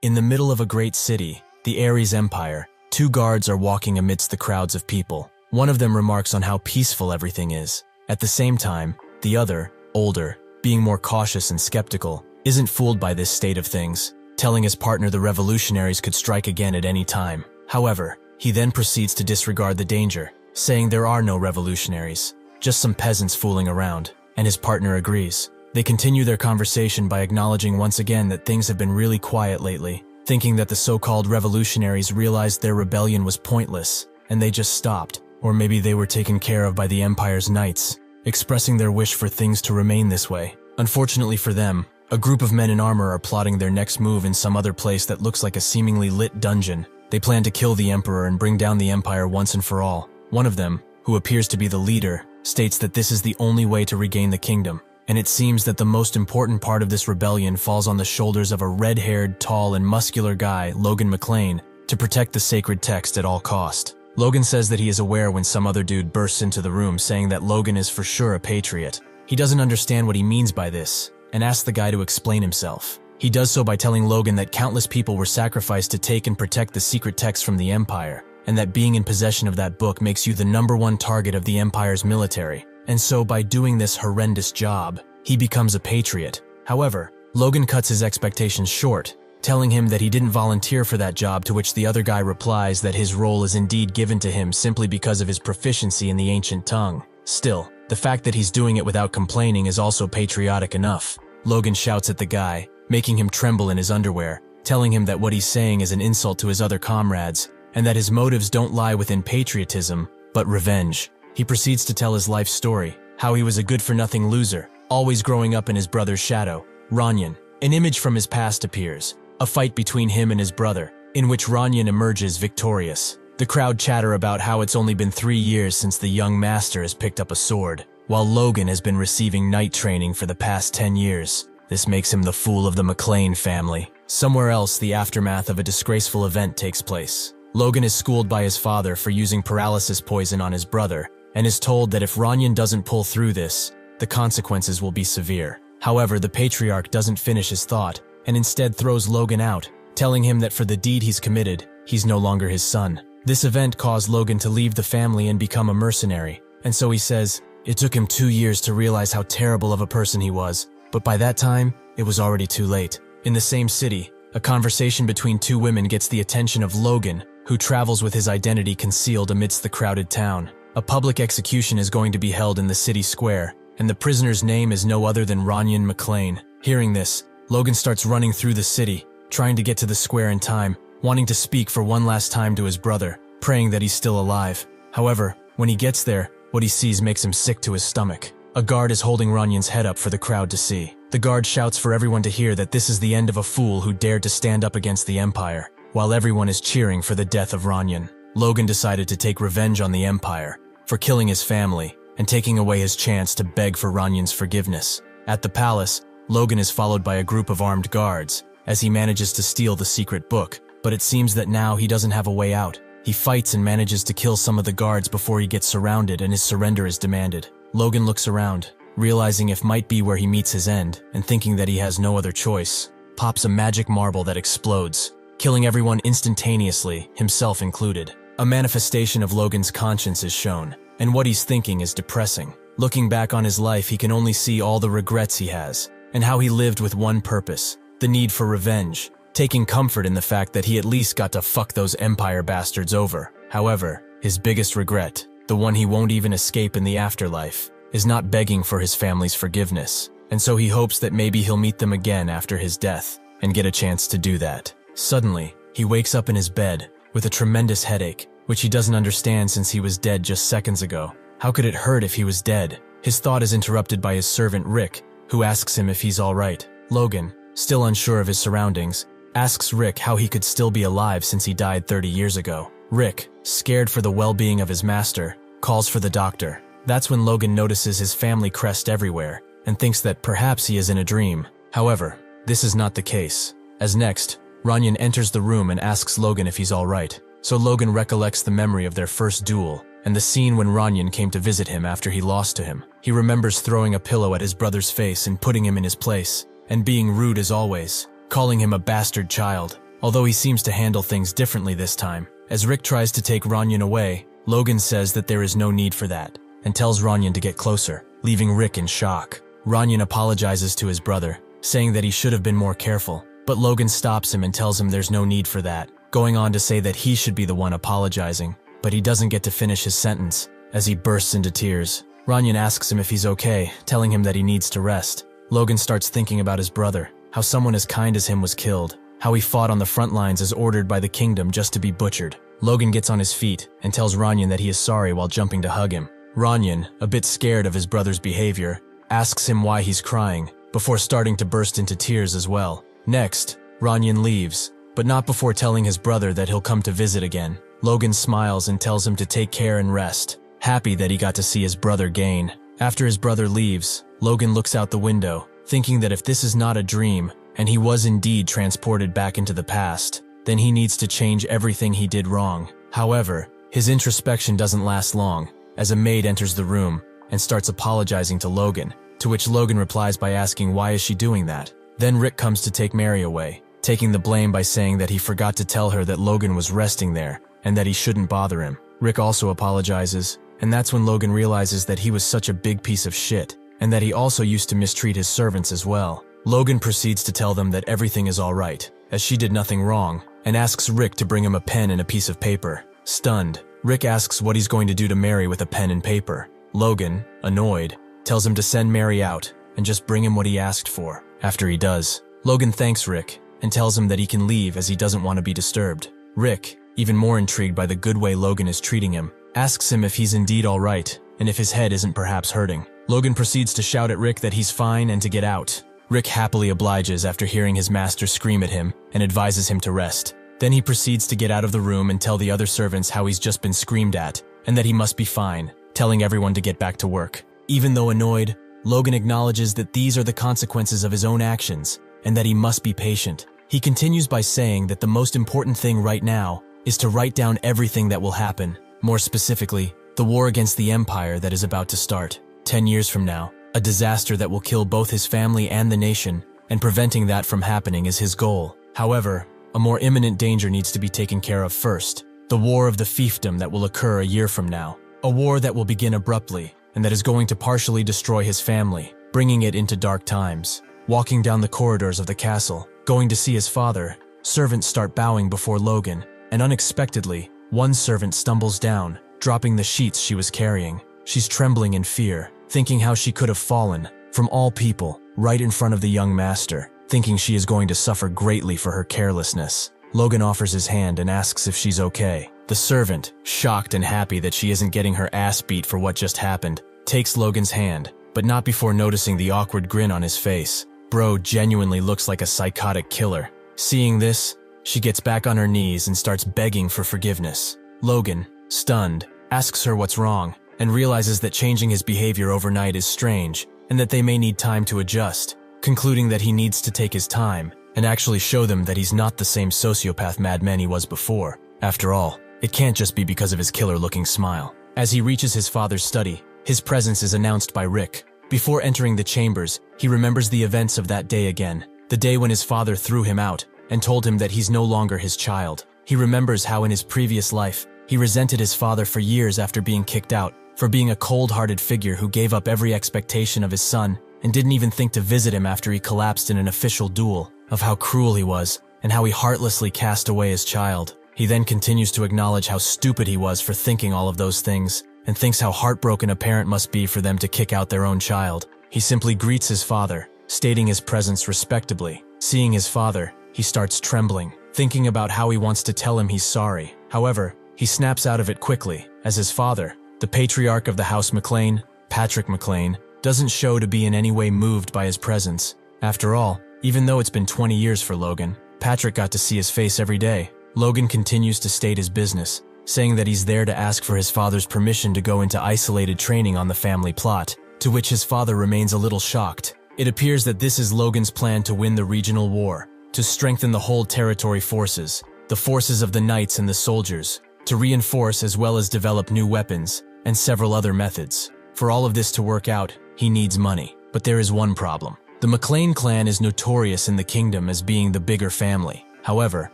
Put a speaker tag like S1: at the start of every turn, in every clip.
S1: In the middle of a great city, the Ares Empire, two guards are walking amidst the crowds of people. One of them remarks on how peaceful everything is. At the same time, the other, older, being more cautious and skeptical, isn't fooled by this state of things, telling his partner the revolutionaries could strike again at any time. However, he then proceeds to disregard the danger, saying there are no revolutionaries, just some peasants fooling around, and his partner agrees. They continue their conversation by acknowledging once again that things have been really quiet lately, thinking that the so-called revolutionaries realized their rebellion was pointless, and they just stopped, or maybe they were taken care of by the Empire's knights, expressing their wish for things to remain this way. Unfortunately for them, a group of men in armor are plotting their next move in some other place that looks like a seemingly lit dungeon. They plan to kill the Emperor and bring down the Empire once and for all. One of them, who appears to be the leader, states that this is the only way to regain the kingdom, and it seems that the most important part of this rebellion falls on the shoulders of a red-haired, tall, and muscular guy, Logan McLean, to protect the sacred text at all cost. Logan says that he is aware when some other dude bursts into the room saying that Logan is for sure a patriot. He doesn't understand what he means by this, and asks the guy to explain himself. He does so by telling Logan that countless people were sacrificed to take and protect the secret text from the Empire, and that being in possession of that book makes you the #1 target of the Empire's military, and so by doing this horrendous job, he becomes a patriot. However, Logan cuts his expectations short, telling him that he didn't volunteer for that job, to which the other guy replies that his role is indeed given to him simply because of his proficiency in the ancient tongue. Still, the fact that he's doing it without complaining is also patriotic enough. Logan shouts at the guy, making him tremble in his underwear, telling him that what he's saying is an insult to his other comrades, and that his motives don't lie within patriotism, but revenge. He proceeds to tell his life story, how he was a good-for-nothing loser, always growing up in his brother's shadow. Ranyan, an image from his past appears, a fight between him and his brother, in which Ranyan emerges victorious. The crowd chatter about how it's only been 3 years since the young master has picked up a sword, while Logan has been receiving knight training for the past 10 years. This makes him the fool of the McLean family. Somewhere else, the aftermath of a disgraceful event takes place. Logan is schooled by his father for using paralysis poison on his brother, and is told that if Ranyan doesn't pull through this, the consequences will be severe. However, the patriarch doesn't finish his thought, and instead throws Logan out, telling him that for the deed he's committed, he's no longer his son. This event caused Logan to leave the family and become a mercenary, and so he says, it took him 2 years to realize how terrible of a person he was, but by that time, it was already too late. In the same city, a conversation between two women gets the attention of Logan, who travels with his identity concealed amidst the crowded town. A public execution is going to be held in the city square, and the prisoner's name is no other than Ranyan McLean. Hearing this, Logan starts running through the city, trying to get to the square in time, wanting to speak for one last time to his brother, praying that he's still alive. However, when he gets there, what he sees makes him sick to his stomach. A guard is holding Ranyan's head up for the crowd to see. The guard shouts for everyone to hear that this is the end of a fool who dared to stand up against the Empire, while everyone is cheering for the death of Ranyan. Logan decided to take revenge on the Empire for killing his family and taking away his chance to beg for Ranyan's forgiveness. At the palace, Logan is followed by a group of armed guards as he manages to steal the secret book, but it seems that now he doesn't have a way out. He fights and manages to kill some of the guards before he gets surrounded and his surrender is demanded. Logan looks around, realizing it might be where he meets his end, and thinking that he has no other choice, pops a magic marble that explodes, killing everyone instantaneously, himself included. A manifestation of Logan's conscience is shown, and what he's thinking is depressing. Looking back on his life, he can only see all the regrets he has, and how he lived with one purpose, the need for revenge, taking comfort in the fact that he at least got to fuck those Empire bastards over. However, his biggest regret, the one he won't even escape in the afterlife, is not begging for his family's forgiveness, and so he hopes that maybe he'll meet them again after his death, and get a chance to do that. Suddenly, he wakes up in his bed, with a tremendous headache, which he doesn't understand since he was dead just seconds ago. How could it hurt if he was dead? His thought is interrupted by his servant Rick, who asks him if he's alright. Logan, still unsure of his surroundings, asks Rick how he could still be alive since he died 30 years ago. Rick, scared for the well-being of his master, calls for the doctor. That's when Logan notices his family crest everywhere, and thinks that perhaps he is in a dream. However, this is not the case, as next, Ranyan enters the room and asks Logan if he's alright. So Logan recollects the memory of their first duel, and the scene when Ranyan came to visit him after he lost to him. He remembers throwing a pillow at his brother's face and putting him in his place, and being rude as always, calling him a bastard child. although he seems to handle things differently this time. As Rick tries to take Ranyan away, Logan says that there is no need for that, and tells Ranyan to get closer, leaving Rick in shock. Ranyan apologizes to his brother, saying that he should have been more careful, but Logan stops him and tells him there's no need for that, going on to say that he should be the one apologizing, but he doesn't get to finish his sentence, as he bursts into tears. Ranyan asks him if he's okay, telling him that he needs to rest. Logan starts thinking about his brother, how someone as kind as him was killed, how he fought on the front lines as ordered by the kingdom just to be butchered. Logan gets on his feet and tells Ranyan that he is sorry while jumping to hug him. Ranyan, a bit scared of his brother's behavior, asks him why he's crying, before starting to burst into tears as well. Next, Ranyan leaves, but not before telling his brother that he'll come to visit again. Logan smiles and tells him to take care and rest, happy that he got to see his brother gain. After his brother leaves, Logan looks out the window, thinking that if this is not a dream, and he was indeed transported back into the past, then he needs to change everything he did wrong. However, his introspection doesn't last long, as a maid enters the room and starts apologizing to Logan, to which Logan replies by asking why is she doing that. Then Rick comes to take Mary away, taking the blame by saying that he forgot to tell her that Logan was resting there, and that he shouldn't bother him. Rick also apologizes, and that's when Logan realizes that he was such a big piece of shit, and that he also used to mistreat his servants as well. Logan proceeds to tell them that everything is alright, as she did nothing wrong, and asks Rick to bring him a pen and a piece of paper. Stunned, Rick asks what he's going to do to Mary with a pen and paper. Logan, annoyed, tells him to send Mary out and just bring him what he asked for. After he does, Logan thanks Rick and tells him that he can leave as he doesn't want to be disturbed. Rick, even more intrigued by the good way Logan is treating him, asks him if he's indeed alright and if his head isn't perhaps hurting. Logan proceeds to shout at Rick that he's fine and to get out. Rick happily obliges after hearing his master scream at him and advises him to rest. Then he proceeds to get out of the room and tell the other servants how he's just been screamed at and that he must be fine, telling everyone to get back to work. Even though annoyed, Logan acknowledges that these are the consequences of his own actions and that he must be patient. He continues by saying that the most important thing right now is to write down everything that will happen, more specifically, the war against the Empire that is about to start. 10 years from now, a disaster that will kill both his family and the nation, and preventing that from happening is his goal. However, a more imminent danger needs to be taken care of first, the war of the fiefdom that will occur a year from now. A war that will begin abruptly, and that is going to partially destroy his family, bringing it into dark times. Walking down the corridors of the castle, going to see his father, servants start bowing before Logan, and unexpectedly, one servant stumbles down, dropping the sheets she was carrying. She's trembling in fear, thinking how she could have fallen, from all people, right in front of the young master, thinking she is going to suffer greatly for her carelessness. Logan offers his hand and asks if she's okay. The servant, shocked and happy that she isn't getting her ass beat for what just happened, takes Logan's hand, but not before noticing the awkward grin on his face. Bro genuinely looks like a psychotic killer. Seeing this, she gets back on her knees and starts begging for forgiveness. Logan, stunned, asks her what's wrong, and realizes that changing his behavior overnight is strange, and that they may need time to adjust, concluding that he needs to take his time and actually show them that he's not the same sociopath madman he was before. After all, it can't just be because of his killer-looking smile. As he reaches his father's study, his presence is announced by Rick. Before entering the chambers, he remembers the events of that day again, the day when his father threw him out and told him that he's no longer his child. He remembers how in his previous life, he resented his father for years after being kicked out, for being a cold-hearted figure who gave up every expectation of his son and didn't even think to visit him after he collapsed in an official duel, of how cruel he was and how he heartlessly cast away his child. He then continues to acknowledge how stupid he was for thinking all of those things, and thinks how heartbroken a parent must be for them to kick out their own child. He simply greets his father, stating his presence respectably. Seeing his father, he starts trembling, thinking about how he wants to tell him he's sorry. However, he snaps out of it quickly, as his father, the patriarch of the House McLean, Patrick McLean, doesn't show to be in any way moved by his presence. After all, even though it's been 20 years for Logan, Patrick got to see his face every day. Logan continues to state his business, saying that he's there to ask for his father's permission to go into isolated training on the family plot, to which his father remains a little shocked. It appears that this is Logan's plan to win the regional war, to strengthen the whole territory forces, the forces of the knights and the soldiers, to reinforce as well as develop new weapons, and several other methods. For all of this to work out, he needs money. But there is one problem. The McLean clan is notorious in the kingdom as being the bigger family. However,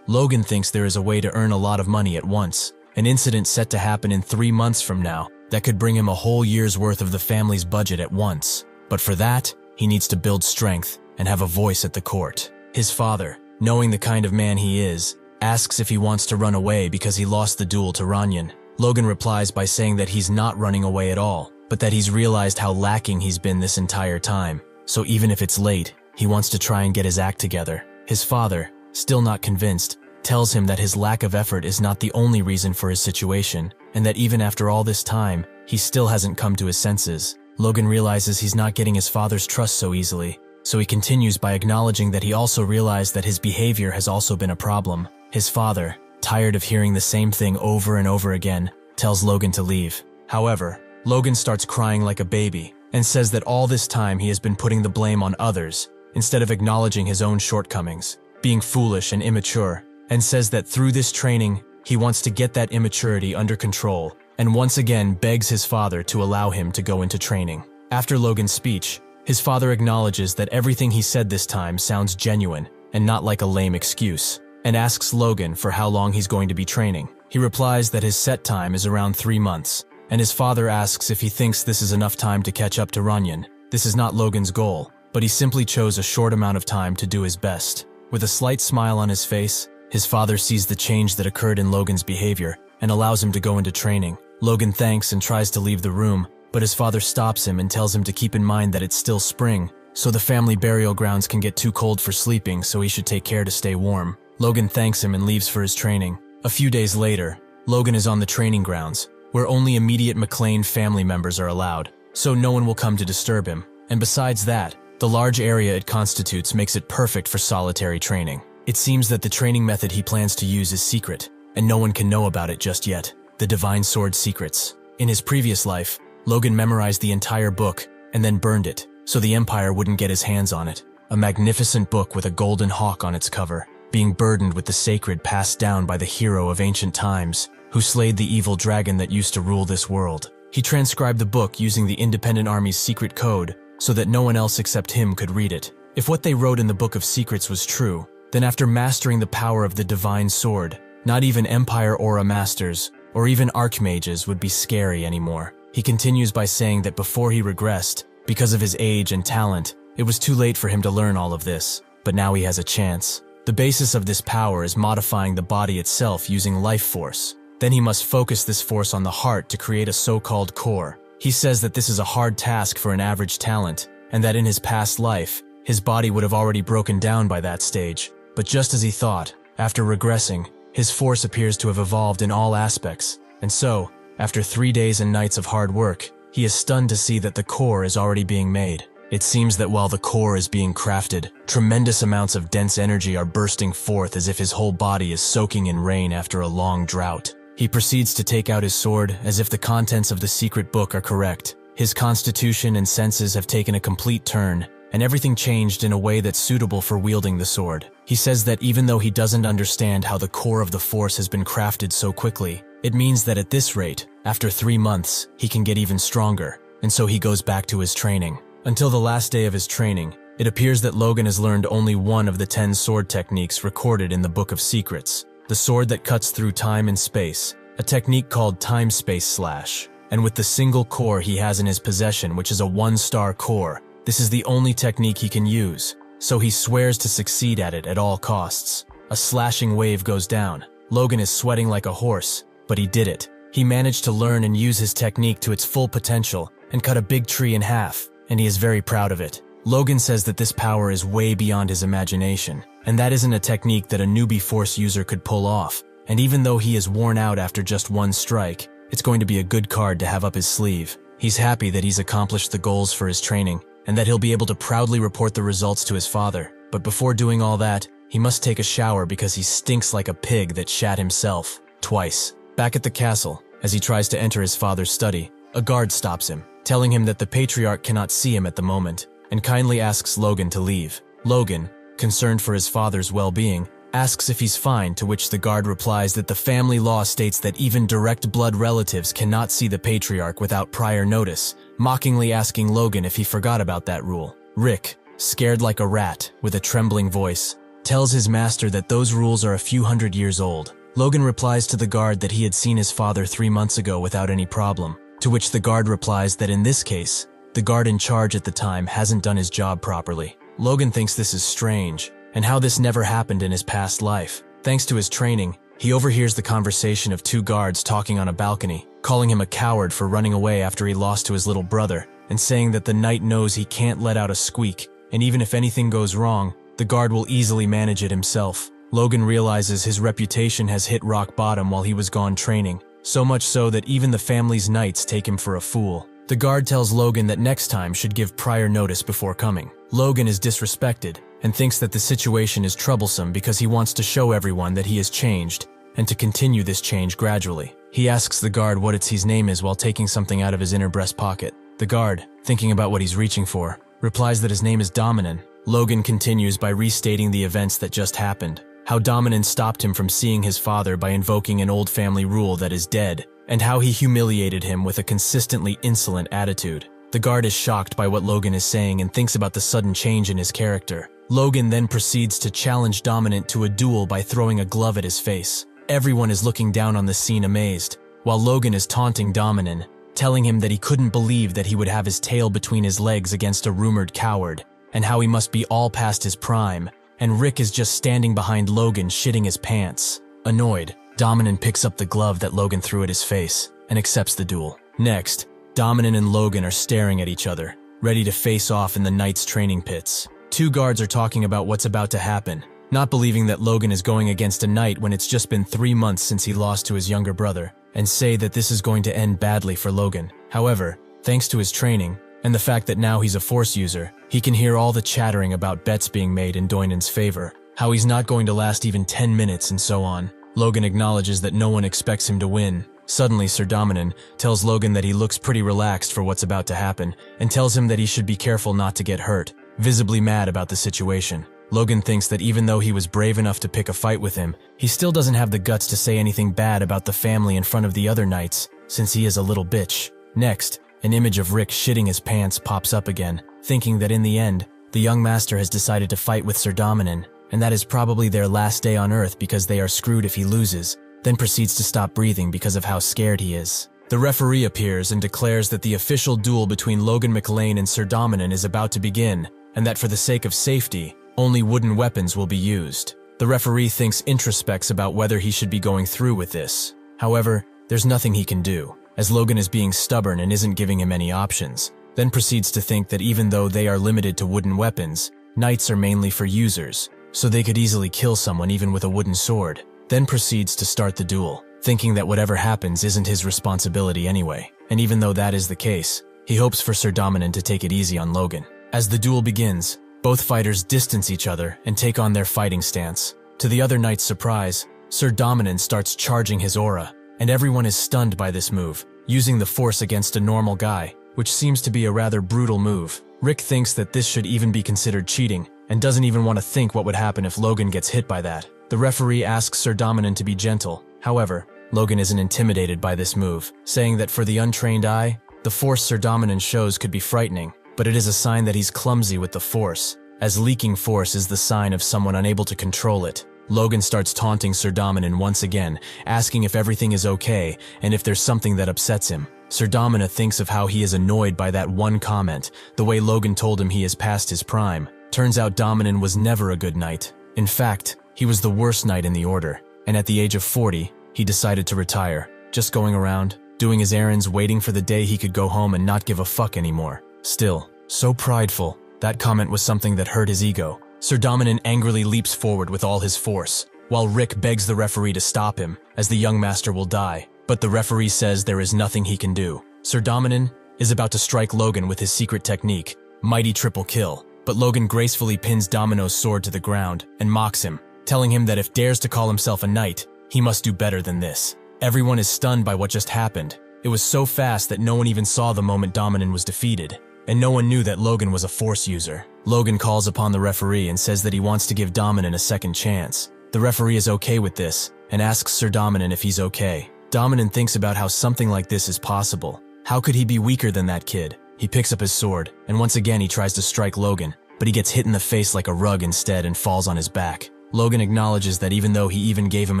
S1: Logan thinks there is a way to earn a lot of money at once, an incident set to happen in 3 months from now that could bring him a whole year's worth of the family's budget at once. But for that, he needs to build strength and have a voice at the court. His father, knowing the kind of man he is, asks if he wants to run away because he lost the duel to Ranyan. Logan replies by saying that he's not running away at all, but that he's realized how lacking he's been this entire time. So even if it's late, he wants to try and get his act together. His father, still not convinced, tells him that his lack of effort is not the only reason for his situation, and that even after all this time, he still hasn't come to his senses. Logan realizes he's not getting his father's trust so easily, so he continues by acknowledging that he also realized that his behavior has also been a problem. His father, tired of hearing the same thing over and over again, tells Logan to leave. However, Logan starts crying like a baby and says that all this time he has been putting the blame on others instead of acknowledging his own shortcomings, being foolish and immature, and says that through this training, he wants to get that immaturity under control, and once again begs his father to allow him to go into training. After Logan's speech, his father acknowledges that everything he said this time sounds genuine and not like a lame excuse, and asks Logan for how long he's going to be training. He replies that his set time is around 3 months, and his father asks if he thinks this is enough time to catch up to Ranyan. This is not Logan's goal, but he simply chose a short amount of time to do his best. With a slight smile on his face, his father sees the change that occurred in Logan's behavior and allows him to go into training. Logan thanks and tries to leave the room, but his father stops him and tells him to keep in mind that it's still spring, so the family burial grounds can get too cold for sleeping, so he should take care to stay warm. Logan thanks him and leaves for his training. A few days later, Logan is on the training grounds, where only immediate McLean family members are allowed, so no one will come to disturb him. And besides that, the large area it constitutes makes it perfect for solitary training. It seems that the training method he plans to use is secret, and no one can know about it just yet. The Divine Sword Secrets. In his previous life, Logan memorized the entire book and then burned it, so the Empire wouldn't get his hands on it. A magnificent book with a golden hawk on its cover, being burdened with the sacred passed down by the hero of ancient times, who slayed the evil dragon that used to rule this world. He transcribed the book using the Independent Army's secret code, so that no one else except him could read it. If what they wrote in the Book of Secrets was true, then after mastering the power of the Divine Sword, not even Empire Aura Masters, or even Archmages would be scary anymore. He continues by saying that before he regressed, because of his age and talent, it was too late for him to learn all of this, but now he has a chance. The basis of this power is modifying the body itself using life force. Then he must focus this force on the heart to create a so-called core. He says that this is a hard task for an average talent, and that in his past life, his body would have already broken down by that stage. But just as he thought, after regressing, his force appears to have evolved in all aspects, and so, after 3 days and nights of hard work, he is stunned to see that the core is already being made. It seems that while the core is being crafted, tremendous amounts of dense energy are bursting forth as if his whole body is soaking in rain after a long drought. He proceeds to take out his sword as if the contents of the secret book are correct. His constitution and senses have taken a complete turn, and everything changed in a way that's suitable for wielding the sword. He says that even though he doesn't understand how the core of the force has been crafted so quickly, it means that at this rate, after 3 months, he can get even stronger, and so he goes back to his training. Until the last day of his training, it appears that Logan has learned only one of the 10 sword techniques recorded in the Book of Secrets, the sword that cuts through time and space, a technique called Time-Space Slash. And with the single core he has in his possession, which is a 1-star core, this is the only technique he can use, so he swears to succeed at it at all costs. A slashing wave goes down. Logan is sweating like a horse, but he did it. He managed to learn and use his technique to its full potential and cut a big tree in half, and he is very proud of it. Logan says that this power is way beyond his imagination, and that isn't a technique that a newbie force user could pull off, and even though he is worn out after just one strike, it's going to be a good card to have up his sleeve. He's happy that he's accomplished the goals for his training, and that he'll be able to proudly report the results to his father. But before doing all that, he must take a shower because he stinks like a pig that shat himself twice. Back at the castle, as he tries to enter his father's study, a guard stops him, telling him that the patriarch cannot see him at the moment, and kindly asks Logan to leave. Logan, concerned for his father's well-being, asks if he's fine, to which the guard replies that the family law states that even direct blood relatives cannot see the patriarch without prior notice, mockingly asking Logan if he forgot about that rule. Rick, scared like a rat, with a trembling voice, tells his master that those rules are a few hundred years old. Logan replies to the guard that he had seen his father 3 months ago without any problem, to which the guard replies that in this case, the guard in charge at the time hasn't done his job properly. Logan thinks this is strange, and how this never happened in his past life. Thanks to his training, he overhears the conversation of 2 guards talking on a balcony, calling him a coward for running away after he lost to his little brother, and saying that the knight knows he can't let out a squeak, and even if anything goes wrong, the guard will easily manage it himself. Logan realizes his reputation has hit rock bottom while he was gone training, so much so that even the family's knights take him for a fool. The guard tells Logan that next time should give prior notice before coming. Logan is disrespected and thinks that the situation is troublesome because he wants to show everyone that he has changed and to continue this change gradually. He asks the guard what his name is while taking something out of his inner breast pocket. The guard, thinking about what he's reaching for, replies that his name is Dominan. Logan continues by restating the events that just happened, how Dominan stopped him from seeing his father by invoking an old family rule that is dead, and how he humiliated him with a consistently insolent attitude. The guard is shocked by what Logan is saying and thinks about the sudden change in his character. Logan then proceeds to challenge Dominant to a duel by throwing a glove at his face. Everyone is looking down on the scene amazed, while Logan is taunting Dominan, telling him that he couldn't believe that he would have his tail between his legs against a rumored coward, and how he must be all past his prime, and Rick is just standing behind Logan shitting his pants. Annoyed, Dominan picks up the glove that Logan threw at his face and accepts the duel. Next, Dominan and Logan are staring at each other, ready to face off in the Knights' training pits. 2 guards are talking about what's about to happen, not believing that Logan is going against a knight when it's just been 3 months since he lost to his younger brother, and say that this is going to end badly for Logan. However, thanks to his training, and the fact that now he's a force user, he can hear all the chattering about bets being made in Doinan's favor, how he's not going to last even 10 minutes and so on. Logan acknowledges that no one expects him to win. Suddenly, Sir Dominan tells Logan that he looks pretty relaxed for what's about to happen, and tells him that he should be careful not to get hurt, visibly mad about the situation. Logan thinks that even though he was brave enough to pick a fight with him, he still doesn't have the guts to say anything bad about the family in front of the other knights, since he is a little bitch. Next, an image of Rick shitting his pants pops up again, thinking that in the end, the young master has decided to fight with Sir Dominan, and that is probably their last day on Earth because they are screwed if he loses, then proceeds to stop breathing because of how scared he is. The referee appears and declares that the official duel between Logan McLean and Sir Dominan is about to begin, and that for the sake of safety, only wooden weapons will be used. The referee thinks introspects about whether he should be going through with this. However, there's nothing he can do, as Logan is being stubborn and isn't giving him any options, then proceeds to think that even though they are limited to wooden weapons, knights are mainly for users, so they could easily kill someone even with a wooden sword, then proceeds to start the duel, thinking that whatever happens isn't his responsibility anyway, and even though that is the case, he hopes for Sir Dominan to take it easy on Logan. As the duel begins, both fighters distance each other and take on their fighting stance. To the other knight's surprise, Sir Dominan starts charging his aura, and everyone is stunned by this move, using the force against a normal guy, which seems to be a rather brutal move. Rick thinks that this should even be considered cheating, and doesn't even want to think what would happen if Logan gets hit by that. The referee asks Sir Dominan to be gentle. However, Logan isn't intimidated by this move, saying that for the untrained eye, the force Sir Dominan shows could be frightening, but it is a sign that he's clumsy with the force, as leaking force is the sign of someone unable to control it. Logan starts taunting Sir Dominan once again, asking if everything is okay and if there's something that upsets him. Sir Dominan thinks of how he is annoyed by that one comment, the way Logan told him he is past his prime. Turns out Dominan was never a good knight. In fact, he was the worst knight in the order, and at the age of 40, he decided to retire, just going around, doing his errands, waiting for the day he could go home and not give a fuck anymore. Still, so prideful, that comment was something that hurt his ego. Sir Dominan angrily leaps forward with all his force, while Rick begs the referee to stop him, as the young master will die. But the referee says there is nothing he can do. Sir Dominan is about to strike Logan with his secret technique, Mighty Triple Kill, but Logan gracefully pins Domino's sword to the ground and mocks him, telling him that if dares to call himself a knight, he must do better than this. Everyone is stunned by what just happened. It was so fast that no one even saw the moment Dominan was defeated, and no one knew that Logan was a force user. Logan calls upon the referee and says that he wants to give Dominan a second chance. The referee is okay with this, and asks Sir Dominan if he's okay. Dominan thinks about how something like this is possible. How could he be weaker than that kid? He picks up his sword, and once again he tries to strike Logan, but he gets hit in the face like a rug instead and falls on his back. Logan acknowledges that even though he even gave him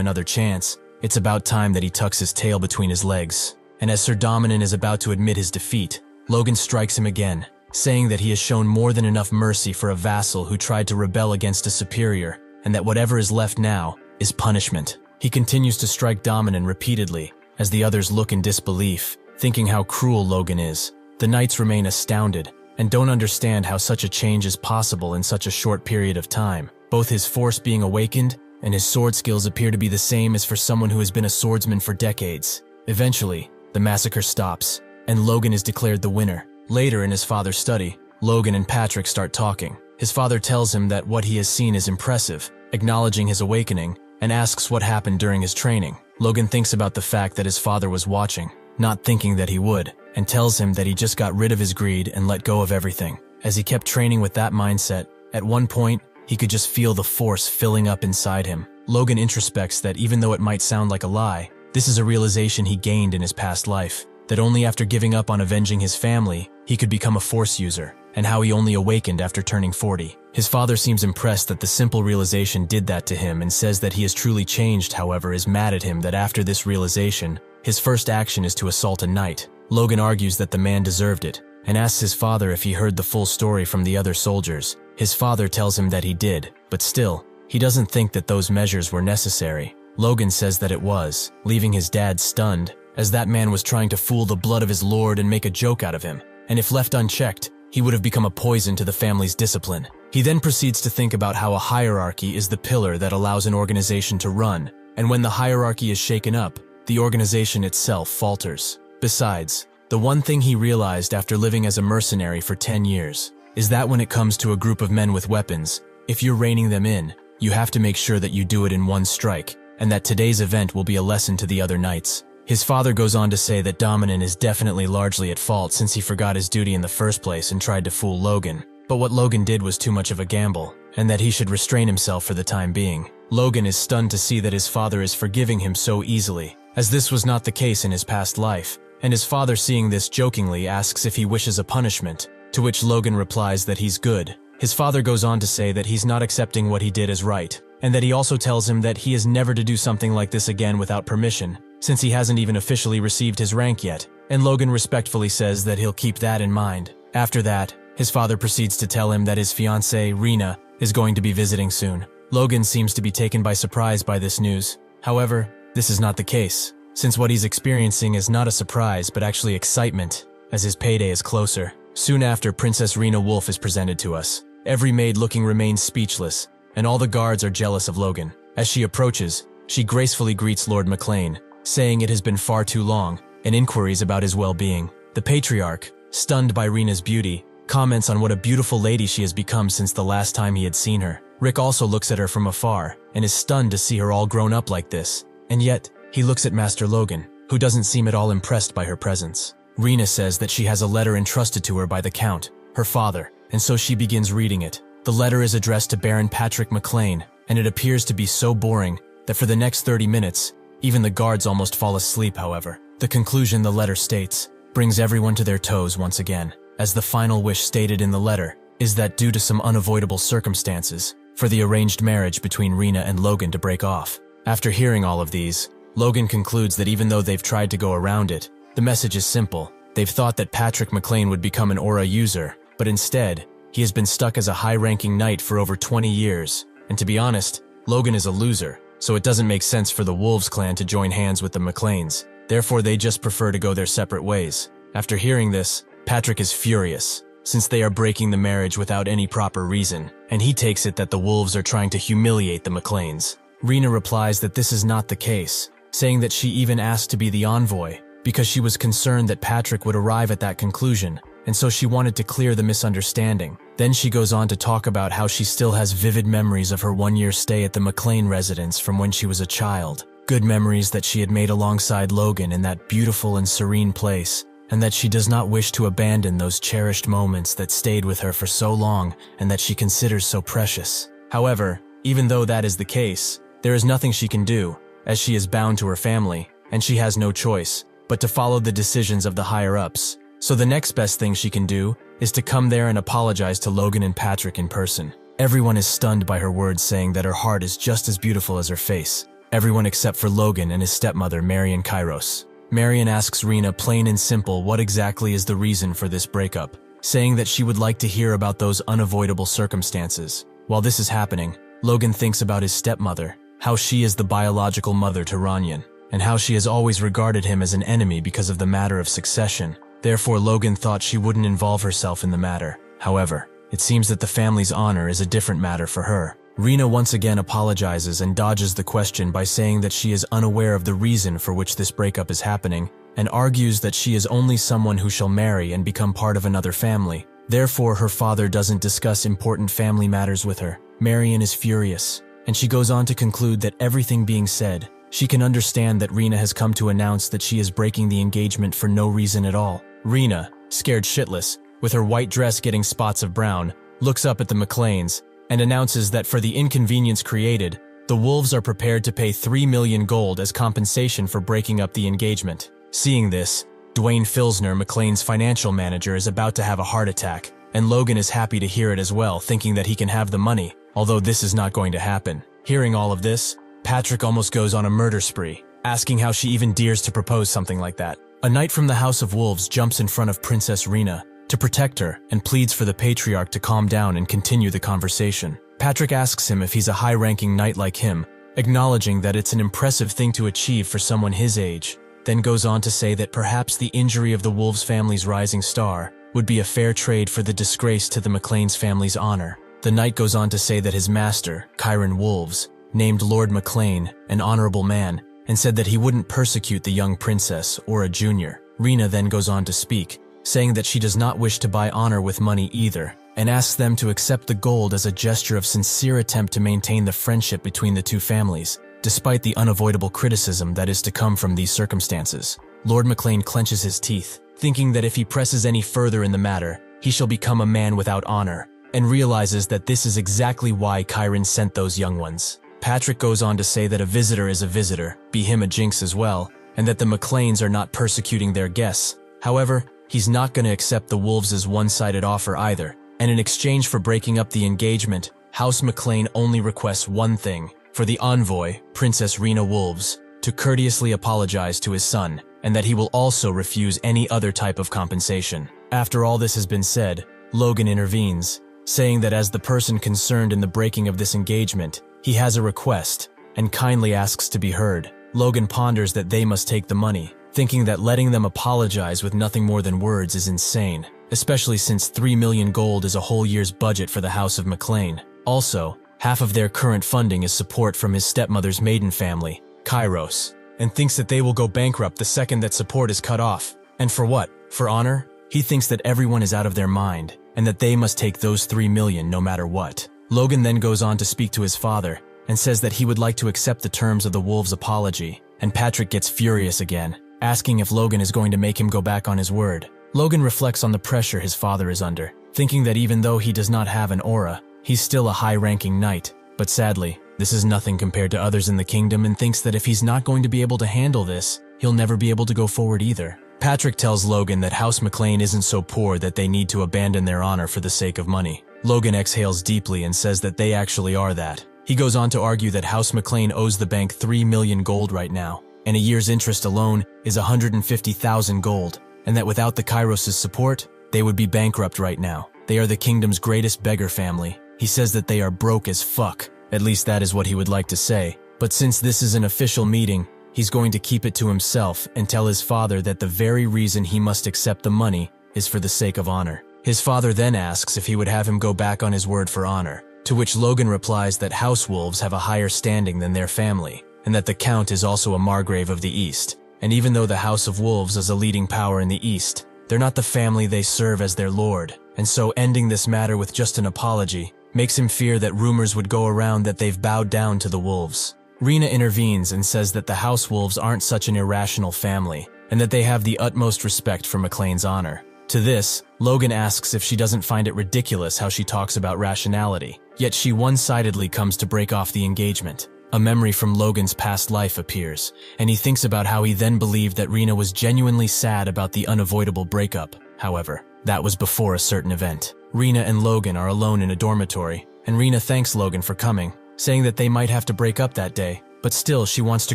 S1: another chance, it's about time that he tucks his tail between his legs. And as Sir Dominan is about to admit his defeat, Logan strikes him again, saying that he has shown more than enough mercy for a vassal who tried to rebel against a superior, and that whatever is left now is punishment. He continues to strike Dominan repeatedly, as the others look in disbelief, thinking how cruel Logan is. The knights remain astounded, and don't understand how such a change is possible in such a short period of time. Both his force being awakened, and his sword skills appear to be the same as for someone who has been a swordsman for decades. Eventually, the massacre stops, and Logan is declared the winner. Later in his father's study, Logan and Patrick start talking. His father tells him that what he has seen is impressive, acknowledging his awakening, and asks what happened during his training. Logan thinks about the fact that his father was watching, not thinking that he would, and tells him that he just got rid of his greed and let go of everything. As he kept training with that mindset, at one point, he could just feel the force filling up inside him. Logan introspects that even though it might sound like a lie, this is a realization he gained in his past life, that only after giving up on avenging his family, he could become a force user, and how he only awakened after turning 40. His father seems impressed that the simple realization did that to him and says that he has truly changed, however, is mad at him that after this realization, his first action is to assault a knight. Logan argues that the man deserved it, and asks his father if he heard the full story from the other soldiers. His father tells him that he did, but still, he doesn't think that those measures were necessary. Logan says that it was, leaving his dad stunned, as that man was trying to fool the blood of his lord and make a joke out of him, and if left unchecked, he would have become a poison to the family's discipline. He then proceeds to think about how a hierarchy is the pillar that allows an organization to run, and when the hierarchy is shaken up, the organization itself falters. Besides, the one thing he realized after living as a mercenary for 10 years is that when it comes to a group of men with weapons, if you're reining them in, you have to make sure that you do it in one strike, and that today's event will be a lesson to the other knights. His father goes on to say that Dominan is definitely largely at fault since he forgot his duty in the first place and tried to fool Logan. But what Logan did was too much of a gamble, and that he should restrain himself for the time being. Logan is stunned to see that his father is forgiving him so easily, as this was not the case in his past life, and his father, seeing this jokingly, asks if he wishes a punishment, to which Logan replies that he's good. His father goes on to say that he's not accepting what he did as right, and that he also tells him that he is never to do something like this again without permission, since he hasn't even officially received his rank yet, and Logan respectfully says that he'll keep that in mind. After that, his father proceeds to tell him that his fiancée, Rena, is going to be visiting soon. Logan seems to be taken by surprise by this news. However, this is not the case, since what he's experiencing is not a surprise but actually excitement, as his payday is closer. Soon after, Princess Rena Wolf is presented to us. Every maid looking remains speechless, and all the guards are jealous of Logan. As she approaches, she gracefully greets Lord McLean, saying it has been far too long, and inquiries about his well-being. The patriarch, stunned by Rena's beauty, comments on what a beautiful lady she has become since the last time he had seen her. Rick also looks at her from afar, and is stunned to see her all grown up like this, and yet, he looks at Master Logan, who doesn't seem at all impressed by her presence. Rena says that she has a letter entrusted to her by the Count, her father, and so she begins reading it. The letter is addressed to Baron Patrick McLean, and it appears to be so boring that for the next 30 minutes, even the guards almost fall asleep. However, the conclusion the letter states brings everyone to their toes once again, as the final wish stated in the letter is that due to some unavoidable circumstances, for the arranged marriage between Rena and Logan to break off. After hearing all of these, Logan concludes that even though they've tried to go around it, the message is simple. They've thought that Patrick McLean would become an aura user, but instead, he has been stuck as a high-ranking knight for over 20 years, and to be honest, Logan is a loser, so it doesn't make sense for the Wolves clan to join hands with the McLeans. Therefore, they just prefer to go their separate ways. After hearing this, Patrick is furious, since they are breaking the marriage without any proper reason, and he takes it that the Wolves are trying to humiliate the McLeans. Rena replies that this is not the case, saying that she even asked to be the envoy, because she was concerned that Patrick would arrive at that conclusion, and so she wanted to clear the misunderstanding. Then she goes on to talk about how she still has vivid memories of her one-year stay at the McLean residence from when she was a child. Good memories that she had made alongside Logan in that beautiful and serene place, and that she does not wish to abandon those cherished moments that stayed with her for so long and that she considers so precious. However, even though that is the case, there is nothing she can do, as she is bound to her family, and she has no choice but to follow the decisions of the higher-ups. So the next best thing she can do is to come there and apologize to Logan and Patrick in person. Everyone is stunned by her words, saying that her heart is just as beautiful as her face. Everyone except for Logan and his stepmother, Marion Kairos. Marion asks Rina plain and simple what exactly is the reason for this breakup, saying that she would like to hear about those unavoidable circumstances. While this is happening, Logan thinks about his stepmother, how she is the biological mother to Ranyan, and how she has always regarded him as an enemy because of the matter of succession. Therefore, Logan thought she wouldn't involve herself in the matter. However, it seems that the family's honor is a different matter for her. Rina once again apologizes and dodges the question by saying that she is unaware of the reason for which this breakup is happening, and argues that she is only someone who shall marry and become part of another family. Therefore, her father doesn't discuss important family matters with her. Marion is furious, and she goes on to conclude that everything being said, she can understand that Rina has come to announce that she is breaking the engagement for no reason at all. Rina, scared shitless, with her white dress getting spots of brown, looks up at the McLeans and announces that for the inconvenience created, the Wolves are prepared to pay 3 million gold as compensation for breaking up the engagement. Seeing this, Dwayne Filsner, McLean's financial manager, is about to have a heart attack, and Logan is happy to hear it as well, thinking that he can have the money, although this is not going to happen. Hearing all of this, Patrick almost goes on a murder spree, asking how she even dares to propose something like that. A knight from the House of Wolves jumps in front of Princess Rina to protect her and pleads for the patriarch to calm down and continue the conversation. Patrick asks him if he's a high-ranking knight like him, acknowledging that it's an impressive thing to achieve for someone his age, then goes on to say that perhaps the injury of the Wolves family's rising star would be a fair trade for the disgrace to the McLean's family's honor. The knight goes on to say that his master, Kyron Wolves, named Lord McLean an honorable man, and said that he wouldn't persecute the young princess or a junior. Rina then goes on to speak, saying that she does not wish to buy honor with money either, and asks them to accept the gold as a gesture of sincere attempt to maintain the friendship between the two families, despite the unavoidable criticism that is to come from these circumstances. Lord McLean clenches his teeth, thinking that if he presses any further in the matter, he shall become a man without honor, and realizes that this is exactly why Kyron sent those young ones. Patrick goes on to say that a visitor is a visitor, be him a jinx as well, and that the McLeans are not persecuting their guests. However, he's not going to accept the Wolves' one-sided offer either, and in exchange for breaking up the engagement, House McLean only requests one thing: for the envoy, Princess Rina Wolves, to courteously apologize to his son, and that he will also refuse any other type of compensation. After all this has been said, Logan intervenes, saying that as the person concerned in the breaking of this engagement, he has a request, and kindly asks to be heard. Logan ponders that they must take the money, thinking that letting them apologize with nothing more than words is insane, especially since 3 million gold is a whole year's budget for the House of McLean. Also, half of their current funding is support from his stepmother's maiden family, Kairos, and thinks that they will go bankrupt the second that support is cut off. And for what? For honor? He thinks that everyone is out of their mind, and that they must take those 3 million no matter what. Logan then goes on to speak to his father, and says that he would like to accept the terms of the Wolves' apology, and Patrick gets furious again, asking if Logan is going to make him go back on his word. Logan reflects on the pressure his father is under, thinking that even though he does not have an aura, he's still a high-ranking knight, but sadly, this is nothing compared to others in the kingdom, and thinks that if he's not going to be able to handle this, he'll never be able to go forward either. Patrick tells Logan that House McLean isn't so poor that they need to abandon their honor for the sake of money. Logan exhales deeply and says that they actually are that. He goes on to argue that House McLean owes the bank 3 million gold right now, and a year's interest alone is 150,000 gold, and that without the Kairos' support, they would be bankrupt right now. They are the kingdom's greatest beggar family. He says that they are broke as fuck. At least that is what he would like to say. But since this is an official meeting, he's going to keep it to himself and tell his father that the very reason he must accept the money is for the sake of honor. His father then asks if he would have him go back on his word for honor, to which Logan replies that House Wolves have a higher standing than their family, and that the Count is also a Margrave of the East. And even though the House of Wolves is a leading power in the East, they're not the family they serve as their lord, and so ending this matter with just an apology makes him fear that rumors would go around that they've bowed down to the Wolves. Rina intervenes and says that the House Wolves aren't such an irrational family, and that they have the utmost respect for McLean's honor. To this, Logan asks if she doesn't find it ridiculous how she talks about rationality, yet she one-sidedly comes to break off the engagement. A memory from Logan's past life appears, and he thinks about how he then believed that Rina was genuinely sad about the unavoidable breakup. However, that was before a certain event. Rina and Logan are alone in a dormitory, and Rena thanks Logan for coming, saying that they might have to break up that day, but still she wants to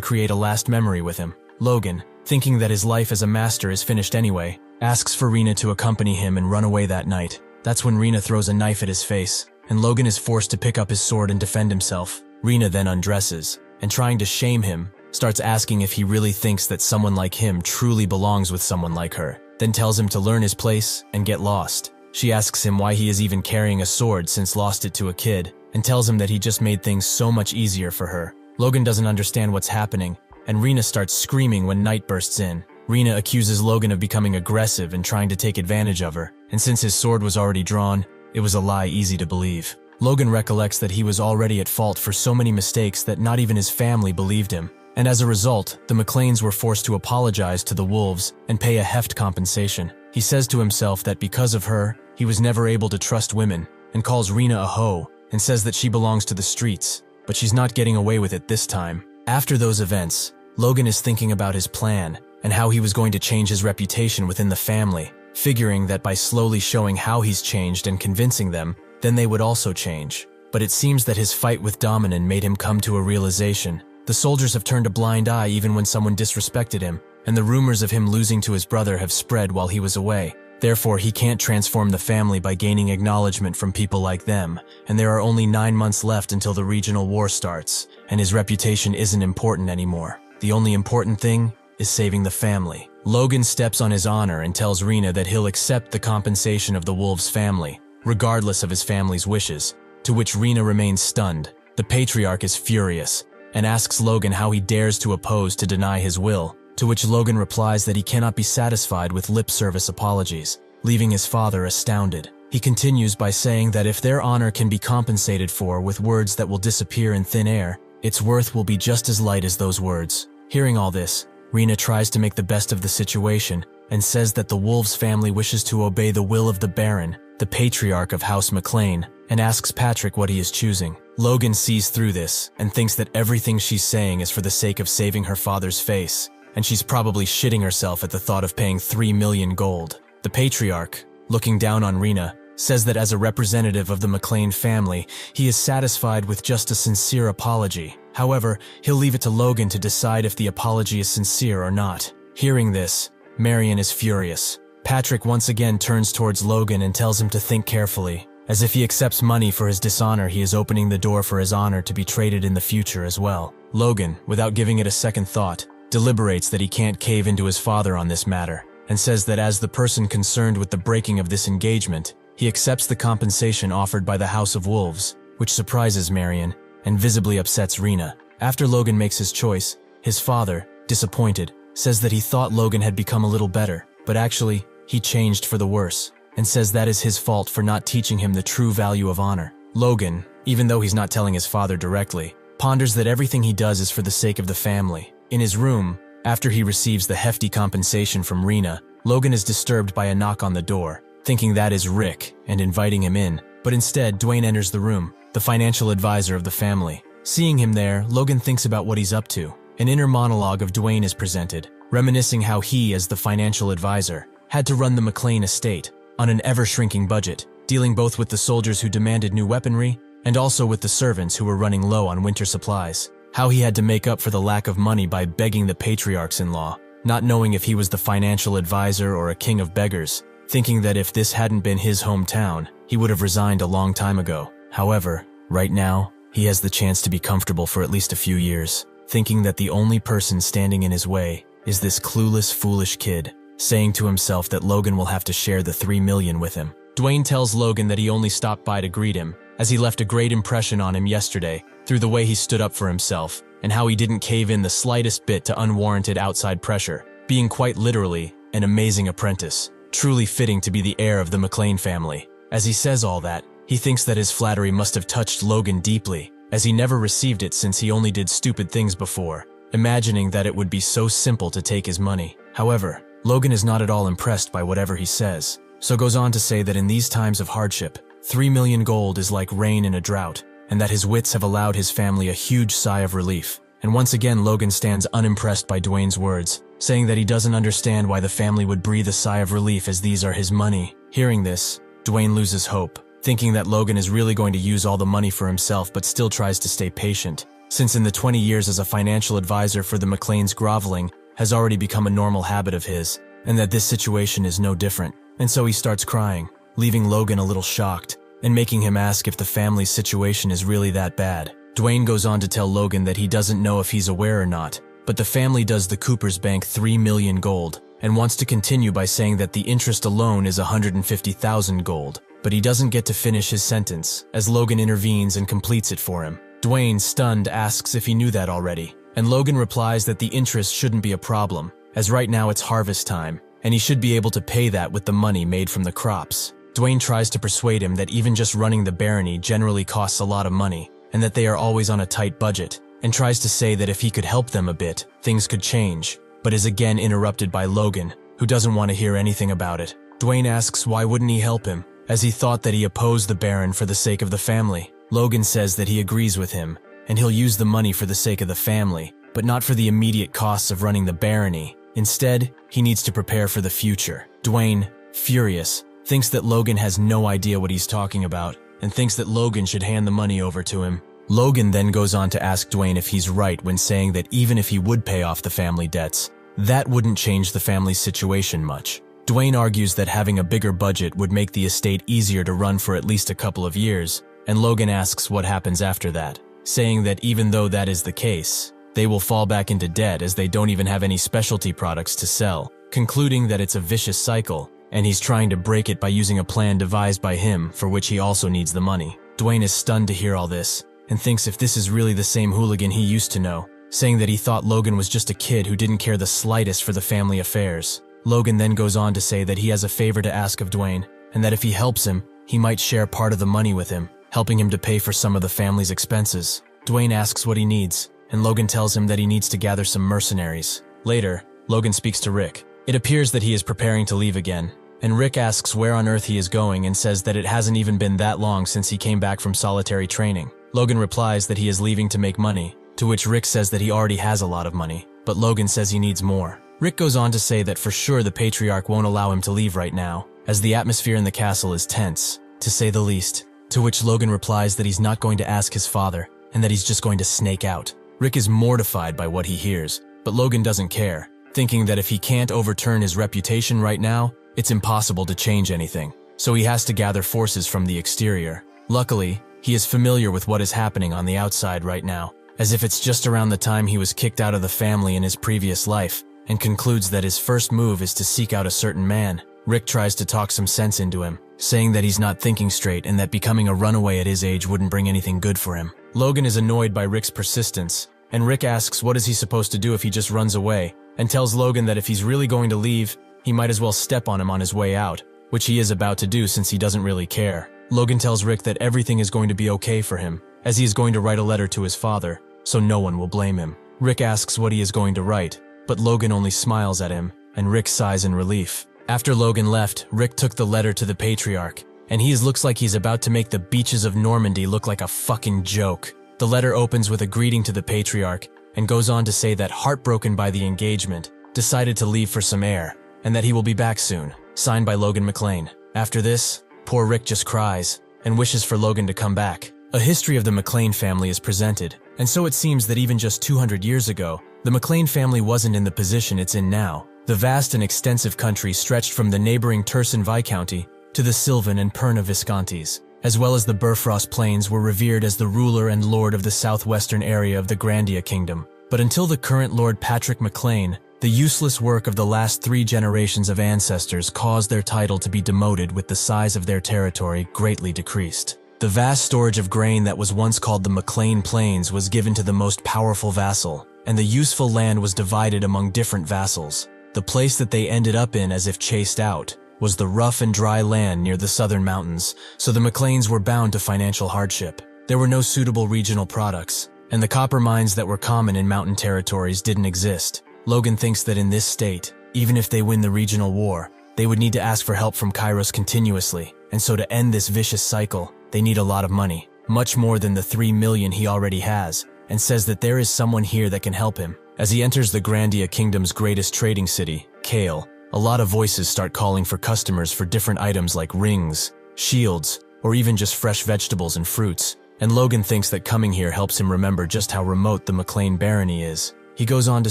S1: create a last memory with him. Logan, thinking that his life as a master is finished anyway, asks for Rena to accompany him and run away that night. That's when Rena throws a knife at his face, and Logan is forced to pick up his sword and defend himself. Rena then undresses, and trying to shame him, starts asking if he really thinks that someone like him truly belongs with someone like her, then tells him to learn his place and get lost. She asks him why he is even carrying a sword since lost it to a kid, and tells him that he just made things so much easier for her. Logan doesn't understand what's happening, and Rena starts screaming when night bursts in. Rena accuses Logan of becoming aggressive and trying to take advantage of her, and since his sword was already drawn, it was a lie easy to believe. Logan recollects that he was already at fault for so many mistakes that not even his family believed him, and as a result, the McClanes were forced to apologize to the wolves and pay a heft compensation. He says to himself that because of her, he was never able to trust women, and calls Rena a hoe, and says that she belongs to the streets, but she's not getting away with it this time. After those events, Logan is thinking about his plan, and how he was going to change his reputation within the family, figuring that by slowly showing how he's changed and convincing them, then they would also change. But it seems that his fight with Dominan made him come to a realization. The soldiers have turned a blind eye even when someone disrespected him, and the rumors of him losing to his brother have spread while he was away. Therefore, he can't transform the family by gaining acknowledgement from people like them, and there are only 9 months left until the regional war starts, and his reputation isn't important anymore. The only important thing is saving the family. Logan steps on his honor and tells Rena that he'll accept the compensation of the wolves' family, regardless of his family's wishes, to which Rena remains stunned. The patriarch is furious, and asks Logan how he dares to oppose to deny his will, to which Logan replies that he cannot be satisfied with lip service apologies, leaving his father astounded. He continues by saying that if their honor can be compensated for with words that will disappear in thin air, its worth will be just as light as those words. Hearing all this, Rena tries to make the best of the situation and says that the wolves family wishes to obey the will of the Baron, the patriarch of House McClane, and asks Patrick what he is choosing. Logan sees through this and thinks that everything she's saying is for the sake of saving her father's face, and she's probably shitting herself at the thought of paying 3 million gold. The patriarch, looking down on Rena, says that as a representative of the McClane family, he is satisfied with just a sincere apology. However, he'll leave it to Logan to decide if the apology is sincere or not. Hearing this, Marion is furious. Patrick once again turns towards Logan and tells him to think carefully. As if he accepts money for his dishonor, he is opening the door for his honor to be traded in the future as well. Logan, without giving it a second thought, deliberates that he can't cave into his father on this matter, and says that as the person concerned with the breaking of this engagement, he accepts the compensation offered by the House of Wolves, which surprises Marion and visibly upsets Rena. After Logan makes his choice, his father, disappointed, says that he thought Logan had become a little better, but actually, he changed for the worse, and says that is his fault for not teaching him the true value of honor. Logan, even though he's not telling his father directly, ponders that everything he does is for the sake of the family. In his room, after he receives the hefty compensation from Rena, Logan is disturbed by a knock on the door, thinking that is Rick and inviting him in, but instead Dwayne enters the room, the financial advisor of the family. Seeing him there, Logan thinks about what he's up to. An inner monologue of Dwayne is presented, reminiscing how he, as the financial advisor, had to run the McClane estate on an ever-shrinking budget, dealing both with the soldiers who demanded new weaponry and also with the servants who were running low on winter supplies. How he had to make up for the lack of money by begging the patriarchs-in-law, not knowing if he was the financial advisor or a king of beggars, thinking that if this hadn't been his hometown, he would have resigned a long time ago. However, right now, he has the chance to be comfortable for at least a few years, thinking that the only person standing in his way is this clueless, foolish kid, saying to himself that Logan will have to share the 3 million with him. Dwayne tells Logan that he only stopped by to greet him, as he left a great impression on him yesterday through the way he stood up for himself, and how he didn't cave in the slightest bit to unwarranted outside pressure, being quite literally an amazing apprentice, truly fitting to be the heir of the McClane family. As he says all that, he thinks that his flattery must have touched Logan deeply, as he never received it since he only did stupid things before, imagining that it would be so simple to take his money. However, Logan is not at all impressed by whatever he says, so goes on to say that in these times of hardship, 3 million gold is like rain in a drought, and that his wits have allowed his family a huge sigh of relief. And once again Logan stands unimpressed by Dwayne's words, saying that he doesn't understand why the family would breathe a sigh of relief as these are his money. Hearing this, Dwayne loses hope, thinking that Logan is really going to use all the money for himself but still tries to stay patient, since in the 20 years as a financial advisor for the McLeans, groveling has already become a normal habit of his, and that this situation is no different. And so he starts crying, leaving Logan a little shocked, and making him ask if the family's situation is really that bad. Dwayne goes on to tell Logan that he doesn't know if he's aware or not, but the family does the Coopers Bank 3 million gold, and wants to continue by saying that the interest alone is 150,000 gold, but he doesn't get to finish his sentence, as Logan intervenes and completes it for him. Dwayne, stunned, asks if he knew that already, and Logan replies that the interest shouldn't be a problem, as right now it's harvest time, and he should be able to pay that with the money made from the crops. Dwayne tries to persuade him that even just running the barony generally costs a lot of money, and that they are always on a tight budget, and tries to say that if he could help them a bit, things could change, but is again interrupted by Logan, who doesn't want to hear anything about it. Dwayne asks why wouldn't he help him, as he thought that he opposed the Baron for the sake of the family. Logan says that he agrees with him, and he'll use the money for the sake of the family, but not for the immediate costs of running the barony. Instead, he needs to prepare for the future. Dwayne, furious, thinks that Logan has no idea what he's talking about, and thinks that Logan should hand the money over to him. Logan then goes on to ask Dwayne if he's right when saying that even if he would pay off the family debts, that wouldn't change the family's situation much. Dwayne argues that having a bigger budget would make the estate easier to run for at least a couple of years, and Logan asks what happens after that, saying that even though that is the case, they will fall back into debt as they don't even have any specialty products to sell, concluding that it's a vicious cycle, and he's trying to break it by using a plan devised by him for which he also needs the money. Dwayne is stunned to hear all this, and thinks if this is really the same hooligan he used to know, saying that he thought Logan was just a kid who didn't care the slightest for the family affairs. Logan then goes on to say that he has a favor to ask of Dwayne, and that if he helps him, he might share part of the money with him, helping him to pay for some of the family's expenses. Dwayne asks what he needs, and Logan tells him that he needs to gather some mercenaries. Later, Logan speaks to Rick. It appears that he is preparing to leave again, and Rick asks where on earth he is going and says that it hasn't even been that long since he came back from solitary training. Logan replies that he is leaving to make money, to which Rick says that he already has a lot of money, but Logan says he needs more. Rick goes on to say that for sure the Patriarch won't allow him to leave right now, as the atmosphere in the castle is tense, to say the least, to which Logan replies that he's not going to ask his father, and that he's just going to snake out. Rick is mortified by what he hears, but Logan doesn't care, thinking that if he can't overturn his reputation right now, it's impossible to change anything, so he has to gather forces from the exterior. Luckily, he is familiar with what is happening on the outside right now, as if it's just around the time he was kicked out of the family in his previous life, and concludes that his first move is to seek out a certain man. Rick tries to talk some sense into him, saying that he's not thinking straight and that becoming a runaway at his age wouldn't bring anything good for him. Logan is annoyed by Rick's persistence, and Rick asks what is he supposed to do if he just runs away, and tells Logan that if he's really going to leave, he might as well step on him on his way out, which he is about to do since he doesn't really care. Logan tells Rick that everything is going to be okay for him, as he is going to write a letter to his father, so no one will blame him. Rick asks what he is going to write, but Logan only smiles at him, and Rick sighs in relief. After Logan left, Rick took the letter to the Patriarch, and he looks like he's about to make the beaches of Normandy look like a fucking joke. The letter opens with a greeting to the Patriarch, and goes on to say that heartbroken by the engagement, decided to leave for some air, and that he will be back soon, signed by Logan McLean. After this, poor Rick just cries, and wishes for Logan to come back. A history of the McLean family is presented, and so it seems that even just 200 years ago, the McLean family wasn't in the position it's in now. The vast and extensive country stretched from the neighboring Turson Viscounty to the Sylvan and Perna Viscontis, as well as the Bifrost Plains were revered as the ruler and lord of the southwestern area of the Grandia Kingdom. But until the current Lord Patrick McLean, the useless work of the last 3 generations of ancestors caused their title to be demoted with the size of their territory greatly decreased. The vast storage of grain that was once called the McLean Plains was given to the most powerful vassal, and the useful land was divided among different vassals. The place that they ended up in as if chased out was the rough and dry land near the southern mountains, so the McLeans were bound to financial hardship. There were no suitable regional products, and the copper mines that were common in mountain territories didn't exist. Logan thinks that in this state, even if they win the regional war, they would need to ask for help from Kairos continuously, and so to end this vicious cycle, they need a lot of money, much more than the 3 million he already has, and says that there is someone here that can help him. As he enters the Grandia Kingdom's greatest trading city, Kale, a lot of voices start calling for customers for different items like rings, shields, or even just fresh vegetables and fruits. And Logan thinks that coming here helps him remember just how remote the McLean barony is. He goes on to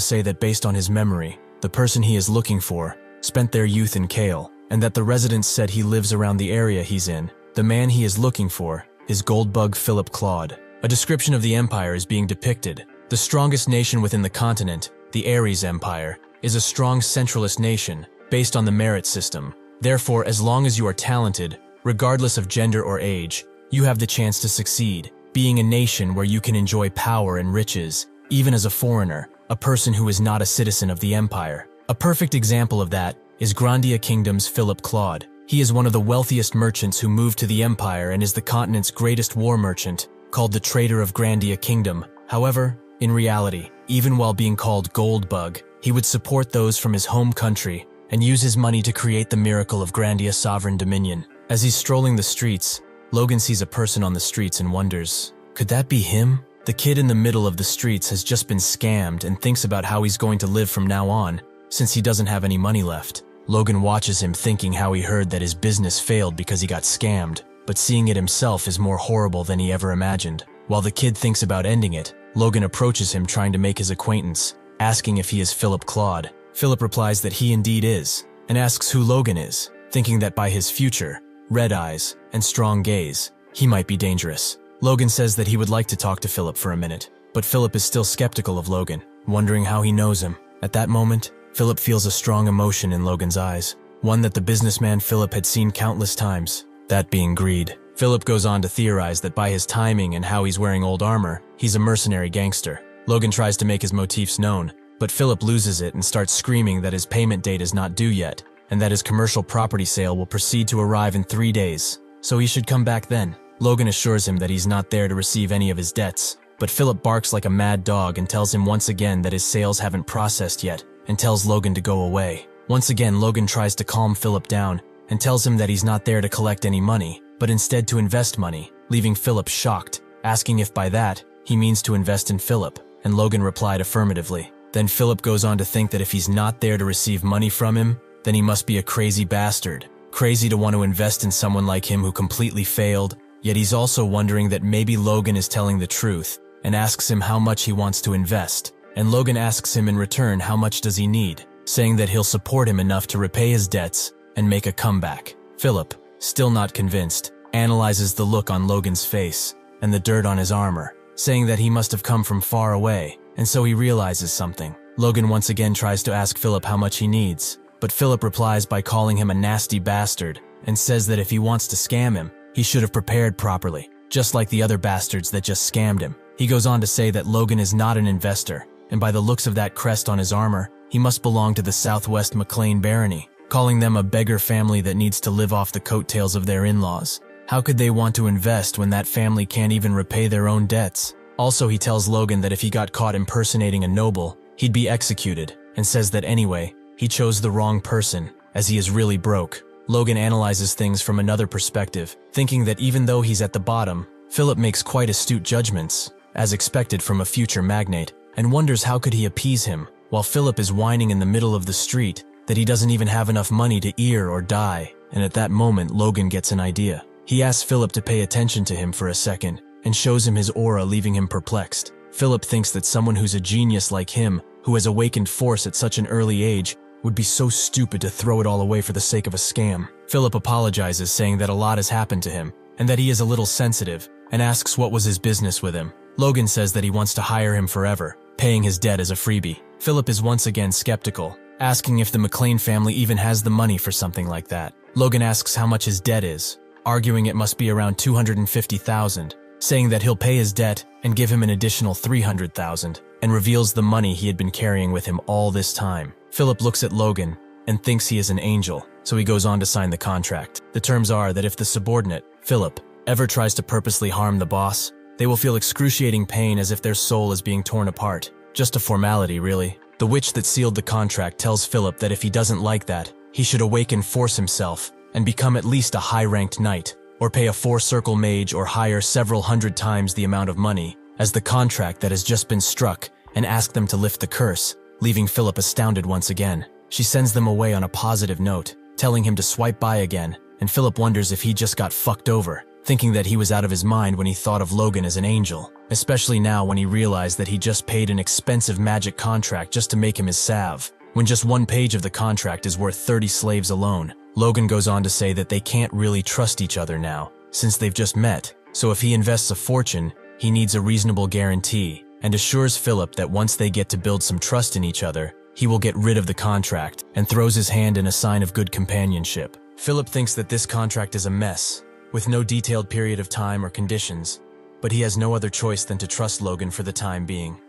S1: say that based on his memory, the person he is looking for spent their youth in Kale, and that the residents said he lives around the area he's in. The man he is looking for is Goldbug Philip Claude. A description of the Empire is being depicted. The strongest nation within the continent, the Ares Empire, is a strong centralist nation based on the merit system. Therefore, as long as you are talented, regardless of gender or age, you have the chance to succeed, being a nation where you can enjoy power and riches, even as a foreigner, a person who is not a citizen of the Empire. A perfect example of that is Grandia Kingdom's Philip Claude. He is one of the wealthiest merchants who moved to the Empire and is the continent's greatest war merchant, called the Trader of Grandia Kingdom. However, in reality, even while being called Goldbug, he would support those from his home country and use his money to create the miracle of Grandia sovereign dominion. As he's strolling the streets, Logan sees a person on the streets and wonders, could that be him? The kid in the middle of the streets has just been scammed and thinks about how he's going to live from now on, since he doesn't have any money left. Logan watches him thinking how he heard that his business failed because he got scammed, but seeing it himself is more horrible than he ever imagined. While the kid thinks about ending it, Logan approaches him trying to make his acquaintance, asking if he is Philip Claude. Philip replies that he indeed is, and asks who Logan is, thinking that by his future, red eyes, and strong gaze, he might be dangerous. Logan says that he would like to talk to Philip for a minute, but Philip is still skeptical of Logan, wondering how he knows him. At that moment, Philip feels a strong emotion in Logan's eyes, one that the businessman Philip had seen countless times, that being greed. Philip goes on to theorize that by his timing and how he's wearing old armor, he's a mercenary gangster. Logan tries to make his motifs known, but Philip loses it and starts screaming that his payment date is not due yet, and that his commercial property sale will proceed to arrive in 3 days, so he should come back then. Logan assures him that he's not there to receive any of his debts, but Philip barks like a mad dog and tells him once again that his sales haven't processed yet, and tells Logan to go away. Once again, Logan tries to calm Philip down and tells him that he's not there to collect any money, but instead to invest money, leaving Philip shocked, asking if by that he means to invest in Philip, and Logan replied affirmatively. Then Philip goes on to think that if he's not there to receive money from him, then he must be a crazy bastard, crazy to want to invest in someone like him who completely failed, yet he's also wondering that maybe Logan is telling the truth, and asks him how much he wants to invest. And Logan asks him in return how much does he need, saying that he'll support him enough to repay his debts and make a comeback. Philip, still not convinced, analyzes the look on Logan's face and the dirt on his armor, saying that he must have come from far away, and so he realizes something. Logan once again tries to ask Philip how much he needs, but Philip replies by calling him a nasty bastard and says that if he wants to scam him, he should have prepared properly, just like the other bastards that just scammed him. He goes on to say that Logan is not an investor, and by the looks of that crest on his armor, he must belong to the Southwest McLean barony, calling them a beggar family that needs to live off the coattails of their in-laws. How could they want to invest when that family can't even repay their own debts? Also, he tells Logan that if he got caught impersonating a noble, he'd be executed, and says that anyway, he chose the wrong person, as he is really broke. Logan analyzes things from another perspective, thinking that even though he's at the bottom, Philip makes quite astute judgments, as expected from a future magnate, and wonders how could he appease him, while Philip is whining in the middle of the street that he doesn't even have enough money to eat or die. And at that moment, Logan gets an idea. He asks Philip to pay attention to him for a second, and shows him his aura, leaving him perplexed. Philip thinks that someone who's a genius like him, who has awakened force at such an early age, would be so stupid to throw it all away for the sake of a scam. Philip apologizes, saying that a lot has happened to him, and that he is a little sensitive, and asks what was his business with him. Logan says that he wants to hire him forever, paying his debt as a freebie. Philip is once again skeptical, asking if the McLean family even has the money for something like that. Logan asks how much his debt is, arguing it must be around $250,000, saying that he'll pay his debt and give him an additional $300,000, and reveals the money he had been carrying with him all this time. Philip looks at Logan and thinks he is an angel, so he goes on to sign the contract. The terms are that if the subordinate, Philip, ever tries to purposely harm the boss, they will feel excruciating pain as if their soul is being torn apart. Just a formality, really. The witch that sealed the contract tells Philip that if he doesn't like that, he should awaken force himself and become at least a high-ranked knight, or pay a 4-circle mage or hire several hundred times the amount of money as the contract that has just been struck, and ask them to lift the curse, leaving Philip astounded once again. She sends them away on a positive note, telling him to swipe by again, and Philip wonders if he just got fucked over. thinking that he was out of his mind when he thought of Logan as an angel, especially now when he realized that he just paid an expensive magic contract just to make him his salve, when just one page of the contract is worth 30 slaves alone. Logan goes on to say that they can't really trust each other now, since they've just met, so if he invests a fortune, he needs a reasonable guarantee, and assures Philip that once they get to build some trust in each other, he will get rid of the contract, and throws his hand in a sign of good companionship. Philip thinks that this contract is a mess, with no detailed period of time or conditions, but he has no other choice than to trust Logan for the time being.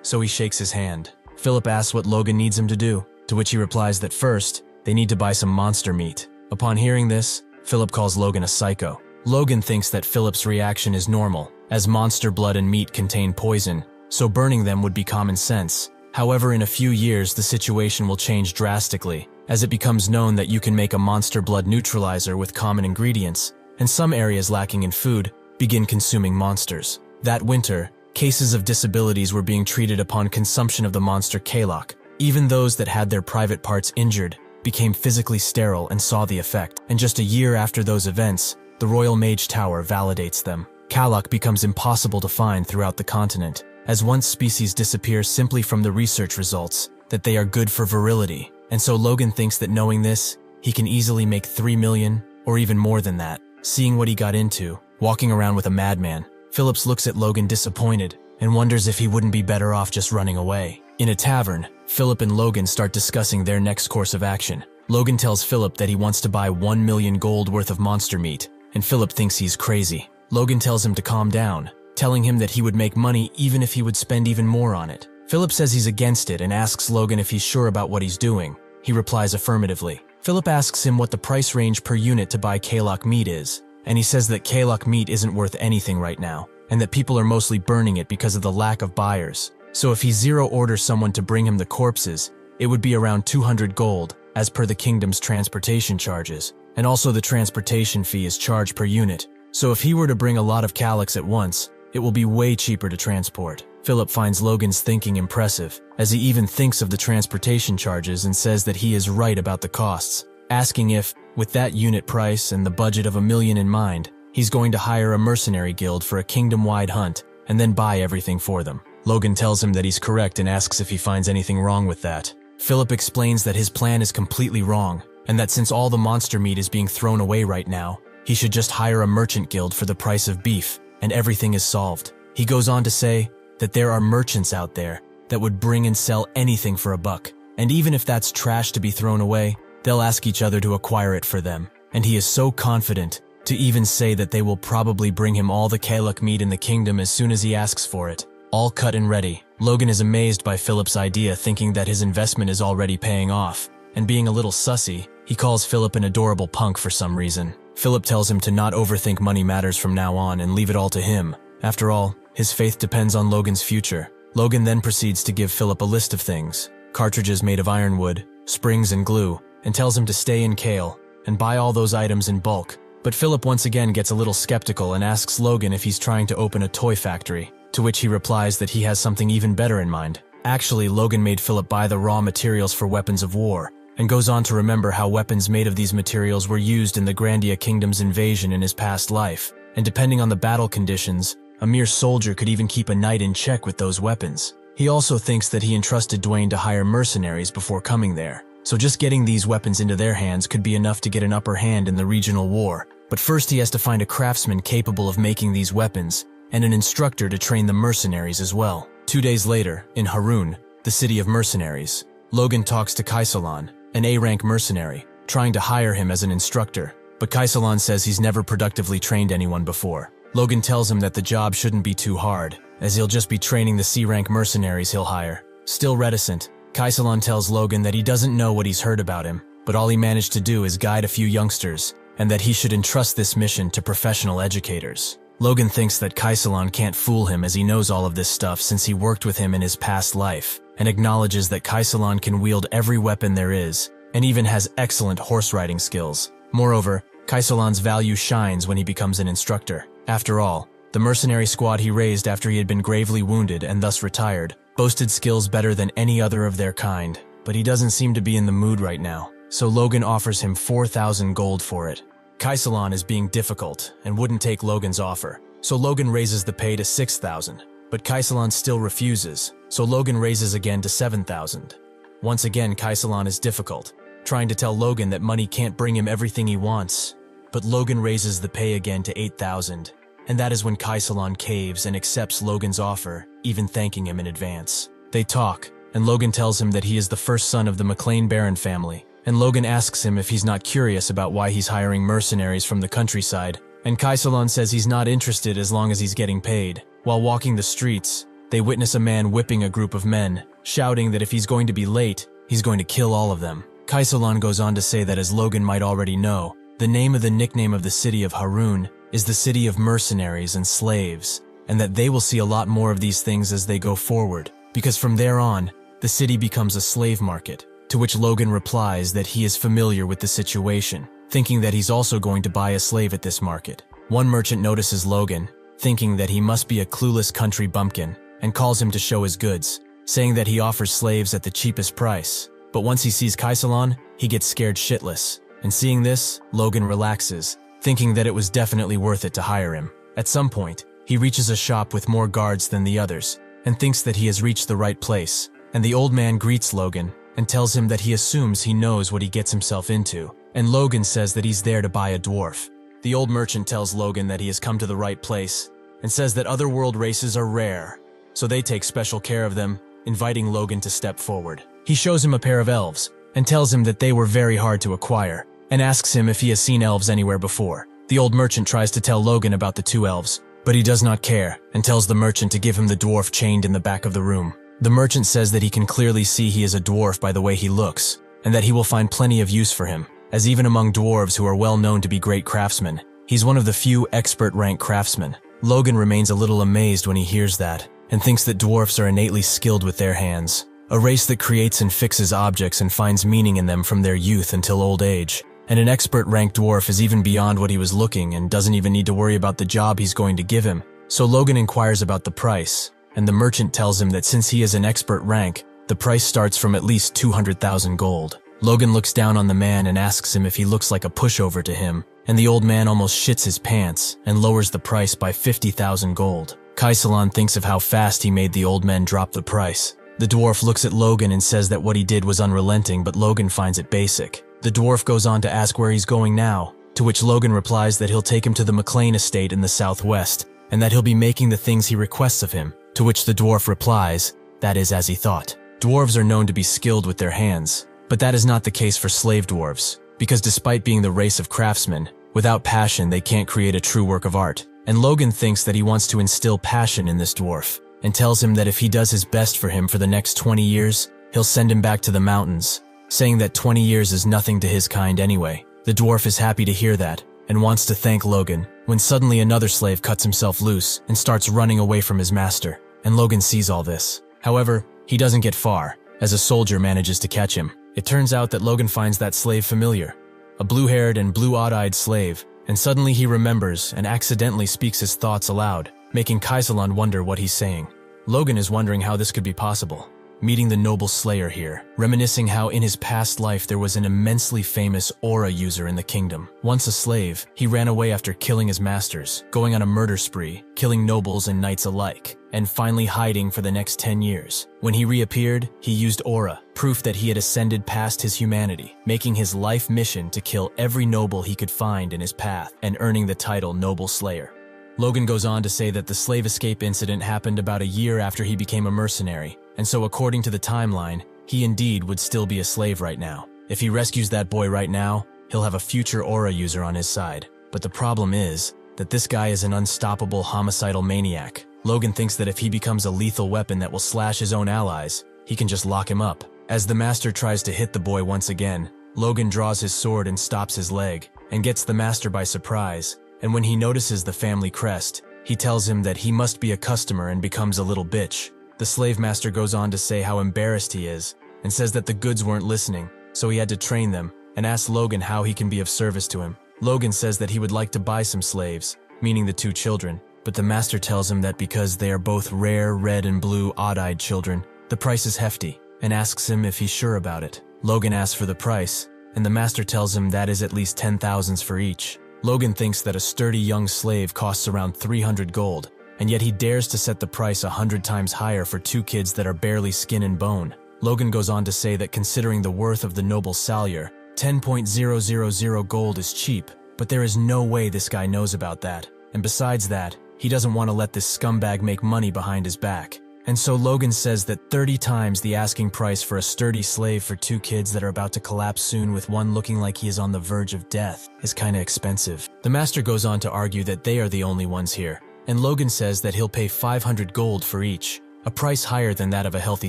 S1: So he shakes his hand. Philip asks what Logan needs him to do, to which he replies that first, they need to buy some monster meat. Upon hearing this, Philip calls Logan a psycho. Logan thinks that Philip's reaction is normal, as monster blood and meat contain poison, so burning them would be common sense. However, in a few years, the situation will change drastically, as it becomes known that you can make a monster blood neutralizer with common ingredients, and some areas lacking in food begin consuming monsters. That winter, cases of disabilities were being treated upon consumption of the monster Kalok. Even those that had their private parts injured became physically sterile and saw the effect, and just a year after those events, the Royal Mage Tower validates them. Kalok becomes impossible to find throughout the continent, as once species disappear simply from the research results that they are good for virility, and so Logan thinks that knowing this, he can easily make 3 million, or even more than that. Seeing what he got into, walking around with a madman, Phillips looks at Logan disappointed and wonders if he wouldn't be better off just running away. In a tavern, Philip and Logan start discussing their next course of action. Logan tells Philip that he wants to buy 1 million gold worth of monster meat, and Philip thinks he's crazy. Logan tells him to calm down, telling him that he would make money even if he would spend even more on it. Philip says he's against it and asks Logan if he's sure about what he's doing. He replies affirmatively. Philip asks him what the price range per unit to buy Kalok meat is, and he says that Kalok meat isn't worth anything right now, and that people are mostly burning it because of the lack of buyers. So if he zero orders someone to bring him the corpses, it would be around 200 gold, as per the kingdom's transportation charges, and also the transportation fee is charged per unit. So if he were to bring a lot of Kaloks at once, it will be way cheaper to transport. Philip finds Logan's thinking impressive, as he even thinks of the transportation charges and says that he is right about the costs, asking if, with that unit price and the budget of 1 million in mind, he's going to hire a mercenary guild for a kingdom-wide hunt and then buy everything for them. Logan tells him that he's correct and asks if he finds anything wrong with that. Philip explains that his plan is completely wrong, and that since all the monster meat is being thrown away right now, he should just hire a merchant guild for the price of beef, and everything is solved. He goes on to say that there are merchants out there that would bring and sell anything for $1, and even if that's trash to be thrown away, they'll ask each other to acquire it for them, and he is so confident to even say that they will probably bring him all the Kalok meat in the kingdom as soon as he asks for it, all cut and ready. Logan is amazed by Philip's idea, thinking that his investment is already paying off, and being a little sussy, he calls Philip an adorable punk for some reason. Philip tells him to not overthink money matters from now on and leave it all to him. After all, his faith depends on Logan's future. Logan then proceeds to give Philip a list of things, cartridges made of ironwood, springs and glue, and tells him to stay in Kale and buy all those items in bulk. But Philip once again gets a little skeptical and asks Logan if he's trying to open a toy factory, to which he replies that he has something even better in mind. Actually, Logan made Philip buy the raw materials for weapons of war, and goes on to remember how weapons made of these materials were used in the Grandia Kingdom's invasion in his past life, and depending on the battle conditions, a mere soldier could even keep a knight in check with those weapons. He also thinks that he entrusted Dwayne to hire mercenaries before coming there, so just getting these weapons into their hands could be enough to get an upper hand in the regional war. But first he has to find a craftsman capable of making these weapons, and an instructor to train the mercenaries as well. 2 days later, in Harun, the city of mercenaries, Logan talks to Kaisalan, an A-rank mercenary, trying to hire him as an instructor, but Kaisalan says he's never productively trained anyone before. Logan tells him that the job shouldn't be too hard, as he'll just be training the C-rank mercenaries he'll hire. Still reticent, Kaisalan tells Logan that he doesn't know what he's heard about him, but all he managed to do is guide a few youngsters, and that he should entrust this mission to professional educators. Logan thinks that Kaisalan can't fool him as he knows all of this stuff since he worked with him in his past life, and acknowledges that Kaisalan can wield every weapon there is, and even has excellent horse riding skills. Moreover, Kaisalan's value shines when he becomes an instructor. After all, the mercenary squad he raised after he had been gravely wounded and thus retired boasted skills better than any other of their kind, but he doesn't seem to be in the mood right now, so Logan offers him 4,000 gold for it. Kaisalon is being difficult and wouldn't take Logan's offer, so Logan raises the pay to 6,000. But Kaisalon still refuses, so Logan raises again to 7,000. Once again, Kaisalon is difficult, trying to tell Logan that money can't bring him everything he wants. But Logan raises the pay again to 8,000, and that is when Kaisalon caves and accepts Logan's offer, even thanking him in advance. They talk, and Logan tells him that he is the first son of the McLean Baron family, and Logan asks him if he's not curious about why he's hiring mercenaries from the countryside, and Kaisalon says he's not interested as long as he's getting paid. While walking the streets, they witness a man whipping a group of men, shouting that if he's going to be late, he's going to kill all of them. Kaisalon goes on to say that, as Logan might already know, the name of the nickname of the city of Harun is the city of mercenaries and slaves, and that they will see a lot more of these things as they go forward, because from there on, the city becomes a slave market, to which Logan replies that he is familiar with the situation, thinking that he's also going to buy a slave at this market. One merchant notices Logan, thinking that he must be a clueless country bumpkin, and calls him to show his goods, saying that he offers slaves at the cheapest price. But once he sees Kaisalon, he gets scared shitless, and seeing this, Logan relaxes, thinking that it was definitely worth it to hire him. At some point, he reaches a shop with more guards than the others, and thinks that he has reached the right place, and the old man greets Logan, and tells him that he assumes he knows what he gets himself into, and Logan says that he's there to buy a dwarf. The old merchant tells Logan that he has come to the right place, and says that other world races are rare, so they take special care of them, inviting Logan to step forward. He shows him a pair of elves, and tells him that they were very hard to acquire, and asks him if he has seen elves anywhere before. The old merchant tries to tell Logan about the two elves, but he does not care, and tells the merchant to give him the dwarf chained in the back of the room. The merchant says that he can clearly see he is a dwarf by the way he looks, and that he will find plenty of use for him, as even among dwarves who are well known to be great craftsmen, he's one of the few expert-rank craftsmen. Logan remains a little amazed when he hears that, and thinks that dwarfs are innately skilled with their hands, a race that creates and fixes objects and finds meaning in them from their youth until old age. And an expert-rank dwarf is even beyond what he was looking and doesn't even need to worry about the job he's going to give him. So Logan inquires about the price, and the merchant tells him that since he is an expert rank, the price starts from at least 200,000 gold. Logan looks down on the man and asks him if he looks like a pushover to him, and the old man almost shits his pants and lowers the price by 50,000 gold. Kaisalon thinks of how fast he made the old man drop the price. The dwarf looks at Logan and says that what he did was unrelenting, but Logan finds it basic. The dwarf goes on to ask where he's going now, to which Logan replies that he'll take him to the McLean estate in the southwest, and that he'll be making the things he requests of him, to which the dwarf replies, that is as he thought. Dwarves are known to be skilled with their hands, but that is not the case for slave dwarves, because despite being the race of craftsmen, without passion they can't create a true work of art. And Logan thinks that he wants to instill passion in this dwarf, and tells him that if he does his best for him for the next 20 years, he'll send him back to the mountains, saying that 20 years is nothing to his kind anyway. The dwarf is happy to hear that, and wants to thank Logan, when suddenly another slave cuts himself loose and starts running away from his master, and Logan sees all this. However, he doesn't get far, as a soldier manages to catch him. It turns out that Logan finds that slave familiar, a blue-haired and blue-odd-eyed slave, and suddenly he remembers and accidentally speaks his thoughts aloud, making Kaisalon wonder what he's saying. Logan is wondering how this could be possible, meeting the noble slayer here, reminiscing how in his past life there was an immensely famous aura user in the kingdom. Once a slave, he ran away after killing his masters, going on a murder spree, killing nobles and knights alike, and finally hiding for the next 10 years. When he reappeared, he used aura, proof that he had ascended past his humanity, making his life mission to kill every noble he could find in his path and earning the title Noble Slayer. Logan goes on to say that the slave escape incident happened about a year after he became a mercenary, and so according to the timeline, he indeed would still be a slave right now. If he rescues that boy right now, he'll have a future aura user on his side. But the problem is that this guy is an unstoppable homicidal maniac. Logan thinks that if he becomes a lethal weapon that will slash his own allies, he can just lock him up. As the master tries to hit the boy once again, Logan draws his sword and stops his leg, and gets the master by surprise, and when he notices the family crest, he tells him that he must be a customer and becomes a little bitch. The slave master goes on to say how embarrassed he is, and says that the goods weren't listening, so he had to train them, and asks Logan how he can be of service to him. Logan says that he would like to buy some slaves, meaning the two children, but the master tells him that because they are both rare red and blue odd-eyed children, the price is hefty, and asks him if he's sure about it. Logan asks for the price, and the master tells him that is at least 10,000s for each. Logan thinks that a sturdy young slave costs around 300 gold, and yet he dares to set the price 100 times higher for 2 kids that are barely skin and bone. Logan goes on to say that considering the worth of the noble Salyer, 10,000 gold is cheap, but there is no way this guy knows about that. And besides that, he doesn't want to let this scumbag make money behind his back. And so Logan says that 30 times the asking price for a sturdy slave for 2 kids that are about to collapse soon with one looking like he is on the verge of death is kinda expensive. The master goes on to argue that they are the only ones here, and Logan says that he'll pay 500 gold for each, a price higher than that of a healthy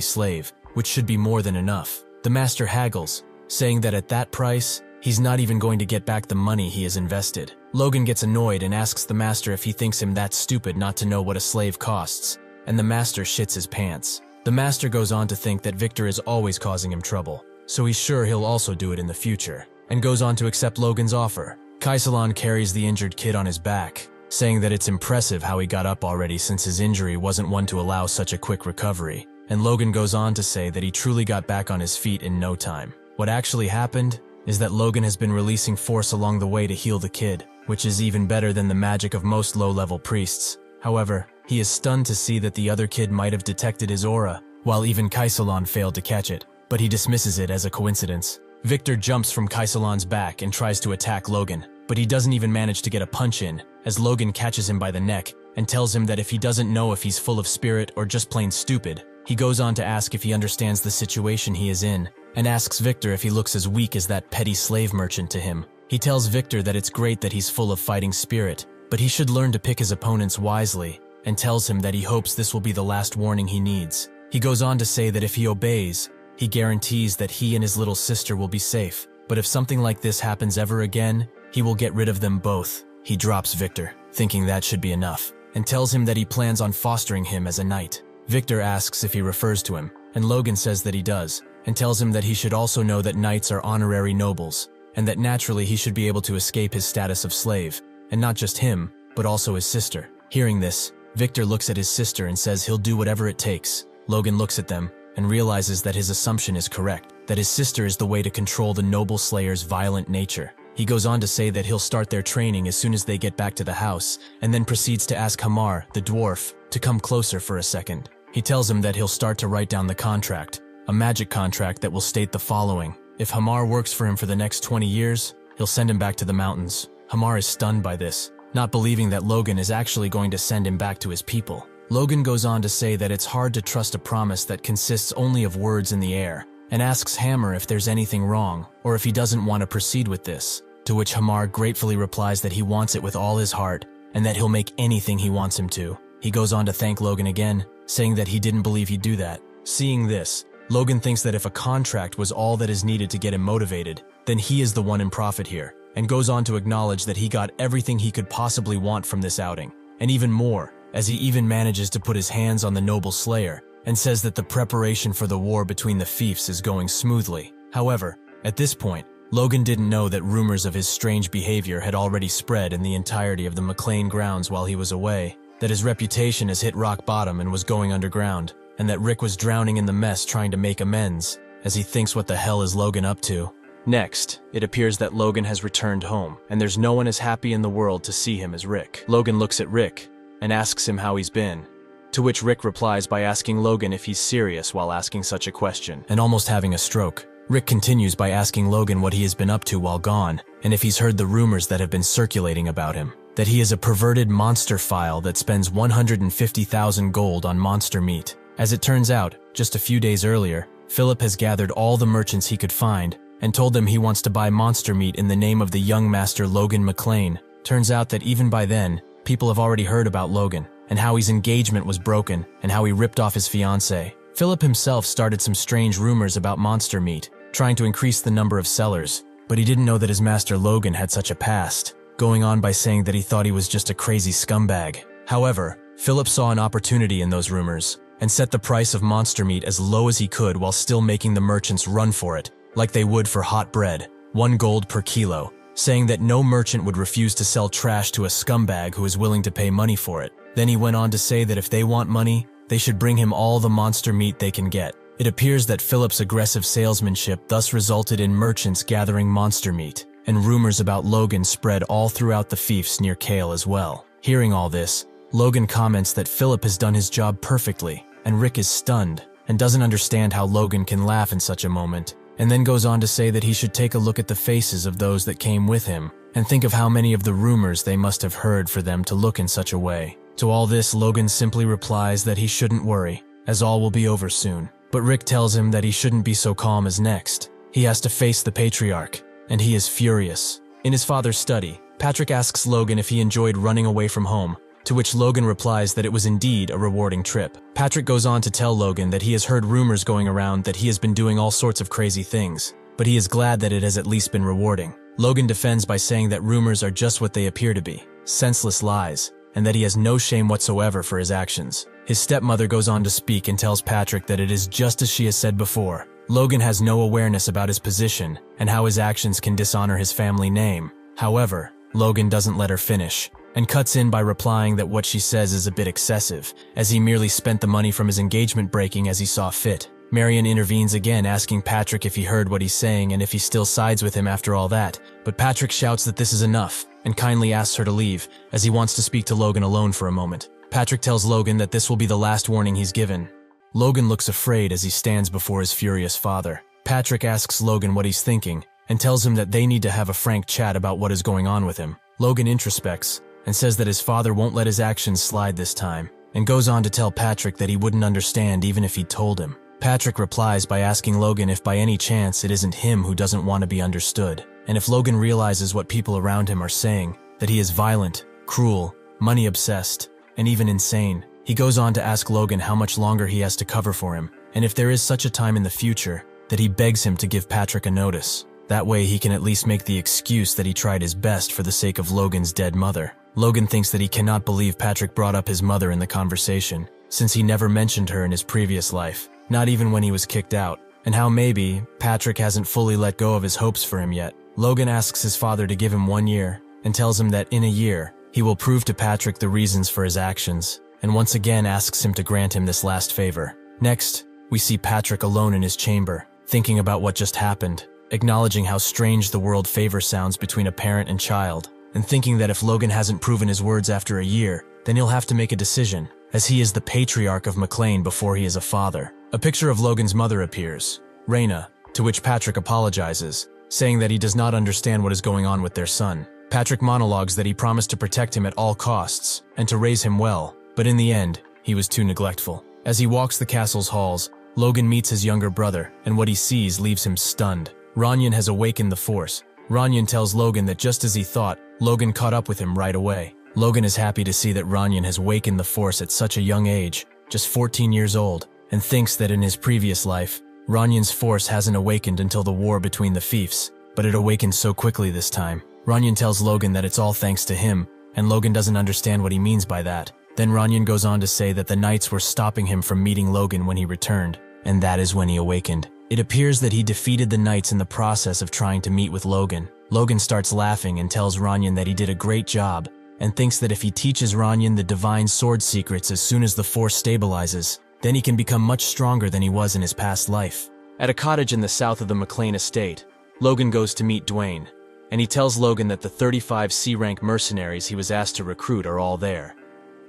S1: slave, which should be more than enough. The master haggles, saying that at that price, he's not even going to get back the money he has invested. Logan gets annoyed and asks the master if he thinks him that stupid not to know what a slave costs, and the master shits his pants. The master goes on to think that Victor is always causing him trouble, so he's sure he'll also do it in the future, and goes on to accept Logan's offer. Kaisalon carries the injured kid on his back, saying that it's impressive how he got up already since his injury wasn't one to allow such a quick recovery, and Logan goes on to say that he truly got back on his feet in no time. What actually happened is that Logan has been releasing force along the way to heal the kid, which is even better than the magic of most low-level priests. However, he is stunned to see that the other kid might have detected his aura, while even Kaisalon failed to catch it, but he dismisses it as a coincidence. Victor jumps from Kaisalon's back and tries to attack Logan, but he doesn't even manage to get a punch in, as Logan catches him by the neck and tells him that if he doesn't know if he's full of spirit or just plain stupid, he goes on to ask if he understands the situation he is in, and asks Victor if he looks as weak as that petty slave merchant to him. He tells Victor that it's great that he's full of fighting spirit, but he should learn to pick his opponents wisely, and tells him that he hopes this will be the last warning he needs. He goes on to say that if he obeys, he guarantees that he and his little sister will be safe, but if something like this happens ever again, he will get rid of them both. He drops Victor, thinking that should be enough, and tells him that he plans on fostering him as a knight. Victor asks if he refers to him, and Logan says that he does, and tells him that he should also know that knights are honorary nobles, and that naturally he should be able to escape his status of slave, and not just him, but also his sister. Hearing this, Victor looks at his sister and says he'll do whatever it takes. Logan looks at them and realizes that his assumption is correct, that his sister is the way to control the noble slayer's violent nature. He goes on to say that he'll start their training as soon as they get back to the house, and then proceeds to ask Hamar, the dwarf, to come closer for a second. He tells him that he'll start to write down the contract, a magic contract that will state the following. If Hamar works for him for the next 20 years, he'll send him back to the mountains. Hamar is stunned by this, not believing that Logan is actually going to send him back to his people. Logan goes on to say that it's hard to trust a promise that consists only of words in the air, and asks Hammer if there's anything wrong, or if he doesn't want to proceed with this, to which Hamar gratefully replies that he wants it with all his heart, and that he'll make anything he wants him to. He goes on to thank Logan again, saying that he didn't believe he'd do that. Seeing this, Logan thinks that if a contract was all that is needed to get him motivated, then he is the one in profit here, and goes on to acknowledge that he got everything he could possibly want from this outing, and even more, as he even manages to put his hands on the noble slayer, and says that the preparation for the war between the fiefs is going smoothly. However, at this point, Logan didn't know that rumors of his strange behavior had already spread in the entirety of the McLean grounds while he was away, that his reputation has hit rock bottom and was going underground, and that Rick was drowning in the mess trying to make amends, as he thinks what the hell is Logan up to. Next, it appears that Logan has returned home, and there's no one as happy in the world to see him as Rick. Logan looks at Rick, and asks him how he's been, to which Rick replies by asking Logan if he's serious while asking such a question, and almost having a stroke. Rick continues by asking Logan what he has been up to while gone, and if he's heard the rumors that have been circulating about him, that he is a perverted monster file that spends 150,000 gold on monster meat. As it turns out, just a few days earlier, Philip has gathered all the merchants he could find, and told them he wants to buy monster meat in the name of the young master Logan McLean. Turns out that even by then, people have already heard about Logan, and how his engagement was broken, and how he ripped off his fiancée. Philip himself started some strange rumors about monster meat, trying to increase the number of sellers, but he didn't know that his master Logan had such a past, going on by saying that he thought he was just a crazy scumbag. However, Philip saw an opportunity in those rumors, and set the price of monster meat as low as he could while still making the merchants run for it, like they would for hot bread, 1 gold per kilo, saying that no merchant would refuse to sell trash to a scumbag who is willing to pay money for it. Then he went on to say that if they want money, they should bring him all the monster meat they can get. It appears that Philip's aggressive salesmanship thus resulted in merchants gathering monster meat, and rumors about Logan spread all throughout the fiefs near Kale as well. Hearing all this, Logan comments that Philip has done his job perfectly, and Rick is stunned and doesn't understand how Logan can laugh in such a moment, and then goes on to say that he should take a look at the faces of those that came with him and think of how many of the rumors they must have heard for them to look in such a way. To all this, Logan simply replies that he shouldn't worry, as all will be over soon. But Rick tells him that he shouldn't be so calm as next. He has to face the patriarch, and he is furious. In his father's study, Patrick asks Logan if he enjoyed running away from home, to which Logan replies that it was indeed a rewarding trip. Patrick goes on to tell Logan that he has heard rumors going around that he has been doing all sorts of crazy things, but he is glad that it has at least been rewarding. Logan defends by saying that rumors are just what they appear to be, senseless lies, and that he has no shame whatsoever for his actions. His stepmother goes on to speak and tells Patrick that it is just as she has said before. Logan has no awareness about his position and how his actions can dishonor his family name. However, Logan doesn't let her finish, and cuts in by replying that what she says is a bit excessive, as he merely spent the money from his engagement breaking as he saw fit. Marion intervenes again, asking Patrick if he heard what he's saying and if he still sides with him after all that, but Patrick shouts that this is enough, and kindly asks her to leave, as he wants to speak to Logan alone for a moment. Patrick tells Logan that this will be the last warning he's given. Logan looks afraid as he stands before his furious father. Patrick asks Logan what he's thinking, and tells him that they need to have a frank chat about what is going on with him. Logan introspects, and says that his father won't let his actions slide this time, and goes on to tell Patrick that he wouldn't understand even if he'd told him. Patrick replies by asking Logan if by any chance it isn't him who doesn't want to be understood, and if Logan realizes what people around him are saying, that he is violent, cruel, money-obsessed, and even insane. He goes on to ask Logan how much longer he has to cover for him, and if there is such a time in the future, that he begs him to give Patrick a notice. That way he can at least make the excuse that he tried his best for the sake of Logan's dead mother. Logan thinks that he cannot believe Patrick brought up his mother in the conversation, since he never mentioned her in his previous life, not even when he was kicked out, and how maybe Patrick hasn't fully let go of his hopes for him yet. Logan asks his father to give him 1 year, and tells him that in a year, he will prove to Patrick the reasons for his actions, and once again asks him to grant him this last favor. Next, we see Patrick alone in his chamber, thinking about what just happened, acknowledging how strange the world favor sounds between a parent and child, and thinking that if Logan hasn't proven his words after a year, then he'll have to make a decision, as he is the patriarch of McLean before he is a father. A picture of Logan's mother appears, Raina, to which Patrick apologizes, saying that he does not understand what is going on with their son. Patrick monologues that he promised to protect him at all costs, and to raise him well, but in the end, he was too neglectful. As he walks the castle's halls, Logan meets his younger brother, and what he sees leaves him stunned. Ranyan has awakened the Force. Ranyan tells Logan that just as he thought, Logan caught up with him right away. Logan is happy to see that Ranyan has awakened the Force at such a young age, just 14 years old, and thinks that in his previous life, Ranyan's Force hasn't awakened until the war between the fiefs, but it awakened so quickly this time. Ranyan tells Logan that it's all thanks to him, and Logan doesn't understand what he means by that. Then Ranyan goes on to say that the knights were stopping him from meeting Logan when he returned, and that is when he awakened. It appears that he defeated the knights in the process of trying to meet with Logan. Logan starts laughing and tells Ranyan that he did a great job, and thinks that if he teaches Ranyan the divine sword secrets as soon as the Force stabilizes, then he can become much stronger than he was in his past life. At a cottage in the south of the McLean estate, Logan goes to meet Dwayne, and he tells Logan that the 35 C-rank mercenaries he was asked to recruit are all there.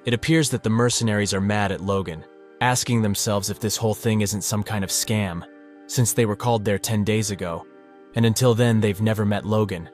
S1: It appears that the mercenaries are mad at Logan, asking themselves if this whole thing isn't some kind of scam, since they were called there 10 days ago, and until then they've never met Logan.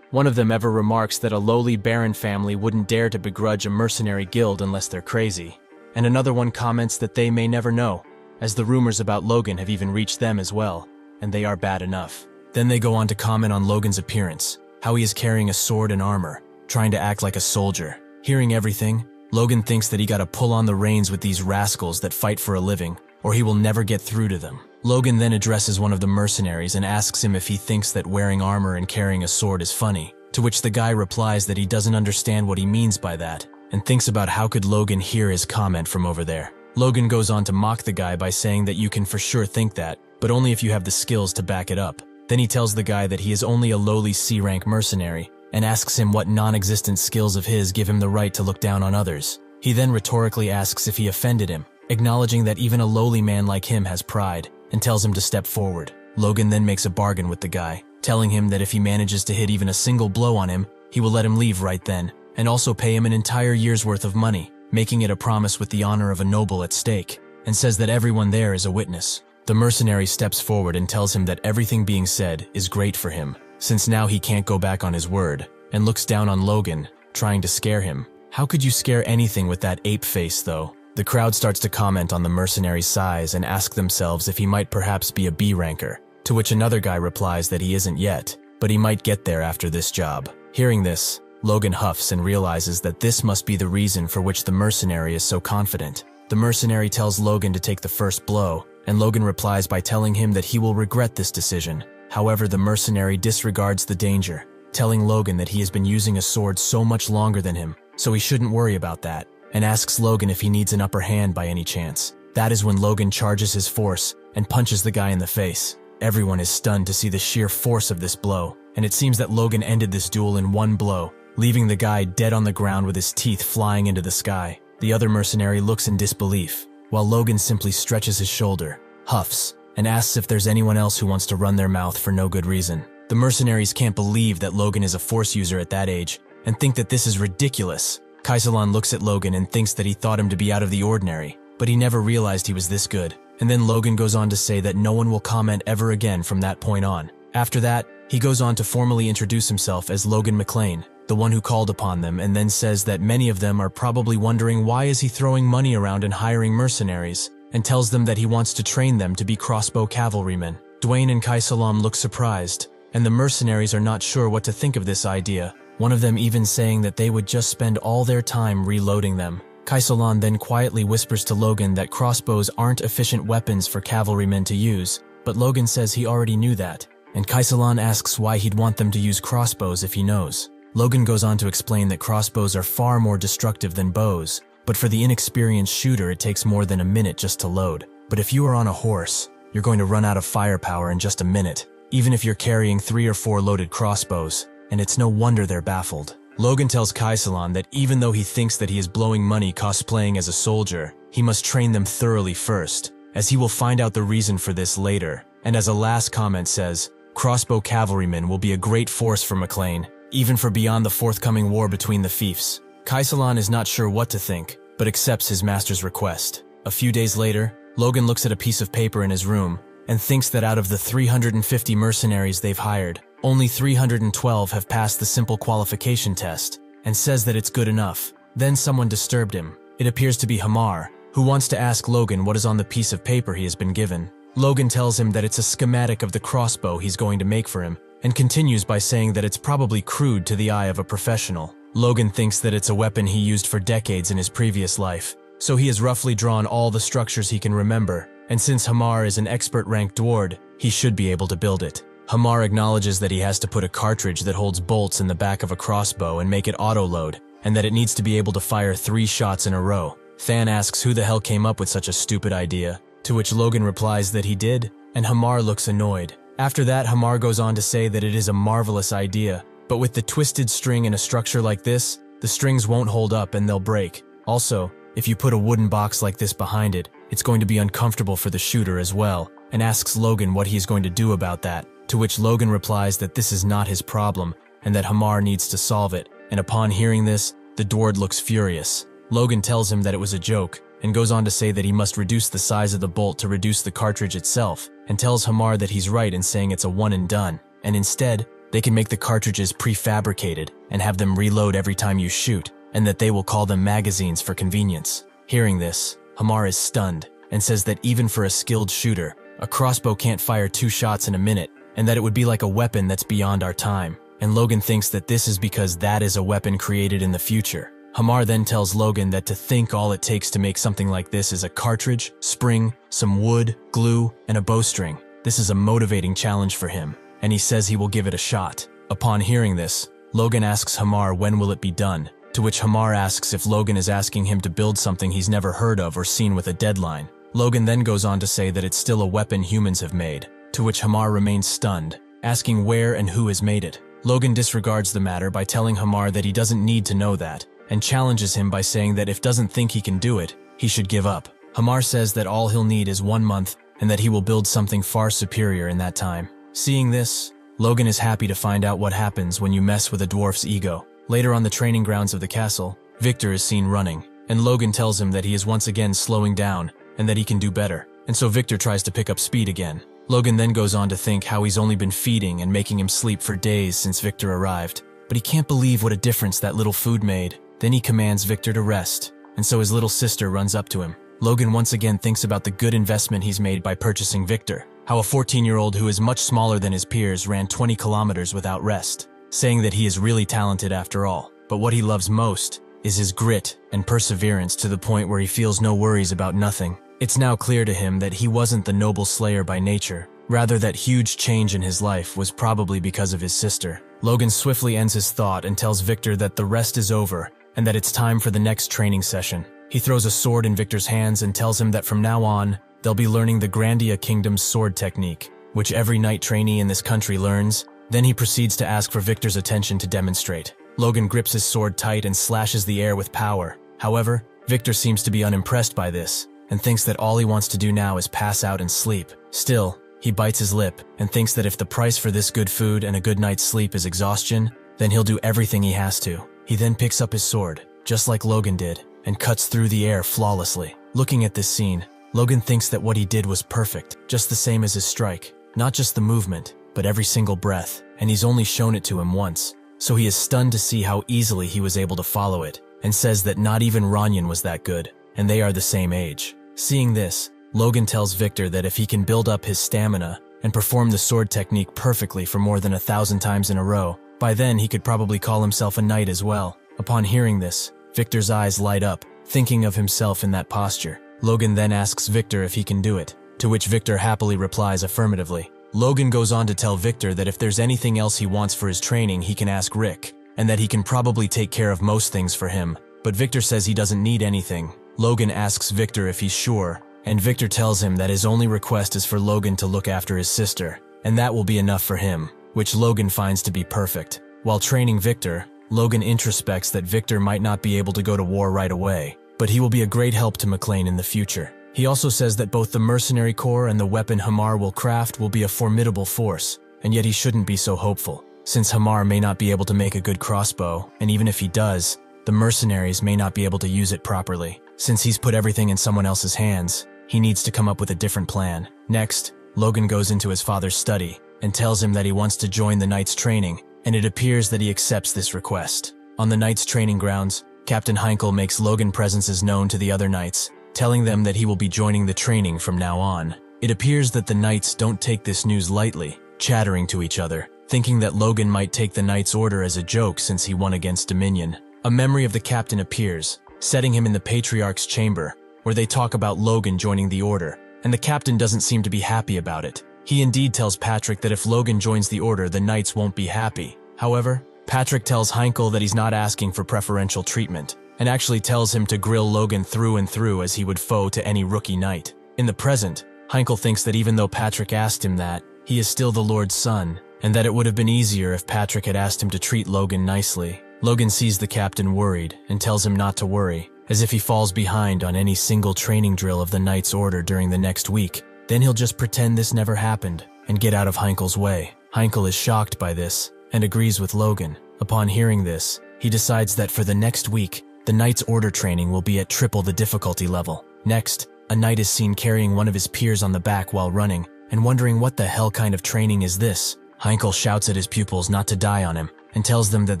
S1: One of them ever remarks that a lowly baron family wouldn't dare to begrudge a mercenary guild unless they're crazy, and another one comments that they may never know, as the rumors about Logan have even reached them as well, and they are bad enough. Then they go on to comment on Logan's appearance, how he is carrying a sword and armor, trying to act like a soldier. Hearing everything, Logan thinks that he gotta pull on the reins with these rascals that fight for a living, or he will never get through to them. Logan then addresses one of the mercenaries and asks him if he thinks that wearing armor and carrying a sword is funny, to which the guy replies that he doesn't understand what he means by that, and thinks about how could Logan hear his comment from over there. Logan goes on to mock the guy by saying that you can for sure think that, but only if you have the skills to back it up. Then he tells the guy that he is only a lowly C-rank mercenary, and asks him what non-existent skills of his give him the right to look down on others. He then rhetorically asks if he offended him, acknowledging that even a lowly man like him has pride, and tells him to step forward. Logan then makes a bargain with the guy, telling him that if he manages to hit even a single blow on him, he will let him leave right then, and also pay him an entire year's worth of money, making it a promise with the honor of a noble at stake, and says that everyone there is a witness. The mercenary steps forward and tells him that everything being said is great for him, since now he can't go back on his word, and looks down on Logan, trying to scare him. How could you scare anything with that ape face, though? The crowd starts to comment on the mercenary's size and ask themselves if he might perhaps be a B ranker, to which another guy replies that he isn't yet, but he might get there after this job. Hearing this, Logan huffs and realizes that this must be the reason for which the mercenary is so confident. The mercenary tells Logan to take the first blow, and Logan replies by telling him that he will regret this decision. However, the mercenary disregards the danger, telling Logan that he has been using a sword so much longer than him, so he shouldn't worry about that, and asks Logan if he needs an upper hand by any chance. That is when Logan charges his force and punches the guy in the face. Everyone is stunned to see the sheer force of this blow, and it seems that Logan ended this duel in one blow, leaving the guy dead on the ground with his teeth flying into the sky. The other mercenary looks in disbelief, while Logan simply stretches his shoulder, huffs, and asks if there's anyone else who wants to run their mouth for no good reason. The mercenaries can't believe that Logan is a force user at that age, and think that this is ridiculous. Kaisalan looks at Logan and thinks that he thought him to be out of the ordinary, but he never realized he was this good. And then Logan goes on to say that no one will comment ever again from that point on. After that, he goes on to formally introduce himself as Logan McLean, the one who called upon them, and then says that many of them are probably wondering why is he throwing money around and hiring mercenaries, and tells them that he wants to train them to be crossbow cavalrymen. Dwayne and Kaisalam look surprised, and the mercenaries are not sure what to think of this idea, one of them even saying that they would just spend all their time reloading them. Kaisalan then quietly whispers to Logan that crossbows aren't efficient weapons for cavalrymen to use, but Logan says he already knew that, and Kaisalan asks why he'd want them to use crossbows if he knows. Logan goes on to explain that crossbows are far more destructive than bows, but for the inexperienced shooter it takes more than a minute just to load. But if you are on a horse, you're going to run out of firepower in just a minute, even if you're carrying 3 or 4 loaded crossbows, and it's no wonder they're baffled. Logan tells Kaisalan that even though he thinks that he is blowing money cosplaying as a soldier, he must train them thoroughly first, as he will find out the reason for this later, and as a last comment says, crossbow cavalrymen will be a great force for McLean, even for beyond the forthcoming war between the fiefs. Kaisalan is not sure what to think, but accepts his master's request. A few days later, Logan looks at a piece of paper in his room, and thinks that out of the 350 mercenaries they've hired, only 312 have passed the simple qualification test, and says that it's good enough. Then someone disturbed him. It appears to be Hamar, who wants to ask Logan what is on the piece of paper he has been given. Logan tells him that it's a schematic of the crossbow he's going to make for him, and continues by saying that it's probably crude to the eye of a professional. Logan thinks that it's a weapon he used for decades in his previous life, so he has roughly drawn all the structures he can remember, and since Hamar is an expert-ranked dwarf, he should be able to build it. Hamar acknowledges that he has to put a cartridge that holds bolts in the back of a crossbow and make it auto-load, and that it needs to be able to fire 3 shots in a row. Than asks who the hell came up with such a stupid idea, to which Logan replies that he did, and Hamar looks annoyed. After that, Hamar goes on to say that it is a marvelous idea, but with the twisted string in a structure like this, the strings won't hold up and they'll break. Also, if you put a wooden box like this behind it, it's going to be uncomfortable for the shooter as well, and asks Logan what he is going to do about that, to which Logan replies that this is not his problem, and that Hamar needs to solve it, and upon hearing this, the dwarf looks furious. Logan tells him that it was a joke, and goes on to say that he must reduce the size of the bolt to reduce the cartridge itself, and tells Hamar that he's right in saying it's a one and done, and instead, they can make the cartridges prefabricated and have them reload every time you shoot, and that they will call them magazines for convenience. Hearing this, Hamar is stunned, and says that even for a skilled shooter, a crossbow can't fire 2 shots in a minute, and that it would be like a weapon that's beyond our time, and Logan thinks that this is because that is a weapon created in the future. Hamar then tells Logan that to think all it takes to make something like this is a cartridge, spring, some wood, glue, and a bowstring. This is a motivating challenge for him, and he says he will give it a shot. Upon hearing this, Logan asks Hamar when will it be done, to which Hamar asks if Logan is asking him to build something he's never heard of or seen with a deadline. Logan then goes on to say that it's still a weapon humans have made, to which Hamar remains stunned, asking where and who has made it. Logan disregards the matter by telling Hamar that he doesn't need to know that, and challenges him by saying that if doesn't think he can do it, he should give up. Hamar says that all he'll need is 1 month, and that he will build something far superior in that time. Seeing this, Logan is happy to find out what happens when you mess with a dwarf's ego. Later on the training grounds of the castle, Victor is seen running, and Logan tells him that he is once again slowing down and that he can do better. And so Victor tries to pick up speed again. Logan then goes on to think how he's only been feeding and making him sleep for days since Victor arrived. But he can't believe what a difference that little food made. Then he commands Victor to rest, and so his little sister runs up to him. Logan once again thinks about the good investment he's made by purchasing Victor, how a 14-year-old who is much smaller than his peers ran 20 kilometers without rest, saying that he is really talented after all. But what he loves most is his grit and perseverance to the point where he feels no worries about nothing. It's now clear to him that he wasn't the noble slayer by nature. Rather, that huge change in his life was probably because of his sister. Logan swiftly ends his thought and tells Victor that the rest is over and that it's time for the next training session. He throws a sword in Victor's hands and tells him that from now on, they'll be learning the Grandia Kingdom's sword technique, which every knight trainee in this country learns. Then he proceeds to ask for Victor's attention to demonstrate. Logan grips his sword tight and slashes the air with power. However, Victor seems to be unimpressed by this and thinks that all he wants to do now is pass out and sleep. Still, he bites his lip and thinks that if the price for this good food and a good night's sleep is exhaustion, then he'll do everything he has to. He then picks up his sword, just like Logan did, and cuts through the air flawlessly. Looking at this scene, Logan thinks that what he did was perfect, just the same as his strike. Not just the movement, but every single breath, and he's only shown it to him once. So he is stunned to see how easily he was able to follow it, and says that not even Ranyan was that good, and they are the same age. Seeing this, Logan tells Victor that if he can build up his stamina and perform the sword technique perfectly for more than 1,000 times in a row, by then he could probably call himself a knight as well. Upon hearing this, Victor's eyes light up, thinking of himself in that posture. Logan then asks Victor if he can do it, to which Victor happily replies affirmatively. Logan goes on to tell Victor that if there's anything else he wants for his training, he can ask Rick, and that he can probably take care of most things for him. But Victor says he doesn't need anything. Logan asks Victor if he's sure, and Victor tells him that his only request is for Logan to look after his sister, and that will be enough for him, which Logan finds to be perfect. While training Victor, Logan introspects that Victor might not be able to go to war right away, but he will be a great help to McLean in the future. He also says that both the mercenary corps and the weapon Hamar will craft will be a formidable force, and yet he shouldn't be so hopeful, since Hamar may not be able to make a good crossbow, and even if he does, the mercenaries may not be able to use it properly. Since he's put everything in someone else's hands, he needs to come up with a different plan. Next, Logan goes into his father's study and tells him that he wants to join the Knights training, and it appears that he accepts this request. On the Knights training grounds, Captain Heinkel makes Logan presences known to the other Knights, telling them that he will be joining the training from now on. It appears that the Knights don't take this news lightly, chattering to each other, thinking that Logan might take the Knights' order as a joke since he won against Dominion. A memory of the captain appears, setting him in the Patriarch's chamber, where they talk about Logan joining the order, and the captain doesn't seem to be happy about it. He indeed tells Patrick that if Logan joins the order, the Knights won't be happy. However, Patrick tells Heinkel that he's not asking for preferential treatment, and actually tells him to grill Logan through and through as he would foe to any rookie knight. In the present, Heinkel thinks that even though Patrick asked him that, he is still the Lord's son, and that it would have been easier if Patrick had asked him to treat Logan nicely. Logan sees the captain worried and tells him not to worry, as if he falls behind on any single training drill of the Knight's order during the next week, then he'll just pretend this never happened and get out of Heinkel's way. Heinkel is shocked by this and agrees with Logan. Upon hearing this, he decides that for the next week, the Knight's order training will be at triple the difficulty level. Next, a knight is seen carrying one of his peers on the back while running and wondering what the hell kind of training is this. Heinkel shouts at his pupils not to die on him and tells them that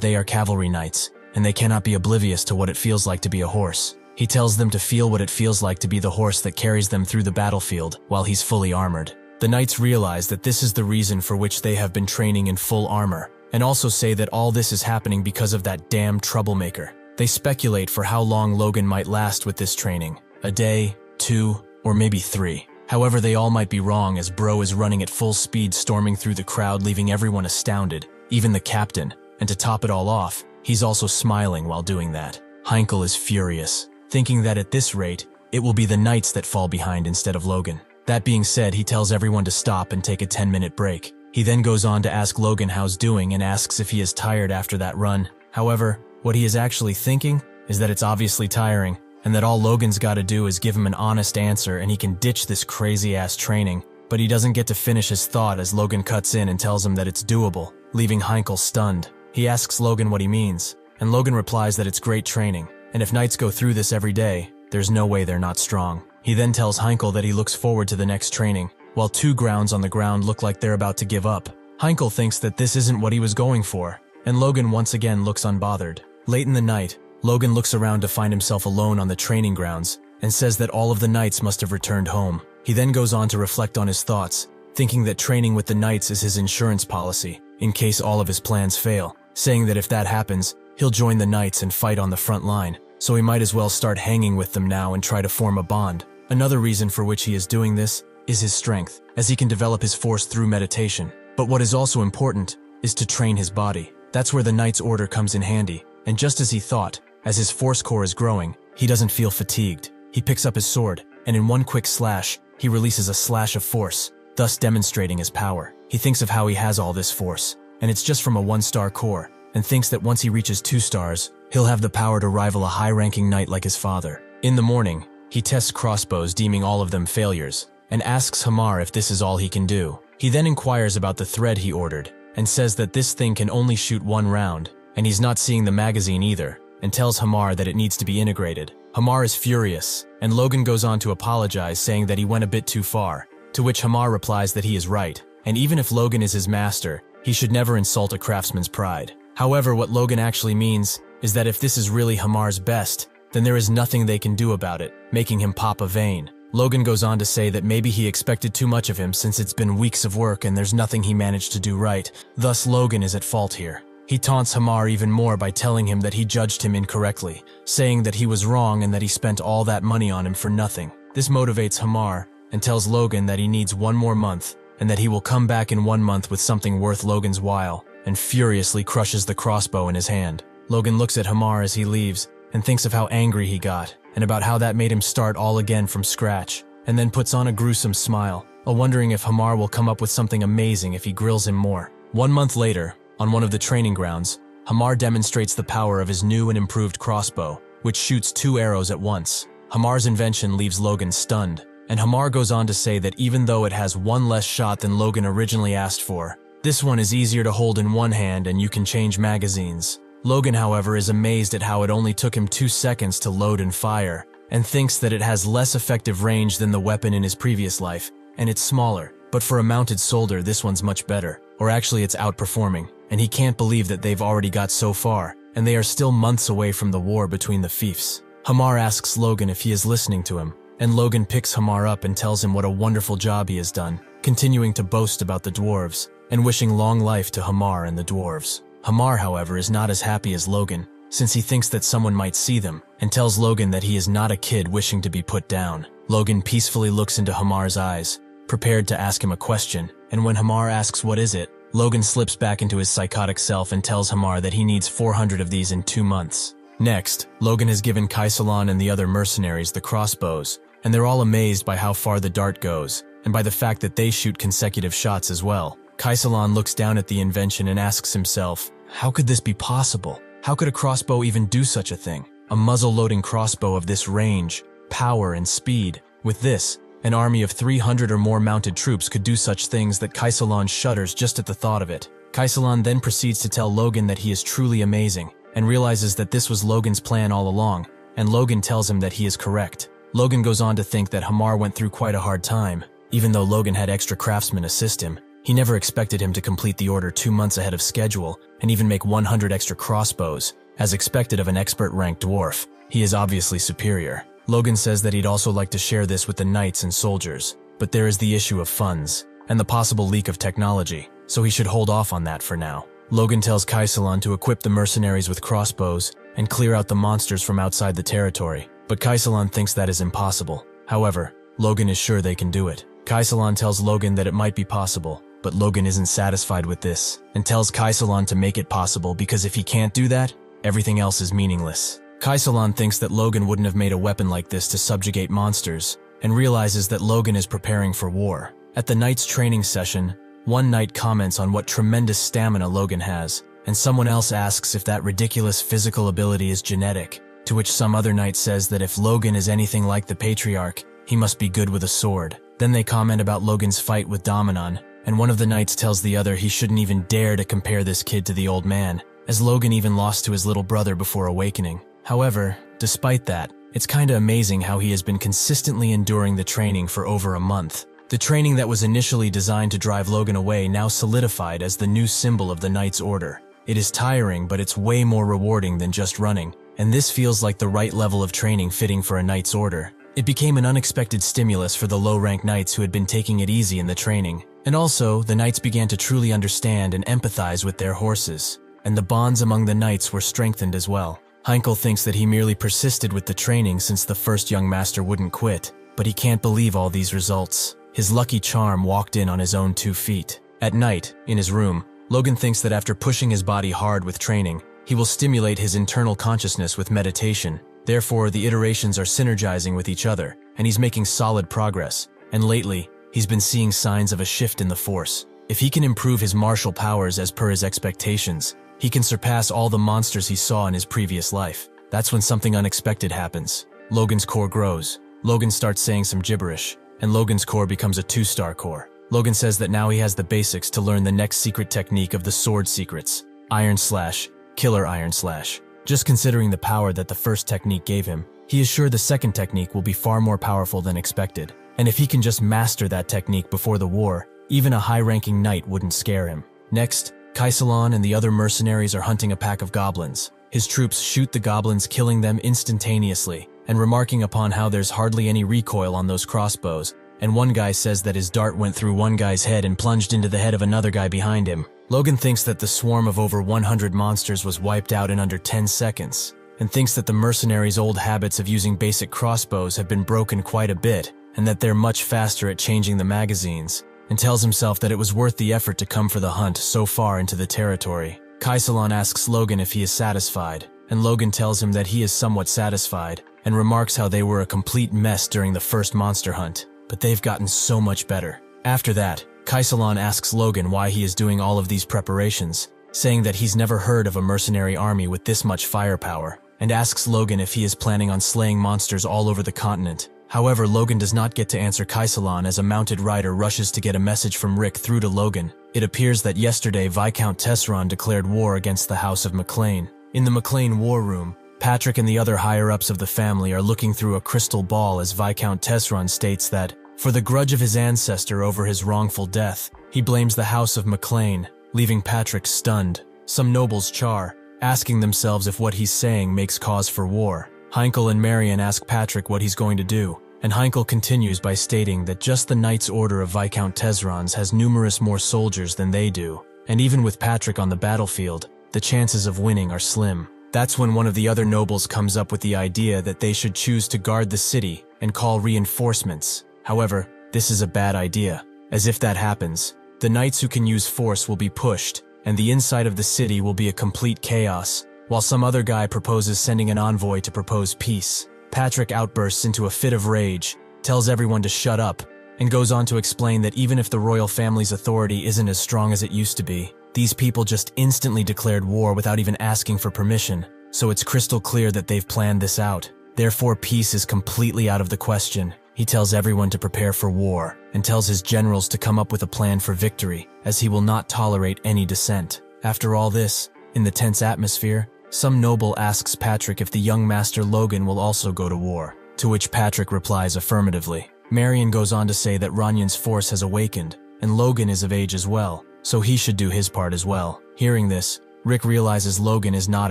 S1: they are cavalry knights and they cannot be oblivious to what it feels like to be a horse. He tells them to feel what it feels like to be the horse that carries them through the battlefield while he's fully armored. The knights realize that this is the reason for which they have been training in full armor, and also say that all this is happening because of that damn troublemaker. They speculate for how long Logan might last with this training. A day, 2, or maybe 3. However, they all might be wrong as Bro is running at full speed storming through the crowd, leaving everyone astounded, even the captain, and to top it all off, he's also smiling while doing that. Heinkel is furious, thinking that at this rate, it will be the knights that fall behind instead of Logan. That being said, he tells everyone to stop and take a 10-minute break. He then goes on to ask Logan how's doing and asks if he is tired after that run. However, what he is actually thinking is that it's obviously tiring, and that all Logan's gotta do is give him an honest answer and he can ditch this crazy-ass training. but he doesn't get to finish his thought as Logan cuts in and tells him that it's doable, leaving Heinkel stunned. He asks Logan what he means, and Logan replies that it's great training, and if knights go through this every day, there's no way they're not strong. He then tells Heinkel that he looks forward to the next training, while two grounds on the ground look like they're about to give up. Heinkel thinks that this isn't what he was going for, and Logan once again looks unbothered. Late in the night, Logan looks around to find himself alone on the training grounds, and says that all of the knights must have returned home. He then goes on to reflect on his thoughts, thinking that training with the knights is his insurance policy, in case all of his plans fail, saying that if that happens, he'll join the knights and fight on the front line, so he might as well start hanging with them now and try to form a bond. Another reason for which he is doing this is his strength, as he can develop his force through meditation. But what is also important is to train his body. That's where the knight's order comes in handy, and just as he thought, as his force core is growing, he doesn't feel fatigued. He picks up his sword, and in one quick slash, he releases a slash of force, thus demonstrating his power. He thinks of how he has all this force, and it's just from a 1-star core, and thinks that once he reaches 2 stars, he'll have the power to rival a high-ranking knight like his father. In the morning, he tests crossbows, deeming all of them failures, and asks Hamar if this is all he can do. He then inquires about the thread he ordered, and says that this thing can only shoot 1 round, and he's not seeing the magazine either, and tells Hamar that it needs to be integrated. Hamar is furious, and Logan goes on to apologize, saying that he went a bit too far, to which Hamar replies that he is right, and even if Logan is his master, he should never insult a craftsman's pride. However, what Logan actually means is that if this is really Hamar's best, then there is nothing they can do about it, making him pop a vein. Logan goes on to say that maybe he expected too much of him since it's been weeks of work and there's nothing he managed to do right, thus Logan is at fault here. He taunts Hamar even more by telling him that he judged him incorrectly, saying that he was wrong and that he spent all that money on him for nothing. This motivates Hamar and tells Logan that he needs 1 more month and that he will come back in 1 month with something worth Logan's while, and furiously crushes the crossbow in his hand. Logan looks at Hamar as he leaves and thinks of how angry he got and about how that made him start all again from scratch, and then puts on a gruesome smile, wondering if Hamar will come up with something amazing if he grills him more. 1 month later, on one of the training grounds, Hamar demonstrates the power of his new and improved crossbow, which shoots 2 arrows at once. Hamar's invention leaves Logan stunned, and Hamar goes on to say that even though it has 1 less shot than Logan originally asked for, this one is easier to hold in one hand and you can change magazines. Logan, however, is amazed at how it only took him 2 seconds to load and fire, and thinks that it has less effective range than the weapon in his previous life, and it's smaller. But for a mounted soldier, this one's much better, or actually it's outperforming, and he can't believe that they've already got so far, and they are still months away from the war between the fiefs. Hamar asks Logan if he is listening to him, and Logan picks Hamar up and tells him what a wonderful job he has done, continuing to boast about the dwarves, and wishing long life to Hamar and the dwarves. Hamar, however, is not as happy as Logan, since he thinks that someone might see them, and tells Logan that he is not a kid wishing to be put down. Logan peacefully looks into Hamar's eyes, prepared to ask him a question, and when Hamar asks what is it, Logan slips back into his psychotic self and tells Hamar that he needs 400 of these in 2 months. Next, Logan has given Kaisalan and the other mercenaries the crossbows, and they're all amazed by how far the dart goes, and by the fact that they shoot consecutive shots as well. Kaisalan looks down at the invention and asks himself, how could this be possible? How could a crossbow even do such a thing? A muzzle-loading crossbow of this range, power, and speed. With this, an army of 300 or more mounted troops could do such things that Kaisalan shudders just at the thought of it. Kaisalan then proceeds to tell Logan that he is truly amazing, and realizes that this was Logan's plan all along, and Logan tells him that he is correct. Logan goes on to think that Hamar went through quite a hard time. Even though Logan had extra craftsmen assist him, he never expected him to complete the order 2 months ahead of schedule and even make 100 extra crossbows, as expected of an expert-ranked dwarf. He is obviously superior. Logan says that he'd also like to share this with the knights and soldiers, but there is the issue of funds and the possible leak of technology, so he should hold off on that for now. Logan tells Kaisalan to equip the mercenaries with crossbows and clear out the monsters from outside the territory, but Kaisalan thinks that is impossible. However, Logan is sure they can do it. Kaisalan tells Logan that it might be possible, but Logan isn't satisfied with this, and tells Kaisalan to make it possible because if he can't do that, everything else is meaningless. Kaisalan thinks that Logan wouldn't have made a weapon like this to subjugate monsters, and realizes that Logan is preparing for war. At the knight's training session, one knight comments on what tremendous stamina Logan has, and someone else asks if that ridiculous physical ability is genetic, to which some other knight says that if Logan is anything like the patriarch, he must be good with a sword. Then they comment about Logan's fight with Dominon, and one of the knights tells the other he shouldn't even dare to compare this kid to the old man, as Logan even lost to his little brother before awakening. However, despite that, it's kinda amazing how he has been consistently enduring the training for over a month. The training that was initially designed to drive Logan away now solidified as the new symbol of the Knight's Order. It is tiring, but it's way more rewarding than just running, and this feels like the right level of training fitting for a Knight's Order. It became an unexpected stimulus for the low-rank knights who had been taking it easy in the training. And also, the knights began to truly understand and empathize with their horses, and the bonds among the knights were strengthened as well. Heinkel thinks that he merely persisted with the training since the first young master wouldn't quit, but he can't believe all these results. His lucky charm walked in on his own 2 feet. At night, in his room, Logan thinks that after pushing his body hard with training, he will stimulate his internal consciousness with meditation. Therefore, the iterations are synergizing with each other, and he's making solid progress. And lately, he's been seeing signs of a shift in the Force. If he can improve his martial powers as per his expectations, he can surpass all the monsters he saw in his previous life. That's when something unexpected happens. Logan's core grows. Logan starts saying some gibberish, and Logan's core becomes a 2-star core. Logan says that now he has the basics to learn the next secret technique of the sword secrets, Iron Slash, Killer Iron Slash. Just considering the power that the first technique gave him, he is sure the second technique will be far more powerful than expected. And if he can just master that technique before the war, even a high-ranking knight wouldn't scare him. Next, Kaisalon and the other mercenaries are hunting a pack of goblins. His troops shoot the goblins, killing them instantaneously, and remarking upon how there's hardly any recoil on those crossbows, and one guy says that his dart went through one guy's head and plunged into the head of another guy behind him. Logan thinks that the swarm of over 100 monsters was wiped out in under 10 seconds, and thinks that the mercenaries' old habits of using basic crossbows have been broken quite a bit, and that they're much faster at changing the magazines, and tells himself that it was worth the effort to come for the hunt so far into the territory. Kaisalon asks Logan if he is satisfied, and Logan tells him that he is somewhat satisfied, and remarks how they were a complete mess during the first monster hunt, but they've gotten so much better. After that, Kaisalon asks Logan why he is doing all of these preparations, saying that he's never heard of a mercenary army with this much firepower, and asks Logan if he is planning on slaying monsters all over the continent. However, Logan does not get to answer Kaisalon as a mounted rider rushes to get a message from Rick through to Logan. It appears that yesterday Viscount Tesseron declared war against the House of McLean. In the McLean war room, Patrick and the other higher-ups of the family are looking through a crystal ball as Viscount Tesseron states that, for the grudge of his ancestor over his wrongful death, he blames the House of McLean, leaving Patrick stunned. Some nobles char, asking themselves if what he's saying makes cause for war. Heinkel and Marion ask Patrick what he's going to do, and Heinkel continues by stating that just the Knight's Order of Viscount Tesserons has numerous more soldiers than they do, and even with Patrick on the battlefield, the chances of winning are slim. That's when one of the other nobles comes up with the idea that they should choose to guard the city and call reinforcements. However, this is a bad idea, as if that happens, the knights who can use force will be pushed, and the inside of the city will be a complete chaos, while some other guy proposes sending an envoy to propose peace. Patrick outbursts into a fit of rage, tells everyone to shut up, and goes on to explain that even if the royal family's authority isn't as strong as it used to be, these people just instantly declared war without even asking for permission, so it's crystal clear that they've planned this out. Therefore, peace is completely out of the question. He tells everyone to prepare for war, and tells his generals to come up with a plan for victory, as he will not tolerate any dissent. After all this, in the tense atmosphere, some noble asks Patrick if the young master Logan will also go to war, to which Patrick replies affirmatively. Marion goes on to say that Ranyan's force has awakened, and Logan is of age as well, so he should do his part as well. Hearing this, Rick realizes Logan is not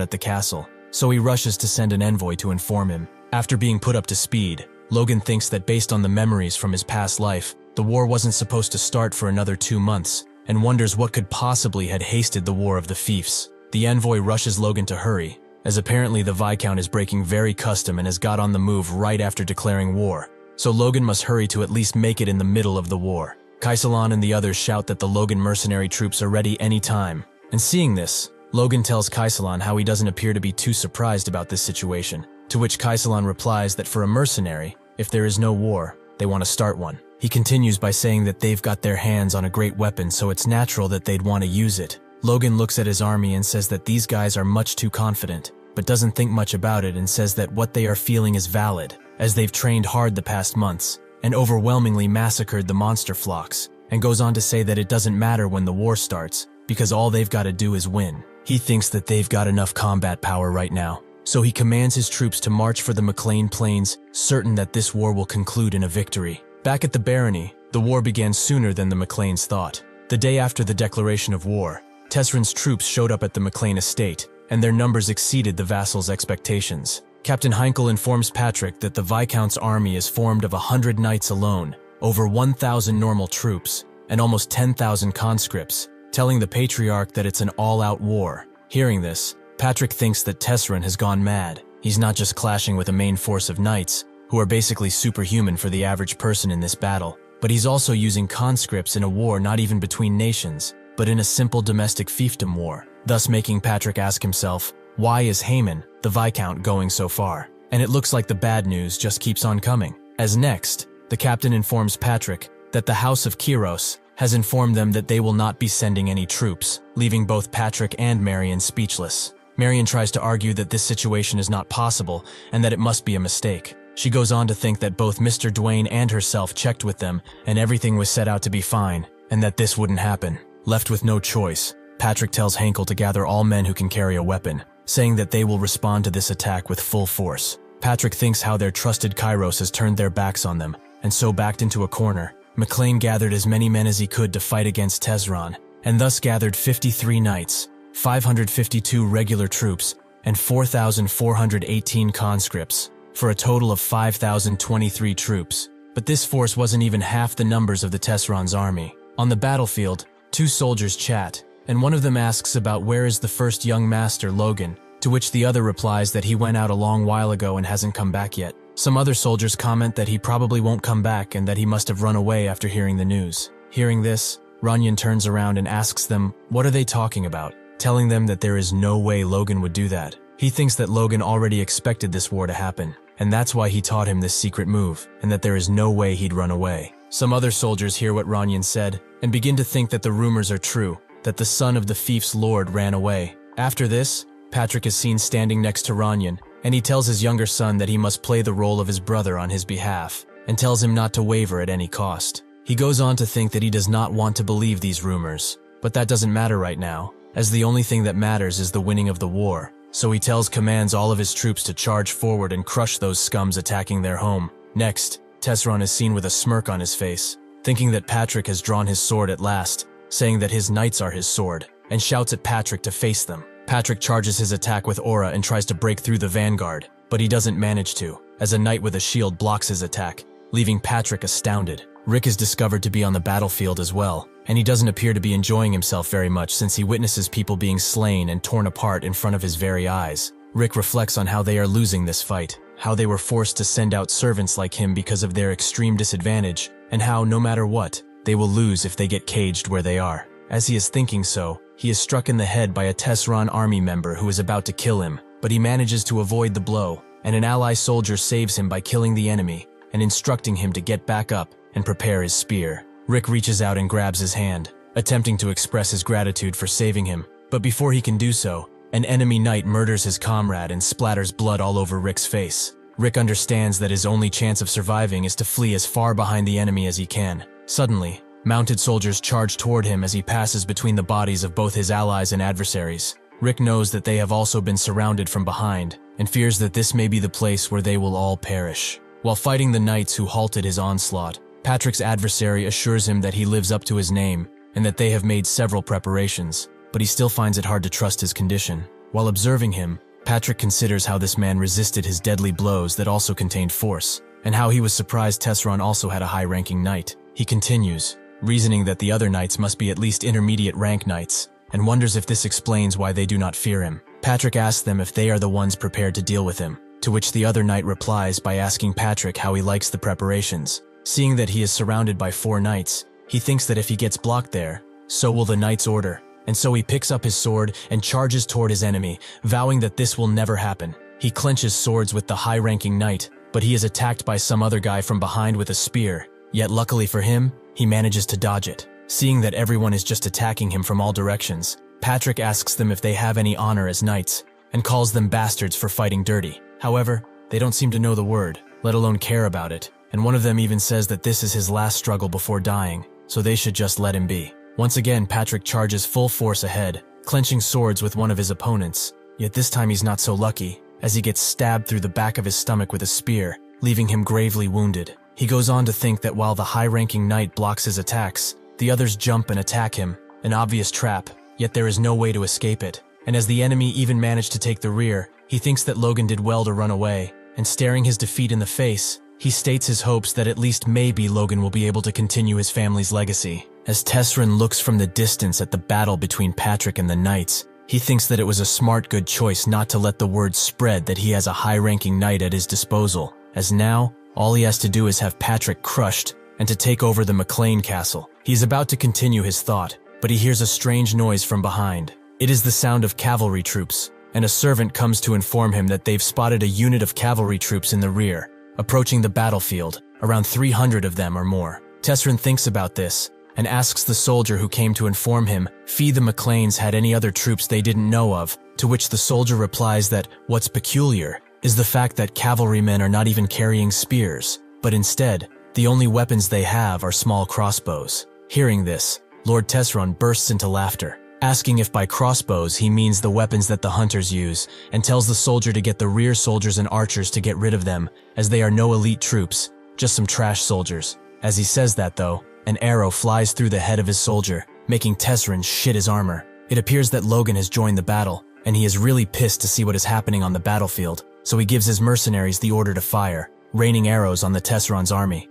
S1: at the castle, so he rushes to send an envoy to inform him. After being put up to speed, Logan thinks that based on the memories from his past life, the war wasn't supposed to start for another 2 months, and wonders what could possibly had hasted the War of the Fiefs. The envoy rushes Logan to hurry, as apparently the Viscount is breaking very custom and has got on the move right after declaring war, so Logan must hurry to at least make it in the middle of the war. Kaisalon and the others shout that the Logan mercenary troops are ready any time, and seeing this, Logan tells Kaisalon how he doesn't appear to be too surprised about this situation, to which Kaisalon replies that for a mercenary, if there is no war, they want to start one. He continues by saying that they've got their hands on a great weapon, so it's natural that they'd want to use it. Logan looks at his army and says that these guys are much too confident, but doesn't think much about it and says that what they are feeling is valid, as they've trained hard the past months, and overwhelmingly massacred the monster flocks, and goes on to say that it doesn't matter when the war starts, because all they've got to do is win. He thinks that they've got enough combat power right now, so he commands his troops to march for the McLean Plains, certain that this war will conclude in a victory. Back at the barony, the war began sooner than the McLeans thought. The day after the declaration of war, Tesran's troops showed up at the McLean estate, and their numbers exceeded the vassals' expectations. Captain Heinkel informs Patrick that the Viscount's army is formed of 100 knights alone, over 1,000 normal troops, and almost 10,000 conscripts, telling the Patriarch that it's an all-out war. Hearing this, Patrick thinks that Tesran has gone mad. He's not just clashing with a main force of knights, who are basically superhuman for the average person in this battle, but he's also using conscripts in a war not even between nations, but in a simple domestic fiefdom war, thus making Patrick ask himself, why is Haman, the Viscount, going so far? And it looks like the bad news just keeps on coming. As next, the captain informs Patrick that the House of Kiros has informed them that they will not be sending any troops, leaving both Patrick and Marion speechless. Marion tries to argue that this situation is not possible and that it must be a mistake. She goes on to think that both Mr. Duane and herself checked with them and everything was set out to be fine, and that this wouldn't happen. Left with no choice, Patrick tells Heinkel to gather all men who can carry a weapon, saying that they will respond to this attack with full force. Patrick thinks how their trusted Kairos has turned their backs on them, and so backed into a corner. McLean gathered as many men as he could to fight against Tesran, and thus gathered 53 knights, 552 regular troops, and 4,418 conscripts, for a total of 5,023 troops. But this force wasn't even half the numbers of the Tesran's army. On the battlefield, two soldiers chat, and one of them asks about where is the first young master, Logan, to which the other replies that he went out a long while ago and hasn't come back yet. Some other soldiers comment that he probably won't come back and that he must have run away after hearing the news. Hearing this, Runyon turns around and asks them what are they talking about, telling them that there is no way Logan would do that. He thinks that Logan already expected this war to happen, and that's why he taught him this secret move, and that there is no way he'd run away. Some other soldiers hear what Runyon said and begin to think that the rumors are true, that the son of the fief's lord ran away. After this, Patrick is seen standing next to Runyon, and he tells his younger son that he must play the role of his brother on his behalf, and tells him not to waver at any cost. He goes on to think that he does not want to believe these rumors, but that doesn't matter right now, as the only thing that matters is the winning of the war. So he commands all of his troops to charge forward and crush those scums attacking their home. Next, Tesran is seen with a smirk on his face, thinking that Patrick has drawn his sword at last, saying that his knights are his sword, and shouts at Patrick to face them. Patrick charges his attack with aura and tries to break through the vanguard, but he doesn't manage to, as a knight with a shield blocks his attack, leaving Patrick astounded. Rick is discovered to be on the battlefield as well, and he doesn't appear to be enjoying himself very much since he witnesses people being slain and torn apart in front of his very eyes. Rick reflects on how they are losing this fight, how they were forced to send out servants like him because of their extreme disadvantage, and how, no matter what, they will lose if they get caged where they are. As he is thinking so, he is struck in the head by a Tesran army member who is about to kill him, but he manages to avoid the blow, and an ally soldier saves him by killing the enemy and instructing him to get back up and prepare his spear. Rick reaches out and grabs his hand, attempting to express his gratitude for saving him, but before he can do so, an enemy knight murders his comrade and splatters blood all over Rick's face. Rick understands that his only chance of surviving is to flee as far behind the enemy as he can. Suddenly, mounted soldiers charge toward him as he passes between the bodies of both his allies and adversaries. Rick knows that they have also been surrounded from behind, and fears that this may be the place where they will all perish. While fighting the knights who halted his onslaught, Patrick's adversary assures him that he lives up to his name, and that they have made several preparations, but he still finds it hard to trust his condition. While observing him, Patrick considers how this man resisted his deadly blows that also contained force, and how he was surprised Tesran also had a high-ranking knight. He continues, reasoning that the other knights must be at least intermediate rank knights, and wonders if this explains why they do not fear him. Patrick asks them if they are the ones prepared to deal with him, to which the other knight replies by asking Patrick how he likes the preparations. Seeing that he is surrounded by 4 knights, he thinks that if he gets blocked there, so will the knight's order, and so he picks up his sword and charges toward his enemy, vowing that this will never happen. He clenches swords with the high-ranking knight, but he is attacked by some other guy from behind with a spear, yet luckily for him, he manages to dodge it. Seeing that everyone is just attacking him from all directions, Patrick asks them if they have any honor as knights, and calls them bastards for fighting dirty. However, they don't seem to know the word, let alone care about it, and one of them even says that this is his last struggle before dying, so they should just let him be. Once again, Patrick charges full force ahead, clenching swords with one of his opponents, yet this time he's not so lucky, as he gets stabbed through the back of his stomach with a spear, leaving him gravely wounded. He goes on to think that while the high-ranking knight blocks his attacks, the others jump and attack him, an obvious trap, yet there is no way to escape it. And as the enemy even managed to take the rear, he thinks that Logan did well to run away, and staring his defeat in the face, he states his hopes that at least maybe Logan will be able to continue his family's legacy. As Tesrin looks from the distance at the battle between Patrick and the knights, he thinks that it was a smart good choice not to let the word spread that he has a high-ranking knight at his disposal, as now, all he has to do is have Patrick crushed and to take over the McLean castle. He's about to continue his thought, but he hears a strange noise from behind. It is the sound of cavalry troops, and a servant comes to inform him that they've spotted a unit of cavalry troops in the rear, approaching the battlefield, around 300 of them or more. Tesrin thinks about this, and asks the soldier who came to inform him if the McLeans had any other troops they didn't know of, to which the soldier replies that what's peculiar is the fact that cavalrymen are not even carrying spears, but instead, the only weapons they have are small crossbows. Hearing this, Lord Tesron bursts into laughter, asking if by crossbows he means the weapons that the hunters use, and tells the soldier to get the rear soldiers and archers to get rid of them, as they are no elite troops, just some trash soldiers. As he says that though, an arrow flies through the head of his soldier, making Tesrin shit his armor. It appears that Logan has joined the battle, and he is really pissed to see what is happening on the battlefield, so he gives his mercenaries the order to fire, raining arrows on the Tesron's army.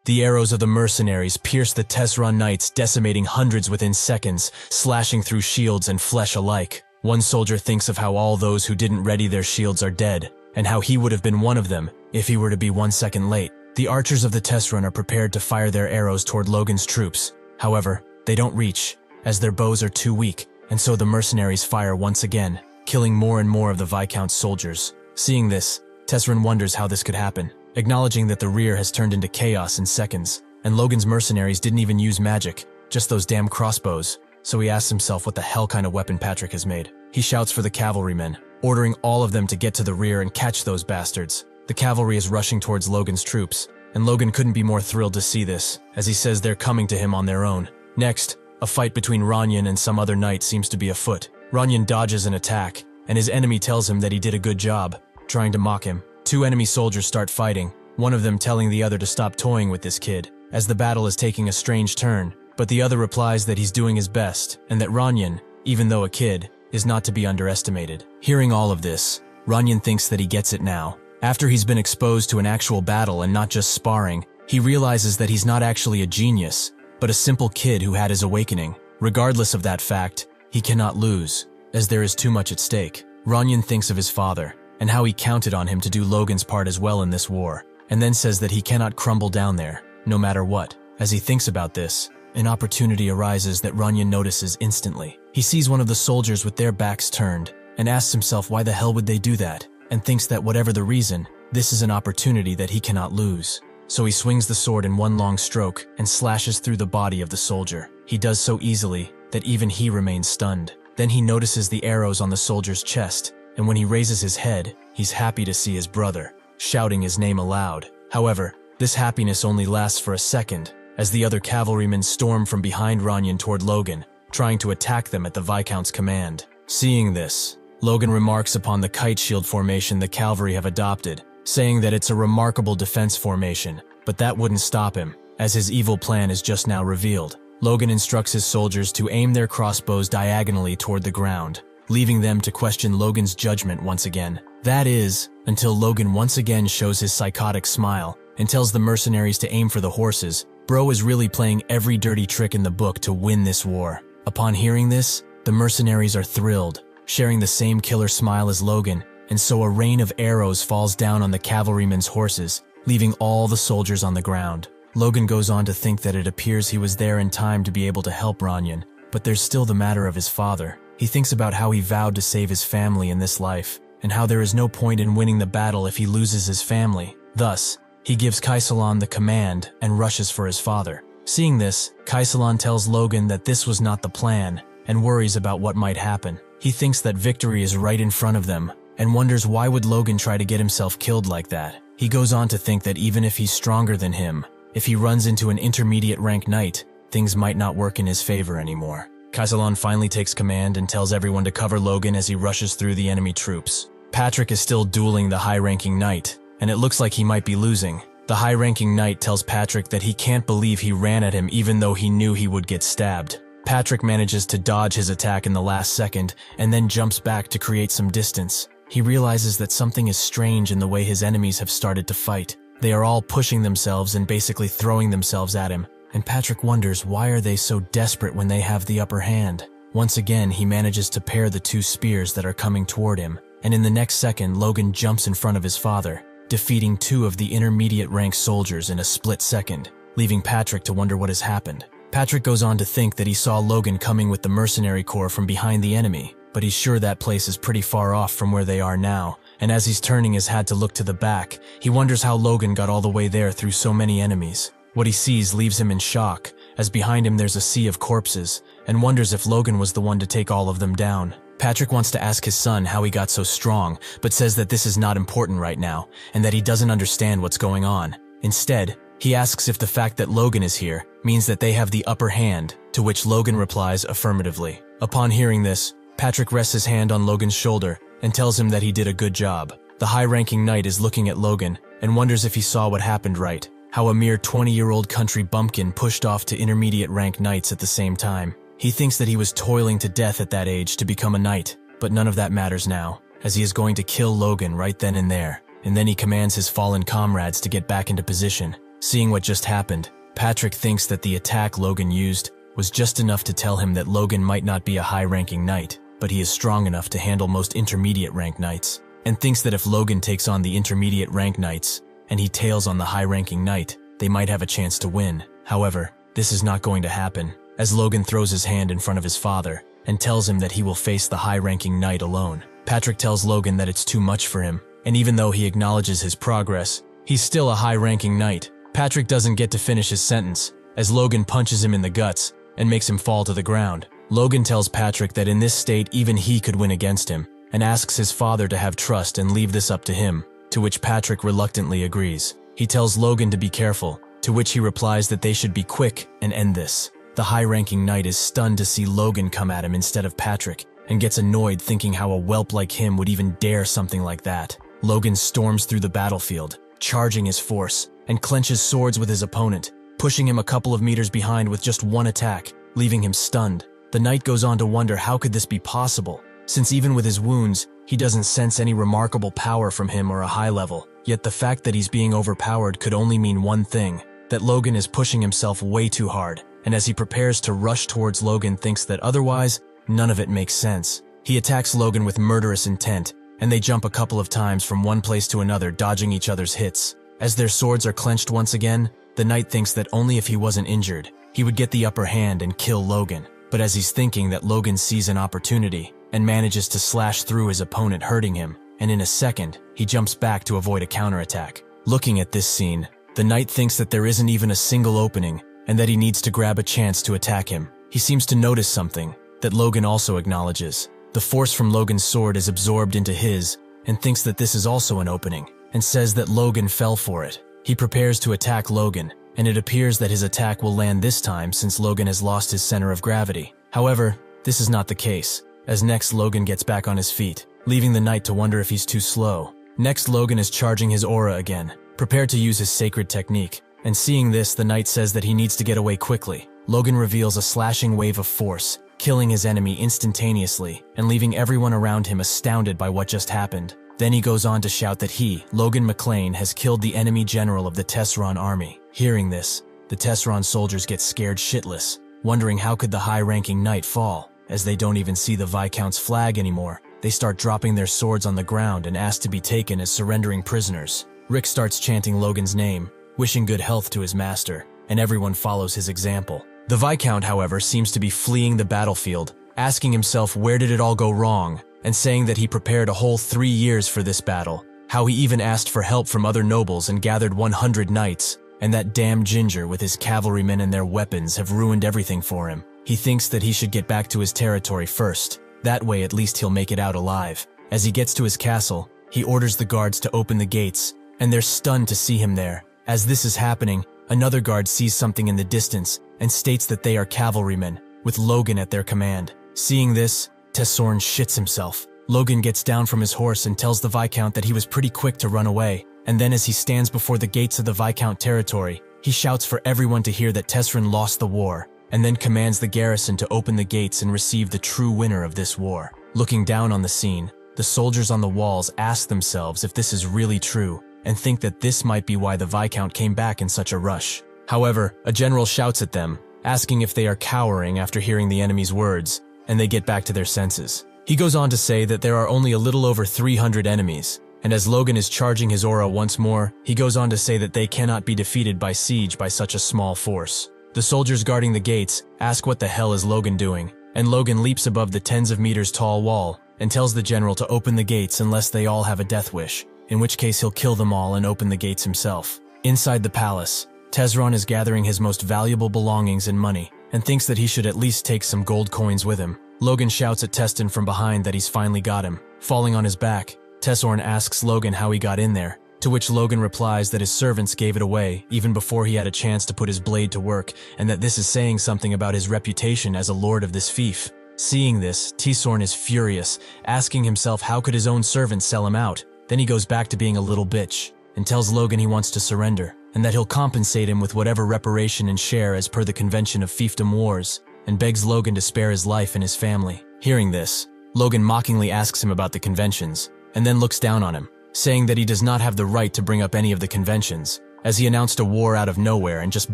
S1: The arrows of the mercenaries pierce the Tesron knights, decimating hundreds within seconds, slashing through shields and flesh alike. One soldier thinks of how all those who didn't ready their shields are dead, and how he would have been one of them if he were to be 1 second late. The archers of the Tesron are prepared to fire their arrows toward Logan's troops. However, they don't reach, as their bows are too weak, and so the mercenaries fire once again, killing more and more of the Viscount's soldiers. Seeing this, Tesrin wonders how this could happen, acknowledging that the rear has turned into chaos in seconds, and Logan's mercenaries didn't even use magic, just those damn crossbows, so he asks himself what the hell kind of weapon Patrick has made. He shouts for the cavalrymen, ordering all of them to get to the rear and catch those bastards. The cavalry is rushing towards Logan's troops, and Logan couldn't be more thrilled to see this, as he says they're coming to him on their own. Next, a fight between Ranyan and some other knight seems to be afoot. Ranyan dodges an attack, and his enemy tells him that he did a good job, trying to mock him. Two enemy soldiers start fighting, one of them telling the other to stop toying with this kid, as the battle is taking a strange turn, but the other replies that he's doing his best, and that Ranyan, even though a kid, is not to be underestimated. Hearing all of this, Ranyan thinks that he gets it now. After he's been exposed to an actual battle and not just sparring, he realizes that he's not actually a genius, but a simple kid who had his awakening. Regardless of that fact, he cannot lose, as there is too much at stake. Ranyan thinks of his father, and how he counted on him to do Logan's part as well in this war, and then says that he cannot crumble down there, no matter what. As he thinks about this, an opportunity arises that Ranyan notices instantly. He sees one of the soldiers with their backs turned, and asks himself why the hell would they do that, and thinks that whatever the reason, this is an opportunity that he cannot lose. So he swings the sword in one long stroke and slashes through the body of the soldier. He does so easily that even he remains stunned. Then he notices the arrows on the soldier's chest, and when he raises his head, he's happy to see his brother, shouting his name aloud. However, this happiness only lasts for a second, as the other cavalrymen storm from behind Ranyan toward Logan, trying to attack them at the Viscount's command. Seeing this, Logan remarks upon the kite shield formation the cavalry have adopted, saying that it's a remarkable defense formation, but that wouldn't stop him, as his evil plan is just now revealed. Logan instructs his soldiers to aim their crossbows diagonally toward the ground, leaving them to question Logan's judgment once again. That is, until Logan once again shows his psychotic smile and tells the mercenaries to aim for the horses. Bro is really playing every dirty trick in the book to win this war. Upon hearing this, the mercenaries are thrilled, sharing the same killer smile as Logan, and so a rain of arrows falls down on the cavalrymen's horses, leaving all the soldiers on the ground. Logan goes on to think that it appears he was there in time to be able to help Ranyan, but there's still the matter of his father. He thinks about how he vowed to save his family in this life, and how there is no point in winning the battle if he loses his family. Thus, he gives Kaisalan the command and rushes for his father. Seeing this, Kaisalan tells Logan that this was not the plan, and worries about what might happen. He thinks that victory is right in front of them, and wonders why would Logan try to get himself killed like that. He goes on to think that even if he's stronger than him, if he runs into an intermediate rank knight, things might not work in his favor anymore. Kaisalon finally takes command and tells everyone to cover Logan as he rushes through the enemy troops. Patrick is still dueling the high-ranking knight, and it looks like he might be losing. The high-ranking knight tells Patrick that he can't believe he ran at him even though he knew he would get stabbed. Patrick manages to dodge his attack in the last second and then jumps back to create some distance. He realizes that something is strange in the way his enemies have started to fight. They are all pushing themselves and basically throwing themselves at him, and Patrick wonders why are they so desperate when they have the upper hand. Once again, he manages to pair the two spears that are coming toward him, and in the next second, Logan jumps in front of his father, defeating two of the intermediate rank soldiers in a split second, leaving Patrick to wonder what has happened. Patrick goes on to think that he saw Logan coming with the mercenary corps from behind the enemy, but he's sure that place is pretty far off from where they are now, and as he's turning his head to look to the back, he wonders how Logan got all the way there through so many enemies. What he sees leaves him in shock, as behind him there's a sea of corpses, and wonders if Logan was the one to take all of them down. Patrick wants to ask his son how he got so strong, but says that this is not important right now, and that he doesn't understand what's going on. Instead, he asks if the fact that Logan is here means that they have the upper hand, to which Logan replies affirmatively. Upon hearing this, Patrick rests his hand on Logan's shoulder and tells him that he did a good job. The high-ranking knight is looking at Logan and wonders if he saw what happened right, how a mere 20-year-old country bumpkin pushed off to intermediate rank knights at the same time. He thinks that he was toiling to death at that age to become a knight, but none of that matters now, as he is going to kill Logan right then and there, and then he commands his fallen comrades to get back into position. Seeing what just happened, Patrick thinks that the attack Logan used was just enough to tell him that Logan might not be a high-ranking knight, but he is strong enough to handle most intermediate rank knights, and thinks that if Logan takes on the intermediate rank knights, and he tails on the high-ranking knight, they might have a chance to win. However, this is not going to happen, as Logan throws his hand in front of his father, and tells him that he will face the high-ranking knight alone. Patrick tells Logan that it's too much for him, and even though he acknowledges his progress, he's still a high-ranking knight. Patrick doesn't get to finish his sentence, as Logan punches him in the guts and makes him fall to the ground. Logan tells Patrick that in this state even he could win against him, and asks his father to have trust and leave this up to him, to which Patrick reluctantly agrees. He tells Logan to be careful, to which he replies that they should be quick and end this. The high-ranking knight is stunned to see Logan come at him instead of Patrick, and gets annoyed thinking how a whelp like him would even dare something like that. Logan storms through the battlefield, charging his force, and clenches swords with his opponent, pushing him a couple of meters behind with just one attack, leaving him stunned. The knight goes on to wonder how could this be possible, since even with his wounds, he doesn't sense any remarkable power from him or a high level. Yet the fact that he's being overpowered could only mean one thing, that Logan is pushing himself way too hard, and as he prepares to rush towards Logan thinks that otherwise, none of it makes sense. He attacks Logan with murderous intent, and they jump a couple of times from one place to another, dodging each other's hits. As their swords are clenched once again, the knight thinks that only if he wasn't injured, he would get the upper hand and kill Logan. But as he's thinking that, Logan sees an opportunity and manages to slash through his opponent, hurting him, and in a second, he jumps back to avoid a counterattack. Looking at this scene, the knight thinks that there isn't even a single opening and that he needs to grab a chance to attack him. He seems to notice something that Logan also acknowledges. The force from Logan's sword is absorbed into his and thinks that this is also an opening, and says that Logan fell for it. He prepares to attack Logan, and it appears that his attack will land this time since Logan has lost his center of gravity. However, this is not the case, as next Logan gets back on his feet, leaving the knight to wonder if he's too slow. Next, Logan is charging his aura again, prepared to use his sacred technique, and seeing this, the knight says that he needs to get away quickly. Logan reveals a slashing wave of force, killing his enemy instantaneously and leaving everyone around him astounded by what just happened. Then he goes on to shout that he, Logan McLean, has killed the enemy general of the Tesseron army. Hearing this, the Tesseron soldiers get scared shitless, wondering how could the high-ranking knight fall, as they don't even see the Viscount's flag anymore. They start dropping their swords on the ground and ask to be taken as surrendering prisoners. Rick starts chanting Logan's name, wishing good health to his master, and everyone follows his example. The Viscount, however, seems to be fleeing the battlefield, asking himself where did it all go wrong, and saying that he prepared a whole 3 years for this battle, how he even asked for help from other nobles and gathered 100 knights, and that damn Ginger with his cavalrymen and their weapons have ruined everything for him. He thinks that he should get back to his territory first. That way at least he'll make it out alive. As he gets to his castle, he orders the guards to open the gates, and they're stunned to see him there. As this is happening, another guard sees something in the distance and states that they are cavalrymen, with Logan at their command. Seeing this, Tessorn shits himself. Logan gets down from his horse and tells the Viscount that he was pretty quick to run away, and then as he stands before the gates of the Viscount territory, he shouts for everyone to hear that Tesrin lost the war, and then commands the garrison to open the gates and receive the true winner of this war. Looking down on the scene, the soldiers on the walls ask themselves if this is really true, and think that this might be why the Viscount came back in such a rush. However, a general shouts at them, asking if they are cowering after hearing the enemy's words, and they get back to their senses. He goes on to say that there are only a little over 300 enemies, and as Logan is charging his aura once more, he goes on to say that they cannot be defeated by siege by such a small force. The soldiers guarding the gates ask what the hell is Logan doing, and Logan leaps above the tens of meters tall wall and tells the general to open the gates unless they all have a death wish, in which case he'll kill them all and open the gates himself. Inside the palace, Tesron is gathering his most valuable belongings and money, and thinks that he should at least take some gold coins with him. Logan shouts at Teston from behind that he's finally got him. Falling on his back, Tessorn asks Logan how he got in there, to which Logan replies that his servants gave it away even before he had a chance to put his blade to work, and that this is saying something about his reputation as a lord of this fief. Seeing this, Tessorn is furious, asking himself how could his own servants sell him out. Then he goes back to being a little bitch, and tells Logan he wants to surrender, and that he'll compensate him with whatever reparation and share as per the convention of fiefdom wars, and begs Logan to spare his life and his family. Hearing this, Logan mockingly asks him about the conventions, and then looks down on him, saying that he does not have the right to bring up any of the conventions, as he announced a war out of nowhere and just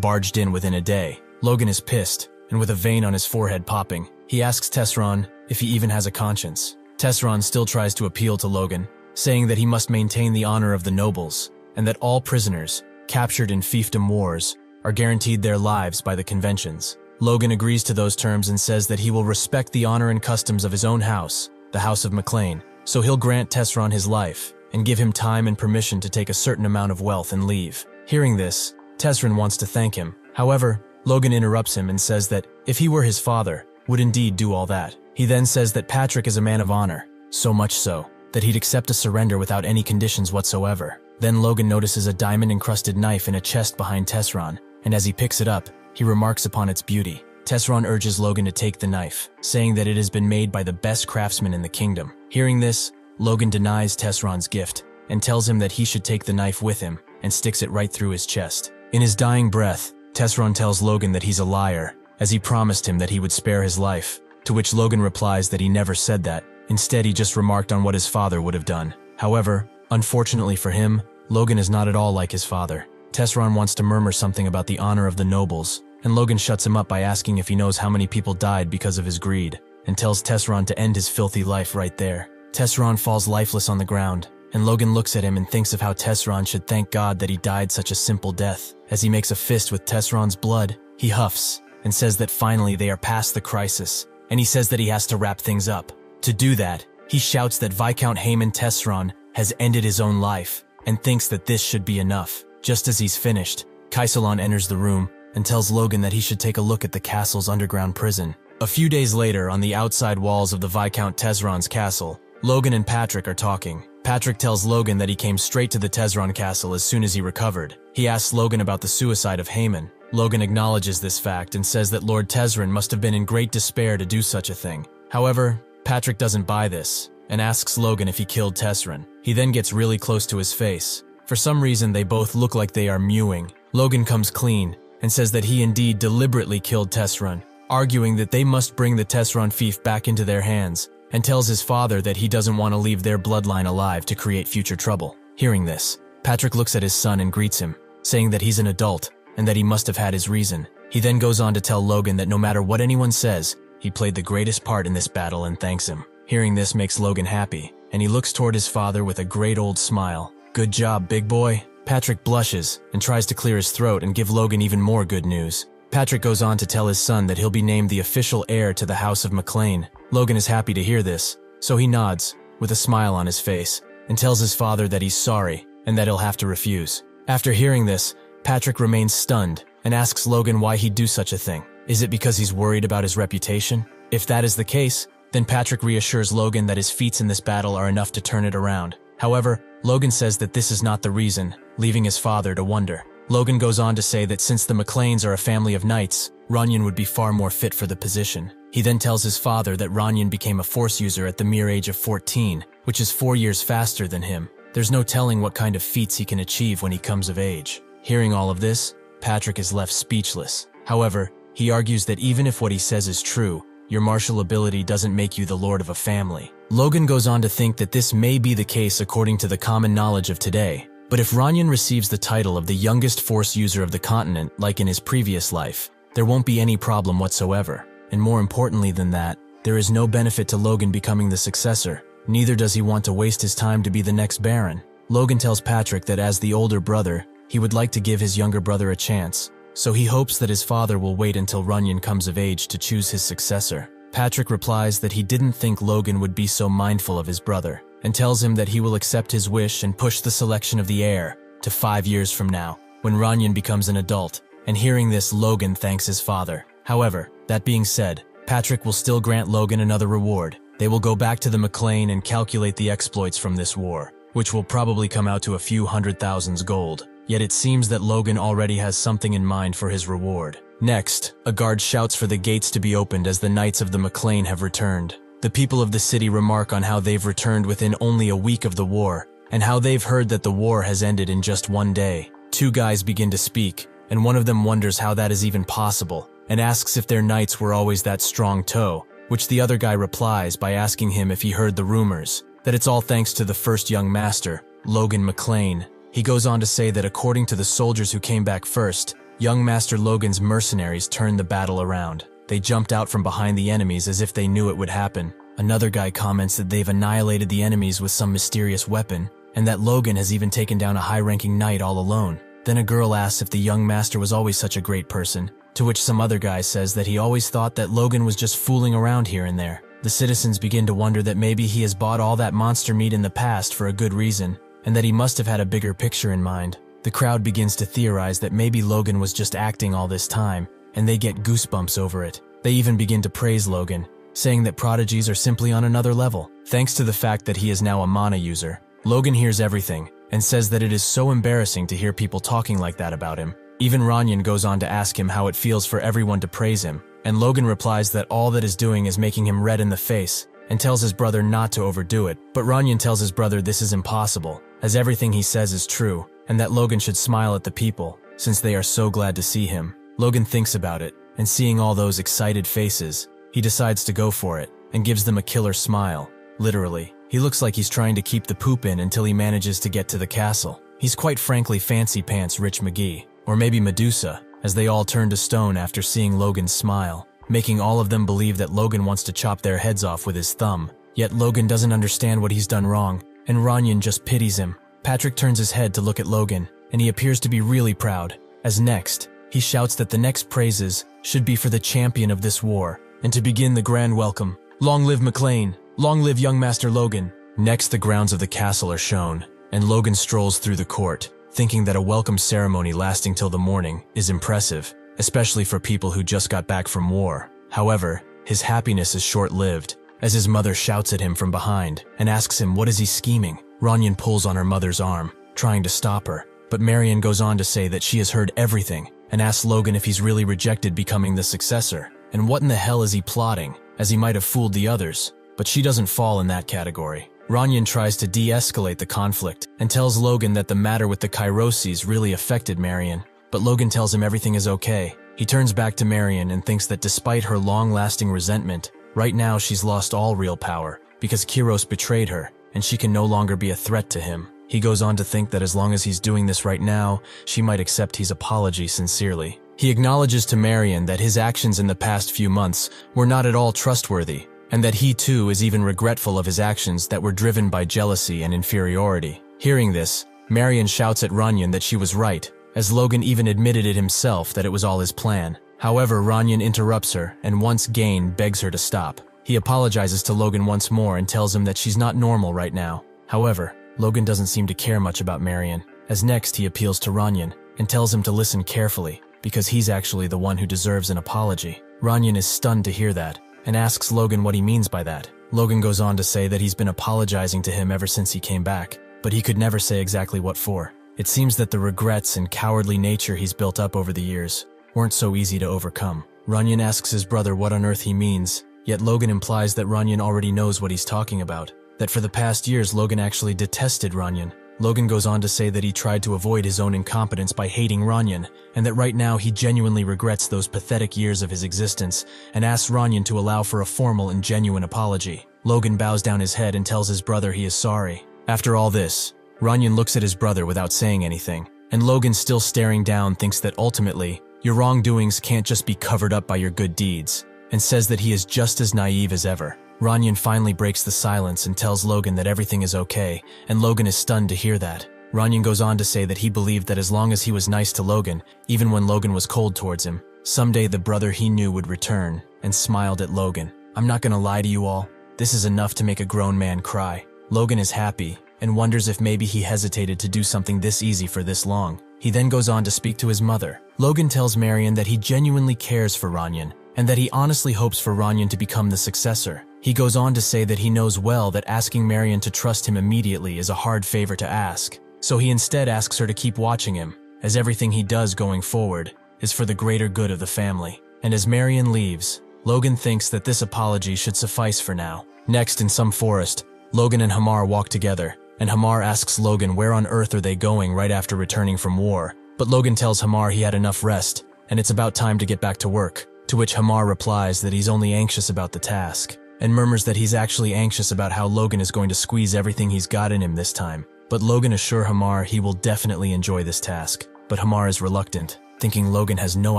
S1: barged in within a day. Logan is pissed, and with a vein on his forehead popping, he asks Tesron if he even has a conscience. Tesron still tries to appeal to Logan, saying that he must maintain the honor of the nobles, and that all prisoners captured in fiefdom wars are guaranteed their lives by the conventions. Logan agrees to those terms and says that he will respect the honor and customs of his own house, the House of McLean, so he'll grant Tesron his life and give him time and permission to take a certain amount of wealth and leave. Hearing this, Tesron wants to thank him. However, Logan interrupts him and says that if he were his father, would indeed do all that. He then says that Patrick is a man of honor, so much so that he'd accept a surrender without any conditions whatsoever. Then Logan notices a diamond-encrusted knife in a chest behind Tesron, and as he picks it up, he remarks upon its beauty. Tesron urges Logan to take the knife, saying that it has been made by the best craftsman in the kingdom. Hearing this, Logan denies Tesron's gift and tells him that he should take the knife with him and sticks it right through his chest. In his dying breath, Tesron tells Logan that he's a liar, as he promised him that he would spare his life, to which Logan replies that he never said that. Instead, he just remarked on what his father would have done. However, unfortunately for him, Logan is not at all like his father. Tesron wants to murmur something about the honor of the nobles, and Logan shuts him up by asking if he knows how many people died because of his greed, and tells Tesron to end his filthy life right there. Tesron falls lifeless on the ground, and Logan looks at him and thinks of how Tesron should thank God that he died such a simple death. As he makes a fist with Tesron's blood, he huffs and says that finally they are past the crisis, and he says that he has to wrap things up. To do that, he shouts that Viscount Haemon Tesron has ended his own life, and thinks that this should be enough. Just as he's finished, Kaisalon enters the room and tells Logan that he should take a look at the castle's underground prison. A few days later, on the outside walls of the Viscount Tesron's castle, Logan and Patrick are talking. Patrick tells Logan that he came straight to the Tesron castle as soon as he recovered. He asks Logan about the suicide of Haemon. Logan acknowledges this fact and says that Lord Tesron must have been in great despair to do such a thing. However, Patrick doesn't buy this and asks Logan if he killed Tesron. He then gets really close to his face. For some reason, they both look like they are mewing. Logan comes clean and says that he indeed deliberately killed Tesron, arguing that they must bring the Tesron fief back into their hands, and tells his father that he doesn't want to leave their bloodline alive to create future trouble. Hearing this, Patrick looks at his son and greets him, saying that he's an adult and that he must have had his reason. He then goes on to tell Logan that no matter what anyone says, he played the greatest part in this battle and thanks him. Hearing this makes Logan happy, and he looks toward his father with a great old smile. "Good job, big boy." Patrick blushes and tries to clear his throat and give Logan even more good news. Patrick goes on to tell his son that he'll be named the official heir to the House of McLean. Logan is happy to hear this, so he nods, with a smile on his face, and tells his father that he's sorry and that he'll have to refuse. After hearing this, Patrick remains stunned and asks Logan why he'd do such a thing. Is it because he's worried about his reputation? If that is the case, then Patrick reassures Logan that his feats in this battle are enough to turn it around. However, Logan says that this is not the reason, leaving his father to wonder. Logan goes on to say that since the McLeans are a family of knights, Ranyan would be far more fit for the position. He then tells his father that Ranyan became a force user at the mere age of 14, which is 4 years faster than him. There's no telling what kind of feats he can achieve when he comes of age. Hearing all of this, Patrick is left speechless. However, he argues that even if what he says is true, your martial ability doesn't make you the lord of a family. Logan goes on to think that this may be the case according to the common knowledge of today. But if Ranyan receives the title of the youngest force user of the continent, like in his previous life, there won't be any problem whatsoever. And more importantly than that, there is no benefit to Logan becoming the successor. Neither does he want to waste his time to be the next Baron. Logan tells Patrick that as the older brother, he would like to give his younger brother a chance, so he hopes that his father will wait until Ranyan comes of age to choose his successor. Patrick replies that he didn't think Logan would be so mindful of his brother, and tells him that he will accept his wish and push the selection of the heir to 5 years from now, when Ranyan becomes an adult. And hearing this, Logan thanks his father. However, that being said, Patrick will still grant Logan another reward. They will go back to the McLean and calculate the exploits from this war, which will probably come out to a few 100,000 gold. Yet it seems that Logan already has something in mind for his reward. Next, a guard shouts for the gates to be opened as the knights of the McLean have returned. The people of the city remark on how they've returned within only a week of the war, and how they've heard that the war has ended in just 1 day. 2 guys begin to speak, and one of them wonders how that is even possible, and asks if their knights were always that strong toe, which the other guy replies by asking him if he heard the rumors, that it's all thanks to the first young master, Logan McLean. He goes on to say that according to the soldiers who came back first, young Master Logan's mercenaries turned the battle around. They jumped out from behind the enemies as if they knew it would happen. Another guy comments that they've annihilated the enemies with some mysterious weapon, and that Logan has even taken down a high-ranking knight all alone. Then a girl asks if the young master was always such a great person, to which some other guy says that he always thought that Logan was just fooling around here and there. The citizens begin to wonder that maybe he has bought all that monster meat in the past for a good reason, and that he must have had a bigger picture in mind. The crowd begins to theorize that maybe Logan was just acting all this time, and they get goosebumps over it. They even begin to praise Logan, saying that prodigies are simply on another level. Thanks to the fact that he is now a mana user, Logan hears everything, and says that it is so embarrassing to hear people talking like that about him. Even Ranyan goes on to ask him how it feels for everyone to praise him, and Logan replies that all that is doing is making him red in the face, and tells his brother not to overdo it. But Ranyan tells his brother this is impossible, as everything he says is true, and that Logan should smile at the people, since they are so glad to see him. Logan thinks about it, and seeing all those excited faces, he decides to go for it, and gives them a killer smile. Literally, he looks like he's trying to keep the poop in until he manages to get to the castle. He's quite frankly fancy pants Rich McGee, or maybe Medusa, as they all turn to stone after seeing Logan's smile, making all of them believe that Logan wants to chop their heads off with his thumb. Yet Logan doesn't understand what he's done wrong, and Ranyan just pities him. Patrick turns his head to look at Logan, and he appears to be really proud, as next, he shouts that the next praises should be for the champion of this war, and to begin the grand welcome. Long live McLean! Long live young Master Logan! Next, the grounds of the castle are shown, and Logan strolls through the court, thinking that a welcome ceremony lasting till the morning is impressive, especially for people who just got back from war. However, his happiness is short-lived, as his mother shouts at him from behind and asks him what is he scheming. Ranyan pulls on her mother's arm, trying to stop her, but Marion goes on to say that she has heard everything and asks Logan if he's really rejected becoming the successor, and what in the hell is he plotting, as he might have fooled the others, but she doesn't fall in that category. Ranyan tries to de-escalate the conflict and tells Logan that the matter with the Kairoses really affected Marion, but Logan tells him everything is okay. He turns back to Marion and thinks that despite her long-lasting resentment, right now she's lost all real power because Kiros betrayed her and she can no longer be a threat to him. He goes on to think that as long as he's doing this right now, she might accept his apology sincerely. He acknowledges to Marion that his actions in the past few months were not at all trustworthy, and that he too is even regretful of his actions that were driven by jealousy and inferiority. Hearing this, Marion shouts at Ranyan that she was right, as Logan even admitted it himself that it was all his plan. However, Ranyan interrupts her and once again begs her to stop. He apologizes to Logan once more and tells him that she's not normal right now. However, Logan doesn't seem to care much about Marion, as next he appeals to Ranyan and tells him to listen carefully, because he's actually the one who deserves an apology. Ranyan is stunned to hear that, and asks Logan what he means by that. Logan goes on to say that he's been apologizing to him ever since he came back, but he could never say exactly what for. It seems that the regrets and cowardly nature he's built up over the years weren't so easy to overcome. Runyon asks his brother what on earth he means, yet Logan implies that Runyon already knows what he's talking about, that for the past years Logan actually detested Runyon. Logan goes on to say that he tried to avoid his own incompetence by hating Runyon, and that right now he genuinely regrets those pathetic years of his existence, and asks Runyon to allow for a formal and genuine apology. Logan bows down his head and tells his brother he is sorry. After all this, Runyon looks at his brother without saying anything, and Logan, still staring down, thinks that ultimately, your wrongdoings can't just be covered up by your good deeds, and says that he is just as naive as ever. Runyon finally breaks the silence and tells Logan that everything is okay, and Logan is stunned to hear that. Runyon goes on to say that he believed that as long as he was nice to Logan, even when Logan was cold towards him, someday the brother he knew would return, and smiled at Logan. I'm not gonna lie to you all, this is enough to make a grown man cry. Logan is happy, and wonders if maybe he hesitated to do something this easy for this long. He then goes on to speak to his mother. Logan tells Marion that he genuinely cares for Runyon, and that he honestly hopes for Runyon to become the successor. He goes on to say that he knows well that asking Marion to trust him immediately is a hard favor to ask, so he instead asks her to keep watching him, as everything he does going forward is for the greater good of the family. And as Marion leaves, Logan thinks that this apology should suffice for now. Next, in some forest, Logan and Hamar walk together, and Hamar asks Logan where on earth are they going right after returning from war, but Logan tells Hamar he had enough rest, and it's about time to get back to work, to which Hamar replies that he's only anxious about the task, and murmurs that he's actually anxious about how Logan is going to squeeze everything he's got in him this time. But Logan assures Hamar he will definitely enjoy this task, but Hamar is reluctant, thinking Logan has no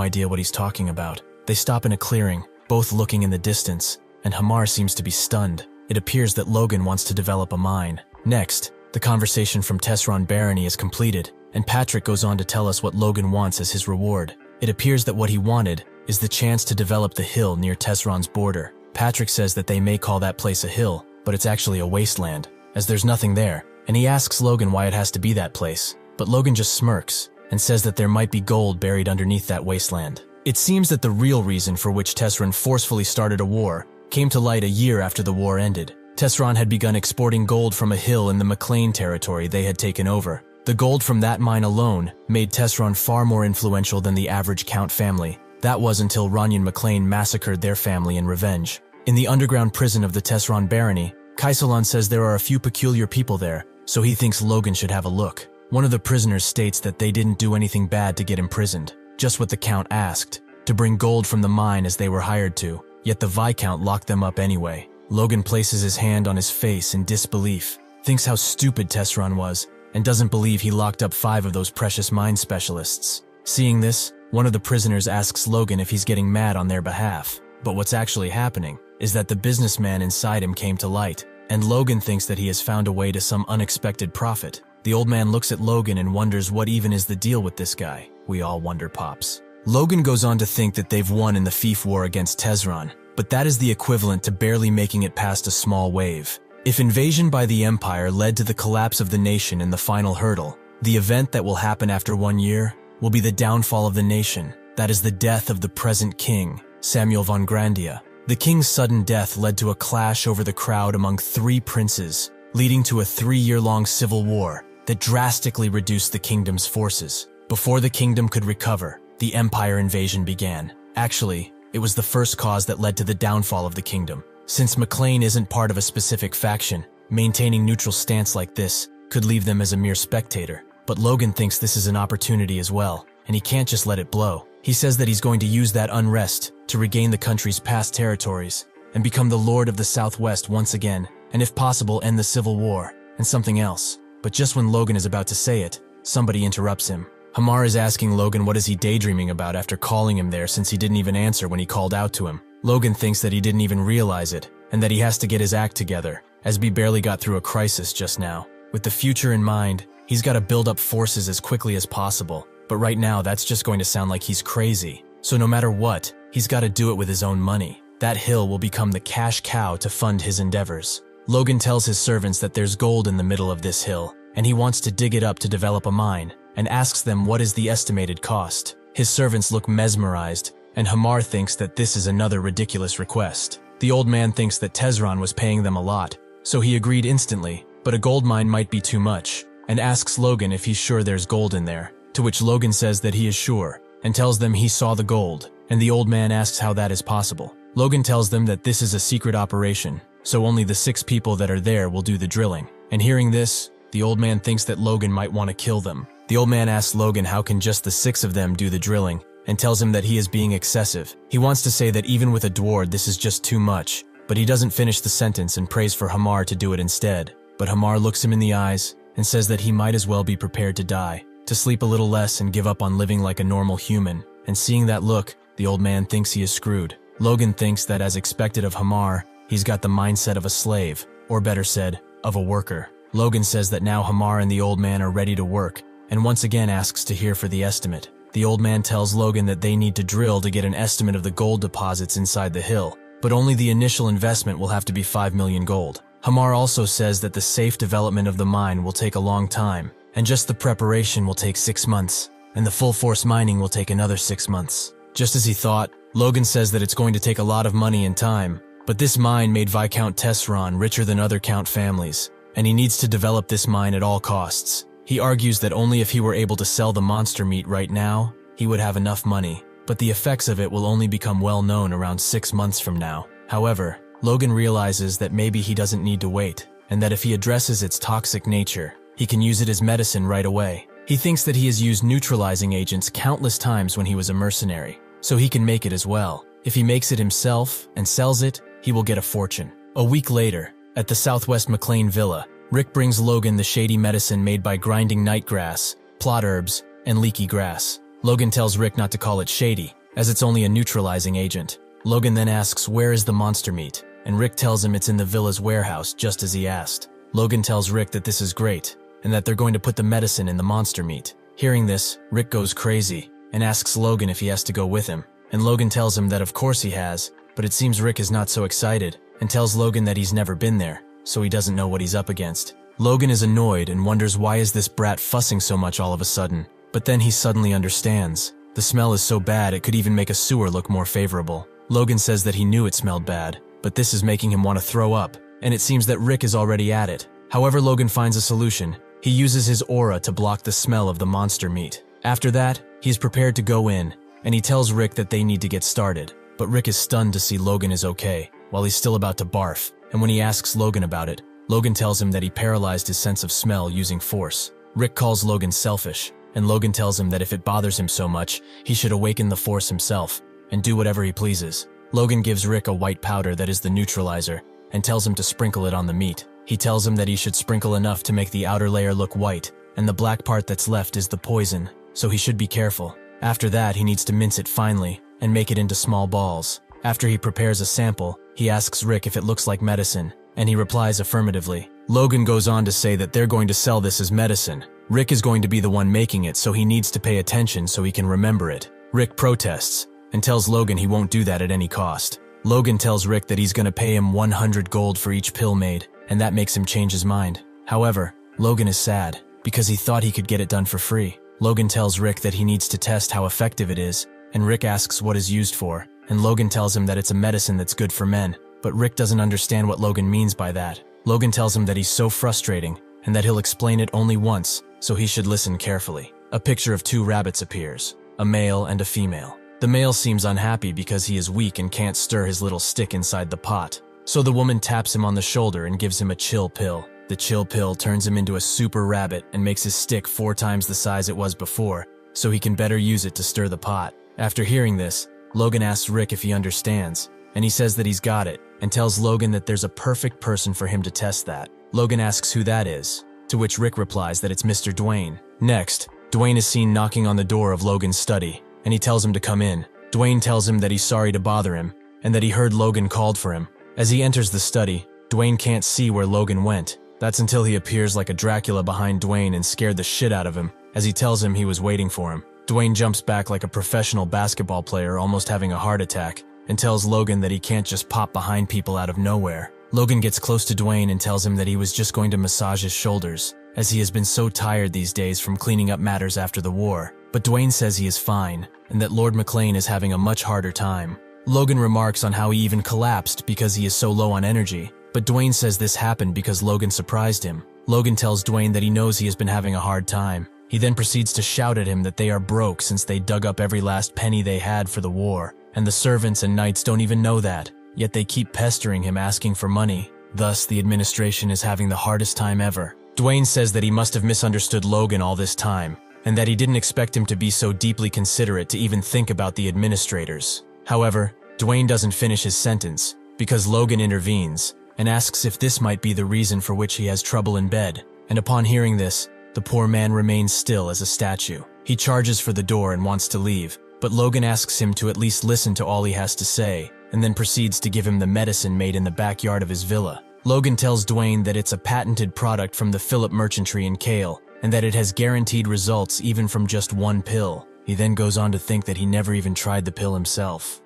S1: idea what he's talking about. They stop in a clearing, both looking in the distance, and Hamar seems to be stunned. It appears that Logan wants to develop a mine. Next, the conversation from Tesron Barony is completed, and Patrick goes on to tell us what Logan wants as his reward. It appears that what he wanted is the chance to develop the hill near Tesron's border. Patrick says that they may call that place a hill, but it's actually a wasteland, as there's nothing there, and he asks Logan why it has to be that place. But Logan just smirks, and says that there might be gold buried underneath that wasteland. It seems that the real reason for which Tesron forcefully started a war came to light a year after the war ended. Tesron had begun exporting gold from a hill in the McLean territory they had taken over. The gold from that mine alone made Tesron far more influential than the average Count family. That was until Runyon McLean massacred their family in revenge. In the underground prison of the Tesron Barony, Kaisalon says there are a few peculiar people there, so he thinks Logan should have a look. One of the prisoners states that they didn't do anything bad to get imprisoned, just what the Count asked, to bring gold from the mine as they were hired to, yet the Viscount locked them up anyway. Logan places his hand on his face in disbelief, thinks how stupid Tesron was, and doesn't believe he locked up 5 of those precious mine specialists. Seeing this, one of the prisoners asks Logan if he's getting mad on their behalf, but what's actually happening is that the businessman inside him came to light, and Logan thinks that he has found a way to some unexpected profit. The old man looks at Logan and wonders what even is the deal with this guy. We all wonder, Pops. Logan goes on to think that they've won in the fief war against Tesron, but that is the equivalent to barely making it past a small wave. If invasion by the Empire led to the collapse of the nation in the final hurdle, the event that will happen after 1 year will be the downfall of the nation. That is the death of the present king, Samuel von Grandia. The king's sudden death led to a clash over the crowd among 3 princes, leading to a 3-year-long civil war that drastically reduced the kingdom's forces. Before the kingdom could recover, the Empire invasion began. Actually, it was the first cause that led to the downfall of the kingdom. Since McLean isn't part of a specific faction, maintaining neutral stance like this could leave them as a mere spectator. But Logan thinks this is an opportunity as well, and he can't just let it blow. He says that he's going to use that unrest to regain the country's past territories and become the Lord of the Southwest once again, and if possible end the Civil War, and something else. But just when Logan is about to say it, somebody interrupts him. Hamar is asking Logan what is he daydreaming about after calling him there, since he didn't even answer when he called out to him. Logan thinks that he didn't even realize it, and that he has to get his act together, as he barely got through a crisis just now. With the future in mind, he's got to build up forces as quickly as possible, but right now that's just going to sound like he's crazy. So no matter what, he's got to do it with his own money. That hill will become the cash cow to fund his endeavors. Logan tells his servants that there's gold in the middle of this hill, and he wants to dig it up to develop a mine, and asks them what is the estimated cost. His servants look mesmerized, and Hamar thinks that this is another ridiculous request. The old man thinks that Tesron was paying them a lot, so he agreed instantly, but a gold mine might be too much, and asks Logan if he's sure there's gold in there, to which Logan says that he is sure, and tells them he saw the gold, and the old man asks how that is possible. Logan tells them that this is a secret operation, so only the 6 people that are there will do the drilling, and hearing this, the old man thinks that Logan might want to kill them. The old man asks Logan how can just the 6 of them do the drilling, and tells him that he is being excessive. He wants to say that even with a dwarf this is just too much, but he doesn't finish the sentence and prays for Hamar to do it instead. But Hamar looks him in the eyes and says that he might as well be prepared to die, to sleep a little less and give up on living like a normal human, and seeing that look, the old man thinks he is screwed. Logan thinks that as expected of Hamar, he's got the mindset of a slave, or better said, of a worker. Logan says that now Hamar and the old man are ready to work, and once again asks to hear for the estimate. The old man tells Logan that they need to drill to get an estimate of the gold deposits inside the hill, but only the initial investment will have to be 5 million gold. Hamar also says that the safe development of the mine will take a long time, and just the preparation will take 6 months, and the full force mining will take another 6 months. Just as he thought, Logan says that it's going to take a lot of money and time, but this mine made Viscount Tesseron richer than other Count families, and he needs to develop this mine at all costs. He argues that only if he were able to sell the monster meat right now, he would have enough money, but the effects of it will only become well known around 6 months from now. However, Logan realizes that maybe he doesn't need to wait, and that if he addresses its toxic nature, he can use it as medicine right away. He thinks that he has used neutralizing agents countless times when he was a mercenary, so he can make it as well. If he makes it himself and sells it, he will get a fortune. A week later, at the Southwest McLean Villa, Rick brings Logan the shady medicine made by grinding nightgrass, plot herbs, and leaky grass. Logan tells Rick not to call it shady, as it's only a neutralizing agent. Logan then asks where is the monster meat, and Rick tells him it's in the villa's warehouse just as he asked. Logan tells Rick that this is great, and that they're going to put the medicine in the monster meat. Hearing this, Rick goes crazy, and asks Logan if he has to go with him, and Logan tells him that of course he has, but it seems Rick is not so excited, and tells Logan that he's never been there, so he doesn't know what he's up against. Logan is annoyed and wonders why is this brat fussing so much all of a sudden, but then he suddenly understands. The smell is so bad it could even make a sewer look more favorable. Logan says that he knew it smelled bad, but this is making him want to throw up, and it seems that Rick is already at it. However, Logan finds a solution. He uses his aura to block the smell of the monster meat. After that, he is prepared to go in, and he tells Rick that they need to get started, but Rick is stunned to see Logan is okay, while he's still about to barf, and when he asks Logan about it, Logan tells him that he paralyzed his sense of smell using force. Rick calls Logan selfish, and Logan tells him that if it bothers him so much, he should awaken the force himself, and do whatever he pleases. Logan gives Rick a white powder that is the neutralizer, and tells him to sprinkle it on the meat. He tells him that he should sprinkle enough to make the outer layer look white, and the black part that's left is the poison, so he should be careful. After that, he needs to mince it finely, and make it into small balls. After he prepares a sample, he asks Rick if it looks like medicine, and he replies affirmatively. Logan goes on to say that they're going to sell this as medicine. Rick is going to be the one making it, so he needs to pay attention so he can remember it. Rick protests, and tells Logan he won't do that at any cost. Logan tells Rick that he's going to pay him 100 gold for each pill made, and that makes him change his mind. However, Logan is sad, because he thought he could get it done for free. Logan tells Rick that he needs to test how effective it is, and Rick asks what it's used for, and Logan tells him that it's a medicine that's good for men, but Rick doesn't understand what Logan means by that. Logan tells him that he's so frustrating, and that he'll explain it only once, so he should listen carefully. A picture of 2 rabbits appears, a male and a female. The male seems unhappy because he is weak and can't stir his little stick inside the pot, so the woman taps him on the shoulder and gives him a chill pill. The chill pill turns him into a super rabbit and makes his stick 4 times the size it was before, so he can better use it to stir the pot. After hearing this, Logan asks Rick if he understands, and he says that he's got it, and tells Logan that there's a perfect person for him to test that. Logan asks who that is, to which Rick replies that it's Mr. Dwayne. Next, Dwayne is seen knocking on the door of Logan's study, and he tells him to come in. Dwayne tells him that he's sorry to bother him, and that he heard Logan called for him. As he enters the study, Dwayne can't see where Logan went. That's until he appears like a Dracula behind Dwayne and scared the shit out of him, as he tells him he was waiting for him. Dwayne jumps back like a professional basketball player almost having a heart attack, and tells Logan that he can't just pop behind people out of nowhere. Logan gets close to Dwayne and tells him that he was just going to massage his shoulders, as he has been so tired these days from cleaning up matters after the war. But Dwayne says he is fine, and that Lord McLean is having a much harder time. Logan remarks on how he even collapsed because he is so low on energy, but Dwayne says this happened because Logan surprised him. Logan tells Dwayne that he knows he has been having a hard time. He then proceeds to shout at him that they are broke since they dug up every last penny they had for the war, and the servants and knights don't even know that, yet they keep pestering him asking for money. Thus, the administration is having the hardest time ever. Dwayne says that he must have misunderstood Logan all this time, and that he didn't expect him to be so deeply considerate to even think about the administrators. However, Dwayne doesn't finish his sentence, because Logan intervenes and asks if this might be the reason for which he has trouble in bed, and upon hearing this, the poor man remains still as a statue. He charges for the door and wants to leave, but Logan asks him to at least listen to all he has to say, and then proceeds to give him the medicine made in the backyard of his villa. Logan tells Dwayne that it's a patented product from the Philip merchantry in Kale, and that it has guaranteed results even from just one pill. He then goes on to think that he never even tried the pill himself.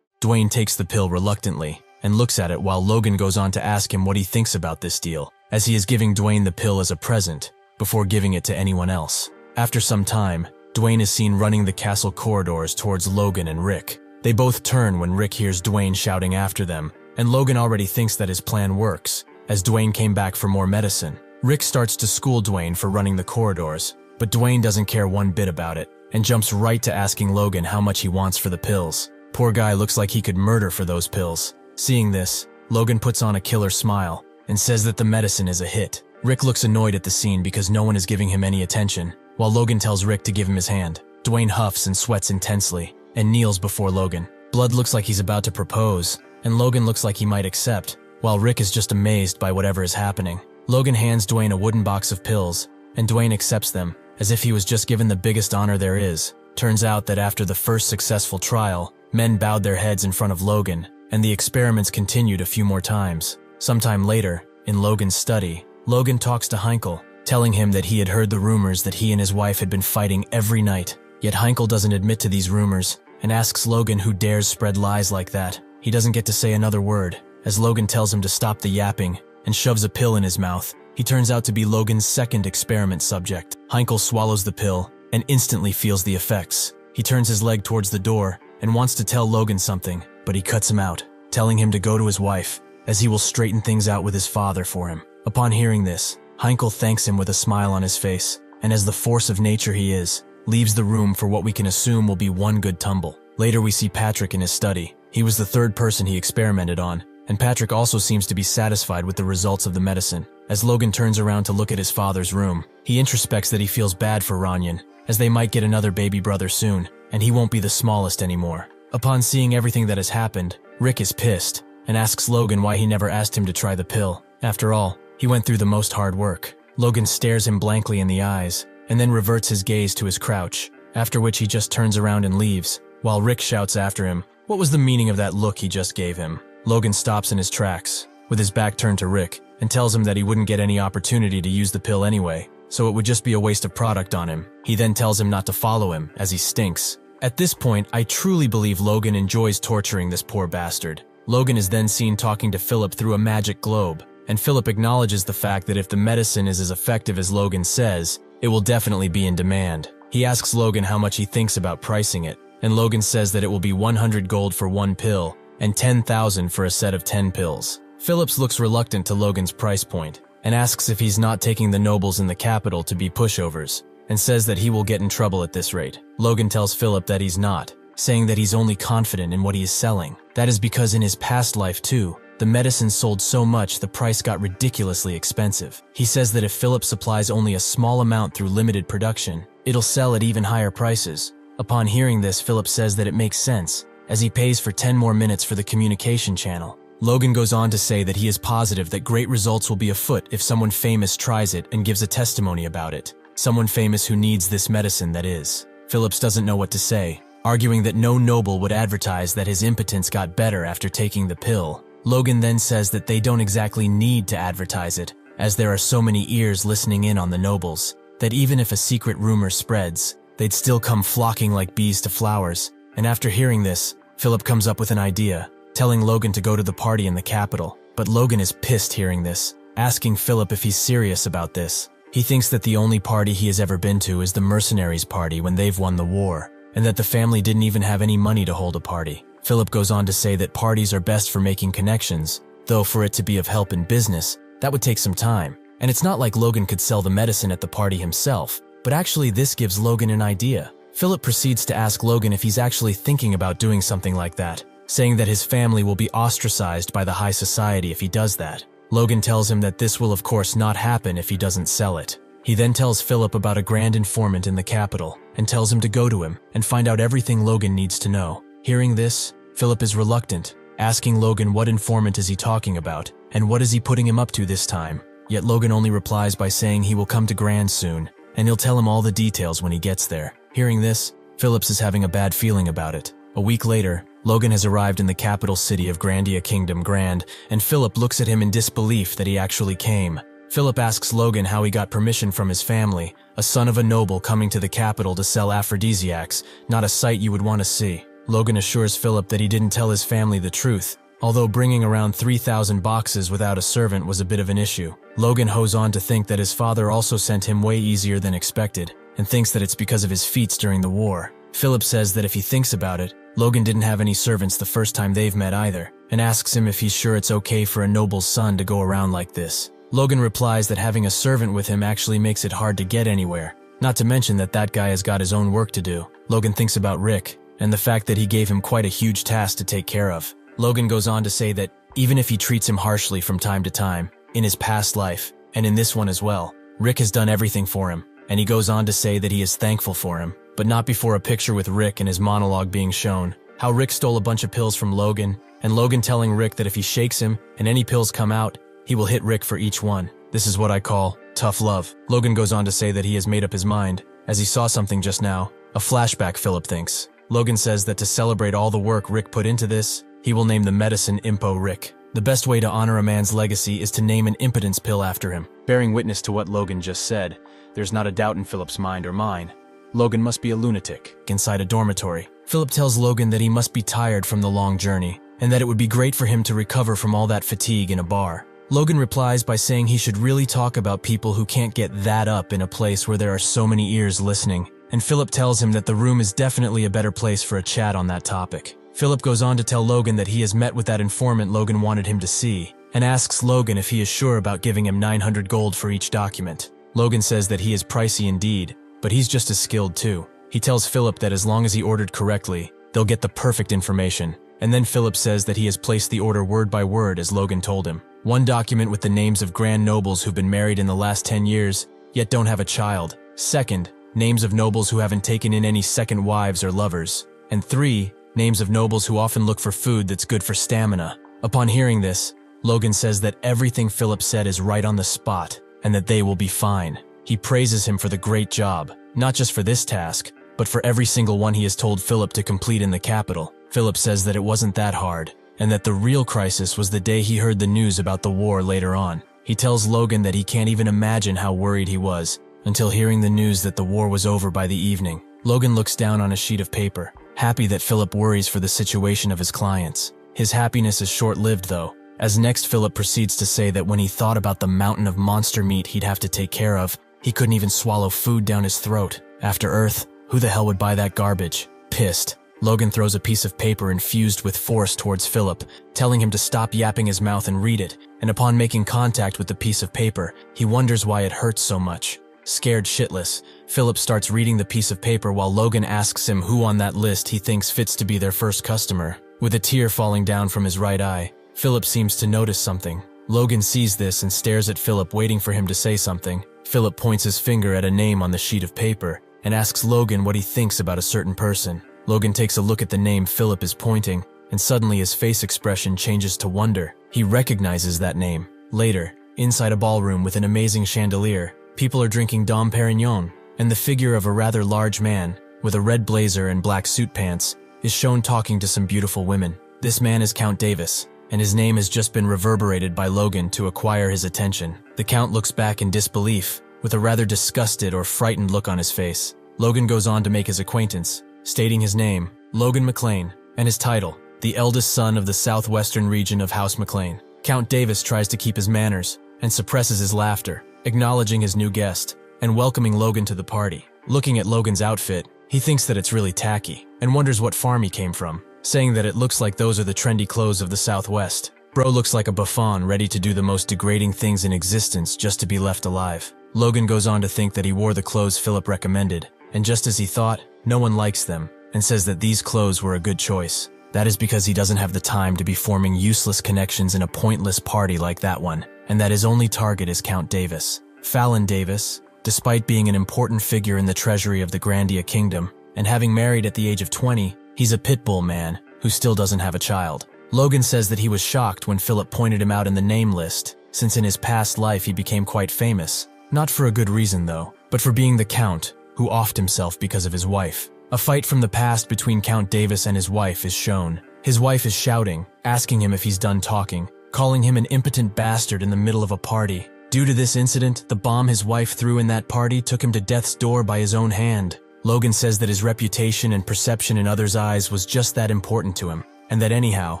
S1: Dwayne takes the pill reluctantly, and looks at it while Logan goes on to ask him what he thinks about this deal, as he is giving Dwayne the pill as a present, before giving it to anyone else. After some time, Dwayne is seen running the castle corridors towards Logan and Rick. They both turn when Rick hears Dwayne shouting after them, and Logan already thinks that his plan works, as Dwayne came back for more medicine. Rick starts to school Dwayne for running the corridors, but Dwayne doesn't care one bit about it, and jumps right to asking Logan how much he wants for the pills. Poor guy looks like he could murder for those pills. Seeing this, Logan puts on a killer smile, and says that the medicine is a hit. Rick looks annoyed at the scene because no one is giving him any attention, while Logan tells Rick to give him his hand. Dwayne huffs and sweats intensely, and kneels before Logan. Blood looks like he's about to propose, and Logan looks like he might accept, while Rick is just amazed by whatever is happening. Logan hands Dwayne a wooden box of pills, and Dwayne accepts them, as if he was just given the biggest honor there is. Turns out that after the first successful trial, men bowed their heads in front of Logan, and the experiments continued a few more times. Sometime later, in Logan's study, Logan talks to Heinkel, telling him that he had heard the rumors that he and his wife had been fighting every night. Yet Heinkel doesn't admit to these rumors, and asks Logan who dares spread lies like that. He doesn't get to say another word, as Logan tells him to stop the yapping, and shoves a pill in his mouth. He turns out to be Logan's second experiment subject. Heinkel swallows the pill, and instantly feels the effects. He turns his leg towards the door, and wants to tell Logan something, but he cuts him out, telling him to go to his wife, as he will straighten things out with his father for him. Upon hearing this, Heinkel thanks him with a smile on his face, and as the force of nature he is, leaves the room for what we can assume will be one good tumble. Later we see Patrick in his study. He was the third person he experimented on, and Patrick also seems to be satisfied with the results of the medicine. As Logan turns around to look at his father's room, he introspects that he feels bad for Ranyan, as they might get another baby brother soon, and he won't be the smallest anymore. Upon seeing everything that has happened, Rick is pissed, and asks Logan why he never asked him to try the pill. After all, he went through the most hard work. Logan stares him blankly in the eyes, and then reverts his gaze to his crouch, after which he just turns around and leaves, while Rick shouts after him, "What was the meaning of that look he just gave him?" Logan stops in his tracks, with his back turned to Rick, and tells him that he wouldn't get any opportunity to use the pill anyway, so it would just be a waste of product on him. He then tells him not to follow him, as he stinks. At this point, I truly believe Logan enjoys torturing this poor bastard. Logan is then seen talking to Philip through a magic globe, and Philip acknowledges the fact that if the medicine is as effective as Logan says, it will definitely be in demand. He asks Logan how much he thinks about pricing it, and Logan says that it will be 100 gold for one pill, and 10,000 for a set of 10 pills. Phillips looks reluctant to Logan's price point, and asks if he's not taking the nobles in the capital to be pushovers, and says that he will get in trouble at this rate. Logan tells Philip that he's not, saying that he's only confident in what he is selling. That is because in his past life too, the medicine sold so much the price got ridiculously expensive. He says that if Philip supplies only a small amount through limited production, it'll sell at even higher prices. Upon hearing this, Philip says that it makes sense, as he pays for 10 more minutes for the communication channel. Logan goes on to say that he is positive that great results will be afoot if someone famous tries it and gives a testimony about it. Someone famous who needs this medicine, that is. Phillips doesn't know what to say, arguing that no noble would advertise that his impotence got better after taking the pill. Logan then says that they don't exactly need to advertise it, as there are so many ears listening in on the nobles, that even if a secret rumor spreads, they'd still come flocking like bees to flowers. And after hearing this, Philip comes up with an idea, telling Logan to go to the party in the capital. But Logan is pissed hearing this, asking Philip if he's serious about this. He thinks that the only party he has ever been to is the mercenaries' party when they've won the war, and that the family didn't even have any money to hold a party. Philip goes on to say that parties are best for making connections, though for it to be of help in business, that would take some time. And it's not like Logan could sell the medicine at the party himself, but actually this gives Logan an idea. Philip proceeds to ask Logan if he's actually thinking about doing something like that, saying that his family will be ostracized by the high society if he does that. Logan tells him that this will of course not happen if he doesn't sell it. He then tells Philip about a grand informant in the capital and tells him to go to him and find out everything Logan needs to know. Hearing this, Philip is reluctant, asking Logan what informant is he talking about and what is he putting him up to this time. Yet Logan only replies by saying he will come to Grand soon and he'll tell him all the details when he gets there. Hearing this, Philip is having a bad feeling about it. A week later, Logan has arrived in the capital city of Grandia Kingdom Grand, and Philip looks at him in disbelief that he actually came. Philip asks Logan how he got permission from his family, a son of a noble coming to the capital to sell aphrodisiacs, not a sight you would want to see. Logan assures Philip that he didn't tell his family the truth, although bringing around 3,000 boxes without a servant was a bit of an issue. Logan goes on to think that his father also sent him way easier than expected, and thinks that it's because of his feats during the war. Philip says that if he thinks about it, Logan didn't have any servants the first time they've met either, and asks him if he's sure it's okay for a noble's son to go around like this. Logan replies that having a servant with him actually makes it hard to get anywhere, not to mention that that guy has got his own work to do. Logan thinks about Rick, and the fact that he gave him quite a huge task to take care of. Logan goes on to say that even if he treats him harshly from time to time, in his past life, and in this one as well, Rick has done everything for him, and he goes on to say that he is thankful for him, but not before a picture with Rick and his monologue being shown. How Rick stole a bunch of pills from Logan, and Logan telling Rick that if he shakes him and any pills come out, he will hit Rick for each one. This is what I call tough love. Logan goes on to say that he has made up his mind, as he saw something just now, a flashback Philip thinks. Logan says that to celebrate all the work Rick put into this, he will name the medicine Impo Rick. The best way to honor a man's legacy is to name an impotence pill after him. Bearing witness to what Logan just said, there's not a doubt in Philip's mind or mine. Logan must be a lunatic inside a dormitory. Philip tells Logan that he must be tired from the long journey, and that it would be great for him to recover from all that fatigue in a bar. Logan replies by saying he should really talk about people who can't get that up in a place where there are so many ears listening, and Philip tells him that the room is definitely a better place for a chat on that topic. Philip goes on to tell Logan that he has met with that informant Logan wanted him to see, and asks Logan if he is sure about giving him 900 gold for each document. Logan says that he is pricey indeed, but he's just as skilled too. He tells Philip that as long as he ordered correctly, they'll get the perfect information, and then Philip says that he has placed the order word by word as Logan told him. One document with the names of grand nobles who've been married in the last 10 years, yet don't have a child. Second, names of nobles who haven't taken in any second wives or lovers. And 3, names of nobles who often look for food that's good for stamina. Upon hearing this, Logan says that everything Philip said is right on the spot, and that they will be fine. He praises him for the great job, not just for this task, but for every single one he has told Philip to complete in the capital. Philip says that it wasn't that hard, and that the real crisis was the day he heard the news about the war later on. He tells Logan that he can't even imagine how worried he was, until hearing the news that the war was over by the evening. Logan looks down on a sheet of paper, happy that Philip worries for the situation of his clients. His happiness is short-lived though, as next Philip proceeds to say that when he thought about the mountain of monster meat he'd have to take care of, he couldn't even swallow food down his throat. After Earth, who the hell would buy that garbage? Pissed, Logan throws a piece of paper infused with force towards Philip, telling him to stop yapping his mouth and read it, and upon making contact with the piece of paper, he wonders why it hurts so much. Scared shitless, Philip starts reading the piece of paper while Logan asks him who on that list he thinks fits to be their first customer. With a tear falling down from his right eye, Philip seems to notice something. Logan sees this and stares at Philip, waiting for him to say something. Philip points his finger at a name on the sheet of paper and asks Logan what he thinks about a certain person. Logan takes a look at the name Philip is pointing, and suddenly his face expression changes to wonder. He recognizes that name. Later, inside a ballroom with an amazing chandelier, people are drinking Dom Perignon, and the figure of a rather large man, with a red blazer and black suit pants, is shown talking to some beautiful women. This man is Count Davis, and his name has just been reverberated by Logan to acquire his attention. The Count looks back in disbelief, with a rather disgusted or frightened look on his face. Logan goes on to make his acquaintance, stating his name, Logan McLean, and his title, the eldest son of the southwestern region of House McLean. Count Davis tries to keep his manners, and suppresses his laughter, acknowledging his new guest, and welcoming Logan to the party. Looking at Logan's outfit, he thinks that it's really tacky, and wonders what farm he came from, saying that it looks like those are the trendy clothes of the Southwest. Bro looks like a buffoon ready to do the most degrading things in existence just to be left alive. Logan goes on to think that he wore the clothes Philip recommended, and just as he thought, no one likes them, and says that these clothes were a good choice. That is because he doesn't have the time to be forming useless connections in a pointless party like that one, and that his only target is Count Davis. Fallon Davis, despite being an important figure in the treasury of the Grandia Kingdom, and having married at the age of 20, he's a pit bull man who still doesn't have a child. Logan says that he was shocked when Philip pointed him out in the name list, since in his past life he became quite famous. Not for a good reason though, but for being the Count, who offed himself because of his wife. A fight from the past between Count Davis and his wife is shown. His wife is shouting, asking him if he's done talking, calling him an impotent bastard in the middle of a party. Due to this incident, the bomb his wife threw in that party took him to death's door by his own hand. Logan says that his reputation and perception in others' eyes was just that important to him, and that anyhow,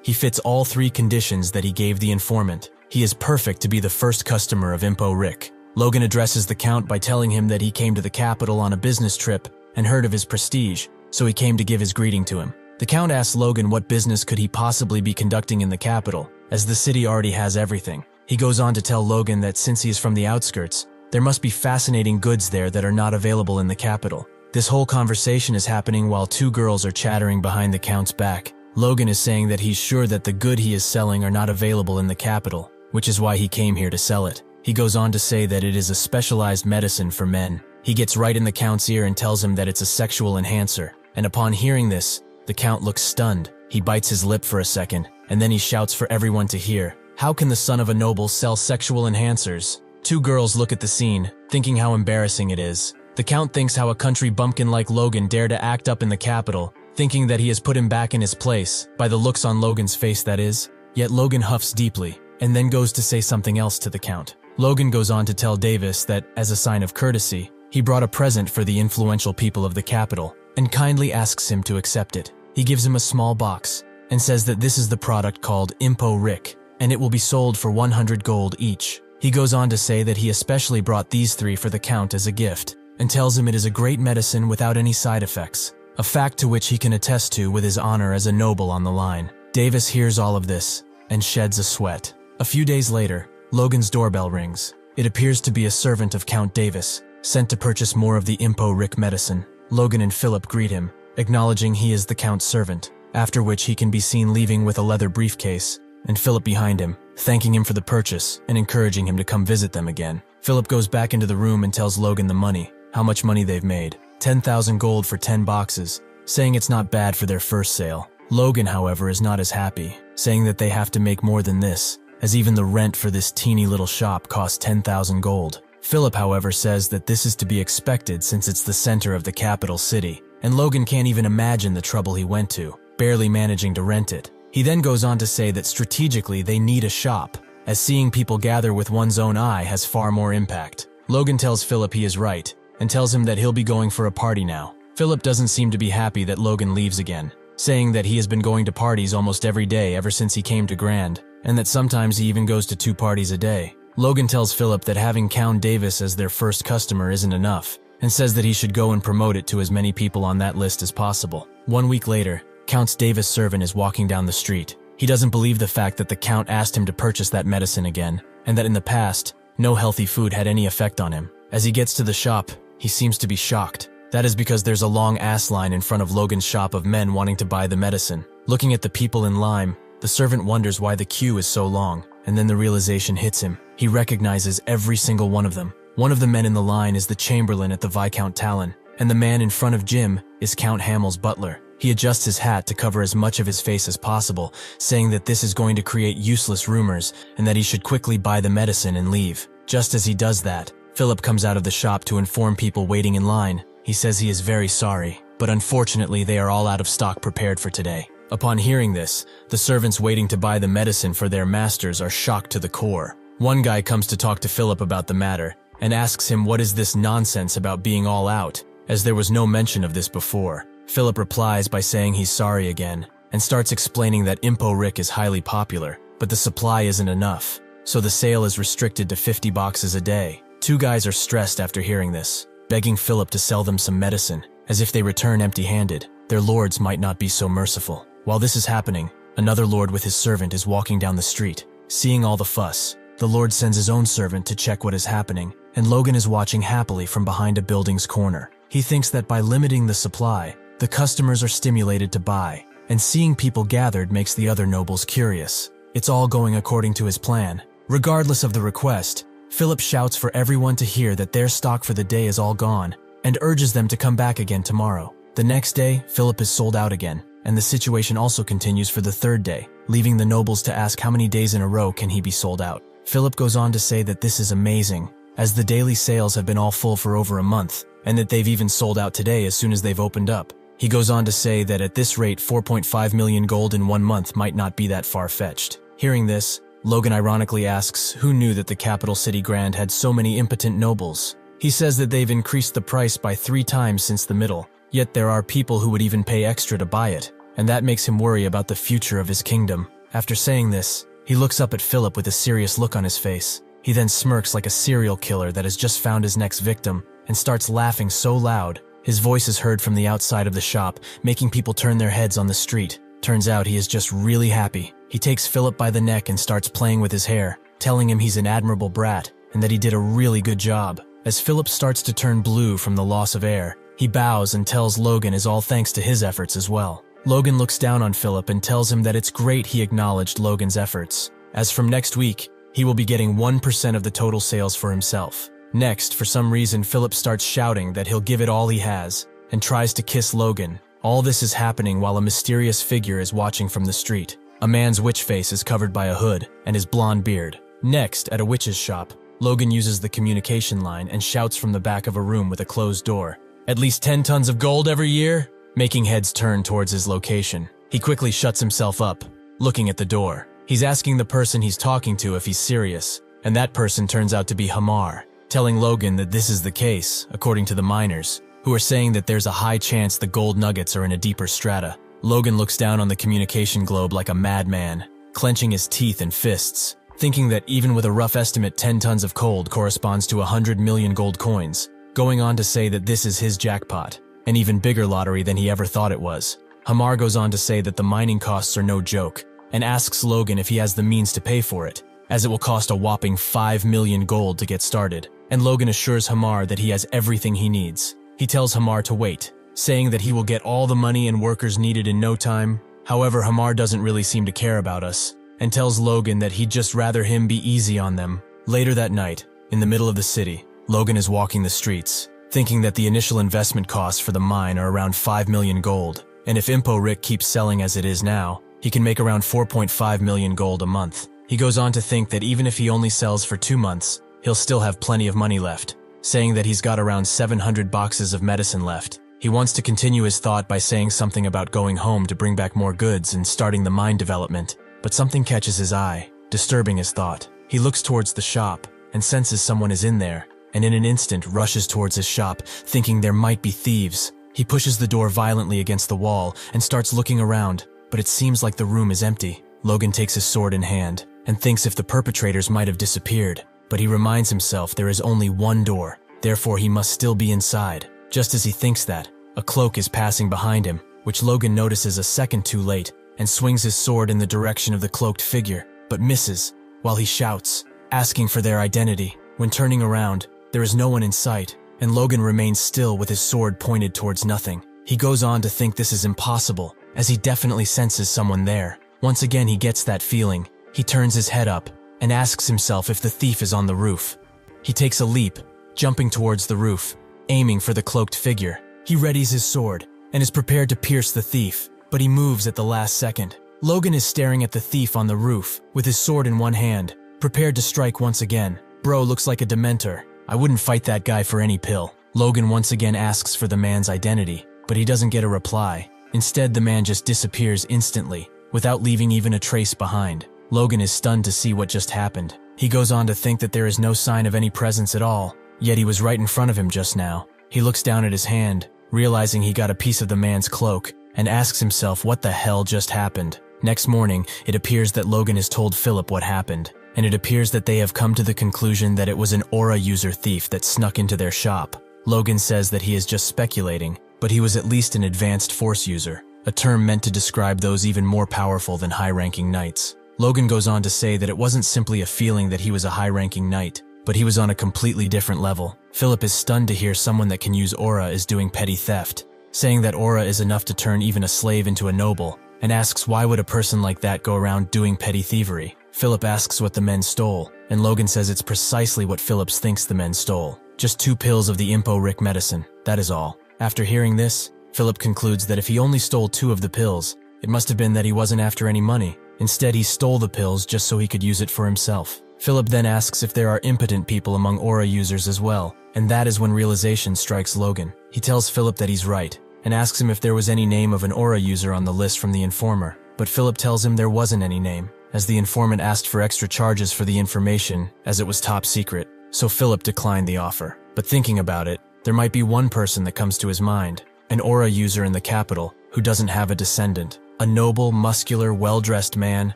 S1: he fits all three conditions that he gave the informant. He is perfect to be the first customer of Impo Rick. Logan addresses the Count by telling him that he came to the capital on a business trip and heard of his prestige, so he came to give his greeting to him. The Count asks Logan what business could he possibly be conducting in the capital, as the city already has everything. He goes on to tell Logan that since he is from the outskirts, there must be fascinating goods there that are not available in the capital. This whole conversation is happening while two girls are chattering behind the Count's back. Logan is saying that he's sure that the good he is selling are not available in the capital, which is why he came here to sell it. He goes on to say that it is a specialized medicine for men. He gets right in the Count's ear and tells him that it's a sexual enhancer, and upon hearing this, the Count looks stunned. He bites his lip for a second, and then he shouts for everyone to hear, "How can the son of a noble sell sexual enhancers?" Two girls look at the scene, thinking how embarrassing it is. The Count thinks how a country bumpkin like Logan dare to act up in the capital, thinking that he has put him back in his place, by the looks on Logan's face that is. Yet Logan huffs deeply, and then goes to say something else to the Count. Logan goes on to tell Davis that, as a sign of courtesy, he brought a present for the influential people of the capital, and kindly asks him to accept it. He gives him a small box, and says that this is the product called Impo Rick, and it will be sold for 100 gold each. He goes on to say that he especially brought these three for the Count as a gift, and tells him it is a great medicine without any side effects, a fact to which he can attest to with his honor as a noble on the line. Davis hears all of this, and sheds a sweat. A few days later, Logan's doorbell rings. It appears to be a servant of Count Davis, sent to purchase more of the Impo Rick medicine. Logan and Philip greet him, acknowledging he is the Count's servant, after which he can be seen leaving with a leather briefcase, and Philip behind him, thanking him for the purchase and encouraging him to come visit them again. Philip goes back into the room and tells Logan the money, how much money they've made. 10,000 gold for 10 boxes, saying it's not bad for their first sale. Logan, however, is not as happy, saying that they have to make more than this, as even the rent for this teeny little shop costs 10,000 gold. Philip, however, says that this is to be expected since it's the center of the capital city, and Logan can't even imagine the trouble he went to, barely managing to rent it. He then goes on to say that strategically they need a shop, as seeing people gather with one's own eye has far more impact. Logan tells Philip he is right, and tells him that he'll be going for a party now. Philip doesn't seem to be happy that Logan leaves again, saying that he has been going to parties almost every day ever since he came to Grand, and that sometimes he even goes to 2 parties a day. Logan tells Philip that having Count Davis as their first customer isn't enough, and says that he should go and promote it to as many people on that list as possible. 1 week later, Count Davis' servant is walking down the street. He doesn't believe the fact that the Count asked him to purchase that medicine again, and that in the past, no healthy food had any effect on him. As he gets to the shop, he seems to be shocked. That is because there's a long ass line in front of Logan's shop of men wanting to buy the medicine. Looking at the people in line, the servant wonders why the queue is so long, and then the realization hits him. He recognizes every single one of them. One of the men in the line is the Chamberlain at the Viscount Talon, and the man in front of Jim is Count Hamel's butler. He adjusts his hat to cover as much of his face as possible, saying that this is going to create useless rumors and that he should quickly buy the medicine and leave. Just as he does that, Philip comes out of the shop to inform people waiting in line. He says he is very sorry, but unfortunately they are all out of stock prepared for today. Upon hearing this, the servants waiting to buy the medicine for their masters are shocked to the core. One guy comes to talk to Philip about the matter, and asks him what is this nonsense about being all out, as there was no mention of this before. Philip replies by saying he's sorry again, and starts explaining that Impo Rick is highly popular, but the supply isn't enough, so the sale is restricted to 50 boxes a day. 2 guys are stressed after hearing this, begging Philip to sell them some medicine, as if they return empty-handed, their lords might not be so merciful. While this is happening, Another lord with his servant is walking down the street. Seeing all the fuss, the lord sends his own servant to check what is happening, and Logan is watching happily from behind a building's corner. He thinks that by limiting the supply, the customers are stimulated to buy, and seeing people gathered makes the other nobles curious. It's all going according to his plan. Regardless of the request, Philip shouts for everyone to hear that their stock for the day is all gone, and urges them to come back again tomorrow. The next day, Philip is sold out again, and the situation also continues for the third day, leaving the nobles to ask how many days in a row can he be sold out. Philip goes on to say that this is amazing, as the daily sales have been all full for over a month, and that they've even sold out today as soon as they've opened up. He goes on to say that at this rate 4.5 million gold in 1 month might not be that far-fetched. Hearing this, Logan ironically asks who knew that the capital city Grand had so many impotent nobles. He says that they've increased the price by 3 times since the middle, yet there are people who would even pay extra to buy it, and that makes him worry about the future of his kingdom. After saying this, he looks up at Philip with a serious look on his face. He then smirks like a serial killer that has just found his next victim and starts laughing so loud, his voice is heard from the outside of the shop, making people turn their heads on the street. Turns out he is just really happy. He takes Philip by the neck and starts playing with his hair, telling him he's an admirable brat and that he did a really good job. As Philip starts to turn blue from the loss of air, he bows and tells Logan is all thanks to his efforts as well. Logan looks down on Philip and tells him that it's great he acknowledged Logan's efforts, as from next week, he will be getting 1% of the total sales for himself. Next, for some reason, Philip starts shouting that he'll give it all he has, and tries to kiss Logan. All this is happening while a mysterious figure is watching from the street. A man's witch face is covered by a hood, and his blonde beard. Next, at a witch's shop, Logan uses the communication line and shouts from the back of a room with a closed door. At least 10 tons of gold every year? Making heads turn towards his location. He quickly shuts himself up, looking at the door. He's asking the person he's talking to if he's serious, and that person turns out to be Hamar, telling Logan that this is the case, according to the miners, who are saying that there's a high chance the gold nuggets are in a deeper strata. Logan looks down on the communication globe like a madman, clenching his teeth and fists, thinking that even with a rough estimate 10 tons of gold corresponds to 100 million gold coins, going on to say that this is his jackpot, an even bigger lottery than he ever thought it was. Hamar goes on to say that the mining costs are no joke, and asks Logan if he has the means to pay for it, as it will cost a whopping 5 million gold to get started, and Logan assures Hamar that he has everything he needs. He tells Hamar to wait, saying that he will get all the money and workers needed in no time. However, Hamar doesn't really seem to care about us, and tells Logan that he'd just rather him be easy on them. Later that night, in the middle of the city, Logan is walking the streets, thinking that the initial investment costs for the mine are around 5 million gold, and if Impo Rick keeps selling as it is now, he can make around 4.5 million gold a month. He goes on to think that even if he only sells for 2 months, he'll still have plenty of money left, saying that he's got around 700 boxes of medicine left. He wants to continue his thought by saying something about going home to bring back more goods and starting the mine development, but something catches his eye, disturbing his thought. He looks towards the shop and senses someone is in there, and in an instant rushes towards his shop, thinking there might be thieves. He pushes the door violently against the wall and starts looking around, but it seems like the room is empty. Logan takes his sword in hand and thinks if the perpetrators might have disappeared, but he reminds himself there is only one door, therefore he must still be inside. Just as he thinks that, a cloak is passing behind him, which Logan notices a second too late, and swings his sword in the direction of the cloaked figure, but misses, while he shouts, asking for their identity. When turning around, there is no one in sight, and Logan remains still with his sword pointed towards nothing. He goes on to think this is impossible, as he definitely senses someone there. Once again he gets that feeling. He turns his head up, and asks himself if the thief is on the roof. He takes a leap, jumping towards the roof, aiming for the cloaked figure. He readies his sword, and is prepared to pierce the thief, but he moves at the last second. Logan is staring at the thief on the roof, with his sword in one hand, prepared to strike once again. Bro looks like a dementor. I wouldn't fight that guy for any pill. Logan once again asks for the man's identity, but he doesn't get a reply. Instead, the man just disappears instantly, without leaving even a trace behind. Logan is stunned to see what just happened. He goes on to think that there is no sign of any presence at all, yet he was right in front of him just now. He looks down at his hand, realizing he got a piece of the man's cloak, and asks himself what the hell just happened. Next morning, it appears that Logan has told Philip what happened, and it appears that they have come to the conclusion that it was an aura user thief that snuck into their shop. Logan says that he is just speculating, but he was at least an advanced force user. a term meant to describe those even more powerful than high-ranking knights. Logan goes on to say that it wasn't simply a feeling that he was a high-ranking knight, but he was on a completely different level. Philip is stunned to hear someone that can use aura is doing petty theft, saying that aura is enough to turn even a slave into a noble, and asks why would a person like that go around doing petty thievery. Philip asks what the men stole, and Logan says it's precisely what Philip thinks the men stole. Just 2 pills of the Impo-Rick medicine, that is all. After hearing this, Philip concludes that if he only stole 2 of the pills, it must have been that he wasn't after any money. Instead, he stole the pills just so he could use it for himself. Philip then asks if there are impotent people among aura users as well, and that is when realization strikes Logan. He tells Philip that he's right, and asks him if there was any name of an aura user on the list from the informer, but Philip tells him there wasn't any name, as the informant asked for extra charges for the information, as it was top secret, so Philip declined the offer. But thinking about it, there might be one person that comes to his mind, an aura user in the capital who doesn't have a descendant. A noble, muscular, well-dressed man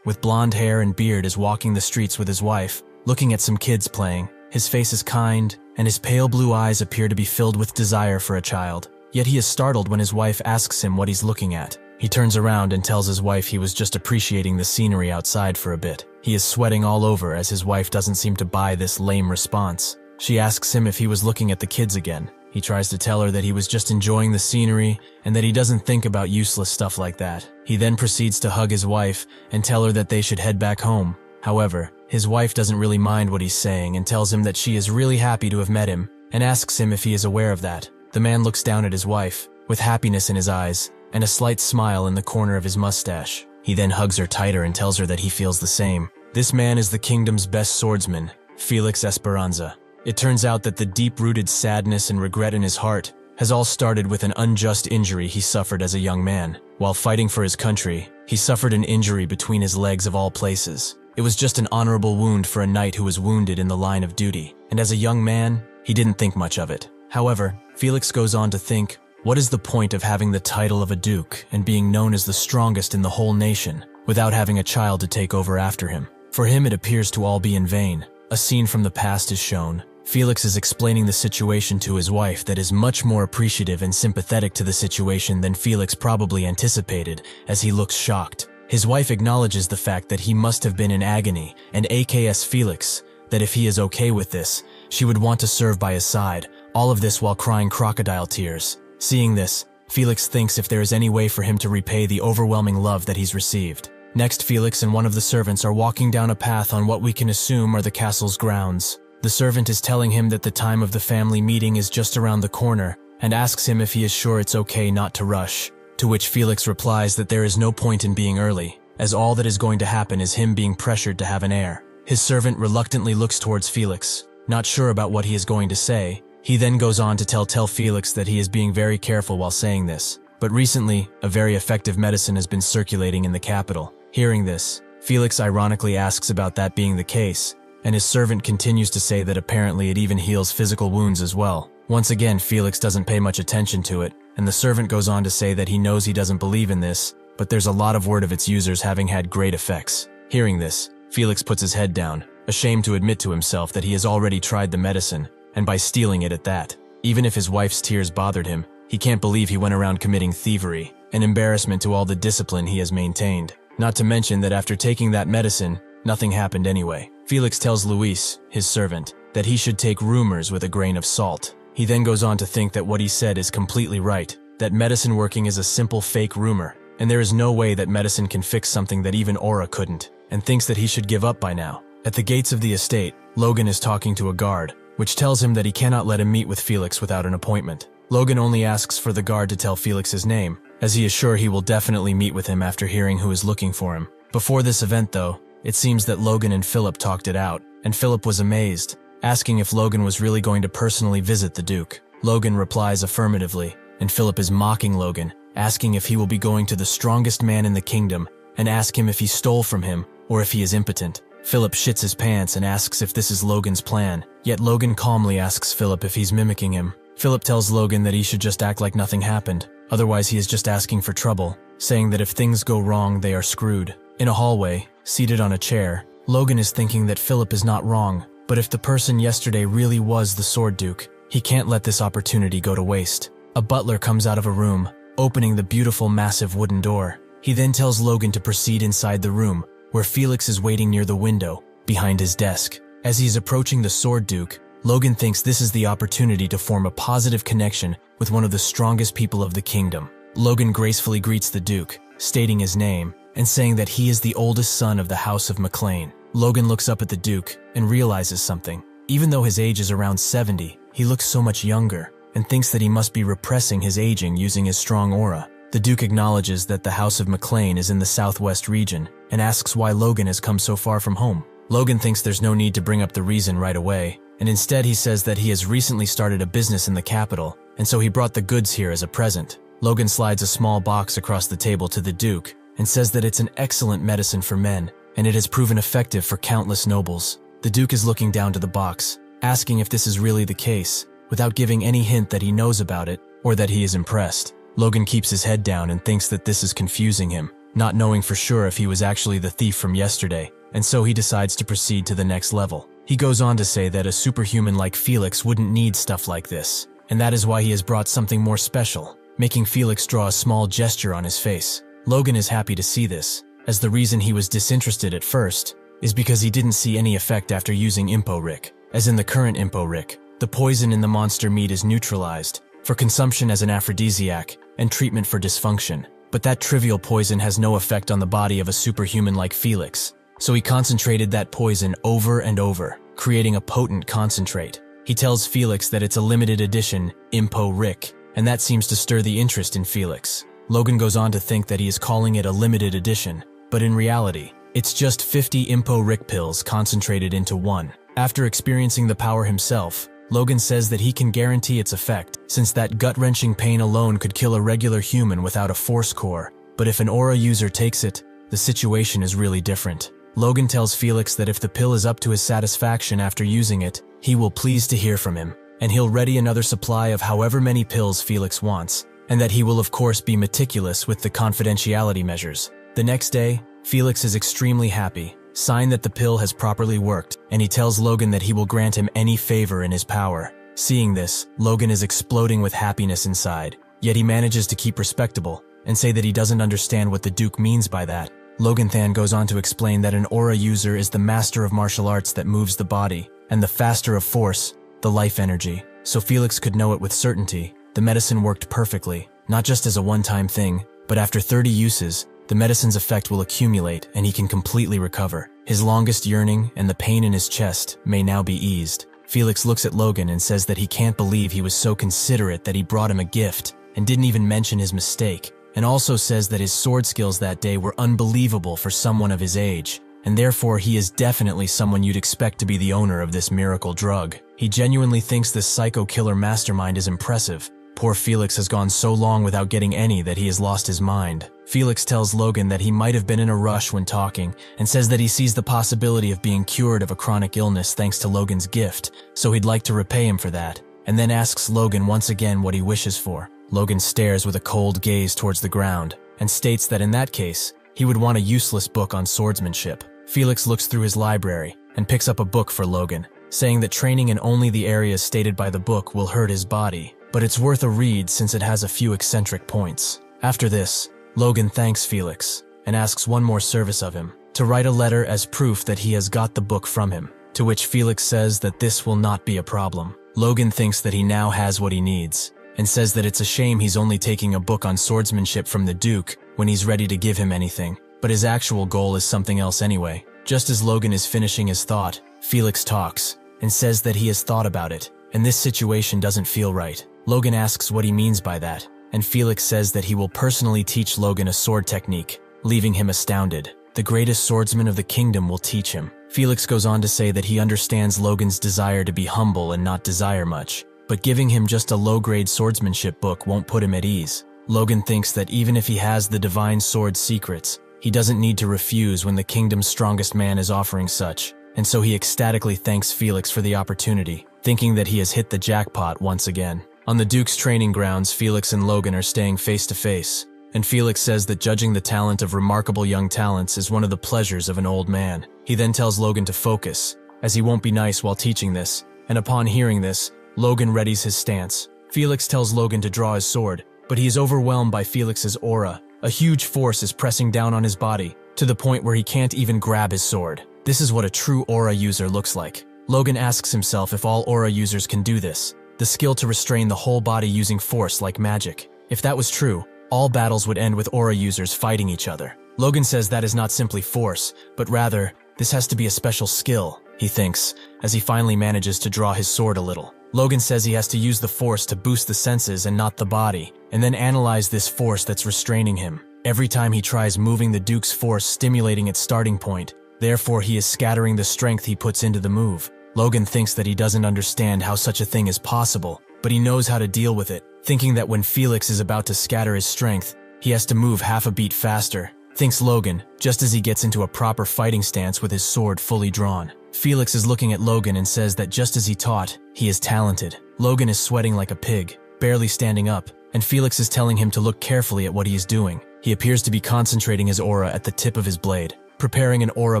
S1: with blonde hair and beard is walking the streets with his wife, looking at some kids playing. His face is kind, and his pale blue eyes appear to be filled with desire for a child. Yet he is startled when his wife asks him what he's looking at. He turns around and tells his wife he was just appreciating the scenery outside for a bit. He is sweating all over as his wife doesn't seem to buy this lame response. She asks him if he was looking at the kids again. He tries to tell her that he was just enjoying the scenery and that he doesn't think about useless stuff like that. He then proceeds to hug his wife and tell her that they should head back home. However, his wife doesn't really mind what he's saying and tells him that she is really happy to have met him and asks him if he is aware of that. The man looks down at his wife, with happiness in his eyes and a slight smile in the corner of his mustache. He then hugs her tighter and tells her that he feels the same. This man is the kingdom's best swordsman, Felix Esperanza. It turns out that the deep-rooted sadness and regret in his heart has all started with an unjust injury he suffered as a young man. While fighting for his country, he suffered an injury between his legs of all places. It was just an honorable wound for a knight who was wounded in the line of duty, and as a young man, he didn't think much of it. However, Felix goes on to think, what is the point of having the title of a duke and being known as the strongest in the whole nation without having a child to take over after him? For him, it appears to all be in vain. A scene from the past is shown. Felix is explaining the situation to his wife that is much more appreciative and sympathetic to the situation than Felix probably anticipated, as he looks shocked. His wife acknowledges the fact that he must have been in agony, and AKS Felix, that if he is okay with this, she would want to serve by his side, all of this while crying crocodile tears. Seeing this, Felix thinks if there is any way for him to repay the overwhelming love that he's received. Next, Felix and one of the servants are walking down a path on what we can assume are the castle's grounds. The servant is telling him that the time of the family meeting is just around the corner and asks him if he is sure it's okay not to rush, to which Felix replies that there is no point in being early, as all that is going to happen is him being pressured to have an heir. His servant reluctantly looks towards Felix, not sure about what he is going to say. He then goes on to tell Felix that he is being very careful while saying this. But recently, a very effective medicine has been circulating in the capital. Hearing this, Felix ironically asks about that being the case, and his servant continues to say that apparently it even heals physical wounds as well. Once again, Felix doesn't pay much attention to it, and the servant goes on to say that he knows he doesn't believe in this, but there's a lot of word of its users having had great effects. Hearing this, Felix puts his head down, ashamed to admit to himself that he has already tried the medicine, and by stealing it at that. Even if his wife's tears bothered him, he can't believe he went around committing thievery, an embarrassment to all the discipline he has maintained. Not to mention that after taking that medicine, nothing happened anyway. Felix tells Luis, his servant, that he should take rumors with a grain of salt. He then goes on to think that what he said is completely right, that medicine working is a simple fake rumor, and there is no way that medicine can fix something that even aura couldn't, and thinks that he should give up by now. At the gates of the estate, Logan is talking to a guard, which tells him that he cannot let him meet with Felix without an appointment. Logan only asks for the guard to tell Felix his name, as he is sure he will definitely meet with him after hearing who is looking for him. Before this event though, it seems that Logan and Philip talked it out, and Philip was amazed, asking if Logan was really going to personally visit the Duke. Logan replies affirmatively, and Philip is mocking Logan, asking if he will be going to the strongest man in the kingdom, and ask him if he stole from him, or if he is impotent. Philip shits his pants and asks if this is Logan's plan, yet Logan calmly asks Philip if he's mimicking him. Philip tells Logan that he should just act like nothing happened, otherwise he is just asking for trouble, saying that if things go wrong, they are screwed. In a hallway, seated on a chair, Logan is thinking that Philip is not wrong, but if the person yesterday really was the Sword Duke, he can't let this opportunity go to waste. A butler comes out of a room, opening the beautiful massive wooden door. He then tells Logan to proceed inside the room, where Felix is waiting near the window, behind his desk. As he is approaching the Sword Duke, Logan thinks this is the opportunity to form a positive connection with one of the strongest people of the kingdom. Logan gracefully greets the Duke, stating his name, and saying that he is the oldest son of the House of McLean. Logan looks up at the Duke and realizes something. Even though his age is around 70, he looks so much younger, and thinks that he must be repressing his aging using his strong aura. The Duke acknowledges that the House of McLean is in the southwest region, and asks why Logan has come so far from home. Logan thinks there's no need to bring up the reason right away, and instead he says that he has recently started a business in the capital, and so he brought the goods here as a present. Logan slides a small box across the table to the Duke, and says that it's an excellent medicine for men, and it has proven effective for countless nobles. The Duke is looking down to the box, asking if this is really the case, without giving any hint that he knows about it, or that he is impressed. Logan keeps his head down and thinks that this is confusing him, not knowing for sure if he was actually the thief from yesterday, and so he decides to proceed to the next level. He goes on to say that a superhuman like Felix wouldn't need stuff like this, and that is why he has brought something more special, making Felix draw a small gesture on his face. Logan is happy to see this, as the reason he was disinterested at first is because he didn't see any effect after using Impo-Rick. As in the current Impo-Rick, the poison in the monster meat is neutralized for consumption as an aphrodisiac and treatment for dysfunction, but that trivial poison has no effect on the body of a superhuman like Felix, so he concentrated that poison over and over, creating a potent concentrate. He tells Felix that it's a limited edition Impo-Rick, and that seems to stir the interest in Felix. Logan goes on to think that he is calling it a limited edition, but in reality, it's just 50 Impo-Rick pills concentrated into one. After experiencing the power himself, Logan says that he can guarantee its effect, since that gut-wrenching pain alone could kill a regular human without a force core, but if an aura user takes it, the situation is really different. Logan tells Felix that if the pill is up to his satisfaction after using it, he will please to hear from him, and he'll ready another supply of however many pills Felix wants, and that he will of course be meticulous with the confidentiality measures. The next day, Felix is extremely happy, sign that the pill has properly worked, and he tells Logan that he will grant him any favor in his power. Seeing this, Logan is exploding with happiness inside, yet he manages to keep respectable, and say that he doesn't understand what the Duke means by that. Logan Than goes on to explain that an aura user is the master of martial arts that moves the body, and the faster of force, the life energy. So Felix could know it with certainty. The medicine worked perfectly, not just as a one-time thing, but after 30 uses, the medicine's effect will accumulate and he can completely recover. His longest yearning and the pain in his chest may now be eased. Felix looks at Logan and says that he can't believe he was so considerate that he brought him a gift and didn't even mention his mistake, and also says that his sword skills that day were unbelievable for someone of his age, and therefore he is definitely someone you'd expect to be the owner of this miracle drug. He genuinely thinks this psycho-killer mastermind is impressive. Poor Felix has gone so long without getting any that he has lost his mind. Felix tells Logan that he might have been in a rush when talking, and says that he sees the possibility of being cured of a chronic illness thanks to Logan's gift, so he'd like to repay him for that, and then asks Logan once again what he wishes for. Logan stares with a cold gaze towards the ground, and states that in that case, he would want a useless book on swordsmanship. Felix looks through his library, and picks up a book for Logan, saying that training in only the areas stated by the book will hurt his body, but it's worth a read since it has a few eccentric points. After this, Logan thanks Felix, and asks one more service of him, to write a letter as proof that he has got the book from him, to which Felix says that this will not be a problem. Logan thinks that he now has what he needs, and says that it's a shame he's only taking a book on swordsmanship from the Duke when he's ready to give him anything, but his actual goal is something else anyway. Just as Logan is finishing his thought, Felix talks, and says that he has thought about it, and this situation doesn't feel right. Logan asks what he means by that, and Felix says that he will personally teach Logan a sword technique, leaving him astounded. The greatest swordsman of the kingdom will teach him. Felix goes on to say that he understands Logan's desire to be humble and not desire much, but giving him just a low-grade swordsmanship book won't put him at ease. Logan thinks that even if he has the divine sword's secrets, he doesn't need to refuse when the kingdom's strongest man is offering such, and so he ecstatically thanks Felix for the opportunity, thinking that he has hit the jackpot once again. On the Duke's training grounds, Felix and Logan are staying face to face, and Felix says that judging the talent of remarkable young talents is one of the pleasures of an old man. He then tells Logan to focus, as he won't be nice while teaching this, and upon hearing this, Logan readies his stance. Felix tells Logan to draw his sword, but he is overwhelmed by Felix's aura. A huge force is pressing down on his body, to the point where he can't even grab his sword. This is what a true aura user looks like. Logan asks himself if all aura users can do this, the skill to restrain the whole body using force like magic. If that was true, all battles would end with aura users fighting each other. Logan says that is not simply force, but rather, this has to be a special skill, he thinks, as he finally manages to draw his sword a little. Logan says he has to use the force to boost the senses and not the body, and then analyze this force that's restraining him. Every time he tries moving the Duke's force stimulating its starting point, therefore he is scattering the strength he puts into the move. Logan thinks that he doesn't understand how such a thing is possible, but he knows how to deal with it, thinking that when Felix is about to scatter his strength, he has to move half a beat faster, thinks Logan, just as he gets into a proper fighting stance with his sword fully drawn. Felix is looking at Logan and says that just as he taught, he is talented. Logan is sweating like a pig, barely standing up, and Felix is telling him to look carefully at what he is doing. He appears to be concentrating his aura at the tip of his blade, preparing an aura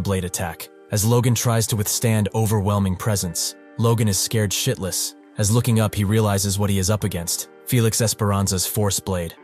S1: blade attack. As Logan tries to withstand overwhelming presence, Logan is scared shitless. As looking up, he realizes what he is up against: Felix Esperanza's force blade.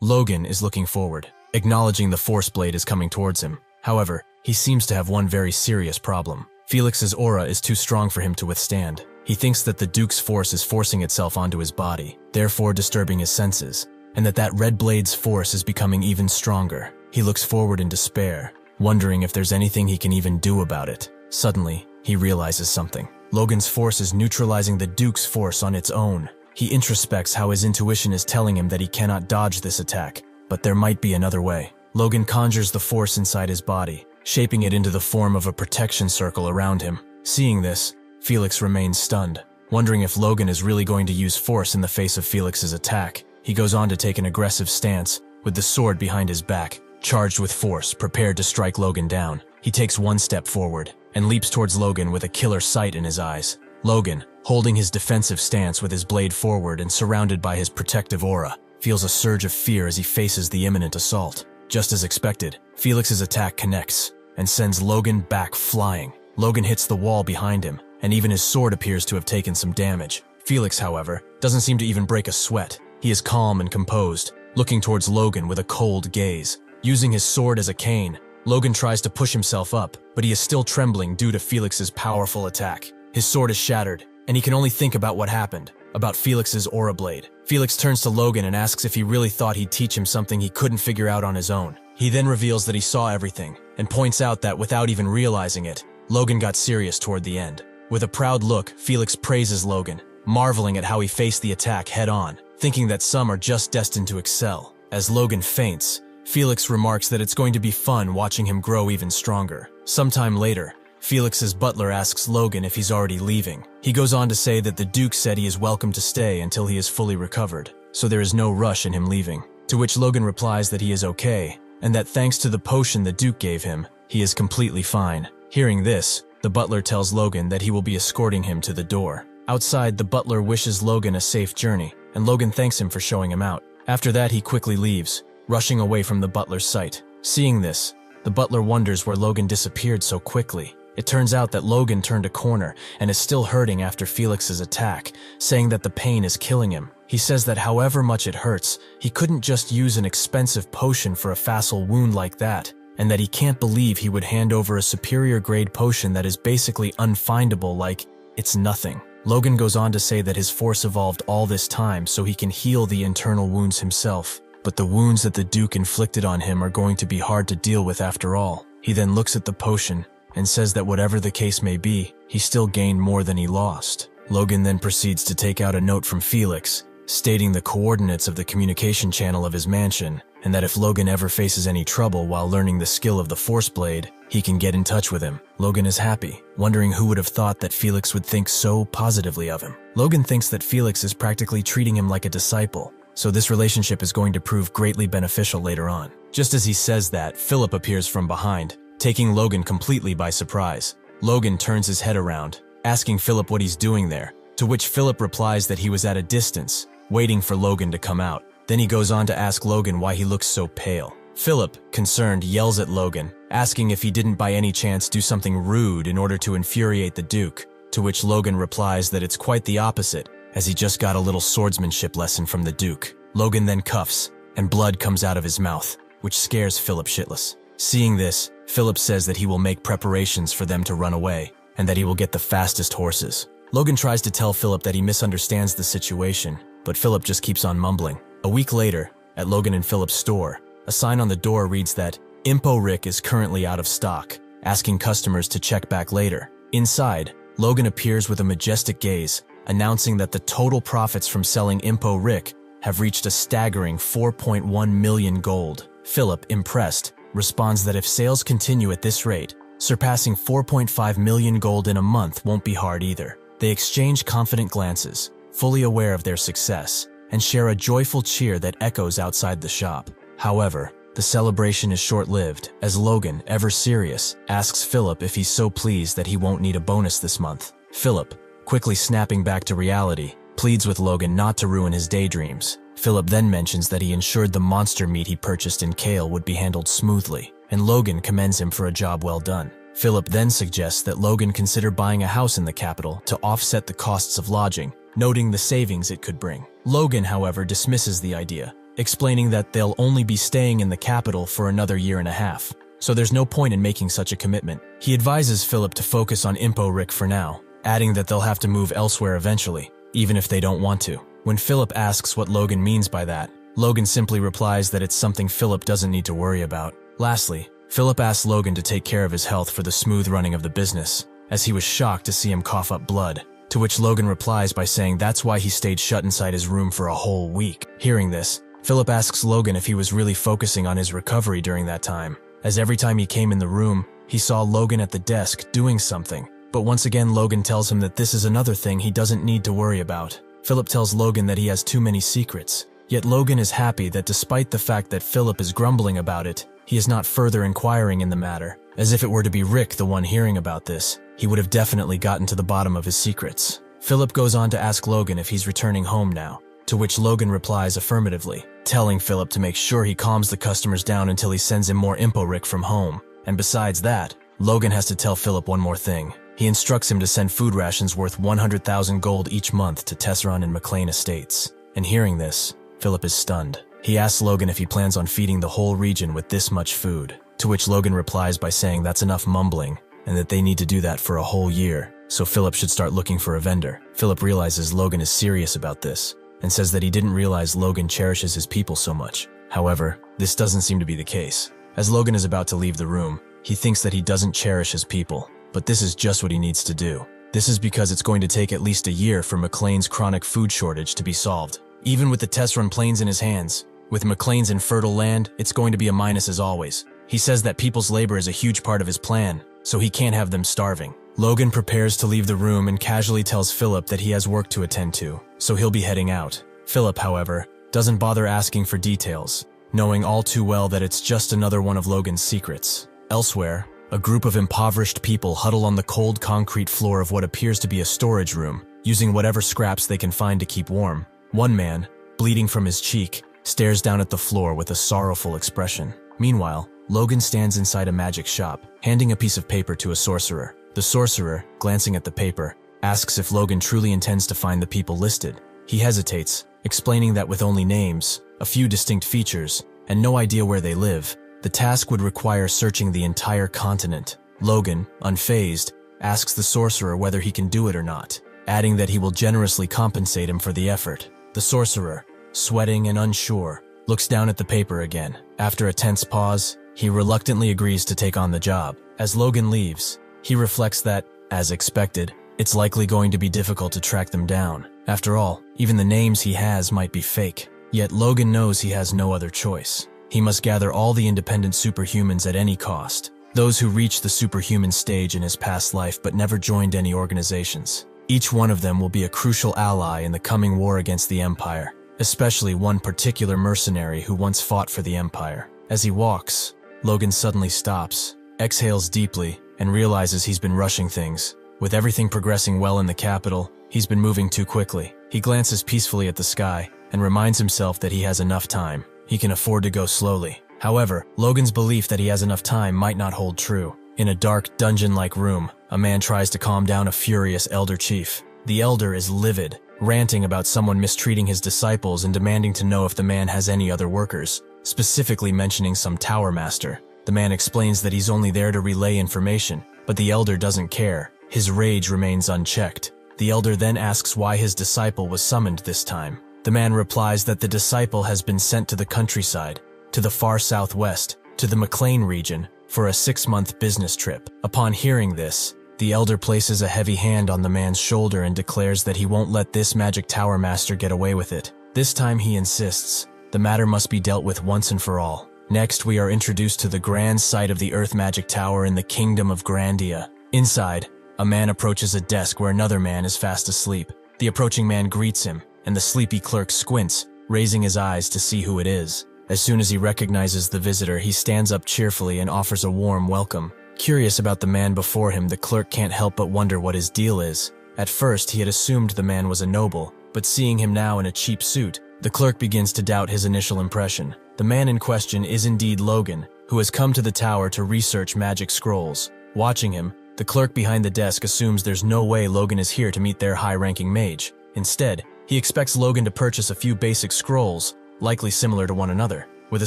S1: Logan is looking forward, acknowledging the force blade is coming towards him. However, he seems to have one very serious problem. Felix's aura is too strong for him to withstand. He thinks that the Duke's force is forcing itself onto his body, therefore disturbing his senses, and that red blade's force is becoming even stronger. He looks forward in despair, wondering if there's anything he can even do about it. Suddenly, he realizes something. Logan's force is neutralizing the Duke's force on its own. He introspects how his intuition is telling him that he cannot dodge this attack, but there might be another way. Logan conjures the force inside his body, shaping it into the form of a protection circle around him. Seeing this, Felix remains stunned, wondering if Logan is really going to use force in the face of Felix's attack. He goes on to take an aggressive stance, with the sword behind his back, charged with force, prepared to strike Logan down. He takes one step forward, and leaps towards Logan with a killer sight in his eyes. Logan, holding his defensive stance with his blade forward and surrounded by his protective aura, feels a surge of fear as he faces the imminent assault. Just as expected, Felix's attack connects, and sends Logan back flying. Logan hits the wall behind him, and even his sword appears to have taken some damage. Felix, however, doesn't seem to even break a sweat. He is calm and composed, looking towards Logan with a cold gaze. Using his sword as a cane, Logan tries to push himself up, but he is still trembling due to Felix's powerful attack. His sword is shattered, and he can only think about what happened, about Felix's aura blade. Felix turns to Logan and asks if he really thought he'd teach him something he couldn't figure out on his own. He then reveals that he saw everything, and points out that without even realizing it, Logan got serious toward the end. With a proud look, Felix praises Logan, marveling at how he faced the attack head-on, thinking that some are just destined to excel. As Logan faints, Felix remarks that it's going to be fun watching him grow even stronger. Sometime later, Felix's butler asks Logan if he's already leaving. He goes on to say that the Duke said he is welcome to stay until he is fully recovered, so there is no rush in him leaving. To which Logan replies that he is okay, and that thanks to the potion the Duke gave him, he is completely fine. Hearing this, the butler tells Logan that he will be escorting him to the door. Outside, the butler wishes Logan a safe journey, and Logan thanks him for showing him out. After that, he quickly leaves, rushing away from the butler's sight. Seeing this, the butler wonders where Logan disappeared so quickly. It turns out that Logan turned a corner and is still hurting after Felix's attack, saying that the pain is killing him. He says that however much it hurts, he couldn't just use an expensive potion for a facile wound like that, and that he can't believe he would hand over a superior grade potion that is basically unfindable, like it's nothing. Logan goes on to say that his force evolved all this time so he can heal the internal wounds himself, but the wounds that the Duke inflicted on him are going to be hard to deal with after all. He then looks at the potion and says that whatever the case may be, he still gained more than he lost. Logan then proceeds to take out a note from Felix, stating the coordinates of the communication channel of his mansion, and that if Logan ever faces any trouble while learning the skill of the Force Blade, he can get in touch with him. Logan is happy, wondering who would have thought that Felix would think so positively of him. Logan thinks that Felix is practically treating him like a disciple, so this relationship is going to prove greatly beneficial later on. Just as he says that, Philip appears from behind, taking Logan completely by surprise. Logan turns his head around, asking Philip what he's doing there, to which Philip replies that he was at a distance, waiting for Logan to come out. Then he goes on to ask Logan why he looks so pale. Philip, concerned, yells at Logan, asking if he didn't by any chance do something rude in order to infuriate the Duke, to which Logan replies that it's quite the opposite, as he just got a little swordsmanship lesson from the Duke. Logan then cuffs, and blood comes out of his mouth, which scares Philip shitless. Seeing this, Philip says that he will make preparations for them to run away, and that he will get the fastest horses. Logan tries to tell Philip that he misunderstands the situation, but Philip just keeps on mumbling. A week later, at Logan and Philip's store, a sign on the door reads that Impo Rick is currently out of stock, asking customers to check back later. Inside, Logan appears with a majestic gaze, announcing that the total profits from selling Impo Rick have reached a staggering 4.1 million gold. Philip, impressed, responds that if sales continue at this rate, surpassing 4.5 million gold in a month won't be hard either. They exchange confident glances, fully aware of their success, and share a joyful cheer that echoes outside the shop. However, the celebration is short-lived, as Logan, ever serious, asks Philip if he's so pleased that he won't need a bonus this month. Philip, quickly snapping back to reality, pleads with Logan not to ruin his daydreams. Philip then mentions that he ensured the monster meat he purchased in Kale would be handled smoothly, and Logan commends him for a job well done. Philip then suggests that Logan consider buying a house in the capital to offset the costs of lodging, noting the savings it could bring. Logan, however, dismisses the idea, explaining that they'll only be staying in the capital for another year and a half, so there's no point in making such a commitment. He advises Philip to focus on Impo Rick for now, adding that they'll have to move elsewhere eventually, even if they don't want to. When Philip asks what Logan means by that, Logan simply replies that it's something Philip doesn't need to worry about. Lastly, Philip asks Logan to take care of his health for the smooth running of the business, as he was shocked to see him cough up blood, to which Logan replies by saying that's why he stayed shut inside his room for a whole week. Hearing this, Philip asks Logan if he was really focusing on his recovery during that time, as every time he came in the room, he saw Logan at the desk doing something. But once again, Logan tells him that this is another thing he doesn't need to worry about. Philip tells Logan that he has too many secrets, yet Logan is happy that despite the fact that Philip is grumbling about it, he is not further inquiring in the matter. As if it were to be Rick the one hearing about this, he would have definitely gotten to the bottom of his secrets. Philip goes on to ask Logan if he's returning home now, to which Logan replies affirmatively, telling Philip to make sure he calms the customers down until he sends him more Impo Rick from home. And besides that, Logan has to tell Philip one more thing. He instructs him to send food rations worth 100,000 gold each month to Tesseron and McLean estates. And hearing this, Philip is stunned. He asks Logan if he plans on feeding the whole region with this much food, to which Logan replies by saying that's enough mumbling, and that they need to do that for a whole year, so Philip should start looking for a vendor. Philip realizes Logan is serious about this, and says that he didn't realize Logan cherishes his people so much. However, this doesn't seem to be the case. As Logan is about to leave the room, he thinks that he doesn't cherish his people, but this is just what he needs to do. This is because it's going to take at least a year for McLean's chronic food shortage to be solved. Even with the Tesseron plains in his hands, with McLean's infertile land, it's going to be a minus as always. He says that people's labor is a huge part of his plan, so he can't have them starving. Logan prepares to leave the room and casually tells Philip that he has work to attend to, so he'll be heading out. Philip, however, doesn't bother asking for details, knowing all too well that it's just another one of Logan's secrets. Elsewhere, a group of impoverished people huddle on the cold concrete floor of what appears to be a storage room, using whatever scraps they can find to keep warm. One man, bleeding from his cheek, stares down at the floor with a sorrowful expression. Meanwhile, Logan stands inside a magic shop, handing a piece of paper to a sorcerer. The sorcerer, glancing at the paper, asks if Logan truly intends to find the people listed. He hesitates, explaining that with only names, a few distinct features, and no idea where they live, the task would require searching the entire continent. Logan, unfazed, asks the sorcerer whether he can do it or not, adding that he will generously compensate him for the effort. The sorcerer, sweating and unsure, looks down at the paper again. After a tense pause, he reluctantly agrees to take on the job. As Logan leaves, he reflects that, as expected, it's likely going to be difficult to track them down. After all, even the names he has might be fake. Yet Logan knows he has no other choice. He must gather all the independent superhumans at any cost, those who reached the superhuman stage in his past life but never joined any organizations. Each one of them will be a crucial ally in the coming war against the Empire, especially one particular mercenary who once fought for the Empire. As he walks, Logan suddenly stops, exhales deeply, and realizes he's been rushing things. With everything progressing well in the capital, he's been moving too quickly. He glances peacefully at the sky and reminds himself that he has enough time. He can afford to go slowly. However, Logan's belief that he has enough time might not hold true. In a dark, dungeon-like room, a man tries to calm down a furious elder chief. The elder is livid, ranting about someone mistreating his disciples and demanding to know if the man has any other workers, specifically mentioning some tower master. The man explains that he's only there to relay information, but the elder doesn't care. His rage remains unchecked. The elder then asks why his disciple was summoned this time. The man replies that the disciple has been sent to the countryside, to the far southwest, to the McLean region, for a 6-month business trip. Upon hearing this, the elder places a heavy hand on the man's shoulder and declares that he won't let this magic tower master get away with it. This time he insists the matter must be dealt with once and for all. Next, we are introduced to the grand site of the Earth Magic Tower in the Kingdom of Grandia. Inside, a man approaches a desk where another man is fast asleep. The approaching man greets him, and the sleepy clerk squints, raising his eyes to see who it is. As soon as he recognizes the visitor, he stands up cheerfully and offers a warm welcome. Curious about the man before him, the clerk can't help but wonder what his deal is. At first, he had assumed the man was a noble, but seeing him now in a cheap suit, the clerk begins to doubt his initial impression. The man in question is indeed Logan, who has come to the tower to research magic scrolls. Watching him, the clerk behind the desk assumes there's no way Logan is here to meet their high-ranking mage. Instead, he expects Logan to purchase a few basic scrolls, likely similar to one another. With a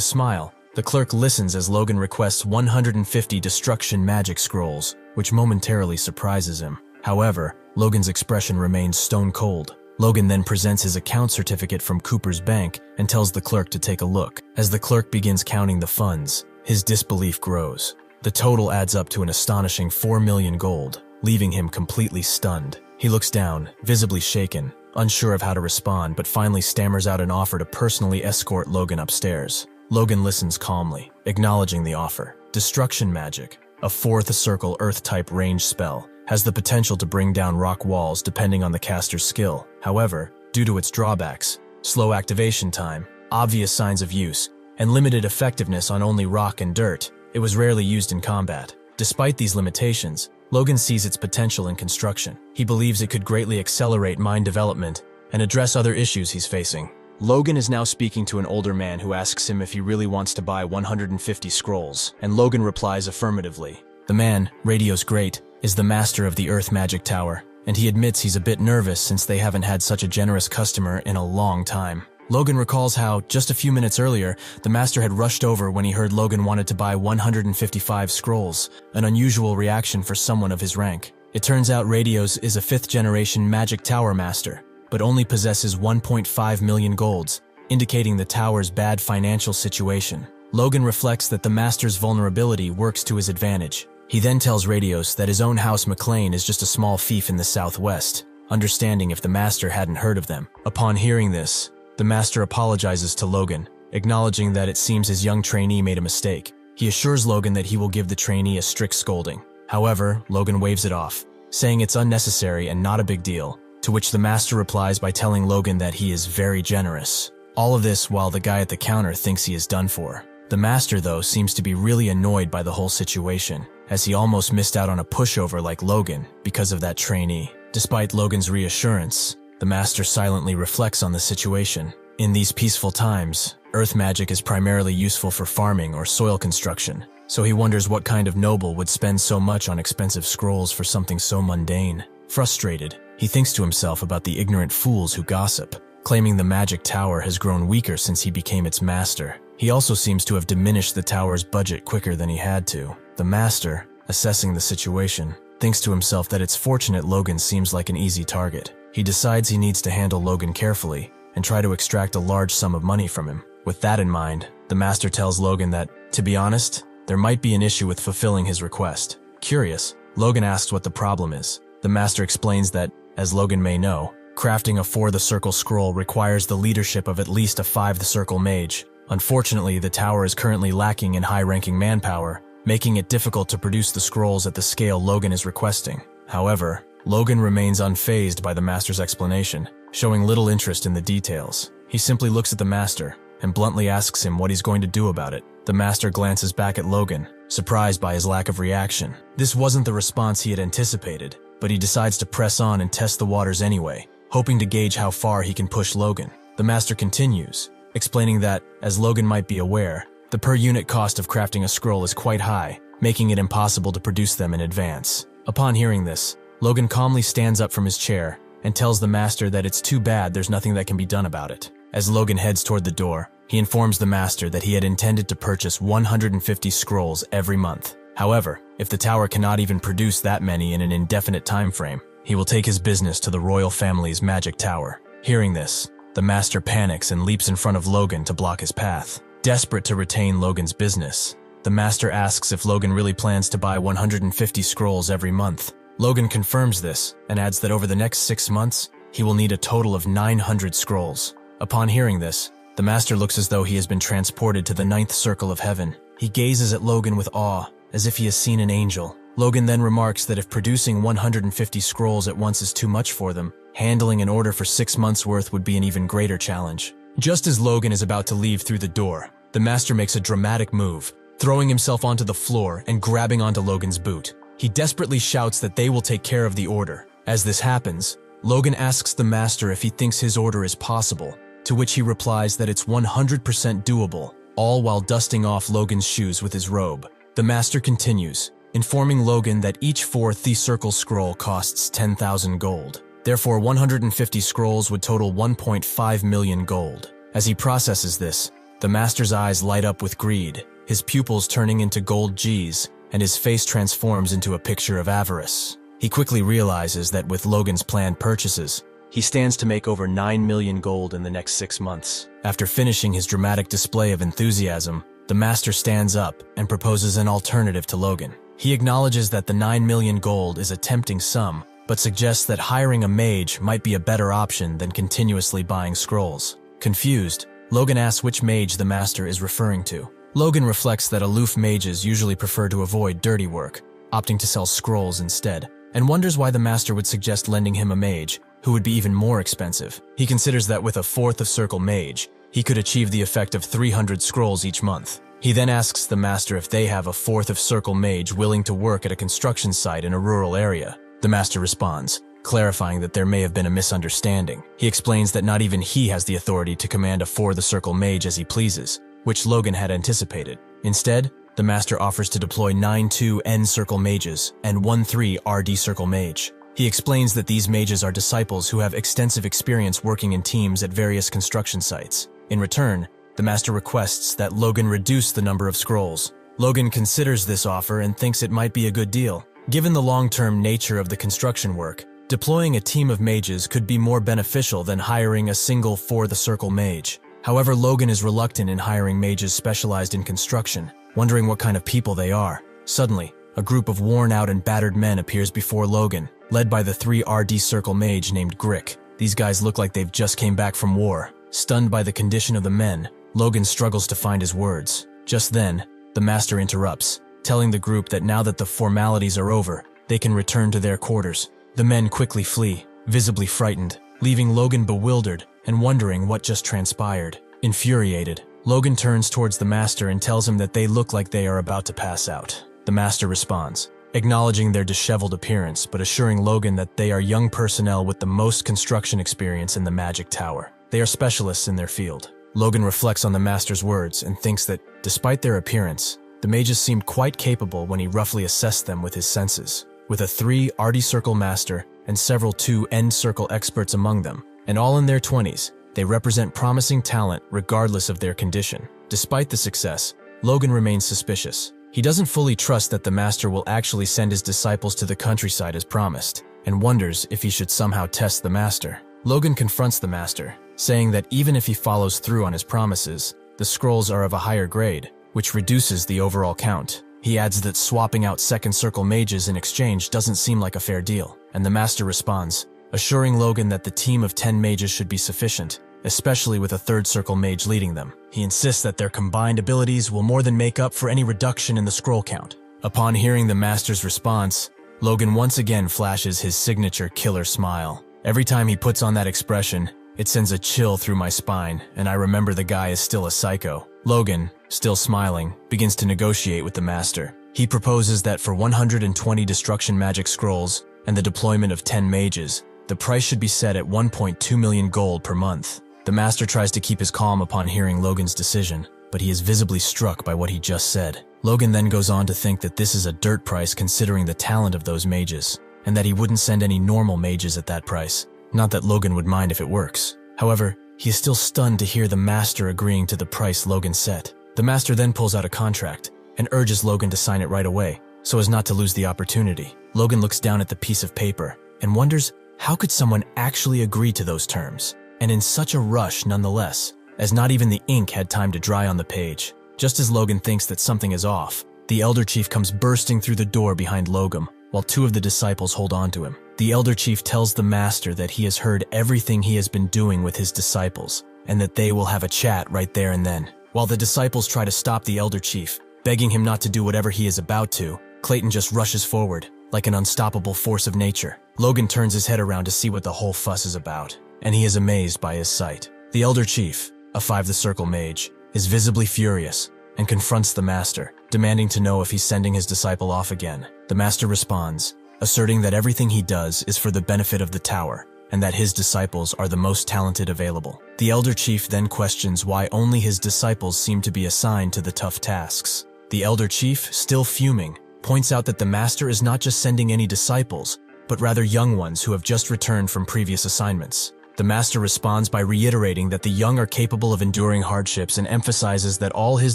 S1: smile, the clerk listens as Logan requests 150 destruction magic scrolls, which momentarily surprises him. However, Logan's expression remains stone cold. Logan then presents his account certificate from Cooper's bank and tells the clerk to take a look. As the clerk begins counting the funds, his disbelief grows. The total adds up to an astonishing 4 million gold, leaving him completely stunned. He looks down, visibly shaken, unsure of how to respond, but finally stammers out an offer to personally escort Logan upstairs. Logan listens calmly, acknowledging the offer. Destruction magic, a 4th circle earth-type range spell, has the potential to bring down rock walls depending on the caster's skill. However, due to its drawbacks, slow activation time, obvious signs of use, and limited effectiveness on only rock and dirt, it was rarely used in combat. Despite these limitations, Logan sees its potential in construction. He believes it could greatly accelerate mind development and address other issues he's facing. Logan is now speaking to an older man who asks him if he really wants to buy 150 scrolls, and Logan replies affirmatively. The man, Radio's great, is the master of the Earth Magic Tower, and he admits he's a bit nervous since they haven't had such a generous customer in a long time. Logan recalls how, just a few minutes earlier, the master had rushed over when he heard Logan wanted to buy 155 scrolls, an unusual reaction for someone of his rank. It turns out Radios is a 5th-generation Magic Tower master, but only possesses 1.5 million golds, indicating the tower's bad financial situation. Logan reflects that the master's vulnerability works to his advantage. He then tells Radios that his own house McLean is just a small fief in the southwest, understanding if the master hadn't heard of them. Upon hearing this, the master apologizes to Logan, acknowledging that it seems his young trainee made a mistake. He assures Logan that he will give the trainee a strict scolding. However, Logan waves it off, saying it's unnecessary and not a big deal, to which the master replies by telling Logan that he is very generous. All of this while the guy at the counter thinks he is done for. The master, though, seems to be really annoyed by the whole situation, as he almost missed out on a pushover like Logan because of that trainee. Despite Logan's reassurance, the master silently reflects on the situation. In these peaceful times, earth magic is primarily useful for farming or soil construction, so he wonders what kind of noble would spend so much on expensive scrolls for something so mundane. Frustrated, he thinks to himself about the ignorant fools who gossip, claiming the magic tower has grown weaker since he became its master. He also seems to have diminished the tower's budget quicker than he had to. The master, assessing the situation, thinks to himself that it's fortunate Logan seems like an easy target. He decides he needs to handle Logan carefully and try to extract a large sum of money from him. With that in mind, the master tells Logan that, to be honest, there might be an issue with fulfilling his request. Curious, Logan asks what the problem is. The master explains that, as Logan may know, crafting a 4th-circle scroll requires the leadership of at least a 5th-circle mage. Unfortunately, the tower is currently lacking in high-ranking manpower, making it difficult to produce the scrolls at the scale Logan is requesting. However, Logan remains unfazed by the master's explanation, showing little interest in the details. He simply looks at the master and bluntly asks him what he's going to do about it. The master glances back at Logan, surprised by his lack of reaction. This wasn't the response he had anticipated, but he decides to press on and test the waters anyway, hoping to gauge how far he can push Logan. The master continues, explaining that, as Logan might be aware, the per-unit cost of crafting a scroll is quite high, making it impossible to produce them in advance. Upon hearing this, Logan calmly stands up from his chair and tells the master that it's too bad there's nothing that can be done about it. As Logan heads toward the door, he informs the master that he had intended to purchase 150 scrolls every month. However, if the tower cannot even produce that many in an indefinite time frame, he will take his business to the royal family's magic tower. Hearing this, the master panics and leaps in front of Logan to block his path. Desperate to retain Logan's business, the master asks if Logan really plans to buy 150 scrolls every month. Logan confirms this and adds that over the next 6 months, he will need a total of 900 scrolls. Upon hearing this, the master looks as though he has been transported to the 9th circle of heaven. He gazes at Logan with awe, as if he has seen an angel. Logan then remarks that if producing 150 scrolls at once is too much for them, handling an order for 6 months' worth would be an even greater challenge. Just as Logan is about to leave through the door, the master makes a dramatic move, throwing himself onto the floor and grabbing onto Logan's boot. He desperately shouts that they will take care of the order. As this happens, Logan asks the master if he thinks his order is possible, to which he replies that it's 100% doable, all while dusting off Logan's shoes with his robe. The master continues, informing Logan that each 4th circle scroll costs 10,000 gold. Therefore, 150 scrolls would total 1.5 million gold. As he processes this, the master's eyes light up with greed, his pupils turning into gold G's, and his face transforms into a picture of avarice. He quickly realizes that with Logan's planned purchases, he stands to make over 9 million gold in the next 6 months. After finishing his dramatic display of enthusiasm, the master stands up and proposes an alternative to Logan. He acknowledges that the 9 million gold is a tempting sum, but suggests that hiring a mage might be a better option than continuously buying scrolls. Confused, Logan asks which mage the master is referring to. Logan reflects that aloof mages usually prefer to avoid dirty work, opting to sell scrolls instead, and wonders why the master would suggest lending him a mage, who would be even more expensive. He considers that with a 4th circle mage, he could achieve the effect of 300 scrolls each month. He then asks the master if they have a 4th circle mage willing to work at a construction site in a rural area. The master responds, clarifying that there may have been a misunderstanding. He explains that not even he has the authority to command a 4th circle mage as he pleases, which Logan had anticipated. Instead, the master offers to deploy 9 2N circle mages and 1 3 RD circle mage. He explains that these mages are disciples who have extensive experience working in teams at various construction sites. In return, the master requests that Logan reduce the number of scrolls. Logan considers this offer and thinks it might be a good deal. Given the long-term nature of the construction work, deploying a team of mages could be more beneficial than hiring a single 4th circle mage. However, Logan is reluctant in hiring mages specialized in construction, wondering what kind of people they are. Suddenly, a group of worn-out and battered men appears before Logan, led by the 3 RD circle mage named Grick. These guys look like they've just came back from war. Stunned by the condition of the men, Logan struggles to find his words. Just then, the master interrupts, telling the group that now that the formalities are over, they can return to their quarters. The men quickly flee, visibly frightened, leaving Logan bewildered and wondering what just transpired. Infuriated, Logan turns towards the master and tells him that they look like they are about to pass out. The master responds, acknowledging their disheveled appearance but assuring Logan that they are young personnel with the most construction experience in the magic tower. They are specialists in their field. Logan reflects on the master's words and thinks that, despite their appearance, the mages seemed quite capable when he roughly assessed them with his senses. With a 3 RD circle master and several 2 N circle experts among them, and all in their 20s, they represent promising talent regardless of their condition. Despite the success, Logan remains suspicious. He doesn't fully trust that the master will actually send his disciples to the countryside as promised, and wonders if he should somehow test the master. Logan confronts the master, saying that even if he follows through on his promises, the scrolls are of a higher grade, which reduces the overall count. He adds that swapping out 2nd circle mages in exchange doesn't seem like a fair deal, and the master responds, assuring Logan that the team of 10 mages should be sufficient, especially with a 3rd circle mage leading them. He insists that their combined abilities will more than make up for any reduction in the scroll count. Upon hearing the master's response, Logan once again flashes his signature killer smile. Every time he puts on that expression, it sends a chill through my spine, and I remember the guy is still a psycho. Logan, still smiling, begins to negotiate with the master. He proposes that for 120 destruction magic scrolls and the deployment of 10 mages, the price should be set at 1.2 million gold per month. The master tries to keep his calm upon hearing Logan's decision, but he is visibly struck by what he just said. Logan then goes on to think that this is a dirt price considering the talent of those mages, and that he wouldn't send any normal mages at that price. Not that Logan would mind if it works. However, he is still stunned to hear the master agreeing to the price Logan set. The master then pulls out a contract and urges Logan to sign it right away, so as not to lose the opportunity. Logan looks down at the piece of paper and wonders how could someone actually agree to those terms, and in such a rush nonetheless, as not even the ink had time to dry on the page. Just as Logan thinks that something is off, the Elder Chief comes bursting through the door behind Logan, while two of the disciples hold on to him. The Elder Chief tells the master that he has heard everything he has been doing with his disciples, and that they will have a chat right there and then. While the disciples try to stop the Elder Chief, begging him not to do whatever he is about to, Clayton just rushes forward, like an unstoppable force of nature. Logan turns his head around to see what the whole fuss is about, and he is amazed by his sight. The Elder Chief, a 5 the Circle mage, is visibly furious and confronts the master, demanding to know if he's sending his disciple off again. The master responds, asserting that everything he does is for the benefit of the tower, and that his disciples are the most talented available. The Elder Chief then questions why only his disciples seem to be assigned to the tough tasks. The Elder Chief, still fuming, points out that the master is not just sending any disciples, but rather young ones who have just returned from previous assignments. The master responds by reiterating that the young are capable of enduring hardships and emphasizes that all his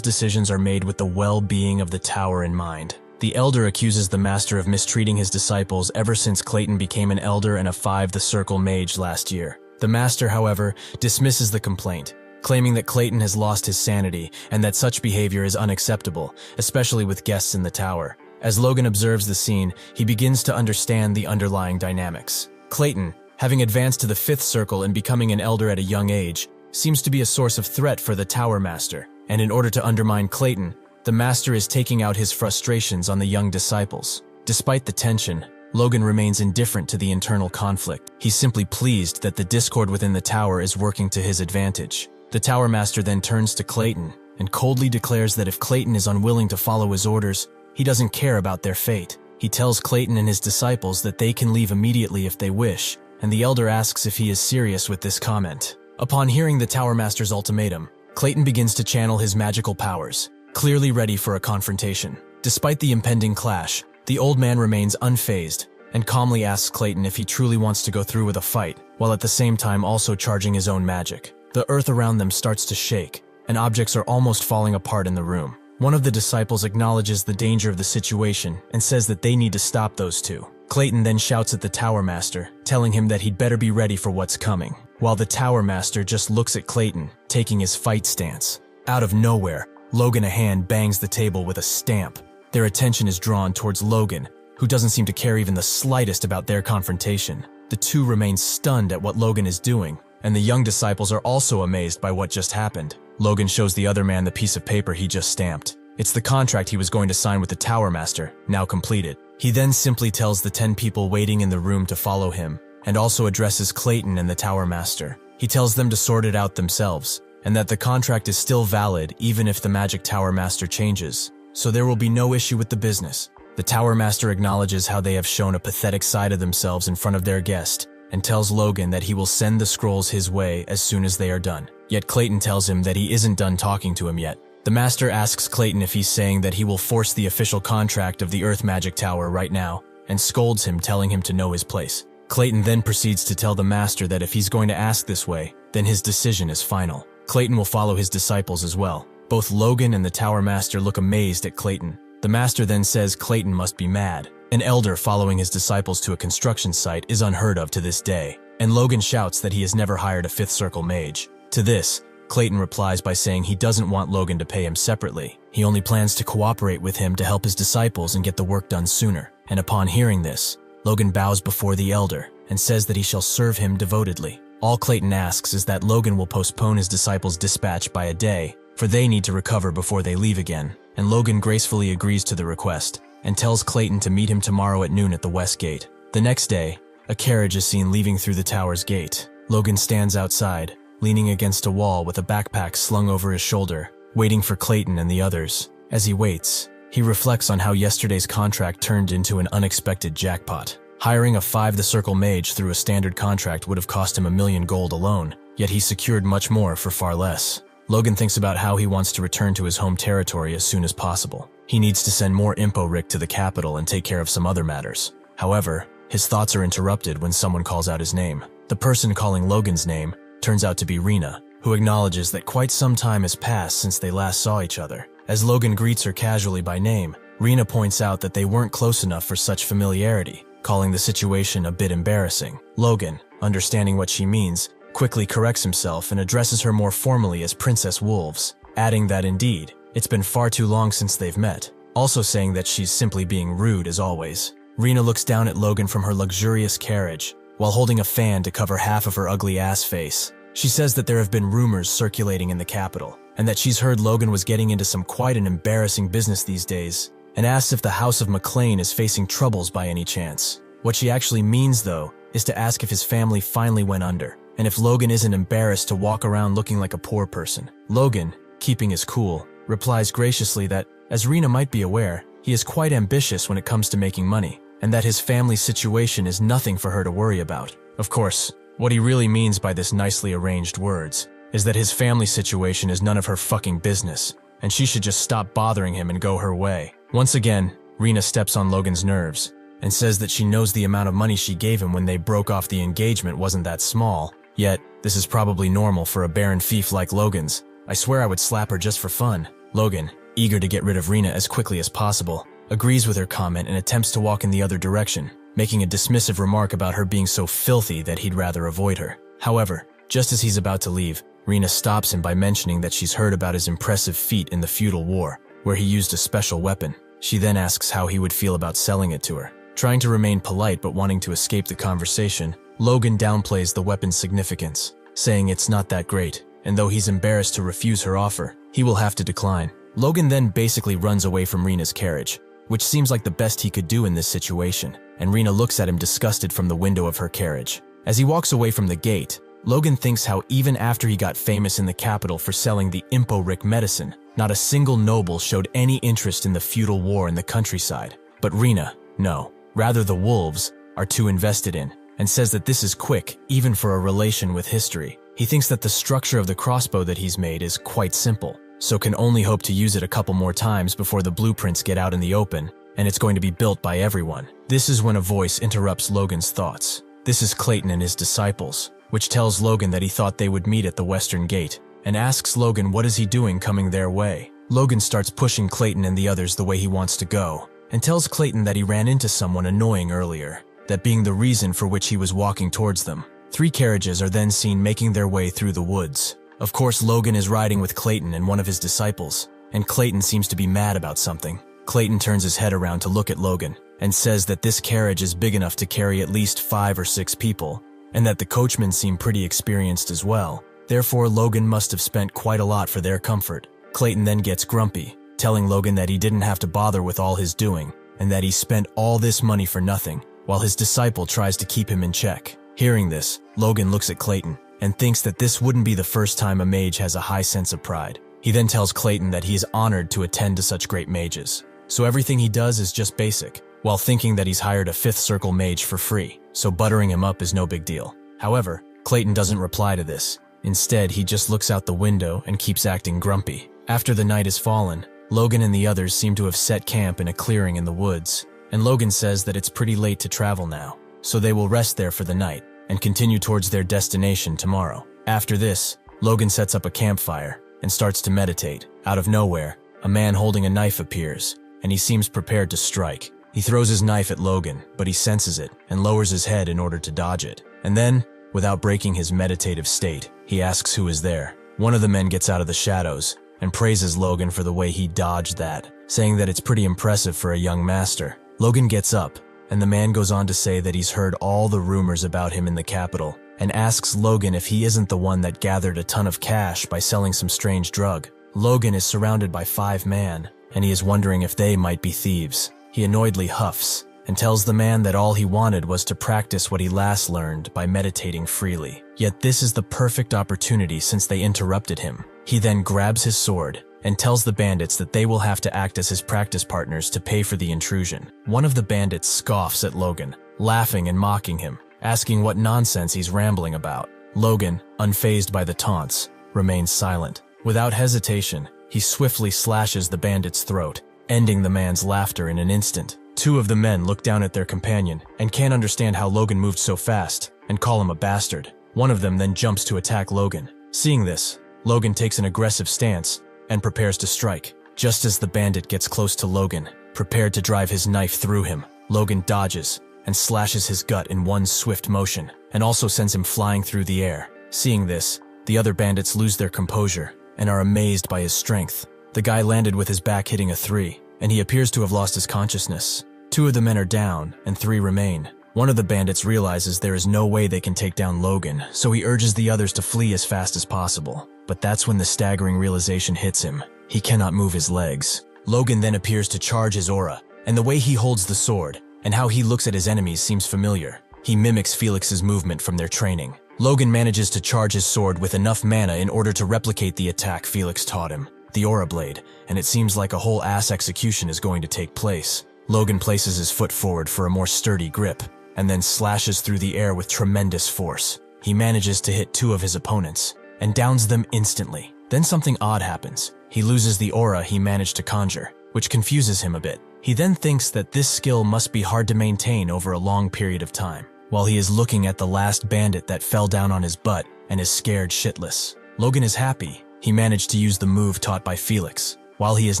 S1: decisions are made with the well-being of the tower in mind. The elder accuses the master of mistreating his disciples ever since Clayton became an elder and a 5 the Circle mage last year. The master, however, dismisses the complaint, claiming that Clayton has lost his sanity and that such behavior is unacceptable, especially with guests in the tower. As Logan observes the scene, he begins to understand the underlying dynamics. Clayton, having advanced to the 5th Circle and becoming an elder at a young age, seems to be a source of threat for the Tower Master, and in order to undermine Clayton, the Master is taking out his frustrations on the young disciples. Despite the tension, Logan remains indifferent to the internal conflict. He's simply pleased that the discord within the tower is working to his advantage. The Tower Master then turns to Clayton and coldly declares that if Clayton is unwilling to follow his orders, he doesn't care about their fate. He tells Clayton and his disciples that they can leave immediately if they wish, and the elder asks if he is serious with this comment. Upon hearing the Tower Master's ultimatum, Clayton begins to channel his magical powers, clearly ready for a confrontation. Despite the impending clash, the old man remains unfazed and calmly asks Clayton if he truly wants to go through with a fight, while at the same time also charging his own magic. The earth around them starts to shake, and objects are almost falling apart in the room. One of the disciples acknowledges the danger of the situation and says that they need to stop those two. Clayton then shouts at the Tower Master, telling him that he'd better be ready for what's coming, while the Tower Master just looks at Clayton, taking his fight stance. Out of nowhere, Logan a hand bangs the table with a stamp. Their attention is drawn towards Logan, who doesn't seem to care even the slightest about their confrontation. The two remain stunned at what Logan is doing, and the young disciples are also amazed by what just happened. Logan shows the other man the piece of paper he just stamped. It's the contract he was going to sign with the Tower Master, now completed. He then simply tells the 10 people waiting in the room to follow him, and also addresses Clayton and the Tower Master. He tells them to sort it out themselves, and that the contract is still valid even if the Magic Tower Master changes, so there will be no issue with the business. The Tower Master acknowledges how they have shown a pathetic side of themselves in front of their guest, and tells Logan that he will send the scrolls his way as soon as they are done. Yet Clayton tells him that he isn't done talking to him yet. The Master asks Clayton if he's saying that he will force the official contract of the Earth Magic Tower right now, and scolds him, telling him to know his place. Clayton then proceeds to tell the Master that if he's going to ask this way, then his decision is final. Clayton will follow his disciples as well. Both Logan and the Tower Master look amazed at Clayton. The Master then says Clayton must be mad. An elder following his disciples to a construction site is unheard of to this day, and Logan shouts that he has never hired a 5th Circle mage. To this, Clayton replies by saying he doesn't want Logan to pay him separately. He only plans to cooperate with him to help his disciples and get the work done sooner. And upon hearing this, Logan bows before the elder and says that he shall serve him devotedly. All Clayton asks is that Logan will postpone his disciples' dispatch by a day, for they need to recover before they leave again, and Logan gracefully agrees to the request and tells Clayton to meet him tomorrow at noon at the west gate. The next day, a carriage is seen leaving through the tower's gate. Logan stands outside, leaning against a wall with a backpack slung over his shoulder, waiting for Clayton and the others. As he waits, he reflects on how yesterday's contract turned into an unexpected jackpot. Hiring a 5 the Circle mage through a standard contract would have cost him 1 million gold alone, yet he secured much more for far less. Logan thinks about how he wants to return to his home territory as soon as possible. He needs to send more Impo-Rick to the capital and take care of some other matters. However, his thoughts are interrupted when someone calls out his name. The person calling Logan's name turns out to be Rena, who acknowledges that quite some time has passed since they last saw each other. As Logan greets her casually by name, Rena points out that they weren't close enough for such familiarity, calling the situation a bit embarrassing. Logan, understanding what she means, quickly corrects himself and addresses her more formally as Princess Wolves, adding that indeed, it's been far too long since they've met, also saying that she's simply being rude as always. Rena looks down at Logan from her luxurious carriage, while holding a fan to cover half of her ugly ass face. She says that there have been rumors circulating in the capital, and that she's heard Logan was getting into some quite an embarrassing business these days, and asks if the House of McLean is facing troubles by any chance. What she actually means, though, is to ask if his family finally went under, and if Logan isn't embarrassed to walk around looking like a poor person. Logan, keeping his cool, replies graciously that, as Rena might be aware, he is quite ambitious when it comes to making money, and that his family's situation is nothing for her to worry about. Of course, what he really means by this nicely arranged words is that his family situation is none of her fucking business, and she should just stop bothering him and go her way. Once again, Rena steps on Logan's nerves and says that she knows the amount of money she gave him when they broke off the engagement wasn't that small, yet this is probably normal for a barren fief like Logan's. I swear I would slap her just for fun. Logan, eager to get rid of Rena as quickly as possible, agrees with her comment and attempts to walk in the other direction, making a dismissive remark about her being so filthy that he'd rather avoid her. However, just as he's about to leave, Rena stops him by mentioning that she's heard about his impressive feat in the feudal war, where he used a special weapon. She then asks how he would feel about selling it to her. Trying to remain polite but wanting to escape the conversation, Logan downplays the weapon's significance, saying it's not that great, and though he's embarrassed to refuse her offer, he will have to decline. Logan then basically runs away from Rena's carriage, which seems like the best he could do in this situation, and Rena looks at him disgusted from the window of her carriage. As he walks away from the gate, Logan thinks how even after he got famous in the capital for selling the Impo-Rick medicine, not a single noble showed any interest in the feudal war in the countryside. But Rena, no, rather the wolves, are too invested in, and says that this is quick, even for a relation with history. He thinks that the structure of the crossbow that he's made is quite simple, so can only hope to use it a couple more times before the blueprints get out in the open, and it's going to be built by everyone. This is when a voice interrupts Logan's thoughts. This is Clayton and his disciples, which tells Logan that he thought they would meet at the western gate, and asks Logan what is he doing coming their way. Logan starts pushing Clayton and the others the way he wants to go, and tells Clayton that he ran into someone annoying earlier, that being the reason for which he was walking towards them. 3 carriages are then seen making their way through the woods. Of course, Logan is riding with Clayton and one of his disciples, and Clayton seems to be mad about something. Clayton turns his head around to look at Logan, and says that this carriage is big enough to carry at least 5 or 6 people, and that the coachmen seem pretty experienced as well. Therefore, Logan must have spent quite a lot for their comfort. Clayton then gets grumpy, telling Logan that he didn't have to bother with all his doing, and that he spent all this money for nothing, while his disciple tries to keep him in check. Hearing this, Logan looks at Clayton, and thinks that this wouldn't be the first time a mage has a high sense of pride. He then tells Clayton that he is honored to attend to such great mages, so everything he does is just basic, while thinking that he's hired a 5th circle mage for free, so buttering him up is no big deal. However, Clayton doesn't reply to this. Instead, he just looks out the window and keeps acting grumpy. After the night has fallen, Logan and the others seem to have set camp in a clearing in the woods, and Logan says that it's pretty late to travel now, so they will rest there for the night and continue towards their destination tomorrow. After this, Logan sets up a campfire and starts to meditate. Out of nowhere, a man holding a knife appears, and he seems prepared to strike. He throws his knife at Logan, but he senses it and lowers his head in order to dodge it. And then, without breaking his meditative state, he asks who is there. One of the men gets out of the shadows and praises Logan for the way he dodged that, saying that it's pretty impressive for a young master. Logan gets up, and the man goes on to say that he's heard all the rumors about him in the capital, and asks Logan if he isn't the one that gathered a ton of cash by selling some strange drug. Logan is surrounded by 5 men, and he is wondering if they might be thieves. He annoyedly huffs, and tells the man that all he wanted was to practice what he last learned by meditating freely. Yet this is the perfect opportunity since they interrupted him. He then grabs his sword and tells the bandits that they will have to act as his practice partners to pay for the intrusion. One of the bandits scoffs at Logan, laughing and mocking him, asking what nonsense he's rambling about. Logan, unfazed by the taunts, remains silent. Without hesitation, he swiftly slashes the bandit's throat, ending the man's laughter in an instant. 2 of the men look down at their companion and can't understand how Logan moved so fast, and call him a bastard. One of them then jumps to attack Logan. Seeing this, Logan takes an aggressive stance and prepares to strike. Just as the bandit gets close to Logan, prepared to drive his knife through him, Logan dodges and slashes his gut in one swift motion, and also sends him flying through the air. Seeing this, the other bandits lose their composure and are amazed by his strength. The guy landed with his back hitting a 3, and he appears to have lost his consciousness. 2 of the men are down, and 3 remain. One of the bandits realizes there is no way they can take down Logan, so he urges the others to flee as fast as possible. But that's when the staggering realization hits him. He cannot move his legs. Logan then appears to charge his aura, and the way he holds the sword and how he looks at his enemies seems familiar. He mimics Felix's movement from their training. Logan manages to charge his sword with enough mana in order to replicate the attack Felix taught him, the Aura Blade, and it seems like a whole ass execution is going to take place. Logan places his foot forward for a more sturdy grip, and then slashes through the air with tremendous force. He manages to hit 2 of his opponents, and downs them instantly. Then something odd happens. He loses the aura he managed to conjure, which confuses him a bit. He then thinks that this skill must be hard to maintain over a long period of time, while he is looking at the last bandit that fell down on his butt and is scared shitless. Logan is happy. He managed to use the move taught by Felix. While he is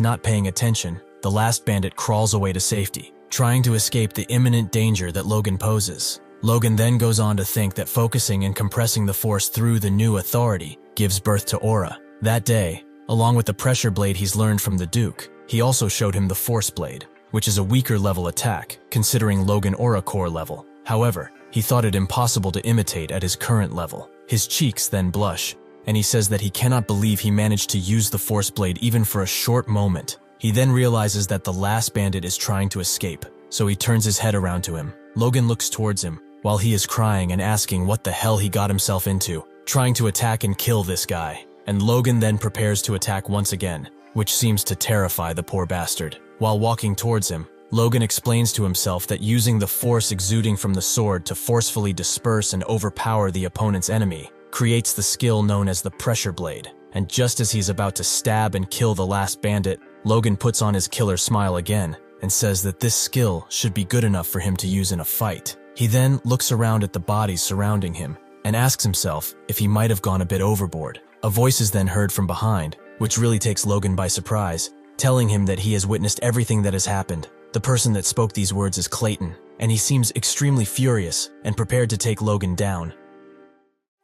S1: not paying attention, the last bandit crawls away to safety, trying to escape the imminent danger that Logan poses. Logan then goes on to think that focusing and compressing the force through the new authority gives birth to aura. That day, along with the pressure blade he's learned from the Duke, he also showed him the Force Blade, which is a weaker level attack, considering Logan Aura Core level. However, he thought it impossible to imitate at his current level. His cheeks then blush, and he says that he cannot believe he managed to use the Force Blade even for a short moment. He then realizes that the last bandit is trying to escape, so he turns his head around to him. Logan looks towards him, while he is crying and asking what the hell he got himself into, trying to attack and kill this guy. And Logan then prepares to attack once again, which seems to terrify the poor bastard. While walking towards him, Logan explains to himself that using the force exuding from the sword to forcefully disperse and overpower the opponent's enemy creates the skill known as the Pressure Blade. And just as he's about to stab and kill the last bandit, Logan puts on his killer smile again and says that this skill should be good enough for him to use in a fight. He then looks around at the bodies surrounding him and asks himself if he might have gone a bit overboard. A voice is then heard from behind, which really takes Logan by surprise, telling him that he has witnessed everything that has happened. The person that spoke these words is Clayton, and he seems extremely furious and prepared to take Logan down.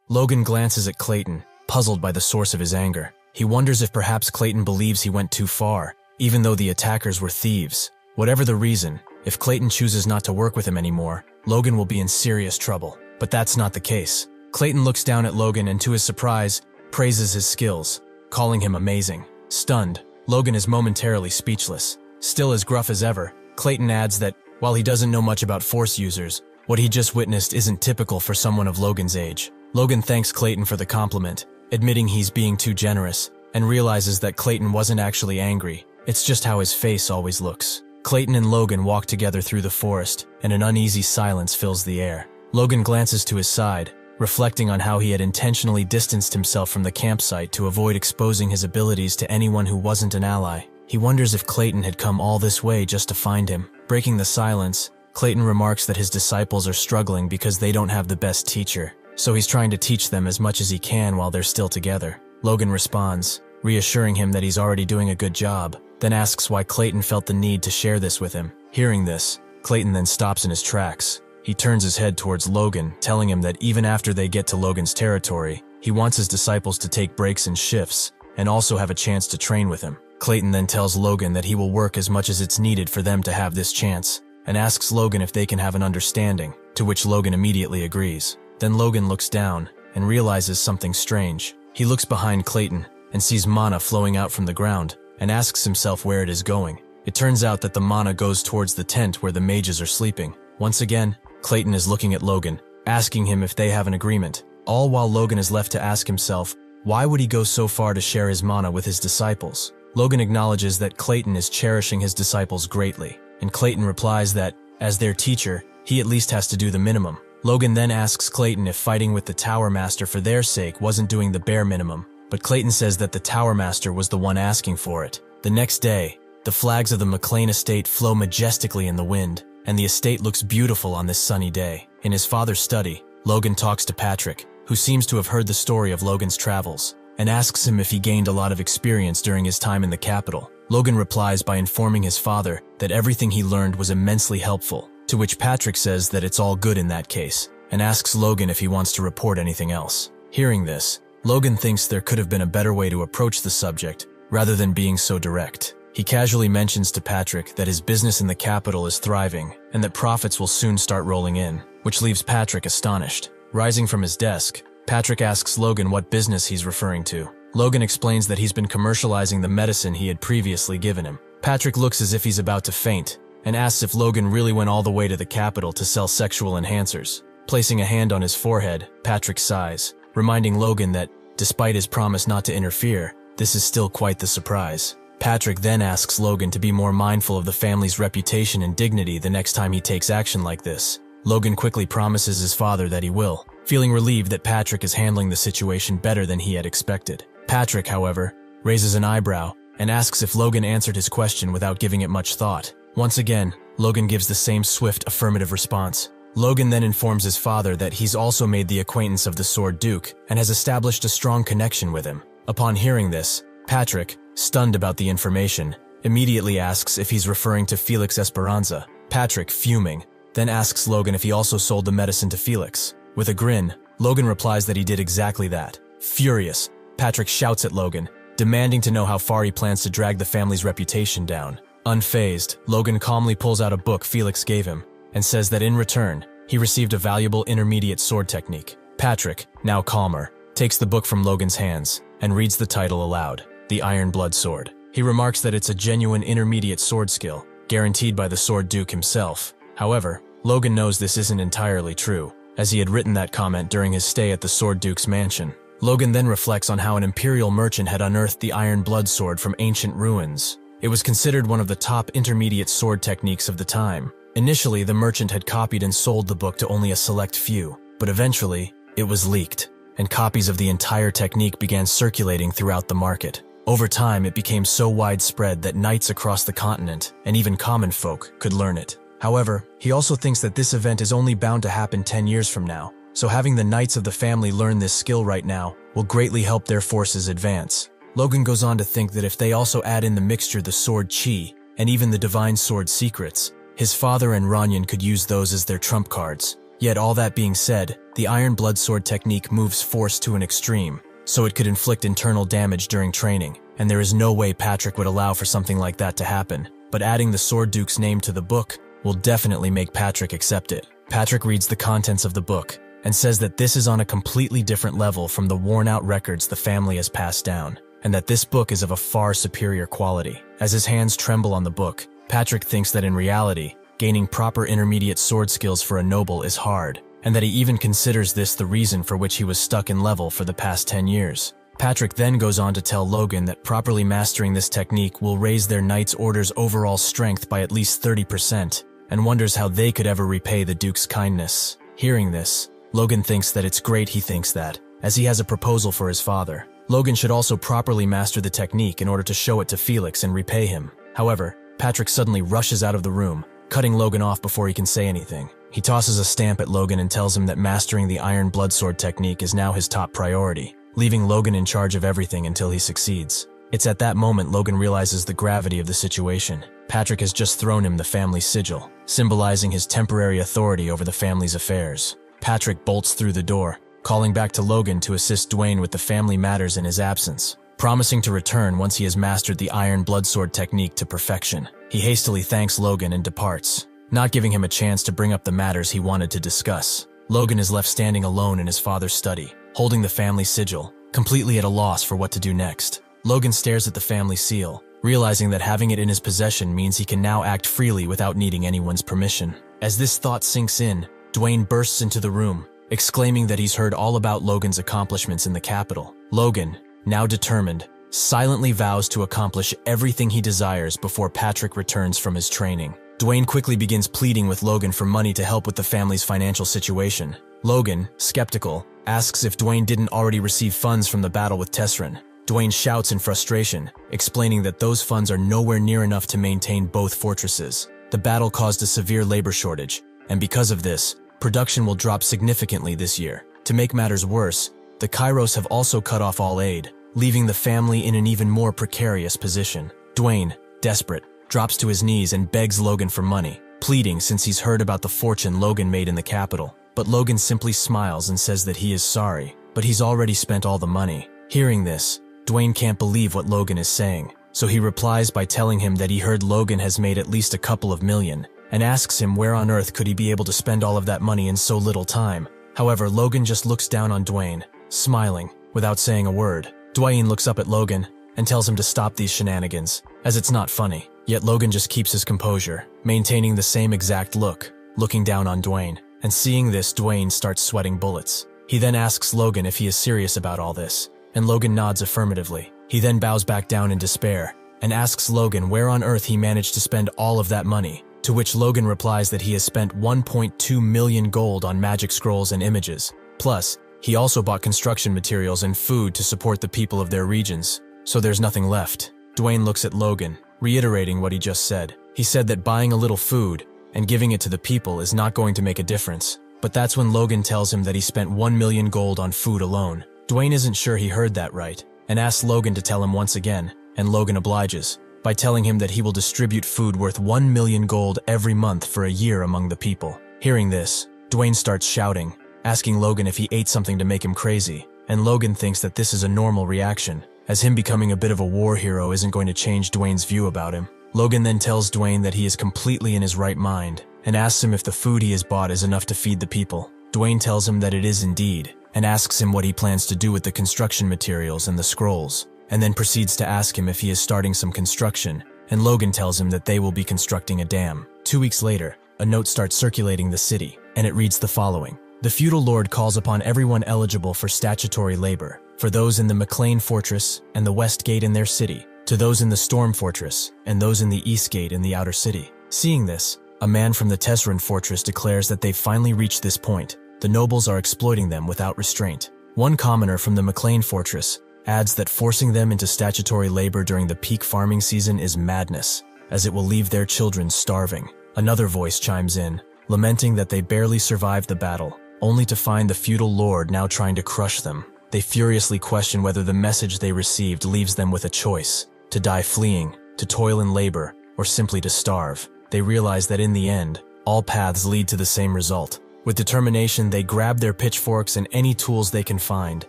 S1: Logan glances at Clayton, puzzled by the source of his anger. He wonders if perhaps Clayton believes he went too far, even though the attackers were thieves. Whatever the reason, if Clayton chooses not to work with him anymore, Logan will be in serious trouble. But that's not the case. Clayton looks down at Logan and, to his surprise, praises his skills, calling him amazing. Stunned, Logan is momentarily speechless. Still as gruff as ever, Clayton adds that, while he doesn't know much about Force users, what he just witnessed isn't typical for someone of Logan's age. Logan thanks Clayton for the compliment, admitting he's being too generous, and realizes that Clayton wasn't actually angry. It's just how his face always looks. Clayton and Logan walk together through the forest, and an uneasy silence fills the air. Logan glances to his side, reflecting on how he had intentionally distanced himself from the campsite to avoid exposing his abilities to anyone who wasn't an ally. He wonders if Clayton had come all this way just to find him. Breaking the silence, Clayton remarks that his disciples are struggling because they don't have the best teacher, so he's trying to teach them as much as he can while they're still together. Logan responds, reassuring him that he's already doing a good job, then asks why Clayton felt the need to share this with him. Hearing this, Clayton then stops in his tracks. He turns his head towards Logan, telling him that even after they get to Logan's territory, he wants his disciples to take breaks and shifts, and also have a chance to train with him. Clayton then tells Logan that he will work as much as it's needed for them to have this chance, and asks Logan if they can have an understanding, to which Logan immediately agrees. Then Logan looks down and realizes something strange. He looks behind Clayton and sees mana flowing out from the ground, and asks himself where it is going. It turns out that the mana goes towards the tent where the mages are sleeping. Once again, Clayton is looking at Logan, asking him if they have an agreement, all while Logan is left to ask himself, why would he go so far to share his mana with his disciples? Logan acknowledges that Clayton is cherishing his disciples greatly, and Clayton replies that, as their teacher, he at least has to do the minimum. Logan then asks Clayton if fighting with the Tower Master for their sake wasn't doing the bare minimum, but Clayton says that the Tower Master was the one asking for it. The next day, the flags of the McLean estate flow majestically in the wind, and the estate looks beautiful on this sunny day. In his father's study, Logan talks to Patrick, who seems to have heard the story of Logan's travels, and asks him if he gained a lot of experience during his time in the capital. Logan replies by informing his father that everything he learned was immensely helpful, to which Patrick says that it's all good in that case, and asks Logan if he wants to report anything else. Hearing this, Logan thinks there could have been a better way to approach the subject, rather than being so direct. He casually mentions to Patrick that his business in the capital is thriving, and that profits will soon start rolling in, which leaves Patrick astonished. Rising from his desk, Patrick asks Logan what business he's referring to. Logan explains that he's been commercializing the medicine he had previously given him. Patrick looks as if he's about to faint, and asks if Logan really went all the way to the capital to sell sexual enhancers. Placing a hand on his forehead, Patrick sighs, reminding Logan that, despite his promise not to interfere, this is still quite the surprise. Patrick then asks Logan to be more mindful of the family's reputation and dignity the next time he takes action like this. Logan quickly promises his father that he will, feeling relieved that Patrick is handling the situation better than he had expected. Patrick, however, raises an eyebrow and asks if Logan answered his question without giving it much thought. Once again, Logan gives the same swift affirmative response. Logan then informs his father that he's also made the acquaintance of the Sword Duke and has established a strong connection with him. Upon hearing this, Patrick, stunned about the information, immediately asks if he's referring to Felix Esperanza. Patrick, fuming, then asks Logan if he also sold the medicine to Felix. With a grin, Logan replies that he did exactly that. Furious, Patrick shouts at Logan, demanding to know how far he plans to drag the family's reputation down. Unfazed, Logan calmly pulls out a book Felix gave him and says that in return, he received a valuable intermediate sword technique. Patrick, now calmer, takes the book from Logan's hands and reads the title aloud, The Iron Blood Sword. He remarks that it's a genuine intermediate sword skill, guaranteed by the Sword Duke himself. However, Logan knows this isn't entirely true, as he had written that comment during his stay at the Sword Duke's mansion. Logan then reflects on how an imperial merchant had unearthed the Iron Blood Sword from ancient ruins. It was considered one of the top intermediate sword techniques of the time. Initially, the merchant had copied and sold the book to only a select few, but eventually, it was leaked, and copies of the entire technique began circulating throughout the market. Over time, it became so widespread that knights across the continent, and even common folk, could learn it. However, he also thinks that this event is only bound to happen 10 years from now, so having the knights of the family learn this skill right now will greatly help their forces advance. Logan goes on to think that if they also add in the mixture the sword chi, and even the divine sword secrets, his father and Ranyan could use those as their trump cards. Yet all that being said, the Iron Blood Sword technique moves force to an extreme, so it could inflict internal damage during training, and there is no way Patrick would allow for something like that to happen. But adding the Sword Duke's name to the book will definitely make Patrick accept it. Patrick reads the contents of the book and says that this is on a completely different level from the worn-out records the family has passed down, and that this book is of a far superior quality. As his hands tremble on the book, Patrick thinks that in reality, gaining proper intermediate sword skills for a noble is hard, and that he even considers this the reason for which he was stuck in level for the past 10 years. Patrick then goes on to tell Logan that properly mastering this technique will raise their Knight's Order's overall strength by at least 30%, and wonders how they could ever repay the Duke's kindness. Hearing this, Logan thinks that it's great he thinks that, as he has a proposal for his father. Logan should also properly master the technique in order to show it to Felix and repay him. However, Patrick suddenly rushes out of the room, cutting Logan off before he can say anything. He tosses a stamp at Logan and tells him that mastering the Iron Blood Sword technique is now his top priority, leaving Logan in charge of everything until he succeeds. It's at that moment Logan realizes the gravity of the situation. Patrick has just thrown him the family sigil, symbolizing his temporary authority over the family's affairs. Patrick bolts through the door, calling back to Logan to assist Dwayne with the family matters in his absence, promising to return once he has mastered the Iron Blood Sword technique to perfection. He hastily thanks Logan and departs, not giving him a chance to bring up the matters he wanted to discuss. Logan is left standing alone in his father's study, holding the family sigil, completely at a loss for what to do next. Logan stares at the family seal, realizing that having it in his possession means he can now act freely without needing anyone's permission. As this thought sinks in, Dwayne bursts into the room, exclaiming that he's heard all about Logan's accomplishments in the capital. Logan, now determined, silently vows to accomplish everything he desires before Patrick returns from his training. Dwayne quickly begins pleading with Logan for money to help with the family's financial situation. Logan, skeptical, asks if Dwayne didn't already receive funds from the battle with Tessrin. Dwayne shouts in frustration, explaining that those funds are nowhere near enough to maintain both fortresses. The battle caused a severe labor shortage, and because of this, production will drop significantly this year. To make matters worse, the Kairos have also cut off all aid, leaving the family in an even more precarious position. Dwayne, desperate, drops to his knees and begs Logan for money, pleading since he's heard about the fortune Logan made in the capital. But Logan simply smiles and says that he is sorry, but he's already spent all the money. Hearing this, Dwayne can't believe what Logan is saying, so he replies by telling him that he heard Logan has made at least a couple of million, and asks him where on earth could he be able to spend all of that money in so little time. However, Logan just looks down on Dwayne, smiling, without saying a word. Dwayne looks up at Logan and tells him to stop these shenanigans, as it's not funny. Yet Logan just keeps his composure, maintaining the same exact look, looking down on Dwayne. And seeing this, Dwayne starts sweating bullets. He then asks Logan if he is serious about all this, and Logan nods affirmatively. He then bows back down in despair, and asks Logan where on earth he managed to spend all of that money, to which Logan replies that he has spent 1.2 million gold on magic scrolls and images. Plus, he also bought construction materials and food to support the people of their regions, so there's nothing left. Dwayne looks at Logan, reiterating what he just said. He said that buying a little food and giving it to the people is not going to make a difference. But that's when Logan tells him that he spent 1 million gold on food alone. Dwayne isn't sure he heard that right, and asks Logan to tell him once again, and Logan obliges, by telling him that he will distribute food worth 1 million gold every month for a year among the people. Hearing this, Dwayne starts shouting, asking Logan if he ate something to make him crazy, and Logan thinks that this is a normal reaction, as him becoming a bit of a war hero isn't going to change Dwayne's view about him. Logan then tells Dwayne that he is completely in his right mind, and asks him if the food he has bought is enough to feed the people. Dwayne tells him that it is indeed, and asks him what he plans to do with the construction materials and the scrolls, and then proceeds to ask him if he is starting some construction, and Logan tells him that they will be constructing a dam. 2 weeks later, a note starts circulating the city, and it reads the following. The feudal lord calls upon everyone eligible for statutory labor, for those in the McLean Fortress and the West Gate in their city, to those in the Storm Fortress and those in the East Gate in the outer city. Seeing this, a man from the Tesran Fortress declares that they've finally reached this point. The nobles are exploiting them without restraint. One commoner from the McLean Fortress adds that forcing them into statutory labor during the peak farming season is madness, as it will leave their children starving. Another voice chimes in, lamenting that they barely survived the battle, only to find the feudal lord now trying to crush them. They furiously question whether the message they received leaves them with a choice, to die fleeing, to toil in labor, or simply to starve. They realize that in the end, all paths lead to the same result. With determination, they grab their pitchforks and any tools they can find,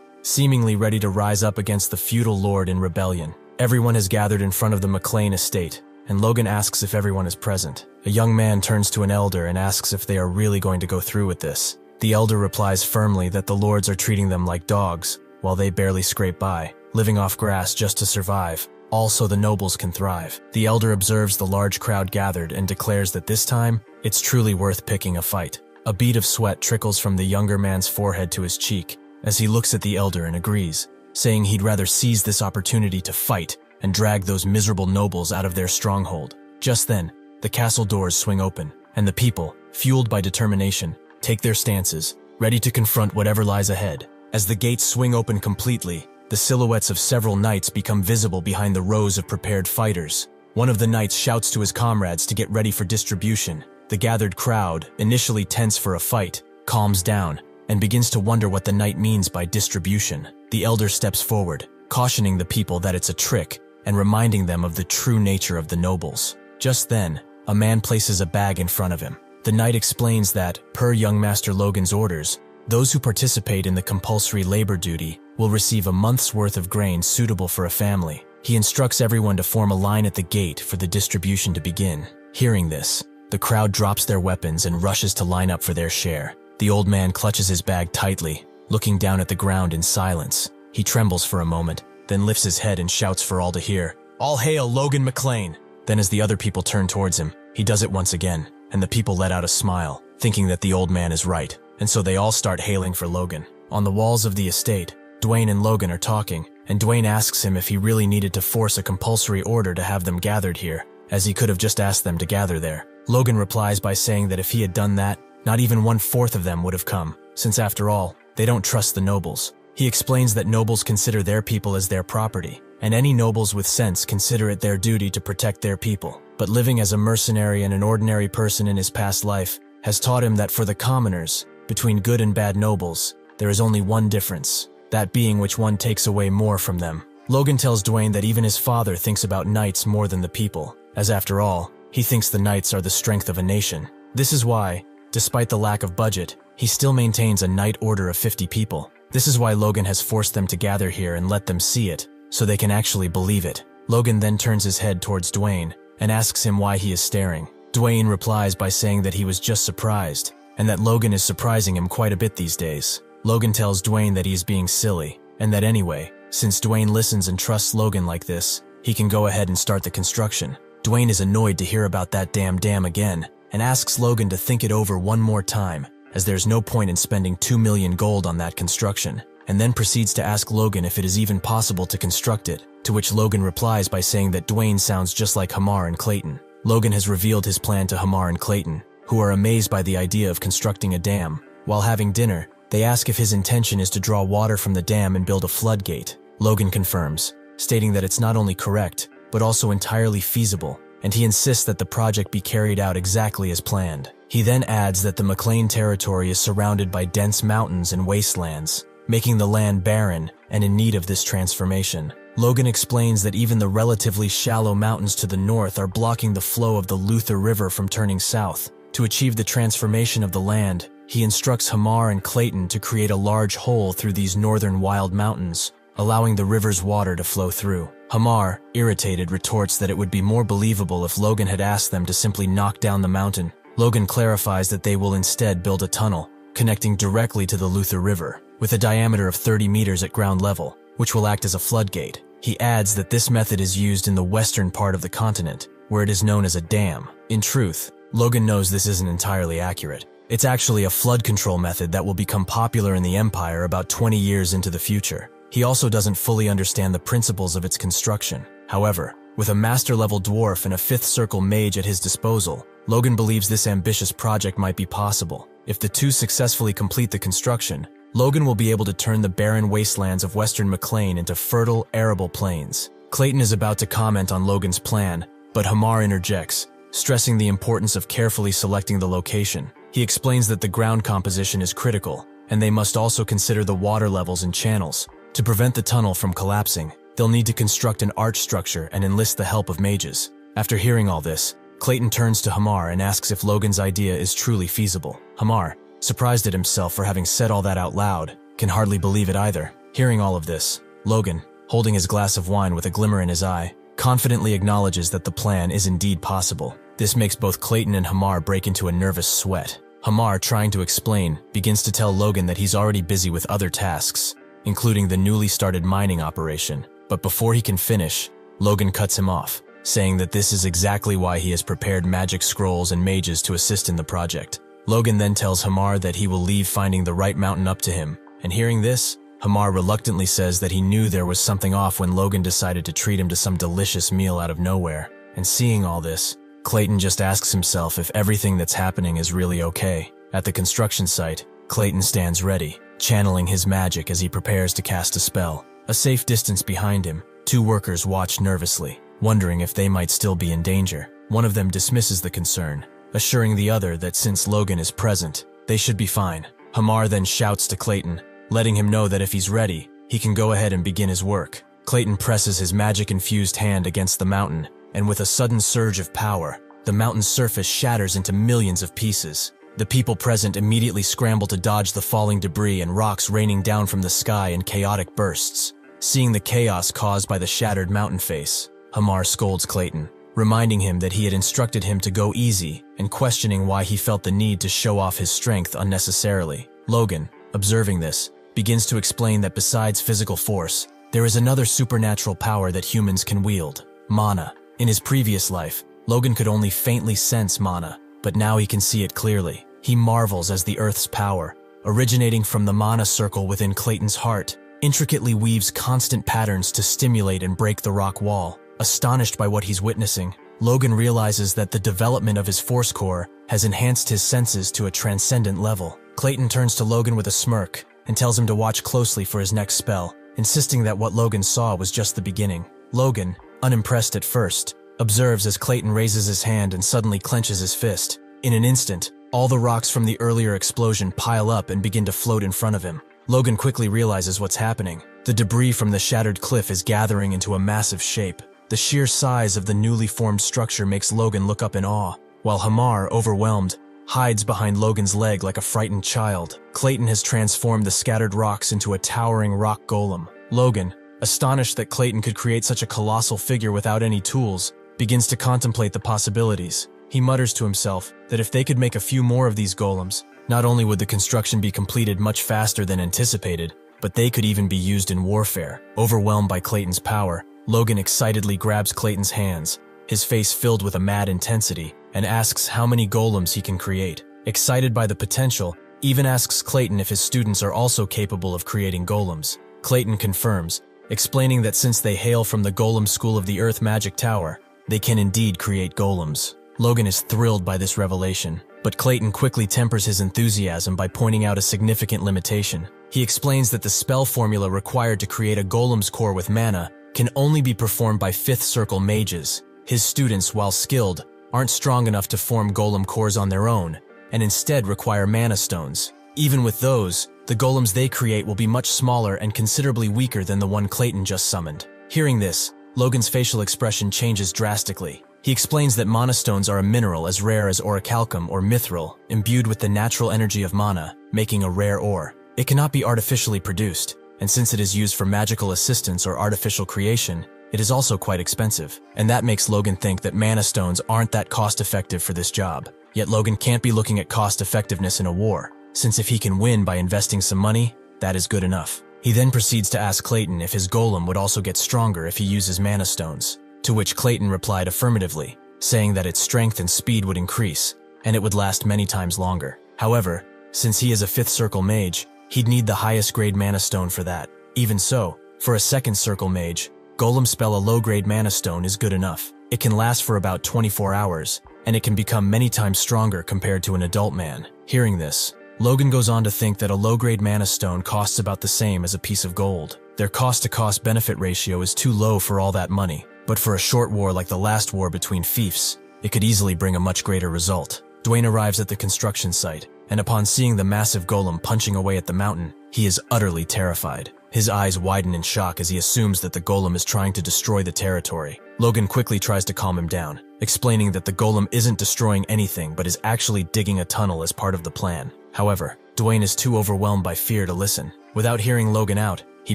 S1: seemingly ready to rise up against the feudal lord in rebellion. Everyone has gathered in front of the McLean estate, and Logan asks if everyone is present. A young man turns to an elder and asks if they are really going to go through with this. The elder replies firmly that the lords are treating them like dogs, while they barely scrape by, living off grass just to survive. Also, the nobles can thrive. The elder observes the large crowd gathered and declares that this time, it's truly worth picking a fight. A bead of sweat trickles from the younger man's forehead to his cheek, as he looks at the elder and agrees, saying he'd rather seize this opportunity to fight and drag those miserable nobles out of their stronghold. Just then, the castle doors swing open, and the people, fueled by determination, take their stances, ready to confront whatever lies ahead. As the gates swing open completely, the silhouettes of several knights become visible behind the rows of prepared fighters. One of the knights shouts to his comrades to get ready for distribution. The gathered crowd, initially tense for a fight, calms down and begins to wonder what the knight means by distribution. The elder steps forward, cautioning the people that it's a trick and reminding them of the true nature of the nobles. Just then, a man places a bag in front of him. The knight explains that, per young Master Logan's orders, those who participate in the compulsory labor duty will receive a month's worth of grain suitable for a family. He instructs everyone to form a line at the gate for the distribution to begin. Hearing this, the crowd drops their weapons and rushes to line up for their share. The old man clutches his bag tightly, looking down at the ground in silence. He trembles for a moment, then lifts his head and shouts for all to hear, "All hail Logan McLean!" Then as the other people turn towards him, he does it once again, and the people let out a smile, thinking that the old man is right, and so they all start hailing for Logan. On the walls of the estate, Dwayne and Logan are talking, and Dwayne asks him if he really needed to force a compulsory order to have them gathered here, as he could have just asked them to gather there. Logan replies by saying that if he had done that, not even 1/4 of them would have come, since after all, they don't trust the nobles. He explains that nobles consider their people as their property, and any nobles with sense consider it their duty to protect their people. But living as a mercenary and an ordinary person in his past life, has taught him that for the commoners, between good and bad nobles, there is only one difference, that being which one takes away more from them. Logan tells Dwayne that even his father thinks about knights more than the people, as after all, he thinks the knights are the strength of a nation. This is why, despite the lack of budget, he still maintains a knight order of 50 people. This is why Logan has forced them to gather here and let them see it, so they can actually believe it. Logan then turns his head towards Dwayne and asks him why he is staring. Dwayne replies by saying that he was just surprised, and that Logan is surprising him quite a bit these days. Logan tells Dwayne that he is being silly, and that anyway, since Dwayne listens and trusts Logan like this, he can go ahead and start the construction. Dwayne is annoyed to hear about that damn dam again, and asks Logan to think it over one more time, as there's no point in spending 2 million gold on that construction, and then proceeds to ask Logan if it is even possible to construct it, to which Logan replies by saying that Dwayne sounds just like Hamar and Clayton. Logan has revealed his plan to Hamar and Clayton, who are amazed by the idea of constructing a dam. While having dinner, they ask if his intention is to draw water from the dam and build a floodgate. Logan confirms, stating that it's not only correct, but also entirely feasible, and he insists that the project be carried out exactly as planned. He then adds that the McLean territory is surrounded by dense mountains and wastelands, making the land barren and in need of this transformation. Logan explains that even the relatively shallow mountains to the north are blocking the flow of the Luther River from turning south. To achieve the transformation of the land, he instructs Hamar and Clayton to create a large hole through these northern wild mountains, allowing the river's water to flow through. Hamar, irritated, retorts that it would be more believable if Logan had asked them to simply knock down the mountain. Logan clarifies that they will instead build a tunnel, connecting directly to the Luther River, with a diameter of 30 meters at ground level, which will act as a floodgate. He adds that this method is used in the western part of the continent, where it is known as a dam. In truth, Logan knows this isn't entirely accurate. It's actually a flood control method that will become popular in the Empire about 20 years into the future. He also doesn't fully understand the principles of its construction. However, with a master-level dwarf and a fifth circle mage at his disposal, Logan believes this ambitious project might be possible. If the two successfully complete the construction, Logan will be able to turn the barren wastelands of Western McLean into fertile, arable plains. Clayton is about to comment on Logan's plan, but Hamar interjects, stressing the importance of carefully selecting the location. He explains that the ground composition is critical, and they must also consider the water levels and channels. To prevent the tunnel from collapsing, they'll need to construct an arch structure and enlist the help of mages. After hearing all this, Clayton turns to Hamar and asks if Logan's idea is truly feasible. Hamar, surprised at himself for having said all that out loud, can hardly believe it either. Hearing all of this, Logan, holding his glass of wine with a glimmer in his eye, confidently acknowledges that the plan is indeed possible. This makes both Clayton and Hamar break into a nervous sweat. Hamar, trying to explain, begins to tell Logan that he's already busy with other tasks, including the newly started mining operation. But before he can finish, Logan cuts him off, saying that this is exactly why he has prepared magic scrolls and mages to assist in the project. Logan then tells Hamar that he will leave finding the right mountain up to him, and hearing this, Hamar reluctantly says that he knew there was something off when Logan decided to treat him to some delicious meal out of nowhere. And seeing all this, Clayton just asks himself if everything that's happening is really okay. At the construction site, Clayton stands ready, channeling his magic as he prepares to cast a spell. A safe distance behind him, two workers watch nervously, wondering if they might still be in danger. One of them dismisses the concern, assuring the other that since Logan is present, they should be fine. Hamar then shouts to Clayton, letting him know that if he's ready, he can go ahead and begin his work. Clayton presses his magic-infused hand against the mountain, and with a sudden surge of power, the mountain's surface shatters into millions of pieces. The people present immediately scramble to dodge the falling debris and rocks raining down from the sky in chaotic bursts. Seeing the chaos caused by the shattered mountain face, Hamar scolds Clayton, reminding him that he had instructed him to go easy and questioning why he felt the need to show off his strength unnecessarily. Logan, observing this, begins to explain that besides physical force, there is another supernatural power that humans can wield, mana. In his previous life, Logan could only faintly sense mana, but now he can see it clearly. He marvels as the Earth's power, originating from the mana circle within Clayton's heart, intricately weaves constant patterns to stimulate and break the rock wall. Astonished by what he's witnessing, Logan realizes that the development of his force core has enhanced his senses to a transcendent level. Clayton turns to Logan with a smirk and tells him to watch closely for his next spell, insisting that what Logan saw was just the beginning. Logan, unimpressed at first, observes as Clayton raises his hand and suddenly clenches his fist. In an instant, All the rocks from the earlier explosion pile up and begin to float in front of him. Logan quickly realizes what's happening. The debris from the shattered cliff is gathering into a massive shape. The sheer size of the newly formed structure makes Logan look up in awe, while Hamar, overwhelmed, hides behind Logan's leg like a frightened child. Clayton has transformed the scattered rocks into a towering rock golem. Logan, astonished that Clayton could create such a colossal figure without any tools, begins to contemplate the possibilities. He mutters to himself that if they could make a few more of these golems, not only would the construction be completed much faster than anticipated, but they could even be used in warfare. Overwhelmed by Clayton's power, Logan excitedly grabs Clayton's hands, his face filled with a mad intensity, and asks how many golems he can create. Excited by the potential, even asks Clayton if his students are also capable of creating golems. Clayton confirms, explaining that since they hail from the Golem School of the Earth Magic Tower, they can indeed create golems. Logan is thrilled by this revelation, but Clayton quickly tempers his enthusiasm by pointing out a significant limitation. He explains that the spell formula required to create a golem's core with mana can only be performed by 5th Circle mages. His students, while skilled, aren't strong enough to form golem cores on their own, and instead require mana stones. Even with those, the golems they create will be much smaller and considerably weaker than the one Clayton just summoned. Hearing this, Logan's facial expression changes drastically. He explains that mana stones are a mineral as rare as orichalcum or mithril, imbued with the natural energy of mana, making a rare ore. It cannot be artificially produced, and since it is used for magical assistance or artificial creation, it is also quite expensive, and that makes Logan think that mana stones aren't that cost-effective for this job. Yet Logan can't be looking at cost-effectiveness in a war, since if he can win by investing some money, that is good enough. He then proceeds to ask Clayton if his golem would also get stronger if he uses mana stones, to which Clayton replied affirmatively, saying that its strength and speed would increase, and it would last many times longer. However, since he is a 5th Circle mage, he'd need the highest grade mana stone for that. Even so, for a 2nd Circle mage, Golem spell a low-grade mana stone is good enough. It can last for about 24 hours, and it can become many times stronger compared to an adult man. Hearing this, Logan goes on to think that a low-grade mana stone costs about the same as a piece of gold. Their cost-to-cost benefit ratio is too low for all that money, but for a short war like the last war between fiefs, it could easily bring a much greater result. Dwayne arrives at the construction site, and upon seeing the massive golem punching away at the mountain, he is utterly terrified. His eyes widen in shock as he assumes that the golem is trying to destroy the territory. Logan quickly tries to calm him down, explaining that the golem isn't destroying anything but is actually digging a tunnel as part of the plan. However, Dwayne is too overwhelmed by fear to listen. Without hearing Logan out, he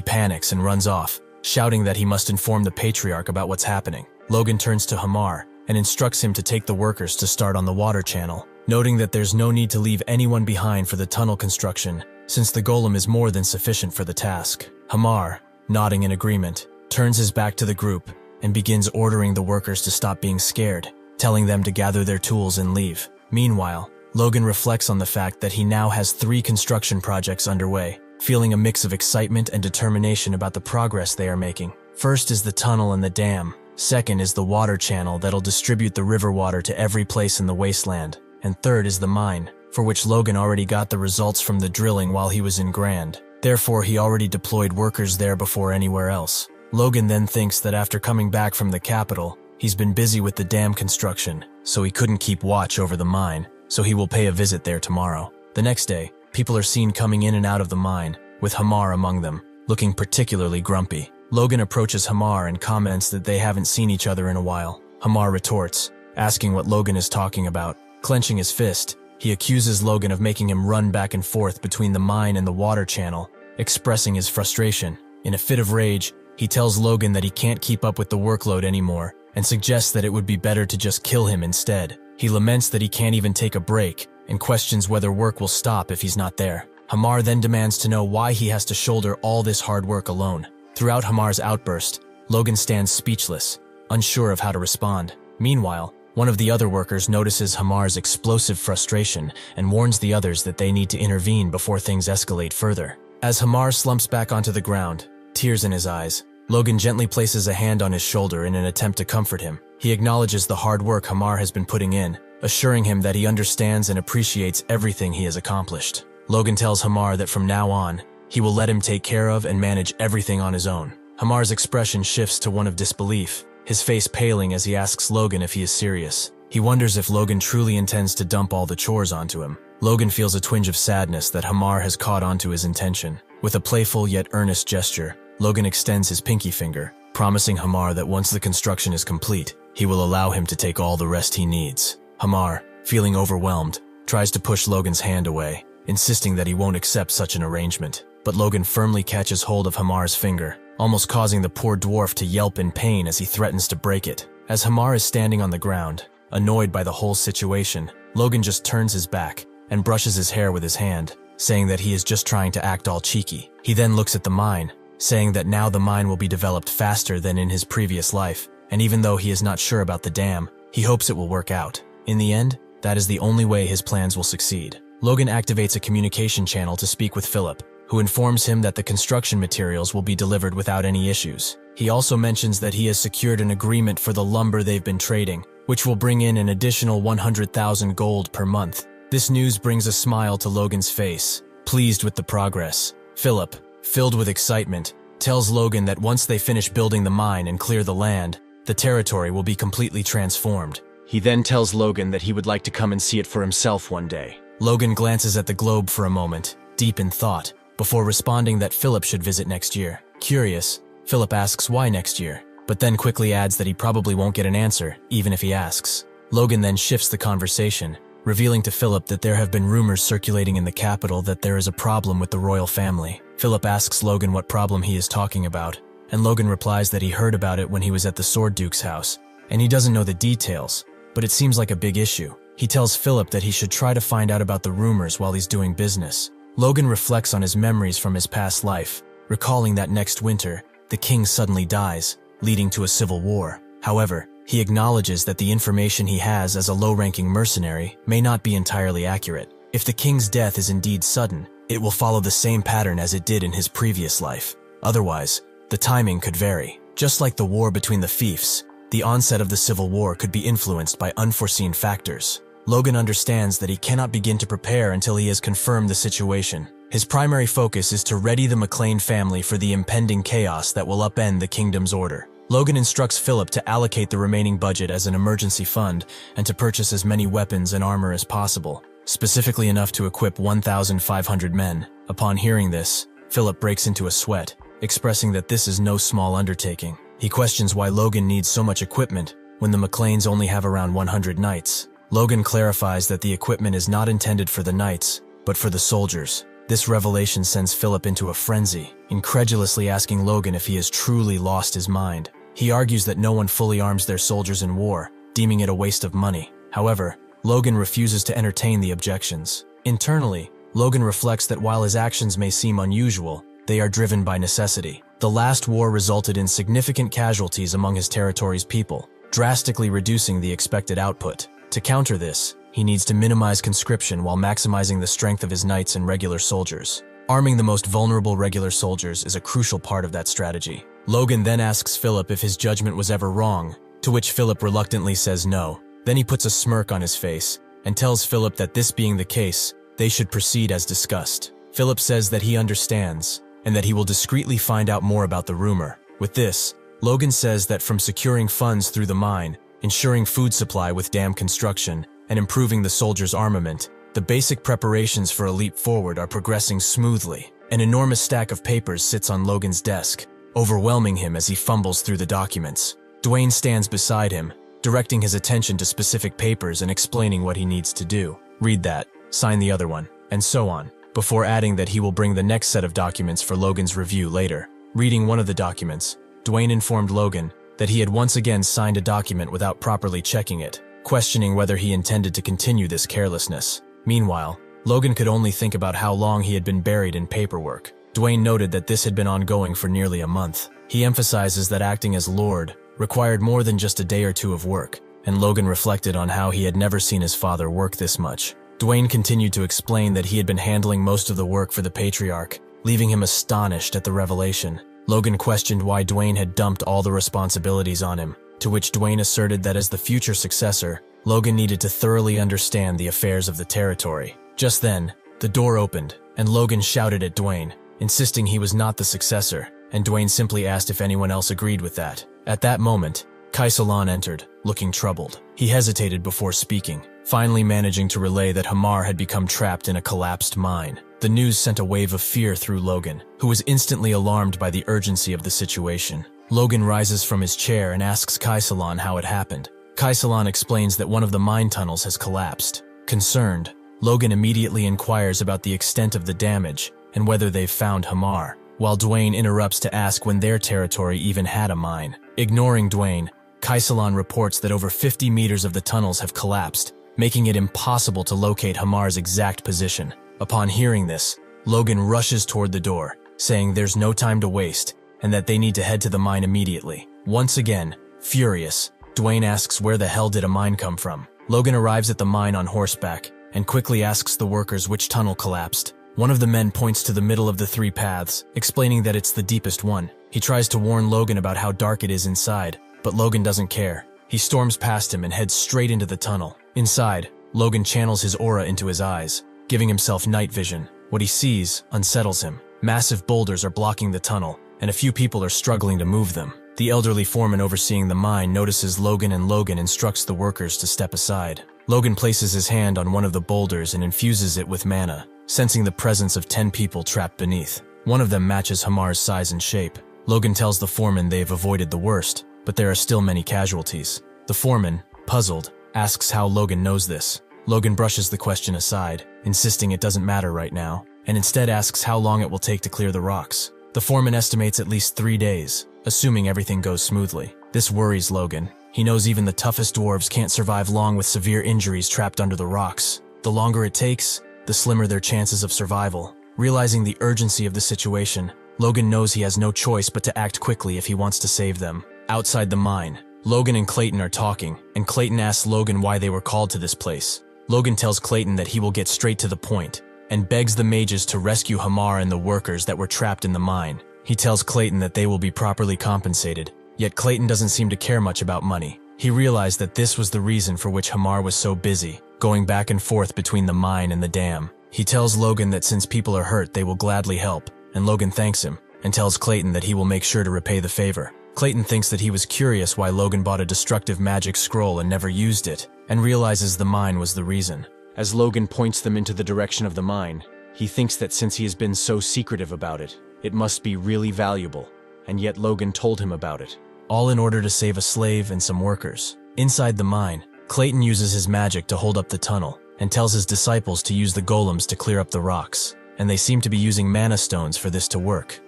S1: panics and runs off, shouting that he must inform the patriarch about what's happening. Logan turns to Hamar and instructs him to take the workers to start on the water channel, noting that there's no need to leave anyone behind for the tunnel construction, since the golem is more than sufficient for the task. Hamar, nodding in agreement, turns his back to the group and begins ordering the workers to stop being scared, telling them to gather their tools and leave. Meanwhile, Logan reflects on the fact that he now has 3 construction projects underway, feeling a mix of excitement and determination about the progress they are making. First is the tunnel and the dam. Second is the water channel that'll distribute the river water to every place in the wasteland. And third is the mine, for which Logan already got the results from the drilling while he was in Grand. Therefore, he already deployed workers there before anywhere else. Logan then thinks that after coming back from the capital, he's been busy with the dam construction, so he couldn't keep watch over the mine, so he will pay a visit there tomorrow. The next day, people are seen coming in and out of the mine, with Hamar among them, looking particularly grumpy. Logan approaches Hamar and comments that they haven't seen each other in a while. Hamar retorts, asking what Logan is talking about. Clenching his fist, he accuses Logan of making him run back and forth between the mine and the water channel, expressing his frustration. In a fit of rage, he tells Logan that he can't keep up with the workload anymore and suggests that it would be better to just kill him instead. He laments that he can't even take a break and questions whether work will stop if he's not there. Hamar then demands to know why he has to shoulder all this hard work alone. Throughout Hamar's outburst, Logan stands speechless, unsure of how to respond. Meanwhile, one of the other workers notices Hamar's explosive frustration and warns the others that they need to intervene before things escalate further. As Hamar slumps back onto the ground, tears in his eyes, Logan gently places a hand on his shoulder in an attempt to comfort him. He acknowledges the hard work Hamar has been putting in, assuring him that he understands and appreciates everything he has accomplished. Logan tells Hamar that from now on, he will let him take care of and manage everything on his own. Hamar's expression shifts to one of disbelief, his face paling as he asks Logan if he is serious. He wonders if Logan truly intends to dump all the chores onto him. Logan feels a twinge of sadness that Hamar has caught onto his intention. With a playful yet earnest gesture, Logan extends his pinky finger, promising Hamar that once the construction is complete, he will allow him to take all the rest he needs. Hamar, feeling overwhelmed, tries to push Logan's hand away, insisting that he won't accept such an arrangement. But Logan firmly catches hold of Hamar's finger, almost causing the poor dwarf to yelp in pain as he threatens to break it. As Hamar is standing on the ground, annoyed by the whole situation, Logan just turns his back and brushes his hair with his hand, saying that he is just trying to act all cheeky. He then looks at the mine, saying that now the mine will be developed faster than in his previous life, and even though he is not sure about the dam, he hopes it will work out. In the end, that is the only way his plans will succeed. Logan activates a communication channel to speak with Philip, who informs him that the construction materials will be delivered without any issues. He also mentions that he has secured an agreement for the lumber they've been trading, which will bring in an additional 100,000 gold per month. This news brings a smile to Logan's face. Pleased with the progress, Philip, filled with excitement, tells Logan that once they finish building the mine and clear the land, the territory will be completely transformed. He then tells Logan that he would like to come and see it for himself one day. Logan glances at the globe for a moment, deep in thought, before responding that Philip should visit next year. Curious, Philip asks why next year, but then quickly adds that he probably won't get an answer, even if he asks. Logan then shifts the conversation, revealing to Philip that there have been rumors circulating in the capital that there is a problem with the royal family. Philip asks Logan what problem he is talking about, and Logan replies that he heard about it when he was at the Sword Duke's house, and he doesn't know the details, but it seems like a big issue. He tells Philip that he should try to find out about the rumors while he's doing business. Logan reflects on his memories from his past life, recalling that next winter, the king suddenly dies, leading to a civil war. However, he acknowledges that the information he has as a low-ranking mercenary may not be entirely accurate. If the king's death is indeed sudden, it will follow the same pattern as it did in his previous life. Otherwise, the timing could vary. Just like the war between the fiefs, the onset of the civil war could be influenced by unforeseen factors. Logan understands that he cannot begin to prepare until he has confirmed the situation. His primary focus is to ready the McLean family for the impending chaos that will upend the kingdom's order. Logan instructs Philip to allocate the remaining budget as an emergency fund and to purchase as many weapons and armor as possible, specifically enough to equip 1,500 men. Upon hearing this, Philip breaks into a sweat, expressing that this is no small undertaking. He questions why Logan needs so much equipment when the McLeans only have around 100 knights. Logan clarifies that the equipment is not intended for the knights, but for the soldiers. This revelation sends Philip into a frenzy, incredulously asking Logan if he has truly lost his mind. He argues that no one fully arms their soldiers in war, deeming it a waste of money. However, Logan refuses to entertain the objections. Internally, Logan reflects that while his actions may seem unusual, they are driven by necessity. The last war resulted in significant casualties among his territory's people, drastically reducing the expected output. To counter this, he needs to minimize conscription while maximizing the strength of his knights and regular soldiers. Arming the most vulnerable regular soldiers is a crucial part of that strategy. Logan then asks Philip if his judgment was ever wrong, to which Philip reluctantly says no. Then he puts a smirk on his face and tells Philip that this being the case, they should proceed as discussed. Philip says that he understands and that he will discreetly find out more about the rumor. With this, Logan says that from securing funds through the mine, ensuring food supply with dam construction, and improving the soldiers' armament, the basic preparations for a leap forward are progressing smoothly. An enormous stack of papers sits on Logan's desk, overwhelming him as he fumbles through the documents. Dwayne stands beside him, directing his attention to specific papers and explaining what he needs to do. Read that, sign the other one, and so on, before adding that he will bring the next set of documents for Logan's review later. Reading one of the documents, Dwayne informed Logan that he had once again signed a document without properly checking it, questioning whether he intended to continue this carelessness. Meanwhile, Logan could only think about how long he had been buried in paperwork. Dwayne noted that this had been ongoing for nearly a month. He emphasizes that acting as Lord required more than just a day or two of work, and Logan reflected on how he had never seen his father work this much. Dwayne continued to explain that he had been handling most of the work for the Patriarch, leaving him astonished at the revelation. Logan questioned why Dwayne had dumped all the responsibilities on him, to which Dwayne asserted that as the future successor, Logan needed to thoroughly understand the affairs of the territory. Just then, the door opened, and Logan shouted at Dwayne, insisting he was not the successor, and Dwayne simply asked if anyone else agreed with that. At that moment, Kaisalan entered, looking troubled. He hesitated before speaking, finally managing to relay that Hamar had become trapped in a collapsed mine. The news sent a wave of fear through Logan, who was instantly alarmed by the urgency of the situation. Logan rises from his chair and asks Kaisalon how it happened. Kaisalon explains that one of the mine tunnels has collapsed. Concerned, Logan immediately inquires about the extent of the damage and whether they've found Hamar, while Dwayne interrupts to ask when their territory even had a mine. Ignoring Dwayne, Kaisalon reports that over 50 meters of the tunnels have collapsed, making it impossible to locate Hamar's exact position. Upon hearing this, Logan rushes toward the door, saying there's no time to waste and that they need to head to the mine immediately. Once again, furious, Dwayne asks where the hell did a mine come from. Logan arrives at the mine on horseback and quickly asks the workers which tunnel collapsed. One of the men points to the middle of the 3 paths, explaining that it's the deepest one. He tries to warn Logan about how dark it is inside, but Logan doesn't care. He storms past him and heads straight into the tunnel. Inside, Logan channels his aura into his eyes, giving himself night vision. What he sees unsettles him. Massive boulders are blocking the tunnel, and a few people are struggling to move them. The elderly foreman overseeing the mine notices Logan, and Logan instructs the workers to step aside. Logan places his hand on one of the boulders and infuses it with mana, sensing the presence of 10 people trapped beneath. One of them matches Hamar's size and shape. Logan tells the foreman they've avoided the worst, but there are still many casualties. The foreman, puzzled, asks how Logan knows this. Logan brushes the question aside, insisting it doesn't matter right now, and instead asks how long it will take to clear the rocks. The foreman estimates at least 3 days, assuming everything goes smoothly. This worries Logan. He knows even the toughest dwarves can't survive long with severe injuries trapped under the rocks. The longer it takes, the slimmer their chances of survival. Realizing the urgency of the situation, Logan knows he has no choice but to act quickly if he wants to save them. Outside the mine, Logan and Clayton are talking, and Clayton asks Logan why they were called to this place. Logan tells Clayton that he will get straight to the point, and begs the mages to rescue Hamar and the workers that were trapped in the mine. He tells Clayton that they will be properly compensated, yet Clayton doesn't seem to care much about money. He realized that this was the reason for which Hamar was so busy, going back and forth between the mine and the dam. He tells Logan that since people are hurt, they will gladly help, and Logan thanks him, and tells Clayton that he will make sure to repay the favor. Clayton thinks that he was curious why Logan bought a destructive magic scroll and never used it, and realizes the mine was the reason. As Logan points them into the direction of the mine, he thinks that since he has been so secretive about it, it must be really valuable, and yet Logan told him about it, all in order to save a slave and some workers. Inside the mine, Clayton uses his magic to hold up the tunnel, and tells his disciples to use the golems to clear up the rocks, and they seem to be using mana stones for this to work.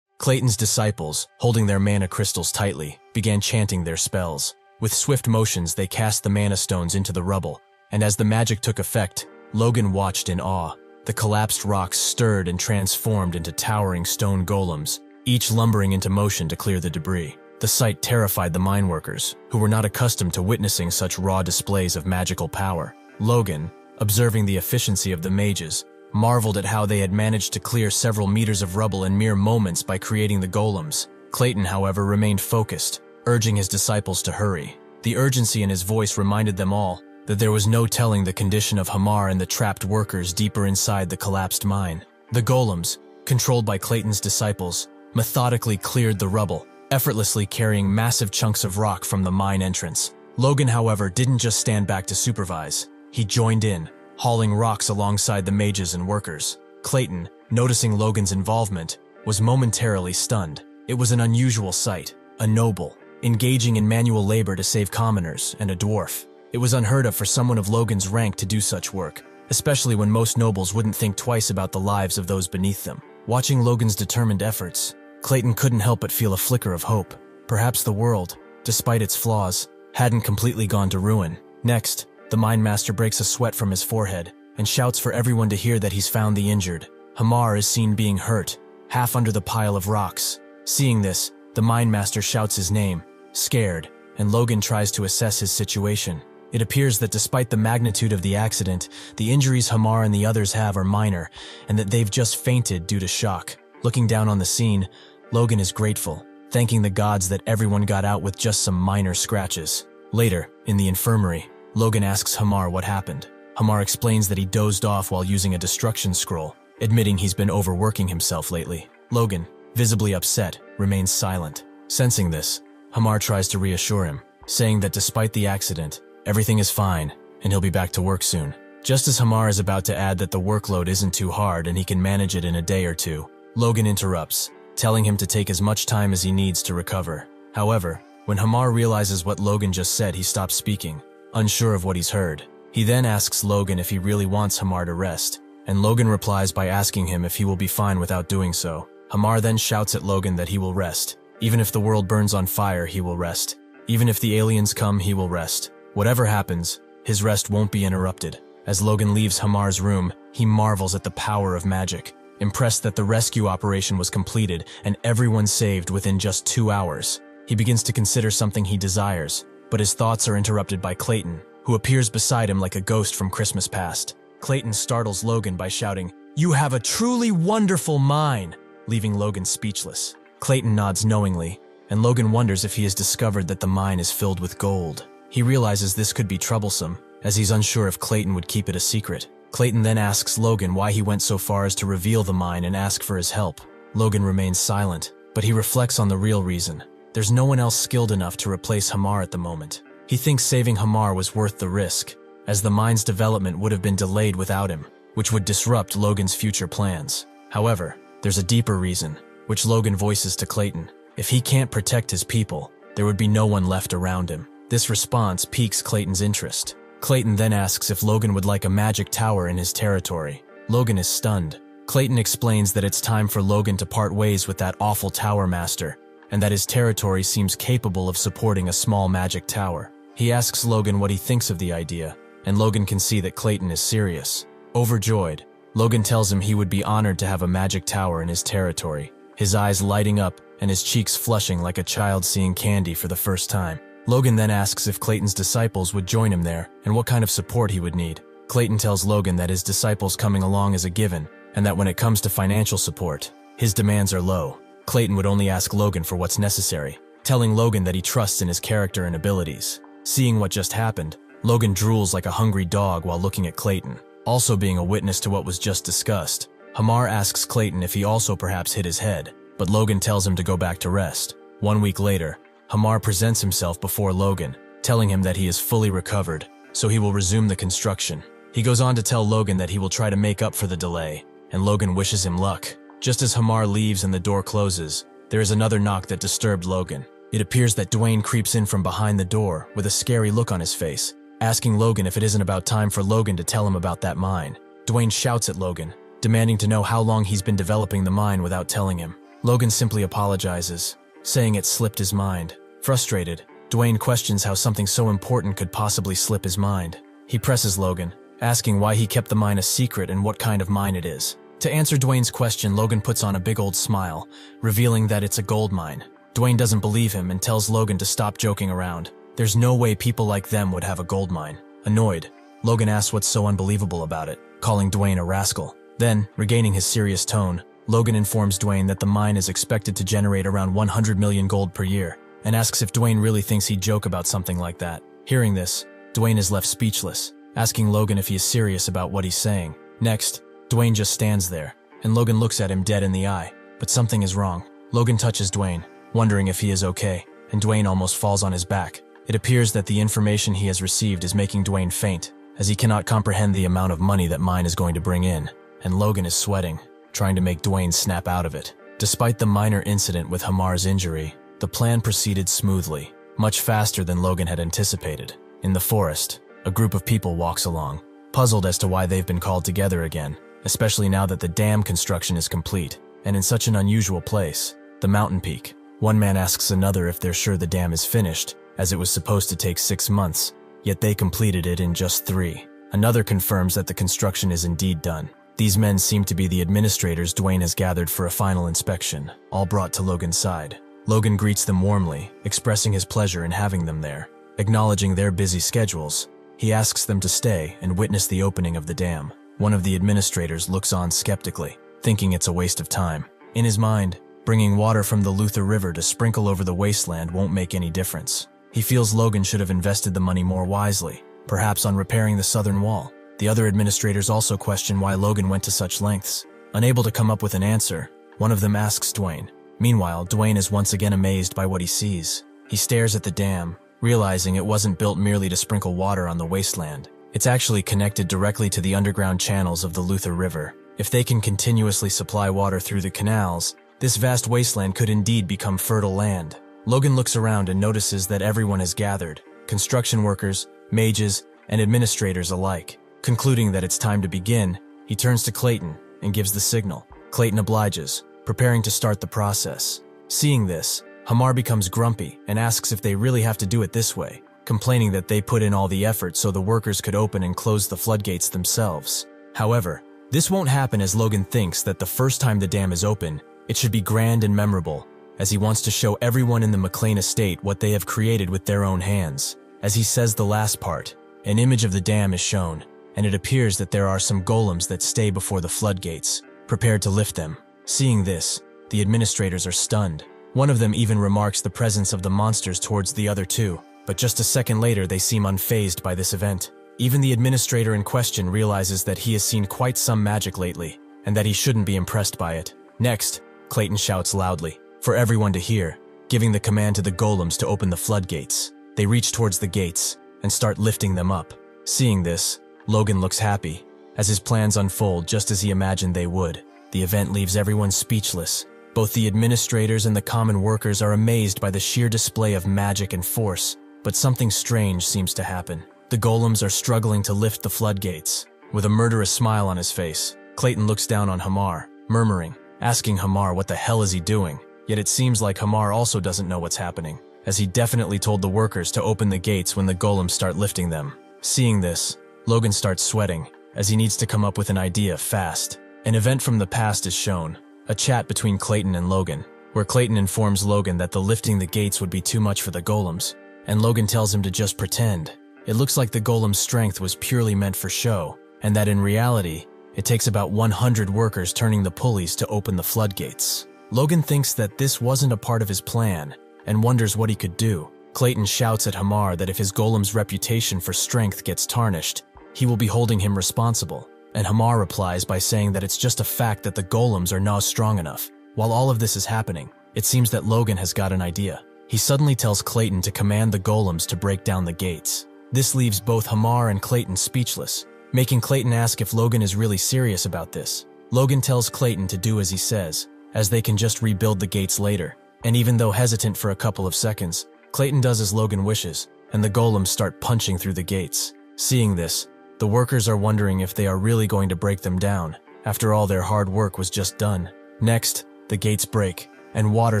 S1: Clayton's disciples, holding their mana crystals tightly, began chanting their spells. With swift motions, they cast the mana stones into the rubble, and as the magic took effect, Logan watched in awe. The collapsed rocks stirred and transformed into towering stone golems, each lumbering into motion to clear the debris. The sight terrified the mine workers, who were not accustomed to witnessing such raw displays of magical power. Logan, observing the efficiency of the mages, marveled at how they had managed to clear several meters of rubble in mere moments by creating the golems. Clayton, however, remained focused, urging his disciples to hurry. The urgency in his voice reminded them all that there was no telling the condition of Hamar and the trapped workers deeper inside the collapsed mine. The golems, controlled by Clayton's disciples, methodically cleared the rubble, effortlessly carrying massive chunks of rock from the mine entrance. Logan, however, didn't just stand back to supervise. He joined in, hauling rocks alongside the mages and workers. Clayton, noticing Logan's involvement, was momentarily stunned. It was an unusual sight, a noble, engaging in manual labor to save commoners, and a dwarf. It was unheard of for someone of Logan's rank to do such work, especially when most nobles wouldn't think twice about the lives of those beneath them. Watching Logan's determined efforts, Clayton couldn't help but feel a flicker of hope. Perhaps the world, despite its flaws, hadn't completely gone to ruin. Next, the mine master breaks a sweat from his forehead and shouts for everyone to hear that he's found the injured. Hamar is seen being hurt, half under the pile of rocks. Seeing this, the mine master shouts his name, scared, and Logan tries to assess his situation. It appears that despite the magnitude of the accident, the injuries Hamar and the others have are minor, and that they've just fainted due to shock. Looking down on the scene, Logan is grateful, thanking the gods that everyone got out with just some minor scratches. Later, in the infirmary, Logan asks Hamar what happened. Hamar explains that he dozed off while using a destruction scroll, admitting he's been overworking himself lately. Logan, visibly upset, remains silent. Sensing this, Hamar tries to reassure him. saying that despite the accident, everything is fine and he'll be back to work soon. Just as Hamar is about to add that the workload isn't too hard and he can manage it in a day or two, Logan interrupts, telling him to take as much time as he needs to recover. However, when Hamar realizes what Logan just said, he stops speaking, unsure of what he's heard. He then asks Logan if he really wants Hamar to rest, and Logan replies by asking him if he will be fine without doing so. Hamar then shouts at Logan that he will rest. Even if the world burns on fire, he will rest. Even if the aliens come, he will rest. Whatever happens, his rest won't be interrupted. As Logan leaves Hamar's room, he marvels at the power of magic, impressed that the rescue operation was completed and everyone saved within just 2 hours. He begins to consider something he desires, but his thoughts are interrupted by Clayton, who appears beside him like a ghost from Christmas past. Clayton startles Logan by shouting, "You have a truly wonderful mind," leaving Logan speechless. Clayton nods knowingly, and Logan wonders if he has discovered that the mine is filled with gold. He realizes this could be troublesome, as he's unsure if Clayton would keep it a secret. Clayton then asks Logan why he went so far as to reveal the mine and ask for his help. Logan remains silent, but he reflects on the real reason. There's no one else skilled enough to replace Hamar at the moment. He thinks saving Hamar was worth the risk, as the mine's development would have been delayed without him, which would disrupt Logan's future plans. However, there's a deeper reason, which Logan voices to Clayton. If he can't protect his people, there would be no one left around him. This response piques Clayton's interest. Clayton then asks if Logan would like a magic tower in his territory. Logan is stunned. Clayton explains that it's time for Logan to part ways with that awful tower master, and that his territory seems capable of supporting a small magic tower. He asks Logan what he thinks of the idea, and Logan can see that Clayton is serious. Overjoyed, Logan tells him he would be honored to have a magic tower in his territory, his eyes lighting up and his cheeks flushing like a child seeing candy for the first time. Logan then asks if Clayton's disciples would join him there and what kind of support he would need. Clayton tells Logan that his disciples coming along is a given, and that when it comes to financial support, his demands are low. Clayton would only ask Logan for what's necessary, telling Logan that he trusts in his character and abilities. Seeing what just happened, Logan drools like a hungry dog while looking at Clayton. Also being a witness to what was just discussed, Hamar asks Clayton if he also perhaps hit his head, but Logan tells him to go back to rest. 1 week later, Hamar presents himself before Logan, telling him that he is fully recovered, so he will resume the construction. He goes on to tell Logan that he will try to make up for the delay, and Logan wishes him luck. Just as Hamar leaves and the door closes, there is another knock that disturbed Logan. It appears that Dwayne creeps in from behind the door with a scary look on his face, asking Logan if it isn't about time for Logan to tell him about that mine. Dwayne shouts at Logan, demanding to know how long he's been developing the mine without telling him. Logan simply apologizes, saying it slipped his mind. Frustrated, Dwayne questions how something so important could possibly slip his mind. He presses Logan, asking why he kept the mine a secret and what kind of mine it is. To answer Dwayne's question, Logan puts on a big old smile, revealing that it's a gold mine. Dwayne doesn't believe him and tells Logan to stop joking around. There's no way people like them would have a gold mine. Annoyed, Logan asks what's so unbelievable about it, calling Dwayne a rascal. Then, regaining his serious tone, Logan informs Dwayne that the mine is expected to generate around 100 million gold per year, and asks if Dwayne really thinks he'd joke about something like that. Hearing this, Dwayne is left speechless, asking Logan if he is serious about what he's saying. Next, Dwayne just stands there, and Logan looks at him dead in the eye, but something is wrong. Logan touches Dwayne, wondering if he is okay, and Dwayne almost falls on his back. It appears that the information he has received is making Dwayne faint, as he cannot comprehend the amount of money that mine is going to bring in, and Logan is sweating, trying to make Dwayne snap out of it. Despite the minor incident with Hamar's injury, the plan proceeded smoothly, much faster than Logan had anticipated. In the forest, a group of people walks along, puzzled as to why they've been called together again, especially now that the dam construction is complete, and in such an unusual place, the mountain peak. One man asks another if they're sure the dam is finished, as it was supposed to take 6 months, yet they completed it in just 3. Another confirms that the construction is indeed done. These men seem to be the administrators Dwayne has gathered for a final inspection, all brought to Logan's side. Logan greets them warmly, expressing his pleasure in having them there. Acknowledging their busy schedules, he asks them to stay and witness the opening of the dam. One of the administrators looks on skeptically, thinking it's a waste of time. In his mind, bringing water from the Luther River to sprinkle over the wasteland won't make any difference. He feels Logan should have invested the money more wisely, perhaps on repairing the southern wall. The other administrators also question why Logan went to such lengths. Unable to come up with an answer, one of them asks Dwayne. Meanwhile, Dwayne is once again amazed by what he sees. He stares at the dam, realizing it wasn't built merely to sprinkle water on the wasteland. It's actually connected directly to the underground channels of the Luther River. If they can continuously supply water through the canals, this vast wasteland could indeed become fertile land. Logan looks around and notices that everyone has gathered, construction workers, mages, and administrators alike. Concluding that it's time to begin, he turns to Clayton and gives the signal. Clayton obliges, preparing to start the process. Seeing this, Hamar becomes grumpy and asks if they really have to do it this way, complaining that they put in all the effort so the workers could open and close the floodgates themselves. However, this won't happen, as Logan thinks that the first time the dam is open, it should be grand and memorable, as he wants to show everyone in the McLean estate what they have created with their own hands. As he says the last part, an image of the dam is shown, and it appears that there are some golems that stay before the floodgates, prepared to lift them. Seeing this, the administrators are stunned. One of them even remarks the presence of the monsters towards the other two, but just a second later they seem unfazed by this event. Even the administrator in question realizes that he has seen quite some magic lately, and that he shouldn't be impressed by it. Next, Clayton shouts loudly, for everyone to hear, giving the command to the golems to open the floodgates. They reach towards the gates and start lifting them up. Seeing this, Logan looks happy, as his plans unfold just as he imagined they would. The event leaves everyone speechless. Both the administrators and the common workers are amazed by the sheer display of magic and force, but something strange seems to happen. The golems are struggling to lift the floodgates. With a murderous smile on his face, Clayton looks down on Hamar, murmuring, asking Hamar what the hell is he doing. Yet it seems like Hamar also doesn't know what's happening, as he definitely told the workers to open the gates when the golems start lifting them. Seeing this, Logan starts sweating, as he needs to come up with an idea fast. An event from the past is shown, a chat between Clayton and Logan, where Clayton informs Logan that the lifting the gates would be too much for the golems, and Logan tells him to just pretend. It looks like the golem's strength was purely meant for show, and that in reality, it takes about 100 workers turning the pulleys to open the floodgates. Logan thinks that this wasn't a part of his plan, and wonders what he could do. Clayton shouts at Hamar that if his golem's reputation for strength gets tarnished, he will be holding him responsible, and Hamar replies by saying that it's just a fact that the golems are not strong enough. While all of this is happening, it seems that Logan has got an idea. He suddenly tells Clayton to command the golems to break down the gates. This leaves both Hamar and Clayton speechless, making Clayton ask if Logan is really serious about this. Logan tells Clayton to do as he says, as they can just rebuild the gates later. And even though hesitant for a couple of seconds, Clayton does as Logan wishes, and the golems start punching through the gates. Seeing this, the workers are wondering if they are really going to break them down. After all, their hard work was just done. Next, the gates break, and water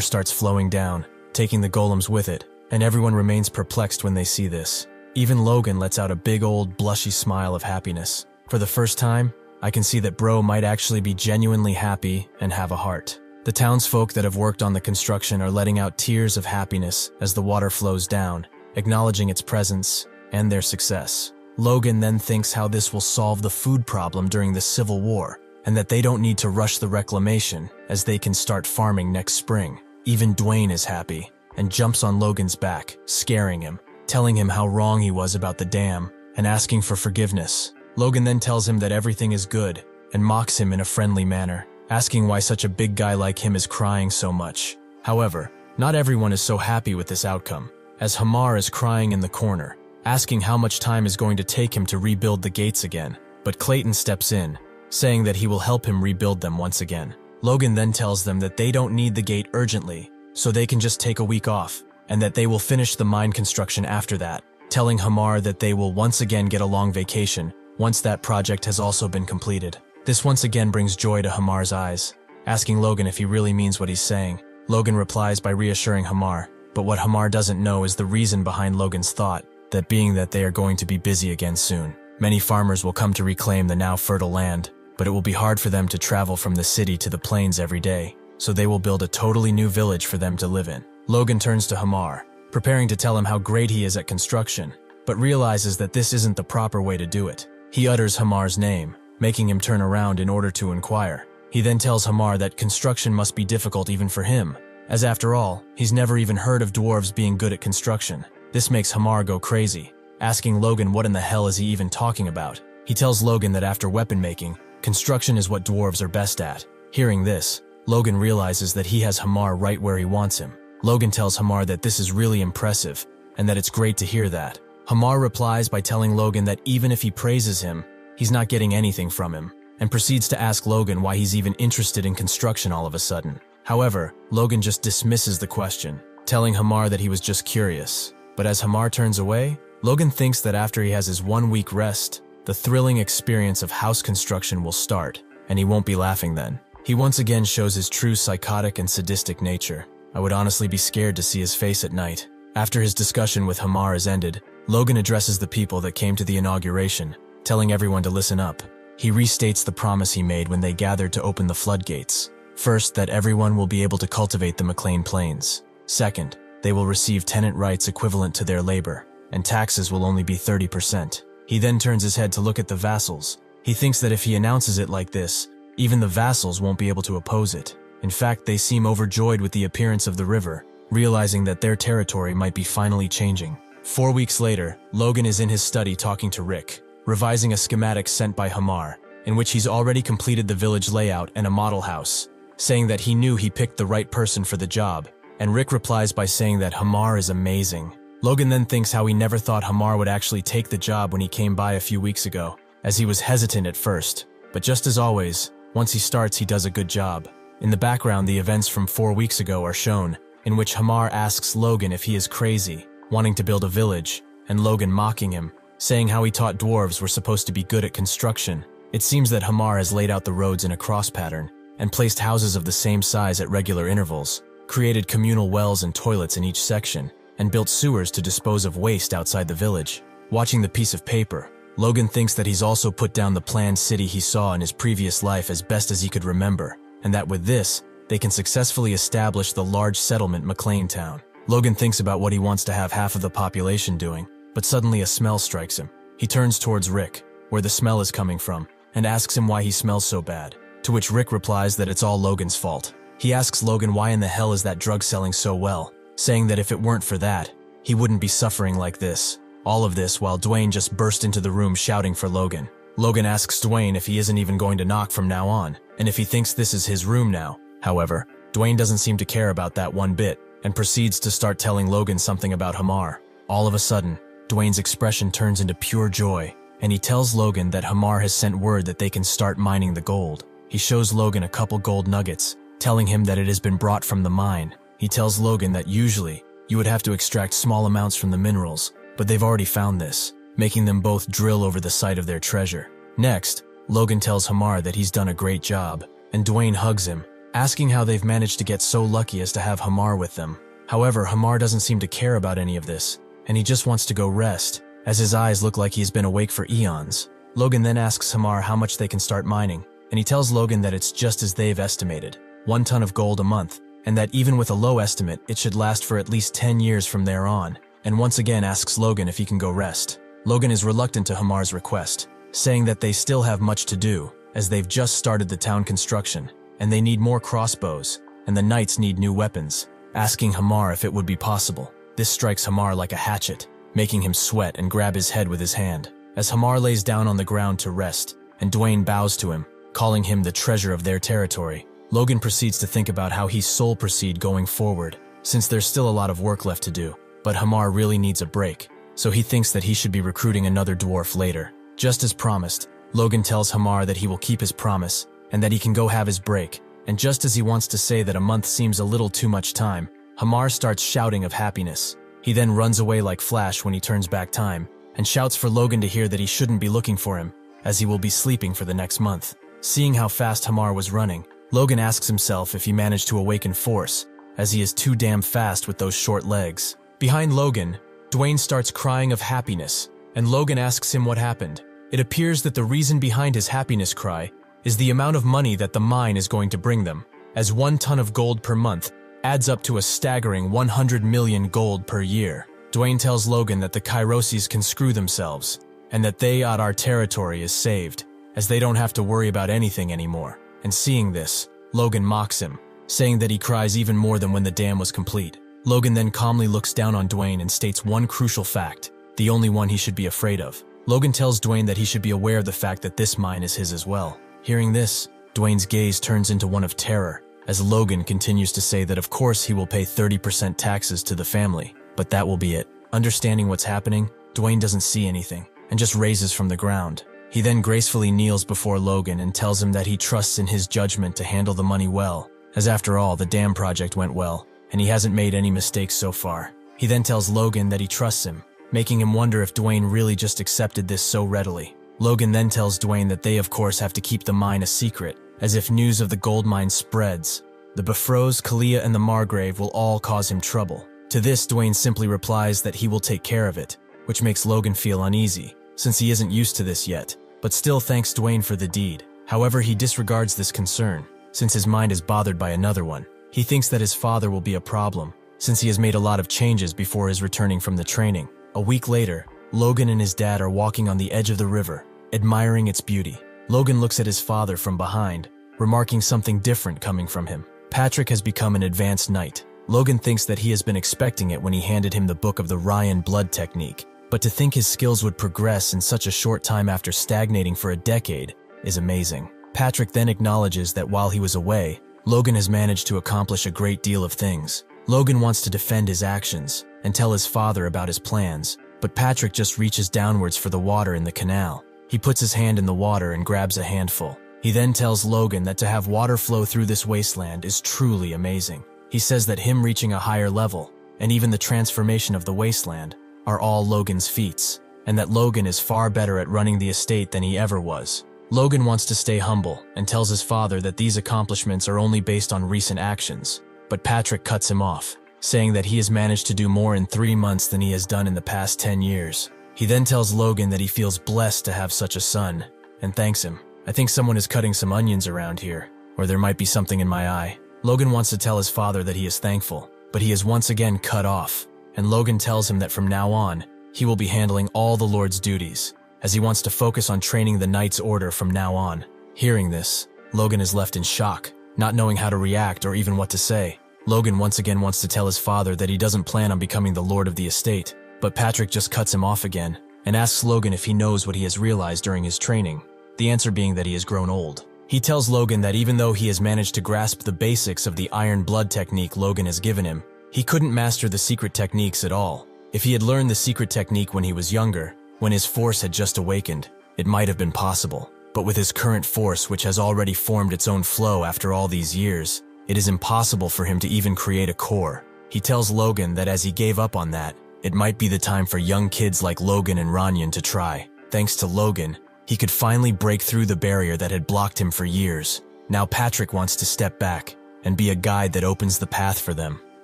S1: starts flowing down, taking the golems with it, and everyone remains perplexed when they see this. Even Logan lets out a big old blushy smile of happiness. For the first time, I can see that bro might actually be genuinely happy and have a heart. The townsfolk that have worked on the construction are letting out tears of happiness as the water flows down, acknowledging its presence and their success. Logan then thinks how this will solve the food problem during the Civil War, and that they don't need to rush the reclamation as they can start farming next spring. Even Dwayne is happy and jumps on Logan's back, scaring him, telling him how wrong he was about the dam and asking for forgiveness. Logan then tells him that everything is good and mocks him in a friendly manner, asking why such a big guy like him is crying so much. However, not everyone is so happy with this outcome, as Hamar is crying in the corner, asking how much time is going to take him to rebuild the gates again. But Clayton steps in, saying that he will help him rebuild them once again. Logan then tells them that they don't need the gate urgently, so they can just take a week off, and that they will finish the mine construction after that, telling Hamar that they will once again get a long vacation once that project has also been completed. This once again brings joy to Hamar's eyes, asking Logan if he really means what he's saying. Logan replies by reassuring Hamar, but what Hamar doesn't know is the reason behind Logan's thought, that being that they are going to be busy again soon. Many farmers will come to reclaim the now fertile land, but it will be hard for them to travel from the city to the plains every day, so they will build a totally new village for them to live in. Logan turns to Hamar, preparing to tell him how great he is at construction, but realizes that this isn't the proper way to do it. He utters Hamar's name, making him turn around in order to inquire. He then tells Hamar that construction must be difficult even for him, as after all, he's never even heard of dwarves being good at construction. This makes Hamar go crazy, asking Logan what in the hell is he even talking about. He tells Logan that after weapon making, construction is what dwarves are best at. Hearing this, Logan realizes that he has Hamar right where he wants him. Logan tells Hamar that this is really impressive, and that it's great to hear that. Hamar replies by telling Logan that even if he praises him, he's not getting anything from him, and proceeds to ask Logan why he's even interested in construction all of a sudden. However, Logan just dismisses the question, telling Hamar that he was just curious. But as Hamar turns away, Logan thinks that after he has his 1 week rest, the thrilling experience of house construction will start, and he won't be laughing then. He once again shows his true psychotic and sadistic nature. I would honestly be scared to see his face at night. After his discussion with Hamar is ended, Logan addresses the people that came to the inauguration, telling everyone to listen up. He restates the promise he made when they gathered to open the floodgates. First, that everyone will be able to cultivate the McLean Plains. Second, they will receive tenant rights equivalent to their labor, and taxes will only be 30%. He then turns his head to look at the vassals. He thinks that if he announces it like this, even the vassals won't be able to oppose it. In fact, they seem overjoyed with the appearance of the river, realizing that their territory might be finally changing. 4 weeks later, Logan is in his study talking to Rick, revising a schematic sent by Hamar, in which he's already completed the village layout and a model house, saying that he knew he picked the right person for the job, and Rick replies by saying that Hamar is amazing. Logan then thinks how he never thought Hamar would actually take the job when he came by a few weeks ago, as he was hesitant at first, but just as always, once he starts he does a good job. In the background, the events from 4 weeks ago are shown, in which Hamar asks Logan if he is crazy, wanting to build a village, and Logan mocking him, saying how he taught dwarves were supposed to be good at construction. It seems that Hamar has laid out the roads in a cross pattern, and placed houses of the same size at regular intervals, created communal wells and toilets in each section, and built sewers to dispose of waste outside the village. Watching the piece of paper, Logan thinks that he's also put down the planned city he saw in his previous life as best as he could remember, and that with this, they can successfully establish the large settlement McLean Town. Logan thinks about what he wants to have half of the population doing, but suddenly a smell strikes him. He turns towards Rick, where the smell is coming from, and asks him why he smells so bad, to which Rick replies that it's all Logan's fault. He asks Logan why in the hell is that drug selling so well, saying that if it weren't for that, he wouldn't be suffering like this. All of this while Dwayne just burst into the room shouting for Logan. Logan asks Dwayne if he isn't even going to knock from now on, and if he thinks this is his room now. However, Dwayne doesn't seem to care about that one bit, and proceeds to start telling Logan something about Hamar. All of a sudden, Dwayne's expression turns into pure joy, and he tells Logan that Hamar has sent word that they can start mining the gold. He shows Logan a couple gold nuggets, telling him that it has been brought from the mine. He tells Logan that usually, you would have to extract small amounts from the minerals, but they've already found this, making them both drill over the site of their treasure. Next, Logan tells Hamar that he's done a great job, and Dwayne hugs him, asking how they've managed to get so lucky as to have Hamar with them. However, Hamar doesn't seem to care about any of this, and he just wants to go rest, as his eyes look like he's been awake for eons. Logan then asks Hamar how much they can start mining, and he tells Logan that it's just as they've estimated, 1 ton of gold a month, and that even with a low estimate, it should last for at least 10 years from there on, and once again asks Logan if he can go rest. Logan is reluctant to Hamar's request, saying that they still have much to do, as they've just started the town construction, and they need more crossbows, and the knights need new weapons, asking Hamar if it would be possible. This strikes Hamar like a hatchet, making him sweat and grab his head with his hand, as Hamar lays down on the ground to rest, and Dwayne bows to him, calling him the treasure of their territory. Logan proceeds to think about how he's sole proceed going forward, since there's still a lot of work left to do, but Hamar really needs a break, so he thinks that he should be recruiting another dwarf later. Just as promised, Logan tells Hamar that he will keep his promise, and that he can go have his break, and just as he wants to say that a month seems a little too much time, Hamar starts shouting of happiness. He then runs away like Flash when he turns back time, and shouts for Logan to hear that he shouldn't be looking for him, as he will be sleeping for the next month. Seeing how fast Hamar was running, Logan asks himself if he managed to awaken force, as he is too damn fast with those short legs. Behind Logan, Dwayne starts crying of happiness, and Logan asks him what happened. It appears that the reason behind his happiness cry is the amount of money that the mine is going to bring them, as 1 ton of gold per month adds up to a staggering 100 million gold per year. Dwayne tells Logan that the Kairosis can screw themselves, and that our territory is saved, as they don't have to worry about anything anymore. And seeing this, Logan mocks him, saying that he cries even more than when the dam was complete. Logan then calmly looks down on Dwayne and states one crucial fact, the only one he should be afraid of. Logan tells Dwayne that he should be aware of the fact that this mine is his as well. Hearing this, Dwayne's gaze turns into one of terror, as Logan continues to say that of course he will pay 30% taxes to the family, but that will be it. Understanding what's happening, Dwayne doesn't see anything and just raises from the ground. He then gracefully kneels before Logan and tells him that he trusts in his judgment to handle the money well, as after all, the dam project went well, and he hasn't made any mistakes so far. He then tells Logan that he trusts him, making him wonder if Dwayne really just accepted this so readily. Logan then tells Dwayne that they of course have to keep the mine a secret, as if news of the gold mine spreads, the Befros, Kalia, and the Margrave will all cause him trouble. To this, Dwayne simply replies that he will take care of it, which makes Logan feel uneasy, since he isn't used to this yet, but still thanks Dwayne for the deed. However, he disregards this concern, since his mind is bothered by another one. He thinks that his father will be a problem, since he has made a lot of changes before his returning from the training. A week later, Logan and his dad are walking on the edge of the river, admiring its beauty. Logan looks at his father from behind, remarking something different coming from him. Patrick has become an advanced knight. Logan thinks that he has been expecting it when he handed him the book of the Ryan blood technique, but to think his skills would progress in such a short time after stagnating for a decade is amazing. Patrick then acknowledges that while he was away, Logan has managed to accomplish a great deal of things. Logan wants to defend his actions and tell his father about his plans, but Patrick just reaches downwards for the water in the canal. He puts his hand in the water and grabs a handful. He then tells Logan that to have water flow through this wasteland is truly amazing. He says that him reaching a higher level, and even the transformation of the wasteland, are all Logan's feats, and that Logan is far better at running the estate than he ever was. Logan wants to stay humble and tells his father that these accomplishments are only based on recent actions, but Patrick cuts him off, saying that he has managed to do more in 3 months than he has done in the past 10 years. He then tells Logan that he feels blessed to have such a son, and thanks him. I think someone is cutting some onions around here, or there might be something in my eye. Logan wants to tell his father that he is thankful, but he is once again cut off, and Logan tells him that from now on, he will be handling all the Lord's duties, as he wants to focus on training the Knight's Order from now on. Hearing this, Logan is left in shock, not knowing how to react or even what to say. Logan once again wants to tell his father that he doesn't plan on becoming the Lord of the estate, but Patrick just cuts him off again, and asks Logan if he knows what he has realized during his training, the answer being that he has grown old. He tells Logan that even though he has managed to grasp the basics of the iron blood technique Logan has given him, he couldn't master the secret techniques at all. If he had learned the secret technique when he was younger, when his force had just awakened, it might have been possible. But with his current force, which has already formed its own flow after all these years, it is impossible for him to even create a core. He tells Logan that as he gave up on that, it might be the time for young kids like Logan and Ranyan to try. Thanks to Logan, he could finally break through the barrier that had blocked him for years. Now Patrick wants to step back and be a guide that opens the path for them.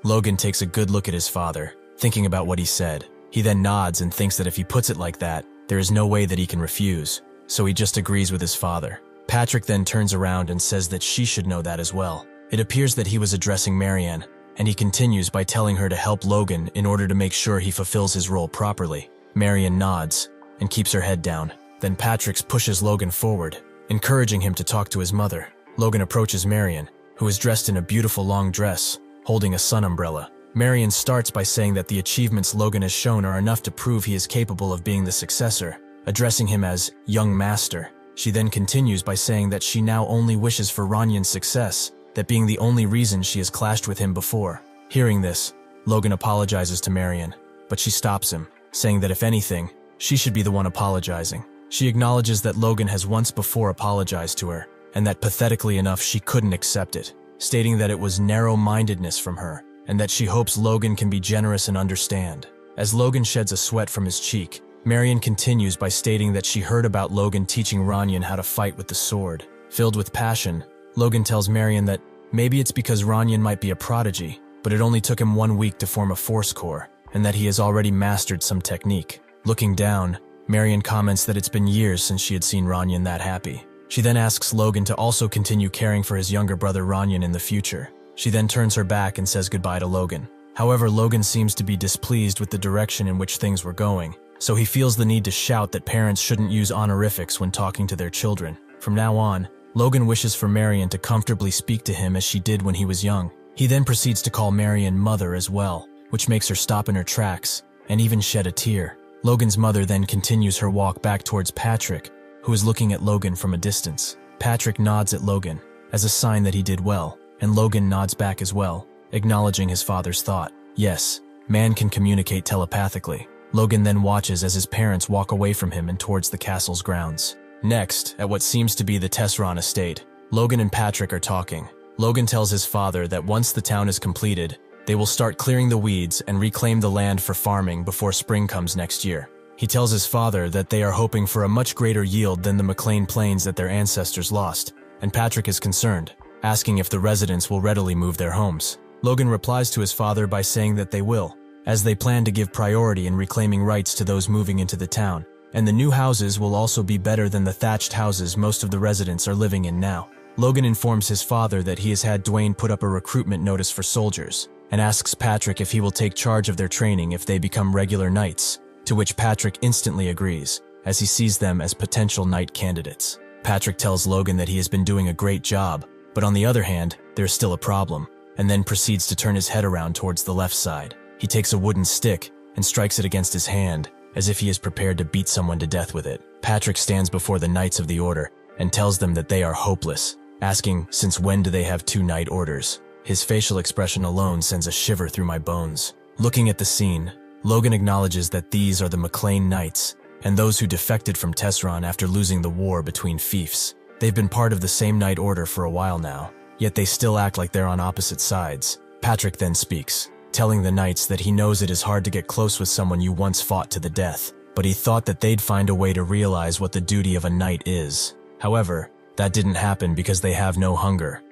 S1: Logan takes a good look at his father, thinking about what he said. He then nods and thinks that if he puts it like that, there is no way that he can refuse, so he just agrees with his father. Patrick then turns around and says that she should know that as well. It appears that he was addressing Marianne, and he continues by telling her to help Logan in order to make sure he fulfills his role properly. Marianne nods and keeps her head down. Then Patrick pushes Logan forward, encouraging him to talk to his mother. Logan approaches Marianne, who is dressed in a beautiful long dress, holding a sun umbrella. Marianne starts by saying that the achievements Logan has shown are enough to prove he is capable of being the successor, addressing him as young master. She then continues by saying that she now only wishes for Ranyan's success, that being the only reason she has clashed with him before. Hearing this, Logan apologizes to Marianne, but she stops him, saying that if anything, she should be the one apologizing. She acknowledges that Logan has once before apologized to her, and that pathetically enough she couldn't accept it, stating that it was narrow-mindedness from her, and that she hopes Logan can be generous and understand. As Logan sheds a sweat from his cheek, Marianne continues by stating that she heard about Logan teaching Ranyan how to fight with the sword. Filled with passion, Logan tells Marianne that maybe it's because Ranyan might be a prodigy, but it only took him 1 week to form a force core, and that he has already mastered some technique. Looking down, Marianne comments that it's been years since she had seen Ranyan that happy. She then asks Logan to also continue caring for his younger brother Ranyan in the future. She then turns her back and says goodbye to Logan. However, Logan seems to be displeased with the direction in which things were going, so he feels the need to shout that parents shouldn't use honorifics when talking to their children. From now on, Logan wishes for Marianne to comfortably speak to him as she did when he was young. He then proceeds to call Marianne mother as well, which makes her stop in her tracks and even shed a tear. Logan's mother then continues her walk back towards Patrick, who is looking at Logan from a distance. Patrick nods at Logan as a sign that he did well, and Logan nods back as well, acknowledging his father's thought. Yes, Man can communicate telepathically. Logan then watches as his parents walk away from him and towards the castle's grounds. Next, at what seems to be the Tesseron estate, Logan and Patrick are talking. Logan tells his father that once the town is completed, they will start clearing the weeds and reclaim the land for farming before spring comes next year. He tells his father that they are hoping for a much greater yield than the McLean Plains that their ancestors lost, and Patrick is concerned, asking if the residents will readily move their homes. Logan replies to his father by saying that they will, as they plan to give priority in reclaiming rights to those moving into the town, and the new houses will also be better than the thatched houses most of the residents are living in now. Logan informs his father that he has had Dwayne put up a recruitment notice for soldiers, and asks Patrick if he will take charge of their training if they become regular knights, to which Patrick instantly agrees, as he sees them as potential knight candidates. Patrick tells Logan that he has been doing a great job, but on the other hand, there is still a problem, and then proceeds to turn his head around towards the left side. He takes a wooden stick and strikes it against his hand, as if he is prepared to beat someone to death with it. Patrick stands before the Knights of the Order and tells them that they are hopeless, asking since when do they have 2 knight orders. His facial expression alone sends a shiver through my bones. Looking at the scene, Logan acknowledges that these are the McLean Knights, and those who defected from Tesseron after losing the war between fiefs. They've been part of the same knight order for a while now, yet they still act like they're on opposite sides. Patrick then speaks, telling the knights that he knows it is hard to get close with someone you once fought to the death, but he thought that they'd find a way to realize what the duty of a knight is. However, that didn't happen because they have no hunger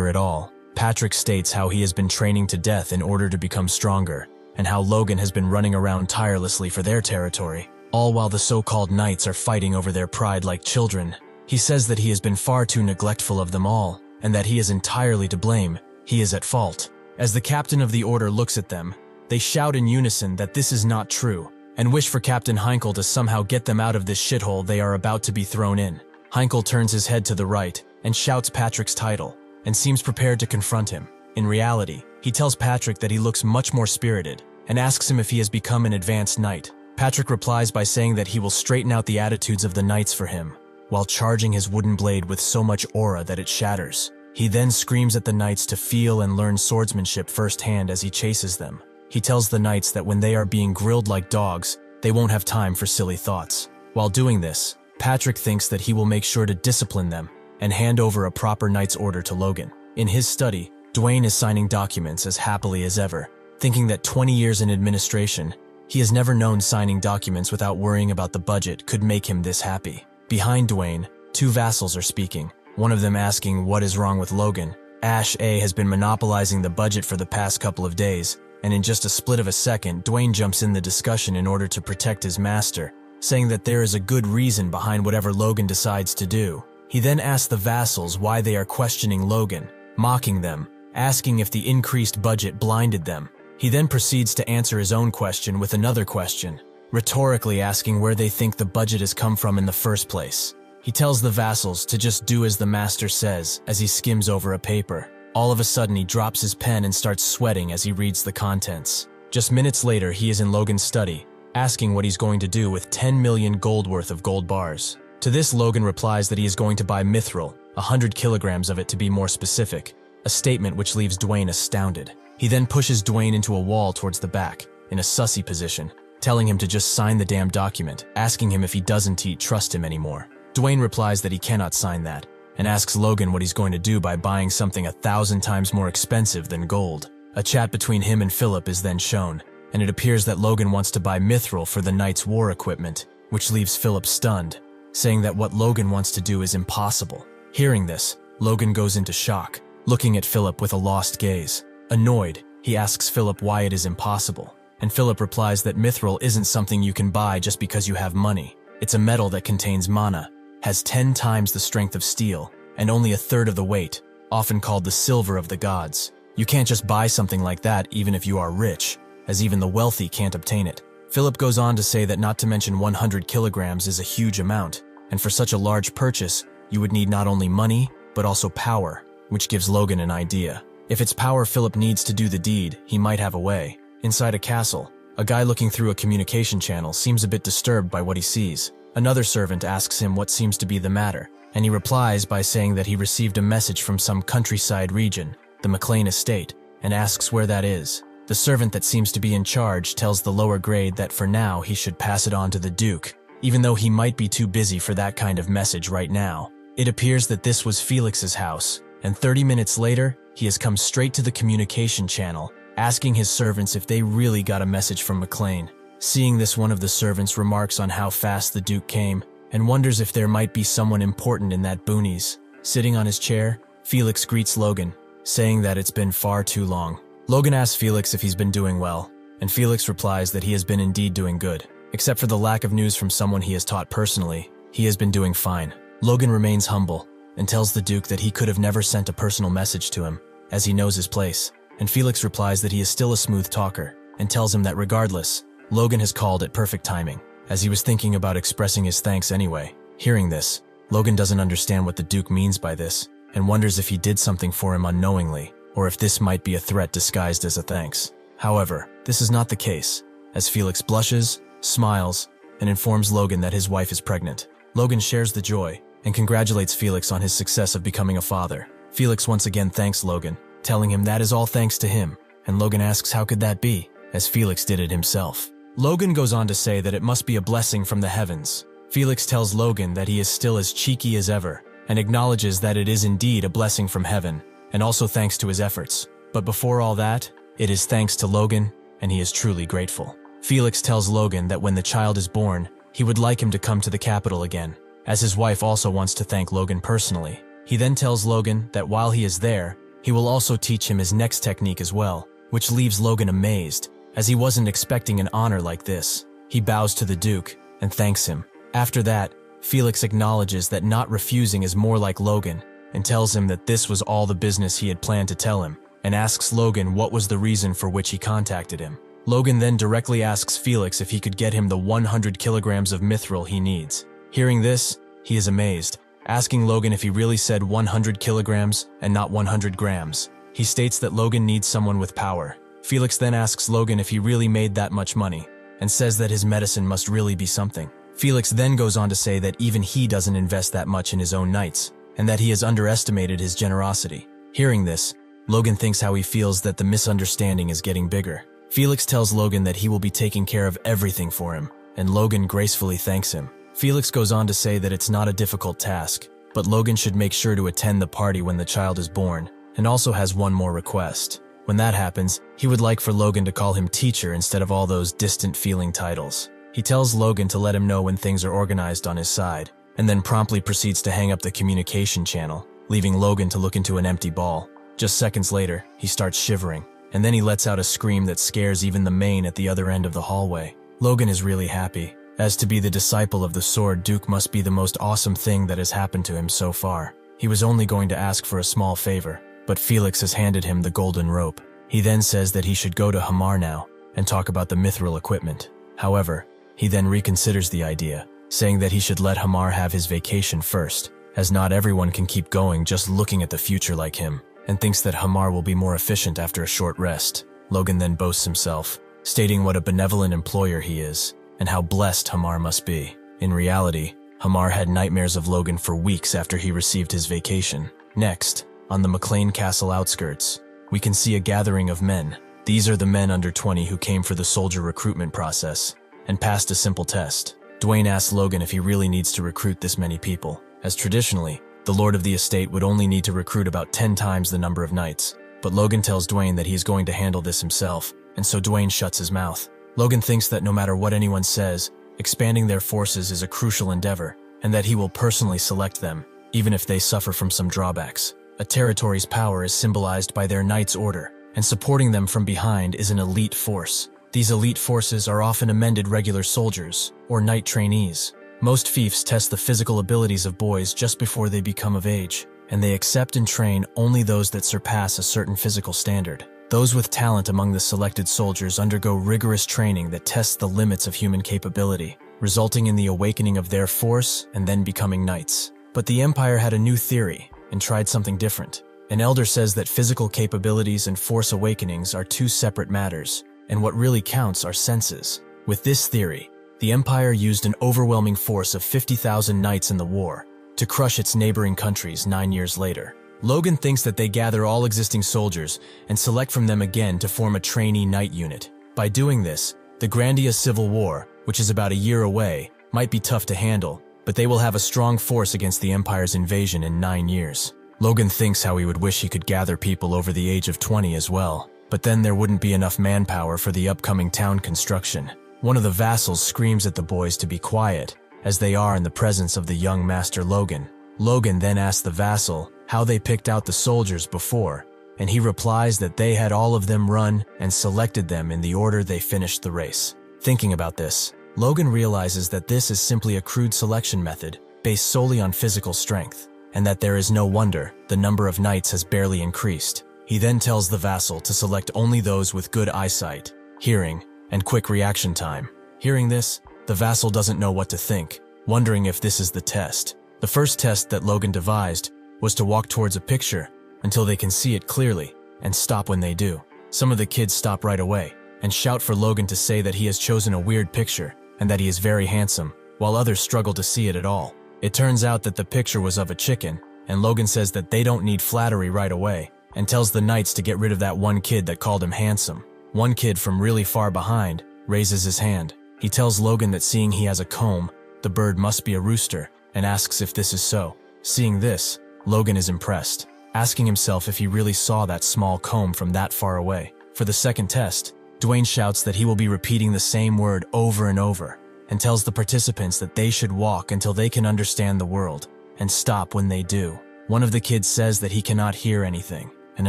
S1: at all. Patrick states how he has been training to death in order to become stronger, and how Logan has been running around tirelessly for their territory, all while the so-called knights are fighting over their pride like children. He says that he has been far too neglectful of them all, and that he is entirely to blame. He is at fault. As the captain of the order looks at them, they shout in unison that this is not true, and wish for Captain Heinkel to somehow get them out of this shithole they are about to be thrown in. Heinkel turns his head to the right and shouts Patrick's title, and seems prepared to confront him. In reality, he tells Patrick that he looks much more spirited, and asks him if he has become an advanced knight. Patrick replies by saying that he will straighten out the attitudes of the knights for him, while charging his wooden blade with so much aura that it shatters. He then screams at the knights to feel and learn swordsmanship firsthand as he chases them. He tells the knights that when they are being grilled like dogs, they won't have time for silly thoughts. While doing this, Patrick thinks that he will make sure to discipline them and hand over a proper knight's order to Logan. In his study, Dwayne is signing documents as happily as ever, thinking that 20 years in administration, he has never known signing documents without worrying about the budget could make him this happy. Behind Dwayne, 2 vassals are speaking, one of them asking what is wrong with Logan. Ash A has been monopolizing the budget for the past couple of days, and in just a split of a second, Dwayne jumps in the discussion in order to protect his master, saying that there is a good reason behind whatever Logan decides to do. He then asks the vassals why they are questioning Logan, mocking them, asking if the increased budget blinded them. He then proceeds to answer his own question with another question, rhetorically asking where they think the budget has come from in the first place. He tells the vassals to just do as the master says as he skims over a paper. All of a sudden he drops his pen and starts sweating as he reads the contents. Just minutes later he is in Logan's study, asking what he's going to do with 10 million gold worth of gold bars. To this Logan replies that he is going to buy mithril, 100 kilograms of it to be more specific, a statement which leaves Dwayne astounded. He then pushes Dwayne into a wall towards the back, in a sussy position, telling him to just sign the damn document, asking him if he doesn't trust him anymore. Dwayne replies that he cannot sign that, and asks Logan what he's going to do by buying something 1,000 times more expensive than gold. A chat between him and Philip is then shown, and it appears that Logan wants to buy mithril for the knight's war equipment, which leaves Philip stunned, saying that what Logan wants to do is impossible. Hearing this, Logan goes into shock, looking at Philip with a lost gaze. Annoyed, he asks Philip why it is impossible, and Philip replies that mithril isn't something you can buy just because you have money. It's a metal that contains mana, has 10 times the strength of steel, and only 1/3 of the weight, often called the silver of the gods. You can't just buy something like that even if you are rich, as even the wealthy can't obtain it. Philip goes on to say that not to mention 100 kilograms is a huge amount, and for such a large purchase, you would need not only money, but also power, which gives Logan an idea. If it's power Philip needs to do the deed, he might have a way. Inside a castle, a guy looking through a communication channel seems a bit disturbed by what he sees. Another servant asks him what seems to be the matter, and he replies by saying that he received a message from some countryside region, the McLean estate, and asks where that is. The servant that seems to be in charge tells the lower grade that for now he should pass it on to the Duke, even though he might be too busy for that kind of message right now. It appears that this was Felix's house, and 30 minutes later, he has come straight to the communication channel, asking his servants if they really got a message from McLean. Seeing this, one of the servants remarks on how fast the Duke came, and wonders if there might be someone important in that boonies. Sitting on his chair, Felix greets Logan, saying that it's been far too long. Logan asks Felix if he's been doing well, and Felix replies that he has been indeed doing good. Except for the lack of news from someone he has taught personally, he has been doing fine. Logan remains humble, and tells the Duke that he could have never sent a personal message to him, as he knows his place, and Felix replies that he is still a smooth talker, and tells him that regardless, Logan has called at perfect timing, as he was thinking about expressing his thanks anyway. Hearing this, Logan doesn't understand what the Duke means by this, and wonders if he did something for him unknowingly, or if this might be a threat disguised as a thanks. However, this is not the case, as Felix blushes, smiles, and informs Logan that his wife is pregnant. Logan shares the joy, and congratulates Felix on his success of becoming a father. Felix once again thanks Logan, telling him that is all thanks to him, and Logan asks how could that be, as Felix did it himself. Logan goes on to say that it must be a blessing from the heavens. Felix tells Logan that he is still as cheeky as ever, and acknowledges that it is indeed a blessing from heaven, and also thanks to his efforts. But before all that, it is thanks to Logan, and he is truly grateful. Felix tells Logan that when the child is born, he would like him to come to the capital again, as his wife also wants to thank Logan personally. He then tells Logan that while he is there, he will also teach him his next technique as well, which leaves Logan amazed, as he wasn't expecting an honor like this. He bows to the Duke and thanks him. After that, Felix acknowledges that not refusing is more like Logan, and tells him that this was all the business he had planned to tell him, and asks Logan what was the reason for which he contacted him. Logan then directly asks Felix if he could get him the 100 kilograms of mithril he needs. Hearing this, he is amazed, asking Logan if he really said 100 kilograms and not 100 grams. He states that Logan needs someone with power. Felix then asks Logan if he really made that much money, and says that his medicine must really be something. Felix then goes on to say that even he doesn't invest that much in his own knights, and that he has underestimated his generosity. Hearing this, Logan thinks how he feels that the misunderstanding is getting bigger. Felix tells Logan that he will be taking care of everything for him, and Logan gracefully thanks him. Felix goes on to say that it's not a difficult task, but Logan should make sure to attend the party when the child is born, and also has one more request. When that happens, he would like for Logan to call him teacher instead of all those distant-feeling titles. He tells Logan to let him know when things are organized on his side, and then promptly proceeds to hang up the communication channel, leaving Logan to look into an empty ball. Just seconds later, he starts shivering, and then he lets out a scream that scares even the main at the other end of the hallway. Logan is really happy, as to be the disciple of the Sword Duke must be the most awesome thing that has happened to him so far. He was only going to ask for a small favor, but Felix has handed him the golden rope. He then says that he should go to Hamar now and talk about the mithril equipment. However, he then reconsiders the idea, saying that he should let Hamar have his vacation first, as not everyone can keep going just looking at the future like him, and thinks that Hamar will be more efficient after a short rest. Logan then boasts himself, stating what a benevolent employer he is, and how blessed Hamar must be. In reality, Hamar had nightmares of Logan for weeks after he received his vacation. Next, on the McLean Castle outskirts, we can see a gathering of men. These are the men under 20 who came for the soldier recruitment process, and passed a simple test. Dwayne asks Logan if he really needs to recruit this many people, as traditionally, the lord of the estate would only need to recruit about 10 times the number of knights. But Logan tells Dwayne that he is going to handle this himself, and so Dwayne shuts his mouth. Logan thinks that no matter what anyone says, expanding their forces is a crucial endeavor, and that he will personally select them, even if they suffer from some drawbacks. A territory's power is symbolized by their knight's order, and supporting them from behind is an elite force. These elite forces are often amended regular soldiers, or knight trainees. Most fiefs test the physical abilities of boys just before they become of age, and they accept and train only those that surpass a certain physical standard. Those with talent among the selected soldiers undergo rigorous training that tests the limits of human capability, resulting in the awakening of their force and then becoming knights. But the Empire had a new theory and tried something different. An elder says that physical capabilities and force awakenings are two separate matters, and what really counts are senses. With this theory, the Empire used an overwhelming force of 50,000 knights in the war to crush its neighboring countries 9 years later. Logan thinks that they gather all existing soldiers and select from them again to form a trainee knight unit. By doing this, the Grandia Civil War, which is about a year away, might be tough to handle, but they will have a strong force against the Empire's invasion in 9 years. Logan thinks how he would wish he could gather people over the age of 20 as well, but then there wouldn't be enough manpower for the upcoming town construction. One of the vassals screams at the boys to be quiet, as they are in the presence of the young Master Logan. Logan then asks the vassal how they picked out the soldiers before, and he replies that they had all of them run and selected them in the order they finished the race. Thinking about this, Logan realizes that this is simply a crude selection method based solely on physical strength, and that there is no wonder the number of knights has barely increased. He then tells the vassal to select only those with good eyesight, hearing, and quick reaction time. Hearing this, the vassal doesn't know what to think, wondering if this is the test. The first test that Logan devised was to walk towards a picture until they can see it clearly and stop when they do. Some of the kids stop right away and shout for Logan to say that he has chosen a weird picture and that he is very handsome, while others struggle to see it at all. It turns out that the picture was of a chicken, and Logan says that they don't need flattery right away and tells the knights to get rid of that one kid that called him handsome. One kid from really far behind raises his hand. He tells Logan that seeing he has a comb, the bird must be a rooster, and asks if this is so. Seeing this, Logan is impressed, asking himself if he really saw that small comb from that far away. For the second test, Dwayne shouts that he will be repeating the same word over and over, and tells the participants that they should walk until they can understand the world, and stop when they do. One of the kids says that he cannot hear anything, and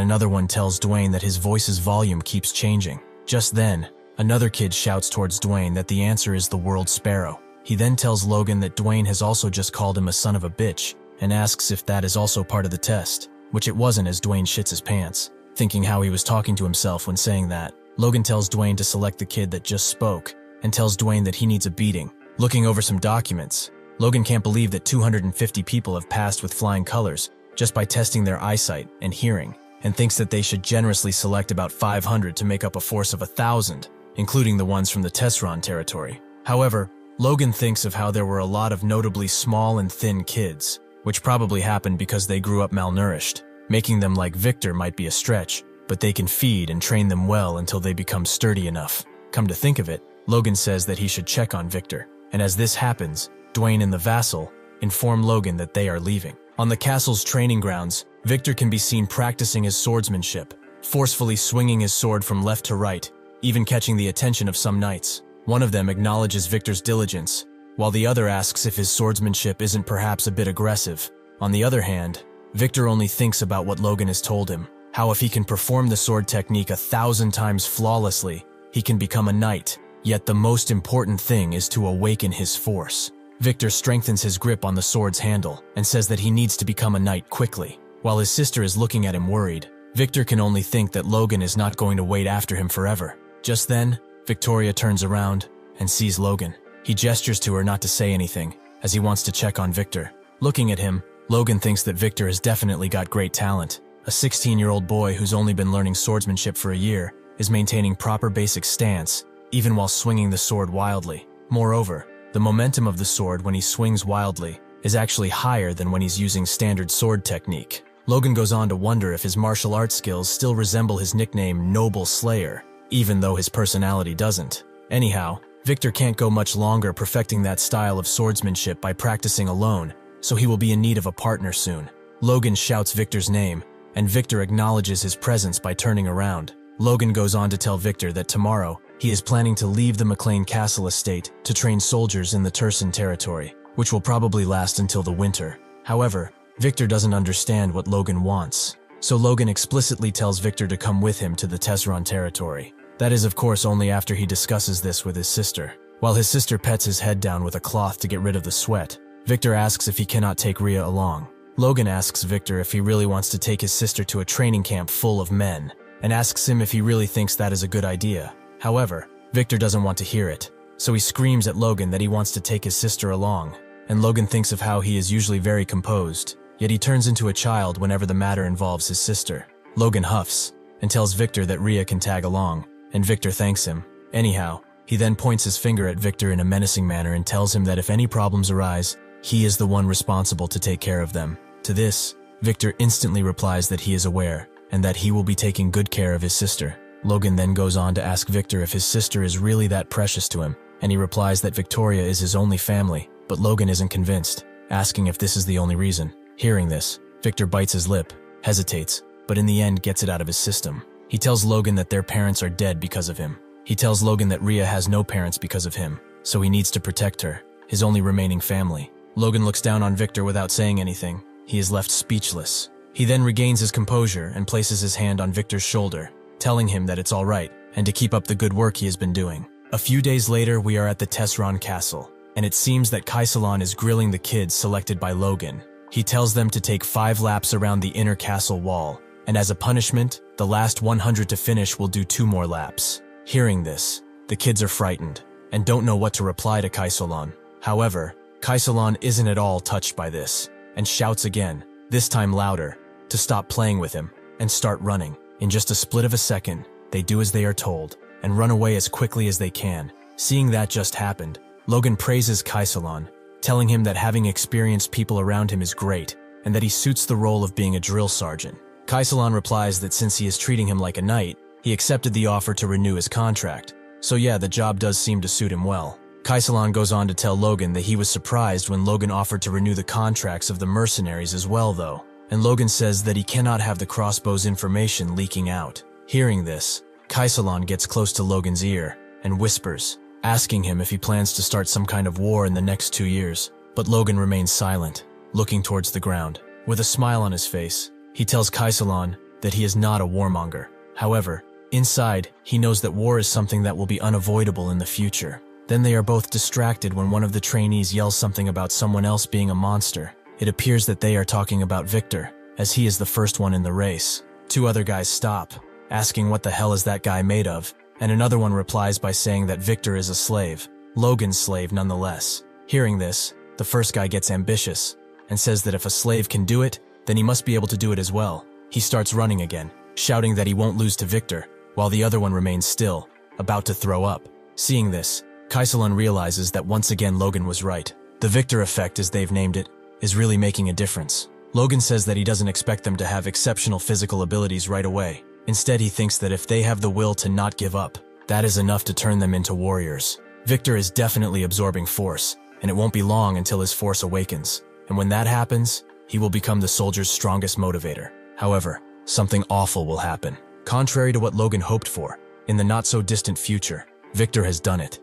S1: another one tells Dwayne that his voice's volume keeps changing. Just then, another kid shouts towards Dwayne that the answer is the world sparrow. He then tells Logan that Dwayne has also just called him a son of a bitch, and asks if that is also part of the test, which it wasn't, as Dwayne shits his pants, thinking how he was talking to himself when saying that. Logan tells Dwayne to select the kid that just spoke, and tells Dwayne that he needs a beating. Looking over some documents, Logan can't believe that 250 people have passed with flying colors just by testing their eyesight and hearing, and thinks that they should generously select about 500 to make up a force of 1,000, including the ones from the Tesron territory. However, Logan thinks of how there were a lot of notably small and thin kids, which probably happened because they grew up malnourished. Making them like Victor might be a stretch, but they can feed and train them well until they become sturdy enough. Come to think of it, Logan says that he should check on Victor, and as this happens, Dwayne and the vassal inform Logan that they are leaving. On the castle's training grounds, Victor can be seen practicing his swordsmanship, forcefully swinging his sword from left to right, even catching the attention of some knights. One of them acknowledges Victor's diligence, while the other asks if his swordsmanship isn't perhaps a bit aggressive. On the other hand, Victor only thinks about what Logan has told him, how if he can perform the sword technique 1,000 times flawlessly, he can become a knight. Yet the most important thing is to awaken his force. Victor strengthens his grip on the sword's handle and says that he needs to become a knight quickly. While his sister is looking at him worried, Victor can only think that Logan is not going to wait after him forever. Just then, Victoria turns around and sees Logan. He gestures to her not to say anything, as he wants to check on Victor. Looking at him, Logan thinks that Victor has definitely got great talent. A 16-year-old boy who's only been learning swordsmanship for a year is maintaining proper basic stance, even while swinging the sword wildly. Moreover, the momentum of the sword when he swings wildly is actually higher than when he's using standard sword technique. Logan goes on to wonder if his martial arts skills still resemble his nickname Noble Slayer, even though his personality doesn't. Anyhow, Victor can't go much longer perfecting that style of swordsmanship by practicing alone, so he will be in need of a partner soon. Logan shouts Victor's name, and Victor acknowledges his presence by turning around. Logan goes on to tell Victor that tomorrow, he is planning to leave the McLean Castle estate to train soldiers in the Turson territory, which will probably last until the winter. However, Victor doesn't understand what Logan wants, so Logan explicitly tells Victor to come with him to the Tesron territory. That is, of course, only after he discusses this with his sister. While his sister pets his head down with a cloth to get rid of the sweat, Victor asks if he cannot take Rhea along. Logan asks Victor if he really wants to take his sister to a training camp full of men, and asks him if he really thinks that is a good idea. However, Victor doesn't want to hear it, so he screams at Logan that he wants to take his sister along, and Logan thinks of how he is usually very composed, yet he turns into a child whenever the matter involves his sister. Logan huffs, and tells Victor that Rhea can tag along, and Victor thanks him. Anyhow, he then points his finger at Victor in a menacing manner and tells him that if any problems arise, he is the one responsible to take care of them. To this, Victor instantly replies that he is aware and that he will be taking good care of his sister. Logan then goes on to ask Victor if his sister is really that precious to him, and he replies that Victoria is his only family, but Logan isn't convinced, asking if this is the only reason. Hearing this, Victor bites his lip, hesitates, but in the end gets it out of his system. He tells Logan that their parents are dead because of him. He tells Logan that Rhea has no parents because of him, so he needs to protect her, his only remaining family. Logan looks down on Victor without saying anything. He is left speechless. He then regains his composure and places his hand on Victor's shoulder, telling him that it's all right and to keep up the good work he has been doing. A few days later, we are at the Tesron castle, and it seems that Kaisalon is grilling the kids selected by Logan. He tells them to take 5 laps around the inner castle wall, and as a punishment, the last 100 to finish will do 2 more laps. Hearing this, the kids are frightened and don't know what to reply to Kaisalon. However, Kaisalon isn't at all touched by this, and shouts again, this time louder, to stop playing with him and start running. In just a split of a second, they do as they are told and run away as quickly as they can. Seeing that just happened, Logan praises Kaisalon, telling him that having experienced people around him is great and that he suits the role of being a drill sergeant. Kaisalon replies that since he is treating him like a knight, he accepted the offer to renew his contract. So yeah, the job does seem to suit him well. Kaisalon goes on to tell Logan that he was surprised when Logan offered to renew the contracts of the mercenaries as well though, and Logan says that he cannot have the crossbow's information leaking out. Hearing this, Kaisalon gets close to Logan's ear and whispers, asking him if he plans to start some kind of war in the next 2 years. But Logan remains silent, looking towards the ground. With a smile on his face, he tells Kaisalon that he is not a warmonger. However, inside, he knows that war is something that will be unavoidable in the future. Then they are both distracted when one of the trainees yells something about someone else being a monster. It appears that they are talking about Victor, as he is the first one in the race. 2 other guys stop, asking what the hell is that guy made of, and another one replies by saying that Victor is a slave, Logan's slave nonetheless. Hearing this, the first guy gets ambitious, and says that if a slave can do it, then he must be able to do it as well. He starts running again, shouting that he won't lose to Victor, while the other one remains still, about to throw up. Seeing this, Kaisalon realizes that once again Logan was right. The Victor effect, as they've named it, is really making a difference. Logan says that he doesn't expect them to have exceptional physical abilities right away. Instead, he thinks that if they have the will to not give up, that is enough to turn them into warriors. Victor is definitely absorbing force, and it won't be long until his force awakens. And when that happens, he will become the soldier's strongest motivator. However, something awful will happen. Contrary to what Logan hoped for, in the not-so-distant future, Victor has done it.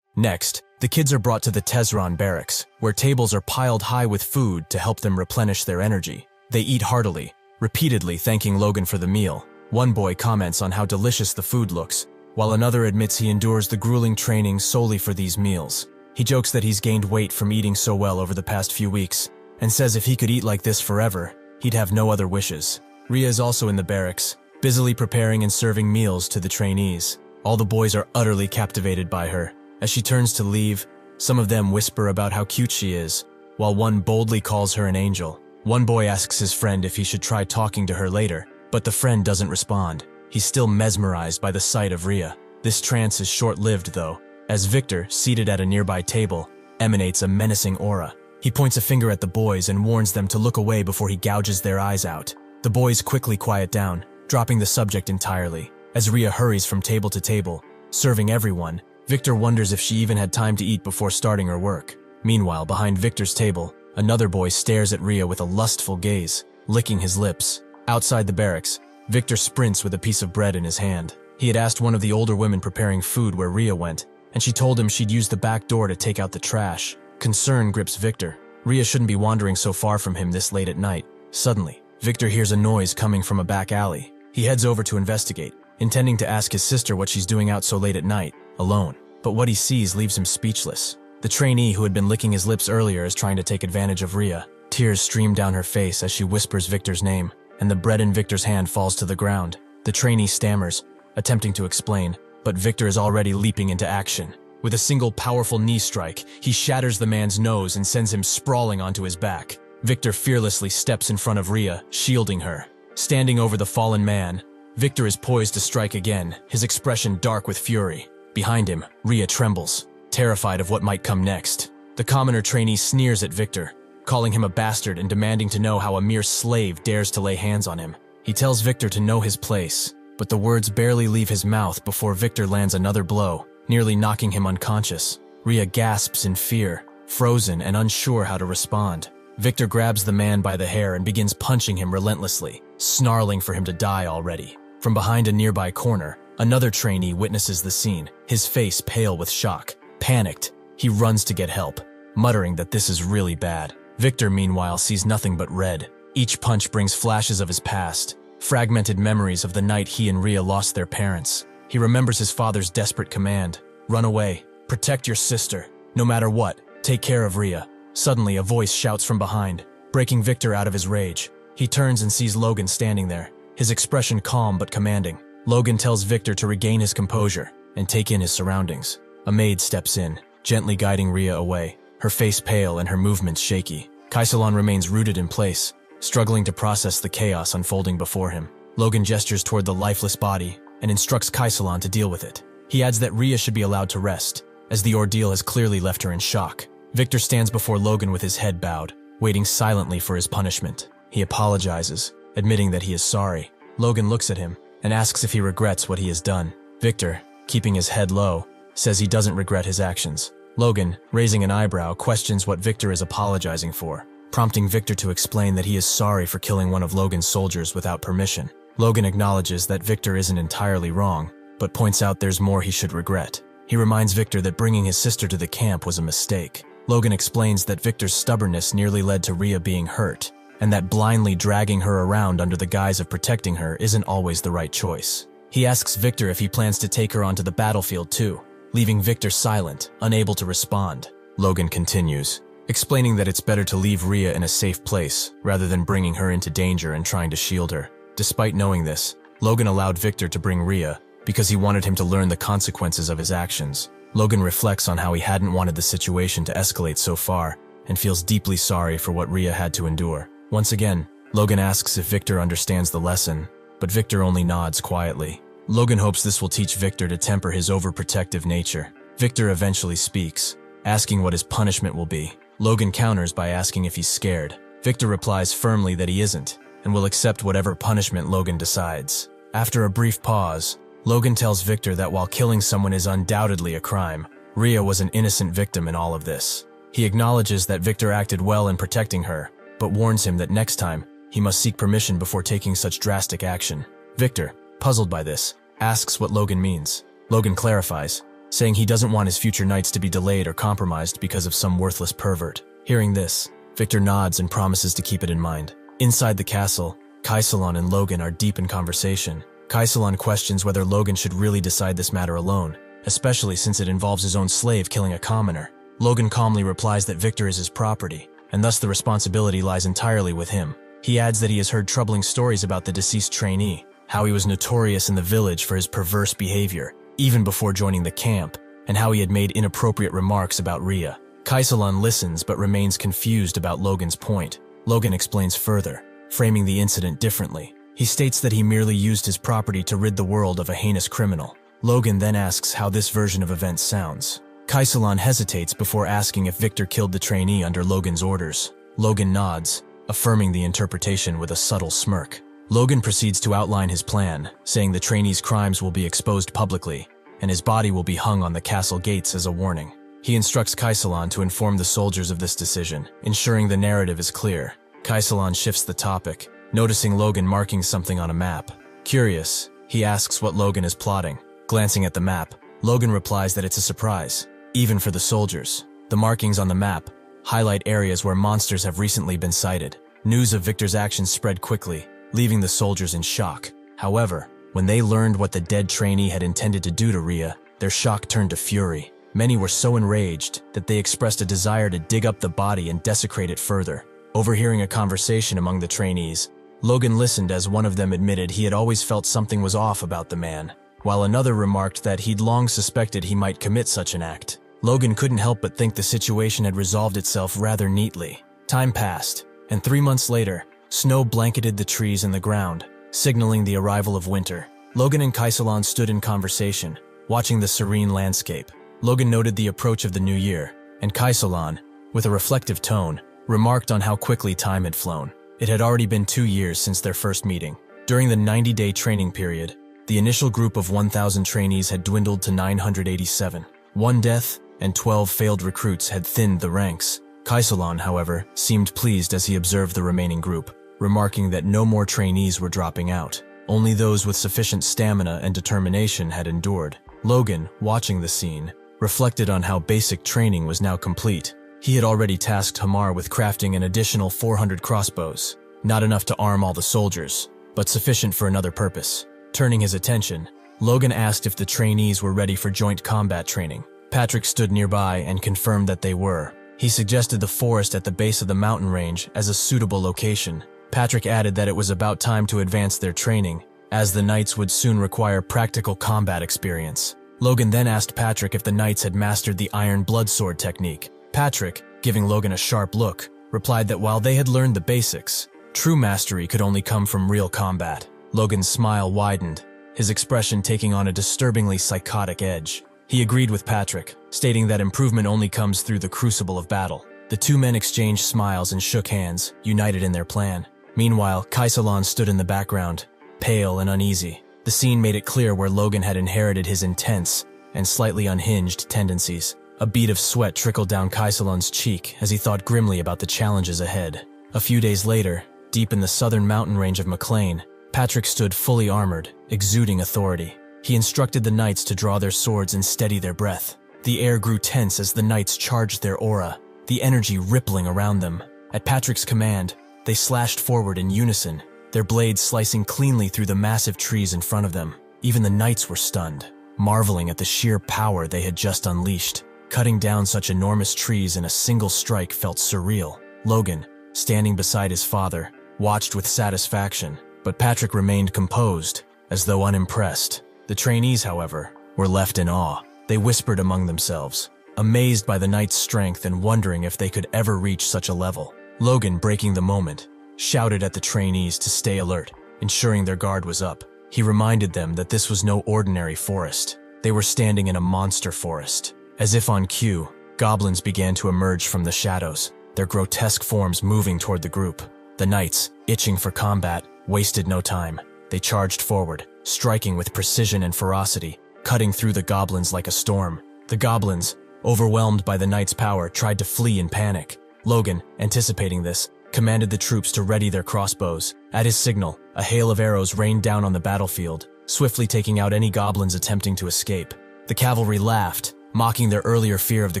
S1: Next, the kids are brought to the Tesron barracks, where tables are piled high with food to help them replenish their energy. They eat heartily, repeatedly thanking Logan for the meal. One boy comments on how delicious the food looks, while another admits he endures the grueling training solely for these meals. He jokes that he's gained weight from eating so well over the past few weeks, and says if he could eat like this forever, he'd have no other wishes. Rhea is also in the barracks, busily preparing and serving meals to the trainees. All the boys are utterly captivated by her. As she turns to leave, some of them whisper about how cute she is, while one boldly calls her an angel. One boy asks his friend if he should try talking to her later, but the friend doesn't respond. He's still mesmerized by the sight of Rhea. This trance is short-lived though, as Victor, seated at a nearby table, emanates a menacing aura. He points a finger at the boys and warns them to look away before he gouges their eyes out. The boys quickly quiet down, dropping the subject entirely. As Rhea hurries from table to table, serving everyone, Victor wonders if she even had time to eat before starting her work. Meanwhile, behind Victor's table, another boy stares at Rhea with a lustful gaze, licking his lips. Outside the barracks, Victor sprints with a piece of bread in his hand. He had asked one of the older women preparing food where Rhea went, and she told him she'd use the back door to take out the trash. Concern grips Victor. Rhea shouldn't be wandering so far from him this late at night. Suddenly, Victor hears a noise coming from a back alley. He heads over to investigate, intending to ask his sister what she's doing out so late at night, alone. But what he sees leaves him speechless. The trainee who had been licking his lips earlier is trying to take advantage of Rhea. Tears stream down her face as she whispers Victor's name, and the bread in Victor's hand falls to the ground. The trainee stammers, attempting to explain, but Victor is already leaping into action. With a single powerful knee strike, he shatters the man's nose and sends him sprawling onto his back. Victor fearlessly steps in front of Rhea, shielding her. Standing over the fallen man, Victor is poised to strike again, his expression dark with fury. Behind him, Rhea trembles, terrified of what might come next. The commoner trainee sneers at Victor, calling him a bastard and demanding to know how a mere slave dares to lay hands on him. He tells Victor to know his place, but the words barely leave his mouth before Victor lands another blow, nearly knocking him unconscious. Rhea gasps in fear, frozen and unsure how to respond. Victor grabs the man by the hair and begins punching him relentlessly, snarling for him to die already. From behind a nearby corner, another trainee witnesses the scene, his face pale with shock. Panicked, he runs to get help, muttering that this is really bad. Victor, meanwhile, sees nothing but red. Each punch brings flashes of his past, fragmented memories of the night he and Rhea lost their parents. He remembers his father's desperate command, "Run away, protect your sister, no matter what, take care of Rhea." Suddenly, a voice shouts from behind, breaking Victor out of his rage. He turns and sees Logan standing there, his expression calm but commanding. Logan tells Victor to regain his composure and take in his surroundings. A maid steps in, gently guiding Rhea away, her face pale and her movements shaky. Kaisalon remains rooted in place, struggling to process the chaos unfolding before him. Logan gestures toward the lifeless body and instructs Kaisalon to deal with it. He adds that Rhea should be allowed to rest, as the ordeal has clearly left her in shock. Victor stands before Logan with his head bowed, waiting silently for his punishment. He apologizes, admitting that he is sorry. Logan looks at him and asks if he regrets what he has done. Victor, keeping his head low, says he doesn't regret his actions. Logan, raising an eyebrow, questions what Victor is apologizing for, prompting Victor to explain that he is sorry for killing one of Logan's soldiers without permission. Logan acknowledges that Victor isn't entirely wrong, but points out there's more he should regret. He reminds Victor that bringing his sister to the camp was a mistake. Logan explains that Victor's stubbornness nearly led to Rhea being hurt, and that blindly dragging her around under the guise of protecting her isn't always the right choice. He asks Victor if he plans to take her onto the battlefield too, leaving Victor silent, unable to respond. Logan continues, explaining that it's better to leave Rhea in a safe place rather than bringing her into danger and trying to shield her. Despite knowing this, Logan allowed Victor to bring Rhea because he wanted him to learn the consequences of his actions. Logan reflects on how he hadn't wanted the situation to escalate so far and feels deeply sorry for what Rhea had to endure. Once again, Logan asks if Victor understands the lesson, but Victor only nods quietly. Logan hopes this will teach Victor to temper his overprotective nature. Victor eventually speaks, asking what his punishment will be. Logan counters by asking if he's scared. Victor replies firmly that he isn't, and will accept whatever punishment Logan decides. After a brief pause, Logan tells Victor that while killing someone is undoubtedly a crime, Rhea was an innocent victim in all of this. He acknowledges that Victor acted well in protecting her, but warns him that next time, he must seek permission before taking such drastic action. Victor, puzzled by this, asks what Logan means. Logan clarifies, saying he doesn't want his future nights to be delayed or compromised because of some worthless pervert. Hearing this, Victor nods and promises to keep it in mind. Inside the castle, Kaisalon and Logan are deep in conversation. Kaisalon questions whether Logan should really decide this matter alone, especially since it involves his own slave killing a commoner. Logan calmly replies that Victor is his property, and thus the responsibility lies entirely with him. He adds that he has heard troubling stories about the deceased trainee, how he was notorious in the village for his perverse behavior, even before joining the camp, and how he had made inappropriate remarks about Rhea. Kaisalon listens but remains confused about Logan's point. Logan explains further, framing the incident differently. He states that he merely used his property to rid the world of a heinous criminal. Logan then asks how this version of events sounds. Kaisalon hesitates before asking if Victor killed the trainee under Logan's orders. Logan nods, affirming the interpretation with a subtle smirk. Logan proceeds to outline his plan, saying the trainee's crimes will be exposed publicly, and his body will be hung on the castle gates as a warning. He instructs Kaisalon to inform the soldiers of this decision, ensuring the narrative is clear. Kaisalon shifts the topic, noticing Logan marking something on a map. Curious, he asks what Logan is plotting. Glancing at the map, Logan replies that it's a surprise, even for the soldiers. The markings on the map highlight areas where monsters have recently been sighted. News of Victor's actions spread quickly, leaving the soldiers in shock. However, when they learned what the dead trainee had intended to do to Rhea, their shock turned to fury. Many were so enraged that they expressed a desire to dig up the body and desecrate it further. Overhearing a conversation among the trainees, Logan listened as one of them admitted he had always felt something was off about the man, while another remarked that he'd long suspected he might commit such an act. Logan couldn't help but think the situation had resolved itself rather neatly. Time passed, and 3 months later, snow blanketed the trees and the ground, signaling the arrival of winter. Logan and Kaisalon stood in conversation, watching the serene landscape. Logan noted the approach of the new year, and Kaisalon, with a reflective tone, remarked on how quickly time had flown. It had already been 2 years since their first meeting. During the 90-day training period, the initial group of 1,000 trainees had dwindled to 987. 1 death and 12 failed recruits had thinned the ranks. Kaisalon, however, seemed pleased as he observed the remaining group, remarking that no more trainees were dropping out. Only those with sufficient stamina and determination had endured. Logan, watching the scene, reflected on how basic training was now complete. He had already tasked Hamar with crafting an additional 400 crossbows, not enough to arm all the soldiers, but sufficient for another purpose. Turning his attention, Logan asked if the trainees were ready for joint combat training. Patrick stood nearby and confirmed that they were. He suggested the forest at the base of the mountain range as a suitable location. Patrick added that it was about time to advance their training, as the knights would soon require practical combat experience. Logan then asked Patrick if the knights had mastered the iron bloodsword technique. Patrick, giving Logan a sharp look, replied that while they had learned the basics, true mastery could only come from real combat. Logan's smile widened, his expression taking on a disturbingly psychotic edge. He agreed with Patrick, stating that improvement only comes through the crucible of battle. The two men exchanged smiles and shook hands, united in their plan. Meanwhile, Kaisalon stood in the background, pale and uneasy. The scene made it clear where Logan had inherited his intense and slightly unhinged tendencies. A bead of sweat trickled down Kaisalon's cheek as he thought grimly about the challenges ahead. A few days later, deep in the southern mountain range of McLean, Patrick stood fully armored, exuding authority. He instructed the knights to draw their swords and steady their breath. The air grew tense as the knights charged their aura, the energy rippling around them. At Patrick's command, they slashed forward in unison, their blades slicing cleanly through the massive trees in front of them. Even the knights were stunned, marveling at the sheer power they had just unleashed. Cutting down such enormous trees in a single strike felt surreal. Logan, standing beside his father, watched with satisfaction, but Patrick remained composed, as though unimpressed. The trainees, however, were left in awe. They whispered among themselves, amazed by the knight's strength and wondering if they could ever reach such a level. Logan, breaking the moment, shouted at the trainees to stay alert, ensuring their guard was up. He reminded them that this was no ordinary forest. They were standing in a monster forest. As if on cue, goblins began to emerge from the shadows, their grotesque forms moving toward the group. The knights, itching for combat, wasted no time. They charged forward, striking with precision and ferocity, cutting through the goblins like a storm. The goblins, overwhelmed by the knights' power, tried to flee in panic. Logan, anticipating this, commanded the troops to ready their crossbows. At his signal, a hail of arrows rained down on the battlefield, swiftly taking out any goblins attempting to escape. The cavalry laughed, mocking their earlier fear of the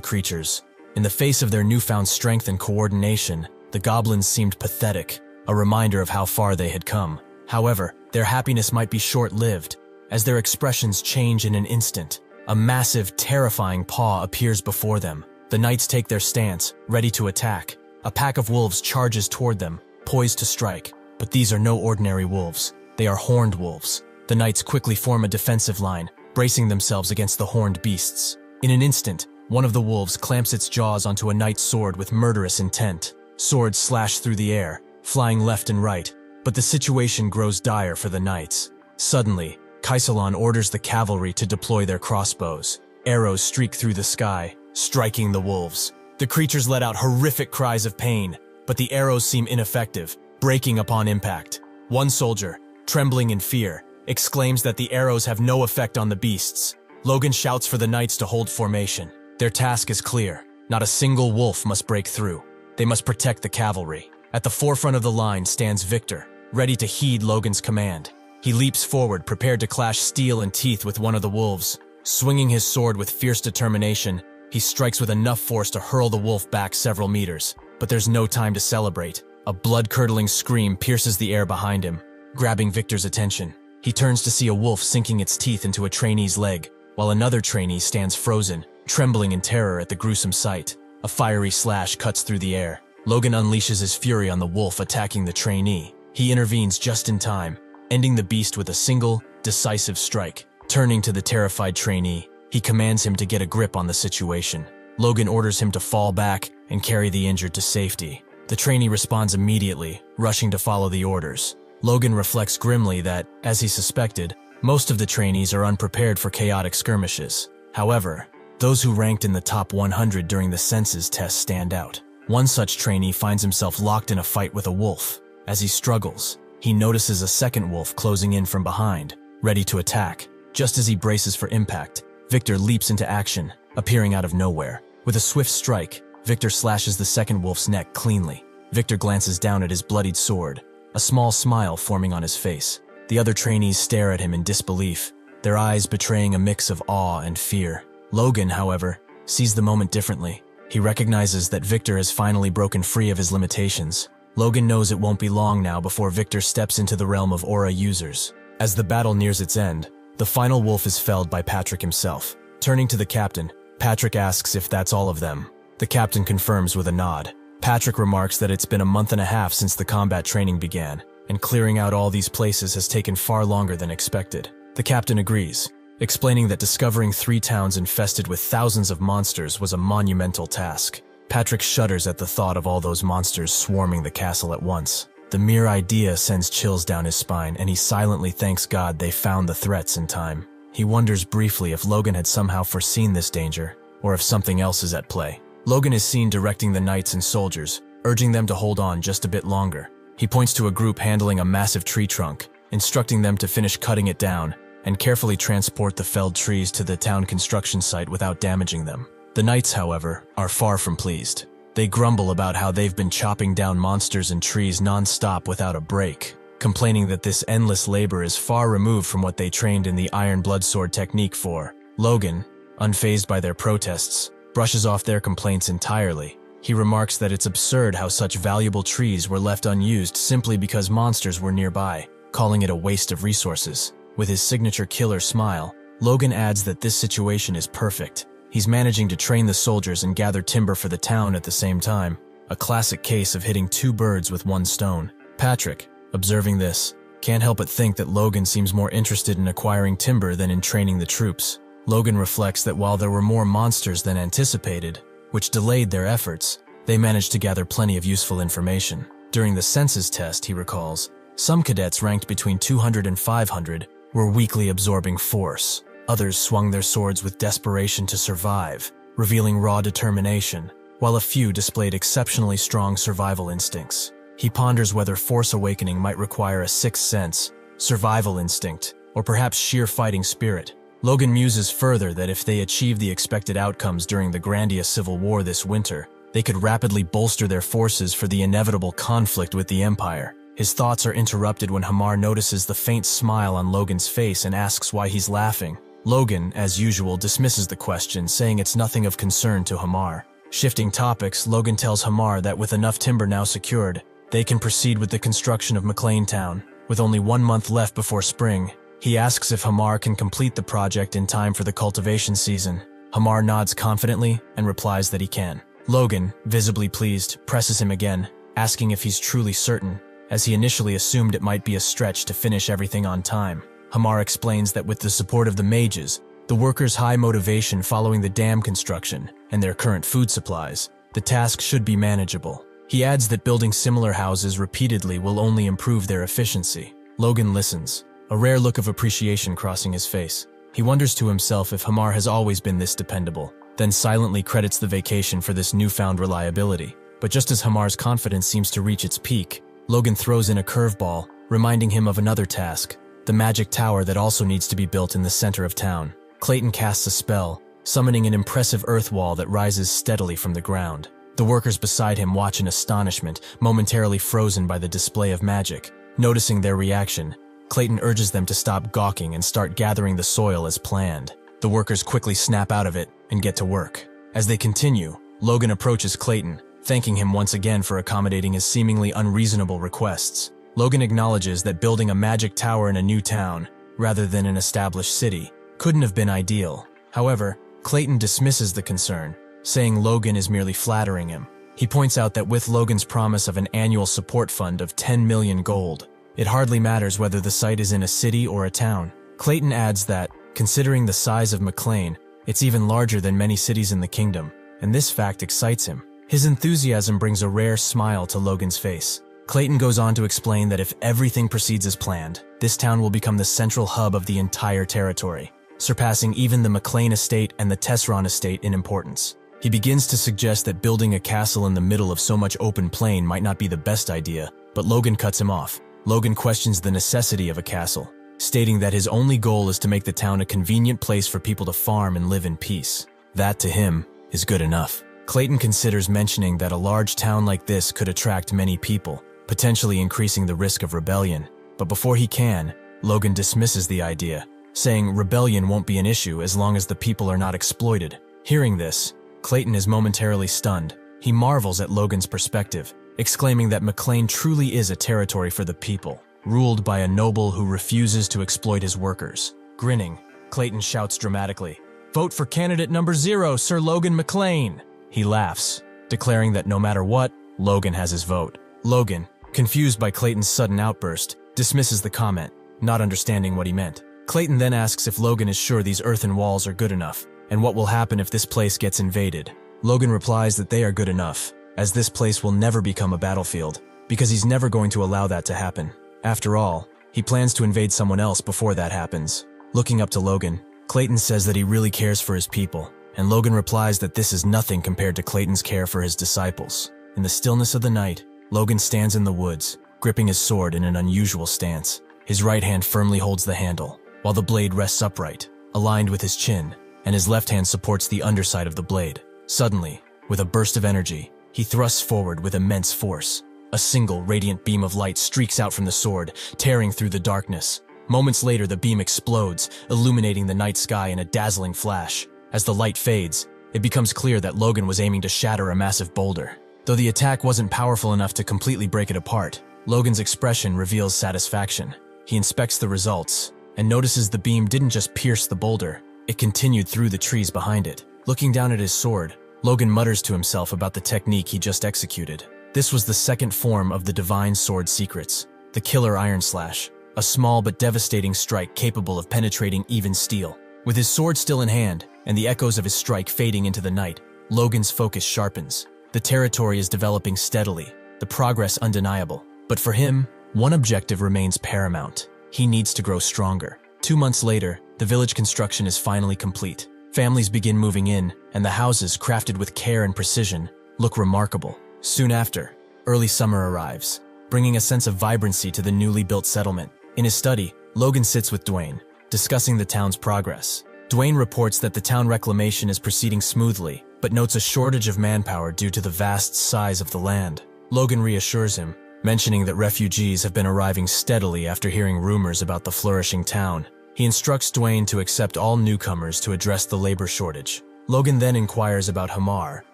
S1: creatures. In the face of their newfound strength and coordination, the goblins seemed pathetic, a reminder of how far they had come. However, their happiness might be short-lived, as their expressions change in an instant. A massive, terrifying paw appears before them. The knights take their stance, ready to attack. A pack of wolves charges toward them, poised to strike. But these are no ordinary wolves. They are horned wolves. The knights quickly form a defensive line, bracing themselves against the horned beasts. In an instant, one of the wolves clamps its jaws onto a knight's sword with murderous intent. Swords slash through the air, flying left and right, but the situation grows dire for the knights. Suddenly, Kaisalon orders the cavalry to deploy their crossbows. Arrows streak through the sky, striking the wolves. The creatures let out horrific cries of pain, but the arrows seem ineffective, breaking upon impact. One soldier, trembling in fear, exclaims that the arrows have no effect on the beasts. Logan shouts for the knights to hold formation. Their task is clear. Not a single wolf must break through. They must protect the cavalry. At the forefront of the line stands Victor, ready to heed Logan's command. He leaps forward, prepared to clash steel and teeth with one of the wolves. Swinging his sword with fierce determination, he strikes with enough force to hurl the wolf back several meters. But there's no time to celebrate. A blood-curdling scream pierces the air behind him, grabbing Victor's attention. He turns to see a wolf sinking its teeth into a trainee's leg, while another trainee stands frozen, trembling in terror at the gruesome sight. A fiery slash cuts through the air. Logan unleashes his fury on the wolf attacking the trainee. He intervenes just in time, ending the beast with a single, decisive strike. Turning to the terrified trainee, he commands him to get a grip on the situation. Logan orders him to fall back and carry the injured to safety. The trainee responds immediately, rushing to follow the orders. Logan reflects grimly that, as he suspected, most of the trainees are unprepared for chaotic skirmishes. However, those who ranked in the top 100 during the census test stand out. One such trainee finds himself locked in a fight with a wolf. As he struggles, he notices a second wolf closing in from behind, ready to attack. Just as he braces for impact, Victor leaps into action, appearing out of nowhere. With a swift strike, Victor slashes the second wolf's neck cleanly. Victor glances down at his bloodied sword, a small smile forming on his face. The other trainees stare at him in disbelief, their eyes betraying a mix of awe and fear. Logan, however, sees the moment differently. He recognizes that Victor has finally broken free of his limitations. Logan knows it won't be long now before Victor steps into the realm of aura users. As the battle nears its end, the final wolf is felled by Patrick himself. Turning to the captain, Patrick asks if that's all of them. The captain confirms with a nod. Patrick remarks that it's been a month and a half since the combat training began, and clearing out all these places has taken far longer than expected. The captain agrees, explaining that discovering 3 towns infested with thousands of monsters was a monumental task. Patrick shudders at the thought of all those monsters swarming the castle at once. The mere idea sends chills down his spine, and he silently thanks God they found the threats in time. He wonders briefly if Logan had somehow foreseen this danger, or if something else is at play. Logan is seen directing the knights and soldiers, urging them to hold on just a bit longer. He points to a group handling a massive tree trunk, instructing them to finish cutting it down and carefully transport the felled trees to the town construction site without damaging them. The knights, however, are far from pleased. They grumble about how they've been chopping down monsters and trees non-stop without a break, complaining that this endless labor is far removed from what they trained in the Iron Blood Sword technique for. Logan, unfazed by their protests, brushes off their complaints entirely. He remarks that it's absurd how such valuable trees were left unused simply because monsters were nearby, calling it a waste of resources. With his signature killer smile, Logan adds that this situation is perfect. He's managing to train the soldiers and gather timber for the town at the same time, a classic case of hitting 2 birds with 1 stone. Patrick, observing this, can't help but think that Logan seems more interested in acquiring timber than in training the troops. Logan reflects that while there were more monsters than anticipated, which delayed their efforts, they managed to gather plenty of useful information. During the census test, he recalls, some cadets ranked between 200 and 500 were weakly absorbing force. Others swung their swords with desperation to survive, revealing raw determination, while a few displayed exceptionally strong survival instincts. He ponders whether Force Awakening might require a 6th sense, survival instinct, or perhaps sheer fighting spirit. Logan muses further that if they achieve the expected outcomes during the Grandia Civil War this winter, they could rapidly bolster their forces for the inevitable conflict with the Empire. His thoughts are interrupted when Hamar notices the faint smile on Logan's face and asks why he's laughing. Logan, as usual, dismisses the question, saying it's nothing of concern to Hamar. Shifting topics, Logan tells Hamar that with enough timber now secured, they can proceed with the construction of McLean Town. With only 1 month left before spring, he asks if Hamar can complete the project in time for the cultivation season. Hamar nods confidently and replies that he can. Logan, visibly pleased, presses him again, asking if he's truly certain, as he initially assumed it might be a stretch to finish everything on time. Hamar explains that with the support of the mages, the workers' high motivation following the dam construction, and their current food supplies, the task should be manageable. He adds that building similar houses repeatedly will only improve their efficiency. Logan listens, a rare look of appreciation crossing his face. He wonders to himself if Hamar has always been this dependable, then silently credits the vacation for this newfound reliability. But just as Hamar's confidence seems to reach its peak, Logan throws in a curveball, reminding him of another task, the magic tower that also needs to be built in the center of town. Clayton casts a spell, summoning an impressive earth wall that rises steadily from the ground. The workers beside him watch in astonishment, momentarily frozen by the display of magic. Noticing their reaction, Clayton urges them to stop gawking and start gathering the soil as planned. The workers quickly snap out of it and get to work. As they continue, Logan approaches Clayton, thanking him once again for accommodating his seemingly unreasonable requests. Logan acknowledges that building a magic tower in a new town, rather than an established city, couldn't have been ideal. However, Clayton dismisses the concern, saying Logan is merely flattering him. He points out that with Logan's promise of an annual support fund of 10 million gold, it hardly matters whether the site is in a city or a town. Clayton adds that, considering the size of McLean, it's even larger than many cities in the kingdom, and this fact excites him. His enthusiasm brings a rare smile to Logan's face. Clayton goes on to explain that if everything proceeds as planned, this town will become the central hub of the entire territory, surpassing even the McLean estate and the Tesron estate in importance. He begins to suggest that building a castle in the middle of so much open plain might not be the best idea, but Logan cuts him off. Logan questions the necessity of a castle, stating that his only goal is to make the town a convenient place for people to farm and live in peace. That, to him, is good enough. Clayton considers mentioning that a large town like this could attract many people, potentially increasing the risk of rebellion. But before he can, Logan dismisses the idea, saying rebellion won't be an issue as long as the people are not exploited. Hearing this, Clayton is momentarily stunned. He marvels at Logan's perspective, exclaiming that McLean truly is a territory for the people, ruled by a noble who refuses to exploit his workers. Grinning, Clayton shouts dramatically, "Vote for candidate number 0, Sir Logan McLean!" He laughs, declaring that no matter what, Logan has his vote. Logan, confused by Clayton's sudden outburst, dismisses the comment, not understanding what he meant. Clayton then asks if Logan is sure these earthen walls are good enough, and what will happen if this place gets invaded. Logan replies that they are good enough, as this place will never become a battlefield, because he's never going to allow that to happen. After all, he plans to invade someone else before that happens. Looking up to Logan, Clayton says that he really cares for his people, and Logan replies that this is nothing compared to Clayton's care for his disciples. In the stillness of the night, Logan stands in the woods, gripping his sword in an unusual stance. His right hand firmly holds the handle, while the blade rests upright, aligned with his chin, and his left hand supports the underside of the blade. Suddenly, with a burst of energy, he thrusts forward with immense force. A single radiant beam of light streaks out from the sword, tearing through the darkness. Moments later, the beam explodes, illuminating the night sky in a dazzling flash. As the light fades, it becomes clear that Logan was aiming to shatter a massive boulder. Though the attack wasn't powerful enough to completely break it apart, Logan's expression reveals satisfaction. He inspects the results, and notices the beam didn't just pierce the boulder, it continued through the trees behind it. Looking down at his sword, Logan mutters to himself about the technique he just executed. This was the second form of the divine sword secrets, the Killer Iron Slash, a small but devastating strike capable of penetrating even steel. With his sword still in hand, and the echoes of his strike fading into the night, Logan's focus sharpens. The territory is developing steadily, the progress undeniable. But for him, one objective remains paramount. He needs to grow stronger. 2 months later, the village construction is finally complete. Families begin moving in, and the houses, crafted with care and precision, look remarkable. Soon after, early summer arrives, bringing a sense of vibrancy to the newly built settlement. In his study, Logan sits with Dwayne, discussing the town's progress. Dwayne reports that the town reclamation is proceeding smoothly, but notes a shortage of manpower due to the vast size of the land. Logan reassures him, mentioning that refugees have been arriving steadily after hearing rumors about the flourishing town. He instructs Dwayne to accept all newcomers to address the labor shortage. Logan then inquires about Hamar,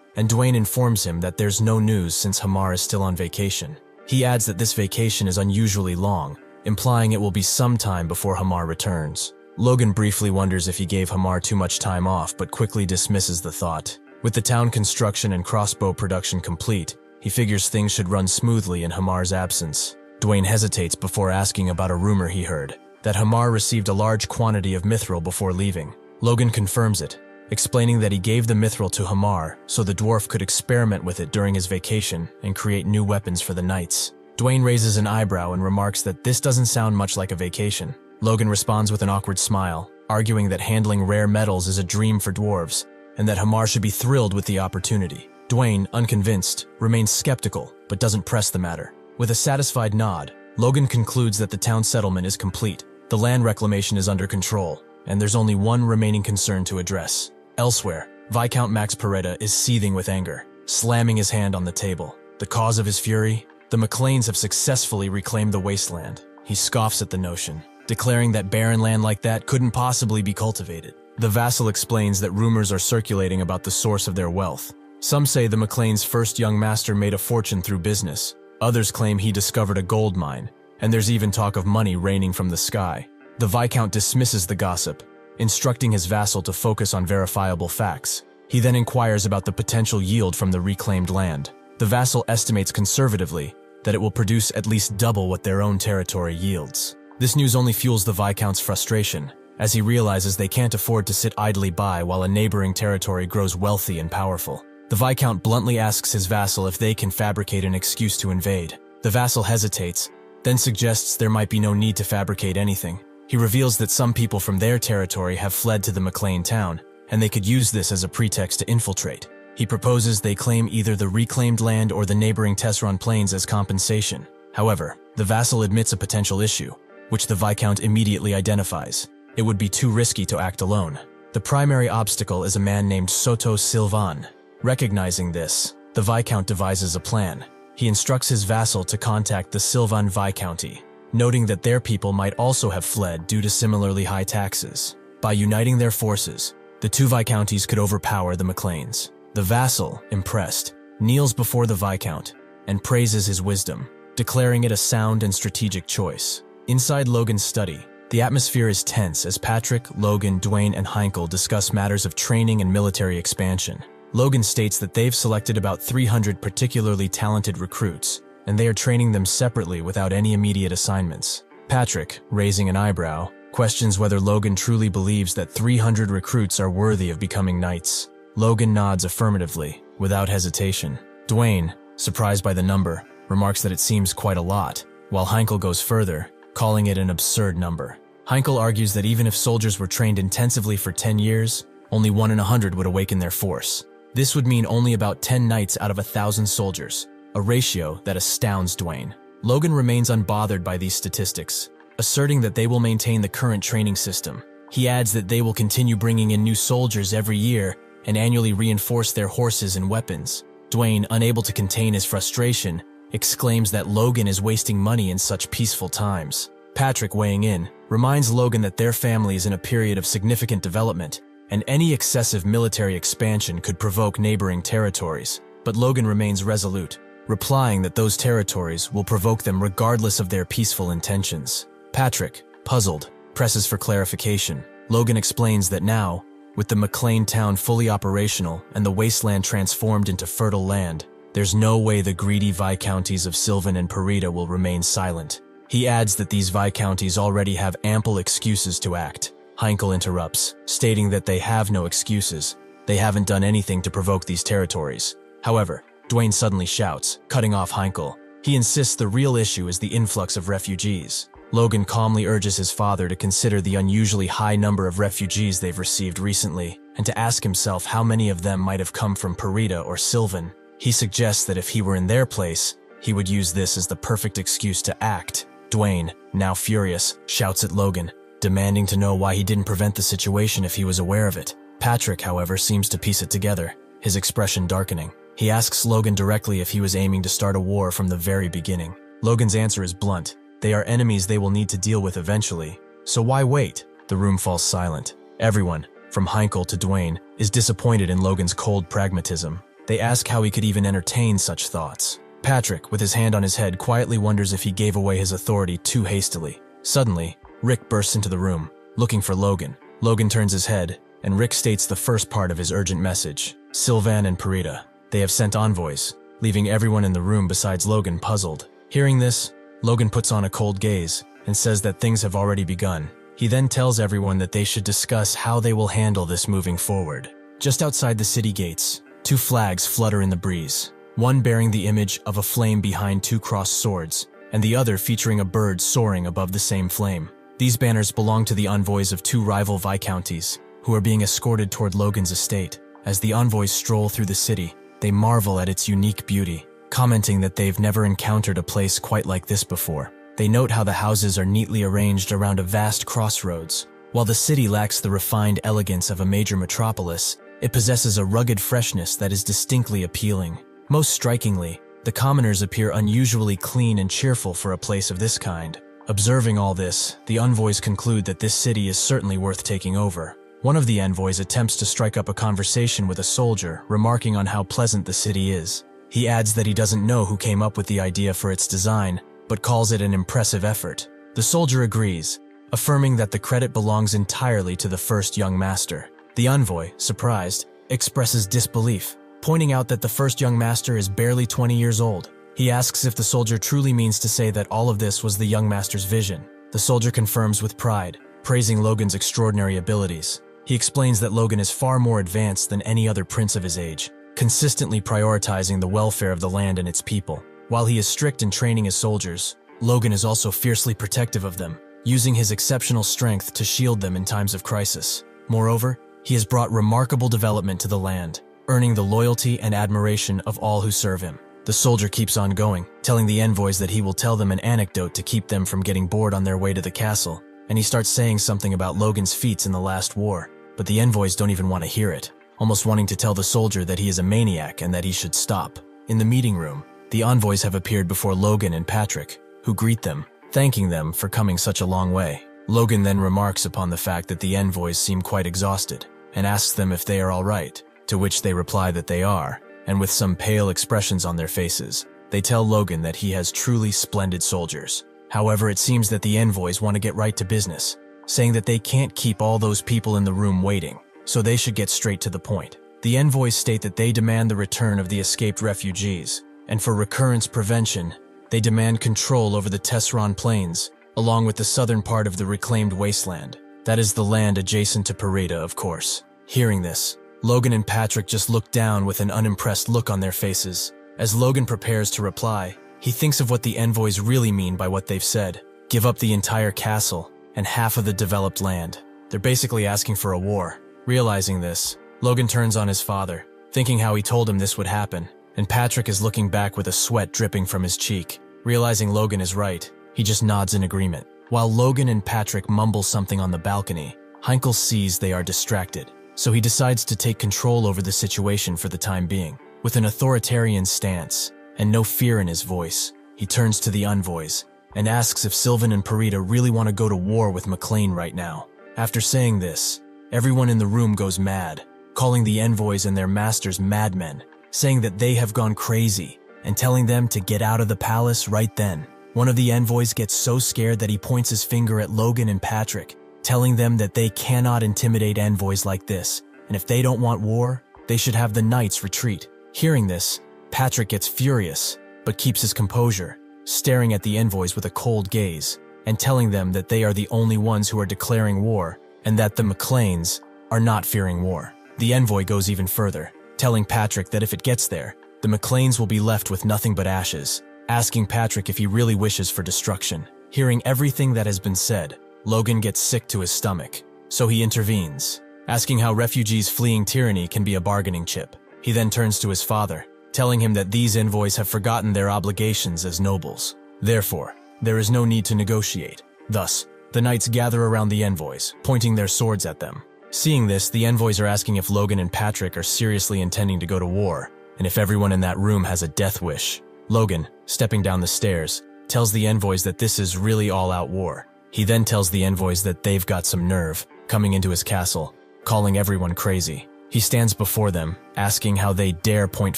S1: and Dwayne informs him that there's no news since Hamar is still on vacation. He adds that this vacation is unusually long, implying it will be some time before Hamar returns. Logan briefly wonders if he gave Hamar too much time off, but quickly dismisses the thought. With the town construction and crossbow production complete, he figures things should run smoothly in Hamar's absence. Dwayne hesitates before asking about a rumor he heard, that Hamar received a large quantity of mithril before leaving. Logan confirms it, explaining that he gave the mithril to Hamar so the dwarf could experiment with it during his vacation and create new weapons for the knights. Dwayne raises an eyebrow and remarks that this doesn't sound much like a vacation. Logan responds with an awkward smile, arguing that handling rare metals is a dream for dwarves, and that Hamar should be thrilled with the opportunity. Dwayne, unconvinced, remains skeptical, but doesn't press the matter. With a satisfied nod, Logan concludes that the town settlement is complete, the land reclamation is under control, and there's only one remaining concern to address. Elsewhere, Viscount Max Peretta is seething with anger, slamming his hand on the table. The cause of his fury? The McLeans have successfully reclaimed the wasteland. He scoffs at the notion, declaring that barren land like that couldn't possibly be cultivated. The vassal explains that rumors are circulating about the source of their wealth. Some say the McLean's first young master made a fortune through business. Others claim he discovered a gold mine, and there's even talk of money raining from the sky. The Viscount dismisses the gossip, instructing his vassal to focus on verifiable facts. He then inquires about the potential yield from the reclaimed land. The vassal estimates conservatively that it will produce at least double what their own territory yields. This news only fuels the Viscount's frustration, as he realizes they can't afford to sit idly by while a neighboring territory grows wealthy and powerful. The Viscount bluntly asks his vassal if they can fabricate an excuse to invade. The vassal hesitates, then suggests there might be no need to fabricate anything. He reveals that some people from their territory have fled to the McLean town, and they could use this as a pretext to infiltrate. He proposes they claim either the reclaimed land or the neighboring Tesseron plains as compensation. However, the vassal admits a potential issue, which the Viscount immediately identifies. It would be too risky to act alone. The primary obstacle is a man named Soto Silvan. Recognizing this, the Viscount devises a plan. He instructs his vassal to contact the Silvan Viscounty, noting that their people might also have fled due to similarly high taxes. By uniting their forces, the two Viscounties could overpower the MacLeans. The vassal, impressed, kneels before the Viscount and praises his wisdom, declaring it a sound and strategic choice. Inside Logan's study, the atmosphere is tense as Patrick, Logan, Dwayne, and Heinkel discuss matters of training and military expansion. Logan states that they've selected about 300 particularly talented recruits, and they are training them separately without any immediate assignments. Patrick, raising an eyebrow, questions whether Logan truly believes that 300 recruits are worthy of becoming knights. Logan nods affirmatively, without hesitation. Dwayne, surprised by the number, remarks that it seems quite a lot, while Heinkel goes further, calling it an absurd number. Heinkel argues that even if soldiers were trained intensively for 10 years, only 1 in 100 would awaken their force. This would mean only about 10 knights out of 1,000 soldiers, a ratio that astounds Dwayne. Logan remains unbothered by these statistics, asserting that they will maintain the current training system. He adds that they will continue bringing in new soldiers every year and annually reinforce their horses and weapons. Dwayne, unable to contain his frustration, exclaims that Logan is wasting money in such peaceful times. Patrick, weighing in, reminds Logan that their family is in a period of significant development, and any excessive military expansion could provoke neighboring territories. But Logan remains resolute, replying that those territories will provoke them regardless of their peaceful intentions. Patrick, puzzled, presses for clarification. Logan explains that now, with the McLean town fully operational and the wasteland transformed into fertile land, there's no way the greedy Viscounties of Sylvan and Parita will remain silent. He adds that these Viscounties already have ample excuses to act. Heinkel interrupts, stating that they have no excuses. They haven't done anything to provoke these territories. However, Dwayne suddenly shouts, cutting off Heinkel. He insists the real issue is the influx of refugees. Logan calmly urges his father to consider the unusually high number of refugees they've received recently, and to ask himself how many of them might have come from Parita or Sylvan. He suggests that if he were in their place, he would use this as the perfect excuse to act. Dwayne, now furious, shouts at Logan, demanding to know why he didn't prevent the situation if he was aware of it. Patrick, however, seems to piece it together, his expression darkening. He asks Logan directly if he was aiming to start a war from the very beginning. Logan's answer is blunt. They are enemies they will need to deal with eventually. So why wait? The room falls silent. Everyone, from Heinkel to Dwayne, is disappointed in Logan's cold pragmatism. They ask how he could even entertain such thoughts. Patrick, with his hand on his head, quietly wonders if he gave away his authority too hastily. Suddenly, Rick bursts into the room, looking for Logan. Logan turns his head, and Rick states the first part of his urgent message. Sylvan and Parita. They have sent envoys, leaving everyone in the room besides Logan puzzled. Hearing this, Logan puts on a cold gaze and says that things have already begun. He then tells everyone that they should discuss how they will handle this moving forward. Just outside the city gates, 2 flags flutter in the breeze, one bearing the image of a flame behind 2 crossed swords, and the other featuring a bird soaring above the same flame. These banners belong to the envoys of 2 rival Viscounties, who are being escorted toward Logan's estate. As the envoys stroll through the city, they marvel at its unique beauty, commenting that they've never encountered a place quite like this before. They note how the houses are neatly arranged around a vast crossroads. While the city lacks the refined elegance of a major metropolis, it possesses a rugged freshness that is distinctly appealing. Most strikingly, the commoners appear unusually clean and cheerful for a place of this kind. Observing all this, the envoys conclude that this city is certainly worth taking over. One of the envoys attempts to strike up a conversation with a soldier, remarking on how pleasant the city is. He adds that he doesn't know who came up with the idea for its design, but calls it an impressive effort. The soldier agrees, affirming that the credit belongs entirely to the first young master. The envoy, surprised, expresses disbelief, pointing out that the first young master is barely 20 years old. He asks if the soldier truly means to say that all of this was the young master's vision. The soldier confirms with pride, praising Logan's extraordinary abilities. He explains that Logan is far more advanced than any other prince of his age, consistently prioritizing the welfare of the land and its people. While he is strict in training his soldiers, Logan is also fiercely protective of them, using his exceptional strength to shield them in times of crisis. Moreover, he has brought remarkable development to the land. earning the loyalty and admiration of all who serve him. The soldier keeps on going, telling the envoys that he will tell them an anecdote to keep them from getting bored on their way to the castle, and he starts saying something about Logan's feats in the last war, but the envoys don't even want to hear it, almost wanting to tell the soldier that he is a maniac and that he should stop. In the meeting room, the envoys have appeared before Logan and Patrick, who greet them, thanking them for coming such a long way. Logan then remarks upon the fact that the envoys seem quite exhausted, and asks them if they are all right, to which they reply that they are, and with some pale expressions on their faces, they tell Logan that he has truly splendid soldiers. However, it seems that the envoys want to get right to business, saying that they can't keep all those people in the room waiting, so they should get straight to the point. The envoys state that they demand the return of the escaped refugees, and for recurrence prevention, they demand control over the Tesseron Plains, along with the southern part of the reclaimed wasteland. That is the land adjacent to Parida, of course. Hearing this, Logan and Patrick just look down with an unimpressed look on their faces. As Logan prepares to reply, he thinks of what the envoys really mean by what they've said. Give up the entire castle and half of the developed land. They're basically asking for a war. Realizing this, Logan turns on his father, thinking how he told him this would happen, and Patrick is looking back with a sweat dripping from his cheek. Realizing Logan is right, he just nods in agreement. While Logan and Patrick mumble something on the balcony, Heinkel sees they are distracted, so he decides to take control over the situation for the time being. With an authoritarian stance and no fear in his voice, he turns to the envoys and asks if Sylvan and Parida really want to go to war with McLean right now. After saying this, everyone in the room goes mad, calling the envoys and their masters madmen, saying that they have gone crazy and telling them to get out of the palace right then. One of the envoys gets so scared that he points his finger at Logan and Patrick, telling them that they cannot intimidate envoys like this, and if they don't want war, they should have the knights retreat. Hearing this, Patrick gets furious, but keeps his composure, staring at the envoys with a cold gaze, and telling them that they are the only ones who are declaring war, and that the McLeans are not fearing war. The envoy goes even further, telling Patrick that if it gets there, the McLeans will be left with nothing but ashes, asking Patrick if he really wishes for destruction. Hearing everything that has been said, Logan gets sick to his stomach, so he intervenes, asking how refugees fleeing tyranny can be a bargaining chip. He then turns to his father, telling him that these envoys have forgotten their obligations as nobles. Therefore, there is no need to negotiate. Thus, the knights gather around the envoys, pointing their swords at them. Seeing this, the envoys are asking if Logan and Patrick are seriously intending to go to war, and if everyone in that room has a death wish. Logan, stepping down the stairs, tells the envoys that this is really all-out war. He then tells the envoys that they've got some nerve, coming into his castle, calling everyone crazy. He stands before them, asking how they dare point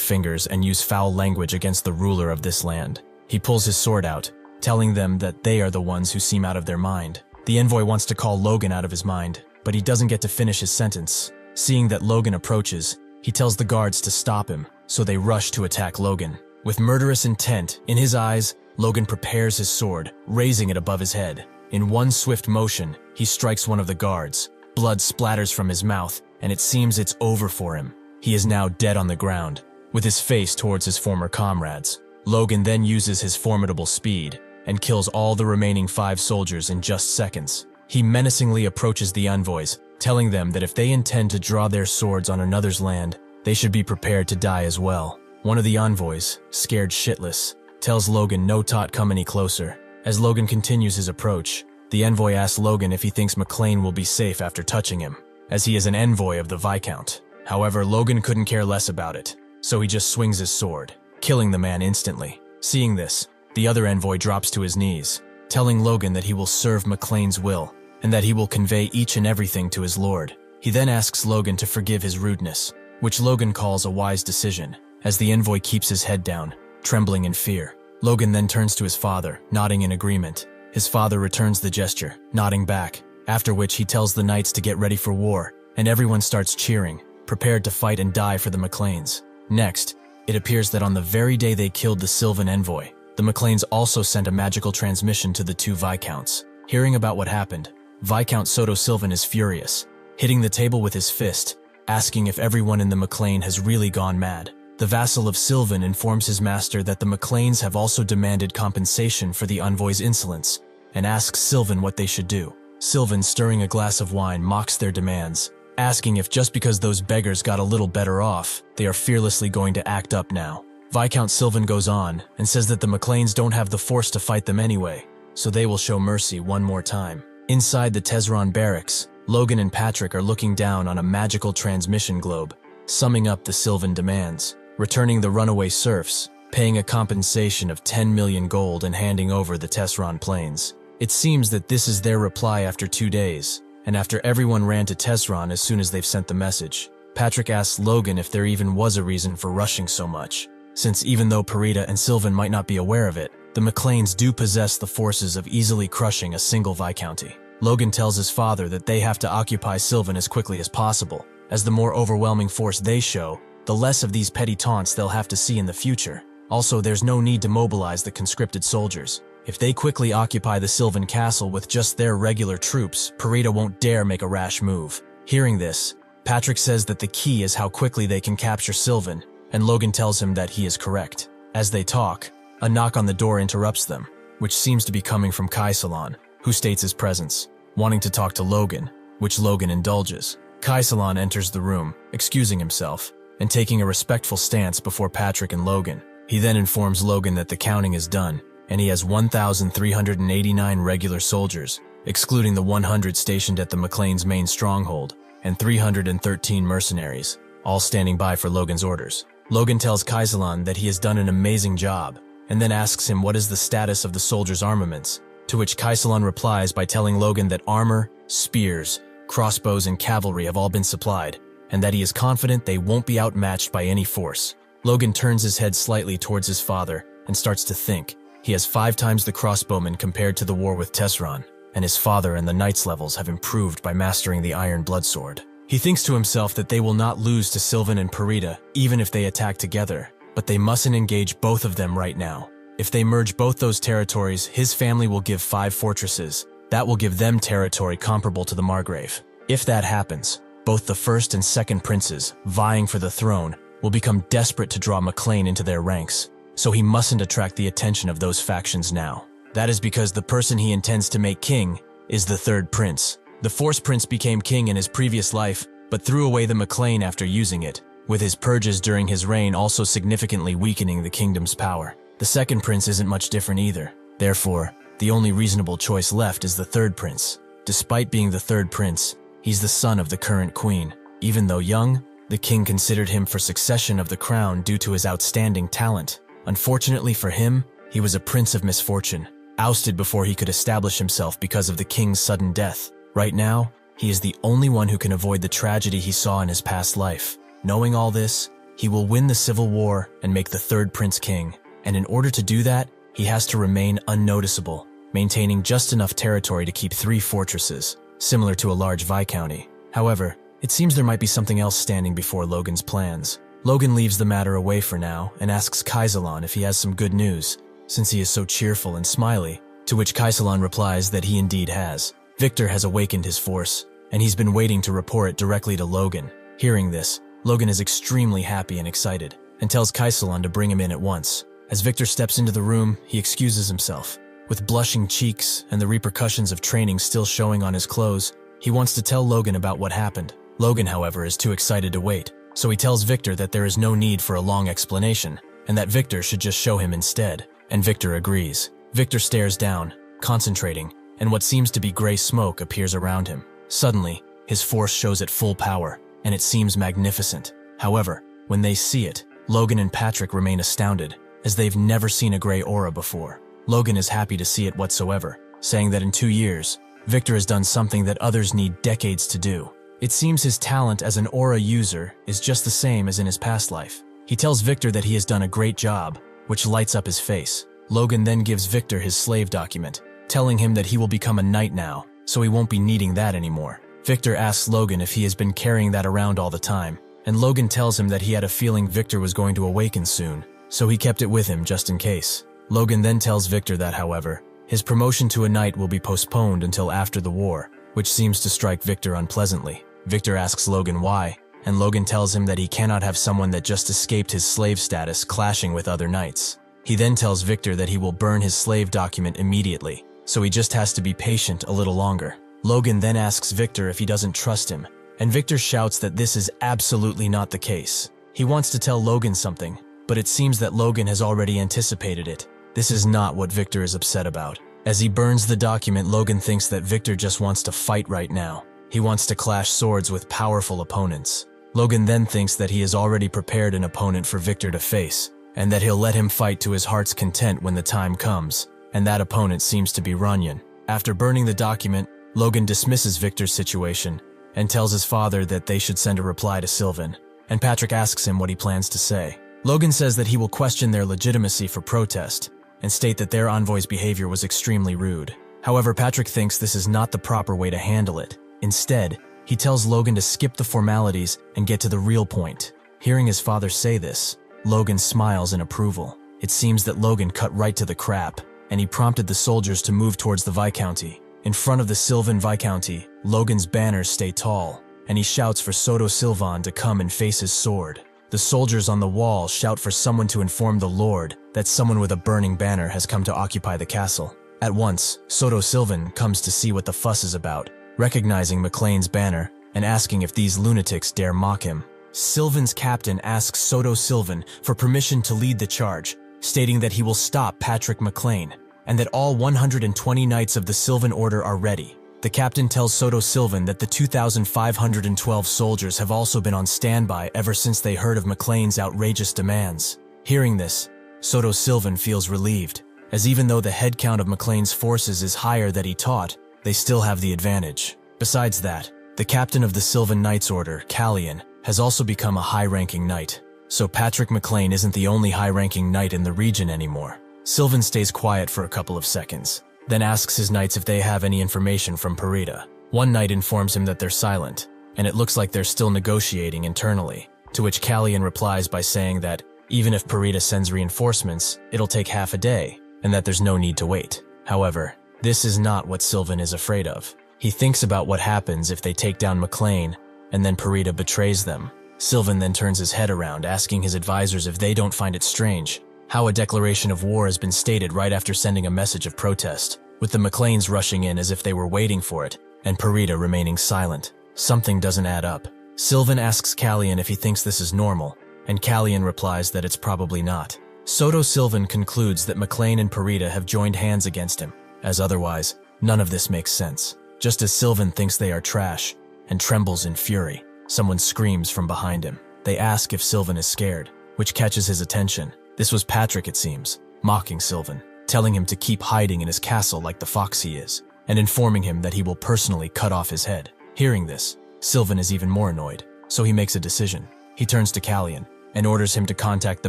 S1: fingers and use foul language against the ruler of this land. He pulls his sword out, telling them that they are the ones who seem out of their mind. The envoy wants to call Logan out of his mind, but he doesn't get to finish his sentence. Seeing that Logan approaches, he tells the guards to stop him, so they rush to attack Logan. With murderous intent in his eyes, Logan prepares his sword, raising it above his head. In one swift motion, he strikes one of the guards. Blood splatters from his mouth, and it seems it's over for him. He is now dead on the ground, with his face towards his former comrades. Logan then uses his formidable speed and kills all the remaining 5 soldiers in just seconds. He menacingly approaches the envoys, telling them that if they intend to draw their swords on another's land, they should be prepared to die as well. One of the envoys, scared shitless, tells Logan no tot come any closer. As Logan continues his approach, the envoy asks Logan if he thinks McLean will be safe after touching him, as he is an envoy of the Viscount. However, Logan couldn't care less about it, so he just swings his sword, killing the man instantly. Seeing this, the other envoy drops to his knees, telling Logan that he will serve McLean's will, and that he will convey each and everything to his lord. He then asks Logan to forgive his rudeness, which Logan calls a wise decision, as the envoy keeps his head down, trembling in fear. Logan then turns to his father, nodding in agreement. His father returns the gesture, nodding back, after which he tells the knights to get ready for war, and everyone starts cheering, prepared to fight and die for the McLeans. Next, it appears that on the very day they killed the Sylvan envoy, the McLeans also sent a magical transmission to the 2 Viscounts. Hearing about what happened, Viscount Soto Sylvan is furious, hitting the table with his fist, asking if everyone in the McLean has really gone mad. The vassal of Sylvan informs his master that the McLeans have also demanded compensation for the envoy's insolence, and asks Sylvan what they should do. Sylvan, stirring a glass of wine, mocks their demands, asking if just because those beggars got a little better off, they are fearlessly going to act up now. Viscount Sylvan goes on and says that the McLeans don't have the force to fight them anyway, so they will show mercy one more time. Inside the Tesron barracks, Logan and Patrick are looking down on a magical transmission globe, summing up the Sylvan demands, returning the runaway serfs, paying a compensation of 10 million gold and handing over the Tesron plains. It seems that this is their reply after 2 days, and after everyone ran to Tesron as soon as they've sent the message. Patrick asks Logan if there even was a reason for rushing so much, since even though Parita and Sylvan might not be aware of it, the McLeans do possess the forces of easily crushing a single viscounty. Logan tells his father that they have to occupy Sylvan as quickly as possible, as the more overwhelming force they show, the less of these petty taunts they'll have to see in the future. Also, there's no need to mobilize the conscripted soldiers. If they quickly occupy the Sylvan castle with just their regular troops, Parita won't dare make a rash move. Hearing this, Patrick says that the key is how quickly they can capture Sylvan, and Logan tells him that he is correct. As they talk, a knock on the door interrupts them, which seems to be coming from Kaisalon, who states his presence, wanting to talk to Logan, which Logan indulges. Kaisalon enters the room, excusing himself, and taking a respectful stance before Patrick and Logan. He then informs Logan that the counting is done, and he has 1,389 regular soldiers, excluding the 100 stationed at the McLean's main stronghold, and 313 mercenaries, all standing by for Logan's orders. Logan tells Kaisalon that he has done an amazing job, and then asks him what is the status of the soldiers' armaments, to which Kaisalon replies by telling Logan that armor, spears, crossbows, and cavalry have all been supplied, and that he is confident they won't be outmatched by any force. Logan turns his head slightly towards his father and starts to think. He has 5 times the crossbowmen compared to the war with Tesron, and his father and the knight's levels have improved by mastering the iron bloodsword. He thinks to himself that they will not lose to Sylvan and Parita even if they attack together, but they mustn't engage both of them right now. If they merge both those territories, his family will give 5 fortresses. That will give them territory comparable to the Margrave. If that happens, both the first and second princes, vying for the throne, will become desperate to draw McLean into their ranks. So he mustn't attract the attention of those factions now. That is because the person he intends to make king is the third prince. The fourth prince became king in his previous life, but threw away the McLean after using it, with his purges during his reign also significantly weakening the kingdom's power. The second prince isn't much different either. Therefore, the only reasonable choice left is the third prince. Despite being the third prince, he's the son of the current queen. Even though young, the king considered him for succession of the crown due to his outstanding talent. Unfortunately for him, he was a prince of misfortune, ousted before he could establish himself because of the king's sudden death. Right now, he is the only one who can avoid the tragedy he saw in his past life. Knowing all this, he will win the civil war and make the third prince king. And in order to do that, he has to remain unnoticeable, maintaining just enough territory to keep 3 fortresses, similar to a large viscounty. However, it seems there might be something else standing before Logan's plans. Logan leaves the matter away for now and asks Kaisalon if he has some good news, since he is so cheerful and smiley, to which Kaisalon replies that he indeed has. Victor has awakened his force, and he's been waiting to report it directly to Logan. Hearing this, Logan is extremely happy and excited, and tells Kaisalon to bring him in at once. As Victor steps into the room, he excuses himself. With blushing cheeks and the repercussions of training still showing on his clothes, he wants to tell Logan about what happened. Logan, however, is too excited to wait, so he tells Victor that there is no need for a long explanation, and that Victor should just show him instead. And Victor agrees. Victor stares down, concentrating, and what seems to be gray smoke appears around him. Suddenly, his force shows at full power, and it seems magnificent. However, when they see it, Logan and Patrick remain astounded, as they've never seen a gray aura before. Logan is happy to see it whatsoever, saying that in 2 years, Victor has done something that others need decades to do. It seems his talent as an aura user is just the same as in his past life. He tells Victor that he has done a great job, which lights up his face. Logan then gives Victor his slave document, telling him that he will become a knight now, so he won't be needing that anymore. Victor asks Logan if he has been carrying that around all the time, and Logan tells him that he had a feeling Victor was going to awaken soon, so he kept it with him just in case. Logan then tells Victor that, however, his promotion to a knight will be postponed until after the war, which seems to strike Victor unpleasantly. Victor asks Logan why, and Logan tells him that he cannot have someone that just escaped his slave status clashing with other knights. He then tells Victor that he will burn his slave document immediately, so he just has to be patient a little longer. Logan then asks Victor if he doesn't trust him, and Victor shouts that this is absolutely not the case. He wants to tell Logan something, but it seems that Logan has already anticipated it. This is not what Victor is upset about. As he burns the document, Logan thinks that Victor just wants to fight right now. He wants to clash swords with powerful opponents. Logan then thinks that he has already prepared an opponent for Victor to face, and that he'll let him fight to his heart's content when the time comes, and that opponent seems to be Runyon. After burning the document, Logan dismisses Victor's situation and tells his father that they should send a reply to Sylvan, and Patrick asks him what he plans to say. Logan says that he will question their legitimacy for protest and state that their envoy's behavior was extremely rude. However, Patrick thinks this is not the proper way to handle it. Instead, he tells Logan to skip the formalities and get to the real point. Hearing his father say this, Logan smiles in approval. It seems that Logan cut right to the crap, and he prompted the soldiers to move towards the Viscounty. In front of the Sylvan Viscounty, Logan's banners stay tall, and he shouts for Soto Sylvan to come and face his sword. The soldiers on the wall shout for someone to inform the Lord that someone with a burning banner has come to occupy the castle. At once, Soto Sylvan comes to see what the fuss is about, recognizing McLean's banner and asking if these lunatics dare mock him. Sylvan's captain asks Soto Sylvan for permission to lead the charge, stating that he will stop Patrick McLean and that all 120 knights of the Sylvan Order are ready. The captain tells Soto Sylvan that the 2,512 soldiers have also been on standby ever since they heard of McLean's outrageous demands. Hearing this, Soto Sylvan feels relieved, as even though the head count of McLean's forces is higher than he thought, they still have the advantage. Besides that, the captain of the Sylvan Knights Order, Callian, has also become a high-ranking knight, so Patrick McLean isn't the only high-ranking knight in the region anymore. Sylvan stays quiet for a couple of seconds, then asks his knights if they have any information from Parita. One knight informs him that they're silent, and it looks like they're still negotiating internally, to which Callian replies by saying that even if Parita sends reinforcements, it'll take half a day, and that there's no need to wait. However, this is not what Sylvan is afraid of. He thinks about what happens if they take down McLean, and then Parita betrays them. Sylvan then turns his head around, asking his advisors if they don't find it strange how a declaration of war has been stated right after sending a message of protest, with the McLeans rushing in as if they were waiting for it, and Parita remaining silent. Something doesn't add up. Sylvan asks Callian if he thinks this is normal, and Callian replies that it's probably not. Soto Sylvan concludes that McLean and Parita have joined hands against him, as otherwise, none of this makes sense. Just as Sylvan thinks they are trash, and trembles in fury, someone screams from behind him. They ask if Sylvan is scared, which catches his attention. This was Patrick, it seems, mocking Sylvan, telling him to keep hiding in his castle like the fox he is, and informing him that he will personally cut off his head. Hearing this, Sylvan is even more annoyed, so he makes a decision. He turns to Callian and orders him to contact the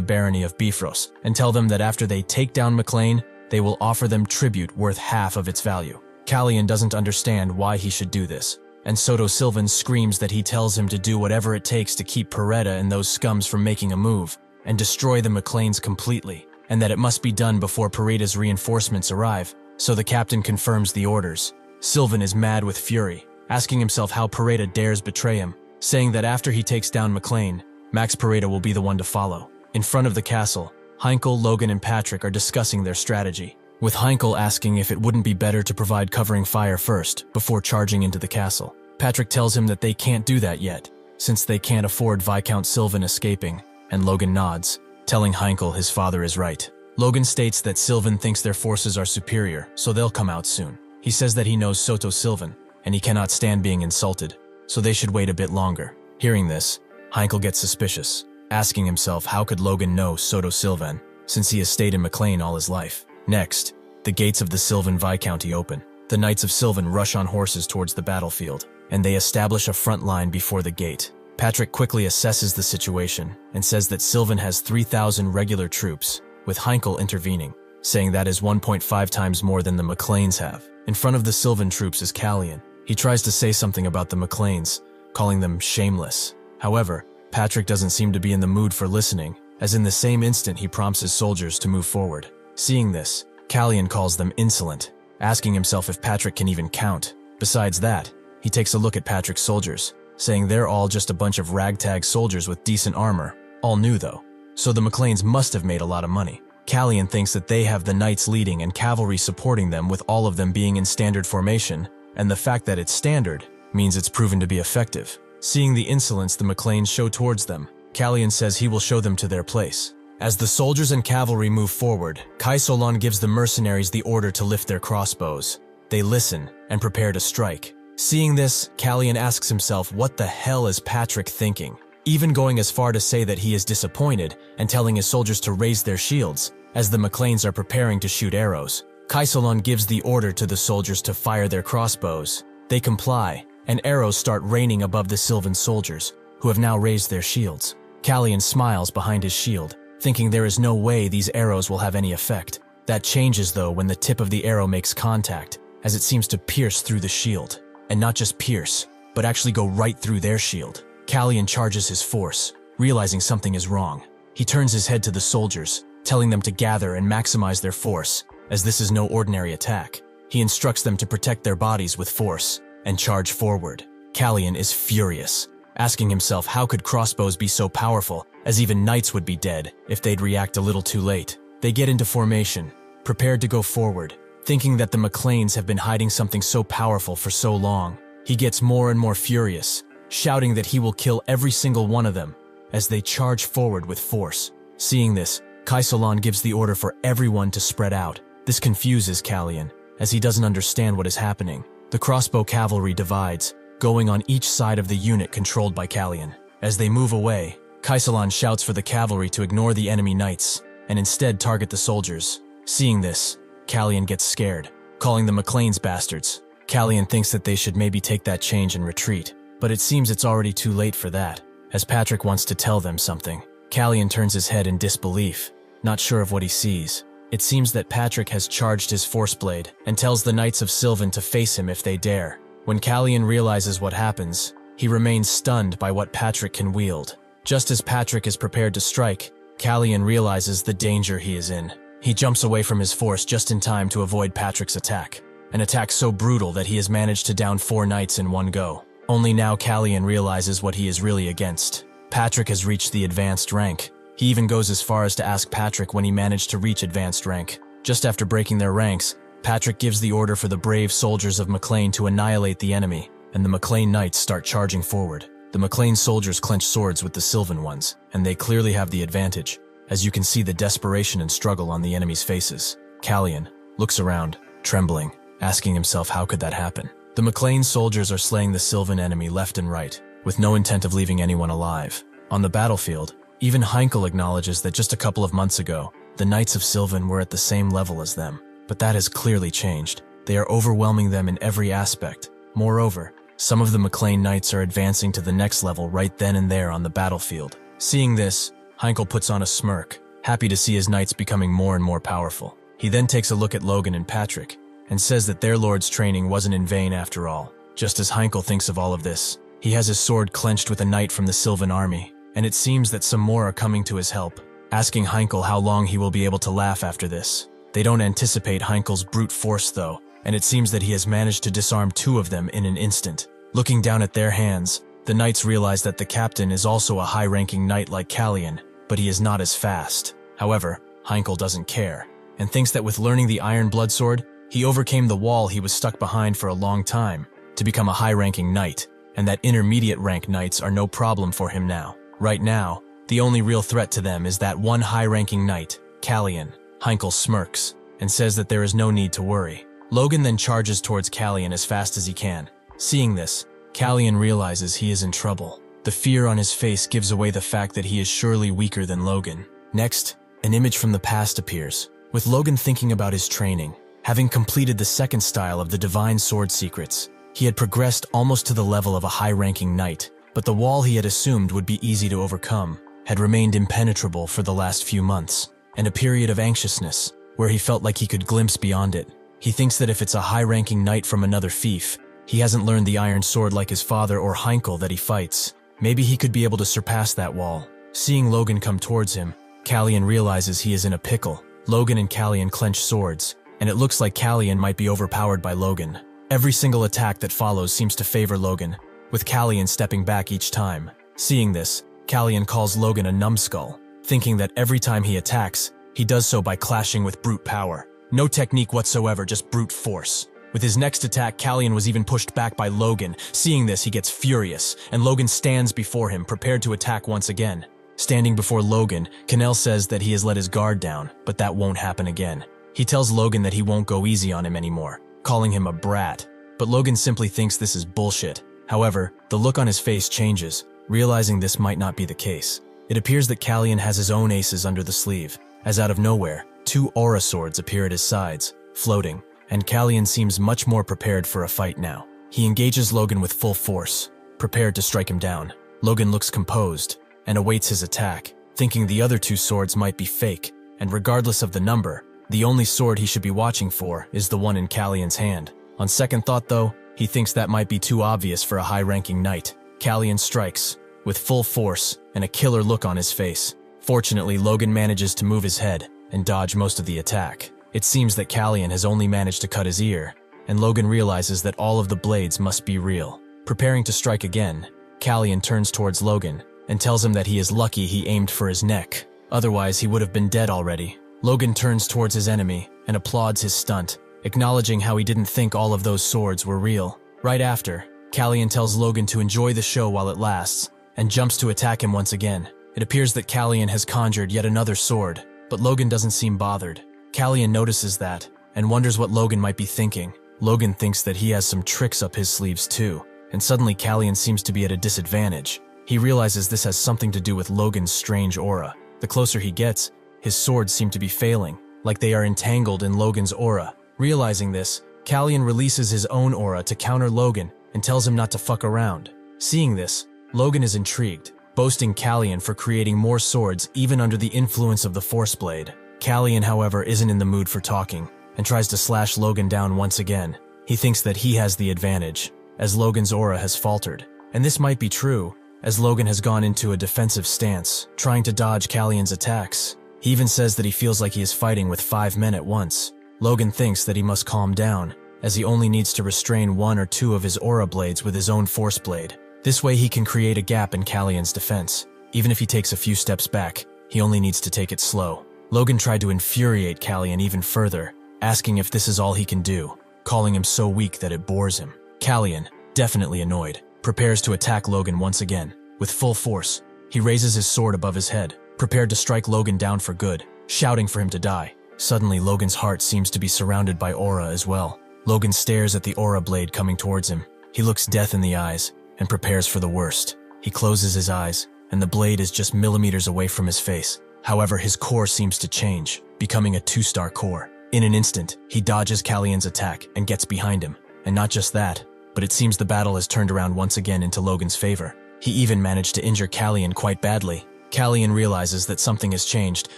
S1: barony of Bifrost and tell them that after they take down McLean, they will offer them tribute worth half of its value. Callian doesn't understand why he should do this, and Soto Sylvan screams that he tells him to do whatever it takes to keep Paretta and those scums from making a move, and destroy the McLeans completely, and that it must be done before Paretta's reinforcements arrive, so the captain confirms the orders. Sylvan is mad with fury, asking himself how Paretta dares betray him, saying that after he takes down McLean, Max Paretta will be the one to follow. In front of the castle, Heinkel, Logan, and Patrick are discussing their strategy, with Heinkel asking if it wouldn't be better to provide covering fire first, before charging into the castle. Patrick tells him that they can't do that yet, since they can't afford Viscount Sylvan escaping, and Logan nods, telling Heinkel his father is right. Logan states that Sylvan thinks their forces are superior, so they'll come out soon. He says that he knows Soto Sylvan, and he cannot stand being insulted, so they should wait a bit longer. Hearing this, Heinkel gets suspicious, asking himself how could Logan know Soto Sylvan, since he has stayed in McLean all his life. Next, the gates of the Sylvan Viscounty open. The Knights of Sylvan rush on horses towards the battlefield, and they establish a front line before the gate. Patrick quickly assesses the situation and says that Sylvan has 3,000 regular troops, with Heinkel intervening, saying that is 1.5 times more than the McLeans have. In front of the Sylvan troops is Callian. He tries to say something about the McLeans, calling them shameless. However, Patrick doesn't seem to be in the mood for listening, as in the same instant he prompts his soldiers to move forward. Seeing this, Callian calls them insolent, asking himself if Patrick can even count. Besides that, he takes a look at Patrick's soldiers, saying they're all just a bunch of ragtag soldiers with decent armor, all new though. So the McLeans must have made a lot of money. Callian thinks that they have the knights leading and cavalry supporting them, with all of them being in standard formation, and the fact that it's standard means it's proven to be effective. Seeing the insolence the McLeans show towards them, Callion says he will show them to their place. As the soldiers and cavalry move forward, Kai Solon gives the mercenaries the order to lift their crossbows. They listen and prepare to strike. Seeing this, Callion asks himself what the hell is Patrick thinking, even going as far to say that he is disappointed and telling his soldiers to raise their shields as the McLeans are preparing to shoot arrows. Kai Solon gives the order to the soldiers to fire their crossbows. They comply, and arrows start raining above the Sylvan soldiers, who have now raised their shields. Callion smiles behind his shield, thinking there is no way these arrows will have any effect. That changes though when the tip of the arrow makes contact, as it seems to pierce through the shield. And not just pierce, but actually go right through their shield. Callion charges his force, realizing something is wrong. He turns his head to the soldiers, telling them to gather and maximize their force, as this is no ordinary attack. He instructs them to protect their bodies with force and charge forward. Callion is furious, asking himself how could crossbows be so powerful, as even knights would be dead if they'd react a little too late. They get into formation, prepared to go forward, thinking that the McLeans have been hiding something so powerful for so long. He gets more and more furious, shouting that he will kill every single one of them as they charge forward with force. Seeing this, Kai Solon gives the order for everyone to spread out. This confuses Callion, as he doesn't understand what is happening. The crossbow cavalry divides, going on each side of the unit controlled by Callion. As they move away, Kai Solon shouts for the cavalry to ignore the enemy knights and instead target the soldiers. Seeing this, Callion gets scared, calling the McLeans bastards. Callion thinks that they should maybe take that change and retreat, but it seems it's already too late for that, as Patrick wants to tell them something. Callion turns his head in disbelief, not sure of what he sees. It seems that Patrick has charged his force blade and tells the Knights of Sylvan to face him if they dare. When Callion realizes what happens, he remains stunned by what Patrick can wield. Just as Patrick is prepared to strike, Callion realizes the danger he is in. He jumps away from his force just in time to avoid Patrick's attack, an attack so brutal that he has managed to down 4 knights in one go. Only now Callion realizes what he is really against. Patrick has reached the advanced rank. He even goes as far as to ask Patrick when he managed to reach advanced rank. Just after breaking their ranks, Patrick gives the order for the brave soldiers of McLean to annihilate the enemy, and the McLean knights start charging forward. The McLean soldiers clench swords with the Sylvan ones, and they clearly have the advantage, as you can see the desperation and struggle on the enemy's faces. Callion looks around, trembling, asking himself how could that happen. The McLean soldiers are slaying the Sylvan enemy left and right, with no intent of leaving anyone alive. On the battlefield, even Heinkel acknowledges that just a couple of months ago, the Knights of Sylvan were at the same level as them. But that has clearly changed. They are overwhelming them in every aspect. Moreover, some of the McLean Knights are advancing to the next level right then and there on the battlefield. Seeing this, Heinkel puts on a smirk, happy to see his knights becoming more and more powerful. He then takes a look at Logan and Patrick, and says that their lord's training wasn't in vain after all. Just as Heinkel thinks of all of this, he has his sword clenched with a knight from the Sylvan army, and it seems that some more are coming to his help, asking Heinkel how long he will be able to laugh after this. They don't anticipate Heinkel's brute force though, and it seems that he has managed to disarm 2 of them in an instant. Looking down at their hands, the knights realize that the captain is also a high-ranking knight like Callion, but he is not as fast. However, Heinkel doesn't care, and thinks that with learning the Iron Blood Sword, he overcame the wall he was stuck behind for a long time to become a high-ranking knight, and that intermediate-rank knights are no problem for him now. Right now, the only real threat to them is that one high-ranking knight, Callion. Heinkel smirks and says that there is no need to worry. Logan then charges towards Callion as fast as he can. Seeing this, Callion realizes he is in trouble. The fear on his face gives away the fact that he is surely weaker than Logan. Next, an image from the past appears, with Logan thinking about his training. Having completed the second style of the Divine Sword Secrets, he had progressed almost to the level of a high-ranking knight, but the wall he had assumed would be easy to overcome had remained impenetrable for the last few months, and a period of anxiousness, where he felt like he could glimpse beyond it. He thinks that if it's a high-ranking knight from another fief, he hasn't learned the iron sword like his father or Heinkel that he fights. Maybe he could be able to surpass that wall. Seeing Logan come towards him, Callion realizes he is in a pickle. Logan and Callion clench swords, and it looks like Callion might be overpowered by Logan. Every single attack that follows seems to favor Logan, with Callion stepping back each time. Seeing this, Callion calls Logan a numbskull, thinking that every time he attacks, he does so by clashing with brute power. No technique whatsoever, just brute force. With his next attack, Callion was even pushed back by Logan. Seeing this, he gets furious, and Logan stands before him, prepared to attack once again. Standing before Logan, Cannell says that he has let his guard down, but that won't happen again. He tells Logan that he won't go easy on him anymore, calling him a brat. But Logan simply thinks this is bullshit. However, the look on his face changes, realizing this might not be the case. It appears that Callion has his own aces under the sleeve, as out of nowhere, 2 aura swords appear at his sides, floating, and Callion seems much more prepared for a fight now. He engages Logan with full force, prepared to strike him down. Logan looks composed and awaits his attack, thinking the other 2 swords might be fake, and regardless of the number, the only sword he should be watching for is the one in Callion's hand. On second thought though, he thinks that might be too obvious for a high-ranking knight. Callion strikes, with full force and a killer look on his face. Fortunately, Logan manages to move his head and dodge most of the attack. It seems that Callion has only managed to cut his ear, and Logan realizes that all of the blades must be real. Preparing to strike again, Callion turns towards Logan and tells him that he is lucky he aimed for his neck. Otherwise, he would have been dead already. Logan turns towards his enemy and applauds his stunt, acknowledging how he didn't think all of those swords were real. Right after, Callion tells Logan to enjoy the show while it lasts, and jumps to attack him once again. It appears that Callion has conjured yet another sword, but Logan doesn't seem bothered. Callion notices that, and wonders what Logan might be thinking. Logan thinks that he has some tricks up his sleeves too, and suddenly Callion seems to be at a disadvantage. He realizes this has something to do with Logan's strange aura. The closer he gets, his swords seem to be failing, like they are entangled in Logan's aura. Realizing this, Callion releases his own aura to counter Logan and tells him not to fuck around. Seeing this, Logan is intrigued, boasting Callion for creating more swords even under the influence of the Force Blade. Callion, however, isn't in the mood for talking and tries to slash Logan down once again. He thinks that he has the advantage, as Logan's aura has faltered. And this might be true, as Logan has gone into a defensive stance, trying to dodge Callion's attacks. He even says that he feels like he is fighting with 5 men at once. Logan thinks that he must calm down, as he only needs to restrain 1 or 2 of his aura blades with his own Force Blade. This way he can create a gap in Callion's defense. Even if he takes a few steps back, he only needs to take it slow. Logan tried to infuriate Callion even further, asking if this is all he can do, calling him so weak that it bores him. Callion, definitely annoyed, prepares to attack Logan once again. With full force, he raises his sword above his head, prepared to strike Logan down for good, shouting for him to die. Suddenly, Logan's heart seems to be surrounded by aura as well. Logan stares at the aura blade coming towards him. He looks death in the eyes and prepares for the worst. He closes his eyes, and the blade is just millimeters away from his face. However, his core seems to change, becoming a 2-star core. In an instant, he dodges Callion's attack and gets behind him. And not just that, but it seems the battle has turned around once again into Logan's favor. He even managed to injure Callion quite badly. Callion realizes that something has changed,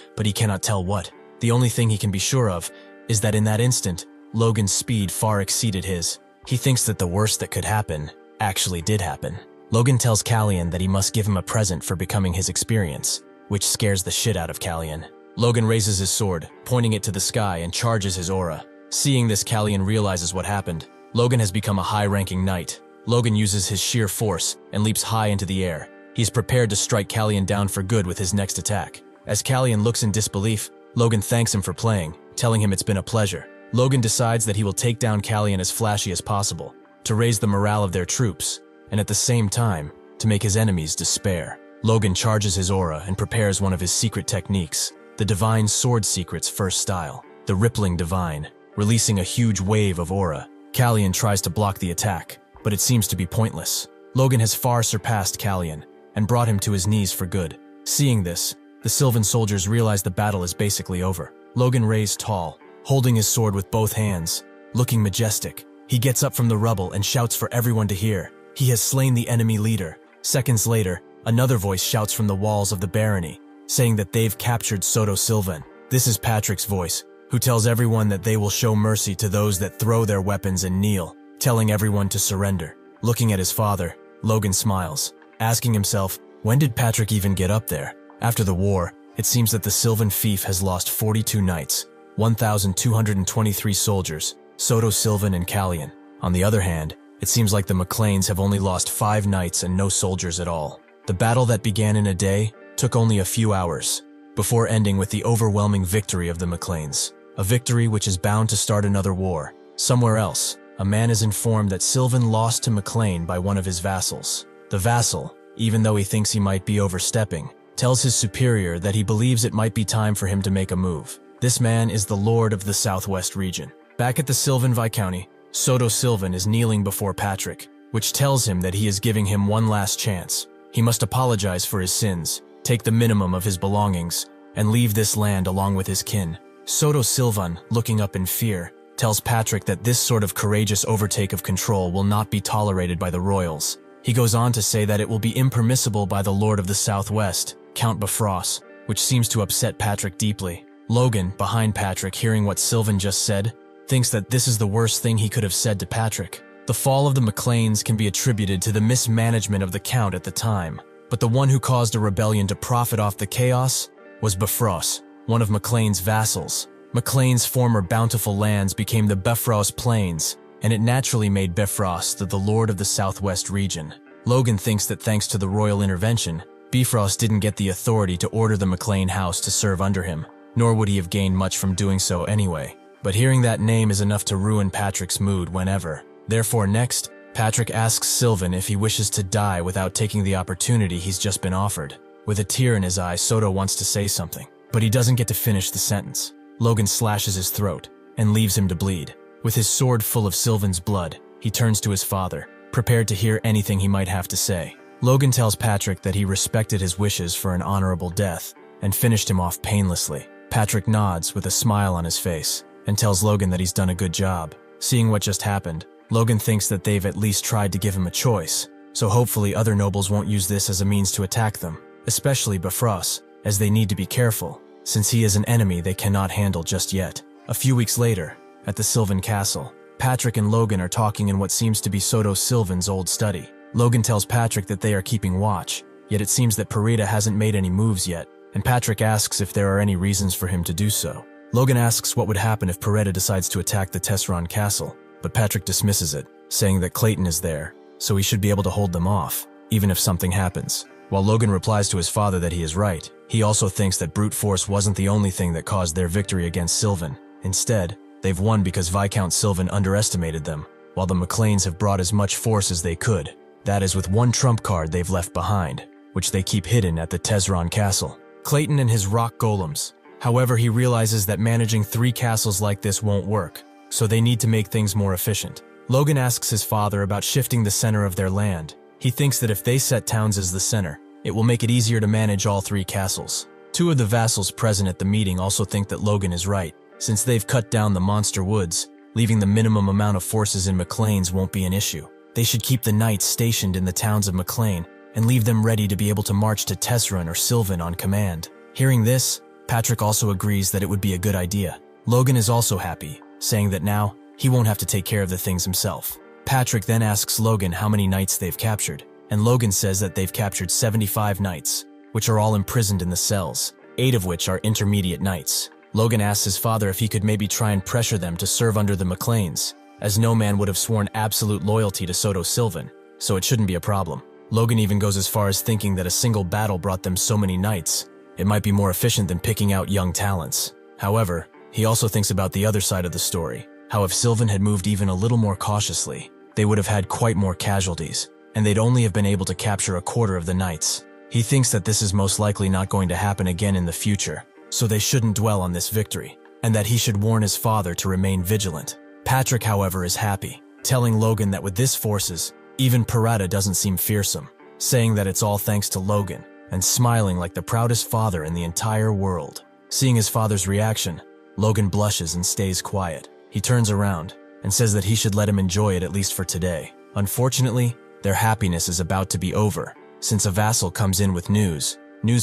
S1: but he cannot tell what. The only thing he can be sure of is that in that instant, Logan's speed far exceeded his. He thinks that the worst that could happen actually did happen. Logan tells Callion that he must give him a present for becoming his experience, which scares the shit out of Callion. Logan raises his sword, pointing it to the sky, and charges his aura. Seeing this, Callion realizes what happened. Logan has become a high-ranking knight. Logan uses his sheer force and leaps high into the air. He's prepared to strike Callion down for good with his next attack. As Callion looks in disbelief, Logan thanks him for playing, telling him it's been a pleasure. Logan decides that he will take down Callion as flashy as possible, to raise the morale of their troops, and at the same time, to make his enemies despair. Logan charges his aura and prepares one of his secret techniques, the Divine Sword Secret's first style, the Rippling Divine, releasing a huge wave of aura. Callion tries to block the attack, but it seems to be pointless. Logan has far surpassed Callion and brought him to his knees for good. Seeing this, the Sylvan soldiers realize the battle is basically over. Logan raised tall, holding his sword with both hands, looking majestic. He gets up from the rubble and shouts for everyone to hear. He has slain the enemy leader. Seconds later, another voice shouts from the walls of the barony, saying that they've captured Soto Sylvan. This is Patrick's voice, who tells everyone that they will show mercy to those that throw their weapons and kneel, telling everyone to surrender. Looking at his father, Logan smiles, asking himself, when did Patrick even get up there? After the war, it seems that the Sylvan fief has lost 42 knights, 1,223 soldiers, Soto Sylvan and Callion. On the other hand, it seems like the McLeans have only lost 5 knights and no soldiers at all. The battle that began in a day took only a few hours, before ending with the overwhelming victory of the McLeans, a victory which is bound to start another war, somewhere else. a man is informed that Sylvan lost to McLean by one of his vassals. The vassal, even though he thinks he might be overstepping, tells his superior that he believes it might be time for him to make a move. This man is the Lord of the Southwest region. Back at the Sylvan Viscounty, Soto Sylvan is kneeling before Patrick, which tells him that he is giving him one last chance. He must apologize for his sins, take the minimum of his belongings, and leave this land along with his kin. Soto Sylvan, looking up in fear, tells Patrick that this sort of courageous overtake of control will not be tolerated by the royals. He goes on to say that it will be impermissible by the Lord of the Southwest, Count Bifrost, which seems to upset Patrick deeply. Logan, behind Patrick, hearing what Sylvan just said, thinks that this is the worst thing he could have said to Patrick. The fall of the McLeans can be attributed to the mismanagement of the Count at the time, but the one who caused a rebellion to profit off the chaos was Bifrost, one of McLean's vassals. McLean's former bountiful lands became the Bifrost Plains, and it naturally made Bifrost the Lord of the Southwest region. Logan thinks that thanks to the royal intervention, Bifrost didn't get the authority to order the McLean house to serve under him, nor would he have gained much from doing so anyway. But hearing that name is enough to ruin Patrick's mood whenever. Therefore next, Patrick asks Sylvan if he wishes to die without taking the opportunity he's just been offered. With a tear in his eye, Soto wants to say something, but he doesn't get to finish the sentence. Logan slashes his throat and leaves him to bleed. With his sword full of Sylvan's blood, he turns to his father, prepared to hear anything he might have to say. Logan tells Patrick that he respected his wishes for an honorable death and finished him off painlessly. Patrick nods with a smile on his face and tells Logan that he's done a good job. Seeing what just happened, Logan thinks that they've at least tried to give him a choice, so hopefully other nobles won't use this as a means to attack them, especially Bifrost, as they need to be careful, since he is an enemy they cannot handle just yet. A few weeks later, at the Sylvan Castle, Patrick and Logan are talking in what seems to be Soto Sylvan's old study. Logan tells Patrick that they are keeping watch, yet it seems that Parita hasn't made any moves yet, and Patrick asks if there are any reasons for him to do so. Logan asks what would happen if Parita decides to attack the Tesseron Castle, but Patrick dismisses it, saying that Clayton is there, so he should be able to hold them off, even if something happens. While Logan replies to his father that he is right, he also thinks that brute force wasn't the only thing that caused their victory against Sylvan. Instead, they've won because Viscount Sylvan underestimated them, while the McLeans have brought as much force as they could. That is with one trump card they've left behind, which they keep hidden at the Tesseron Castle. Clayton and his rock golems. However, he realizes that managing 3 castles like this won't work, so they need to make things more efficient. Logan asks his father about shifting the center of their land. He thinks that if they set towns as the center, it will make it easier to manage all 3 castles. 2 of the vassals present at the meeting also think that Logan is right, since they've cut down the monster woods, leaving the minimum amount of forces in McLean's won't be an issue. They should keep the knights stationed in the towns of McLean and leave them ready to be able to march to Tesseron or Sylvan on command. Hearing this, Patrick also agrees that it would be a good idea. Logan is also happy, saying that now he won't have to take care of the things himself. Patrick then asks Logan how many knights they've captured, and Logan says that they've captured 75 knights, which are all imprisoned in the cells, 8 of which are intermediate knights. Logan asks his father if he could maybe try and pressure them to serve under the McLeans, as no man would have sworn absolute loyalty to Soto Sylvan, so it shouldn't be a problem. Logan even goes as far as thinking that a single battle brought them so many knights. It might be more efficient than picking out young talents. However, he also thinks about the other side of the story, how if Sylvan had moved even a little more cautiously, they would have had quite more casualties, and they'd only have been able to capture a quarter of the knights. He thinks that this is most likely not going to happen again in the future, so they shouldn't dwell on this victory, and that he should warn his father to remain vigilant. Patrick, however, is happy, telling Logan that with this forces, even Parita doesn't seem fearsome, saying that it's all thanks to Logan, and smiling like the proudest father in the entire world. Seeing his father's reaction, Logan blushes and stays quiet. He turns around and says that he should let him enjoy it at least for today. Unfortunately, their happiness is about to be over, since a vassal comes in with news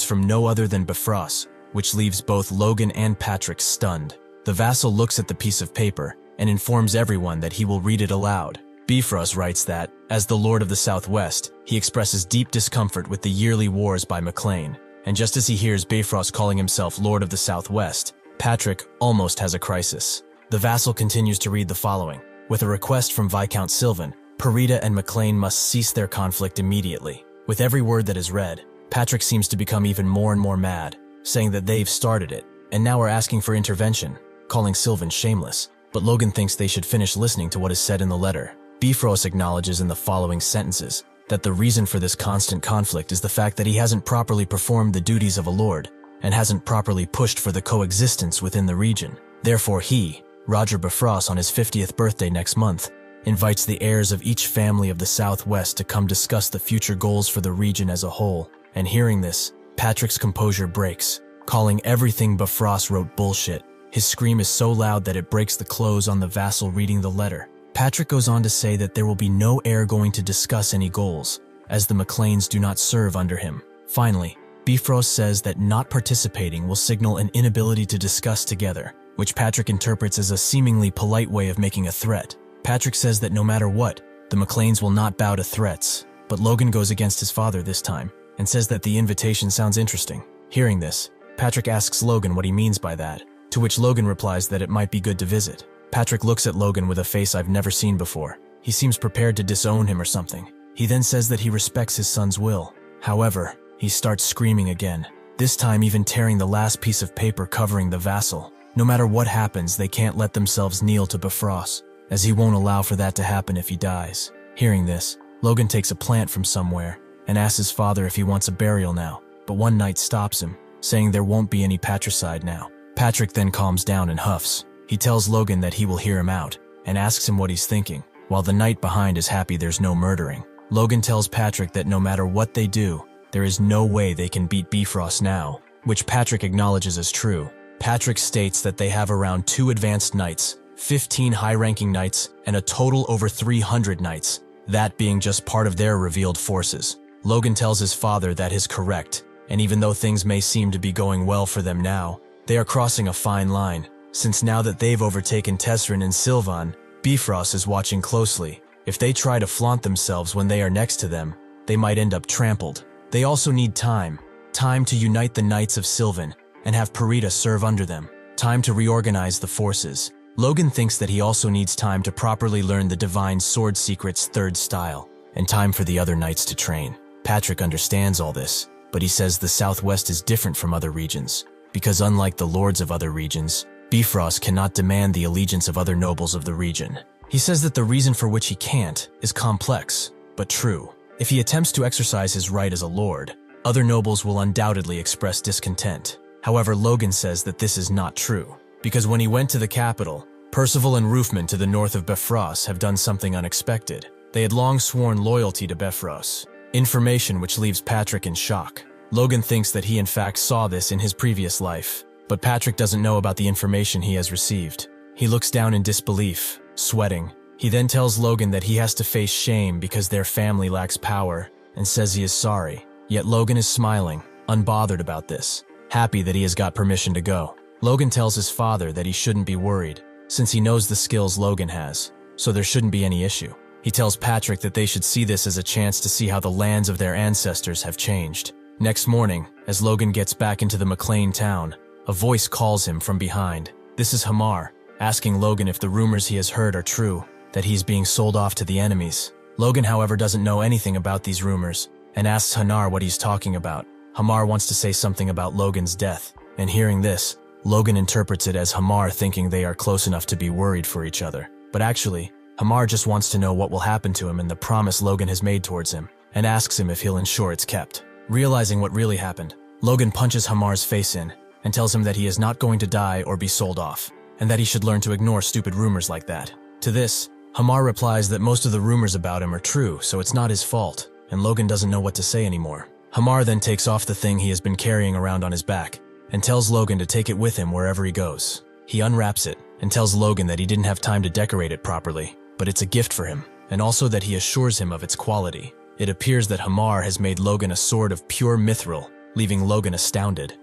S1: from no other than Bifrost, which leaves both Logan and Patrick stunned. The vassal looks at the piece of paper and informs everyone that he will read it aloud. Bifrost writes that, as the Lord of the Southwest, he expresses deep discomfort with the yearly wars by McLean, and just as he hears Bifrost calling himself Lord of the Southwest, Patrick almost has a crisis. The vassal continues to read the following. With a request from Viscount Sylvan, Parita and McLean must cease their conflict immediately. With every word that is read, Patrick seems to become even more and more mad, saying that they've started it, and now are asking for intervention, calling Sylvan shameless. but Logan thinks they should finish listening to what is said in the letter. Bifrost acknowledges in the following sentences that the reason for this constant conflict is the fact that he hasn't properly performed the duties of a lord and hasn't properly pushed for the coexistence within the region. Therefore he, Roger Bifrost, on his 50th birthday next month, invites the heirs of each family of the Southwest to come discuss the future goals for the region as a whole. And hearing this, Patrick's composure breaks, calling everything Bifrost wrote bullshit. His scream is so loud that it breaks the clothes on the vassal reading the letter. Patrick goes on to say that there will be no heir going to discuss any goals, as the McLeans do not serve under him. Finally, Bifrost says that not participating will signal an inability to discuss together, which Patrick interprets as a seemingly polite way of making a threat. Patrick says that no matter what, the McLeans will not bow to threats, but Logan goes against his father this time and says that the invitation sounds interesting. Hearing this, Patrick asks Logan what he means by that, to which Logan replies that it might be good to visit. Patrick looks at Logan with a face I've never seen before. He seems prepared to disown him or something. He then says that he respects his son's will. However, he starts screaming again, this time even tearing the last piece of paper covering the vassal. No matter what happens, they can't let themselves kneel to Bifrost, as he won't allow for that to happen if he dies. Hearing this, Logan takes a plant from somewhere and asks his father if he wants a burial now, but one knight stops him, saying there won't be any patricide now. Patrick then calms down and huffs. He tells Logan that he will hear him out and asks him what he's thinking, while the knight behind is happy there's no murdering. Logan tells Patrick that no matter what they do, there is no way they can beat Bifrost now, which Patrick acknowledges as true. Patrick states that they have around 2 advanced knights, 15 high-ranking knights, and a total over 300 knights, that being just part of their revealed forces. Logan tells his father that is correct, and even though things may seem to be going well for them now, they are crossing a fine line, since now that they've overtaken Tesrin and Sylvan, Bifrost is watching closely. If they try to flaunt themselves when they are next to them, they might end up trampled. They also need time to unite the Knights of Sylvan and have Parita serve under them, time to reorganize the forces. Logan thinks that he also needs time to properly learn the Divine Sword Secret's 3rd style, and time for the other knights to train. Patrick understands all this, but he says the Southwest is different from other regions, because unlike the lords of other regions, Bifrost cannot demand the allegiance of other nobles of the region. He says that the reason for which he can't is complex, but true. If he attempts to exercise his right as a lord, other nobles will undoubtedly express discontent. However, Logan says that this is not true, because when he went to the capital, Percival and Roofman to the north of Bifrost have done something unexpected. They had long sworn loyalty to Bifrost, information which leaves Patrick in shock. Logan thinks that he in fact saw this in his previous life, but Patrick doesn't know about the information he has received. He looks down in disbelief, sweating. He then tells Logan that he has to face shame because their family lacks power, and says he is sorry. Yet Logan is smiling, unbothered about this, happy that he has got permission to go. Logan tells his father that he shouldn't be worried, since he knows the skills Logan has, so there shouldn't be any issue. He tells Patrick that they should see this as a chance to see how the lands of their ancestors have changed. Next morning, as Logan gets back into the McLean town, a voice calls him from behind. This is Hamar, asking Logan if the rumors he has heard are true, that he's being sold off to the enemies. Logan, however, doesn't know anything about these rumors, and asks Hanar what he's talking about. Hamar wants to say something about Logan's death, and hearing this, Logan interprets it as Hamar thinking they are close enough to be worried for each other. But actually, Hamar just wants to know what will happen to him and the promise Logan has made towards him, and asks him if he'll ensure it's kept. Realizing what really happened, Logan punches Hamar's face in, and tells him that he is not going to die or be sold off, and that he should learn to ignore stupid rumors like that. To this, Hamar replies that most of the rumors about him are true, so it's not his fault, and Logan doesn't know what to say anymore. Hamar then takes off the thing he has been carrying around on his back, and tells Logan to take it with him wherever he goes. He unwraps it, and tells Logan that he didn't have time to decorate it properly, but it's a gift for him, and also that he assures him of its quality. It appears that Hamar has made Logan a sword of pure mithril, leaving Logan astounded.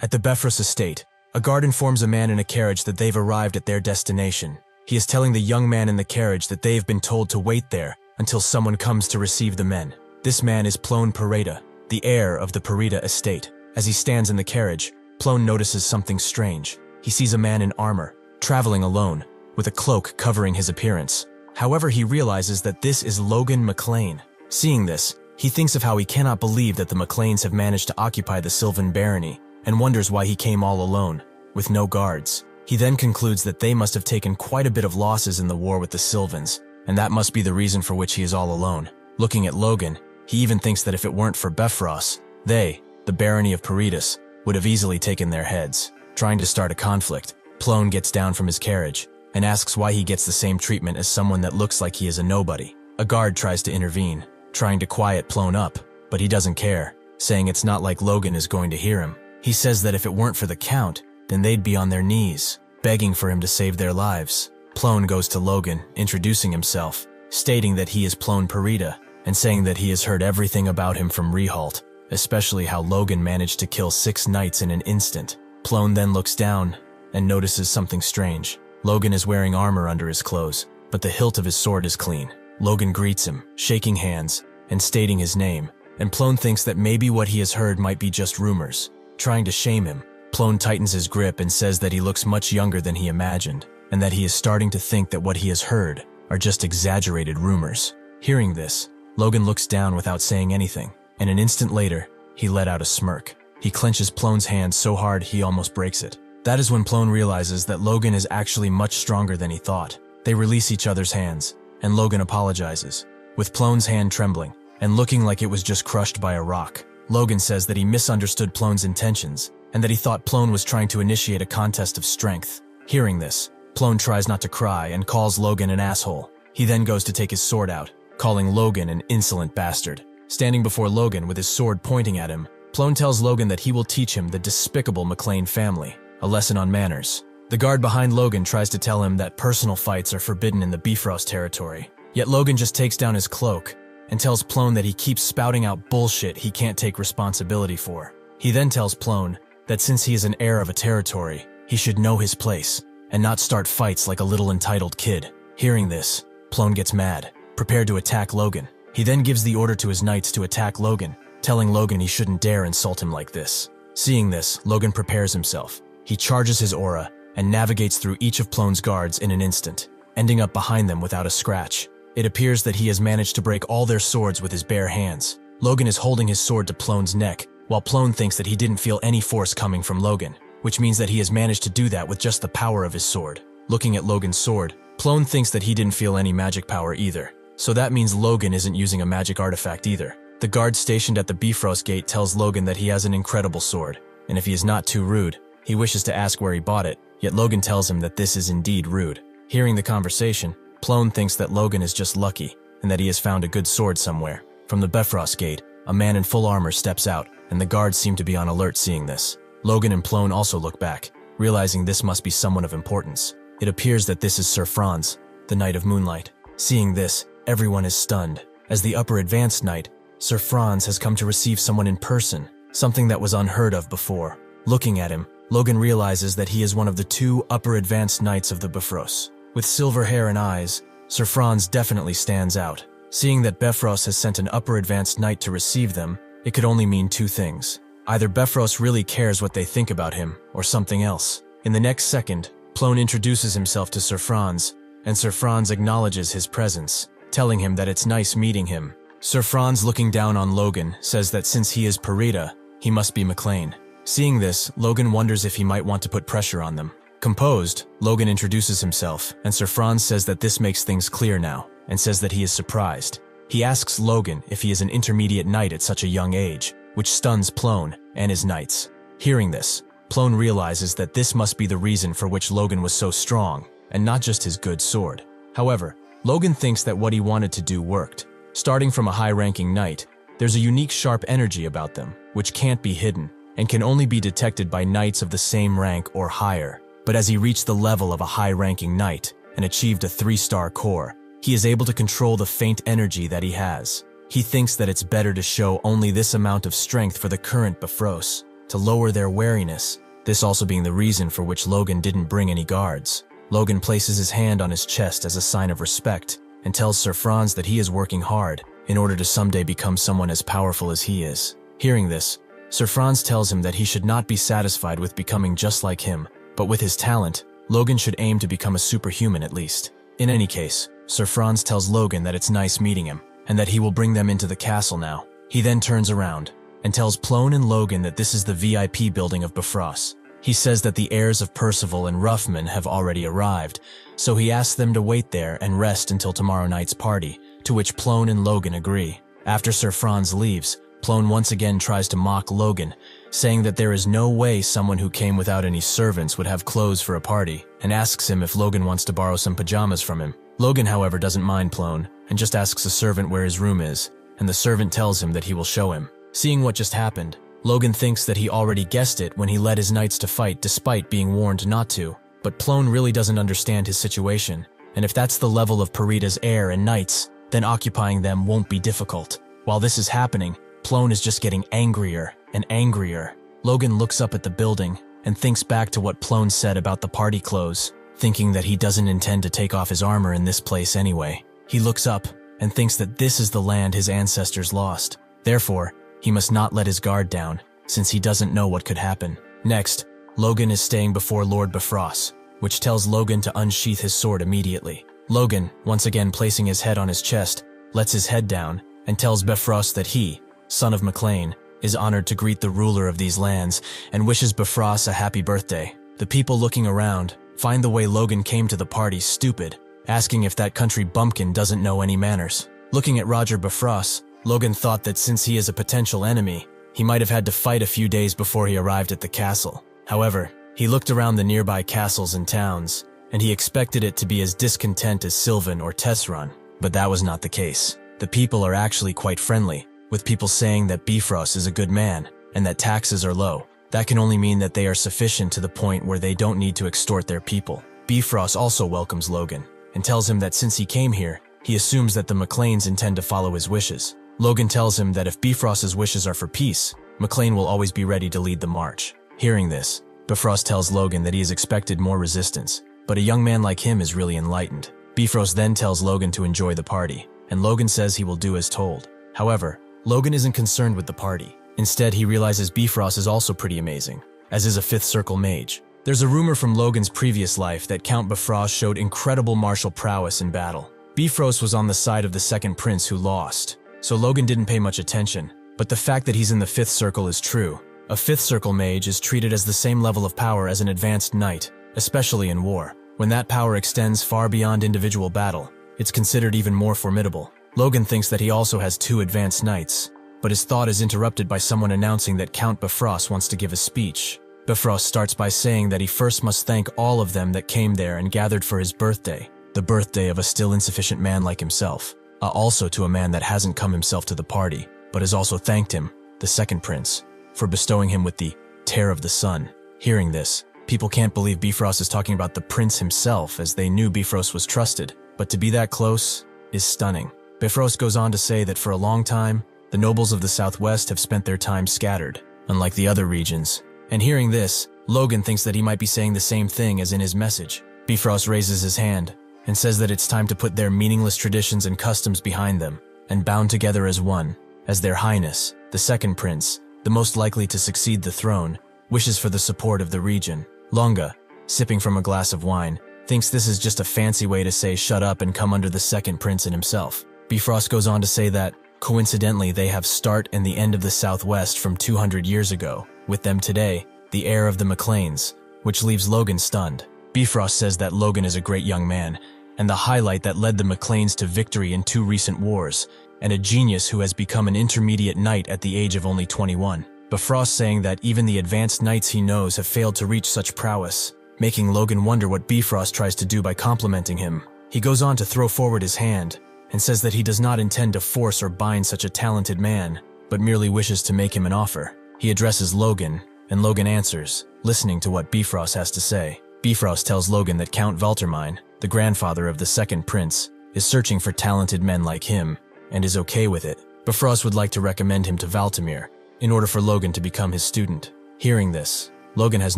S1: At the Bifrost estate, a guard informs a man in a carriage that they've arrived at their destination. He is telling the young man in the carriage that they have been told to wait there until someone comes to receive the men. This man is Plone Parita, the heir of the Parita estate. As he stands in the carriage, Plone notices something strange. He sees a man in armor, traveling alone, with a cloak covering his appearance. However, he realizes that this is Logan McLean. Seeing this, he thinks of how he cannot believe that the McLeans have managed to occupy the Sylvan barony, and wonders why he came all alone, with no guards. He then concludes that they must have taken quite a bit of losses in the war with the Sylvans, and that must be the reason for which he is all alone. Looking at Logan, he even thinks that if it weren't for Bifrost, they, the barony of Peritas, would have easily taken their heads. Trying to start a conflict, Plone gets down from his carriage and asks why he gets the same treatment as someone that looks like he is a nobody. A guard tries to intervene, trying to quiet Plone up, but he doesn't care, saying it's not like Logan is going to hear him. He says that if it weren't for the Count, then they'd be on their knees, begging for him to save their lives. Plone goes to Logan, introducing himself, stating that he is Plone Perita, and saying that he has heard everything about him from Rehalt, especially how Logan managed to kill 6 knights in an instant. Plone then looks down and notices something strange. Logan is wearing armor under his clothes, but the hilt of his sword is clean. Logan greets him, shaking hands and stating his name, and Plone thinks that maybe what he has heard might be just rumors. Trying to shame him, Plone tightens his grip and says that he looks much younger than he imagined, and that he is starting to think that what he has heard are just exaggerated rumors. Hearing this, Logan looks down without saying anything, and an instant later, he let out a smirk. He clenches Plone's hand so hard he almost breaks it. That is when Plone realizes that Logan is actually much stronger than he thought. They release each other's hands, and Logan apologizes, with Plone's hand trembling and looking like it was just crushed by a rock. Logan says that he misunderstood Plone's intentions, and that he thought Plone was trying to initiate a contest of strength. Hearing this, Plone tries not to cry and calls Logan an asshole. He then goes to take his sword out, calling Logan an insolent bastard. Standing before Logan with his sword pointing at him, Plone tells Logan that he will teach him the despicable McLean family a lesson on manners. The guard behind Logan tries to tell him that personal fights are forbidden in the Bifrost territory, yet Logan just takes down his cloak and tells Plone that he keeps spouting out bullshit he can't take responsibility for. He then tells Plone that since he is an heir of a territory, he should know his place and not start fights like a little entitled kid. Hearing this, Plone gets mad, prepared to attack Logan. He then gives the order to his knights to attack Logan, telling Logan he shouldn't dare insult him like this. Seeing this, Logan prepares himself. He charges his aura and navigates through each of Plone's guards in an instant, ending up behind them without a scratch. It appears that he has managed to break all their swords with his bare hands. Logan is holding his sword to Plone's neck, while Plone thinks that he didn't feel any force coming from Logan, which means that he has managed to do that with just the power of his sword. Looking at Logan's sword, Plone thinks that he didn't feel any magic power either, so that means Logan isn't using a magic artifact either. The guard stationed at the Bifrost gate tells Logan that he has an incredible sword, and if he is not too rude, he wishes to ask where he bought it, yet Logan tells him that this is indeed rude. Hearing the conversation, Plone thinks that Logan is just lucky, and that he has found a good sword somewhere. From the Bifrost gate, a man in full armor steps out, and the guards seem to be on alert seeing this. Logan and Plone also look back, realizing this must be someone of importance. It appears that this is Sir Franz, the Knight of Moonlight. Seeing this, everyone is stunned. As the upper advanced knight, Sir Franz has come to receive someone in person, something that was unheard of before. Looking at him, Logan realizes that he is one of the 2 upper advanced knights of the Bifrost. With silver hair and eyes, Sir Franz definitely stands out. Seeing that Bifrost has sent an upper advanced knight to receive them, it could only mean 2 things. Either Bifrost really cares what they think about him, or something else. In the next second, Plone introduces himself to Sir Franz, and Sir Franz acknowledges his presence, telling him that it's nice meeting him. Sir Franz, looking down on Logan, says that since he is Perita, he must be McLean. Seeing this, Logan wonders if he might want to put pressure on them. Composed, Logan introduces himself, and Sir Franz says that this makes things clear now, and says that he is surprised. He asks Logan if he is an intermediate knight at such a young age, which stuns Plone and his knights. Hearing this, Plone realizes that this must be the reason for which Logan was so strong, and not just his good sword. However, Logan thinks that what he wanted to do worked. Starting from a high-ranking knight, there's a unique sharp energy about them, which can't be hidden, and can only be detected by knights of the same rank or higher. But as he reached the level of a high-ranking knight and achieved a 3-star core, he is able to control the faint energy that he has. He thinks that it's better to show only this amount of strength for the current Bifrost, to lower their wariness, this also being the reason for which Logan didn't bring any guards. Logan places his hand on his chest as a sign of respect and tells Sir Franz that he is working hard in order to someday become someone as powerful as he is. Hearing this, Sir Franz tells him that he should not be satisfied with becoming just like him, but with his talent, Logan should aim to become a superhuman at least. In any case, Sir Franz tells Logan that it's nice meeting him, and that he will bring them into the castle now. He then turns around and tells Plone and Logan that this is the VIP building of Bifrost. He says that the heirs of Percival and Ruffman have already arrived, so he asks them to wait there and rest until tomorrow night's party, to which Plone and Logan agree. After Sir Franz leaves, Plone once again tries to mock Logan, saying that there is no way someone who came without any servants would have clothes for a party, and asks him if Logan wants to borrow some pajamas from him. Logan, however, doesn't mind Plone, and just asks a servant where his room is, and the servant tells him that he will show him. Seeing what just happened, Logan thinks that he already guessed it when he led his knights to fight despite being warned not to. But Plone really doesn't understand his situation, and if that's the level of Parita's heir and knights, then occupying them won't be difficult. While this is happening, Plone is just getting angrier and angrier. Logan looks up at the building and thinks back to what Plone said about the party clothes, thinking that he doesn't intend to take off his armor in this place anyway. He looks up and thinks that this is the land his ancestors lost. Therefore, he must not let his guard down, since he doesn't know what could happen. Next, Logan is staying before Lord Bifrost, which tells Logan to unsheath his sword immediately. Logan, once again placing his head on his chest, lets his head down and tells Bifrost that he, son of MacLean, is honored to greet the ruler of these lands and wishes Bifrost a happy birthday. The people looking around find the way Logan came to the party stupid, asking if that country bumpkin doesn't know any manners. Looking at Roger Bifrost, Logan thought that since he is a potential enemy, he might have had to fight a few days before he arrived at the castle. However, he looked around the nearby castles and towns, and he expected it to be as discontent as Sylvan or Tesseron, but that was not the case. The people are actually quite friendly, with people saying that Bifrost is a good man, and that taxes are low. That can only mean that they are sufficient to the point where they don't need to extort their people. Bifrost also welcomes Logan, and tells him that since he came here, he assumes that the MacLeans intend to follow his wishes. Logan tells him that if Bifrost's wishes are for peace, MacLean will always be ready to lead the march. Hearing this, Bifrost tells Logan that he has expected more resistance, but a young man like him is really enlightened. Bifrost then tells Logan to enjoy the party, and Logan says he will do as told. However, Logan isn't concerned with the party. Instead, he realizes Bifrost is also pretty amazing, as is a fifth circle mage. There's a rumor from Logan's previous life that Count Bifrost showed incredible martial prowess in battle. Bifrost was on the side of the second prince who lost, so Logan didn't pay much attention, but the fact that he's in the fifth circle is true. A fifth circle mage is treated as the same level of power as an advanced knight, especially in war. When that power extends far beyond individual battle, it's considered even more formidable. Logan thinks that he also has 2 advanced knights, but his thought is interrupted by someone announcing that Count Bifrost wants to give a speech. Bifrost starts by saying that he first must thank all of them that came there and gathered for his birthday, the birthday of a still insufficient man like himself. Also to a man that hasn't come himself to the party, but has also thanked him, the second prince, for bestowing him with the Tear of the Sun. Hearing this, people can't believe Bifrost is talking about the prince himself, as they knew Bifrost was trusted, but to be that close is stunning. Bifrost goes on to say that for a long time, the nobles of the Southwest have spent their time scattered, unlike the other regions. And hearing this, Logan thinks that he might be saying the same thing as in his message. Bifrost raises his hand and says that it's time to put their meaningless traditions and customs behind them and bound together as one, as their highness, the second prince, the most likely to succeed the throne, wishes for the support of the region. Longa, sipping from a glass of wine, thinks this is just a fancy way to say shut up and come under the second prince and himself. Bifrost goes on to say that, coincidentally, they have start and the end of the Southwest from 200 years ago, with them today, the heir of the MacLeans, which leaves Logan stunned. Bifrost says that Logan is a great young man, and the highlight that led the MacLeans to victory in 2 recent wars, and a genius who has become an intermediate knight at the age of only 21. Bifrost saying that even the advanced knights he knows have failed to reach such prowess, making Logan wonder what Bifrost tries to do by complimenting him. He goes on to throw forward his hand, and says that he does not intend to force or bind such a talented man, but merely wishes to make him an offer. He addresses Logan, and Logan answers, listening to what Bifrost has to say. Bifrost tells Logan that Count Valtermine, the grandfather of the second prince, is searching for talented men like him, and is okay with it. Bifrost would like to recommend him to Valtimir, in order for Logan to become his student. Hearing this, Logan has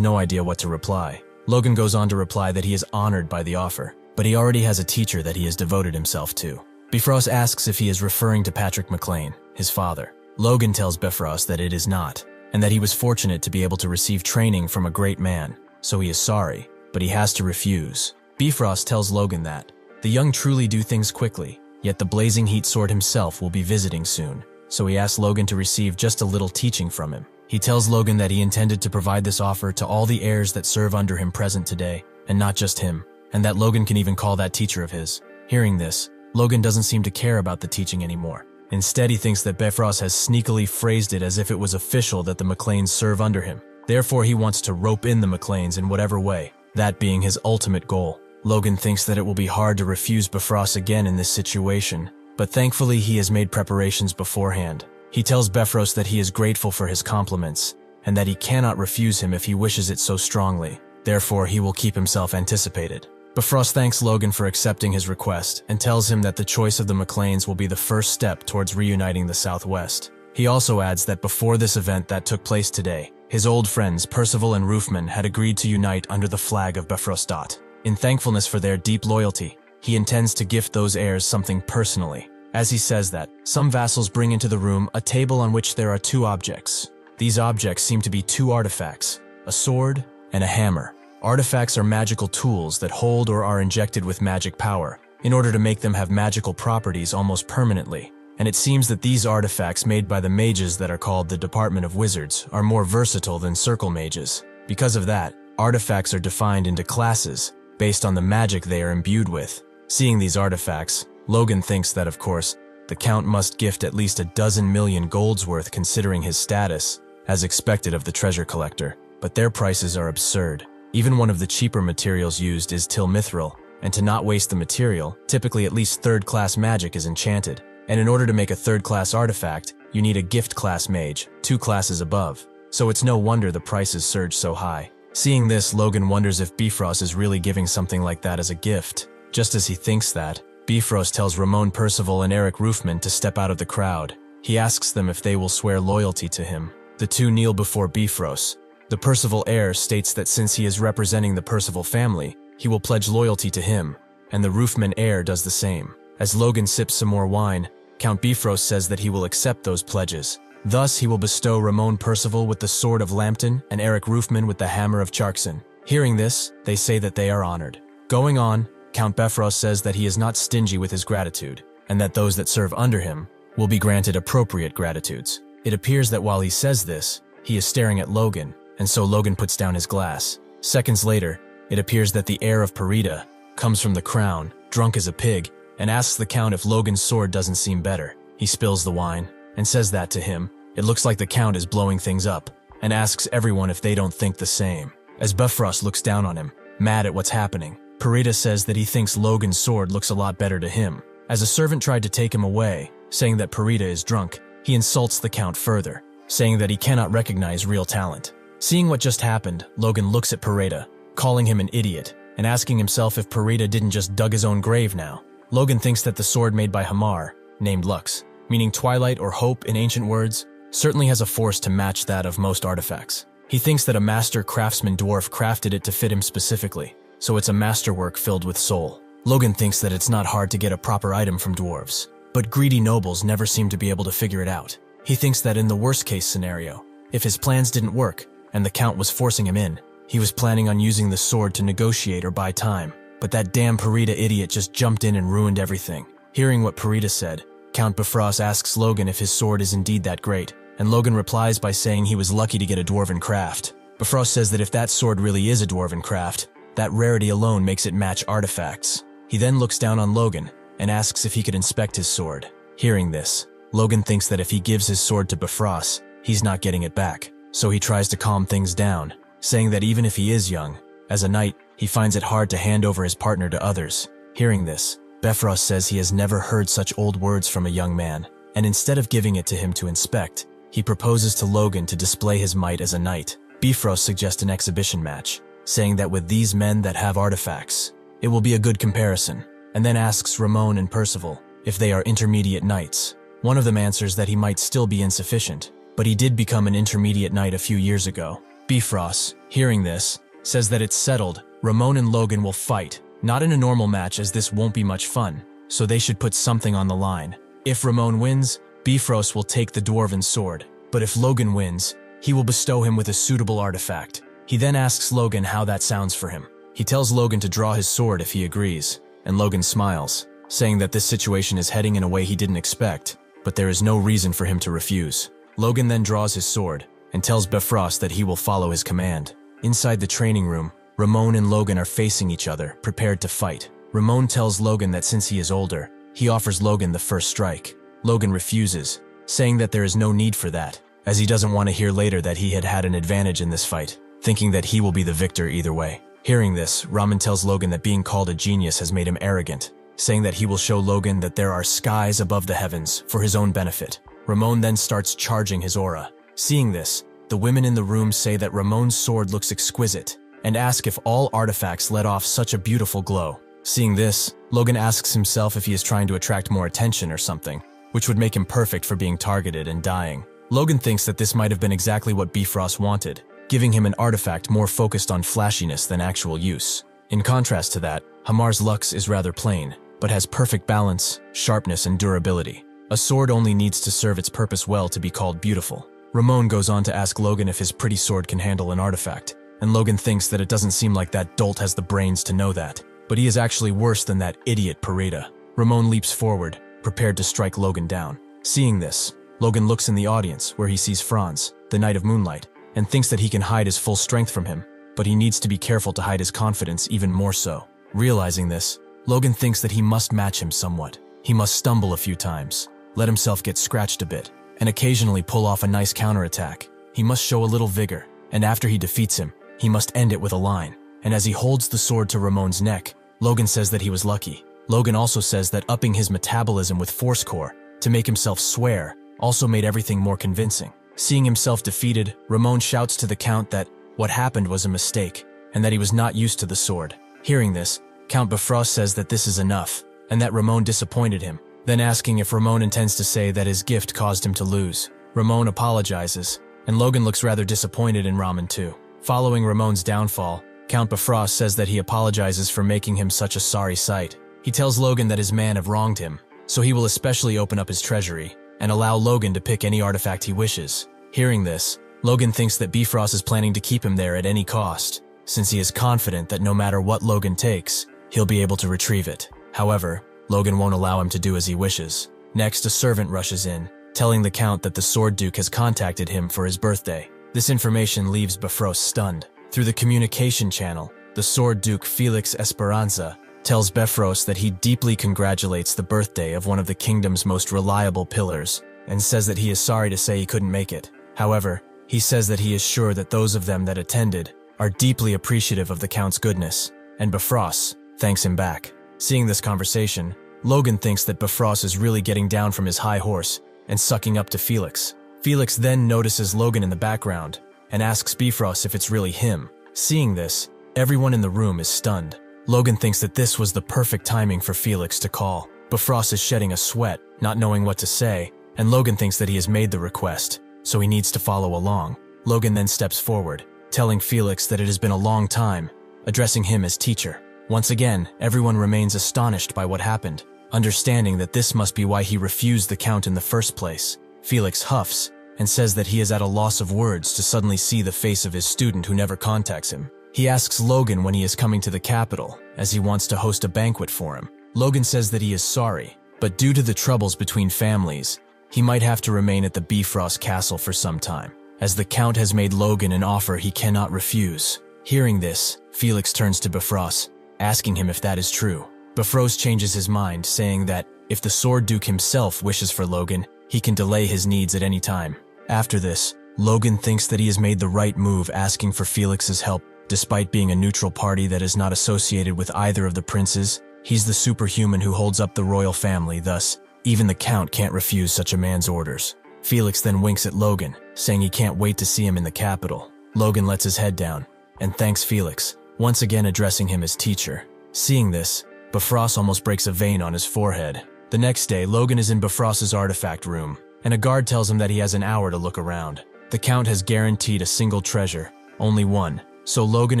S1: no idea what to reply. Logan goes on to reply that he is honored by the offer, but he already has a teacher that he has devoted himself to. Bifrost asks if he is referring to Patrick MacLean, his father. Logan tells Bifrost that it is not, and that he was fortunate to be able to receive training from a great man, so he is sorry, but he has to refuse. Bifrost tells Logan that the young truly do things quickly, yet the Blazing Heat Sword himself will be visiting soon, so he asks Logan to receive just a little teaching from him. He tells Logan that he intended to provide this offer to all the heirs that serve under him present today, and not just him, and that Logan can even call that teacher of his. Hearing this, Logan doesn't seem to care about the teaching anymore. Instead, he thinks that Bifrost has sneakily phrased it as if it was official that the McLeans serve under him. Therefore, he wants to rope in the McLeans in whatever way, that being his ultimate goal. Logan thinks that it will be hard to refuse Bifrost again in this situation, but thankfully he has made preparations beforehand. He tells Bifrost that he is grateful for his compliments, and that he cannot refuse him if he wishes it so strongly. Therefore, he will keep himself anticipated. Bifrost thanks Logan for accepting his request and tells him that the choice of the McLeans will be the first step towards reuniting the Southwest. He also adds that before this event that took place today, his old friends Percival and Roofman had agreed to unite under the flag of Bifrost. In thankfulness for their deep loyalty, he intends to gift those heirs something personally. As he says that, some vassals bring into the room a table on which there are two objects. These objects seem to be two artifacts, a sword and a hammer. Artifacts are magical tools that hold or are injected with magic power, in order to make them have magical properties almost permanently. And it seems that these artifacts made by the mages that are called the Department of Wizards are more versatile than circle mages. Because of that, artifacts are defined into classes, based on the magic they are imbued with. Seeing these artifacts, Logan thinks that, of course, the Count must gift at least 12 million golds worth considering his status, as expected of the treasure collector. But their prices are absurd. Even one of the cheaper materials used is tilmithril, and to not waste the material, typically at least third-class magic is enchanted. And in order to make a third-class artifact, you need a gift-class mage, 2 classes above. So it's no wonder the prices surge so high. Seeing this, Logan wonders if Bifrost is really giving something like that as a gift. Just as he thinks that, Bifrost tells Ramon Percival and Eric Roofman to step out of the crowd. He asks them if they will swear loyalty to him. The two kneel before Bifrost. The Percival heir states that since he is representing the Percival family, he will pledge loyalty to him, and the Roofman heir does the same. As Logan sips some more wine, Count Bifrost says that he will accept those pledges. Thus, he will bestow Ramon Percival with the sword of Lambton and Eric Roofman with the hammer of Charkson. Hearing this, they say that they are honored. Going on, Count Bifrost says that he is not stingy with his gratitude, and that those that serve under him will be granted appropriate gratitudes. It appears that while he says this, he is staring at Logan, and so Logan puts down his glass. Seconds later, it appears that the heir of Parida comes from the crown, drunk as a pig, and asks the Count if Logan's sword doesn't seem better. He spills the wine, and says that to him. It looks like the Count is blowing things up, and asks everyone if they don't think the same. As Bifrost looks down on him, mad at what's happening, Parida says that he thinks Logan's sword looks a lot better to him. As a servant tried to take him away, saying that Parida is drunk, he insults the Count further, saying that he cannot recognize real talent. Seeing what just happened, Logan looks at Parida, calling him an idiot, and asking himself if Parida didn't just dug his own grave now. Logan thinks that the sword made by Hamar, named Lux, meaning twilight or hope in ancient words, certainly has a force to match that of most artifacts. He thinks that a master craftsman dwarf crafted it to fit him specifically, so it's a masterwork filled with soul. Logan thinks that it's not hard to get a proper item from dwarves, but greedy nobles never seem to be able to figure it out. He thinks that in the worst-case scenario, if his plans didn't work, and the Count was forcing him in, he was planning on using the sword to negotiate or buy time. But that damn Parida idiot just jumped in and ruined everything. Hearing what Parida said, Count Bifrost asks Logan if his sword is indeed that great, and Logan replies by saying he was lucky to get a dwarven craft. Bifrost says that if that sword really is a dwarven craft, that rarity alone makes it match artifacts. He then looks down on Logan and asks if he could inspect his sword. Hearing this, Logan thinks that if he gives his sword to Bifrost, he's not getting it back. So he tries to calm things down, saying that even if he is young, as a knight, he finds it hard to hand over his partner to others. Hearing this, Bifrost says he has never heard such old words from a young man, and instead of giving it to him to inspect, he proposes to Logan to display his might as a knight. Bifrost suggests an exhibition match, saying that with these men that have artifacts, it will be a good comparison, and then asks Ramon and Percival if they are intermediate knights. One of them answers that he might still be insufficient, but he did become an intermediate knight a few years ago. Bifrost, hearing this, says that it's settled. Ramon and Logan will fight, not in a normal match as this won't be much fun, so they should put something on the line. If Ramon wins, Bifrost will take the dwarven sword, but if Logan wins, he will bestow him with a suitable artifact. He then asks Logan how that sounds for him. He tells Logan to draw his sword if he agrees, and Logan smiles, saying that this situation is heading in a way he didn't expect, but there is no reason for him to refuse. Logan then draws his sword, and tells Bifrost that he will follow his command. Inside the training room, Ramon and Logan are facing each other, prepared to fight. Ramon tells Logan that since he is older, he offers Logan the first strike. Logan refuses, saying that there is no need for that, as he doesn't want to hear later that he had an advantage in this fight, thinking that he will be the victor either way. Hearing this, Ramon tells Logan that being called a genius has made him arrogant, saying that he will show Logan that there are skies above the heavens for his own benefit. Ramon then starts charging his aura. Seeing this, the women in the room say that Ramon's sword looks exquisite, and ask if all artifacts let off such a beautiful glow. Seeing this, Logan asks himself if he is trying to attract more attention or something, which would make him perfect for being targeted and dying. Logan thinks that this might have been exactly what Bifrost wanted, giving him an artifact more focused on flashiness than actual use. In contrast to that, Hamar's Lux is rather plain, but has perfect balance, sharpness, and durability. A sword only needs to serve its purpose well to be called beautiful. Ramon goes on to ask Logan if his pretty sword can handle an artifact, and Logan thinks that it doesn't seem like that dolt has the brains to know that, but he is actually worse than that idiot Pareda. Ramon leaps forward, prepared to strike Logan down. Seeing this, Logan looks in the audience where he sees Franz, the Knight of Moonlight, and thinks that he can hide his full strength from him, but he needs to be careful to hide his confidence even more so. Realizing this, Logan thinks that he must match him somewhat. He must stumble a few times, let himself get scratched a bit, and occasionally pull off a nice counterattack. He must show a little vigor, and after he defeats him, he must end it with a line. And as he holds the sword to Ramon's neck, Logan says that he was lucky. Logan also says that upping his metabolism with Force Core to make himself swear also made everything more convincing. Seeing himself defeated, Ramon shouts to the Count that what happened was a mistake, and that he was not used to the sword. Hearing this, Count Bifrost says that this is enough, and that Ramon disappointed him, then asking if Ramon intends to say that his gift caused him to lose. Ramon apologizes, and Logan looks rather disappointed in Ramon too. Following Ramon's downfall, Count Bifrost says that he apologizes for making him such a sorry sight. He tells Logan that his men have wronged him, so he will especially open up his treasury, and allow Logan to pick any artifact he wishes. Hearing this, Logan thinks that Bifrost is planning to keep him there at any cost, since he is confident that no matter what Logan takes, he'll be able to retrieve it. However, Logan won't allow him to do as he wishes. Next, a servant rushes in, telling the Count that the Sword Duke has contacted him for his birthday. This information leaves Bifrost stunned. Through the communication channel, the Sword Duke Felix Esperanza tells Bifrost that he deeply congratulates the birthday of one of the kingdom's most reliable pillars, and says that he is sorry to say he couldn't make it. However, he says that he is sure that those of them that attended are deeply appreciative of the Count's goodness, and Bifrost thanks him back. Seeing this conversation, Logan thinks that Bifrost is really getting down from his high horse and sucking up to Felix. Felix then notices Logan in the background and asks Bifrost if it's really him. Seeing this, everyone in the room is stunned. Logan thinks that this was the perfect timing for Felix to call. Bifrost is shedding a sweat, not knowing what to say, and Logan thinks that he has made the request, so he needs to follow along. Logan then steps forward, telling Felix that it has been a long time, addressing him as teacher. Once again, everyone remains astonished by what happened, understanding that this must be why he refused the Count in the first place. Felix huffs and says that he is at a loss of words to suddenly see the face of his student who never contacts him. He asks Logan when he is coming to the capital, as he wants to host a banquet for him. Logan says that he is sorry, but due to the troubles between families, he might have to remain at the Bifrost castle for some time, as the Count has made Logan an offer he cannot refuse. Hearing this, Felix turns to Bifrost, asking him if that is true. Bifrost changes his mind, saying that if the Sword Duke himself wishes for Logan, he can delay his needs at any time. After this, Logan thinks that he has made the right move asking for Felix's help. Despite being a neutral party that is not associated with either of the princes, he's the superhuman who holds up the royal family, thus, even the Count can't refuse such a man's orders. Felix then winks at Logan, saying he can't wait to see him in the capital. Logan lets his head down, and thanks Felix, once again addressing him as teacher. Seeing this, Bifrost almost breaks a vein on his forehead. The next day, Logan is in Bifrost's artifact room, and a guard tells him that he has an hour to look around. The Count has guaranteed a single treasure, only one, so Logan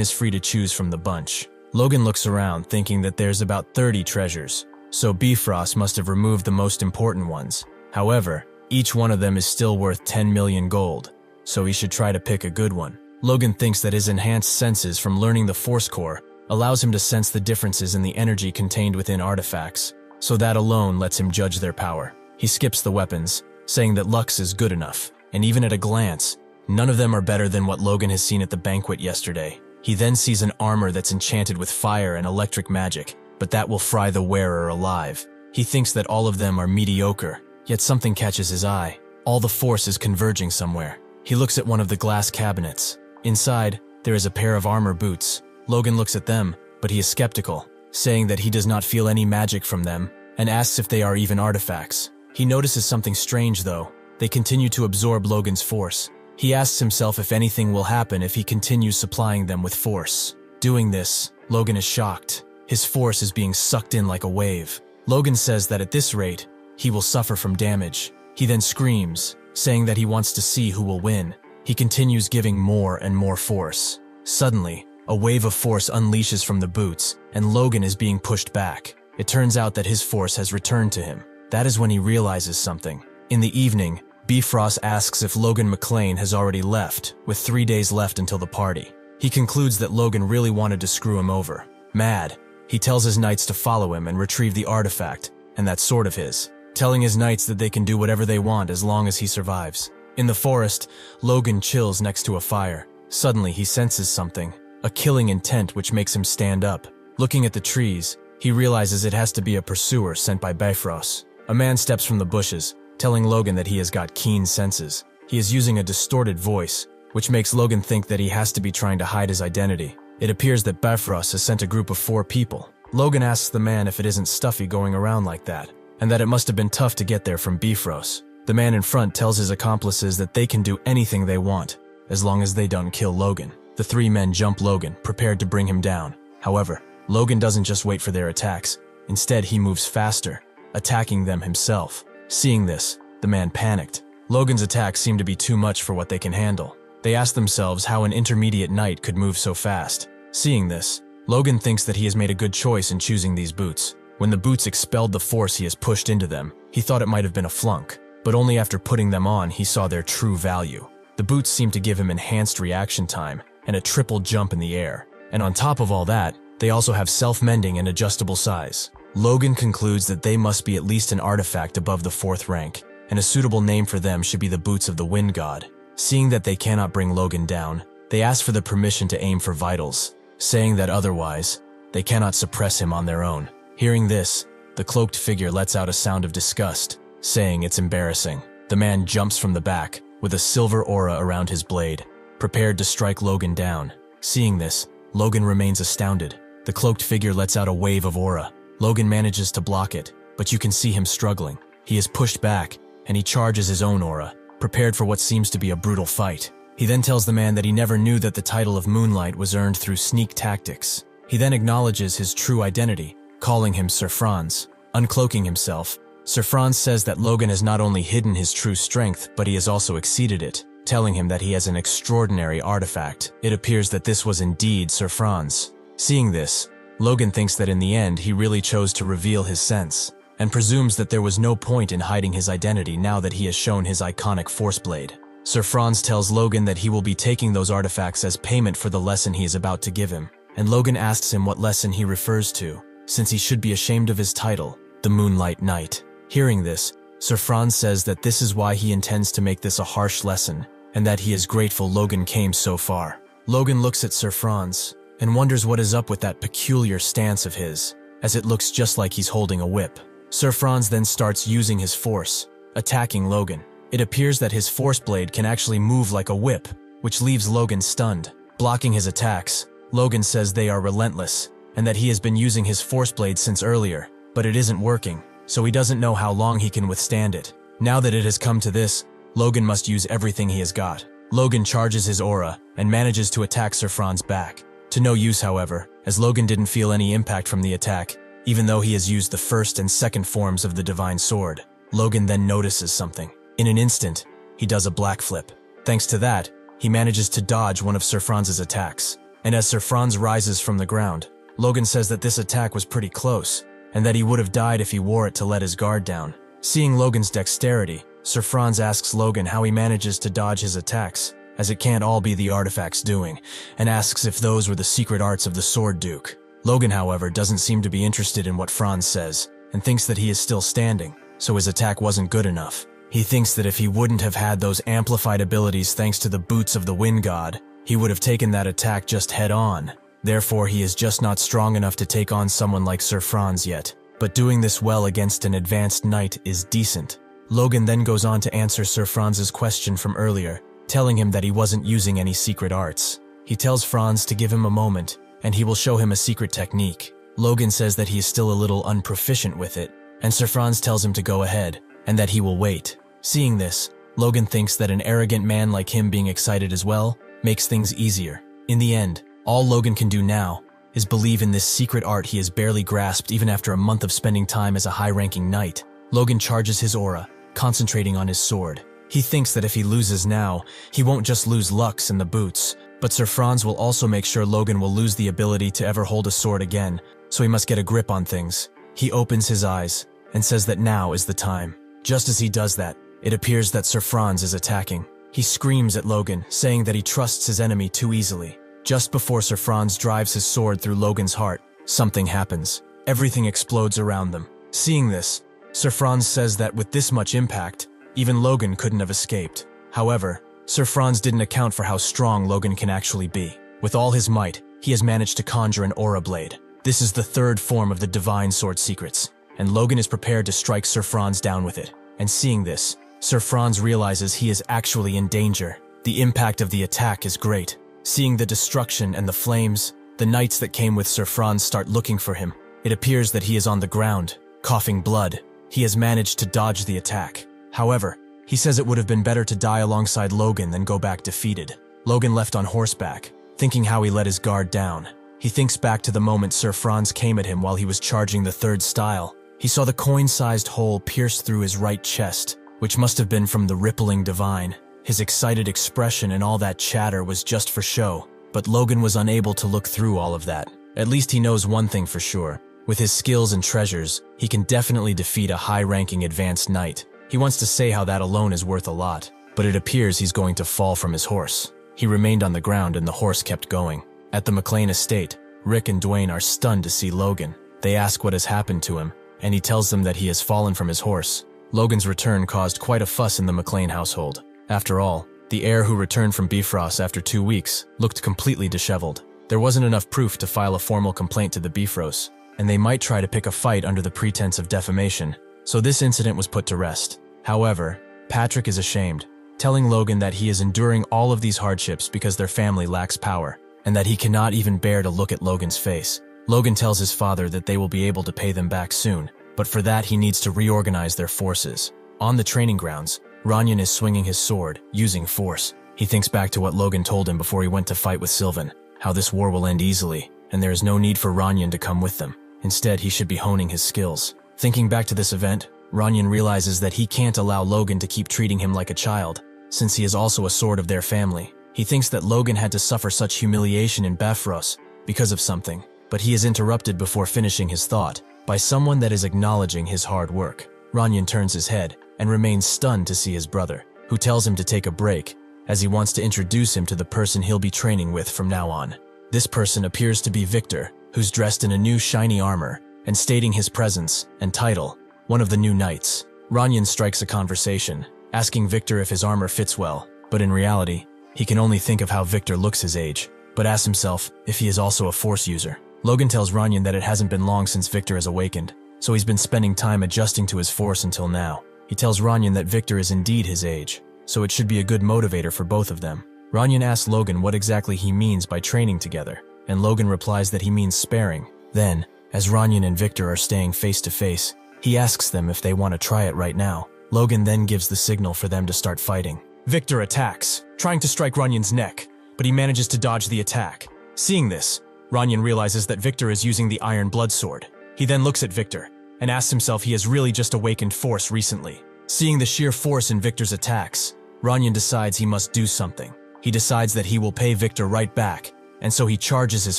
S1: is free to choose from the bunch. Logan looks around thinking that there's about 30 treasures, so Bifrost must have removed the most important ones. However, each one of them is still worth 10 million gold, so he should try to pick a good one. Logan thinks that his enhanced senses from learning the Force Core allows him to sense the differences in the energy contained within artifacts, so that alone lets him judge their power. He skips the weapons, saying that Lux is good enough, and even at a glance, None of them are better than what Logan has seen at the banquet yesterday. He then sees an armor that's enchanted with fire and electric magic, but that will fry the wearer alive. He thinks that all of them are mediocre, yet something catches his eye. All the force is converging somewhere. He looks at one of the glass cabinets. Inside, there is a pair of armor boots. Logan looks at them, but he is skeptical, saying that he does not feel any magic from them, and asks if they are even artifacts. He notices something strange though. They continue to absorb Logan's force. He asks himself if anything will happen if he continues supplying them with force. Doing this, Logan is shocked. His force is being sucked in like a wave. Logan says that at this rate, he will suffer from damage. He then screams, saying that he wants to see who will win. He continues giving more and more force. Suddenly, a wave of force unleashes from the boots, and Logan is being pushed back. It turns out that his force has returned to him. That is when he realizes something. In the evening, Bifrost asks if Logan McLean has already left, with 3 days left until the party. He concludes that Logan really wanted to screw him over. Mad, he tells his knights to follow him and retrieve the artifact, and that sword of his, telling his knights that they can do whatever they want as long as he survives. In the forest, Logan chills next to a fire. Suddenly, he senses something, a killing intent which makes him stand up. Looking at the trees, he realizes it has to be a pursuer sent by Bifrost. A man steps from the bushes, telling Logan that he has got keen senses. He is using a distorted voice, which makes Logan think that he has to be trying to hide his identity. It appears that Bifrost has sent a group of 4 people. Logan asks the man if it isn't stuffy going around like that, and that it must have been tough to get there from Bifrost. The man in front tells his accomplices that they can do anything they want, as long as they don't kill Logan. The 3 men jump Logan, prepared to bring him down. However, Logan doesn't just wait for their attacks. Instead, he moves faster, attacking them himself. Seeing this, the man panicked. Logan's attacks seem to be too much for what they can handle. They ask themselves how an intermediate knight could move so fast. Seeing this, Logan thinks that he has made a good choice in choosing these boots. When the boots expelled the force he has pushed into them, he thought it might have been a flunk, but only after putting them on he saw their true value. The boots seem to give him enhanced reaction time and a triple jump in the air. And on top of all that, they also have self-mending and adjustable size. Logan concludes that they must be at least an artifact above the 4th rank, and a suitable name for them should be the Boots of the Wind God. Seeing that they cannot bring Logan down, they ask for the permission to aim for vitals, saying that otherwise, they cannot suppress him on their own. Hearing this, the cloaked figure lets out a sound of disgust, saying it's embarrassing. The man jumps from the back, with a silver aura around his blade, prepared to strike Logan down. Seeing this, Logan remains astounded. The cloaked figure lets out a wave of aura. Logan manages to block it, but you can see him struggling. He is pushed back, and he charges his own aura, prepared for what seems to be a brutal fight. He then tells the man that he never knew that the title of Moonlight was earned through sneak tactics. He then acknowledges his true identity, calling him Sir Franz. Uncloaking himself, Sir Franz says that Logan has not only hidden his true strength, but he has also exceeded it, telling him that he has an extraordinary artifact. It appears that this was indeed Sir Franz. Seeing this, Logan thinks that in the end he really chose to reveal his sense, and presumes that there was no point in hiding his identity now that he has shown his iconic force blade. Sir Franz tells Logan that he will be taking those artifacts as payment for the lesson he is about to give him, and Logan asks him what lesson he refers to, since he should be ashamed of his title, the Moonlight Knight. Hearing this, Sir Franz says that this is why he intends to make this a harsh lesson, and that he is grateful Logan came so far. Logan looks at Sir Franz, and wonders what is up with that peculiar stance of his, as it looks just like he's holding a whip. Sir Franz then starts using his force, attacking Logan. It appears that his force blade can actually move like a whip, which leaves Logan stunned. Blocking his attacks, Logan says they are relentless, and that he has been using his force blade since earlier, but it isn't working, so he doesn't know how long he can withstand it. Now that it has come to this, Logan must use everything he has got. Logan charges his aura, and manages to attack Sir Franz back. To no use, however, as Logan didn't feel any impact from the attack, even though he has used the first and second forms of the Divine Sword. Logan then notices something. In an instant, he does a black flip. Thanks to that, he manages to dodge one of Sir Franz's attacks. And as Sir Franz rises from the ground, Logan says that this attack was pretty close, and that he would have died if he wore it to let his guard down. Seeing Logan's dexterity, Sir Franz asks Logan how he manages to dodge his attacks, as it can't all be the artifact's doing, and asks if those were the secret arts of the Sword Duke. Logan, however, doesn't seem to be interested in what Franz says, and thinks that he is still standing, so his attack wasn't good enough. He thinks that if he wouldn't have had those amplified abilities thanks to the boots of the wind god, he would have taken that attack just head on. Therefore, he is just not strong enough to take on someone like Sir Franz yet. But doing this well against an advanced knight is decent. Logan then goes on to answer Sir Franz's question from earlier, telling him that he wasn't using any secret arts. He tells Franz to give him a moment, and he will show him a secret technique. Logan says that he is still a little unproficient with it, and Sir Franz tells him to go ahead, and that he will wait. Seeing this, Logan thinks that an arrogant man like him being excited as well makes things easier. In the end, all Logan can do now is believe in this secret art he has barely grasped even after a month of spending time as a high-ranking knight. Logan charges his aura, concentrating on his sword. He thinks that if he loses now, he won't just lose Lux and the boots, but Sir Franz will also make sure Logan will lose the ability to ever hold a sword again, so he must get a grip on things. He opens his eyes and says that now is the time. Just as he does that, it appears that Sir Franz is attacking. He screams at Logan, saying that he trusts his enemy too easily. Just before Sir Franz drives his sword through Logan's heart, something happens. Everything explodes around them. Seeing this, Sir Franz says that with this much impact, even Logan couldn't have escaped. However, Sir Franz didn't account for how strong Logan can actually be. With all his might, he has managed to conjure an aura blade. This is the third form of the divine sword secrets, and Logan is prepared to strike Sir Franz down with it. And seeing this, Sir Franz realizes he is actually in danger. The impact of the attack is great. Seeing the destruction and the flames, the knights that came with Sir Franz start looking for him. It appears that he is on the ground, coughing blood. He has managed to dodge the attack. However, he says it would have been better to die alongside Logan than go back defeated. Logan left on horseback, thinking how he let his guard down. He thinks back to the moment Sir Franz came at him while he was charging the third style. He saw the coin-sized hole pierce through his right chest, which must have been from the rippling divine. His excited expression and all that chatter was just for show, but Logan was unable to look through all of that. At least he knows one thing for sure. With his skills and treasures, he can definitely defeat a high-ranking advanced knight. He wants to say how that alone is worth a lot, but it appears he's going to fall from his horse. He remained on the ground and the horse kept going. At the McLean estate, Rick and Dwayne are stunned to see Logan. They ask what has happened to him, and he tells them that he has fallen from his horse. Logan's return caused quite a fuss in the McLean household. After all, the heir who returned from Bifrost after 2 weeks looked completely disheveled. There wasn't enough proof to file a formal complaint to the Bifrost, and they might try to pick a fight under the pretense of defamation, so this incident was put to rest. However, Patrick is ashamed, telling Logan that he is enduring all of these hardships because their family lacks power, and that he cannot even bear to look at Logan's face. Logan tells his father that they will be able to pay them back soon, but for that he needs to reorganize their forces. On the training grounds, Ranyan is swinging his sword, using force. He thinks back to what Logan told him before he went to fight with Sylvan, how this war will end easily, and there is no need for Ranyan to come with them. Instead, he should be honing his skills. Thinking back to this event, Ranyan realizes that he can't allow Logan to keep treating him like a child, since he is also a sword of their family. He thinks that Logan had to suffer such humiliation in Bifrost because of something, but he is interrupted before finishing his thought by someone that is acknowledging his hard work. Ranyan turns his head and remains stunned to see his brother, who tells him to take a break, as he wants to introduce him to the person he'll be training with from now on. This person appears to be Victor, who's dressed in a new shiny armor, and stating his presence and title, one of the new knights. Ranyan strikes a conversation, asking Victor if his armor fits well, but in reality, he can only think of how Victor looks his age, but asks himself if he is also a force user. Logan tells Ranyan that it hasn't been long since Victor has awakened, so he's been spending time adjusting to his force until now. He tells Ranyan that Victor is indeed his age, so it should be a good motivator for both of them. Ranyan asks Logan what exactly he means by training together, and Logan replies that he means sparing. Then, as Ranyan and Victor are staying face to face, he asks them if they want to try it right now. Logan then gives the signal for them to start fighting. Victor attacks, trying to strike Ranyan's neck, but he manages to dodge the attack. Seeing this, Ranyan realizes that Victor is using the Iron Blood Sword. He then looks at Victor and asks himself he has really just awakened force recently. Seeing the sheer force in Victor's attacks, Ranyan decides he must do something. He decides that he will pay Victor right back, and so he charges his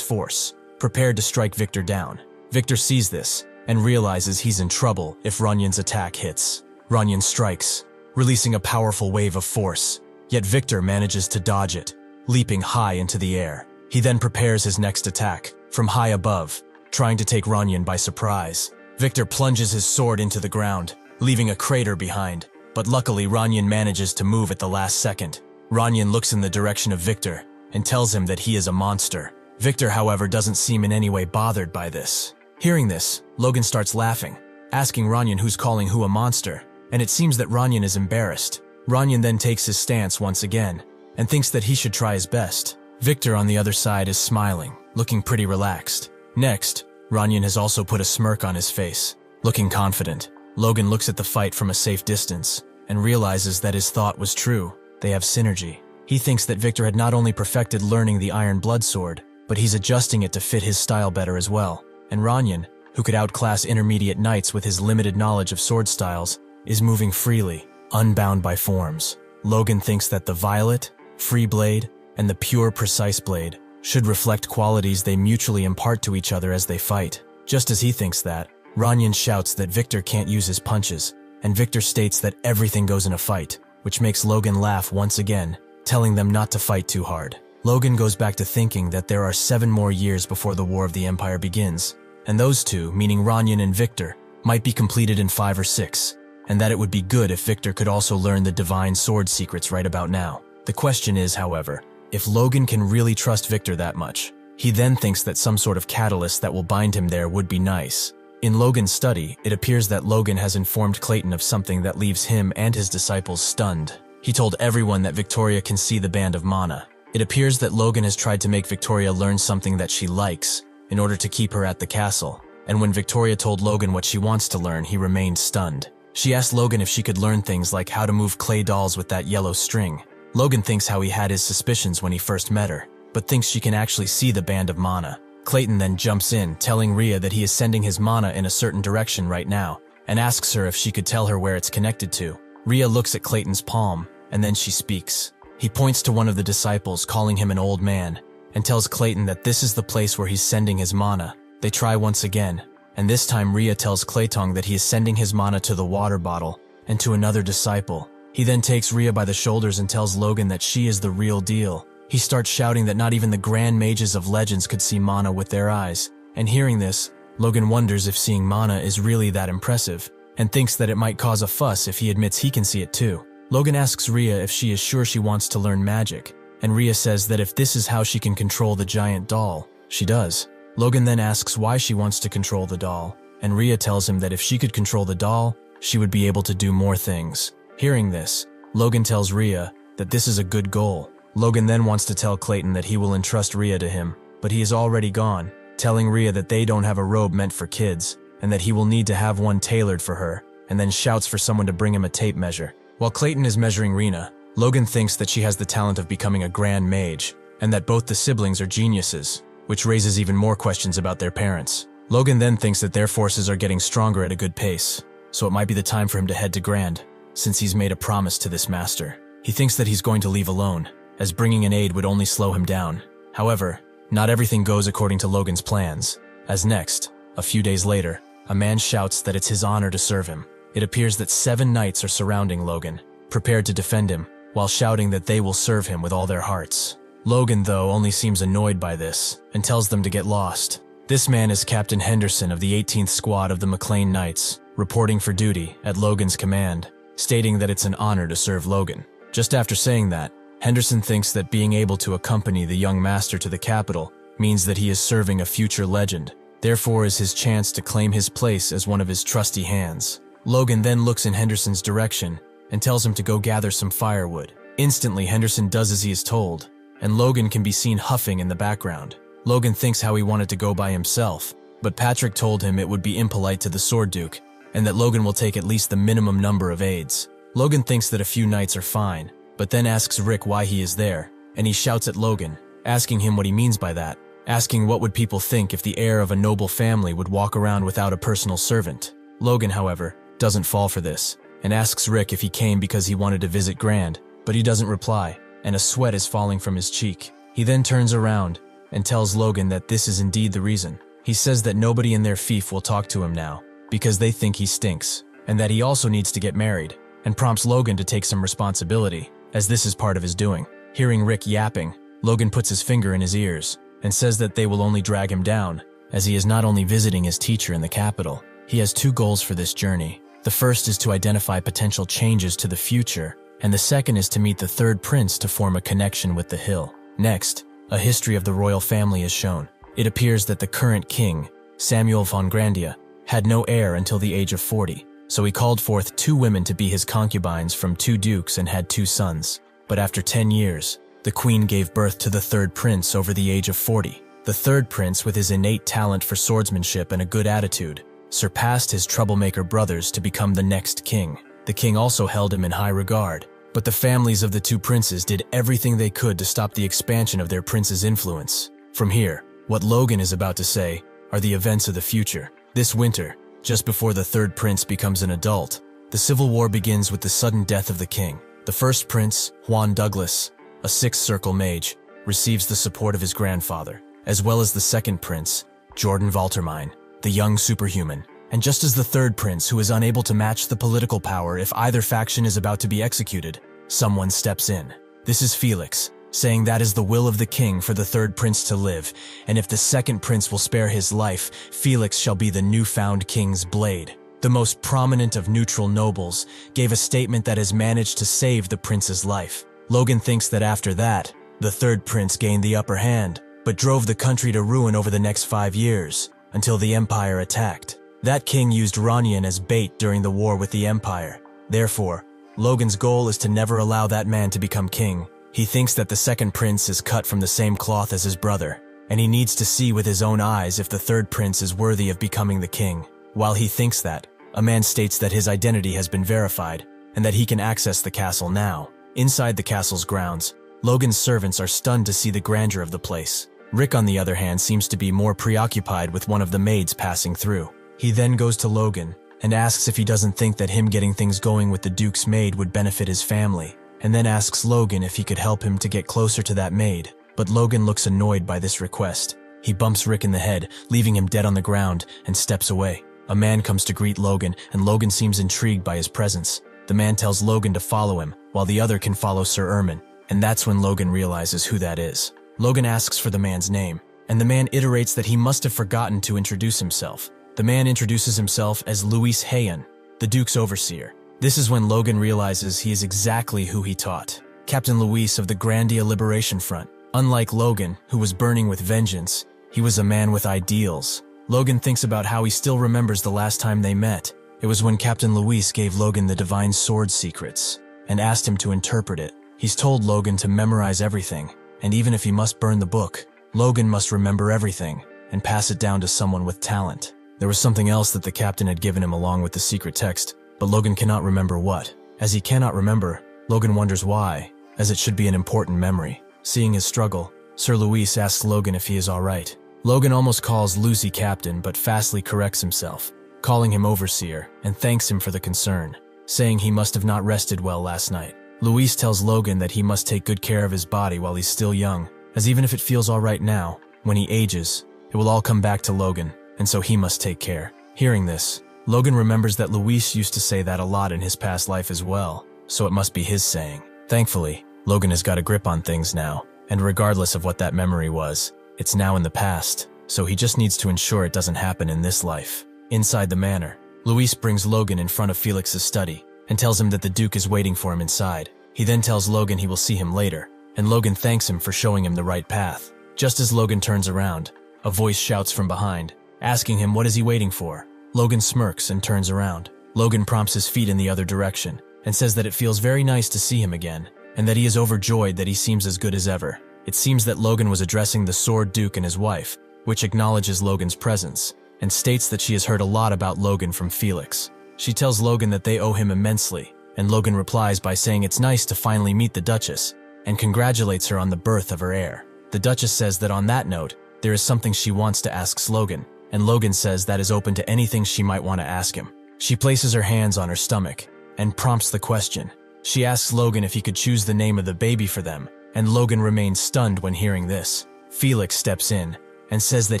S1: force, prepared to strike Victor down. Victor sees this and realizes he's in trouble if Ranyan's attack hits. Ranyan strikes, releasing a powerful wave of force, yet Victor manages to dodge it, leaping high into the air. He then prepares his next attack from high above, trying to take Ranyan by surprise. Victor plunges his sword into the ground, leaving a crater behind. but luckily Ranyan manages to move at the last second. Ranyan looks in the direction of Victor and tells him that he is a monster. Victor, however, doesn't seem in any way bothered by this. Hearing this, Logan starts laughing, asking Ranyan who's calling who a monster, and it seems that Ranyan is embarrassed. Ranyan then takes his stance once again and thinks that he should try his best. Victor on the other side is smiling, looking pretty relaxed. Next, Ranyan has also put a smirk on his face, looking confident. Logan looks at the fight from a safe distance and realizes that his thought was true. They have synergy. He thinks that Victor had not only perfected learning the Iron Blood Sword, but he's adjusting it to fit his style better as well. And Ranyan, who could outclass intermediate knights with his limited knowledge of sword styles, is moving freely, unbound by forms. Logan thinks that the Violet, Free Blade, and the Pure Precise Blade should reflect qualities they mutually impart to each other as they fight. Just as he thinks that, Ranyan shouts that Victor can't use his punches, and Victor states that everything goes in a fight, which makes Logan laugh once again, telling them not to fight too hard. Logan goes back to thinking that there are 7 more years before the War of the Empire begins, and those two, meaning Ranyan and Victor, might be completed in 5 or 6, and that it would be good if Victor could also learn the divine sword secrets right about now. The question is, however, if Logan can really trust Victor that much. He then thinks that some sort of catalyst that will bind him there would be nice. In Logan's study, it appears that Logan has informed Clayton of something that leaves him and his disciples stunned. He told everyone that Victoria can see the band of mana. It appears that Logan has tried to make Victoria learn something that she likes in order to keep her at the castle, and when Victoria told Logan what she wants to learn, he remained stunned. She asked Logan if she could learn things like how to move clay dolls with that yellow string. Logan thinks how he had his suspicions when he first met her, but thinks she can actually see the band of mana. Clayton then jumps in, telling Rhea that he is sending his mana in a certain direction right now, and asks her if she could tell her where it's connected to. Rhea looks at Clayton's palm, and then she speaks. He points to one of the disciples, calling him an old man, and tells Clayton that this is the place where he's sending his mana. They try once again, and this time Rhea tells Clayton that he is sending his mana to the water bottle, and to another disciple. He then takes Rhea by the shoulders and tells Logan that she is the real deal. He starts shouting that not even the grand mages of legends could see mana with their eyes, and hearing this, Logan wonders if seeing mana is really that impressive, and thinks that it might cause a fuss if he admits he can see it too. Logan asks Rhea if she is sure she wants to learn magic, and Rhea says that if this is how she can control the giant doll, she does. Logan then asks why she wants to control the doll, and Rhea tells him that if she could control the doll, she would be able to do more things. Hearing this, Logan tells Rhea that this is a good goal. Logan then wants to tell Clayton that he will entrust Rhea to him, but he is already gone, telling Rhea that they don't have a robe meant for kids, and that he will need to have one tailored for her, and then shouts for someone to bring him a tape measure. While Clayton is measuring Rhea, Logan thinks that she has the talent of becoming a grand mage, and that both the siblings are geniuses, which raises even more questions about their parents. Logan then thinks that their forces are getting stronger at a good pace, so it might be the time for him to head to Grand, since he's made a promise to this master. He thinks that he's going to leave alone, as bringing an aid would only slow him down. However, not everything goes according to Logan's plans, as next, a few days later, a man shouts that it's his honor to serve him. It appears that 7 knights are surrounding Logan, prepared to defend him, while shouting that they will serve him with all their hearts. Logan, though, only seems annoyed by this, and tells them to get lost. This man is Captain Henderson of the 18th Squad of the McLean Knights, reporting for duty at Logan's command, stating that it's an honor to serve Logan. Just after saying that, Henderson thinks that being able to accompany the young master to the capital means that he is serving a future legend, therefore is his chance to claim his place as one of his trusty hands. Logan then looks in Henderson's direction and tells him to go gather some firewood. Instantly, Henderson does as he is told, and Logan can be seen huffing in the background. Logan thinks how he wanted to go by himself, but Patrick told him it would be impolite to the Sword Duke, and that Logan will take at least the minimum number of aides. Logan thinks that a few knights are fine, but then asks Rick why he is there, and he shouts at Logan, asking him what he means by that, asking what would people think if the heir of a noble family would walk around without a personal servant. Logan, however, doesn't fall for this, and asks Rick if he came because he wanted to visit Grand, but he doesn't reply, and a sweat is falling from his cheek. He then turns around and tells Logan that this is indeed the reason. He says that nobody in their fief will talk to him now, because they think he stinks, and that he also needs to get married, and prompts Logan to take some responsibility, as this is part of his doing. Hearing Rick yapping, Logan puts his finger in his ears, and says that they will only drag him down, as he is not only visiting his teacher in the capital, he has 2 goals for this journey. The first is to identify potential changes to the future, and the second is to meet the third prince to form a connection with the hill. Next, a history of the royal family is shown. It appears that the current king, Samuel von Grandia, had no heir until the age of 40, so he called forth 2 women to be his concubines from 2 dukes and had 2 sons. But after 10 years, the queen gave birth to the third prince over the age of 40. The third prince, with his innate talent for swordsmanship and a good attitude, surpassed his troublemaker brothers to become the next king. The king also held him in high regard, but the families of the 2 princes did everything they could to stop the expansion of their prince's influence. From here, what Logan is about to say are the events of the future. This winter, just before the third prince becomes an adult, the civil war begins with the sudden death of the king. The first prince, Juan Douglas, a 6th circle mage, receives the support of his grandfather, as well as the second prince, Jordan Valtermine, the young superhuman. And just as the third prince, who is unable to match the political power if either faction is about to be executed, someone steps in. This is Felix, saying that is the will of the king for the third prince to live, and if the second prince will spare his life, Felix shall be the newfound king's blade. The most prominent of neutral nobles gave a statement that has managed to save the prince's life. Logan thinks that after that, the third prince gained the upper hand, but drove the country to ruin over the next 5 years, until the Empire attacked. That king used Ranyan as bait during the war with the Empire. Therefore, Logan's goal is to never allow that man to become king. He thinks that the second prince is cut from the same cloth as his brother, and he needs to see with his own eyes if the third prince is worthy of becoming the king. While he thinks that, a man states that his identity has been verified, and that he can access the castle now. Inside the castle's grounds, Logan's servants are stunned to see the grandeur of the place. Rick, on the other hand, seems to be more preoccupied with one of the maids passing through. He then goes to Logan and asks if he doesn't think that him getting things going with the Duke's maid would benefit his family, and then asks Logan if he could help him to get closer to that maid. But Logan looks annoyed by this request. He bumps Rick in the head, leaving him dead on the ground, and steps away. A man comes to greet Logan, and Logan seems intrigued by his presence. The man tells Logan to follow him, while the other can follow Sir Ermin, and that's when Logan realizes who that is. Logan asks for the man's name, and the man iterates that he must have forgotten to introduce himself. The man introduces himself as Luis Hayan, the Duke's overseer. This is when Logan realizes he is exactly who he taught, Captain Luis of the Grandia Liberation Front. Unlike Logan, who was burning with vengeance, he was a man with ideals. Logan thinks about how he still remembers the last time they met. It was when Captain Luis gave Logan the divine sword secrets and asked him to interpret it. He's told Logan to memorize everything, and even if he must burn the book, Logan must remember everything and pass it down to someone with talent. There was something else that the captain had given him along with the secret text, but Logan cannot remember what. As he cannot remember, Logan wonders why, as it should be an important memory. Seeing his struggle, Sir Luis asks Logan if he is alright. Logan almost calls Lucy captain, but fastly corrects himself, calling him overseer, and thanks him for the concern, saying he must have not rested well last night. Luis tells Logan that he must take good care of his body while he's still young, as even if it feels alright now, when he ages, it will all come back to Logan, and so he must take care. Hearing this, Logan remembers that Luis used to say that a lot in his past life as well, so it must be his saying. Thankfully, Logan has got a grip on things now, and regardless of what that memory was, it's now in the past, so he just needs to ensure it doesn't happen in this life. Inside the manor, Luis brings Logan in front of Felix's study and tells him that the Duke is waiting for him inside. He then tells Logan he will see him later, and Logan thanks him for showing him the right path. Just as Logan turns around, a voice shouts from behind, asking him what is he waiting for. Logan smirks and turns around. Logan prompts his feet in the other direction and says that it feels very nice to see him again, and that he is overjoyed that he seems as good as ever. It seems that Logan was addressing the Sword Duke and his wife, which acknowledges Logan's presence, and states that she has heard a lot about Logan from Felix. She tells Logan that they owe him immensely, and Logan replies by saying it's nice to finally meet the Duchess, and congratulates her on the birth of her heir. The Duchess says that on that note, there is something she wants to ask Logan, and Logan says that is open to anything she might want to ask him. She places her hands on her stomach, and prompts the question. She asks Logan if he could choose the name of the baby for them, and Logan remains stunned when hearing this. Felix steps in and says that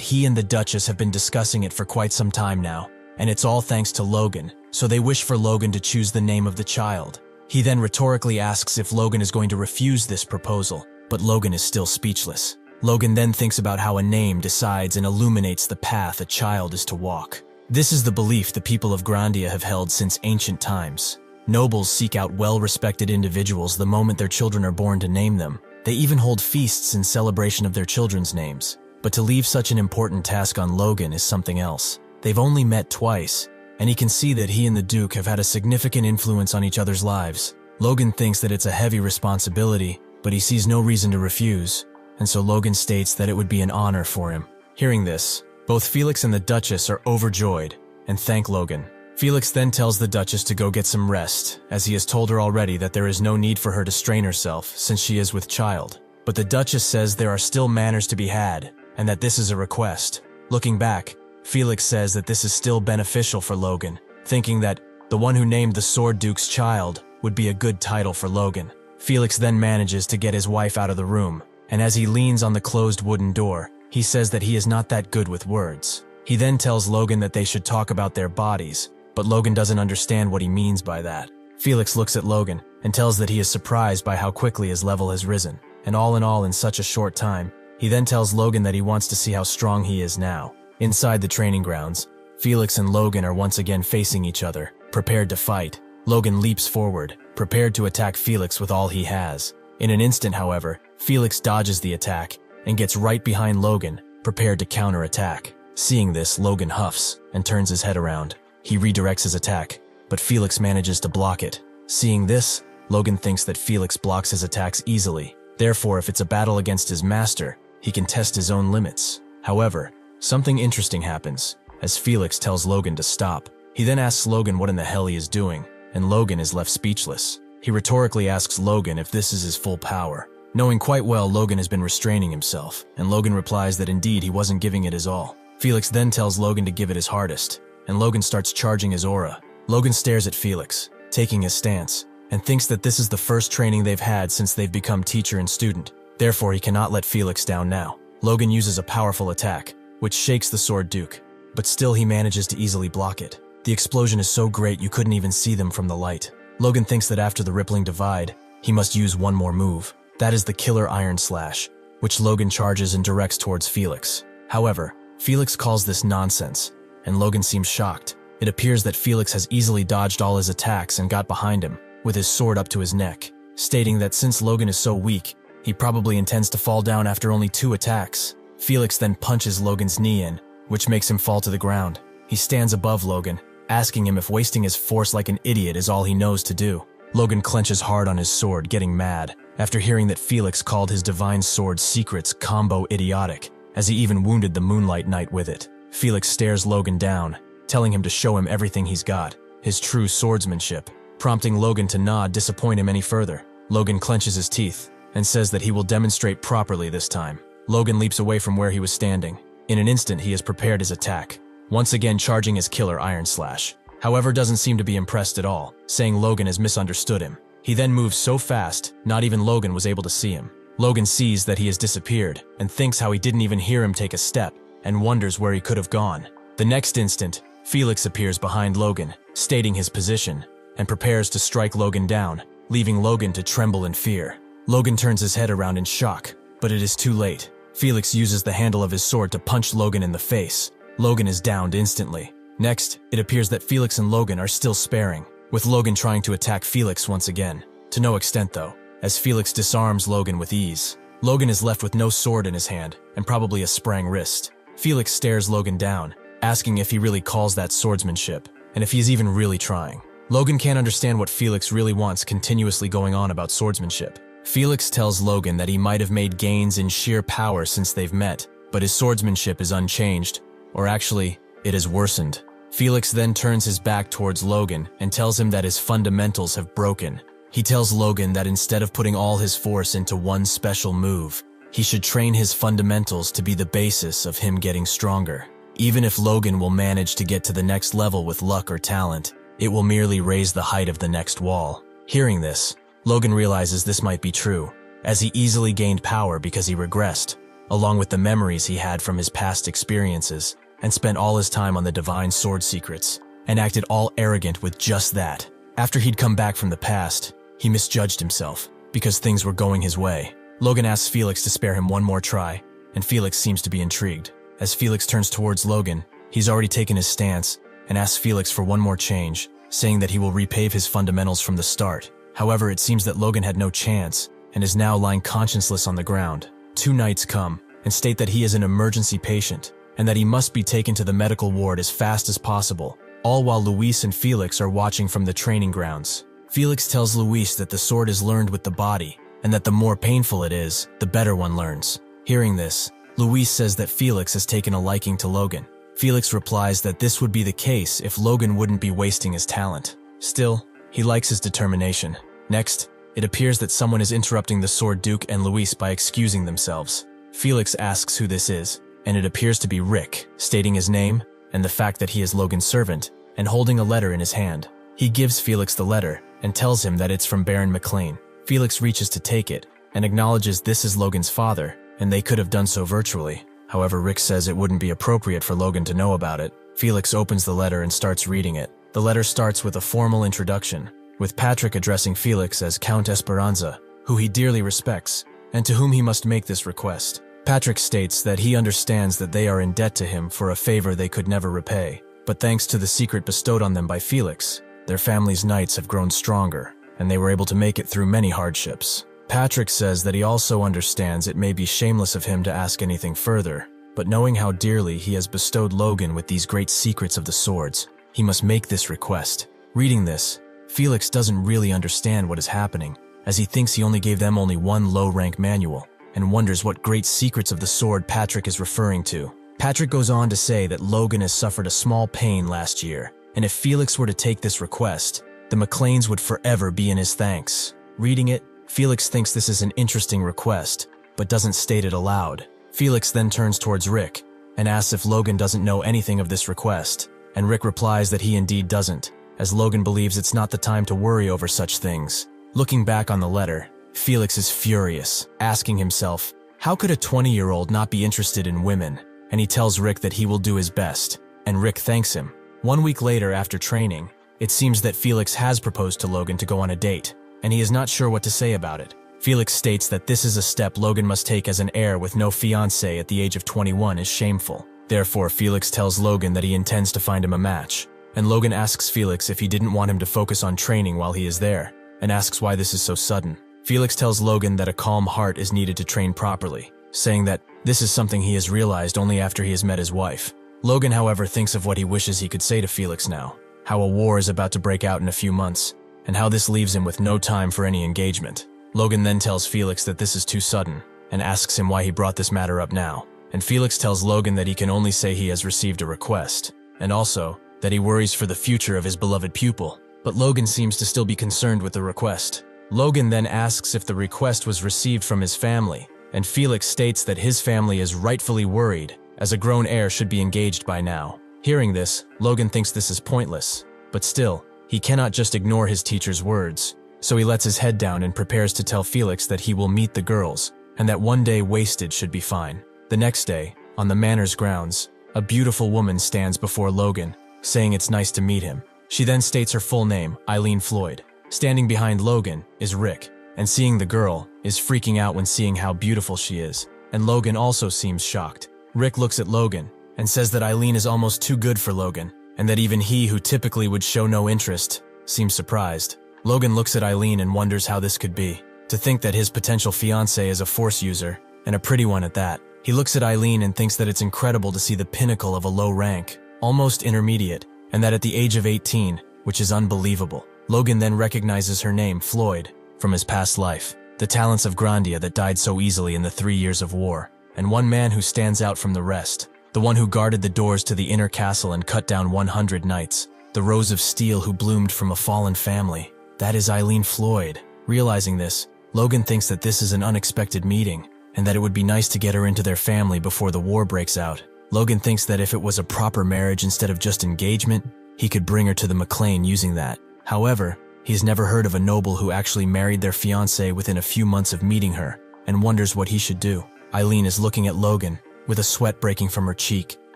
S1: he and the Duchess have been discussing it for quite some time now, and it's all thanks to Logan, so they wish for Logan to choose the name of the child. He then rhetorically asks if Logan is going to refuse this proposal, but Logan is still speechless. Logan then thinks about how a name decides and illuminates the path a child is to walk. This is the belief the people of Grandia have held since ancient times. Nobles seek out well-respected individuals the moment their children are born to name them. They even hold feasts in celebration of their children's names. But to leave such an important task on Logan is something else. They've only met twice, and he can see that he and the Duke have had a significant influence on each other's lives. Logan thinks that it's a heavy responsibility, but he sees no reason to refuse, and so Logan states that it would be an honor for him. Hearing this, both Felix and the Duchess are overjoyed and thank Logan. Felix then tells the Duchess to go get some rest, as he has told her already that there is no need for her to strain herself since she is with child. But the Duchess says there are still manners to be had, and that this is a request. Looking back, Felix says that this is still beneficial for Logan, thinking that the one who named the Sword Duke's child would be a good title for Logan. Felix then manages to get his wife out of the room, and as he leans on the closed wooden door, he says that he is not that good with words. He then tells Logan that they should talk about their bodies, but Logan doesn't understand what he means by that. Felix looks at Logan and tells that he is surprised by how quickly his level has risen, and all in such a short time. He then tells Logan that he wants to see how strong he is now. Inside the training grounds, Felix and Logan are once again facing each other, prepared to fight. Logan leaps forward, prepared to attack Felix with all he has. In an instant, however, Felix dodges the attack and gets right behind Logan, prepared to counterattack. Seeing this, Logan huffs and turns his head around. He redirects his attack, but Felix manages to block it. Seeing this, Logan thinks that Felix blocks his attacks easily. Therefore, if it's a battle against his master, he can test his own limits. However, something interesting happens, as Felix tells Logan to stop. He then asks Logan what in the hell he is doing, and Logan is left speechless. He rhetorically asks Logan if this is his full power. Knowing quite well Logan has been restraining himself, and Logan replies that indeed he wasn't giving it his all. Felix then tells Logan to give it his hardest, and Logan starts charging his aura. Logan stares at Felix, taking his stance, and thinks that this is the first training they've had since they've become teacher and student. Therefore, he cannot let Felix down now. Logan uses a powerful attack, which shakes the Sword Duke, but still he manages to easily block it. The explosion is so great you couldn't even see them from the light. Logan thinks that after the rippling divide, he must use one more move. That is the Killer Iron Slash, which Logan charges and directs towards Felix. However, Felix calls this nonsense, and Logan seems shocked. It appears that Felix has easily dodged all his attacks and got behind him, with his sword up to his neck, stating that since Logan is so weak, he probably intends to fall down after only 2 attacks. Felix then punches Logan's knee in, which makes him fall to the ground. He stands above Logan, asking him if wasting his force like an idiot is all he knows to do. Logan clenches hard on his sword, getting mad, after hearing that Felix called his divine sword's secrets combo idiotic, as he even wounded the Moonlight Knight with it. Felix stares Logan down, telling him to show him everything he's got, his true swordsmanship, prompting Logan to not disappoint him any further. Logan clenches his teeth and says that he will demonstrate properly this time. Logan leaps away from where he was standing. In an instant, he has prepared his attack, once again charging his Killer Iron Slash. However, doesn't seem to be impressed at all, saying Logan has misunderstood him. He then moves so fast, not even Logan was able to see him. Logan sees that he has disappeared and thinks how he didn't even hear him take a step and wonders where he could have gone. The next instant, Felix appears behind Logan, stating his position, and prepares to strike Logan down, leaving Logan to tremble in fear. Logan turns his head around in shock, but it is too late. Felix uses the handle of his sword to punch Logan in the face. Logan is downed instantly. Next, it appears that Felix and Logan are still sparring, with Logan trying to attack Felix once again. To no extent though, as Felix disarms Logan with ease. Logan is left with no sword in his hand, and probably a sprang wrist. Felix stares Logan down, asking if he really calls that swordsmanship, and if he is even really trying. Logan can't understand what Felix really wants continuously going on about swordsmanship. Felix tells Logan that he might have made gains in sheer power since they've met, but his swordsmanship is unchanged, or actually, it has worsened. Felix then turns his back towards Logan and tells him that his fundamentals have broken. He tells Logan that instead of putting all his force into one special move, he should train his fundamentals to be the basis of him getting stronger. Even if Logan will manage to get to the next level with luck or talent, it will merely raise the height of the next wall. Hearing this, Logan realizes this might be true, as he easily gained power because he regressed, along with the memories he had from his past experiences, and spent all his time on the divine sword secrets, and acted all arrogant with just that. After he'd come back from the past, he misjudged himself, because things were going his way. Logan asks Felix to spare him one more try, and Felix seems to be intrigued. As Felix turns towards Logan, He's already taken his stance and asks Felix for one more change, saying that he will repave his fundamentals from the start. However, it seems that Logan had no chance and is now lying conscienceless on the ground. 2 knights come and state that he is an emergency patient and that he must be taken to the medical ward as fast as possible, all while Luis and Felix are watching from the training grounds. Felix tells Luis that the sword is learned with the body and that the more painful it is, the better one learns. Hearing this, Luis says that Felix has taken a liking to Logan. Felix replies that this would be the case if Logan wouldn't be wasting his talent. Still, he likes his determination. Next, it appears that someone is interrupting the Sword Duke and Luis by excusing themselves. Felix asks who this is, and it appears to be Rick, stating his name and the fact that he is Logan's servant and holding a letter in his hand. He gives Felix the letter and tells him that it's from Baron McLean. Felix reaches to take it and acknowledges this is Logan's father, and they could have done so virtually. However, Rick says it wouldn't be appropriate for Logan to know about it. Felix opens the letter and starts reading it. The letter starts with a formal introduction, with Patrick addressing Felix as Count Esperanza, who he dearly respects, and to whom he must make this request. Patrick states that he understands that they are in debt to him for a favor they could never repay, but thanks to the secret bestowed on them by Felix, their family's knights have grown stronger, and they were able to make it through many hardships. Patrick says that he also understands it may be shameless of him to ask anything further, but knowing how dearly he has bestowed Logan with these great secrets of the swords, he must make this request. Reading this, Felix doesn't really understand what is happening, as he thinks he only gave them only one low-rank manual, and wonders what great secrets of the sword Patrick is referring to. Patrick goes on to say that Logan has suffered a small pain last year, and if Felix were to take this request, the McLeans would forever be in his thanks. Reading it, Felix thinks this is an interesting request, but doesn't state it aloud. Felix then turns towards Rick and asks if Logan doesn't know anything of this request, and Rick replies that he indeed doesn't, as Logan believes it's not the time to worry over such things. Looking back on the letter, Felix is furious, asking himself, how could a 20-year-old not be interested in women? And he tells Rick that he will do his best, and Rick thanks him. 1 week later after training, it seems that Felix has proposed to Logan to go on a date, and he is not sure what to say about it. Felix states that this is a step Logan must take as an heir with no fiancé at the age of 21 is shameful. Therefore, Felix tells Logan that he intends to find him a match, and Logan asks Felix if he didn't want him to focus on training while he is there, and asks why this is so sudden. Felix tells Logan that a calm heart is needed to train properly, saying that this is something he has realized only after he has met his wife. Logan, however, thinks of what he wishes he could say to Felix now, how a war is about to break out in a few months, and how this leaves him with no time for any engagement. Logan then tells Felix that this is too sudden, and asks him why he brought this matter up now. And Felix tells Logan that he can only say he has received a request, and also that he worries for the future of his beloved pupil. But Logan seems to still be concerned with the request. Logan then asks if the request was received from his family, and Felix states that his family is rightfully worried, as a grown heir should be engaged by now. Hearing this, Logan thinks this is pointless, but still, he cannot just ignore his teacher's words, so he lets his head down and prepares to tell Felix that he will meet the girls, and that one day wasted should be fine. The next day, on the manor's grounds, a beautiful woman stands before Logan, saying it's nice to meet him. She then states her full name, Eileen Floyd. Standing behind Logan is Rick, and seeing the girl, is freaking out when seeing how beautiful she is, and Logan also seems shocked. Rick looks at Logan and says that Eileen is almost too good for Logan, and that even he, who typically would show no interest, seems surprised. Logan looks at Eileen and wonders how this could be. To think that his potential fiancé is a force user, and a pretty one at that. He looks at Eileen and thinks that it's incredible to see the pinnacle of a low rank, almost intermediate, and that at the age of 18, which is unbelievable. Logan then recognizes her name, Floyd, from his past life, the talents of Grandia that died so easily in the 3 years of war, and one man who stands out from the rest, the one who guarded the doors to the inner castle and cut down 100 knights, the rose of steel who bloomed from a fallen family. That is Eileen Floyd. Realizing this, Logan thinks that this is an unexpected meeting, and that it would be nice to get her into their family before the war breaks out. Logan thinks that if it was a proper marriage instead of just engagement, he could bring her to the McLean using that. However, he's never heard of a noble who actually married their fiancée within a few months of meeting her, and wonders what he should do. Eileen is looking at Logan, with a sweat breaking from her cheek,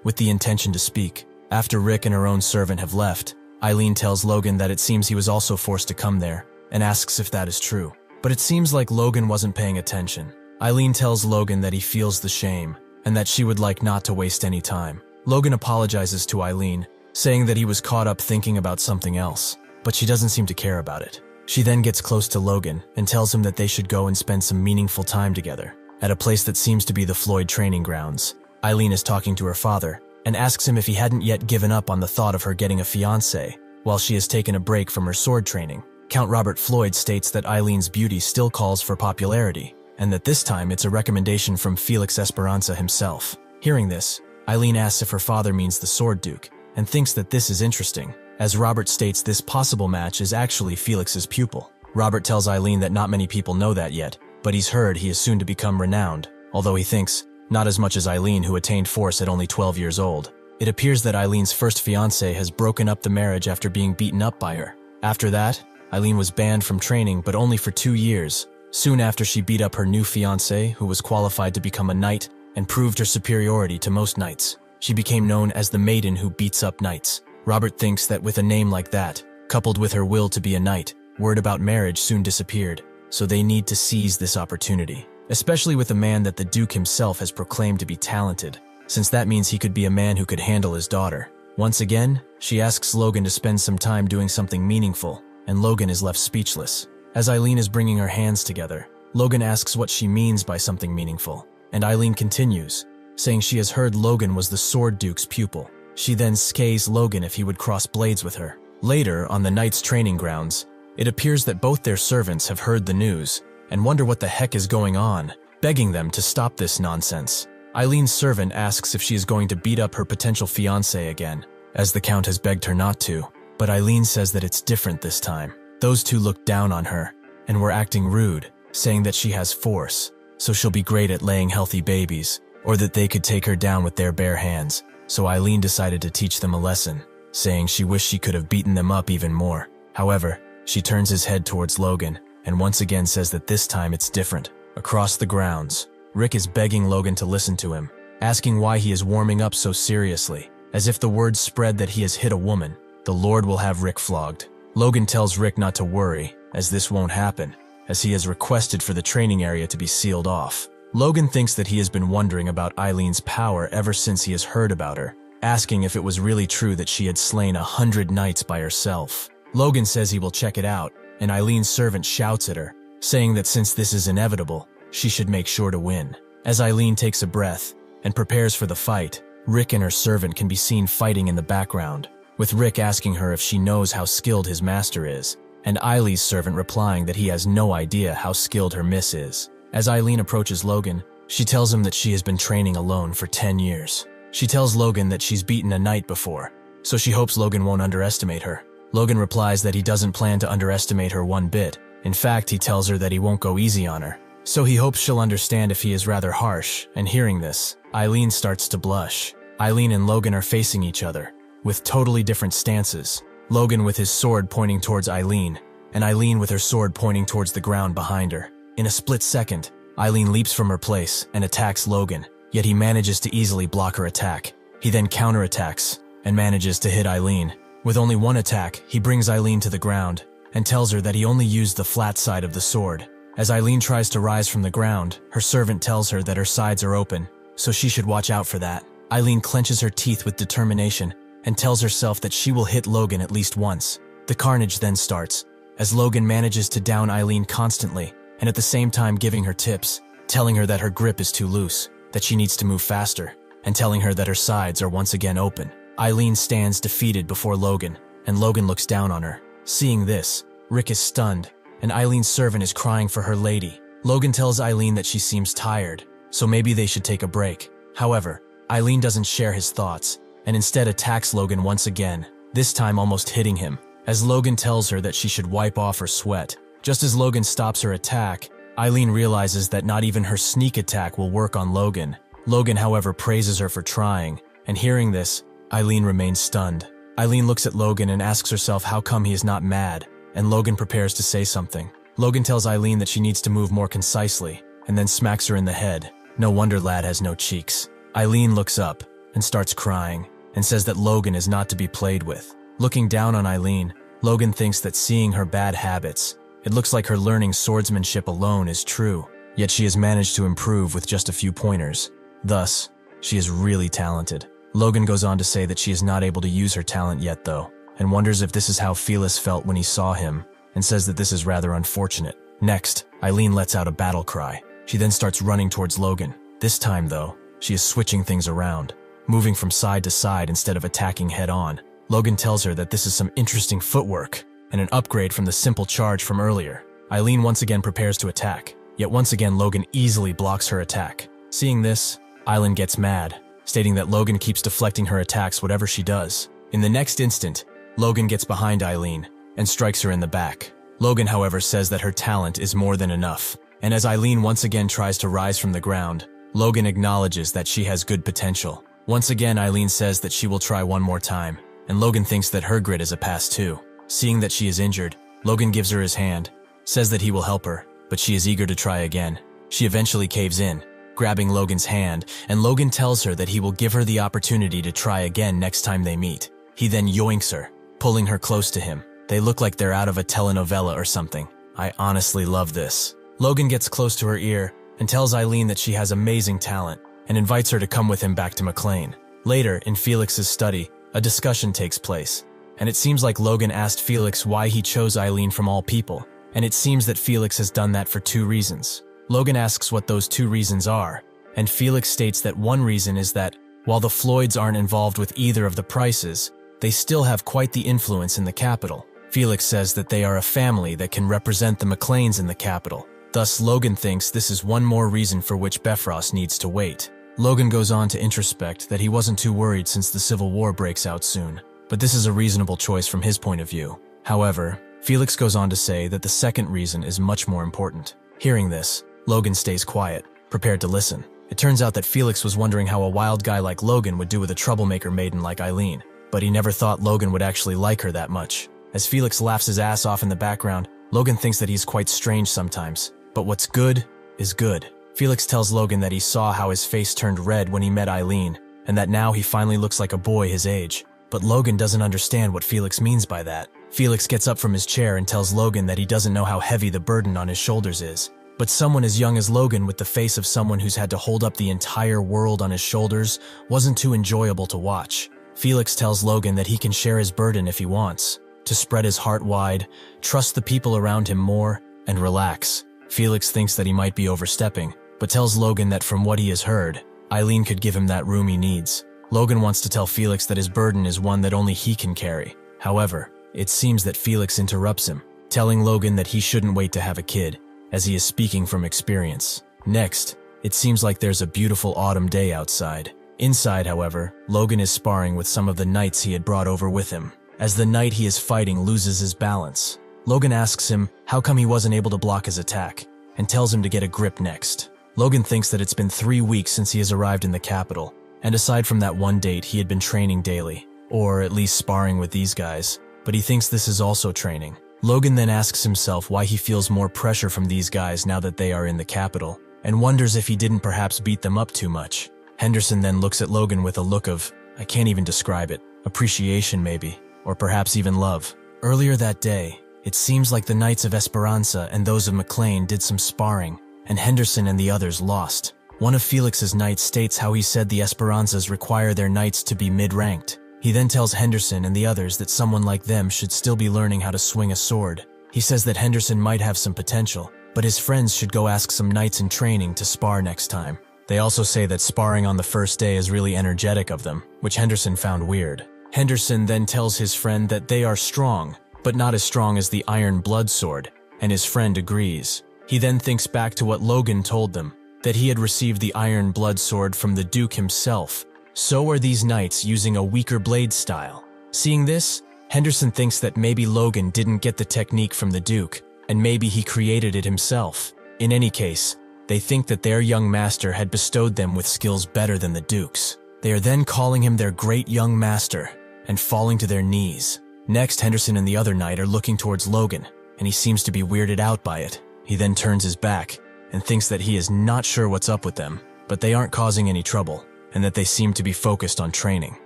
S1: with the intention to speak. After Rick and her own servant have left, Eileen tells Logan that it seems he was also forced to come there, and asks if that is true. But it seems like Logan wasn't paying attention. Eileen tells Logan that he feels the shame, and that she would like not to waste any time. Logan apologizes to Eileen, saying that he was caught up thinking about something else, but she doesn't seem to care about it. She then gets close to Logan and tells him that they should go and spend some meaningful time together, at a place that seems to be the Floyd training grounds. Eileen is talking to her father and asks him if he hadn't yet given up on the thought of her getting a fiancé while she has taken a break from her sword training. Count Robert Floyd states that Eileen's beauty still calls for popularity, and that this time it's a recommendation from Felix Esperanza himself. Hearing this, Eileen asks if her father means the Sword Duke, and thinks that this is interesting, as Robert states this possible match is actually Felix's pupil. Robert tells Eileen that not many people know that yet, but he's heard he is soon to become renowned, although he thinks not as much as Eileen, who attained force at only 12 years old. It appears that Eileen's first fiancé has broken up the marriage after being beaten up by her. After that, Eileen was banned from training, but only for 2 years. Soon after, she beat up her new fiancé, who was qualified to become a knight, and proved her superiority to most knights. She became known as the maiden who beats up knights. Robert thinks that with a name like that, coupled with her will to be a knight, word about marriage soon disappeared, so they need to seize this opportunity, especially with a man that the Duke himself has proclaimed to be talented, since that means he could be a man who could handle his daughter. Once again, she asks Logan to spend some time doing something meaningful, and Logan is left speechless. As Eileen is bringing her hands together, Logan asks what she means by something meaningful, and Eileen continues, saying she has heard Logan was the Sword Duke's pupil. She then scays Logan if he would cross blades with her. Later, on the Knights' training grounds, it appears that both their servants have heard the news and wonder what the heck is going on, begging them to stop this nonsense. Eileen's servant asks if she is going to beat up her potential fiancé again, as the Count has begged her not to, but Eileen says that it's different this time. Those two looked down on her and were acting rude, saying that she has force, so she'll be great at laying healthy babies, or that they could take her down with their bare hands. So Eileen decided to teach them a lesson, saying she wished she could have beaten them up even more. However, she turns his head towards Logan and once again says that this time it's different. Across the grounds, Rick is begging Logan to listen to him, asking why he is warming up so seriously. As if the word spread that he has hit a woman, the Lord will have Rick flogged. Logan tells Rick not to worry, as this won't happen, as he has requested for the training area to be sealed off. Logan thinks that he has been wondering about Eileen's power ever since he has heard about her, asking if it was really true that she had slain 100 knights by herself. Logan says he will check it out, and Eileen's servant shouts at her, saying that since this is inevitable, she should make sure to win. As Eileen takes a breath and prepares for the fight, Rick and her servant can be seen fighting in the background, with Rick asking her if she knows how skilled his master is, and Eileen's servant replying that he has no idea how skilled her miss is. As Eileen approaches Logan, she tells him that she has been training alone for 10 years. She tells Logan that she's beaten a knight before, so she hopes Logan won't underestimate her. Logan replies that he doesn't plan to underestimate her one bit. In fact, he tells her that he won't go easy on her, so he hopes she'll understand if he is rather harsh, and hearing this, Eileen starts to blush. Eileen and Logan are facing each other, with totally different stances. Logan with his sword pointing towards Eileen, and Eileen with her sword pointing towards the ground behind her. In a split second, Eileen leaps from her place and attacks Logan, yet he manages to easily block her attack. He then counterattacks and manages to hit Eileen. With only one attack, he brings Eileen to the ground and tells her that he only used the flat side of the sword. As Eileen tries to rise from the ground, her servant tells her that her sides are open, so she should watch out for that. Eileen clenches her teeth with determination and tells herself that she will hit Logan at least once. The carnage then starts, as Logan manages to down Eileen constantly, and at the same time giving her tips, telling her that her grip is too loose, that she needs to move faster, and telling her that her sides are once again open. Eileen stands defeated before Logan, and Logan looks down on her. Seeing this, Rick is stunned, and Eileen's servant is crying for her lady. Logan tells Eileen that she seems tired, so maybe they should take a break. However, Eileen doesn't share his thoughts, and instead attacks Logan once again, this time almost hitting him, as Logan tells her that she should wipe off her sweat. Just as Logan stops her attack, Eileen realizes that not even her sneak attack will work on Logan. Logan, however, praises her for trying, and hearing this, Eileen remains stunned. Eileen looks at Logan and asks herself how come he is not mad, and Logan prepares to say something. Logan tells Eileen that she needs to move more concisely, and then smacks her in the head. No wonder lad has no cheeks. Eileen looks up and starts crying, and says that Logan is not to be played with. Looking down on Eileen, Logan thinks that seeing her bad habits, it looks like her learning swordsmanship alone is true, yet she has managed to improve with just a few pointers. Thus, she is really talented. Logan goes on to say that she is not able to use her talent yet though, and wonders if this is how Felix felt when he saw him, and says that this is rather unfortunate. Next, Eileen lets out a battle cry. She then starts running towards Logan. This time though, she is switching things around, moving from side to side instead of attacking head-on. Logan tells her that this is some interesting footwork, and an upgrade from the simple charge from earlier. Eileen once again prepares to attack, yet once again Logan easily blocks her attack. Seeing this, Eileen gets mad, stating that Logan keeps deflecting her attacks whatever she does. In the next instant, Logan gets behind Eileen and strikes her in the back. Logan, however, says that her talent is more than enough, and as Eileen once again tries to rise from the ground, Logan acknowledges that she has good potential. Once again, Eileen says that she will try one more time, and Logan thinks that her grit is a pass too. Seeing that she is injured, Logan gives her his hand, says that he will help her, but she is eager to try again. She eventually caves in, grabbing Logan's hand, and Logan tells her that he will give her the opportunity to try again next time they meet. He then yoinks her, pulling her close to him. They look like they're out of a telenovela or something. I honestly love this. Logan gets close to her ear and tells Eileen that she has amazing talent and invites her to come with him back to McLean. Later, in Felix's study, a discussion takes place, and it seems like Logan asked Felix why he chose Eileen from all people, and it seems that Felix has done that for 2 reasons. Logan asks what those 2 reasons are, and Felix states that one reason is that, while the Floyds aren't involved with either of the prices, they still have quite the influence in the capital. Felix says that they are a family that can represent the McLeans in the capital. Thus, Logan thinks this is one more reason for which Bifrost needs to wait. Logan goes on to introspect that he wasn't too worried since the Civil War breaks out soon, but this is a reasonable choice from his point of view. However, Felix goes on to say that the second reason is much more important. Hearing this, Logan stays quiet, prepared to listen. It turns out that Felix was wondering how a wild guy like Logan would do with a troublemaker maiden like Eileen, but he never thought Logan would actually like her that much. As Felix laughs his ass off in the background, Logan thinks that he's quite strange sometimes. But what's good is good. Felix tells Logan that he saw how his face turned red when he met Eileen, and that now he finally looks like a boy his age. But Logan doesn't understand what Felix means by that. Felix gets up from his chair and tells Logan that he doesn't know how heavy the burden on his shoulders is. But someone as young as Logan with the face of someone who's had to hold up the entire world on his shoulders wasn't too enjoyable to watch. Felix tells Logan that he can share his burden if he wants, to spread his heart wide, trust the people around him more, and relax. Felix thinks that he might be overstepping, but tells Logan that from what he has heard, Eileen could give him that room he needs. Logan wants to tell Felix that his burden is one that only he can carry. However, it seems that Felix interrupts him, telling Logan that he shouldn't wait to have a kid, as he is speaking from experience. Next, it seems like there's a beautiful autumn day outside. Inside, however, Logan is sparring with some of the knights he had brought over with him. As the knight he is fighting loses his balance, Logan asks him how come he wasn't able to block his attack, and tells him to get a grip next. Logan thinks that it's been 3 weeks since he has arrived in the capital, and aside from that one date, he had been training daily, or at least sparring with these guys, but he thinks this is also training. Logan then asks himself why he feels more pressure from these guys now that they are in the capital, and wonders if he didn't perhaps beat them up too much. Henderson then looks at Logan with a look of, I can't even describe it, appreciation maybe, or perhaps even love. Earlier that day, it seems like the Knights of Esperanza and those of McLean did some sparring, and Henderson and the others lost. One of Felix's knights states how he said the Esperanzas require their knights to be mid-ranked. He then tells Henderson and the others that someone like them should still be learning how to swing a sword. He says that Henderson might have some potential, but his friends should go ask some knights in training to spar next time. They also say that sparring on the first day is really energetic of them, which Henderson found weird. Henderson then tells his friend that they are strong, but not as strong as the Iron Blood Sword, and his friend agrees. He then thinks back to what Logan told them, that he had received the Iron Blood Sword from the Duke himself. So are these knights using a weaker blade style. Seeing this, Henderson thinks that maybe Logan didn't get the technique from the Duke, and maybe he created it himself. In any case, they think that their young master had bestowed them with skills better than the Duke's. They are then calling him their great young master, and falling to their knees. Next, Henderson and the other knight are looking towards Logan, and he seems to be weirded out by it. He then turns his back, and thinks that he is not sure what's up with them, but they aren't causing any trouble, and that they seem to be focused on training.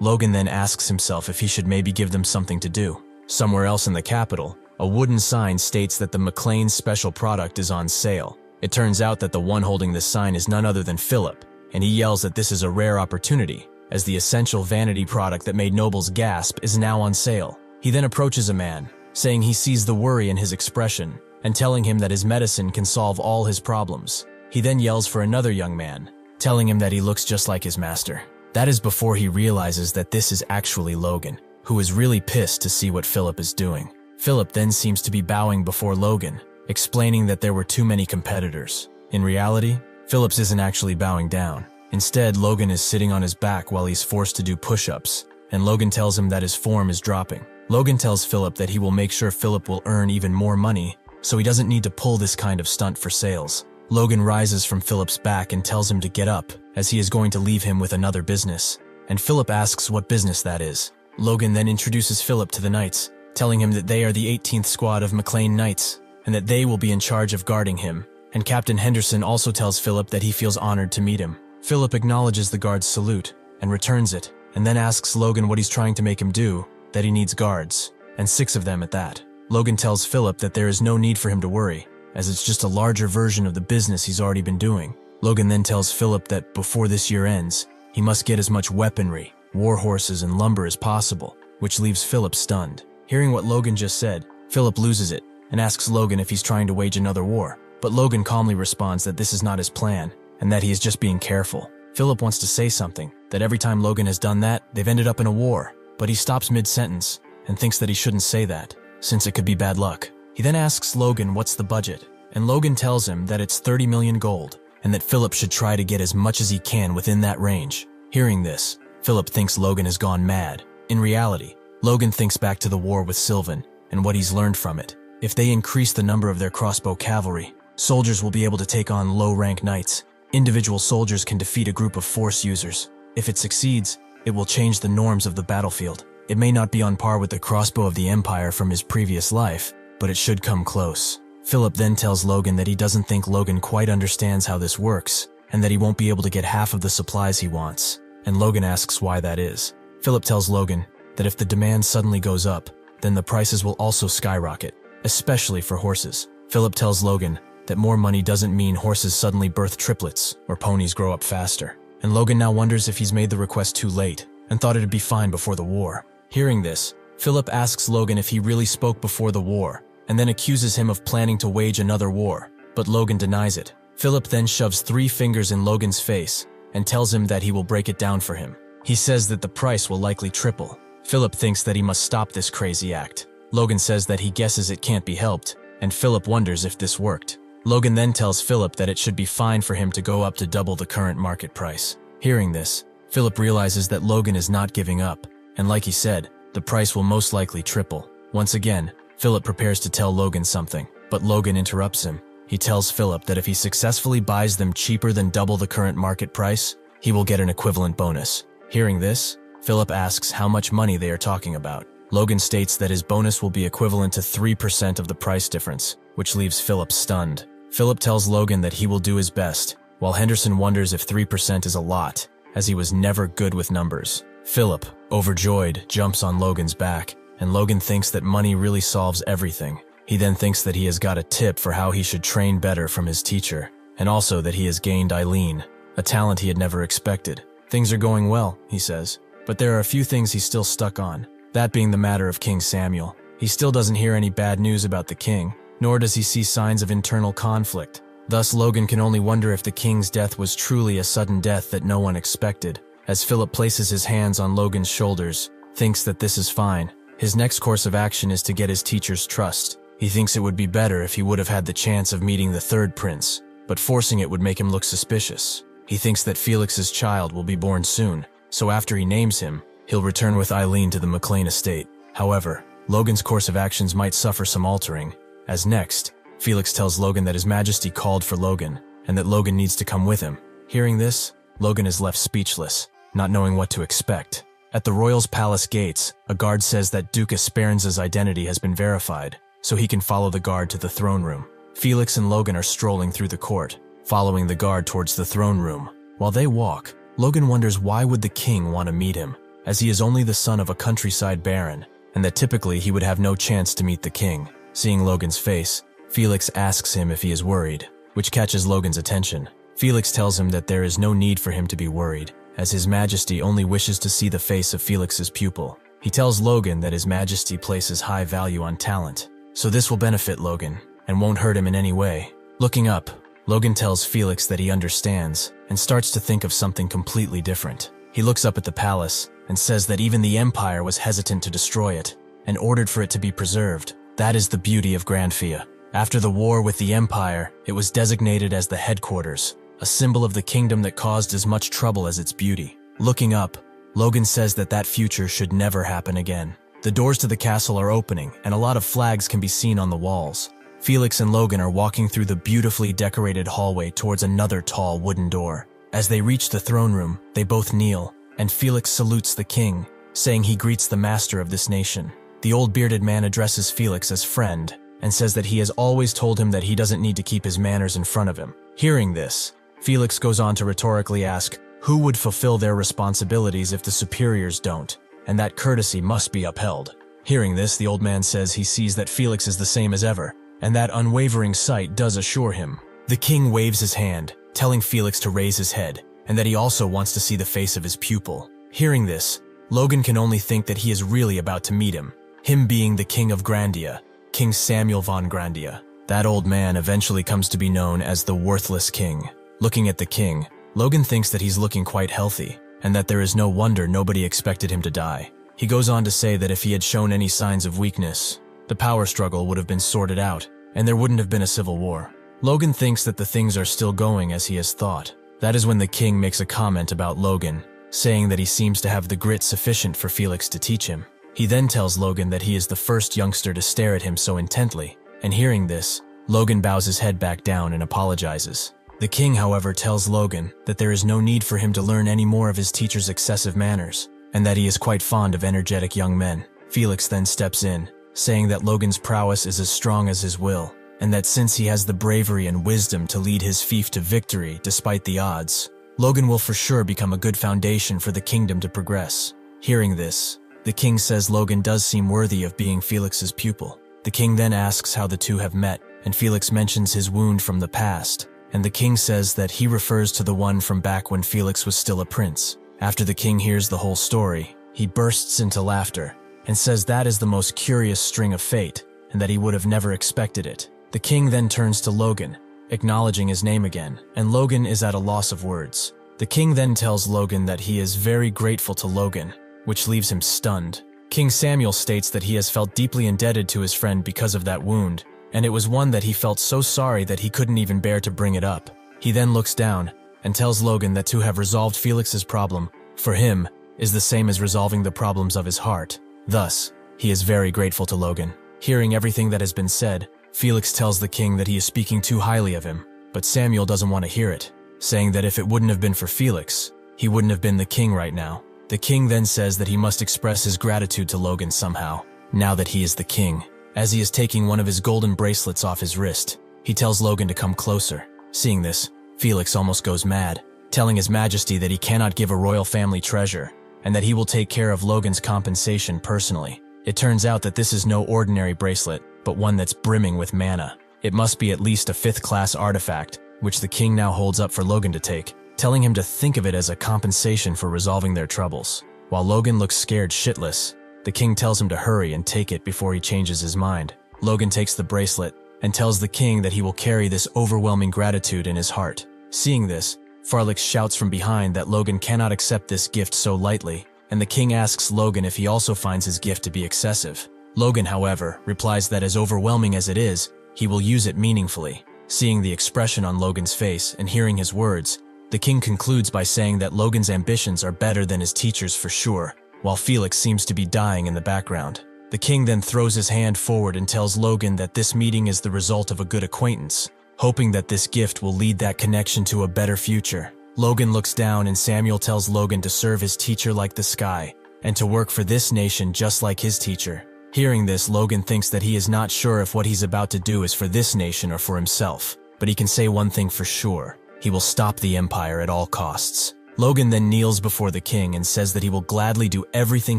S1: Logan then asks himself if he should maybe give them something to do. Somewhere else in the capital, a wooden sign states that the McLean's special product is on sale. It turns out that the one holding this sign is none other than Philip, and he yells that this is a rare opportunity, as the essential vanity product that made nobles gasp is now on sale. He then approaches a man, saying he sees the worry in his expression, and telling him that his medicine can solve all his problems. He then yells for another young man, telling him that he looks just like his master. That is before he realizes that this is actually Logan, who is really pissed to see what Philip is doing. Philip then seems to be bowing before Logan, explaining that there were too many competitors. In reality, Philip isn't actually bowing down. Instead, Logan is sitting on his back while he's forced to do push-ups, and Logan tells him that his form is dropping. Logan tells Philip that he will make sure Philip will earn even more money, so he doesn't need to pull this kind of stunt for sales. Logan rises from Philip's back and tells him to get up, as he is going to leave him with another business, and Philip asks what business that is. Logan then introduces Philip to the Knights, telling him that they are the 18th squad of McLean Knights, and that they will be in charge of guarding him, and Captain Henderson also tells Philip that he feels honored to meet him. Philip acknowledges the guard's salute, and returns it, and then asks Logan what he's trying to make him do, that he needs guards, and 6 of them at that. Logan tells Philip that there is no need for him to worry, as it's just a larger version of the business he's already been doing. Logan then tells Philip that before this year ends, he must get as much weaponry, war horses, and lumber as possible, which leaves Philip stunned. Hearing what Logan just said, Philip loses it, and asks Logan if he's trying to wage another war, but Logan calmly responds that this is not his plan, and that he is just being careful. Philip wants to say something, that every time Logan has done that, they've ended up in a war, but he stops mid-sentence, and thinks that he shouldn't say that, since it could be bad luck. He then asks Logan what's the budget, and Logan tells him that it's 30 million gold, and that Philip should try to get as much as he can within that range. Hearing this, Philip thinks Logan has gone mad. In reality, Logan thinks back to the war with Sylvan, and what he's learned from it. If they increase the number of their crossbow cavalry, soldiers will be able to take on low-rank knights. Individual soldiers can defeat a group of force users. If it succeeds, it will change the norms of the battlefield. It may not be on par with the crossbow of the Empire from his previous life, but it should come close. Philip then tells Logan that he doesn't think Logan quite understands how this works, and that he won't be able to get half of the supplies he wants, and Logan asks why that is. Philip tells Logan that if the demand suddenly goes up, then the prices will also skyrocket, especially for horses. Philip tells Logan that more money doesn't mean horses suddenly birth triplets or ponies grow up faster, and Logan now wonders if he's made the request too late and thought it'd be fine before the war. Hearing this, Philip asks Logan if he really spoke before the war, and then accuses him of planning to wage another war, but Logan denies it. Philip then shoves 3 fingers in Logan's face and tells him that he will break it down for him. He says that the price will likely triple. Philip thinks that he must stop this crazy act. Logan says that he guesses it can't be helped, and Philip wonders if this worked. Logan then tells Philip that it should be fine for him to go up to double the current market price. Hearing this, Philip realizes that Logan is not giving up, and like he said, the price will most likely triple. Once again, Philip prepares to tell Logan something, but Logan interrupts him. He tells Philip that if he successfully buys them cheaper than double the current market price, he will get an equivalent bonus. Hearing this, Philip asks how much money they are talking about. Logan states that his bonus will be equivalent to 3% of the price difference, which leaves Philip stunned. Philip tells Logan that he will do his best, while Henderson wonders if 3% is a lot, as he was never good with numbers. Philip, overjoyed, jumps on Logan's back, and Logan thinks that money really solves everything. He then thinks that he has got a tip for how he should train better from his teacher, and also that he has gained Eileen, a talent he had never expected. Things are going well, he says, but there are a few things he's still stuck on, that being the matter of King Samuel. He still doesn't hear any bad news about the king, nor does he see signs of internal conflict. Thus, Logan can only wonder if the king's death was truly a sudden death that no one expected. As Philip places his hands on Logan's shoulders, thinks that this is fine. His next course of action is to get his teacher's trust. He thinks it would be better if he would have had the chance of meeting the 3rd prince, but forcing it would make him look suspicious. He thinks that Felix's child will be born soon, so after he names him, he'll return with Eileen to the McLean estate. However, Logan's course of actions might suffer some altering, as next, Felix tells Logan that His Majesty called for Logan, and that Logan needs to come with him. Hearing this, Logan is left speechless, not knowing what to expect. At the royal's palace gates, a guard says that Duke Esperanza's identity has been verified, so he can follow the guard to the throne room. Felix and Logan are strolling through the court, following the guard towards the throne room. While they walk, Logan wonders why would the king want to meet him, as he is only the son of a countryside baron, and that typically he would have no chance to meet the king. Seeing Logan's face, Felix asks him if he is worried, which catches Logan's attention. Felix tells him that there is no need for him to be worried, as His Majesty only wishes to see the face of Felix's pupil. He tells Logan that His Majesty places high value on talent, so this will benefit Logan and won't hurt him in any way. Looking up, Logan tells Felix that he understands and starts to think of something completely different. He looks up at the palace and says that even the Empire was hesitant to destroy it and ordered for it to be preserved. That is the beauty of Grandfia. After the war with the Empire, it was designated as the headquarters, a symbol of the kingdom that caused as much trouble as its beauty. Looking up, Logan says that that future should never happen again. The doors to the castle are opening, and a lot of flags can be seen on the walls. Felix and Logan are walking through the beautifully decorated hallway towards another tall wooden door. As they reach the throne room, they both kneel, and Felix salutes the king, saying he greets the master of this nation. The old bearded man addresses Felix as friend, and says that he has always told him that he doesn't need to keep his manners in front of him. Hearing this, Felix goes on to rhetorically ask who would fulfill their responsibilities if the superiors don't, and that courtesy must be upheld. Hearing this, the old man says he sees that Felix is the same as ever, and that unwavering sight does assure him. The king waves his hand, telling Felix to raise his head, and that he also wants to see the face of his pupil. Hearing this, Logan can only think that he is really about to meet him being the King of Grandia, King Samuel von Grandia. That old man eventually comes to be known as the Worthless King. Looking at the king, Logan thinks that he's looking quite healthy, and that there is no wonder nobody expected him to die. He goes on to say that if he had shown any signs of weakness, the power struggle would have been sorted out, and there wouldn't have been a civil war. Logan thinks that the things are still going as he has thought. That is when the king makes a comment about Logan, saying that he seems to have the grit sufficient for Felix to teach him. He then tells Logan that he is the first youngster to stare at him so intently, and hearing this, Logan bows his head back down and apologizes. The king, however, tells Logan that there is no need for him to learn any more of his teacher's excessive manners, and that he is quite fond of energetic young men. Felix then steps in, saying that Logan's prowess is as strong as his will, and that since he has the bravery and wisdom to lead his fief to victory despite the odds, Logan will for sure become a good foundation for the kingdom to progress. Hearing this, the king says Logan does seem worthy of being Felix's pupil. The king then asks how the two have met, and Felix mentions his wound from the past, and the king says that he refers to the one from back when Felix was still a prince. After the king hears the whole story, he bursts into laughter, and says that is the most curious string of fate, and that he would have never expected it. The king then turns to Logan, acknowledging his name again, and Logan is at a loss of words. The king then tells Logan that he is very grateful to Logan, which leaves him stunned. King Samuel states that he has felt deeply indebted to his friend because of that wound, and it was one that he felt so sorry that he couldn't even bear to bring it up. He then looks down and tells Logan that to have resolved Felix's problem, for him, is the same as resolving the problems of his heart. Thus, he is very grateful to Logan. Hearing everything that has been said, Felix tells the king that he is speaking too highly of him, but Samuel doesn't want to hear it, saying that if it wouldn't have been for Felix, he wouldn't have been the king right now. The king then says that he must express his gratitude to Logan somehow, now that he is the king. As he is taking one of his golden bracelets off his wrist, he tells Logan to come closer. Seeing this, Felix almost goes mad, telling His Majesty that he cannot give a royal family treasure, and that he will take care of Logan's compensation personally. It turns out that this is no ordinary bracelet, but one that's brimming with mana. It must be at least a 5th-class artifact, which the king now holds up for Logan to take, telling him to think of it as a compensation for resolving their troubles. While Logan looks scared shitless, the king tells him to hurry and take it before he changes his mind. Logan takes the bracelet and tells the king that he will carry this overwhelming gratitude in his heart. Seeing this, Farlix shouts from behind that Logan cannot accept this gift so lightly, and the king asks Logan if he also finds his gift to be excessive. Logan, however, replies that as overwhelming as it is, he will use it meaningfully. Seeing the expression on Logan's face and hearing his words, the king concludes by saying that Logan's ambitions are better than his teacher's for sure, while Felix seems to be dying in the background. The king then throws his hand forward and tells Logan that this meeting is the result of a good acquaintance, hoping that this gift will lead that connection to a better future. Logan looks down and Samuel tells Logan to serve his teacher like the sky, and to work for this nation just like his teacher. Hearing this, Logan thinks that he is not sure if what he's about to do is for this nation or for himself, but he can say one thing for sure: he will stop the Empire at all costs. Logan then kneels before the king and says that he will gladly do everything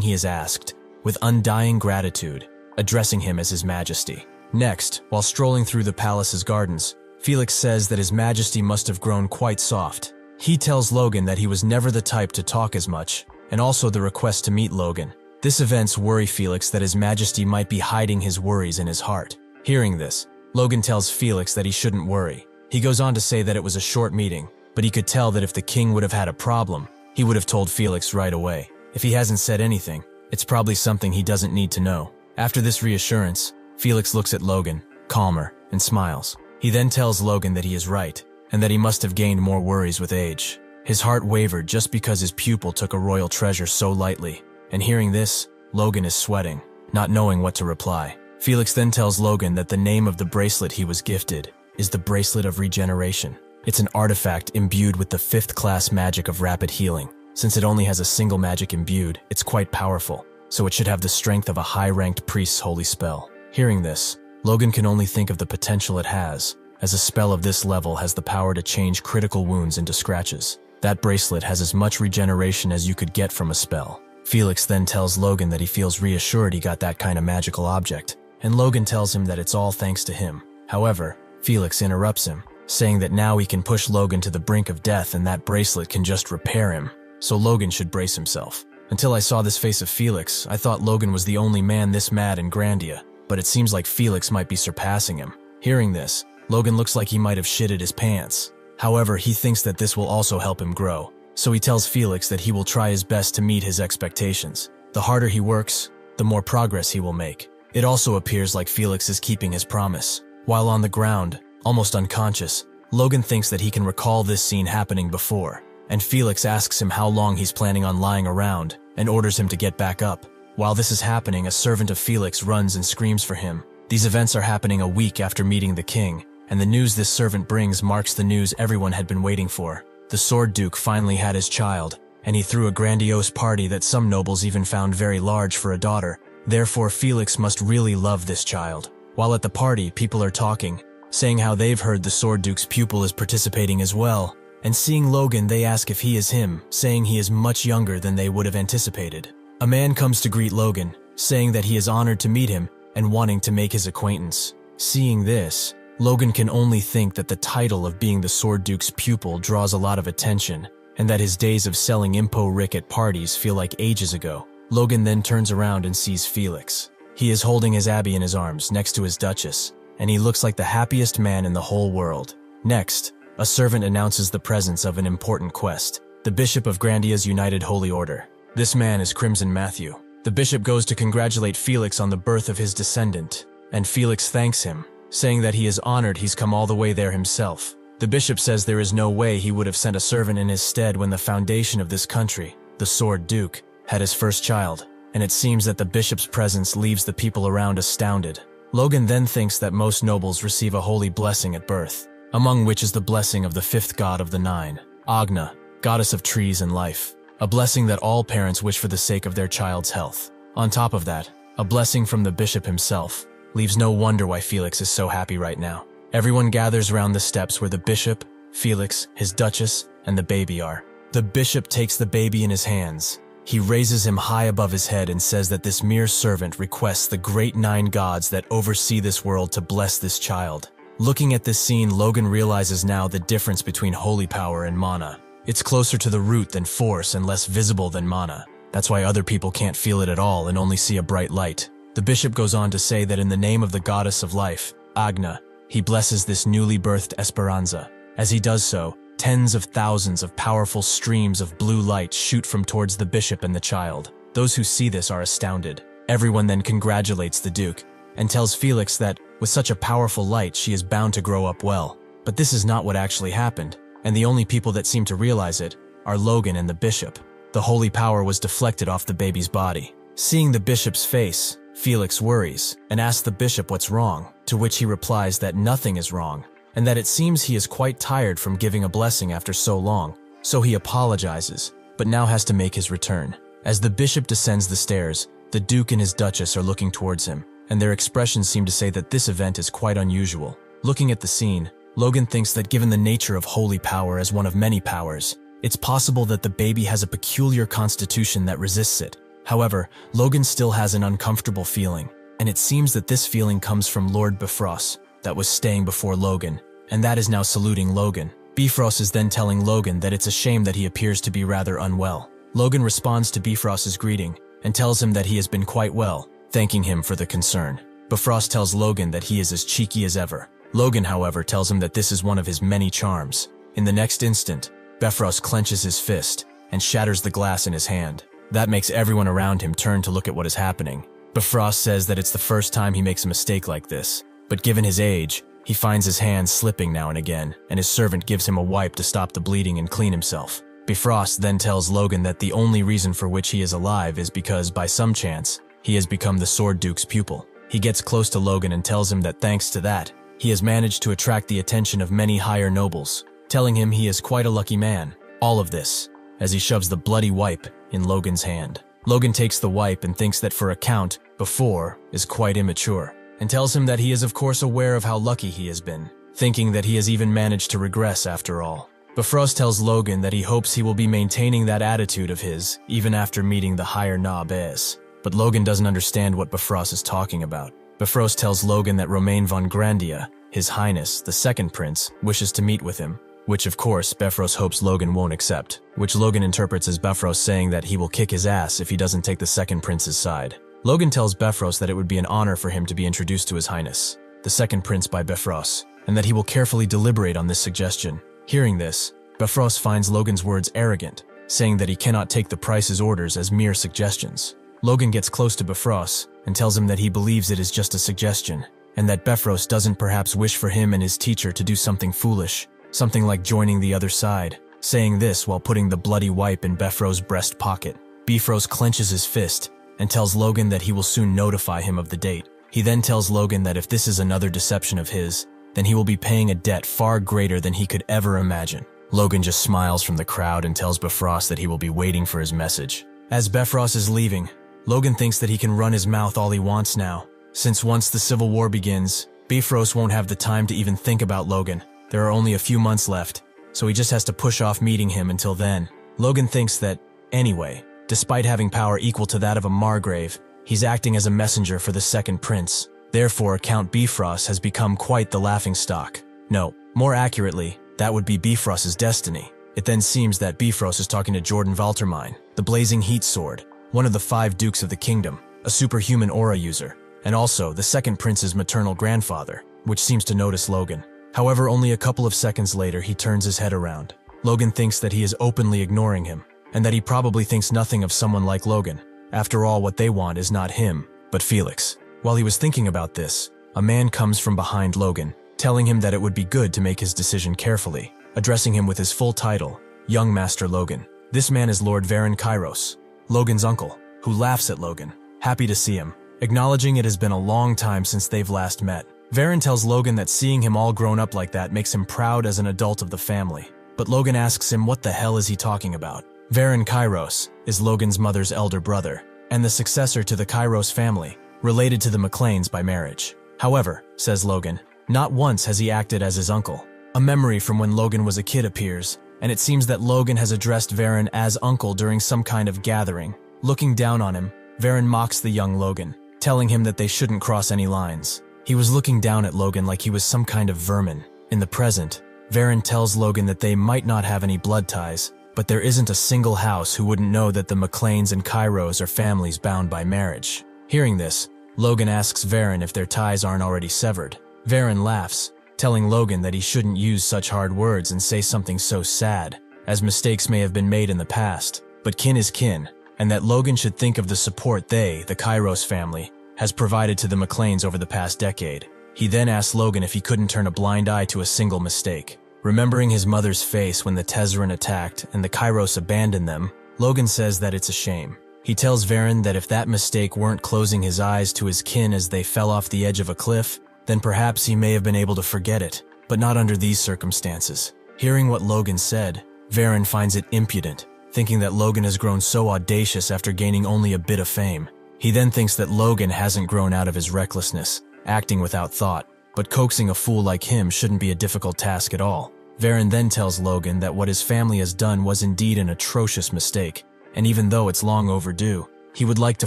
S1: he is asked, with undying gratitude, addressing him as His Majesty. Next, while strolling through the palace's gardens, Felix says that His Majesty must have grown quite soft, He tells Logan that he was never the type to talk as much, and also the request to meet Logan. This events worry Felix that His Majesty might be hiding his worries in his heart. Hearing this, Logan tells Felix that he shouldn't worry. He goes on to say that it was a short meeting, but he could tell that if the king would have had a problem, he would have told Felix right away. If he hasn't said anything, it's probably something he doesn't need to know. After this reassurance, Felix looks at Logan, calmer, and smiles. He then tells Logan that he is right, and that he must have gained more worries with age. His heart wavered just because his pupil took a royal treasure so lightly, and hearing this, Logan is sweating, not knowing what to reply. Felix then tells Logan that the name of the bracelet he was gifted is the Bracelet of Regeneration. It's an artifact imbued with the 5th class magic of rapid healing. Since it only has a single magic imbued, it's quite powerful, so it should have the strength of a high-ranked priest's holy spell. Hearing this, Logan can only think of the potential it has, as a spell of this level has the power to change critical wounds into scratches. That bracelet has as much regeneration as you could get from a spell. Felix then tells Logan that he feels reassured he got that kind of magical object, and Logan tells him that it's all thanks to him. However, Felix interrupts him, saying that now he can push Logan to the brink of death and that bracelet can just repair him, so Logan should brace himself. Until I saw this face of Felix, I thought Logan was the only man this mad in Grandia, but it seems like Felix might be surpassing him. Hearing this, Logan looks like he might have shitted his pants. However, he thinks that this will also help him grow, so he tells Felix that he will try his best to meet his expectations. The harder he works, the more progress he will make. It also appears like Felix is keeping his promise. While on the ground, almost unconscious, Logan thinks that he can recall this scene happening before, and Felix asks him how long he's planning on lying around and orders him to get back up. While this is happening, a servant of Felix runs and screams for him. These events are happening a week after meeting the king, and the news this servant brings marks the news everyone had been waiting for. The Sword Duke finally had his child, and he threw a grandiose party that some nobles even found very large for a daughter. Therefore, Felix must really love this child. While at the party, people are talking, saying how they've heard the Sword Duke's pupil is participating as well, and seeing Logan, they ask if he is him, saying he is much younger than they would have anticipated. A man comes to greet Logan, saying that he is honored to meet him and wanting to make his acquaintance. Seeing this, Logan can only think that the title of being the Sword Duke's pupil draws a lot of attention, and that his days of selling Impo Rick at parties feel like ages ago. Logan then turns around and sees Felix. He is holding his Abby in his arms next to his Duchess, and he looks like the happiest man in the whole world. Next, a servant announces the presence of an important quest, the Bishop of Grandia's United Holy Order. This man is Crimson Matthew. The bishop goes to congratulate Felix on the birth of his descendant, and Felix thanks him, saying that he is honored he's come all the way there himself. The bishop says there is no way he would have sent a servant in his stead when the foundation of this country, the Sword Duke, had his first child, and it seems that the bishop's presence leaves the people around astounded. Logan then thinks that most nobles receive a holy blessing at birth, among which is the blessing of the 5th god of the 9, Agna, goddess of trees and life, a blessing that all parents wish for the sake of their child's health. On top of that, a blessing from the bishop himself. Leaves no wonder why Felix is so happy right now. Everyone gathers around the steps where the bishop, Felix, his duchess, and the baby are. The bishop takes the baby in his hands. He raises him high above his head and says that this mere servant requests the great 9 gods that oversee this world to bless this child. Looking at this scene, Logan realizes now the difference between holy power and mana. It's closer to the root than force and less visible than mana. That's why other people can't feel it at all and only see a bright light. The bishop goes on to say that in the name of the goddess of life, Agna, he blesses this newly birthed Esperanza. As he does so, tens of thousands of powerful streams of blue light shoot from towards the bishop and the child. Those who see this are astounded. Everyone then congratulates the Duke and tells Felix that, with such a powerful light, she is bound to grow up well. But this is not what actually happened, and the only people that seem to realize it are Logan and the bishop. The holy power was deflected off the baby's body. Seeing the bishop's face, Felix worries and asks the bishop what's wrong, to which he replies that nothing is wrong, and that it seems he is quite tired from giving a blessing after so long, so he apologizes, but now has to make his return. As the bishop descends the stairs, the Duke and his Duchess are looking towards him, and their expressions seem to say that this event is quite unusual. Looking at the scene, Logan thinks that given the nature of holy power as one of many powers, it's possible that the baby has a peculiar constitution that resists it. However, Logan still has an uncomfortable feeling, and it seems that this feeling comes from Lord Bifrost, that was staying before Logan, and that is now saluting Logan. Bifrost is then telling Logan that it's a shame that he appears to be rather unwell. Logan responds to Bifrost's greeting and tells him that he has been quite well, thanking him for the concern. Bifrost tells Logan that he is as cheeky as ever. Logan, however, tells him that this is one of his many charms. In the next instant, Bifrost clenches his fist and shatters the glass in his hand. That makes everyone around him turn to look at what is happening. Bifrost says that it's the first time he makes a mistake like this, but given his age, he finds his hands slipping now and again, and his servant gives him a wipe to stop the bleeding and clean himself. Bifrost then tells Logan that the only reason for which he is alive is because, by some chance, he has become the Sword Duke's pupil. He gets close to Logan and tells him that thanks to that, he has managed to attract the attention of many higher nobles, telling him he is quite a lucky man. All of this, as he shoves the bloody wipe in Logan's hand. Logan takes the wipe and thinks that for a count, before is quite immature, and tells him that he is of course aware of how lucky he has been, thinking that he has even managed to regress after all. Bifrost tells Logan that he hopes he will be maintaining that attitude of his even after meeting the higher nobes. But Logan doesn't understand what Bifrost is talking about. Bifrost tells Logan that Romain von Grandia, His Highness, the second prince, wishes to meet with him, which of course Bifrost hopes Logan won't accept, which Logan interprets as Bifrost saying that he will kick his ass if he doesn't take the second prince's side. Logan tells Bifrost that it would be an honor for him to be introduced to His Highness, the second prince by Bifrost, and that he will carefully deliberate on this suggestion. Hearing this, Bifrost finds Logan's words arrogant, saying that he cannot take the prince's orders as mere suggestions. Logan gets close to Bifrost and tells him that he believes it is just a suggestion, and that Bifrost doesn't perhaps wish for him and his teacher to do something foolish, something like joining the other side, saying this while putting the bloody wipe in Bifrost's breast pocket. Bifrost clenches his fist and tells Logan that he will soon notify him of the date. He then tells Logan that if this is another deception of his, then he will be paying a debt far greater than he could ever imagine. Logan just smiles from the crowd and tells Bifrost that he will be waiting for his message. As Bifrost is leaving, Logan thinks that he can run his mouth all he wants now, since once the Civil War begins, Bifrost won't have the time to even think about Logan. There are only a few months left, so he just has to push off meeting him until then. Logan thinks that, anyway, despite having power equal to that of a Margrave, he's acting as a messenger for the second prince. Therefore, Count Bifrost has become quite the laughingstock. No, more accurately, that would be Bifrost's destiny. It then seems that Bifrost is talking to Jordan Valtermine, the Blazing Heat Sword, one of the 5 dukes of the kingdom, a superhuman aura user, and also the second prince's maternal grandfather, which seems to notice Logan. However, only a couple of seconds later, he turns his head around. Logan thinks that he is openly ignoring him, and that he probably thinks nothing of someone like Logan. After all, what they want is not him, but Felix. While he was thinking about this, a man comes from behind Logan, telling him that it would be good to make his decision carefully, addressing him with his full title, Young Master Logan. This man is Lord Varen Kairos, Logan's uncle, who laughs at Logan, happy to see him, acknowledging it has been a long time since they've last met. Varen tells Logan that seeing him all grown up like that makes him proud as an adult of the family, but Logan asks him what the hell is he talking about. Varen Kairos is Logan's mother's elder brother, and the successor to the Kairos family, related to the McLeans by marriage. However, says Logan, not once has he acted as his uncle. A memory from when Logan was a kid appears, and it seems that Logan has addressed Varen as uncle during some kind of gathering. Looking down on him, Varen mocks the young Logan, telling him that they shouldn't cross any lines. He was looking down at Logan like he was some kind of vermin. In the present, Varen tells Logan that they might not have any blood ties, but there isn't a single house who wouldn't know that the McLeans and Kairos are families bound by marriage. Hearing this, Logan asks Varen if their ties aren't already severed. Varen laughs, telling Logan that he shouldn't use such hard words and say something so sad, as mistakes may have been made in the past, but kin is kin, and that Logan should think of the support they, the Kairos family, has provided to the McLeans over the past decade. He then asks Logan if he couldn't turn a blind eye to a single mistake. Remembering his mother's face when the Tezzeret attacked and the Kairos abandoned them, Logan says that it's a shame. He tells Varen that if that mistake weren't closing his eyes to his kin as they fell off the edge of a cliff, then perhaps he may have been able to forget it, but not under these circumstances. Hearing what Logan said, Varen finds it impudent, thinking that Logan has grown so audacious after gaining only a bit of fame. He then thinks that Logan hasn't grown out of his recklessness, acting without thought, but coaxing a fool like him shouldn't be a difficult task at all. Varen then tells Logan that what his family has done was indeed an atrocious mistake, and even though it's long overdue, he would like to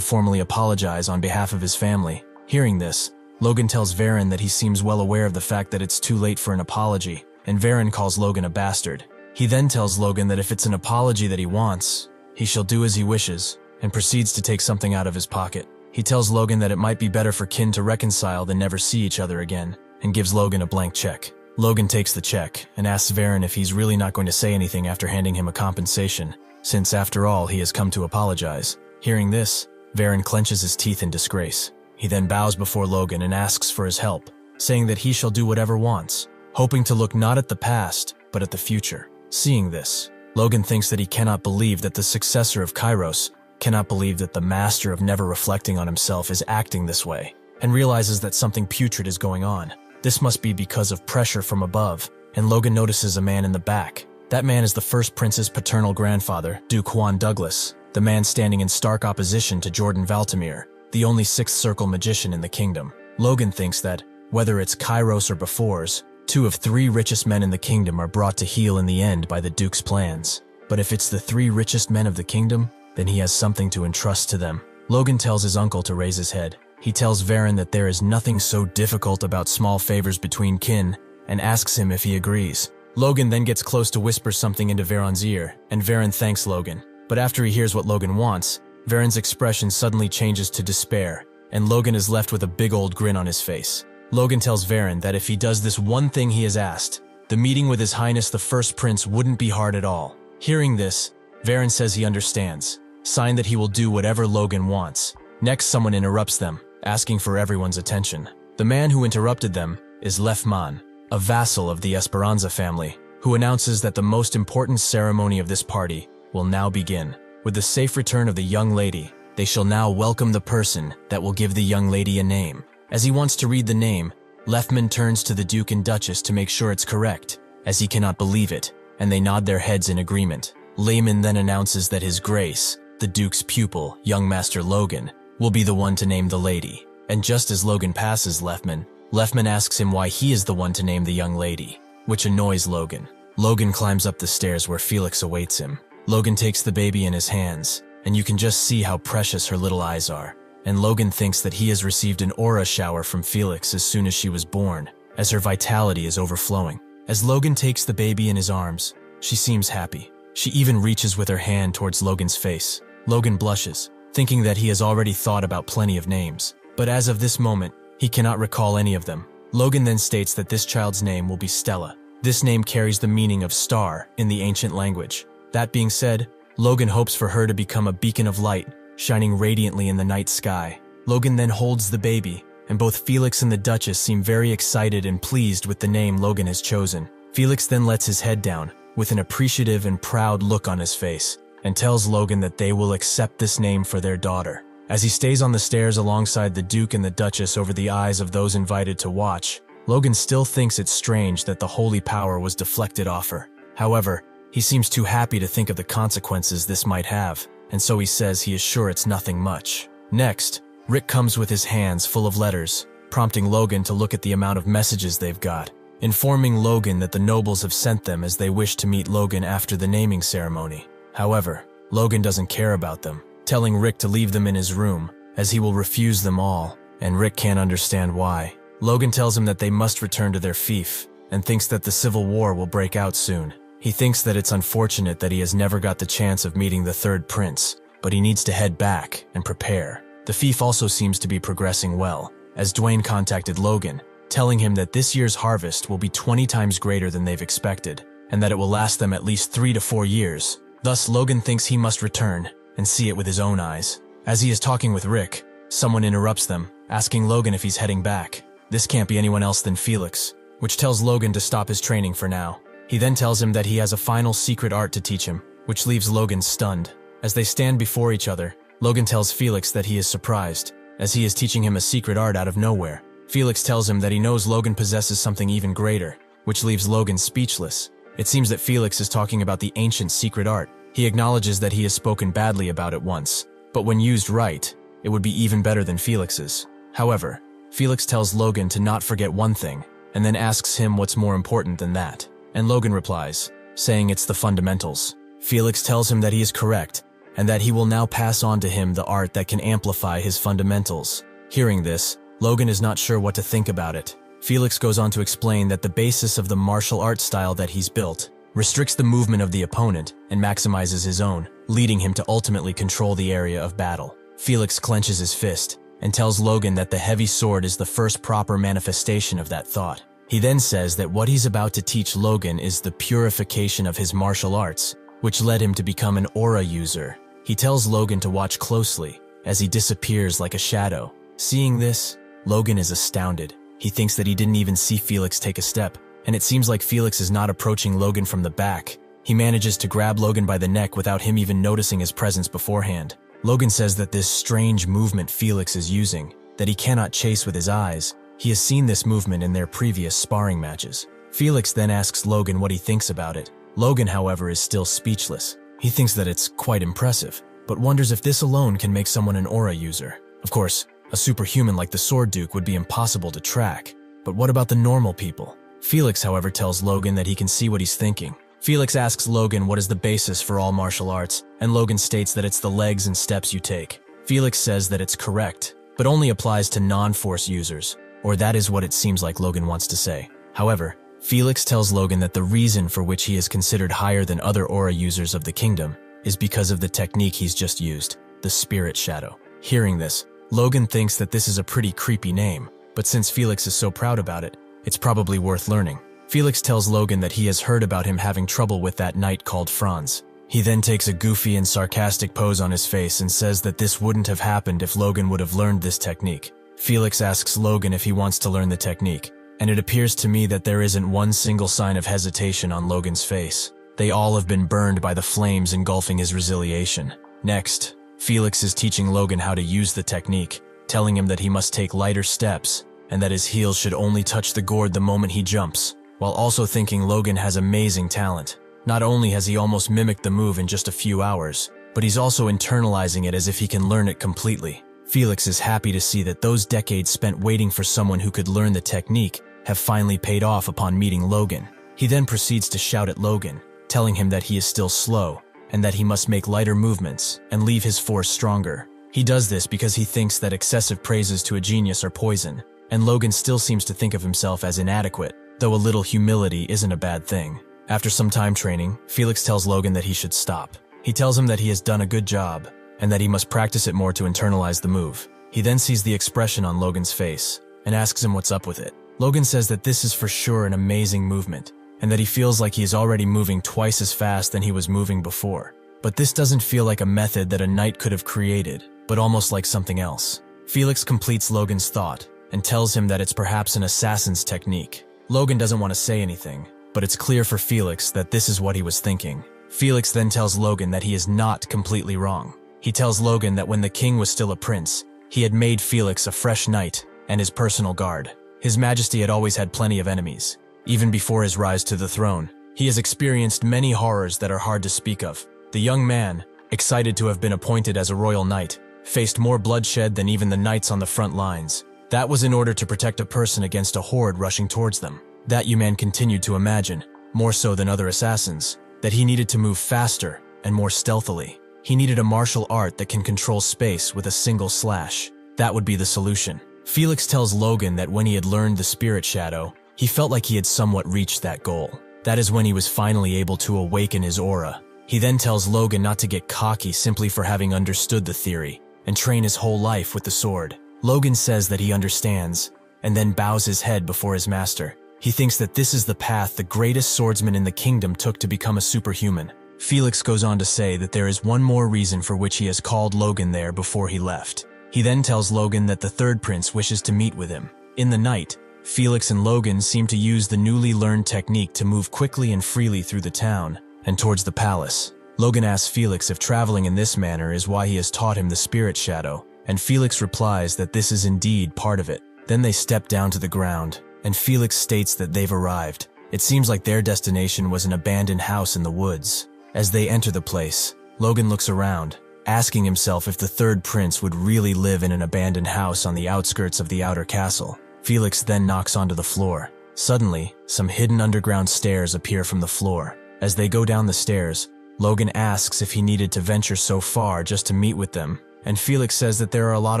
S1: formally apologize on behalf of his family. Hearing this, Logan tells Varen that he seems well aware of the fact that it's too late for an apology, and Varen calls Logan a bastard. He then tells Logan that if it's an apology that he wants, he shall do as he wishes, and proceeds to take something out of his pocket. He tells Logan that it might be better for kin to reconcile than never see each other again, and gives Logan a blank check. Logan takes the check and asks Varen if he's really not going to say anything after handing him a compensation, since after all he has come to apologize. Hearing this, Varen clenches his teeth in disgrace. He then bows before Logan and asks for his help, saying that he shall do whatever wants, hoping to look not at the past, but at the future. Seeing this, Logan thinks that he cannot believe that the successor of Kairos cannot believe that the master of never reflecting on himself is acting this way, and realizes that something putrid is going on. This must be because of pressure from above, and Logan notices a man in the back. That man is the first prince's paternal grandfather, Duke Juan Douglas, the man standing in stark opposition to Jordan Valtimir, the only sixth circle magician in the kingdom. Logan thinks that, whether it's Kairos or Befores, 2 of 3 richest men in the kingdom are brought to heel in the end by the Duke's plans. But if it's the 3 richest men of the kingdom, then he has something to entrust to them. Logan tells his uncle to raise his head. He tells Varen that there is nothing so difficult about small favors between kin, and asks him if he agrees. Logan then gets close to whisper something into Varen's ear, and Varen thanks Logan. But after he hears what Logan wants, Varen's expression suddenly changes to despair, and Logan is left with a big old grin on his face. Logan tells Varen that if he does this one thing he has asked, the meeting with His Highness the First Prince wouldn't be hard at all. Hearing this, Varen says he understands, sign that he will do whatever Logan wants. Next, someone interrupts them, asking for everyone's attention. The man who interrupted them is Lefman, a vassal of the Esperanza family, who announces that the most important ceremony of this party will now begin. With the safe return of the young lady, they shall now welcome the person that will give the young lady a name. As he wants to read the name, Lefman turns to the Duke and Duchess to make sure it's correct, as he cannot believe it, and they nod their heads in agreement. Lehman then announces that His Grace, the Duke's pupil, young Master Logan, will be the one to name the lady. And just as Logan passes Lefman asks him why he is the one to name the young lady, which annoys Logan. Logan climbs up the stairs where Felix awaits him. Logan takes the baby in his hands, and you can just see how precious her little eyes are. And Logan thinks that he has received an aura shower from Felix as soon as she was born, as her vitality is overflowing. As Logan takes the baby in his arms, she seems happy. She even reaches with her hand towards Logan's face. Logan blushes, thinking that he has already thought about plenty of names. But as of this moment, he cannot recall any of them. Logan then states that this child's name will be Stella. This name carries the meaning of star in the ancient language. That being said, Logan hopes for her to become a beacon of light, shining radiantly in the night sky. Logan then holds the baby, and both Felix and the Duchess seem very excited and pleased with the name Logan has chosen. Felix then lets his head down, with an appreciative and proud look on his face, and tells Logan that they will accept this name for their daughter. As he stays on the stairs alongside the Duke and the Duchess over the eyes of those invited to watch, Logan still thinks it's strange that the holy power was deflected off her. However, he seems too happy to think of the consequences this might have, and so he says he is sure it's nothing much. Next, Rick comes with his hands full of letters, prompting Logan to look at the amount of messages they've got, informing Logan that the nobles have sent them as they wish to meet Logan after the naming ceremony. However, Logan doesn't care about them, telling Rick to leave them in his room, as he will refuse them all, and Rick can't understand why. Logan tells him that they must return to their fief, and thinks that the civil war will break out soon. He thinks that it's unfortunate that he has never got the chance of meeting the third prince, but he needs to head back and prepare. The fief also seems to be progressing well, as Dwayne contacted Logan, telling him that this year's harvest will be 20 times greater than they've expected, and that it will last them at least 3 to 4 years. Thus, Logan thinks he must return and see it with his own eyes. As he is talking with Rick, someone interrupts them, asking Logan if he's heading back. This can't be anyone else than Felix, which tells Logan to stop his training for now. He then tells him that he has a final secret art to teach him, which leaves Logan stunned. As they stand before each other, Logan tells Felix that he is surprised, as he is teaching him a secret art out of nowhere. Felix tells him that he knows Logan possesses something even greater, which leaves Logan speechless. It seems that Felix is talking about the ancient secret art. He acknowledges that he has spoken badly about it once, but when used right, it would be even better than Felix's. However, Felix tells Logan to not forget one thing, and then asks him what's more important than that. And Logan replies, saying it's the fundamentals. Felix tells him that he is correct, and that he will now pass on to him the art that can amplify his fundamentals. Hearing this, Logan is not sure what to think about it. Felix goes on to explain that the basis of the martial arts style that he's built restricts the movement of the opponent and maximizes his own, leading him to ultimately control the area of battle. Felix clenches his fist and tells Logan that the heavy sword is the first proper manifestation of that thought. He then says that what he's about to teach Logan is the purification of his martial arts, which led him to become an aura user. He tells Logan to watch closely as he disappears like a shadow. Seeing this, Logan is astounded. He thinks that he didn't even see Felix take a step, and it seems like Felix is not approaching Logan from the back. He manages to grab Logan by the neck without him even noticing his presence beforehand. Logan says that this strange movement Felix is using, that he cannot chase with his eyes, he has seen this movement in their previous sparring matches. Felix then asks Logan what he thinks about it. Logan, however, is still speechless. He thinks that it's quite impressive, but wonders if this alone can make someone an aura user. Of course, a superhuman like the Sword Duke would be impossible to track, but what about the normal people? Felix, however, tells Logan that he can see what he's thinking. Felix asks Logan what is the basis for all martial arts, and Logan states that it's the legs and steps you take. Felix says that it's correct, but only applies to non-force users, or that is what it seems like Logan wants to say. However, Felix tells Logan that the reason for which he is considered higher than other aura users of the kingdom is because of the technique he's just used, the Spirit Shadow. Hearing this, Logan thinks that this is a pretty creepy name, but since Felix is so proud about it, it's probably worth learning. Felix tells Logan that he has heard about him having trouble with that knight called Franz. He then takes a goofy and sarcastic pose on his face and says that this wouldn't have happened if Logan would have learned this technique. Felix asks Logan if he wants to learn the technique, and it appears to me that there isn't one single sign of hesitation on Logan's face. They all have been burned by the flames engulfing his resiliation. Next, Felix is teaching Logan how to use the technique, telling him that he must take lighter steps, and that his heels should only touch the gourd the moment he jumps, while also thinking Logan has amazing talent. Not only has he almost mimicked the move in just a few hours, but he's also internalizing it as if he can learn it completely. Felix is happy to see that those decades spent waiting for someone who could learn the technique have finally paid off upon meeting Logan. He then proceeds to shout at Logan, telling him that he is still slow, and that he must make lighter movements and leave his force stronger. He does this because he thinks that excessive praises to a genius are poison, and Logan still seems to think of himself as inadequate, though a little humility isn't a bad thing. After some time training, Felix tells Logan that he should stop. He tells him that he has done a good job, and that he must practice it more to internalize the move. He then sees the expression on Logan's face, and asks him what's up with it. Logan says that this is for sure an amazing movement, and that he feels like he is already moving twice as fast than he was moving before. But this doesn't feel like a method that a knight could have created, but almost like something else. Felix completes Logan's thought, and tells him that it's perhaps an assassin's technique. Logan doesn't want to say anything, but it's clear for Felix that this is what he was thinking. Felix then tells Logan that he is not completely wrong. He tells Logan that when the king was still a prince, he had made Felix a fresh knight and his personal guard. His Majesty had always had plenty of enemies. Even before his rise to the throne, he has experienced many horrors that are hard to speak of. The young man, excited to have been appointed as a royal knight, faced more bloodshed than even the knights on the front lines. That was in order to protect a person against a horde rushing towards them. That man continued to imagine, more so than other assassins, that he needed to move faster and more stealthily. He needed a martial art that can control space with a single slash. That would be the solution. Felix tells Logan that when he had learned the Spirit Shadow, he felt like he had somewhat reached that goal. That is when he was finally able to awaken his aura. He then tells Logan not to get cocky simply for having understood the theory, and train his whole life with the sword. Logan says that he understands, and then bows his head before his master. He thinks that this is the path the greatest swordsman in the kingdom took to become a superhuman. Felix goes on to say that there is one more reason for which he has called Logan there before he left. He then tells Logan that the third prince wishes to meet with him. In the night, Felix and Logan seem to use the newly learned technique to move quickly and freely through the town and towards the palace. Logan asks Felix if traveling in this manner is why he has taught him the Spirit Shadow, and Felix replies that this is indeed part of it. Then they step down to the ground, and Felix states that they've arrived. It seems like their destination was an abandoned house in the woods. As they enter the place, Logan looks around, asking himself if the third prince would really live in an abandoned house on the outskirts of the outer castle. Felix then knocks onto the floor. Suddenly, some hidden underground stairs appear from the floor. As they go down the stairs, Logan asks if he needed to venture so far just to meet with them, and Felix says that there are a lot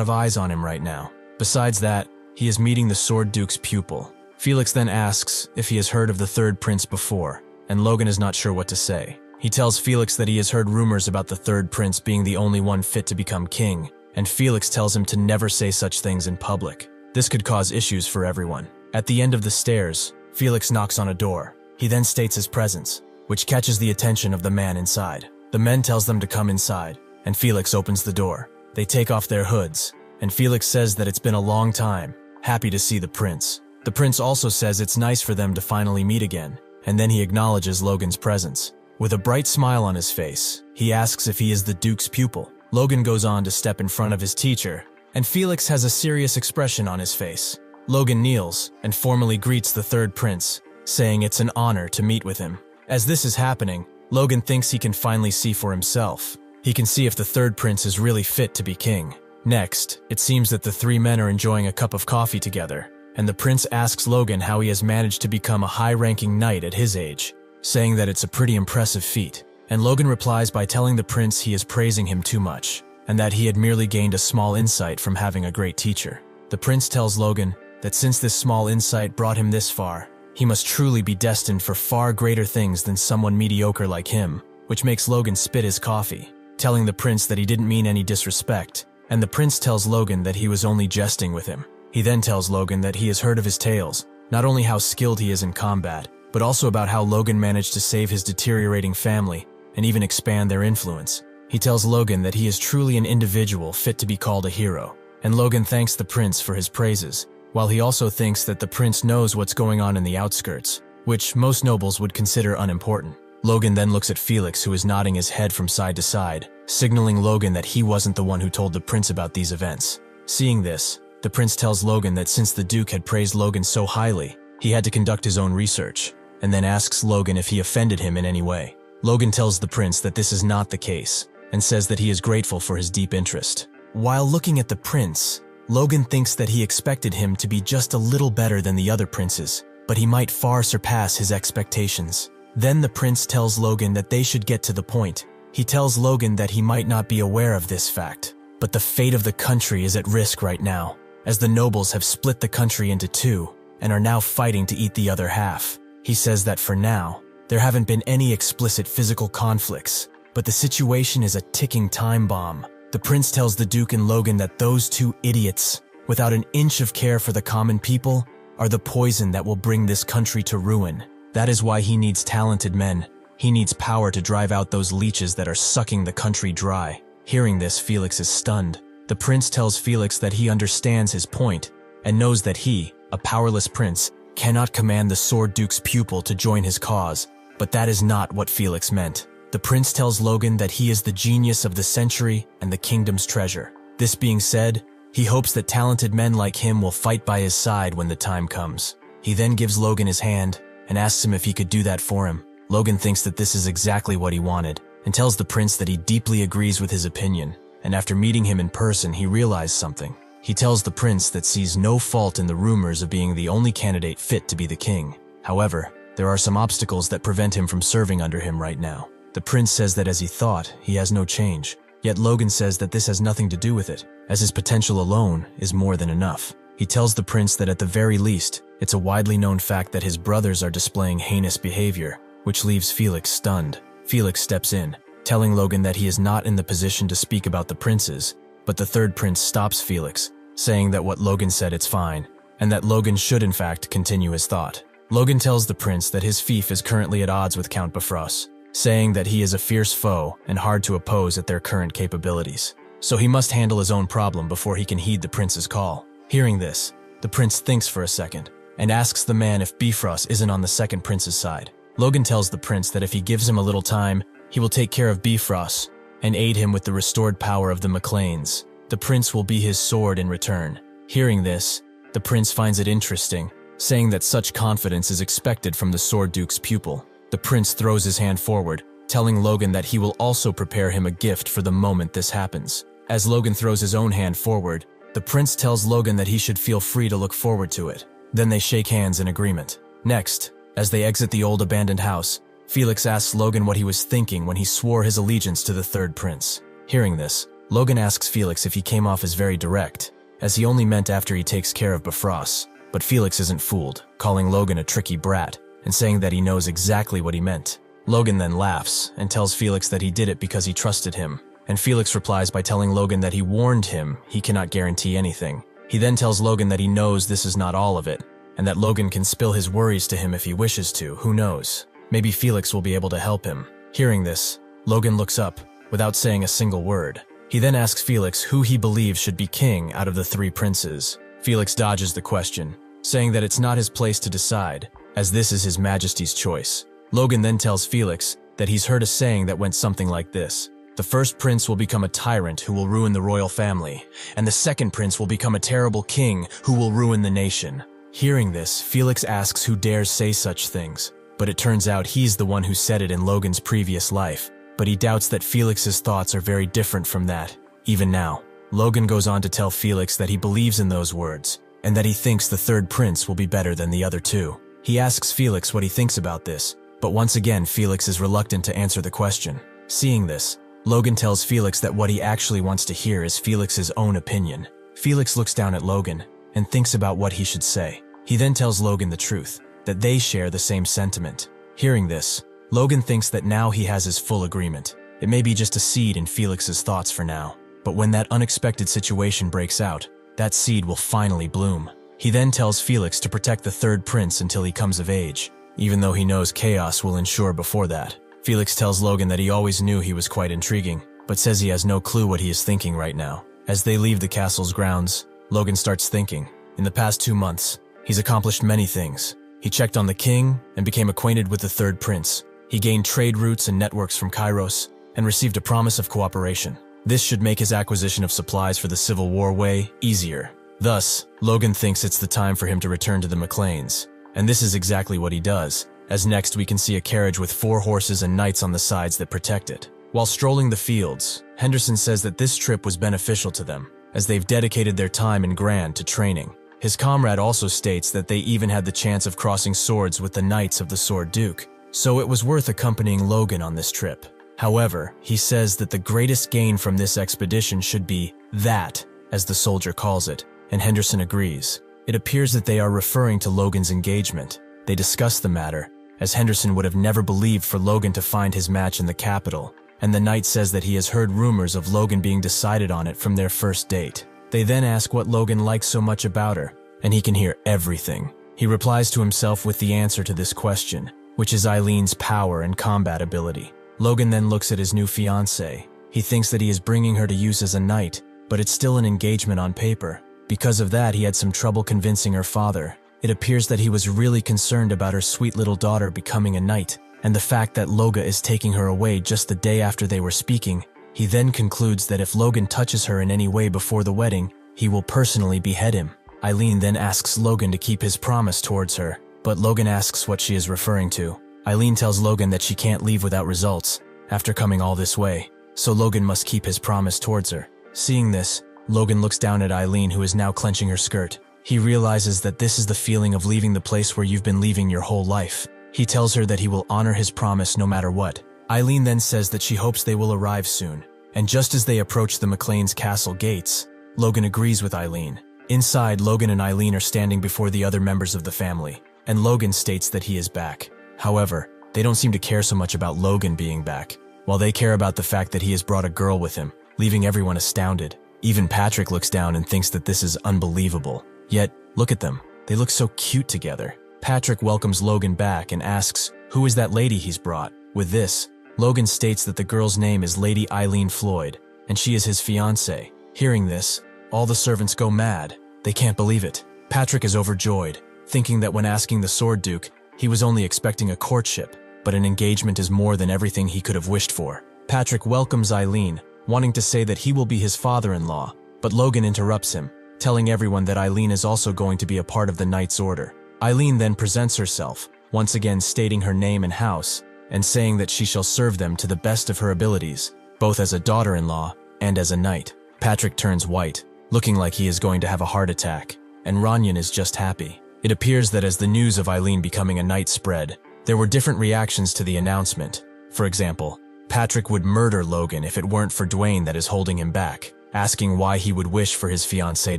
S1: of eyes on him right now. Besides that, he is meeting the Sword Duke's pupil. Felix then asks if he has heard of the third prince before, and Logan is not sure what to say. He tells Felix that he has heard rumors about the third prince being the only one fit to become king, and Felix tells him to never say such things in public. This could cause issues for everyone. At the end of the stairs, Felix knocks on a door. He then states his presence, which catches the attention of the man inside. The men tells them to come inside, and Felix opens the door. They take off their hoods, and Felix says that it's been a long time, happy to see the prince. The prince also says it's nice for them to finally meet again, and then he acknowledges Logan's presence. With a bright smile on his face, he asks if he is the Duke's pupil. Logan goes on to step in front of his teacher, and Felix has a serious expression on his face. Logan kneels and formally greets the third prince, saying it's an honor to meet with him. As this is happening, Logan thinks he can finally see for himself. He can see if the third prince is really fit to be king. Next, it seems that the three men are enjoying a cup of coffee together, and the prince asks Logan how he has managed to become a high-ranking knight at his age, saying that it's a pretty impressive feat. And Logan replies by telling the prince he is praising him too much, and that he had merely gained a small insight from having a great teacher. The prince tells Logan that since this small insight brought him this far, he must truly be destined for far greater things than someone mediocre like him, which makes Logan spit his coffee, telling the prince that he didn't mean any disrespect, and the prince tells Logan that he was only jesting with him. He then tells Logan that he has heard of his tales, not only how skilled he is in combat, but also about how Logan managed to save his deteriorating family and even expand their influence. He tells Logan that he is truly an individual fit to be called a hero, and Logan thanks the prince for his praises, while he also thinks that the prince knows what's going on in the outskirts, which most nobles would consider unimportant. Logan then looks at Felix, who is nodding his head from side to side, signaling Logan that he wasn't the one who told the prince about these events. Seeing this, the prince tells Logan that since the Duke had praised Logan so highly, he had to conduct his own research, and then asks Logan if he offended him in any way. Logan tells the prince that this is not the case, and says that he is grateful for his deep interest. While looking at the prince, Logan thinks that he expected him to be just a little better than the other princes, but he might far surpass his expectations. Then the prince tells Logan that they should get to the point. He tells Logan that he might not be aware of this fact, but the fate of the country is at risk right now, as the nobles have split the country into two and are now fighting to eat the other half. He says that for now, there haven't been any explicit physical conflicts, but the situation is a ticking time bomb. The prince tells the Duke and Logan that those two idiots, without an inch of care for the common people, are the poison that will bring this country to ruin. That is why he needs talented men. He needs power to drive out those leeches that are sucking the country dry. Hearing this, Felix is stunned. The prince tells Felix that he understands his point and knows that he, a powerless prince, cannot command the Sword Duke's pupil to join his cause, but that is not what Felix meant. The prince tells Logan that he is the genius of the century and the kingdom's treasure. This being said, he hopes that talented men like him will fight by his side when the time comes. He then gives Logan his hand and asks him if he could do that for him. Logan thinks that this is exactly what he wanted and tells the prince that he deeply agrees with his opinion, and after meeting him in person he realized something. He tells the prince that sees no fault in the rumors of being the only candidate fit to be the king. However, there are some obstacles that prevent him from serving under him right now. The prince says that as he thought, he has no change, yet Logan says that this has nothing to do with it, as his potential alone is more than enough. He tells the prince that at the very least, it's a widely known fact that his brothers are displaying heinous behavior, which leaves Felix stunned. Felix steps in, telling Logan that he is not in the position to speak about the princes, but the third prince stops Felix, saying that what Logan said it's fine, and that Logan should in fact continue his thought. Logan tells the prince that his fief is currently at odds with Count Bifrost, saying that he is a fierce foe and hard to oppose at their current capabilities. So he must handle his own problem before he can heed the prince's call. Hearing this, the prince thinks for a second and asks the man if Bifrost isn't on the second prince's side. Logan tells the prince that if he gives him a little time, he will take care of Bifrost and aid him with the restored power of the McLeans. The prince will be his sword in return. Hearing this, the prince finds it interesting, saying that such confidence is expected from the Sword Duke's pupil. The prince throws his hand forward, telling Logan that he will also prepare him a gift for the moment this happens. As Logan throws his own hand forward, the prince tells Logan that he should feel free to look forward to it. Then they shake hands in agreement. Next, as they exit the old abandoned house, Felix asks Logan what he was thinking when he swore his allegiance to the third prince. Hearing this, Logan asks Felix if he came off as very direct, as he only meant after he takes care of Bifrost. But Felix isn't fooled, calling Logan a tricky brat and saying that he knows exactly what he meant. Logan then laughs and tells Felix that he did it because he trusted him, and Felix replies by telling Logan that he warned him he cannot guarantee anything. He then tells Logan that he knows this is not all of it, and that Logan can spill his worries to him if he wishes to, who knows. Maybe Felix will be able to help him. Hearing this, Logan looks up, without saying a single word. He then asks Felix who he believes should be king out of the three princes. Felix dodges the question, saying that it's not his place to decide, as this is His Majesty's choice. Logan then tells Felix that he's heard a saying that went something like this: the first prince will become a tyrant who will ruin the royal family, and the second prince will become a terrible king who will ruin the nation. Hearing this, Felix asks who dares say such things, but it turns out he's the one who said it in Logan's previous life, but he doubts that Felix's thoughts are very different from that, even now. Logan goes on to tell Felix that he believes in those words, and that he thinks the third prince will be better than the other two. He asks Felix what he thinks about this, but once again Felix is reluctant to answer the question. Seeing this, Logan tells Felix that what he actually wants to hear is Felix's own opinion. Felix looks down at Logan and thinks about what he should say. He then tells Logan the truth, that they share the same sentiment. Hearing this, Logan thinks that now he has his full agreement. It may be just a seed in Felix's thoughts for now, but when that unexpected situation breaks out, that seed will finally bloom. He then tells Felix to protect the third prince until he comes of age, even though he knows chaos will ensure before that. Felix tells Logan that he always knew he was quite intriguing, but says he has no clue what he is thinking right now. As they leave the castle's grounds, Logan starts thinking. In the past 2 months, he's accomplished many things. He checked on the king and became acquainted with the third prince. He gained trade routes and networks from Kairos and received a promise of cooperation. This should make his acquisition of supplies for the Civil War way easier. Thus, Logan thinks it's the time for him to return to the McLeans, and this is exactly what he does, as next we can see a carriage with 4 horses and knights on the sides that protect it. While strolling the fields, Henderson says that this trip was beneficial to them, as they've dedicated their time in Grand to training. His comrade also states that they even had the chance of crossing swords with the Knights of the Sword Duke, so it was worth accompanying Logan on this trip. However, he says that the greatest gain from this expedition should be that, as the soldier calls it, and Henderson agrees. It appears that they are referring to Logan's engagement. They discuss the matter, as Henderson would have never believed for Logan to find his match in the capital, and the knight says that he has heard rumors of Logan being decided on it from their first date. They then ask what Logan likes so much about her, and he can hear everything. He replies to himself with the answer to this question, which is Eileen's power and combat ability. Logan then looks at his new fiancée. He thinks that he is bringing her to use as a knight, but it's still an engagement on paper. Because of that, he had some trouble convincing her father. It appears that he was really concerned about her sweet little daughter becoming a knight, and the fact that Loga is taking her away just the day after they were speaking. He then concludes that if Logan touches her in any way before the wedding, he will personally behead him. Eileen then asks Logan to keep his promise towards her, but Logan asks what she is referring to. Eileen tells Logan that she can't leave without results after coming all this way, so Logan must keep his promise towards her. Seeing this, Logan looks down at Eileen, who is now clenching her skirt. He realizes that this is the feeling of leaving the place where you've been leaving your whole life. He tells her that he will honor his promise no matter what. Eileen then says that she hopes they will arrive soon, and just as they approach the McLean's castle gates, Logan agrees with Eileen. Inside, Logan and Eileen are standing before the other members of the family, and Logan states that he is back. However, they don't seem to care so much about Logan being back, while they care about the fact that he has brought a girl with him, leaving everyone astounded. Even Patrick looks down and thinks that this is unbelievable. Yet, look at them. They look so cute together. Patrick welcomes Logan back and asks, who is that lady he's brought? With this, Logan states that the girl's name is Lady Eileen Floyd, and she is his fiancée. Hearing this, all the servants go mad. They can't believe it. Patrick is overjoyed, thinking that when asking the Sword Duke, he was only expecting a courtship, but an engagement is more than everything he could have wished for. Patrick welcomes Eileen, wanting to say that he will be his father-in-law, but Logan interrupts him, telling everyone that Eileen is also going to be a part of the Knight's Order. Eileen then presents herself, once again stating her name and house, and saying that she shall serve them to the best of her abilities, both as a daughter-in-law and as a knight. Patrick turns white, looking like he is going to have a heart attack, and Ranyan is just happy. It appears that as the news of Eileen becoming a knight spread, there were different reactions to the announcement. For example, Patrick would murder Logan if it weren't for Dwayne that is holding him back, asking why he would wish for his fiancée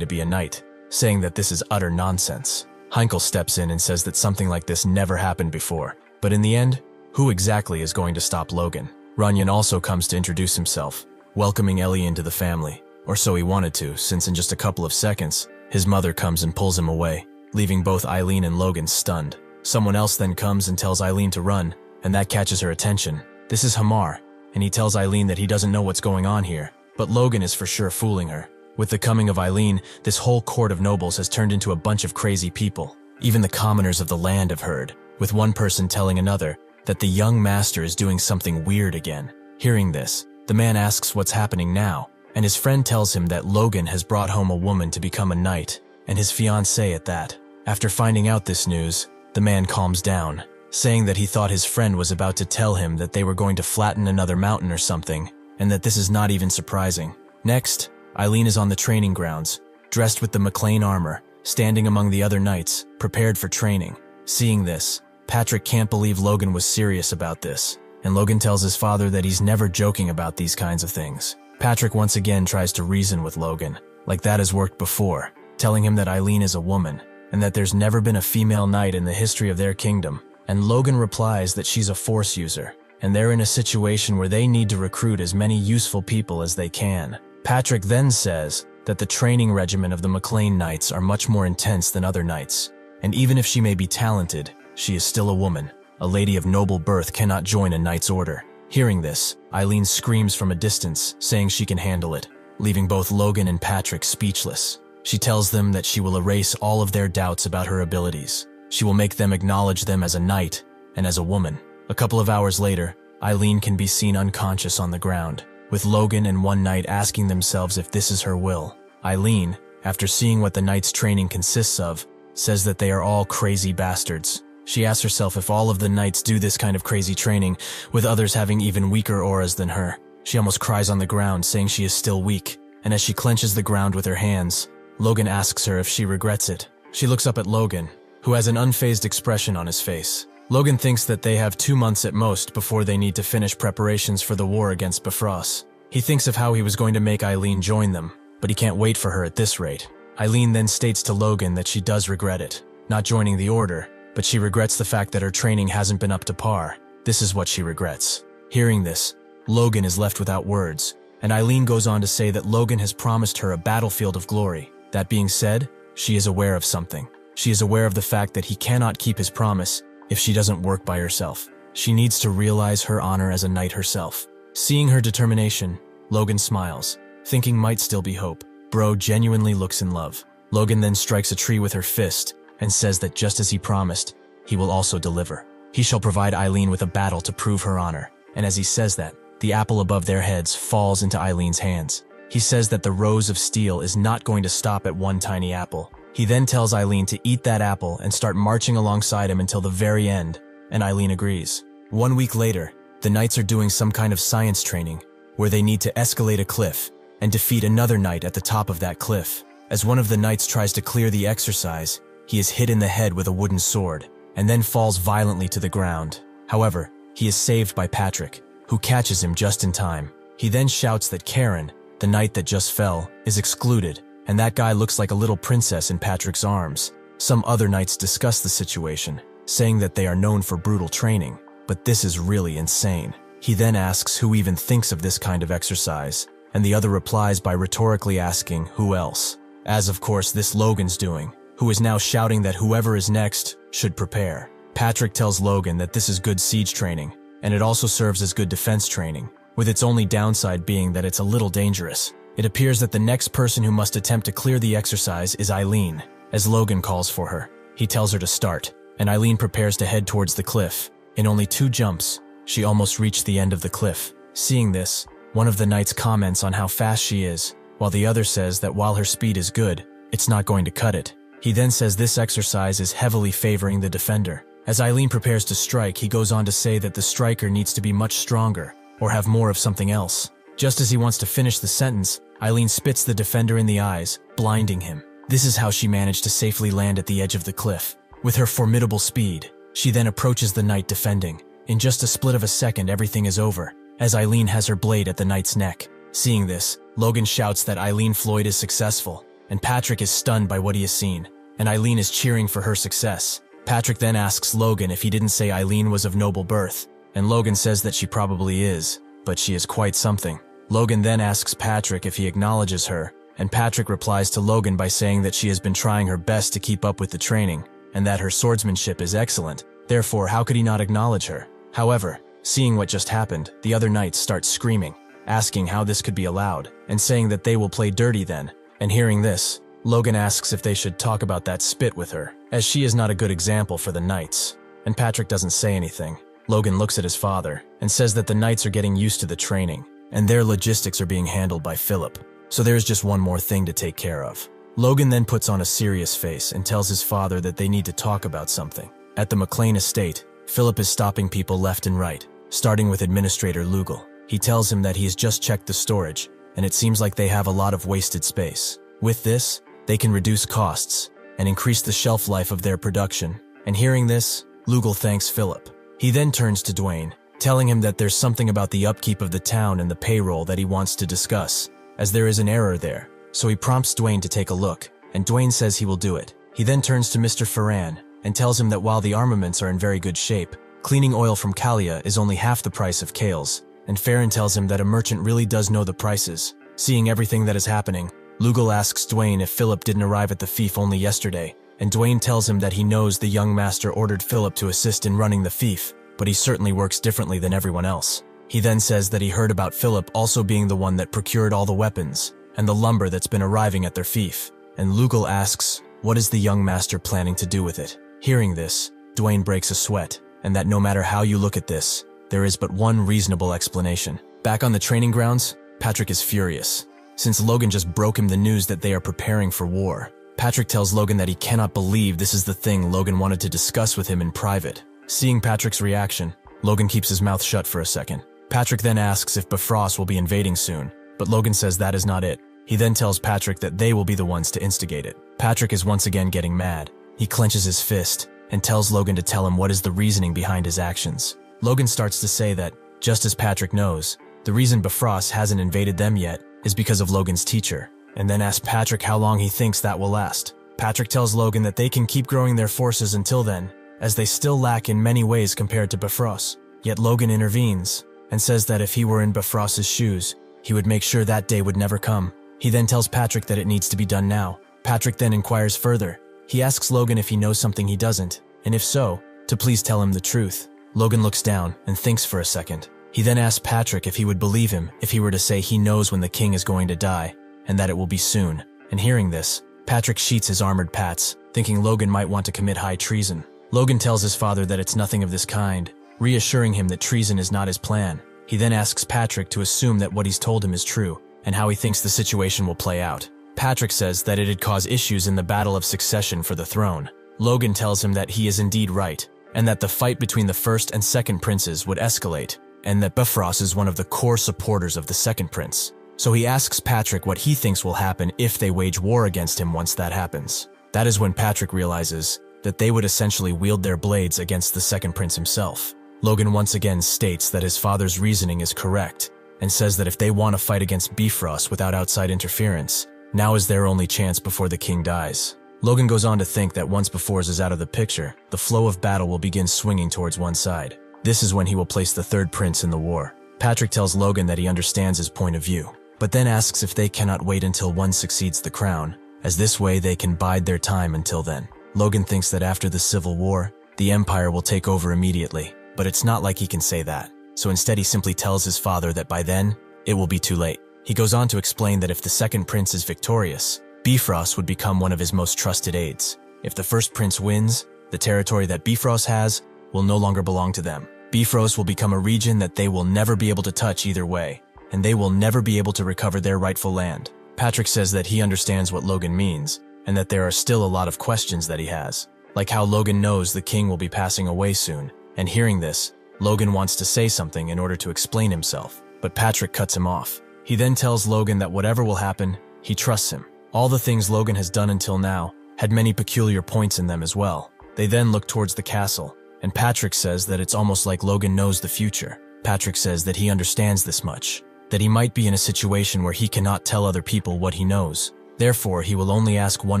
S1: to be a knight, saying that this is utter nonsense. Heinkel steps in and says that something like this never happened before. But in the end, who exactly is going to stop Logan? Runyon also comes to introduce himself, welcoming Ellie into the family. Or so he wanted to, since in just a couple of seconds, his mother comes and pulls him away, leaving both Eileen and Logan stunned. Someone else then comes and tells Eileen to run, and that catches her attention. This is Hamar, and he tells Eileen that he doesn't know what's going on here, but Logan is for sure fooling her. With the coming of Eileen, this whole court of nobles has turned into a bunch of crazy people. Even the commoners of the land have heard, with one person telling another that the young master is doing something weird again. Hearing this, the man asks what's happening now, and his friend tells him that Logan has brought home a woman to become a knight, and his fiancée at that. After finding out this news, the man calms down, saying that he thought his friend was about to tell him that they were going to flatten another mountain or something, and that this is not even surprising. Next, Eileen is on the training grounds, dressed with the McLean armor, standing among the other knights, prepared for training. Seeing this, Patrick can't believe Logan was serious about this, and Logan tells his father that he's never joking about these kinds of things. Patrick once again tries to reason with Logan, like that has worked before, telling him that Eileen is a woman, and that there's never been a female knight in the history of their kingdom. And Logan replies that she's a force user, and they're in a situation where they need to recruit as many useful people as they can. Patrick then says that the training regimen of the McLean Knights are much more intense than other knights, and even if she may be talented, she is still a woman. A lady of noble birth cannot join a knight's order. Hearing this, Eileen screams from a distance, saying she can handle it, leaving both Logan and Patrick speechless. She tells them that she will erase all of their doubts about her abilities. She will make them acknowledge them as a knight and as a woman. A couple of hours later, Eileen can be seen unconscious on the ground, with Logan and one knight asking themselves if this is her will. Eileen, after seeing what the knight's training consists of, says that they are all crazy bastards. She asks herself if all of the knights do this kind of crazy training, with others having even weaker auras than her. She almost cries on the ground, saying she is still weak, and as she clenches the ground with her hands, Logan asks her if she regrets it. She looks up at Logan, who has an unfazed expression on his face. Logan thinks that they have 2 months at most before they need to finish preparations for the war against Bifrost. He thinks of how he was going to make Eileen join them, but he can't wait for her at this rate. Eileen then states to Logan that she does regret it, not joining the order, but she regrets the fact that her training hasn't been up to par. This is what she regrets. Hearing this, Logan is left without words, and Eileen goes on to say that Logan has promised her a battlefield of glory. That being said, she is aware of something. She is aware of the fact that he cannot keep his promise if she doesn't work by herself. She needs to realize her honor as a knight herself. Seeing her determination, Logan smiles, thinking might still be hope. Bro genuinely looks in love. Logan then strikes a tree with her fist and says that just as he promised, he will also deliver. He shall provide Eileen with a battle to prove her honor. And as he says that, the apple above their heads falls into Eileen's hands. He says that the rose of steel is not going to stop at one tiny apple. He then tells Eileen to eat that apple and start marching alongside him until the very end, and Eileen agrees. 1 week later, the knights are doing some kind of science training, where they need to escalate a cliff and defeat another knight at the top of that cliff. As one of the knights tries to clear the exercise, he is hit in the head with a wooden sword, and then falls violently to the ground. However, he is saved by Patrick, who catches him just in time. He then shouts that Karen, the knight that just fell, is excluded, and that guy looks like a little princess in Patrick's arms. Some other knights discuss the situation, saying that they are known for brutal training, but this is really insane. He then asks who even thinks of this kind of exercise, and the other replies by rhetorically asking who else, as of course this Logan's doing, who is now shouting that whoever is next should prepare. Patrick tells Logan that this is good siege training, and it also serves as good defense training, with its only downside being that it's a little dangerous. It appears that the next person who must attempt to clear the exercise is Eileen, as Logan calls for her. He tells her to start, and Eileen prepares to head towards the cliff. In only 2 jumps, she almost reached the end of the cliff. Seeing this, one of the knights comments on how fast she is, while the other says that while her speed is good, it's not going to cut it. He then says this exercise is heavily favoring the defender. As Eileen prepares to strike, he goes on to say that the striker needs to be much stronger, or have more of something else. Just as he wants to finish the sentence, Eileen spits the defender in the eyes, blinding him. This is how she managed to safely land at the edge of the cliff. With her formidable speed, she then approaches the knight defending. In just a split of a second, everything is over, as Eileen has her blade at the knight's neck. Seeing this, Logan shouts that Eileen Floyd is successful, and Patrick is stunned by what he has seen. and Eileen is cheering for her success. Patrick then asks Logan if he didn't say Eileen was of noble birth, and Logan says that she probably is, but she is quite something. Logan then asks Patrick if he acknowledges her, and Patrick replies to Logan by saying that she has been trying her best to keep up with the training, and that her swordsmanship is excellent. Therefore, how could he not acknowledge her? However, seeing what just happened, the other knights start screaming, asking how this could be allowed, and saying that they will play dirty then. And hearing this, Logan asks if they should talk about that spit with her, as she is not a good example for the knights. And Patrick doesn't say anything. Logan looks at his father and says that the knights are getting used to the training, and their logistics are being handled by Philip. So there is just one more thing to take care of. Logan then puts on a serious face and tells his father that they need to talk about something. At the McLean estate, Philip is stopping people left and right, starting with Administrator Lugal. He tells him that he has just checked the storage, and it seems like they have a lot of wasted space. With this, they can reduce costs and increase the shelf life of their production. And hearing this, Lugal thanks Philip. He then turns to Dwayne, telling him that there's something about the upkeep of the town and the payroll that he wants to discuss, as there is an error there. So he prompts Dwayne to take a look, and Dwayne says he will do it. He then turns to Mr. Ferran and tells him that while the armaments are in very good shape, cleaning oil from Kalia is only half the price of Kale's, and Ferran tells him that a merchant really does know the prices. Seeing everything that is happening, Lugal asks Dwayne if Philip didn't arrive at the fief only yesterday, and Dwayne tells him that he knows the young master ordered Philip to assist in running the fief, but he certainly works differently than everyone else. He then says that he heard about Philip also being the one that procured all the weapons and the lumber that's been arriving at their fief, and Lugal asks, what is the young master planning to do with it? Hearing this, Dwayne breaks a sweat, and that no matter how you look at this, there is but one reasonable explanation. Back on the training grounds, Patrick is furious, since Logan just broke him the news that they are preparing for war. Patrick tells Logan that he cannot believe this is the thing Logan wanted to discuss with him in private. Seeing Patrick's reaction, Logan keeps his mouth shut for a second. Patrick then asks if Bifrost will be invading soon, but Logan says that is not it. He then tells Patrick that they will be the ones to instigate it. Patrick is once again getting mad. He clenches his fist and tells Logan to tell him what is the reasoning behind his actions. Logan starts to say that, just as Patrick knows, the reason Bifrost hasn't invaded them yet is because of Logan's teacher, and then asks Patrick how long he thinks that will last. Patrick tells Logan that they can keep growing their forces until then, as they still lack in many ways compared to Bifrost. Yet Logan intervenes and says that if he were in Bifrost's shoes, he would make sure that day would never come. He then tells Patrick that it needs to be done now. Patrick then inquires further. He asks Logan if he knows something he doesn't, and if so, to please tell him the truth. Logan looks down and thinks for a second. He then asks Patrick if he would believe him if he were to say he knows when the king is going to die, and that it will be soon. And hearing this, Patrick sheets his armored pats, thinking Logan might want to commit high treason. Logan tells his father that it's nothing of this kind, reassuring him that treason is not his plan. He then asks Patrick to assume that what he's told him is true, and how he thinks the situation will play out. Patrick says that it'd cause issues in the battle of succession for the throne. Logan tells him that he is indeed right, and that the fight between the first and second princes would escalate, and that Bifrost is one of the core supporters of the second prince. So he asks Patrick what he thinks will happen if they wage war against him once that happens. That is when Patrick realizes that they would essentially wield their blades against the second prince himself. Logan once again states that his father's reasoning is correct, and says that if they want to fight against Bifrost without outside interference, now is their only chance before the king dies. Logan goes on to think that once Bifrost is out of the picture, the flow of battle will begin swinging towards one side. This is when he will place the third prince in the war. Patrick tells Logan that he understands his point of view, but then asks if they cannot wait until one succeeds the crown, as this way they can bide their time until then. Logan thinks that after the Civil War, the Empire will take over immediately, but it's not like he can say that, so instead he simply tells his father that by then, it will be too late. He goes on to explain that if the second prince is victorious, Bifrost would become one of his most trusted aides. If the first prince wins, the territory that Bifrost has will no longer belong to them. Bifrost will become a region that they will never be able to touch either way, and they will never be able to recover their rightful land. Patrick says that he understands what Logan means, and that there are still a lot of questions that he has, like how Logan knows the king will be passing away soon, and hearing this, Logan wants to say something in order to explain himself, but Patrick cuts him off. He then tells Logan that whatever will happen, he trusts him. All the things Logan has done until now had many peculiar points in them as well. They then look towards the castle, and Patrick says that it's almost like Logan knows the future. Patrick says that he understands this much, that he might be in a situation where he cannot tell other people what he knows. Therefore, he will only ask one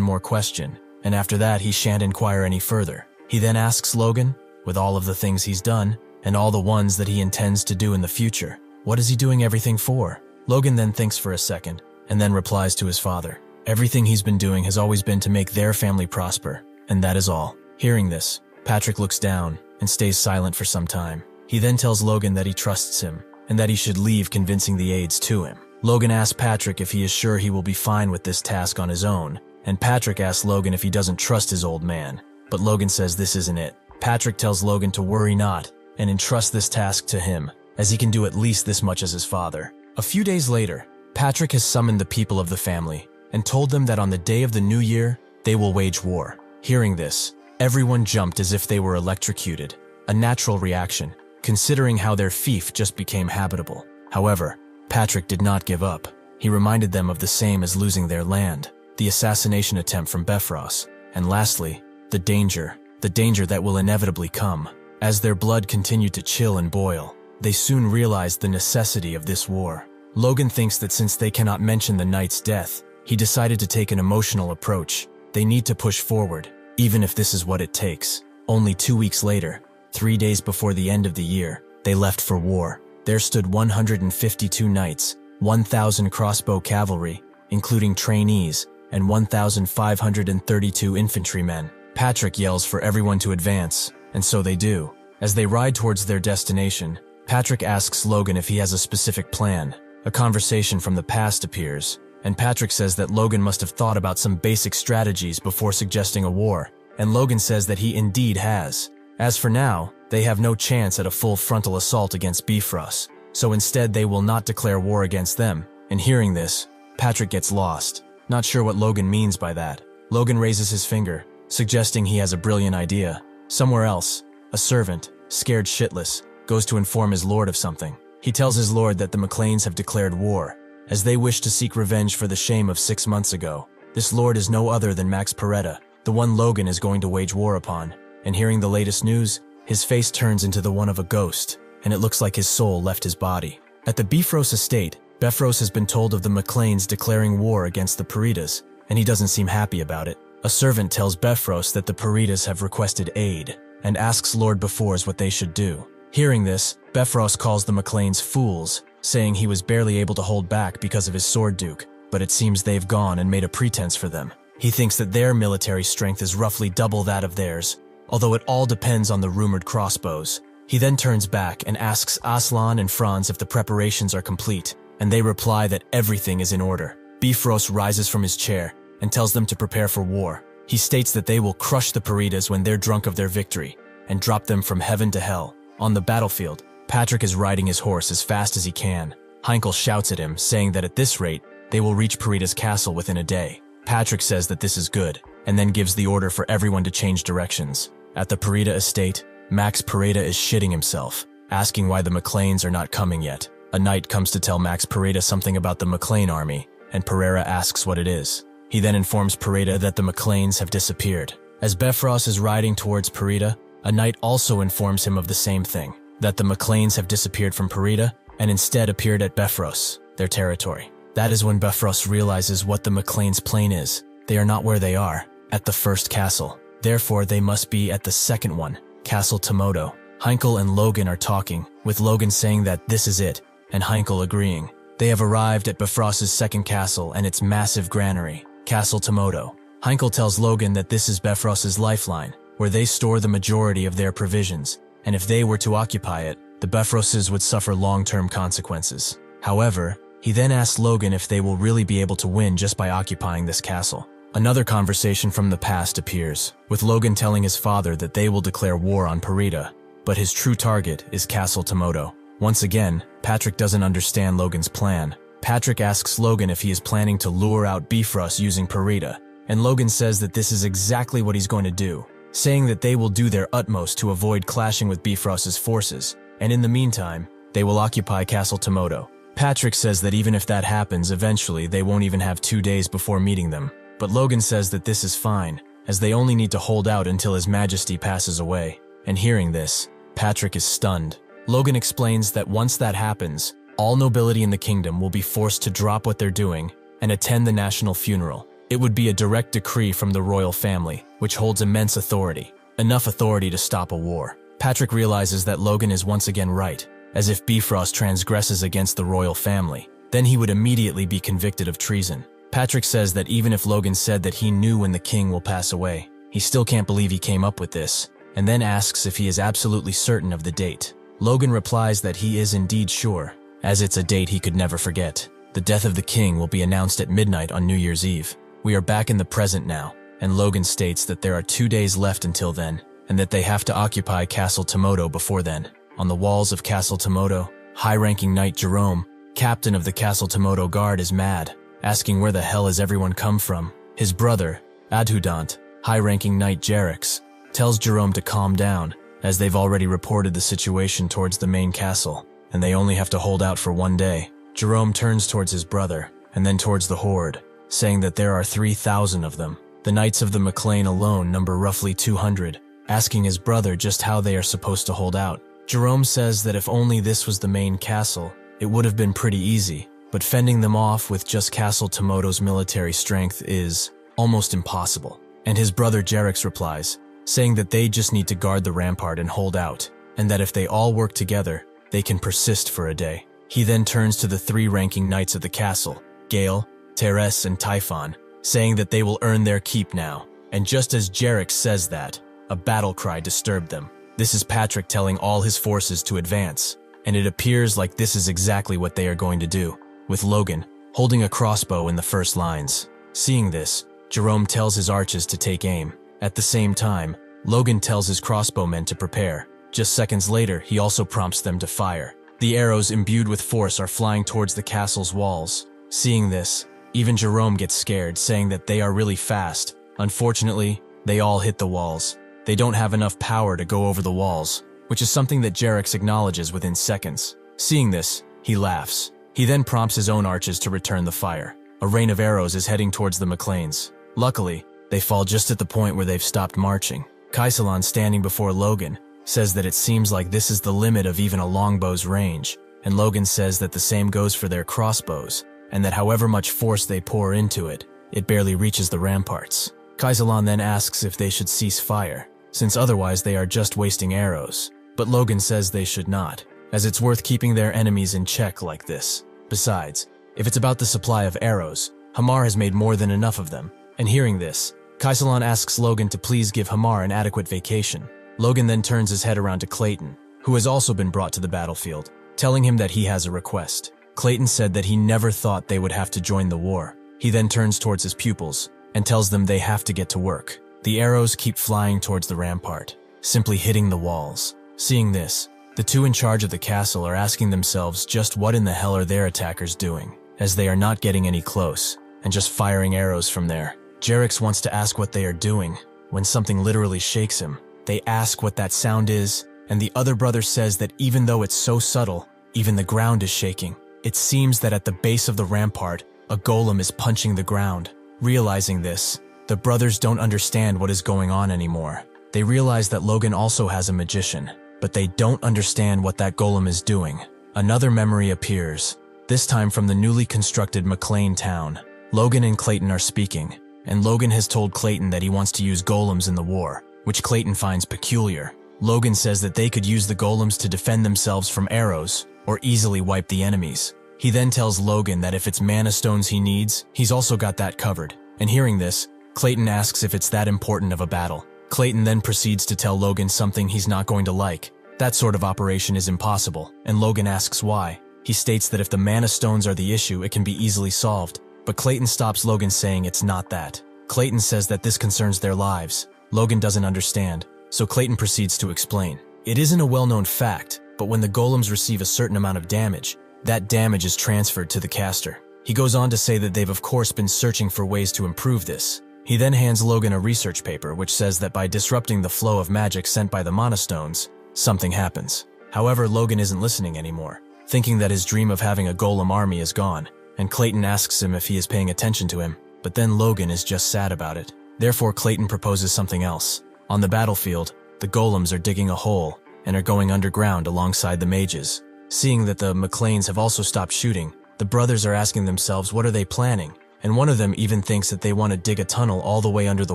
S1: more question, and after that he shan't inquire any further. He then asks Logan, with all of the things he's done, and all the ones that he intends to do in the future, what is he doing everything for? Logan then thinks for a second, and then replies to his father. Everything he's been doing has always been to make their family prosper, and that is all. Hearing this, Patrick looks down and stays silent for some time. He then tells Logan that he trusts him, and that he should leave convincing the aides to him. Logan asks Patrick if he is sure he will be fine with this task on his own, and Patrick asks Logan if he doesn't trust his old man, but Logan says this isn't it. Patrick tells Logan to worry not, and entrust this task to him, as he can do at least this much as his father. A few days later, Patrick has summoned the people of the family, and told them that on the day of the new year, they will wage war. Hearing this, everyone jumped as if they were electrocuted, a natural reaction, considering how their fief just became habitable. However, Patrick did not give up. He reminded them of the same as losing their land, the assassination attempt from Bifrost, and lastly, the danger that will inevitably come. As their blood continued to chill and boil, they soon realized the necessity of this war. Logan thinks that since they cannot mention the knight's death, he decided to take an emotional approach. They need to push forward, even if this is what it takes. Only 2 weeks later, 3 days before the end of the year, they left for war. There stood 152 knights, 1,000 crossbow cavalry, including trainees, and 1,532 infantrymen. Patrick yells for everyone to advance, and so they do. As they ride towards their destination, Patrick asks Logan if he has a specific plan. A conversation from the past appears, and Patrick says that Logan must have thought about some basic strategies before suggesting a war, and Logan says that he indeed has. As for now, they have no chance at a full frontal assault against Bifrost, so instead they will not declare war against them. And hearing this, Patrick gets lost, not sure what Logan means by that. Logan raises his finger, suggesting he has a brilliant idea. Somewhere else, a servant, scared shitless, goes to inform his lord of something. He tells his lord that the McLeans have declared war, as they wish to seek revenge for the shame of 6 months ago. This lord is no other than Max Peretta, the one Logan is going to wage war upon. And hearing the latest news, his face turns into the one of a ghost, and it looks like his soul left his body. At the Bifrost estate, Bifrost has been told of the McLeans declaring war against the Peritas, and he doesn't seem happy about it. A servant tells Bifrost that the Peritas have requested aid, and asks Lord Befors what they should do. Hearing this, Bifrost calls the McLeans fools, saying he was barely able to hold back because of his sword duke, but it seems they've gone and made a pretense for them. He thinks that their military strength is roughly double that of theirs, although it all depends on the rumored crossbows. He then turns back and asks Aslan and Franz if the preparations are complete, and they reply that everything is in order. Bifrost rises from his chair and tells them to prepare for war. He states that they will crush the Peritas when they're drunk of their victory, and drop them from heaven to hell. On the battlefield, Patrick is riding his horse as fast as he can. Heinkel shouts at him, saying that at this rate, they will reach Perita's castle within a day. Patrick says that this is good, and then gives the order for everyone to change directions. At the Perita estate, Max Perita is shitting himself, asking why the McLeans are not coming yet. A knight comes to tell Max Perita something about the McLean army, and Pereira asks what it is. He then informs Perita that the McLeans have disappeared. As Bifrost is riding towards Perita, a knight also informs him of the same thing, that the McLeans have disappeared from Perita and instead appeared at Bifrost, their territory. That is when Bifrost realizes what the McLeans' plan is. They are not where they are, at the first castle. Therefore, they must be at the second one, Castle Tomodo. Heinkel and Logan are talking, with Logan saying that this is it, and Heinkel agreeing. They have arrived at Bifrost's second castle and its massive granary, Castle Tomodo. Heinkel tells Logan that this is Bifrost's lifeline, where they store the majority of their provisions, and if they were to occupy it, the Bifrostes would suffer long-term consequences. However, he then asks Logan if they will really be able to win just by occupying this castle. Another conversation from the past appears, with Logan telling his father that they will declare war on Perita, but his true target is Castle Tomodo. Once again, Patrick doesn't understand Logan's plan. Patrick asks Logan if he is planning to lure out Bifrost using Perita, and Logan says that this is exactly what he's going to do, saying that they will do their utmost to avoid clashing with Bifrost's forces, and in the meantime, they will occupy Castle Tomodo. Patrick says that even if that happens, eventually they won't even have 2 days before meeting them, but Logan says that this is fine, as they only need to hold out until His Majesty passes away. And hearing this, Patrick is stunned. Logan explains that once that happens, all nobility in the kingdom will be forced to drop what they're doing and attend the national funeral. It would be a direct decree from the royal family, which holds immense authority. Enough authority to stop a war. Patrick realizes that Logan is once again right, as if Bifrost transgresses against the royal family, then he would immediately be convicted of treason. Patrick says that even if Logan said that he knew when the king will pass away, he still can't believe he came up with this, and then asks if he is absolutely certain of the date. Logan replies that he is indeed sure, as it's a date he could never forget. The death of the king will be announced at midnight on New Year's Eve. We are back in the present now, and Logan states that there are 2 days left until then, and that they have to occupy Castle Tomoto before then. On the walls of Castle Tomoto, high-ranking knight Jerome, captain of the Castle Tomoto guard, is mad, asking where the hell has everyone come from. His brother, Adjutant, high-ranking knight Jerix, tells Jerome to calm down, as they've already reported the situation towards the main castle, and they only have to hold out for 1 day. Jerome turns towards his brother, and then towards the horde, saying that there are 3,000 of them. The knights of the McLean alone number roughly 200, asking his brother just how they are supposed to hold out. Jerome says that if only this was the main castle, it would have been pretty easy, but fending them off with just Castle Tomoto's military strength is almost impossible. And his brother Jerix replies, saying that they just need to guard the rampart and hold out, and that if they all work together, they can persist for a day. He then turns to the 3 ranking knights of the castle, Gale, Teres, and Typhon, saying that they will earn their keep now. And just as Jerix says that, a battle cry disturbed them. This is Patrick telling all his forces to advance, and it appears like this is exactly what they are going to do, with Logan holding a crossbow in the first lines. Seeing this, Jerome tells his archers to take aim. At the same time, Logan tells his crossbowmen to prepare. Just seconds later, he also prompts them to fire. The arrows imbued with force are flying towards the castle's walls. Seeing this, even Jerome gets scared, saying that they are really fast. Unfortunately, they all hit the walls. They don't have enough power to go over the walls, which is something that Jerix acknowledges within seconds. Seeing this, he laughs. He then prompts his own archers to return the fire. A rain of arrows is heading towards the McLeans. Luckily, they fall just at the point where they've stopped marching. Kaisalon, standing before Logan, says that it seems like this is the limit of even a longbow's range, and Logan says that the same goes for their crossbows, and that however much force they pour into it, it barely reaches the ramparts. Kaisalon then asks if they should cease fire, since otherwise they are just wasting arrows, but Logan says they should not, as it's worth keeping their enemies in check like this. Besides, if it's about the supply of arrows, Hamar has made more than enough of them, and hearing this, Kaisalon asks Logan to please give Hamar an adequate vacation. Logan then turns his head around to Clayton, who has also been brought to the battlefield, telling him that he has a request. Clayton said that he never thought they would have to join the war. He then turns towards his pupils and tells them they have to get to work. The arrows keep flying towards the rampart, simply hitting the walls. Seeing this, the 2 in charge of the castle are asking themselves just what in the hell are their attackers doing, as they are not getting any close and just firing arrows from there. Jerix wants to ask what they are doing when something literally shakes him. They ask what that sound is, and the other brother says that even though it's so subtle, even the ground is shaking. It seems that at the base of the rampart, a golem is punching the ground. Realizing this, the brothers don't understand what is going on anymore. They realize that Logan also has a magician, but they don't understand what that golem is doing. Another memory appears, this time from the newly constructed McLean town. Logan and Clayton are speaking, and Logan has told Clayton that he wants to use golems in the war, which Clayton finds peculiar. Logan says that they could use the golems to defend themselves from arrows, or easily wipe the enemies. He then tells Logan that if it's mana stones he needs, he's also got that covered. And hearing this, Clayton asks if it's that important of a battle. Clayton then proceeds to tell Logan something he's not going to like. That sort of operation is impossible, and Logan asks why. He states that if the mana stones are the issue, it can be easily solved. But Clayton stops Logan, saying it's not that. Clayton says that this concerns their lives. Logan doesn't understand, so Clayton proceeds to explain. It isn't a well-known fact, but when the golems receive a certain amount of damage, that damage is transferred to the caster. He goes on to say that they've of course been searching for ways to improve this. He then hands Logan a research paper which says that by disrupting the flow of magic sent by the mana stones, something happens. However, Logan isn't listening anymore, thinking that his dream of having a golem army is gone, and Clayton asks him if he is paying attention to him, but then Logan is just sad about it. Therefore, Clayton proposes something else. On the battlefield, the golems are digging a hole and are going underground alongside the mages. Seeing that the McLeans have also stopped shooting, the brothers are asking themselves what are they planning, and one of them even thinks that they want to dig a tunnel all the way under the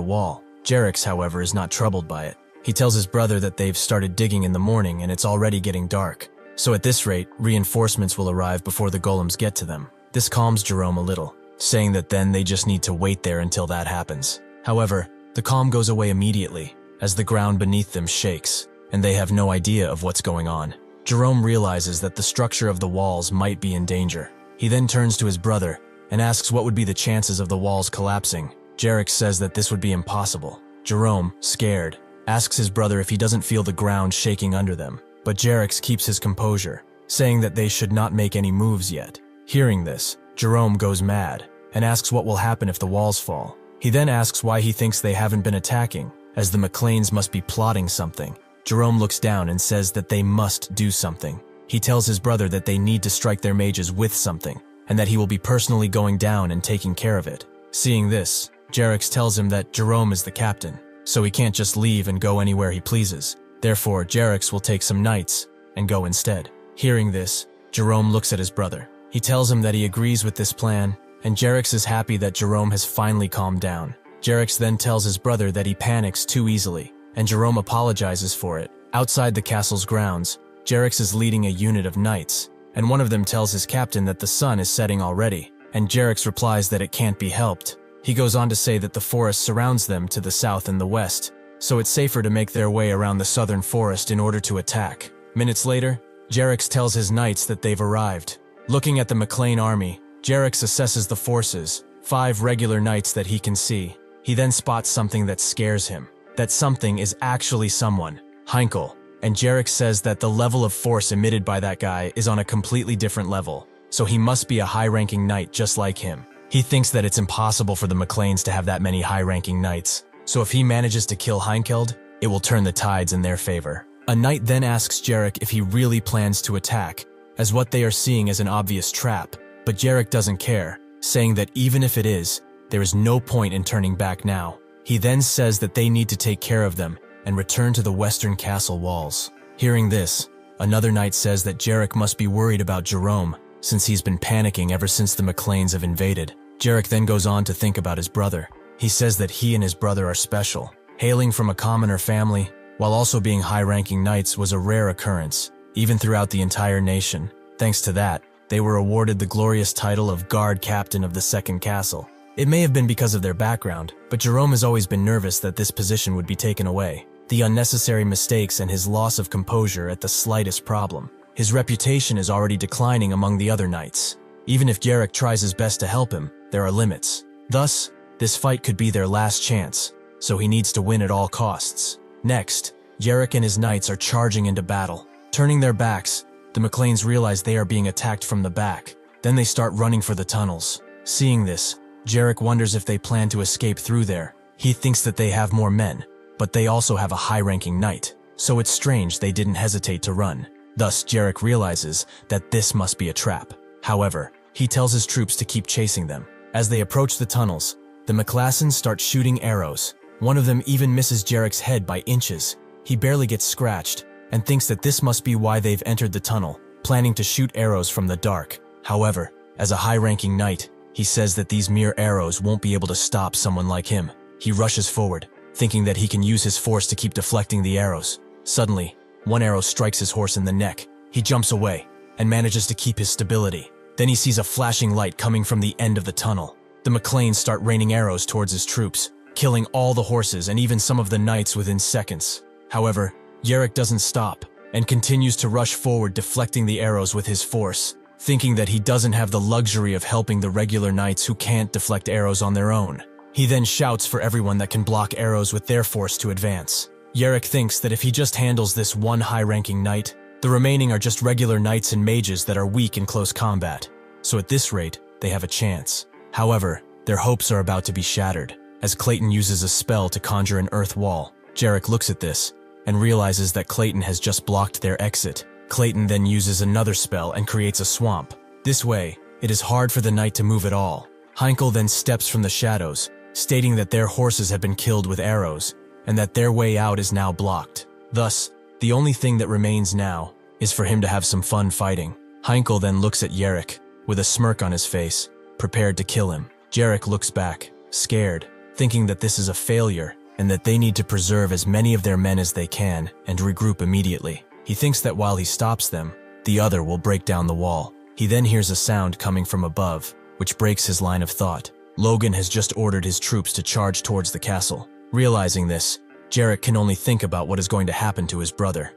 S1: wall. Jerick's, however, is not troubled by it. He tells his brother that they've started digging in the morning and it's already getting dark. So at this rate, reinforcements will arrive before the golems get to them. This calms Jerome a little, saying that then they just need to wait there until that happens. However, the calm goes away immediately, as the ground beneath them shakes, and they have no idea of what's going on. Jerome realizes that the structure of the walls might be in danger. He then turns to his brother and asks what would be the chances of the walls collapsing. Jerick says that this would be impossible. Jerome, scared, asks his brother if he doesn't feel the ground shaking under them, but Jerick keeps his composure, saying that they should not make any moves yet. Hearing this, Jerome goes mad and asks what will happen if the walls fall. He then asks why he thinks they haven't been attacking, as the McLeans must be plotting something. Jerome looks down and says that they must do something. He tells his brother that they need to strike their mages with something, and that he will be personally going down and taking care of it. Seeing this, Jerick tells him that Jerome is the captain, so he can't just leave and go anywhere he pleases. Therefore, Jerick will take some knights and go instead. Hearing this, Jerome looks at his brother. He tells him that he agrees with this plan, and Jerick is happy that Jerome has finally calmed down. Jerick then tells his brother that he panics too easily, and Jerome apologizes for it. Outside the castle's grounds, Jerick is leading a unit of knights, and one of them tells his captain that the sun is setting already, and Jerick replies that it can't be helped. He goes on to say that the forest surrounds them to the south and the west, so it's safer to make their way around the southern forest in order to attack. Minutes later, Jerick tells his knights that they've arrived. Looking at the McLean army, Jerick assesses the forces, 5 regular knights that he can see. He then spots something that scares him. That something is actually someone, Heinkel, and Jerick says that the level of force emitted by that guy is on a completely different level, so he must be a high-ranking knight just like him. He thinks that it's impossible for the McLeans to have that many high-ranking knights, so if he manages to kill Heinkeld, it will turn the tides in their favor. A knight then asks Jerick if he really plans to attack, as what they are seeing is an obvious trap, but Jerick doesn't care, saying that even if it is, there is no point in turning back now. He then says that they need to take care of them and return to the western castle walls. Hearing this, another knight says that Jerick must be worried about Jerome, since he's been panicking ever since the McLeans have invaded. Jerick then goes on to think about his brother. He says that he and his brother are special. Hailing from a commoner family, while also being high-ranking knights, was a rare occurrence, even throughout the entire nation. Thanks to that, they were awarded the glorious title of Guard Captain of the Second Castle. It may have been because of their background, but Jerome has always been nervous that this position would be taken away. The unnecessary mistakes and his loss of composure at the slightest problem. His reputation is already declining among the other knights. Even if Jerick tries his best to help him, there are limits. Thus, this fight could be their last chance, so he needs to win at all costs. Next, Jerick and his knights are charging into battle. Turning their backs, the McLeans realize they are being attacked from the back. Then they start running for the tunnels. Seeing this, Jerick wonders if they plan to escape through there. He thinks that they have more men, but they also have a high-ranking knight, so it's strange they didn't hesitate to run. Thus, Jerick realizes that this must be a trap. However, he tells his troops to keep chasing them. As they approach the tunnels, the McLassons start shooting arrows. One of them even misses Jerick's head by inches. He barely gets scratched, and thinks that this must be why they've entered the tunnel, planning to shoot arrows from the dark. However, as a high-ranking knight, he says that these mere arrows won't be able to stop someone like him. He rushes forward, thinking that he can use his force to keep deflecting the arrows. Suddenly, one arrow strikes his horse in the neck. He jumps away, and manages to keep his stability. Then he sees a flashing light coming from the end of the tunnel. The McLeans start raining arrows towards his troops, killing all the horses and even some of the knights within seconds. However, Jerick doesn't stop, and continues to rush forward, deflecting the arrows with his force, thinking that he doesn't have the luxury of helping the regular knights who can't deflect arrows on their own. He then shouts for everyone that can block arrows with their force to advance. Jerick thinks that if he just handles this one high-ranking knight, the remaining are just regular knights and mages that are weak in close combat. So at this rate, they have a chance. However, their hopes are about to be shattered, as Clayton uses a spell to conjure an earth wall. Jerick looks at this, and realizes that Clayton has just blocked their exit. Clayton then uses another spell and creates a swamp. This way, it is hard for the knight to move at all. Heinkel then steps from the shadows, stating that their horses have been killed with arrows, and that their way out is now blocked. Thus, the only thing that remains now is for him to have some fun fighting. Heinkel then looks at Jerick, with a smirk on his face, prepared to kill him. Jarek looks back, scared, thinking that this is a failure and that they need to preserve as many of their men as they can and regroup immediately. He thinks that while he stops them, the other will break down the wall. He then hears a sound coming from above, which breaks his line of thought. Logan has just ordered his troops to charge towards the castle. Realizing this, Jarek can only think about what is going to happen to his brother.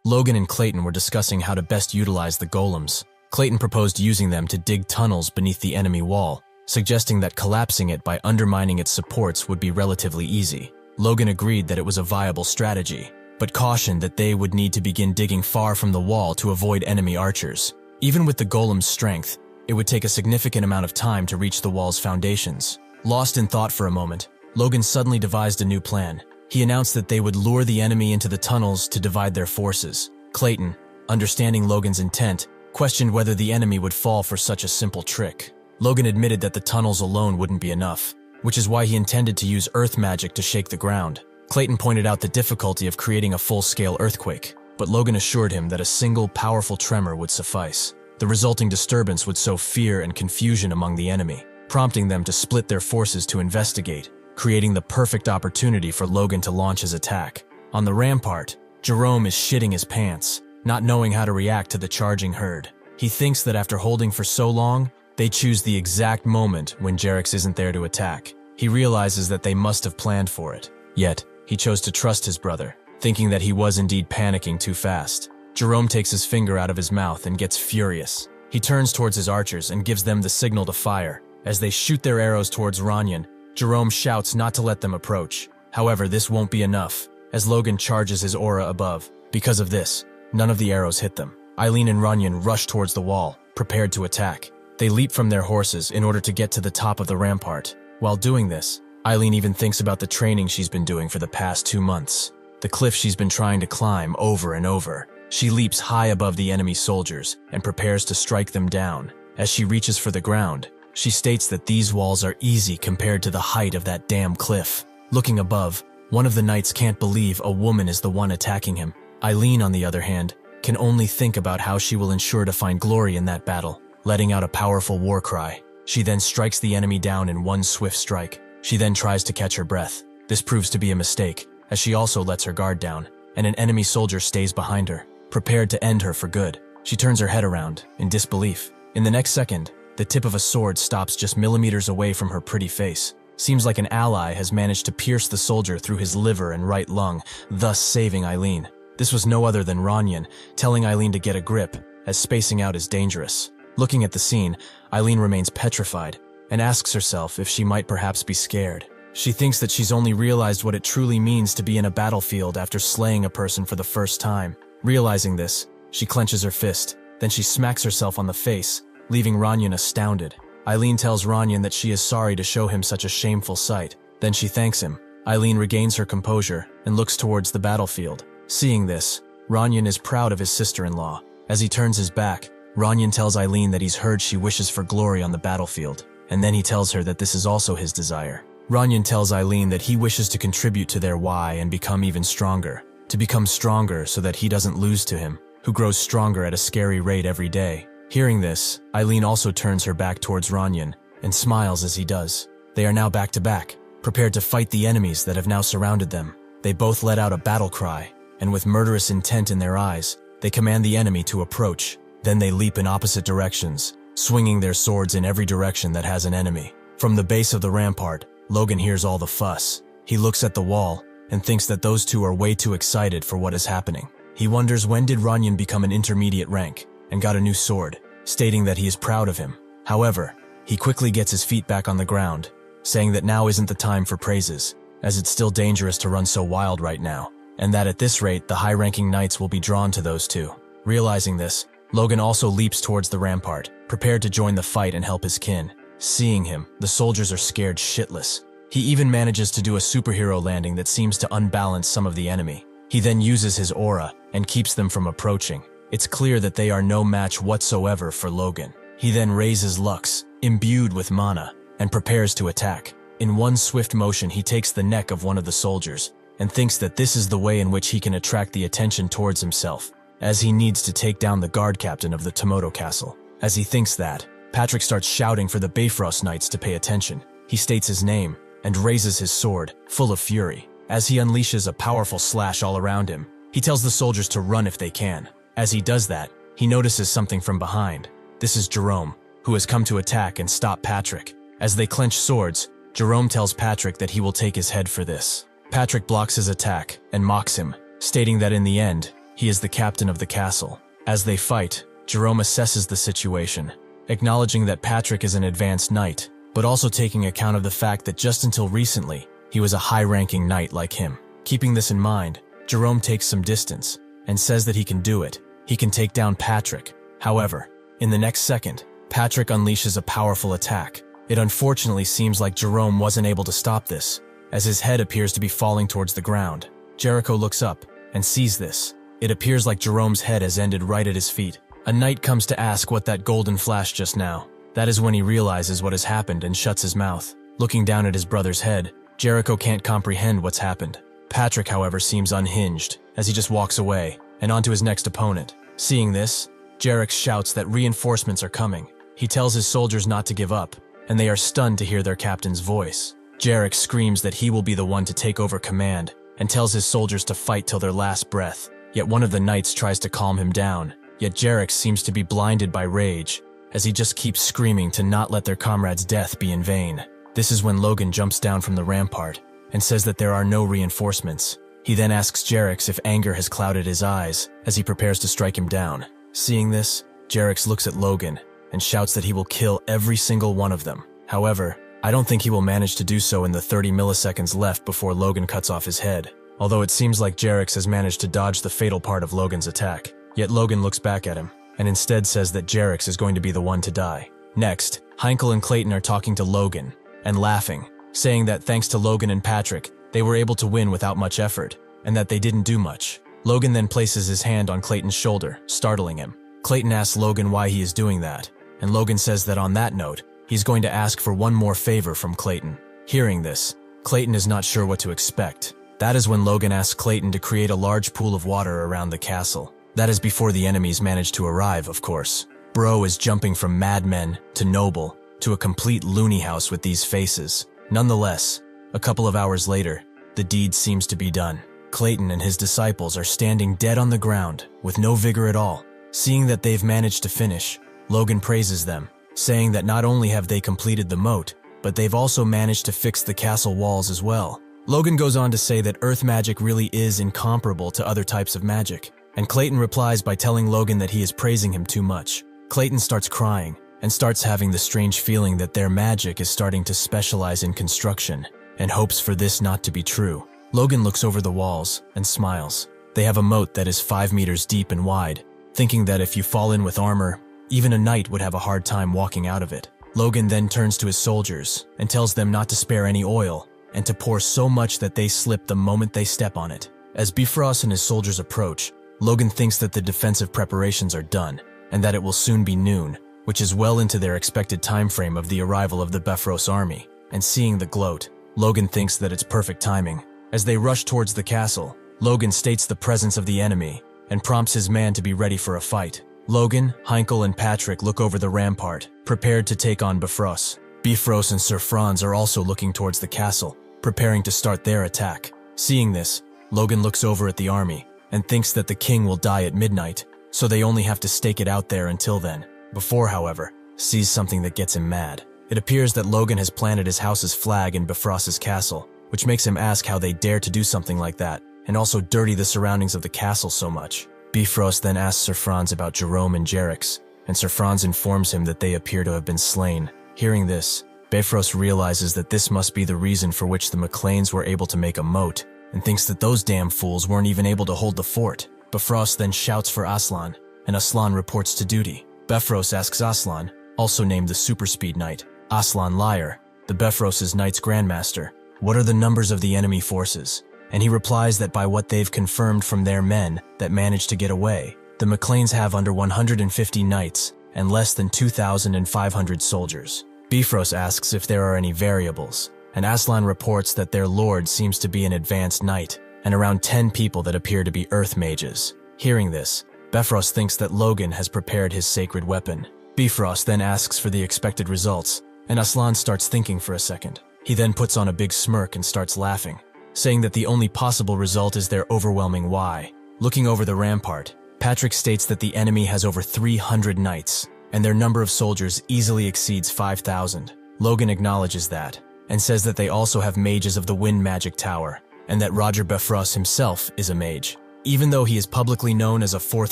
S1: Logan and Clayton were discussing how to best utilize the golems. Clayton proposed using them to dig tunnels beneath the enemy wall, suggesting that collapsing it by undermining its supports would be relatively easy. Logan agreed that it was a viable strategy, but cautioned that they would need to begin digging far from the wall to avoid enemy archers. Even with the golem's strength, it would take a significant amount of time to reach the wall's foundations. Lost in thought for a moment, Logan suddenly devised a new plan. He announced that they would lure the enemy into the tunnels to divide their forces. Clayton, understanding Logan's intent, questioned whether the enemy would fall for such a simple trick. Logan admitted that the tunnels alone wouldn't be enough, which is why he intended to use earth magic to shake the ground. Clayton pointed out the difficulty of creating a full-scale earthquake, but Logan assured him that a single powerful tremor would suffice. The resulting disturbance would sow fear and confusion among the enemy, prompting them to split their forces to investigate, creating the perfect opportunity for Logan to launch his attack. On the rampart, Jerome is shitting his pants, not knowing how to react to the charging herd. He thinks that after holding for so long, they choose the exact moment when Jarek isn't there to attack. He realizes that they must have planned for it. Yet, he chose to trust his brother, thinking that he was indeed panicking too fast. Jerome takes his finger out of his mouth and gets furious. He turns towards his archers and gives them the signal to fire. As they shoot their arrows towards Ranyan, Jerome shouts not to let them approach. However, this won't be enough, as Logan charges his aura above. Because of this, none of the arrows hit them. Eileen and Ranyan rush towards the wall, prepared to attack. They leap from their horses in order to get to the top of the rampart. While doing this, Eileen even thinks about the training she's been doing for the past 2 months. The cliff she's been trying to climb over and over. She leaps high above the enemy soldiers and prepares to strike them down. As she reaches for the ground, she states that these walls are easy compared to the height of that damn cliff. Looking above, one of the knights can't believe a woman is the one attacking him. Eileen, on the other hand, can only think about how she will ensure to find glory in that battle, letting out a powerful war cry. She then strikes the enemy down in one swift strike. She then tries to catch her breath. This proves to be a mistake, as she also lets her guard down, and an enemy soldier stays behind her, prepared to end her for good. She turns her head around, in disbelief. In the next second, the tip of a sword stops just millimeters away from her pretty face. Seems like an ally has managed to pierce the soldier through his liver and right lung, thus saving Eileen. This was no other than Ranyan, telling Eileen to get a grip, as spacing out is dangerous. Looking at the scene, Eileen remains petrified, and asks herself if she might perhaps be scared. She thinks that she's only realized what it truly means to be in a battlefield after slaying a person for the first time. Realizing this, she clenches her fist, then she smacks herself on the face, leaving Ranyan astounded. Eileen tells Ranyan that she is sorry to show him such a shameful sight. Then she thanks him. Eileen regains her composure and looks towards the battlefield. Seeing this, Ranyan is proud of his sister-in-law. As he turns his back, Ranyan tells Eileen that he's heard she wishes for glory on the battlefield, and then he tells her that this is also his desire. Ranyan tells Eileen that he wishes to contribute to their why and become even stronger. To become stronger so that he doesn't lose to him, who grows stronger at a scary rate every day. Hearing this, Eileen also turns her back towards Ranyan and smiles as he does. They are now back to back, prepared to fight the enemies that have now surrounded them. They both let out a battle cry, and with murderous intent in their eyes, they command the enemy to approach. Then they leap in opposite directions, swinging their swords in every direction that has an enemy. From the base of the rampart, Logan hears all the fuss. He looks at the wall and thinks that those two are way too excited for what is happening. He wonders when did Ranyan become an intermediate rank and got a new sword, stating that he is proud of him. However, he quickly gets his feet back on the ground, saying that now isn't the time for praises, as it's still dangerous to run so wild right now, and that at this rate the high-ranking knights will be drawn to those two. Realizing this, Logan also leaps towards the rampart, prepared to join the fight and help his kin. Seeing him, the soldiers are scared shitless. He even manages to do a superhero landing that seems to unbalance some of the enemy. He then uses his aura and keeps them from approaching. It's clear that they are no match whatsoever for Logan. He then raises Lux, imbued with mana, and prepares to attack. In one swift motion, he takes the neck of one of the soldiers and thinks that this is the way in which he can attract the attention towards himself, as he needs to take down the guard captain of the Tomoto castle. As he thinks that, Patrick starts shouting for the Bifrost Knights to pay attention. He states his name and raises his sword, full of fury. As he unleashes a powerful slash all around him, he tells the soldiers to run if they can. As he does that, he notices something from behind. This is Jerome, who has come to attack and stop Patrick. As they clench swords, Jerome tells Patrick that he will take his head for this. Patrick blocks his attack and mocks him, stating that in the end, he is the captain of the castle. As they fight, Jerome assesses the situation, acknowledging that Patrick is an advanced knight, but also taking account of the fact that just until recently, he was a high-ranking knight like him. Keeping this in mind, Jerome takes some distance and says that he can do it. He can take down Patrick. However, in the next second, Patrick unleashes a powerful attack. It unfortunately seems like Jerome wasn't able to stop this, as his head appears to be falling towards the ground. Jericho looks up and sees this. It appears like Jerome's head has ended right at his feet. A knight comes to ask what that golden flash just now. That is when he realizes what has happened and shuts his mouth. Looking down at his brother's head, Jericho can't comprehend what's happened. Patrick, however, seems unhinged as he just walks away and on to his next opponent. Seeing this, Jericho shouts that reinforcements are coming. He tells his soldiers not to give up, and they are stunned to hear their captain's voice. Jericho screams that he will be the one to take over command and tells his soldiers to fight till their last breath. Yet one of the knights tries to calm him down. Yet Jericho seems to be blinded by rage, as he just keeps screaming to not let their comrade's death be in vain. This is when Logan jumps down from the rampart and says that there are no reinforcements. He then asks Jericho if anger has clouded his eyes as he prepares to strike him down. Seeing this, Jericho looks at Logan and shouts that he will kill every single one of them. However, I don't think he will manage to do so in the 30 milliseconds left before Logan cuts off his head, although it seems like Jericho has managed to dodge the fatal part of Logan's attack. Yet Logan looks back at him and instead says that Jericho is going to be the one to die. Next, Heinkel and Clayton are talking to Logan and laughing, saying that thanks to Logan and Patrick, they were able to win without much effort, and that they didn't do much. Logan then places his hand on Clayton's shoulder, startling him. Clayton asks Logan why he is doing that, and Logan says that on that note, he's going to ask for one more favor from Clayton. Hearing this, Clayton is not sure what to expect. That is when Logan asks Clayton to create a large pool of water around the castle. That is before the enemies manage to arrive, of course. Bro is jumping from madmen to noble to a complete loony house with these faces. Nonetheless, a couple of hours later, the deed seems to be done. Clayton and his disciples are standing dead on the ground with no vigor at all. Seeing that they've managed to finish, Logan praises them, saying that not only have they completed the moat, but they've also managed to fix the castle walls as well. Logan goes on to say that earth magic really is incomparable to other types of magic, and Clayton replies by telling Logan that he is praising him too much. Clayton starts crying and starts having the strange feeling that their magic is starting to specialize in construction, and hopes for this not to be true. Logan looks over the walls and smiles. They have a moat that is 5 meters deep and wide, thinking that if you fall in with armor, even a knight would have a hard time walking out of it. Logan then turns to his soldiers and tells them not to spare any oil and to pour so much that they slip the moment they step on it. As Bifrost and his soldiers approach, Logan thinks that the defensive preparations are done and that it will soon be noon, which is well into their expected time frame of the arrival of the Bifrost army. And seeing the gloat, Logan thinks that it's perfect timing. As they rush towards the castle, Logan states the presence of the enemy and prompts his man to be ready for a fight. Logan, Heinkel, and Patrick look over the rampart, prepared to take on Bifrost. Bifrost and Sir Franz are also looking towards the castle, preparing to start their attack. Seeing this, Logan looks over at the army and thinks that the king will die at midnight, so they only have to stake it out there until then. Before, however, sees something that gets him mad. It appears that Logan has planted his house's flag in Bifrost's castle, which makes him ask how they dare to do something like that, and also dirty the surroundings of the castle so much. Bifrost then asks Sir Franz about Jerome and Jericho, and Sir Franz informs him that they appear to have been slain. Hearing this, Bifrost realizes that this must be the reason for which the McLeans were able to make a moat, and thinks that those damn fools weren't even able to hold the fort. Bifrost then shouts for Aslan, and Aslan reports to duty. Bifrost asks Aslan, also named the Super Speed Knight, Aslan Liar, the Bifrost's Knight's Grandmaster, what are the numbers of the enemy forces? And he replies that by what they've confirmed from their men that managed to get away, the McLeans have under 150 knights and less than 2,500 soldiers. Bifrost asks if there are any variables, and Aslan reports that their lord seems to be an advanced knight, and around 10 people that appear to be earth mages. Hearing this, Bifrost thinks that Logan has prepared his sacred weapon. Bifrost then asks for the expected results, and Aslan starts thinking for a second. He then puts on a big smirk and starts laughing, saying that the only possible result is their overwhelming why. Looking over the rampart, Patrick states that the enemy has over 300 knights, and their number of soldiers easily exceeds 5,000. Logan acknowledges that, and says that they also have mages of the Wind Magic Tower, and that Roger Bifrost himself is a mage. Even though he is publicly known as a 4th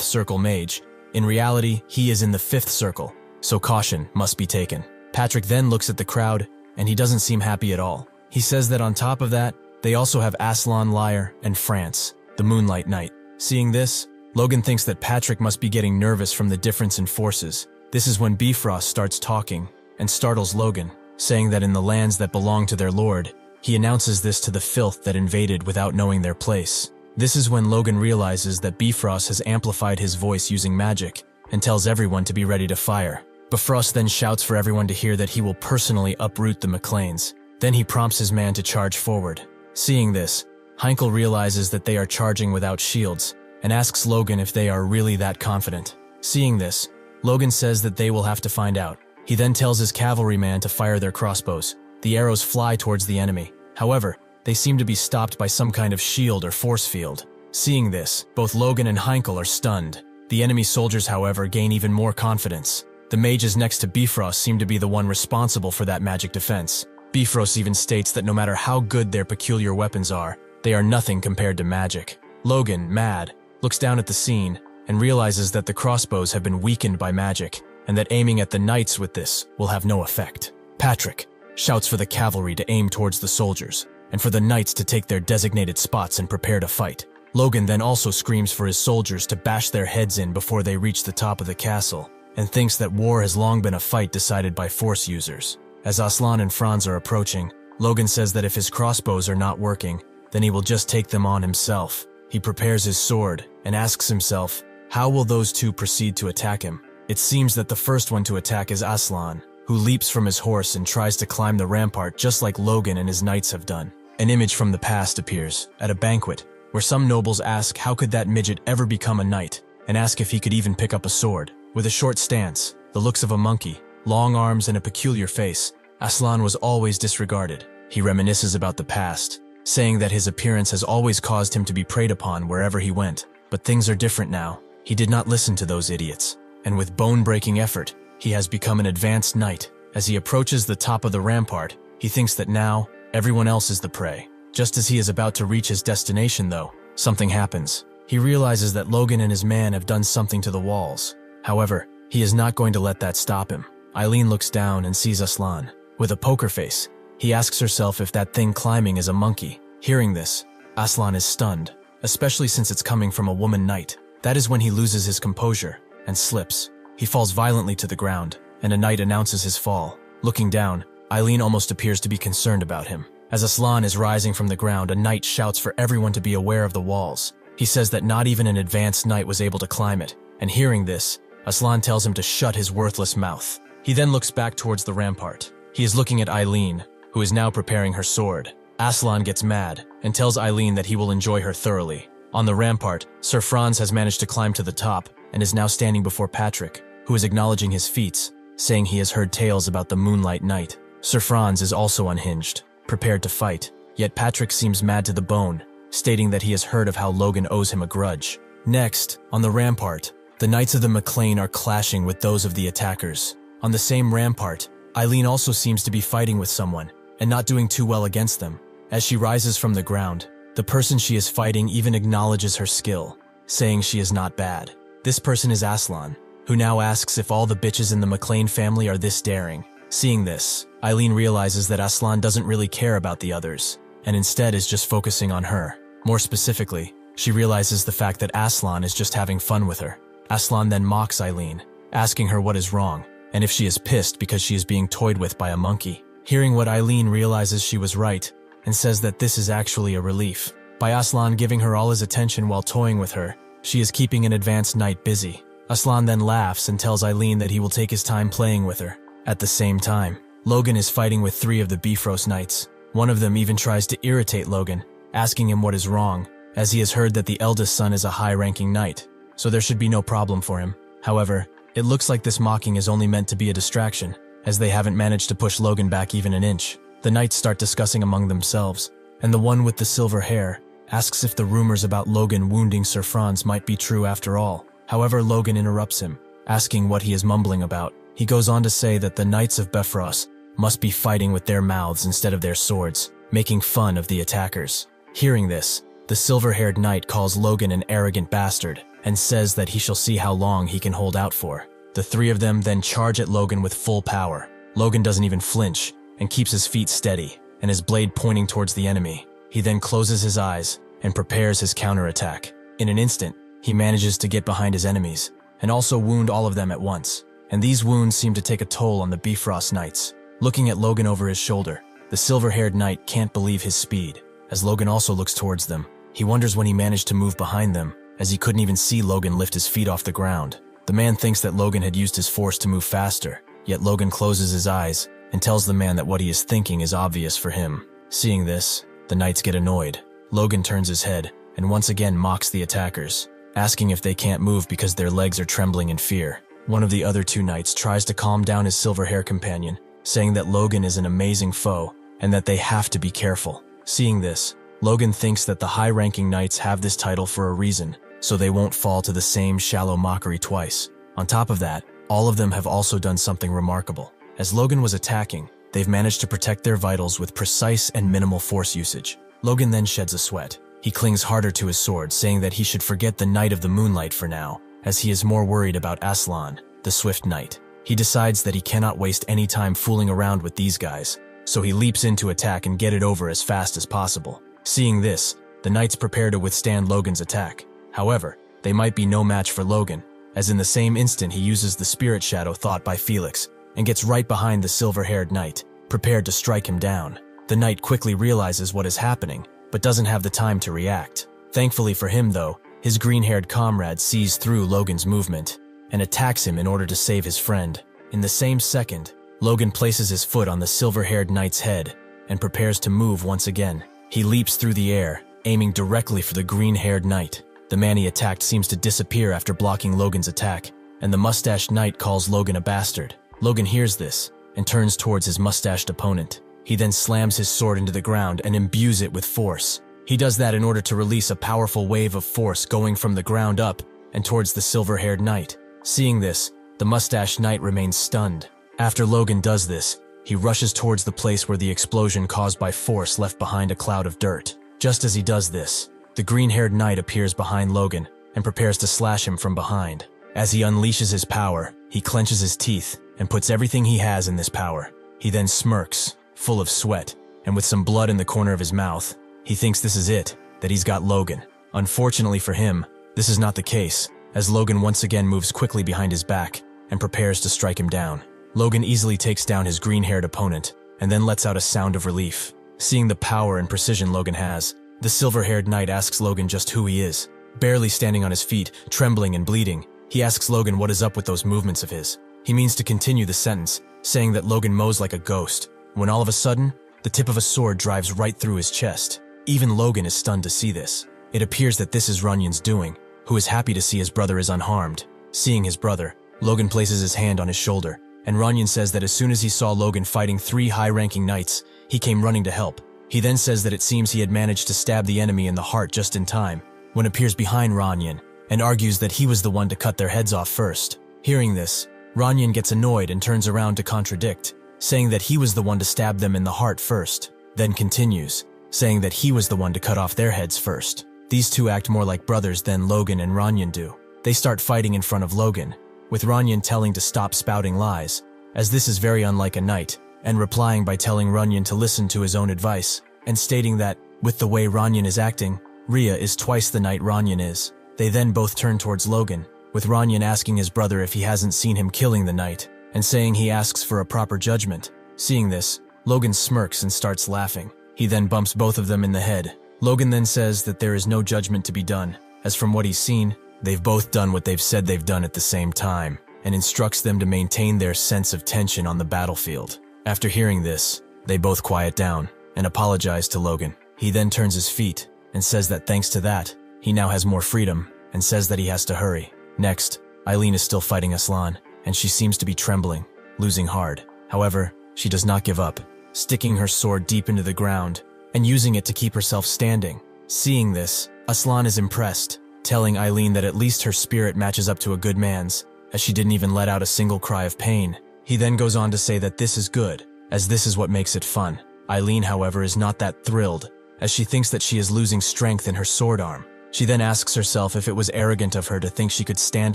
S1: Circle mage, in reality, he is in the 5th Circle, so caution must be taken. Patrick then looks at the crowd, and he doesn't seem happy at all. He says that on top of that, they also have Aslan Lyre and France, the Moonlight Knight. Seeing this, Logan thinks that Patrick must be getting nervous from the difference in forces. This is when Bifrost starts talking, and startles Logan, saying that in the lands that belong to their lord, he announces this to the filth that invaded without knowing their place. This is when Logan realizes that Bifrost has amplified his voice using magic, and tells everyone to be ready to fire. Bifrost then shouts for everyone to hear that he will personally uproot the McLeans. Then he prompts his man to charge forward. Seeing this, Heinkel realizes that they are charging without shields, and asks Logan if they are really that confident. Seeing this, Logan says that they will have to find out. He then tells his cavalryman to fire their crossbows. The arrows fly towards the enemy. However, they seem to be stopped by some kind of shield or force field. Seeing this, both Logan and Heinkel are stunned. The enemy soldiers, however, gain even more confidence. The mages next to Bifrost seem to be the one responsible for that magic defense. Bifrost even states that no matter how good their peculiar weapons are, they are nothing compared to magic. Logan, mad, looks down at the scene and realizes that the crossbows have been weakened by magic, and that aiming at the knights with this will have no effect. Patrick shouts for the cavalry to aim towards the soldiers, and for the knights to take their designated spots and prepare to fight. Logan then also screams for his soldiers to bash their heads in before they reach the top of the castle, and thinks that war has long been a fight decided by force users. As Aslan and Franz are approaching, Logan says that if his crossbows are not working, then he will just take them on himself. He prepares his sword and asks himself, how will those two proceed to attack him? It seems that the first one to attack is Aslan, who leaps from his horse and tries to climb the rampart just like Logan and his knights have done. An image from the past appears at a banquet, where some nobles ask how could that midget ever become a knight, and ask if he could even pick up a sword. With a short stance, the looks of a monkey, long arms, and a peculiar face, Aslan was always disregarded. He reminisces about the past, saying that his appearance has always caused him to be preyed upon wherever he went. But things are different now. He did not listen to those idiots, and with bone-breaking effort, he has become an advanced knight. As he approaches the top of the rampart, he thinks that now, everyone else is the prey. Just as he is about to reach his destination, though, something happens. He realizes that Logan and his man have done something to the walls. However, he is not going to let that stop him. Eileen looks down and sees Aslan. With a poker face, he asks herself if that thing climbing is a monkey. Hearing this, Aslan is stunned, especially since it's coming from a woman knight. That is when he loses his composure and slips. He falls violently to the ground, and a knight announces his fall. Looking down, Eileen almost appears to be concerned about him. As Aslan is rising from the ground, a knight shouts for everyone to be aware of the walls. He says that not even an advanced knight was able to climb it, and hearing this, Aslan tells him to shut his worthless mouth. He then looks back towards the rampart. He is looking at Eileen, who is now preparing her sword. Aslan gets mad and tells Eileen that he will enjoy her thoroughly. On the rampart, Sir Franz has managed to climb to the top and is now standing before Patrick, who is acknowledging his feats, saying he has heard tales about the Moonlight Knight. Sir Franz is also unhinged, prepared to fight, yet Patrick seems mad to the bone, stating that he has heard of how Logan owes him a grudge. Next, on the rampart, the Knights of the McLean are clashing with those of the attackers. On the same rampart, Eileen also seems to be fighting with someone, and not doing too well against them. As she rises from the ground, the person she is fighting even acknowledges her skill, saying she is not bad. This person is Aslan, who now asks if all the bitches in the McLean family are this daring. Seeing this, Eileen realizes that Aslan doesn't really care about the others, and instead is just focusing on her. More specifically, she realizes the fact that Aslan is just having fun with her. Aslan then mocks Eileen, asking her what is wrong, and if she is pissed because she is being toyed with by a monkey. Hearing what Eileen realizes she was right, and says that this is actually a relief. By Aslan giving her all his attention while toying with her, she is keeping an advanced knight busy. Aslan then laughs and tells Eileen that he will take his time playing with her. At the same time, Logan is fighting with 3 of the Bifrost knights. One of them even tries to irritate Logan, asking him what is wrong, as he has heard that the eldest son is a high-ranking knight, so there should be no problem for him. However, It looks like this mocking is only meant to be a distraction, as they haven't managed to push Logan back even an inch. The knights start discussing among themselves, and the one with the silver hair asks if the rumors about Logan wounding Sir Franz might be true after all. However, Logan interrupts him, asking what he is mumbling about. He goes on to say that the Knights of Bifrost must be fighting with their mouths instead of their swords, making fun of the attackers. Hearing this, the silver-haired knight calls Logan an arrogant bastard and says that he shall see how long he can hold out for. The three of them then charge at Logan with full power. Logan doesn't even flinch and keeps his feet steady and his blade pointing towards the enemy. He then closes his eyes and prepares his counterattack. In an instant, he manages to get behind his enemies and also wound all of them at once. And these wounds seem to take a toll on the Bifrost Knights. Looking at Logan over his shoulder, the silver-haired knight can't believe his speed. As Logan also looks towards them, he wonders when he managed to move behind them, as he couldn't even see Logan lift his feet off the ground. The man thinks that Logan had used his force to move faster, yet Logan closes his eyes and tells the man that what he is thinking is obvious for him. Seeing this, the knights get annoyed. Logan turns his head and once again mocks the attackers, asking if they can't move because their legs are trembling in fear. One of the other two knights tries to calm down his silver-hair companion, saying that Logan is an amazing foe and that they have to be careful. Seeing this, Logan thinks that the high-ranking knights have this title for a reason, so they won't fall to the same shallow mockery twice. On top of that, all of them have also done something remarkable. As Logan was attacking, they've managed to protect their vitals with precise and minimal force usage. Logan then sheds a sweat. He clings harder to his sword, saying that he should forget the Knight of the Moonlight for now, as he is more worried about Aslan, the Swift Knight. He decides that he cannot waste any time fooling around with these guys, so he leaps in to attack and get it over as fast as possible. Seeing this, the knights prepare to withstand Logan's attack. However, they might be no match for Logan, as in the same instant he uses the spirit shadow thought by Felix and gets right behind the silver-haired knight, prepared to strike him down. The knight quickly realizes what is happening, but doesn't have the time to react. Thankfully for him though, his green-haired comrade sees through Logan's movement and attacks him in order to save his friend. In the same second, Logan places his foot on the silver-haired knight's head and prepares to move once again. He leaps through the air, aiming directly for the green-haired knight. The man he attacked seems to disappear after blocking Logan's attack, and the mustached knight calls Logan a bastard. Logan hears this and turns towards his mustached opponent. He then slams his sword into the ground and imbues it with force. He does that in order to release a powerful wave of force going from the ground up and towards the silver-haired knight. Seeing this, the mustached knight remains stunned. After Logan does this, he rushes towards the place where the explosion caused by force left behind a cloud of dirt. Just as he does this, the green-haired knight appears behind Logan and prepares to slash him from behind. As he unleashes his power, he clenches his teeth and puts everything he has in this power. He then smirks, full of sweat, and with some blood in the corner of his mouth. He thinks this is it, that he's got Logan. Unfortunately for him, this is not the case, as Logan once again moves quickly behind his back and prepares to strike him down. Logan easily takes down his green-haired opponent and then lets out a sound of relief. Seeing the power and precision Logan has, the silver-haired knight asks Logan just who he is. Barely standing on his feet, trembling and bleeding, he asks Logan what is up with those movements of his. He means to continue the sentence, saying that Logan mows like a ghost, when all of a sudden, the tip of a sword drives right through his chest. Even Logan is stunned to see this. It appears that this is Runyan's doing, who is happy to see his brother is unharmed. Seeing his brother, Logan places his hand on his shoulder, and Runyan says that as soon as he saw Logan fighting 3 high-ranking knights, he came running to help. He then says that it seems he had managed to stab the enemy in the heart just in time, when appears behind Runyan, and argues that he was the one to cut their heads off first. Hearing this, Runyan gets annoyed and turns around to contradict, saying that he was the one to stab them in the heart first, then continues, saying that he was the one to cut off their heads first. These two act more like brothers than Logan and Runyan do. They start fighting in front of Logan, with Runyan telling to stop spouting lies, as this is very unlike a knight, and replying by telling Runyan to listen to his own advice, and stating that, with the way Runyan is acting, Rhea is twice the knight Runyan is. They then both turn towards Logan, with Runyan asking his brother if he hasn't seen him killing the knight, and saying he asks for a proper judgment. Seeing this, Logan smirks and starts laughing. He then bumps both of them in the head. Logan then says that there is no judgment to be done, as from what he's seen, they've both done what they've said they've done at the same time, and instructs them to maintain their sense of tension on the battlefield. After hearing this, they both quiet down and apologize to Logan. He then turns his feet and says that thanks to that, he now has more freedom, and says that he has to hurry. Next, Eileen is still fighting Aslan, and she seems to be trembling, losing hard. However, she does not give up, sticking her sword deep into the ground and using it to keep herself standing. Seeing this, Aslan is impressed, telling Eileen that at least her spirit matches up to a good man's, as she didn't even let out a single cry of pain. He then goes on to say that this is good, as this is what makes it fun. Eileen, however, is not that thrilled, as she thinks that she is losing strength in her sword arm. She then asks herself if it was arrogant of her to think she could stand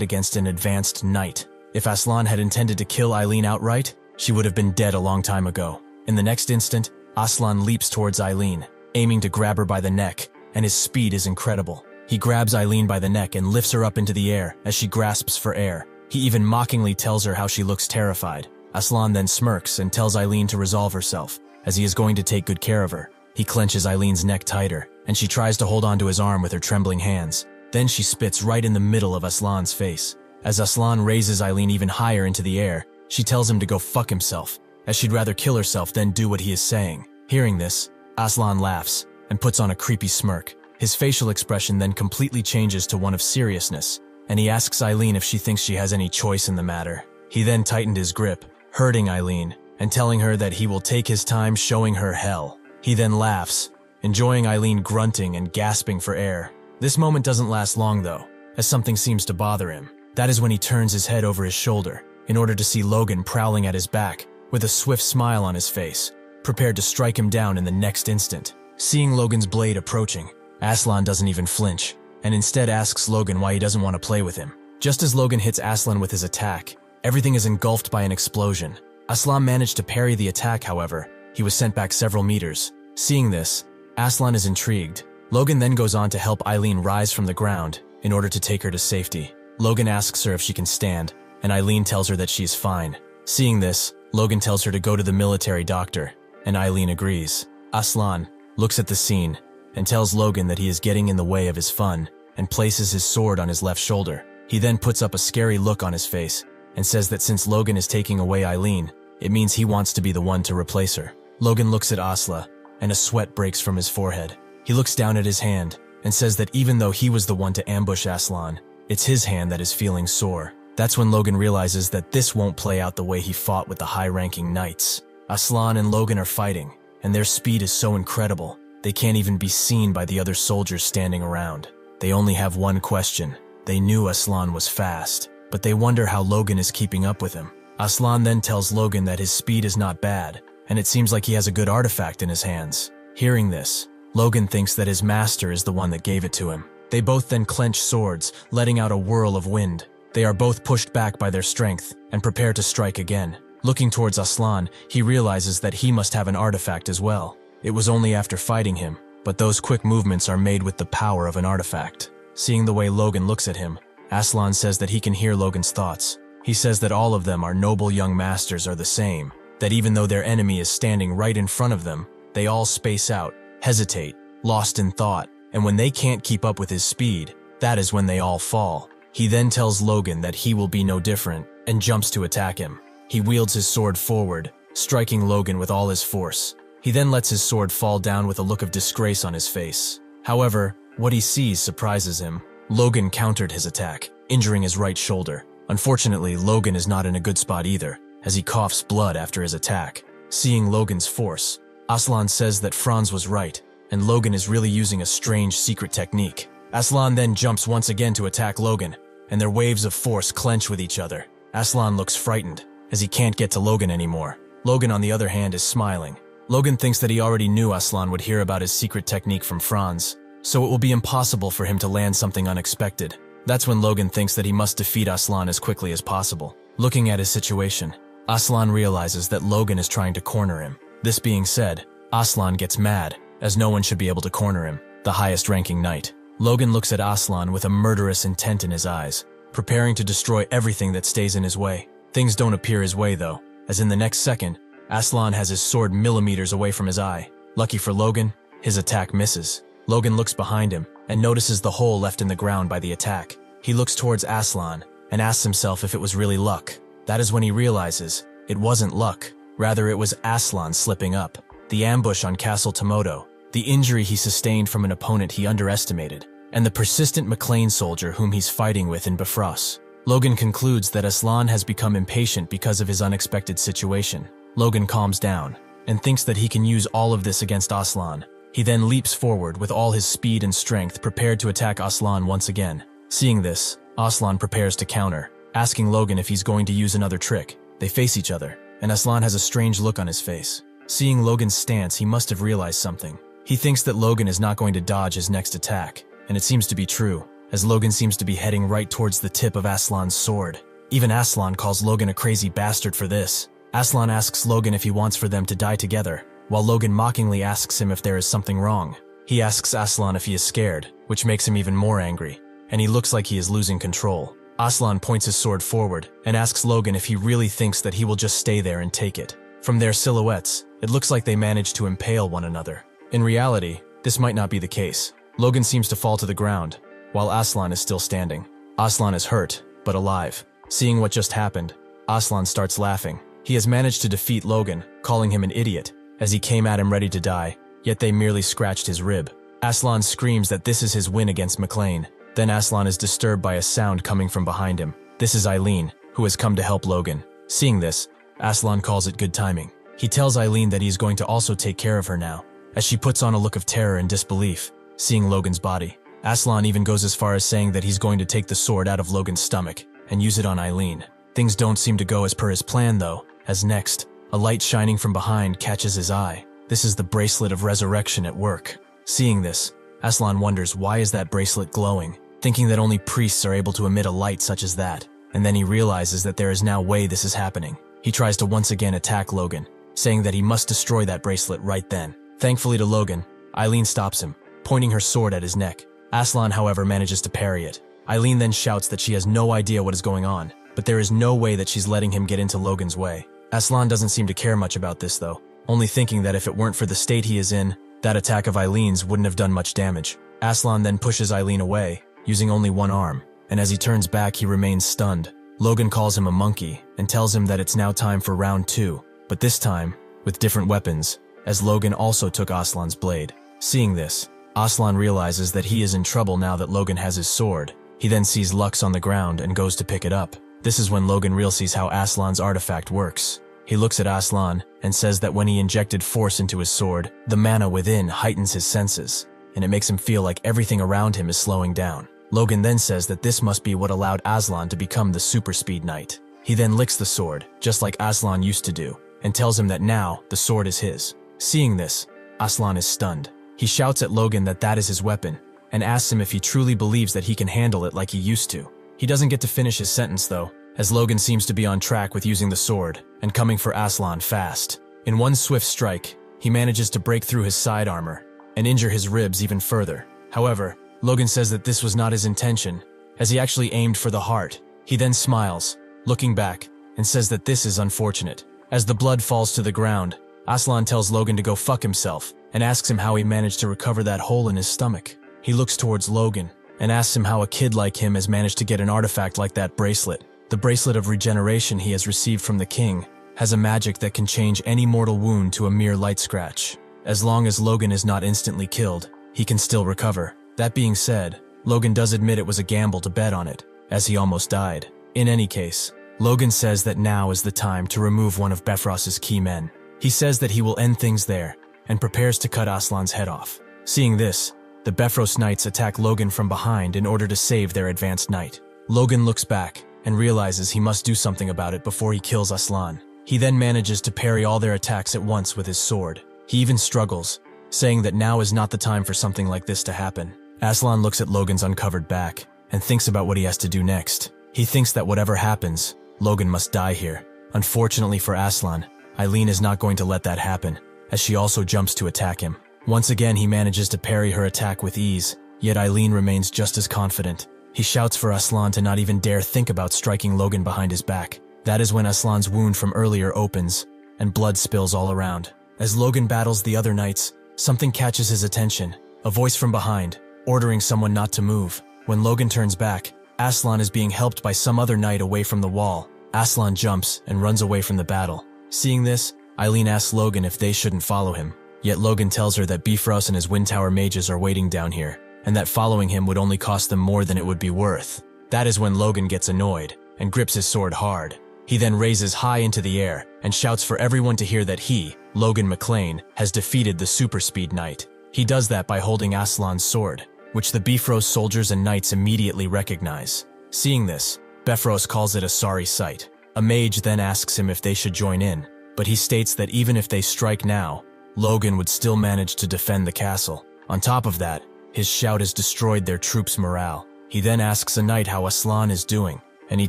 S1: against an advanced knight. If Aslan had intended to kill Eileen outright, she would have been dead a long time ago. In the next instant, Aslan leaps towards Eileen, aiming to grab her by the neck, and his speed is incredible. He grabs Eileen by the neck and lifts her up into the air as she grasps for air. He even mockingly tells her how she looks terrified. Aslan then smirks and tells Eileen to resolve herself, as he is going to take good care of her. He clenches Eileen's neck tighter, and she tries to hold onto his arm with her trembling hands. Then she spits right in the middle of Aslan's face. As Aslan raises Eileen even higher into the air, she tells him to go fuck himself, as she'd rather kill herself than do what he is saying. Hearing this, Aslan laughs and puts on a creepy smirk. His facial expression then completely changes to one of seriousness, and he asks Eileen if she thinks she has any choice in the matter. He then tightened his grip, hurting Eileen, and telling her that he will take his time showing her hell. He then laughs, enjoying Eileen grunting and gasping for air. This moment doesn't last long though, as something seems to bother him. That is when he turns his head over his shoulder, in order to see Logan prowling at his back, with a swift smile on his face, prepared to strike him down in the next instant. Seeing Logan's blade approaching, Aslan doesn't even flinch, and instead asks Logan why he doesn't want to play with him. Just as Logan hits Aslan with his attack, everything is engulfed by an explosion. Aslan managed to parry the attack, however. He was sent back several meters. Seeing this, Aslan is intrigued. Logan then goes on to help Eileen rise from the ground in order to take her to safety. Logan asks her if she can stand, and Eileen tells her that she is fine. Seeing this, Logan tells her to go to the military doctor, and Eileen agrees. Aslan looks at the scene and tells Logan that he is getting in the way of his fun and places his sword on his left shoulder. He then puts up a scary look on his face and says that since Logan is taking away Eileen, it means he wants to be the one to replace her. Logan looks at Asla, and a sweat breaks from his forehead. He looks down at his hand and says that even though he was the one to ambush Aslan, it's his hand that is feeling sore. That's when Logan realizes that this won't play out the way he fought with the high-ranking knights. Aslan and Logan are fighting, and their speed is so incredible, they can't even be seen by the other soldiers standing around. They only have one question. They knew Aslan was fast, but they wonder how Logan is keeping up with him. Aslan then tells Logan that his speed is not bad, and it seems like he has a good artifact in his hands. Hearing this, Logan thinks that his master is the one that gave it to him. They both then clench swords, letting out a whirl of wind. They are both pushed back by their strength and prepare to strike again. Looking towards Aslan, he realizes that he must have an artifact as well. It was only after fighting him, but those quick movements are made with the power of an artifact. Seeing the way Logan looks at him, Aslan says that he can hear Logan's thoughts. He says that all of them, our noble young masters, are the same, that even though their enemy is standing right in front of them, they all space out, hesitate, lost in thought, and when they can't keep up with his speed, that is when they all fall. He then tells Logan that he will be no different, and jumps to attack him. He wields his sword forward, striking Logan with all his force. He then lets his sword fall down with a look of disgrace on his face. However, what he sees surprises him. Logan countered his attack, injuring his right shoulder. Unfortunately, Logan is not in a good spot either, as he coughs blood after his attack. Seeing Logan's force, Aslan says that Franz was right, and Logan is really using a strange secret technique. Aslan then jumps once again to attack Logan, and their waves of force clench with each other. Aslan looks frightened, as he can't get to Logan anymore. Logan, on the other hand, is smiling. Logan thinks that he already knew Aslan would hear about his secret technique from Franz, so it will be impossible for him to land something unexpected. That's when Logan thinks that he must defeat Aslan as quickly as possible. Looking at his situation, Aslan realizes that Logan is trying to corner him. This being said, Aslan gets mad, as no one should be able to corner him, the highest-ranking knight. Logan looks at Aslan with a murderous intent in his eyes, preparing to destroy everything that stays in his way. Things don't appear his way though, as in the next second, Aslan has his sword millimeters away from his eye. Lucky for Logan, his attack misses. Logan looks behind him and notices the hole left in the ground by the attack. He looks towards Aslan and asks himself if it was really luck. That is when he realizes it wasn't luck, rather it was Aslan slipping up. The ambush on Castle Tomodo, the injury he sustained from an opponent he underestimated, and the persistent McLean soldier whom he's fighting with in Bifrost. Logan concludes that Aslan has become impatient because of his unexpected situation. Logan calms down and thinks that he can use all of this against Aslan. He then leaps forward with all his speed and strength, prepared to attack Aslan once again. Seeing this, Aslan prepares to counter, asking Logan if he's going to use another trick. They face each other, and Aslan has a strange look on his face. Seeing Logan's stance, he must have realized something. He thinks that Logan is not going to dodge his next attack, and it seems to be true, as Logan seems to be heading right towards the tip of Aslan's sword. Even Aslan calls Logan a crazy bastard for this. Aslan asks Logan if he wants for them to die together, while Logan mockingly asks him if there is something wrong. He asks Aslan if he is scared, which makes him even more angry, and he looks like he is losing control. Aslan points his sword forward and asks Logan if he really thinks that he will just stay there and take it. From their silhouettes, it looks like they managed to impale one another. In reality, this might not be the case. Logan seems to fall to the ground, while Aslan is still standing. Aslan is hurt, but alive. Seeing what just happened, Aslan starts laughing. He has managed to defeat Logan, calling him an idiot, as he came at him ready to die, yet they merely scratched his rib. Aslan screams that this is his win against McLean. Then Aslan is disturbed by a sound coming from behind him. This is Eileen, who has come to help Logan. Seeing this, Aslan calls it good timing. He tells Eileen that he is going to also take care of her now, as she puts on a look of terror and disbelief, seeing Logan's body. Aslan even goes as far as saying that he's going to take the sword out of Logan's stomach and use it on Eileen. Things don't seem to go as per his plan though, as next, a light shining from behind catches his eye. This is the bracelet of resurrection at work. Seeing this, Aslan wonders why is that bracelet glowing, thinking that only priests are able to emit a light such as that, and then he realizes that there is now way this is happening. He tries to once again attack Logan, saying that he must destroy that bracelet right then. Thankfully to Logan, Eileen stops him, pointing her sword at his neck. Aslan, however, manages to parry it. Eileen then shouts that she has no idea what is going on, but there is no way that she's letting him get into Logan's way. Aslan doesn't seem to care much about this though, only thinking that if it weren't for the state he is in, that attack of Eileen's wouldn't have done much damage. Aslan then pushes Eileen away, using only one arm, and as he turns back he remains stunned. Logan calls him a monkey and tells him that it's now time for round 2, but this time, with different weapons, as Logan also took Aslan's blade. Seeing this, Aslan realizes that he is in trouble now that Logan has his sword. He then sees Lux on the ground and goes to pick it up. This is when Logan realizes how Aslan's artifact works. He looks at Aslan and says that when he injected force into his sword, the mana within heightens his senses, and it makes him feel like everything around him is slowing down. Logan then says that this must be what allowed Aslan to become the super speed knight. He then licks the sword, just like Aslan used to do, and tells him that now the sword is his. Seeing this, Aslan is stunned. He shouts at Logan that that is his weapon, and asks him if he truly believes that he can handle it like he used to. He doesn't get to finish his sentence though, as Logan seems to be on track with using the sword, and coming for Aslan fast. In one swift strike, he manages to break through his side armor, and injure his ribs even further. However, Logan says that this was not his intention, as he actually aimed for the heart. He then smiles, looking back, and says that this is unfortunate. As the blood falls to the ground, Aslan tells Logan to go fuck himself, and asks him how he managed to recover that hole in his stomach. He looks towards Logan, and asks him how a kid like him has managed to get an artifact like that bracelet. The bracelet of regeneration he has received from the king has a magic that can change any mortal wound to a mere light scratch. As long as Logan is not instantly killed, he can still recover. That being said, Logan does admit it was a gamble to bet on it, as he almost died. In any case, Logan says that now is the time to remove one of Bifrost's key men. He says that he will end things there, and prepares to cut Aslan's head off. Seeing this, the Bifrost knights attack Logan from behind in order to save their advanced knight. Logan looks back and realizes he must do something about it before he kills Aslan. He then manages to parry all their attacks at once with his sword. He even struggles, saying that now is not the time for something like this to happen. Aslan looks at Logan's uncovered back and thinks about what he has to do next. He thinks that whatever happens, Logan must die here. Unfortunately for Aslan, Eileen is not going to let that happen, as she also jumps to attack him. Once again, he manages to parry her attack with ease, yet Eileen remains just as confident. He shouts for Aslan to not even dare think about striking Logan behind his back. That is when Aslan's wound from earlier opens, and blood spills all around. As Logan battles the other knights, something catches his attention, a voice from behind, ordering someone not to move. When Logan turns back, Aslan is being helped by some other knight away from the wall. Aslan jumps and runs away from the battle. Seeing this, Eileen asks Logan if they shouldn't follow him, yet Logan tells her that Bifrost and his Wind Tower mages are waiting down here, and that following him would only cost them more than it would be worth. That is when Logan gets annoyed and grips his sword hard. He then raises high into the air and shouts for everyone to hear that he, Logan McLean, has defeated the Super Speed Knight. He does that by holding Aslan's sword, which the Bifrost soldiers and knights immediately recognize. Seeing this, Bifrost calls it a sorry sight. A mage then asks him if they should join in, but he states that even if they strike now, Logan would still manage to defend the castle. On top of that, his shout has destroyed their troops' morale. He then asks a knight how Aslan is doing, and he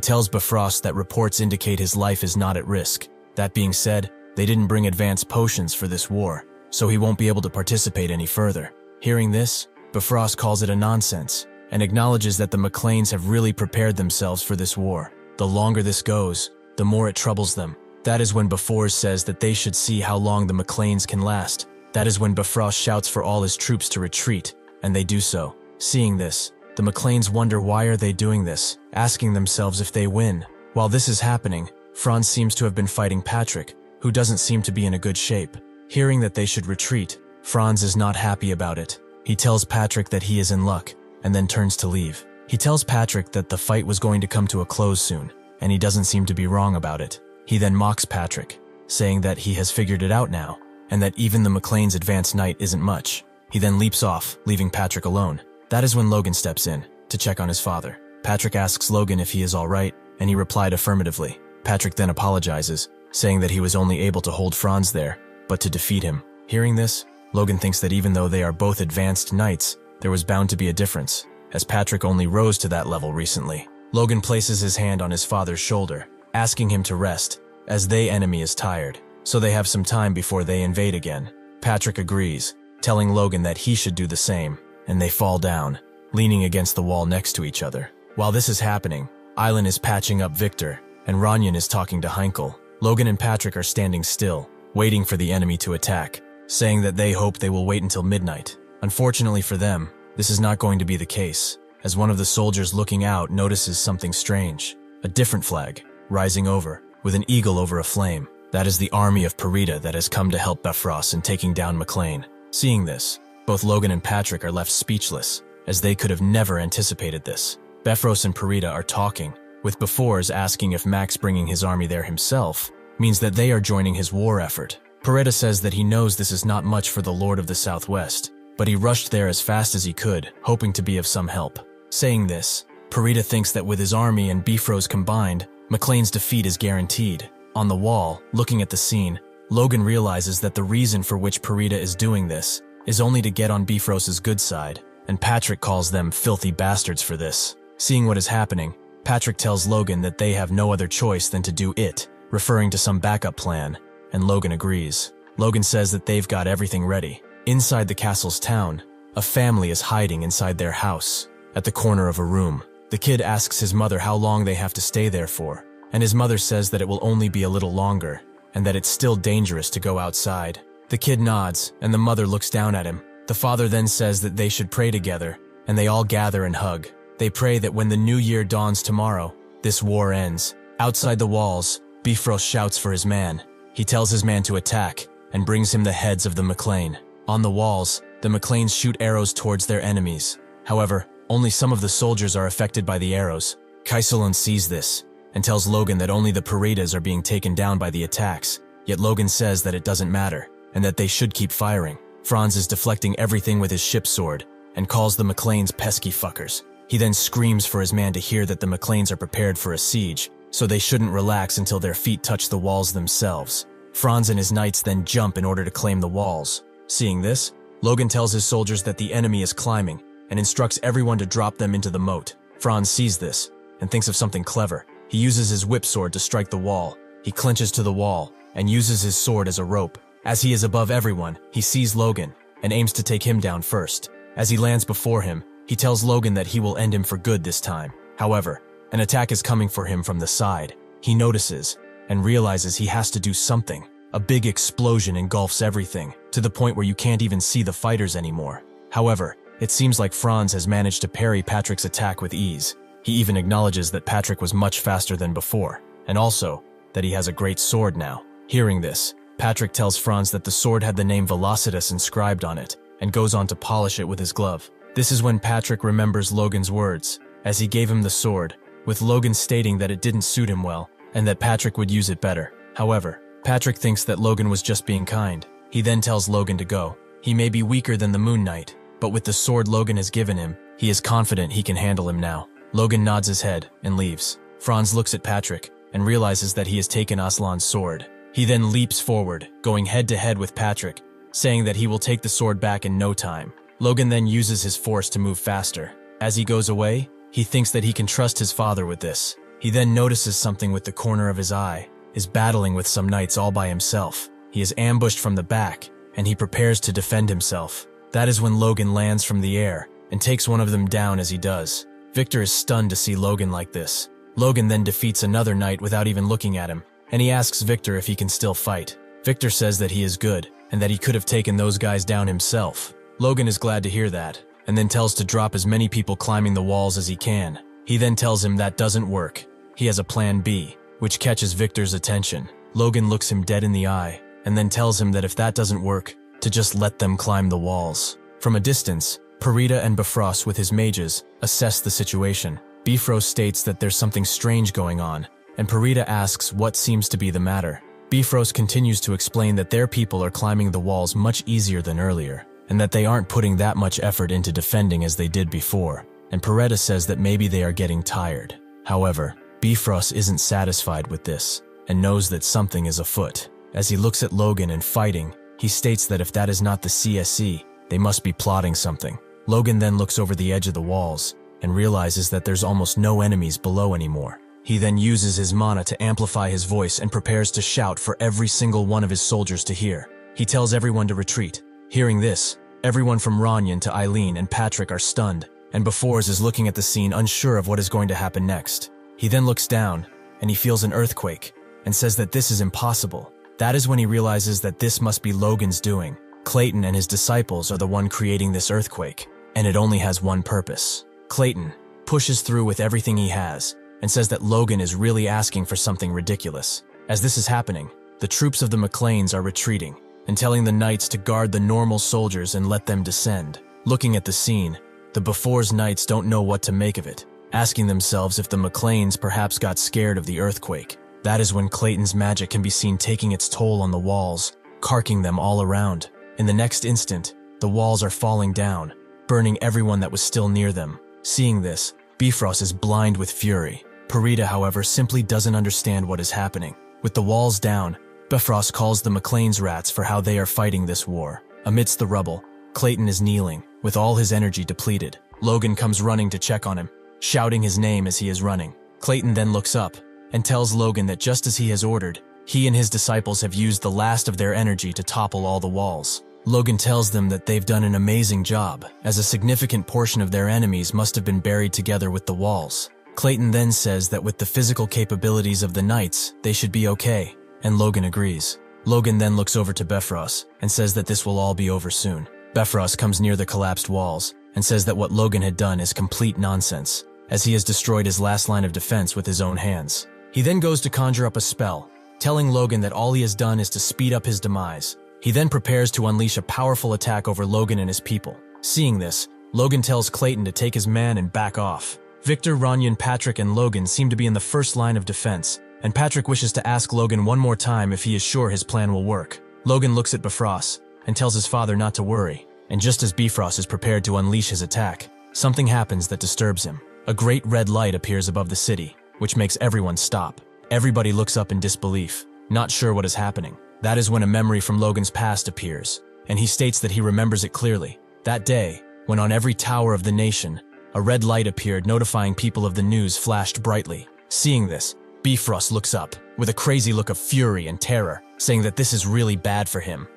S1: tells Bifrost that reports indicate his life is not at risk. That being said, they didn't bring advanced potions for this war, so he won't be able to participate any further. Hearing this, Bifrost calls it a nonsense, and acknowledges that the McLeans have really prepared themselves for this war. The longer this goes, the more it troubles them. That is when Bifrost says that they should see how long the McLeans can last. That is when Bifrost shouts for all his troops to retreat, and they do so. Seeing this, the McLeans wonder why are they doing this, asking themselves if they win. While this is happening, Franz seems to have been fighting Patrick, who doesn't seem to be in a good shape. Hearing that they should retreat, Franz is not happy about it. He tells Patrick that he is in luck, and then turns to leave. He tells Patrick that the fight was going to come to a close soon, and he doesn't seem to be wrong about it. He then mocks Patrick, saying that he has figured it out now, and that even the McLean's advanced knight isn't much. He then leaps off, leaving Patrick alone. That is when Logan steps in, to check on his father. Patrick asks Logan if he is alright, and he replied affirmatively. Patrick then apologizes, saying that he was only able to hold Franz there, but to defeat him. Hearing this, Logan thinks that even though they are both advanced knights, there was bound to be a difference, as Patrick only rose to that level recently. Logan places his hand on his father's shoulder, asking him to rest, as the enemy is tired, so they have some time before they invade again. Patrick agrees, telling Logan that he should do the same, and they fall down, leaning against the wall next to each other. While this is happening, Island is patching up Victor, and Ranyan is talking to Heinkel. Logan and Patrick are standing still, waiting for the enemy to attack, saying that they hope they will wait until midnight. Unfortunately for them, this is not going to be the case, as one of the soldiers looking out notices something strange. A different flag, rising over, with an eagle over a flame. That is the army of Parita that has come to help Bifrost in taking down McLean. Seeing this, both Logan and Patrick are left speechless, as they could have never anticipated this. Bifrost and Parita are talking, with Bifrost asking if Max bringing his army there himself means that they are joining his war effort. Parita says that he knows this is not much for the Lord of the Southwest, but he rushed there as fast as he could, hoping to be of some help. Saying this, Parita thinks that with his army and Bifrost combined, McLean's defeat is guaranteed. On the wall, looking at the scene, Logan realizes that the reason for which Parita is doing this is only to get on Bifrost's good side, and Patrick calls them filthy bastards for this. Seeing what is happening, Patrick tells Logan that they have no other choice than to do it, referring to some backup plan, and Logan agrees. Logan says that they've got everything ready. Inside the castle's town, a family is hiding inside their house, at the corner of a room. The kid asks his mother how long they have to stay there for, and his mother says that it will only be a little longer, and that it's still dangerous to go outside. The kid nods, and the mother looks down at him. The father then says that they should pray together, and they all gather and hug. They pray that when the new year dawns tomorrow, this war ends. Outside the walls, Bifrost shouts for his man. He tells his man to attack, and brings him the heads of the McLean. On the walls, the McLeans shoot arrows towards their enemies. However, only some of the soldiers are affected by the arrows. Kaisalon sees this, and tells Logan that only the Paritas are being taken down by the attacks, yet Logan says that it doesn't matter, and that they should keep firing. Franz is deflecting everything with his ship sword, and calls the McLeans pesky fuckers. He then screams for his man to hear that the McLeans are prepared for a siege, so they shouldn't relax until their feet touch the walls themselves. Franz and his knights then jump in order to claim the walls. Seeing this, Logan tells his soldiers that the enemy is climbing, and instructs everyone to drop them into the moat. Franz sees this, and thinks of something clever. He uses his whip sword to strike the wall. He clinches to the wall, and uses his sword as a rope. As he is above everyone, he sees Logan, and aims to take him down first. As he lands before him, he tells Logan that he will end him for good this time. However, an attack is coming for him from the side. He notices, and realizes he has to do something. A big explosion engulfs everything, to the point where you can't even see the fighters anymore. However, it seems like Franz has managed to parry Patrick's attack with ease. He even acknowledges that Patrick was much faster than before, and also that he has a great sword now. Hearing this, Patrick tells Franz that the sword had the name Velocitus inscribed on it, and goes on to polish it with his glove. This is when Patrick remembers Logan's words, as he gave him the sword, with Logan stating that it didn't suit him well and that Patrick would use it better. However, Patrick thinks that Logan was just being kind. He then tells Logan to go. He may be weaker than the Moon Knight, but with the sword Logan has given him, he is confident he can handle him now. Logan nods his head and leaves. Franz looks at Patrick and realizes that he has taken Aslan's sword. He then leaps forward, going head-to-head with Patrick, saying that he will take the sword back in no time. Logan then uses his force to move faster. As he goes away, he thinks that he can trust his father with this. He then notices something with the corner of his eye, is battling with some knights all by himself. He is ambushed from the back, and he prepares to defend himself. That is when Logan lands from the air and takes one of them down as he does. Victor is stunned to see Logan like this. Logan then defeats another knight without even looking at him, and he asks Victor if he can still fight. Victor says that he is good, and that he could have taken those guys down himself. Logan is glad to hear that, and then tells to drop as many people climbing the walls as he can. He then tells him that doesn't work. He has a plan B, which catches Victor's attention. Logan looks him dead in the eye, and then tells him that if that doesn't work, to just let them climb the walls. From a distance, Parita and Bifrost with his mages assess the situation. Bifrost states that there's something strange going on, and Parita asks what seems to be the matter. Bifrost continues to explain that their people are climbing the walls much easier than earlier, and that they aren't putting that much effort into defending as they did before, and Parita says that maybe they are getting tired. However, Bifrost isn't satisfied with this, and knows that something is afoot. As he looks at Logan and fighting, he states that if that is not the CSE, they must be plotting something. Logan then looks over the edge of the walls, and realizes that there's almost no enemies below anymore. He then uses his mana to amplify his voice and prepares to shout for every single one of his soldiers to hear. He tells everyone to retreat. Hearing this, everyone from Ranyan to Eileen and Patrick are stunned, and Befores is looking at the scene unsure of what is going to happen next. He then looks down, and he feels an earthquake, and says that this is impossible. That is when he realizes that this must be Logan's doing. Clayton and his disciples are the one creating this earthquake, and it only has one purpose. Clayton pushes through with everything he has, and says that Logan is really asking for something ridiculous. As this is happening, the troops of the McLeans are retreating, and telling the knights to guard the normal soldiers and let them descend. Looking at the scene, the Befores knights don't know what to make of it, asking themselves if the McLeans perhaps got scared of the earthquake. That is when Clayton's magic can be seen taking its toll on the walls, carking them all around. In the next instant, the walls are falling down, burning everyone that was still near them. Seeing this, Bifrost is blind with fury. Parita, however, simply doesn't understand what is happening. With the walls down, Bifrost calls the McLean's rats for how they are fighting this war. Amidst the rubble, Clayton is kneeling, with all his energy depleted. Logan comes running to check on him, shouting his name as he is running. Clayton then looks up and tells Logan that just as he has ordered, he and his disciples have used the last of their energy to topple all the walls. Logan tells them that they've done an amazing job, as a significant portion of their enemies must have been buried together with the walls. Clayton then says that with the physical capabilities of the knights, they should be okay, and Logan agrees. Logan then looks over to Bifrost and says that this will all be over soon. Bifrost comes near the collapsed walls and says that what Logan had done is complete nonsense, as he has destroyed his last line of defense with his own hands. He then goes to conjure up a spell, telling Logan that all he has done is to speed up his demise. He then prepares to unleash a powerful attack over Logan and his people. Seeing this, Logan tells Clayton to take his man and back off. Victor, Ranyan, Patrick, and Logan seem to be in the first line of defense, and Patrick wishes to ask Logan one more time if he is sure his plan will work. Logan looks at Bifrost and tells his father not to worry, and just as Bifrost is prepared to unleash his attack, something happens that disturbs him. A great red light appears above the city, which makes everyone stop. Everybody looks up in disbelief, not sure what is happening. That is when a memory from Logan's past appears, and he states that he remembers it clearly. That day, when on every tower of the nation, a red light appeared notifying people of the news flashed brightly. Seeing this, Bifrost looks up, with a crazy look of fury and terror, saying that this is really bad for him.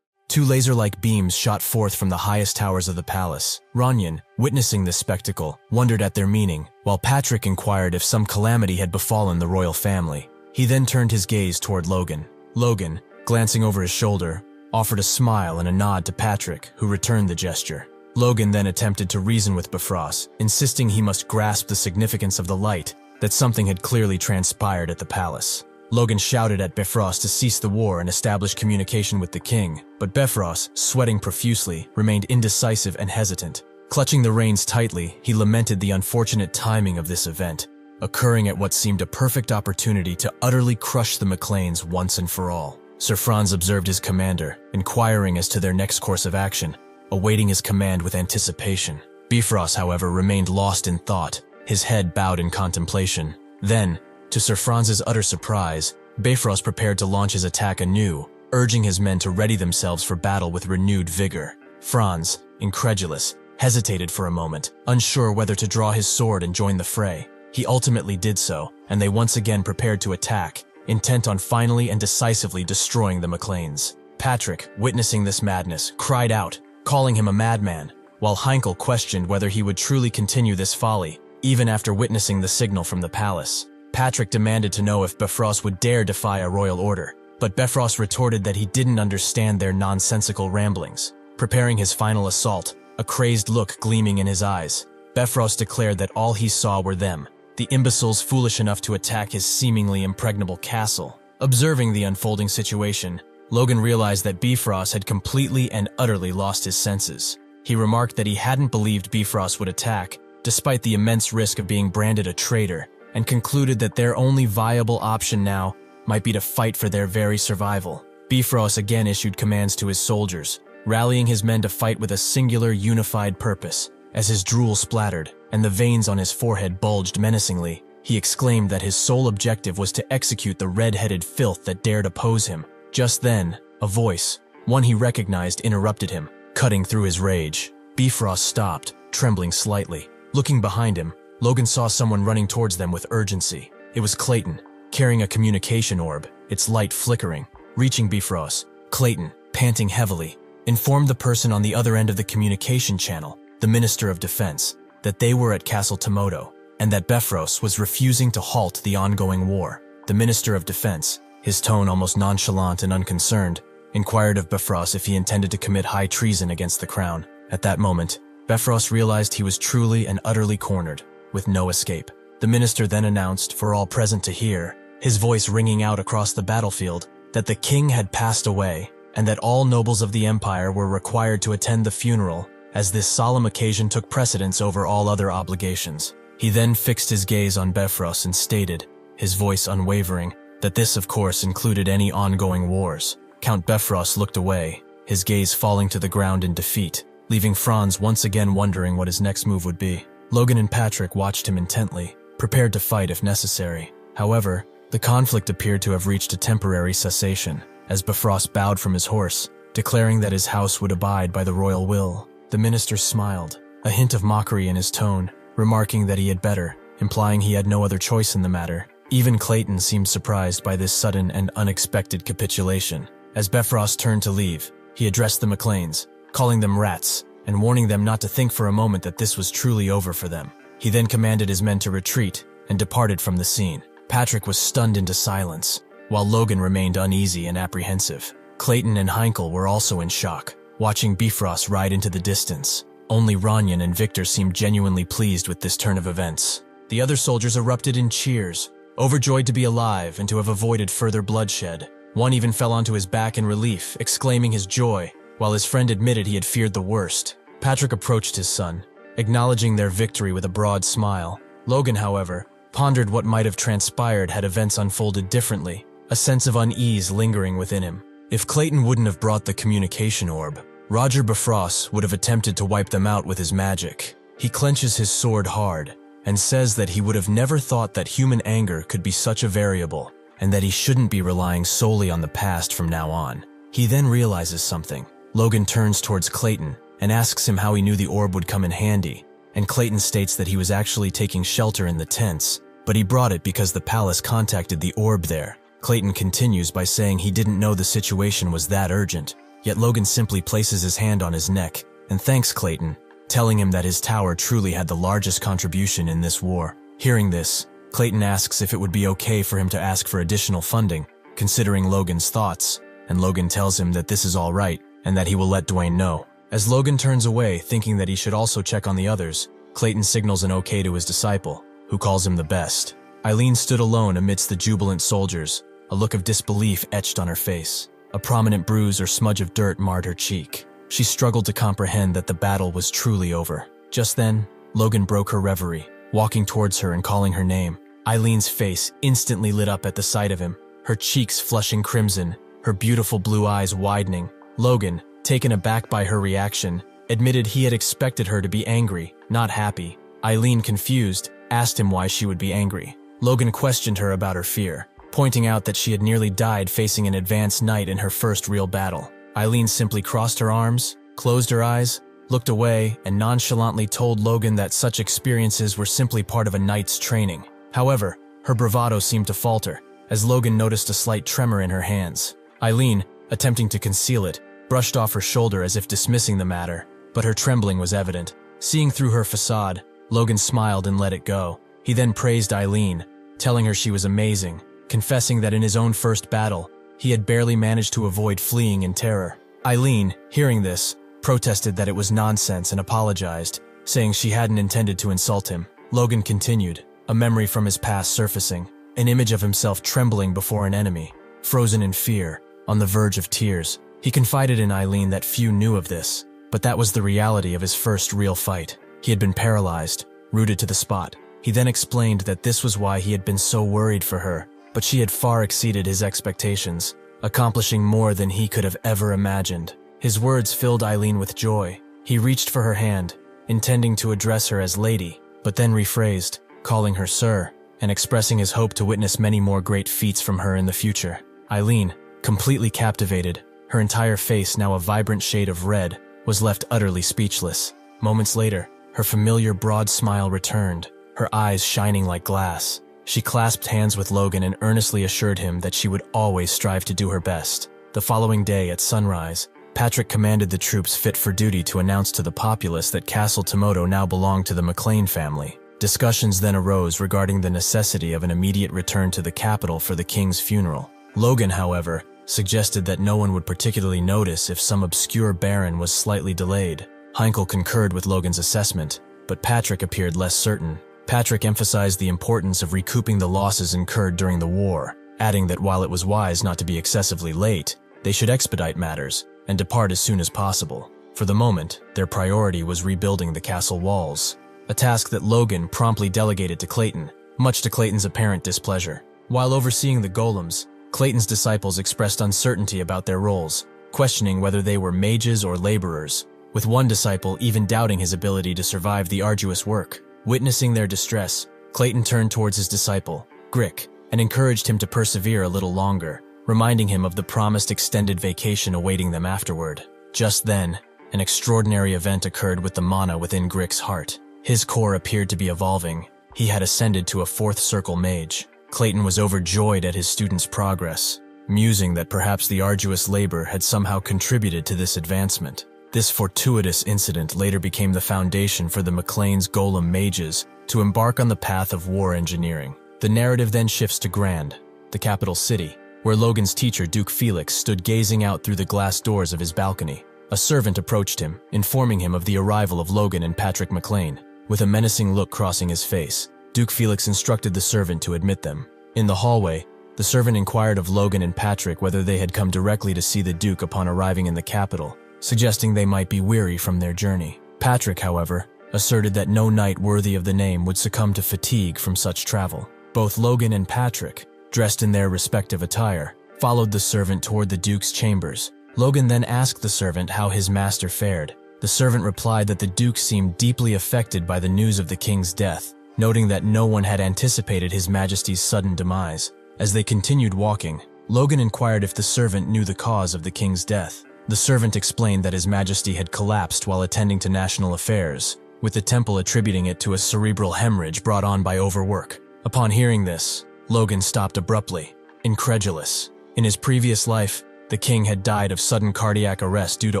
S1: Two laser-like beams shot forth from the highest towers of the palace. Ranyan, witnessing this spectacle, wondered at their meaning, while Patrick inquired if some calamity had befallen the royal family. He then turned his gaze toward Logan. Logan, glancing over his shoulder, offered a smile and a nod to Patrick, who returned the gesture. Logan then attempted to reason with Bifrost, insisting he must grasp the significance of the light, that something had clearly transpired at the palace. Logan shouted at Bifrost to cease the war and establish communication with the king, but Bifrost, sweating profusely, remained indecisive and hesitant. Clutching the reins tightly, he lamented the unfortunate timing of this event, occurring at what seemed a perfect opportunity to utterly crush the McLeans once and for all. Sir Franz observed his commander, inquiring as to their next course of action, awaiting his command with anticipation. Bifrost, however, remained lost in thought, his head bowed in contemplation. Then, to Sir Franz's utter surprise, Bifrost prepared to launch his attack anew, urging his men to ready themselves for battle with renewed vigor. Franz, incredulous, hesitated for a moment, unsure whether to draw his sword and join the fray. He ultimately did so, and they once again prepared to attack, intent on finally and decisively destroying the McLeans. Patrick, witnessing this madness, cried out, calling him a madman, while Heinkel questioned whether he would truly continue this folly, even after witnessing the signal from the palace. Patrick demanded to know if Bifrost would dare defy a royal order, but Bifrost retorted that he didn't understand their nonsensical ramblings. Preparing his final assault, a crazed look gleaming in his eyes, Bifrost declared that all he saw were them, the imbeciles foolish enough to attack his seemingly impregnable castle. Observing the unfolding situation, Logan realized that Bifrost had completely and utterly lost his senses. He remarked that he hadn't believed Bifrost would attack, despite the immense risk of being branded a traitor, and concluded that their only viable option now might be to fight for their very survival. Bifrost again issued commands to his soldiers, rallying his men to fight with a singular, unified purpose. As his drool splattered and the veins on his forehead bulged menacingly, he exclaimed that his sole objective was to execute the red-headed filth that dared oppose him. Just then, a voice, one he recognized, interrupted him, cutting through his rage. Bifrost stopped, trembling slightly. Looking behind him, Logan saw someone running towards them with urgency. It was Clayton, carrying a communication orb, its light flickering. Reaching Bifrost, Clayton, panting heavily, informed the person on the other end of the communication channel, the Minister of Defense, that they were at Castle Tomoto, and that Bifrost was refusing to halt the ongoing war. The Minister of Defense, his tone almost nonchalant and unconcerned, inquired of Bifrost if he intended to commit high treason against the crown. At that moment, Bifrost realized he was truly and utterly cornered, with no escape. The minister then announced, for all present to hear, his voice ringing out across the battlefield, that the king had passed away, and that all nobles of the empire were required to attend the funeral, as this solemn occasion took precedence over all other obligations. He then fixed his gaze on Bifrost and stated, his voice unwavering, that this of course included any ongoing wars. Count Bifrost looked away, his gaze falling to the ground in defeat, leaving Franz once again wondering what his next move would be. Logan and Patrick watched him intently, prepared to fight if necessary. However, the conflict appeared to have reached a temporary cessation, as Bifrost bowed from his horse, declaring that his house would abide by the royal will. The minister smiled, a hint of mockery in his tone, remarking that he had better, implying he had no other choice in the matter. Even Clayton seemed surprised by this sudden and unexpected capitulation. As Bifrost turned to leave, he addressed the McLeans, calling them rats, and warning them not to think for a moment that this was truly over for them. He then commanded his men to retreat and departed from the scene. Patrick was stunned into silence, while Logan remained uneasy and apprehensive. Clayton and Heinkel were also in shock, watching Bifrost ride into the distance. Only Ranyan and Victor seemed genuinely pleased with this turn of events. The other soldiers erupted in cheers, overjoyed to be alive and to have avoided further bloodshed. One even fell onto his back in relief, exclaiming his joy, while his friend admitted he had feared the worst. Patrick approached his son, acknowledging their victory with a broad smile. Logan, however, pondered what might have transpired had events unfolded differently, a sense of unease lingering within him. If Clayton wouldn't have brought the communication orb, Roger Bifrost would have attempted to wipe them out with his magic. He clenches his sword hard and says that he would have never thought that human anger could be such a variable, and that he shouldn't be relying solely on the past from now on. He then realizes something. Logan turns towards Clayton and asks him how he knew the orb would come in handy, and Clayton states that he was actually taking shelter in the tents, but he brought it because the palace contacted the orb there. Clayton continues by saying he didn't know the situation was that urgent, yet Logan simply places his hand on his neck and thanks Clayton, telling him that his tower truly had the largest contribution in this war. Hearing this, Clayton asks if it would be okay for him to ask for additional funding, considering Logan's thoughts, and Logan tells him that this is all right and that he will let Dwayne know. As Logan turns away, thinking that he should also check on the others, Clayton signals an okay to his disciple, who calls him the best. Eileen stood alone amidst the jubilant soldiers, a look of disbelief etched on her face. A prominent bruise or smudge of dirt marred her cheek. She struggled to comprehend that the battle was truly over. Just then, Logan broke her reverie, walking towards her and calling her name. Eileen's face instantly lit up at the sight of him, her cheeks flushing crimson, her beautiful blue eyes widening. Logan, taken aback by her reaction, admitted he had expected her to be angry, not happy. Eileen, confused, asked him why she would be angry. Logan questioned her about her fear, pointing out that she had nearly died facing an advanced knight in her first real battle. Eileen simply crossed her arms, closed her eyes, looked away, and nonchalantly told Logan that such experiences were simply part of a knight's training. However, her bravado seemed to falter, as Logan noticed a slight tremor in her hands. Eileen, attempting to conceal it, brushed off her shoulder as if dismissing the matter, but her trembling was evident. Seeing through her facade, Logan smiled and let it go. He then praised Eileen, telling her she was amazing, confessing that in his own first battle, he had barely managed to avoid fleeing in terror. Eileen, hearing this, protested that it was nonsense and apologized, saying she hadn't intended to insult him. Logan continued, a memory from his past surfacing, an image of himself trembling before an enemy, frozen in fear, on the verge of tears. He confided in Eileen that few knew of this, but that was the reality of his first real fight. He had been paralyzed, rooted to the spot. He then explained that this was why he had been so worried for her, but she had far exceeded his expectations, accomplishing more than he could have ever imagined. His words filled Eileen with joy. He reached for her hand, intending to address her as lady, but then rephrased, calling her sir, and expressing his hope to witness many more great feats from her in the future. Eileen, completely captivated, her entire face now a vibrant shade of red, was left utterly speechless. Moments later, her familiar broad smile returned, her eyes shining like glass. She clasped hands with Logan and earnestly assured him that she would always strive to do her best. The following day at sunrise, Patrick commanded the troops fit for duty to announce to the populace that Castle Tomoto now belonged to the McLean family. Discussions then arose regarding the necessity of an immediate return to the capital for the king's funeral. Logan, however, suggested that no one would particularly notice if some obscure baron was slightly delayed. Heinkel concurred with Logan's assessment, but Patrick appeared less certain. Patrick emphasized the importance of recouping the losses incurred during the war, adding that while it was wise not to be excessively late, they should expedite matters and depart as soon as possible. For the moment, their priority was rebuilding the castle walls, a task that Logan promptly delegated to Clayton, much to Clayton's apparent displeasure. While overseeing the golems, Clayton's disciples expressed uncertainty about their roles, questioning whether they were mages or laborers, with one disciple even doubting his ability to survive the arduous work. Witnessing their distress, Clayton turned towards his disciple, Grick, and encouraged him to persevere a little longer, reminding him of the promised extended vacation awaiting them afterward. Just then, an extraordinary event occurred with the mana within Grick's heart. His core appeared to be evolving. He had ascended to a fourth circle mage. Clayton was overjoyed at his student's progress, musing that perhaps the arduous labor had somehow contributed to this advancement. This fortuitous incident later became the foundation for the McLean's golem mages to embark on the path of war engineering. The narrative then shifts to Grand, the capital city, where Logan's teacher Duke Felix stood gazing out through the glass doors of his balcony. A servant approached him, informing him of the arrival of Logan and Patrick McLean. With a menacing look crossing his face, Duke Felix instructed the servant to admit them. In the hallway, the servant inquired of Logan and Patrick whether they had come directly to see the Duke upon arriving in the capital, suggesting they might be weary from their journey. Patrick, however, asserted that no knight worthy of the name would succumb to fatigue from such travel. Both Logan and Patrick, dressed in their respective attire, followed the servant toward the Duke's chambers. Logan then asked the servant how his master fared. The servant replied that the Duke seemed deeply affected by the news of the king's death, noting that no one had anticipated His Majesty's sudden demise. As they continued walking, Logan inquired if the servant knew the cause of the king's death. The servant explained that His Majesty had collapsed while attending to national affairs, with the temple attributing it to a cerebral hemorrhage brought on by overwork. Upon hearing this, Logan stopped abruptly, incredulous. In his previous life, the king had died of sudden cardiac arrest due to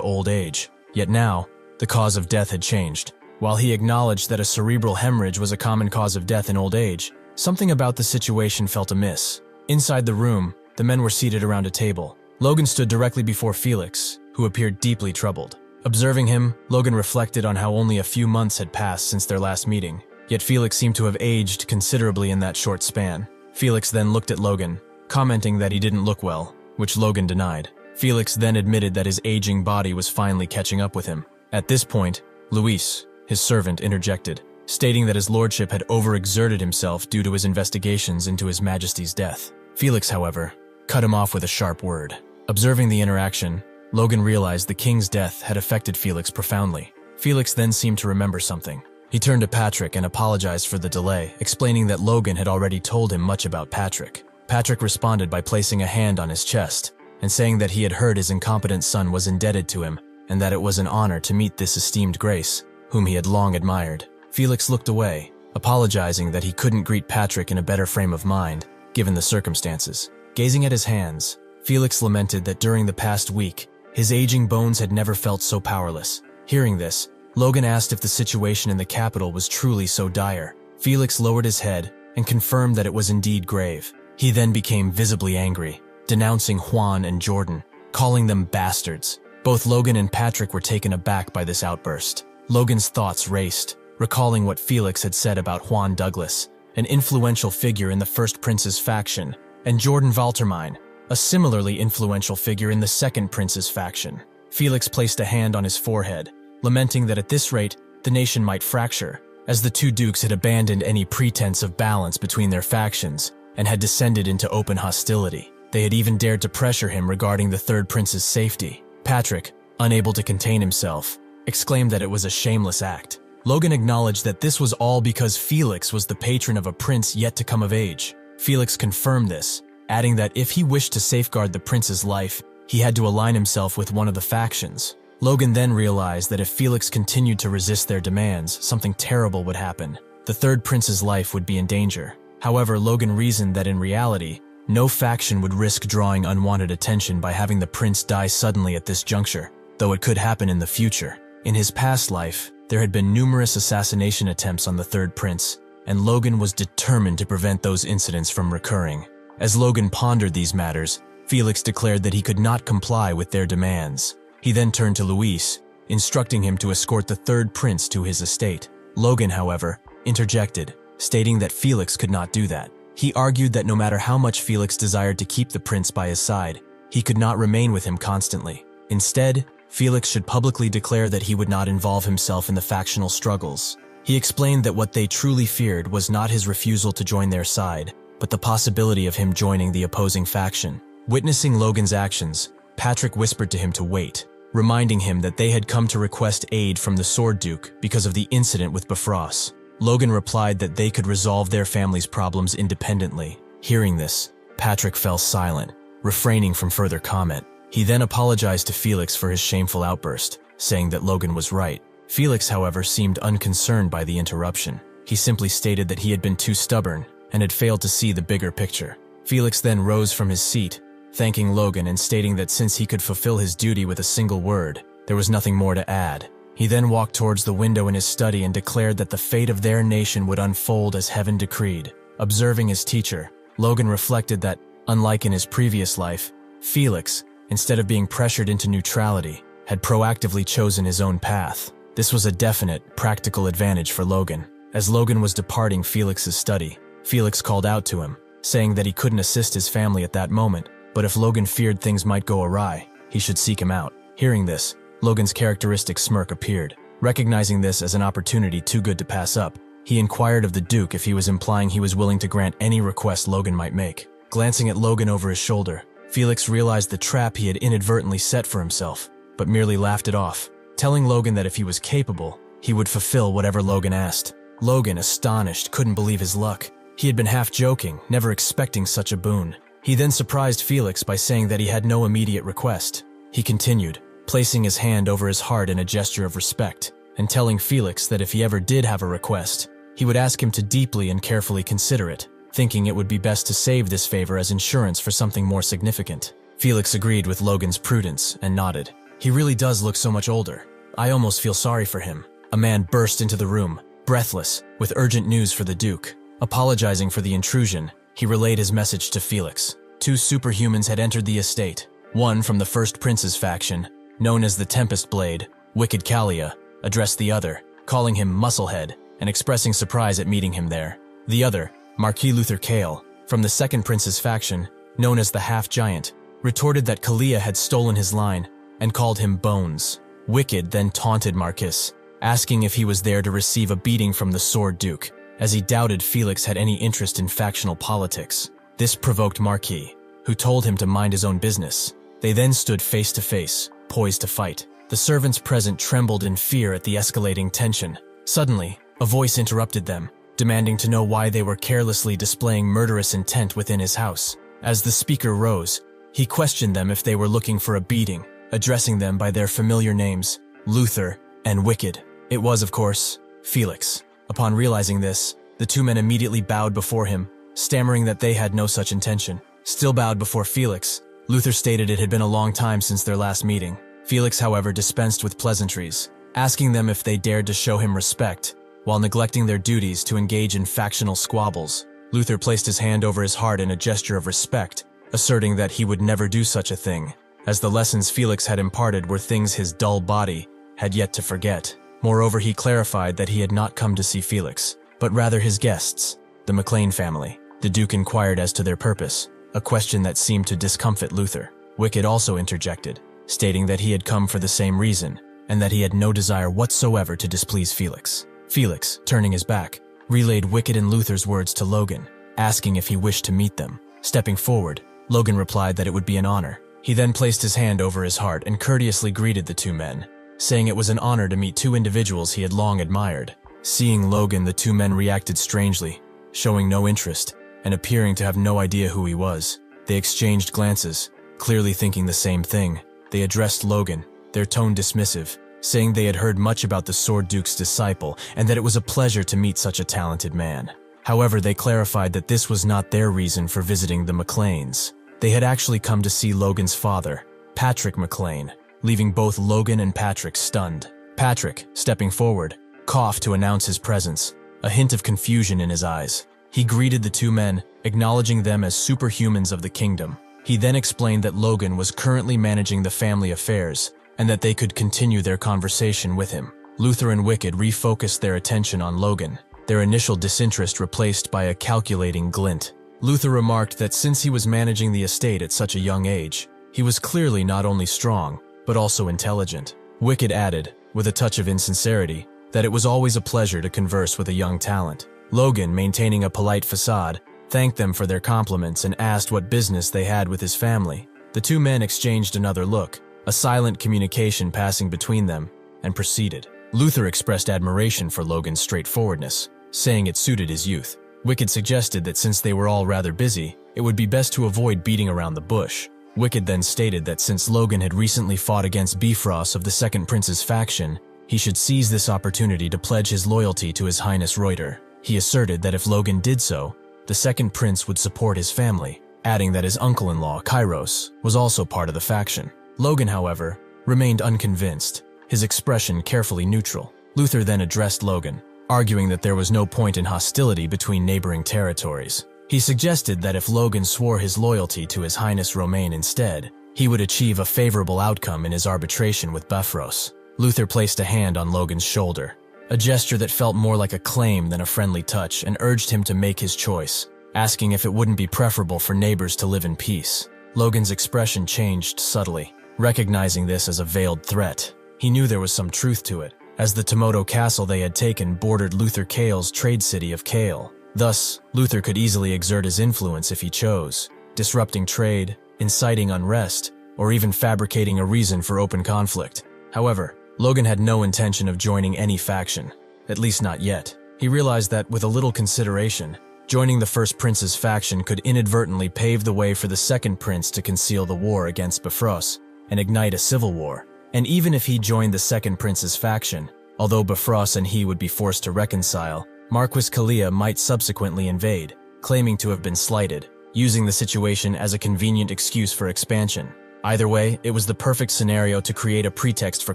S1: old age. Yet now, the cause of death had changed. While he acknowledged that a cerebral hemorrhage was a common cause of death in old age, something about the situation felt amiss. Inside the room, the men were seated around a table. Logan stood directly before Felix, who appeared deeply troubled. Observing him, Logan reflected on how only a few months had passed since their last meeting, yet Felix seemed to have aged considerably in that short span. Felix then looked at Logan, commenting that he didn't look well, which Logan denied. Felix then admitted that his aging body was finally catching up with him. At this point, Luis, his servant interjected, stating that his lordship had overexerted himself due to his investigations into his majesty's death. Felix, however, cut him off with a sharp word. Observing the interaction, Logan realized the king's death had affected Felix profoundly. Felix then seemed to remember something. He turned to Patrick and apologized for the delay, explaining that Logan had already told him much about Patrick. Patrick responded by placing a hand on his chest and saying that he had heard his incompetent son was indebted to him and that it was an honor to meet this esteemed grace, whom he had long admired. Felix looked away, apologizing that he couldn't greet Patrick in a better frame of mind, given the circumstances. Gazing at his hands, Felix lamented that during the past week, his aging bones had never felt so powerless. Hearing this, Logan asked if the situation in the capital was truly so dire. Felix lowered his head and confirmed that it was indeed grave. He then became visibly angry, denouncing Juan and Jordan, calling them bastards. Both Logan and Patrick were taken aback by this outburst. Logan's thoughts raced, recalling what Felix had said about Juan Douglas, an influential figure in the First Prince's faction, and Jordan Valtermine, a similarly influential figure in the Second Prince's faction. Felix placed a hand on his forehead, lamenting that at this rate, the nation might fracture, as the two dukes had abandoned any pretense of balance between their factions and had descended into open hostility. They had even dared to pressure him regarding the Third Prince's safety. Patrick, unable to contain himself, exclaimed that it was a shameless act. Logan acknowledged that this was all because Felix was the patron of a prince yet to come of age. Felix confirmed this, adding that if he wished to safeguard the prince's life, he had to align himself with one of the factions. Logan then realized that if Felix continued to resist their demands, something terrible would happen. The Third Prince's life would be in danger. However, Logan reasoned that in reality, no faction would risk drawing unwanted attention by having the prince die suddenly at this juncture, though it could happen in the future. In his past life, there had been numerous assassination attempts on the Third Prince, and Logan was determined to prevent those incidents from recurring. As Logan pondered these matters, Felix declared that he could not comply with their demands. He then turned to Luis, instructing him to escort the Third Prince to his estate. Logan, however, interjected, stating that Felix could not do that. He argued that no matter how much Felix desired to keep the prince by his side, he could not remain with him constantly. Instead, Felix should publicly declare that he would not involve himself in the factional struggles. He explained that what they truly feared was not his refusal to join their side, but the possibility of him joining the opposing faction. Witnessing Logan's actions, Patrick whispered to him to wait, reminding him that they had come to request aid from the Sword Duke because of the incident with Bifrost. Logan replied that they could resolve their family's problems independently. Hearing this, Patrick fell silent, refraining from further comment. He then apologized to Felix for his shameful outburst, saying that Logan was right. Felix, however, seemed unconcerned by the interruption. He simply stated that he had been too stubborn and had failed to see the bigger picture. Felix then rose from his seat, thanking Logan and stating that since he could fulfill his duty with a single word, there was nothing more to add. He then walked towards the window in his study and declared that the fate of their nation would unfold as heaven decreed. Observing his teacher, Logan reflected that, unlike in his previous life, Felix, instead of being pressured into neutrality, had proactively chosen his own path. This was a definite, practical advantage for Logan. As Logan was departing Felix's study, Felix called out to him, saying that he couldn't assist his family at that moment, but if Logan feared things might go awry, he should seek him out. Hearing this, Logan's characteristic smirk appeared. Recognizing this as an opportunity too good to pass up, he inquired of the Duke if he was implying he was willing to grant any request Logan might make. Glancing at Logan over his shoulder, Felix realized the trap he had inadvertently set for himself, but merely laughed it off, telling Logan that if he was capable, he would fulfill whatever Logan asked. Logan, astonished, couldn't believe his luck. He had been half joking, never expecting such a boon. He then surprised Felix by saying that he had no immediate request. He continued, placing his hand over his heart in a gesture of respect, and telling Felix that if he ever did have a request, he would ask him to deeply and carefully consider it, thinking it would be best to save this favor as insurance for something more significant. Felix agreed with Logan's prudence and nodded. He really does look so much older. I almost feel sorry for him. A man burst into the room, breathless, with urgent news for the Duke. Apologizing for the intrusion, he relayed his message to Felix. Two superhumans had entered the estate, one from the First Prince's faction, known as the Tempest Blade, Wicked Kalia, addressed the other, calling him Musclehead and expressing surprise at meeting him there. The other, Marquis Luther Kale, from the Second Prince's faction, known as the Half-Giant, retorted that Kalia had stolen his line and called him Bones. Wicked then taunted Marquis, asking if he was there to receive a beating from the Sword Duke, as he doubted Felix had any interest in factional politics. This provoked Marquis, who told him to mind his own business. They then stood face to face, poised to fight. The servants present trembled in fear at the escalating tension. Suddenly, a voice interrupted them, demanding to know why they were carelessly displaying murderous intent within his house. As the speaker rose, he questioned them if they were looking for a beating, addressing them by their familiar names, Luther and Wicked. It was, of course, Felix. Upon realizing this, the two men immediately bowed before him, stammering that they had no such intention. Still bowed before Felix, Luther stated it had been a long time since their last meeting. Felix, however, dispensed with pleasantries, asking them if they dared to show him respect, while neglecting their duties to engage in factional squabbles. Luther placed his hand over his heart in a gesture of respect, asserting that he would never do such a thing, as the lessons Felix had imparted were things his dull body had yet to forget. Moreover, he clarified that he had not come to see Felix, but rather his guests, the McLean family. The Duke inquired as to their purpose, a question that seemed to discomfit Luther. Wicked also interjected, stating that he had come for the same reason, and that he had no desire whatsoever to displease Felix. Felix, turning his back, relayed Wicked and Luther's words to Logan, asking if he wished to meet them. Stepping forward, Logan replied that it would be an honor. He then placed his hand over his heart and courteously greeted the two men, saying it was an honor to meet two individuals he had long admired. Seeing Logan, the two men reacted strangely, showing no interest and appearing to have no idea who he was. They exchanged glances, clearly thinking the same thing. They addressed Logan, their tone dismissive, saying they had heard much about the Sword Duke's disciple and that it was a pleasure to meet such a talented man. However, they clarified that this was not their reason for visiting the McLeans. They had actually come to see Logan's father, Patrick McLean, leaving both Logan and Patrick stunned. Patrick, stepping forward, coughed to announce his presence, a hint of confusion in his eyes. He greeted the two men, acknowledging them as superhumans of the kingdom. He then explained that Logan was currently managing the family affairs, and that they could continue their conversation with him. Luther and Wicked refocused their attention on Logan, their initial disinterest replaced by a calculating glint. Luther remarked that since he was managing the estate at such a young age, he was clearly not only strong, but also intelligent. Wicked added, with a touch of insincerity, that it was always a pleasure to converse with a young talent. Logan, maintaining a polite facade, thanked them for their compliments and asked what business they had with his family. The two men exchanged another look, a silent communication passing between them, and proceeded. Luther expressed admiration for Logan's straightforwardness, saying it suited his youth. Wicked suggested that since they were all rather busy, it would be best to avoid beating around the bush. Wicked then stated that since Logan had recently fought against Bifrost of the Second Prince's faction, he should seize this opportunity to pledge his loyalty to His Highness Reuter. He asserted that if Logan did so, the Second Prince would support his family, adding that his uncle-in-law, Kairos, was also part of the faction. Logan, however, remained unconvinced, his expression carefully neutral. Luther then addressed Logan, arguing that there was no point in hostility between neighboring territories. He suggested that if Logan swore his loyalty to His Highness Romain instead, he would achieve a favorable outcome in his arbitration with Bifrost. Luther placed a hand on Logan's shoulder, a gesture that felt more like a claim than a friendly touch, and urged him to make his choice, asking if it wouldn't be preferable for neighbors to live in peace. Logan's expression changed subtly, recognizing this as a veiled threat. He knew there was some truth to it, as the Tomoto castle they had taken bordered Luther Kale's trade city of Kale. Thus, Luther could easily exert his influence if he chose, disrupting trade, inciting unrest, or even fabricating a reason for open conflict. However, Logan had no intention of joining any faction, at least not yet. He realized that, with a little consideration, joining the First Prince's faction could inadvertently pave the way for the Second Prince to conceal the war against Bifrost and ignite a civil war. And even if he joined the Second Prince's faction, although Bifrost and he would be forced to reconcile, Marquis Kalia might subsequently invade, claiming to have been slighted, using the situation as a convenient excuse for expansion. Either way, it was the perfect scenario to create a pretext for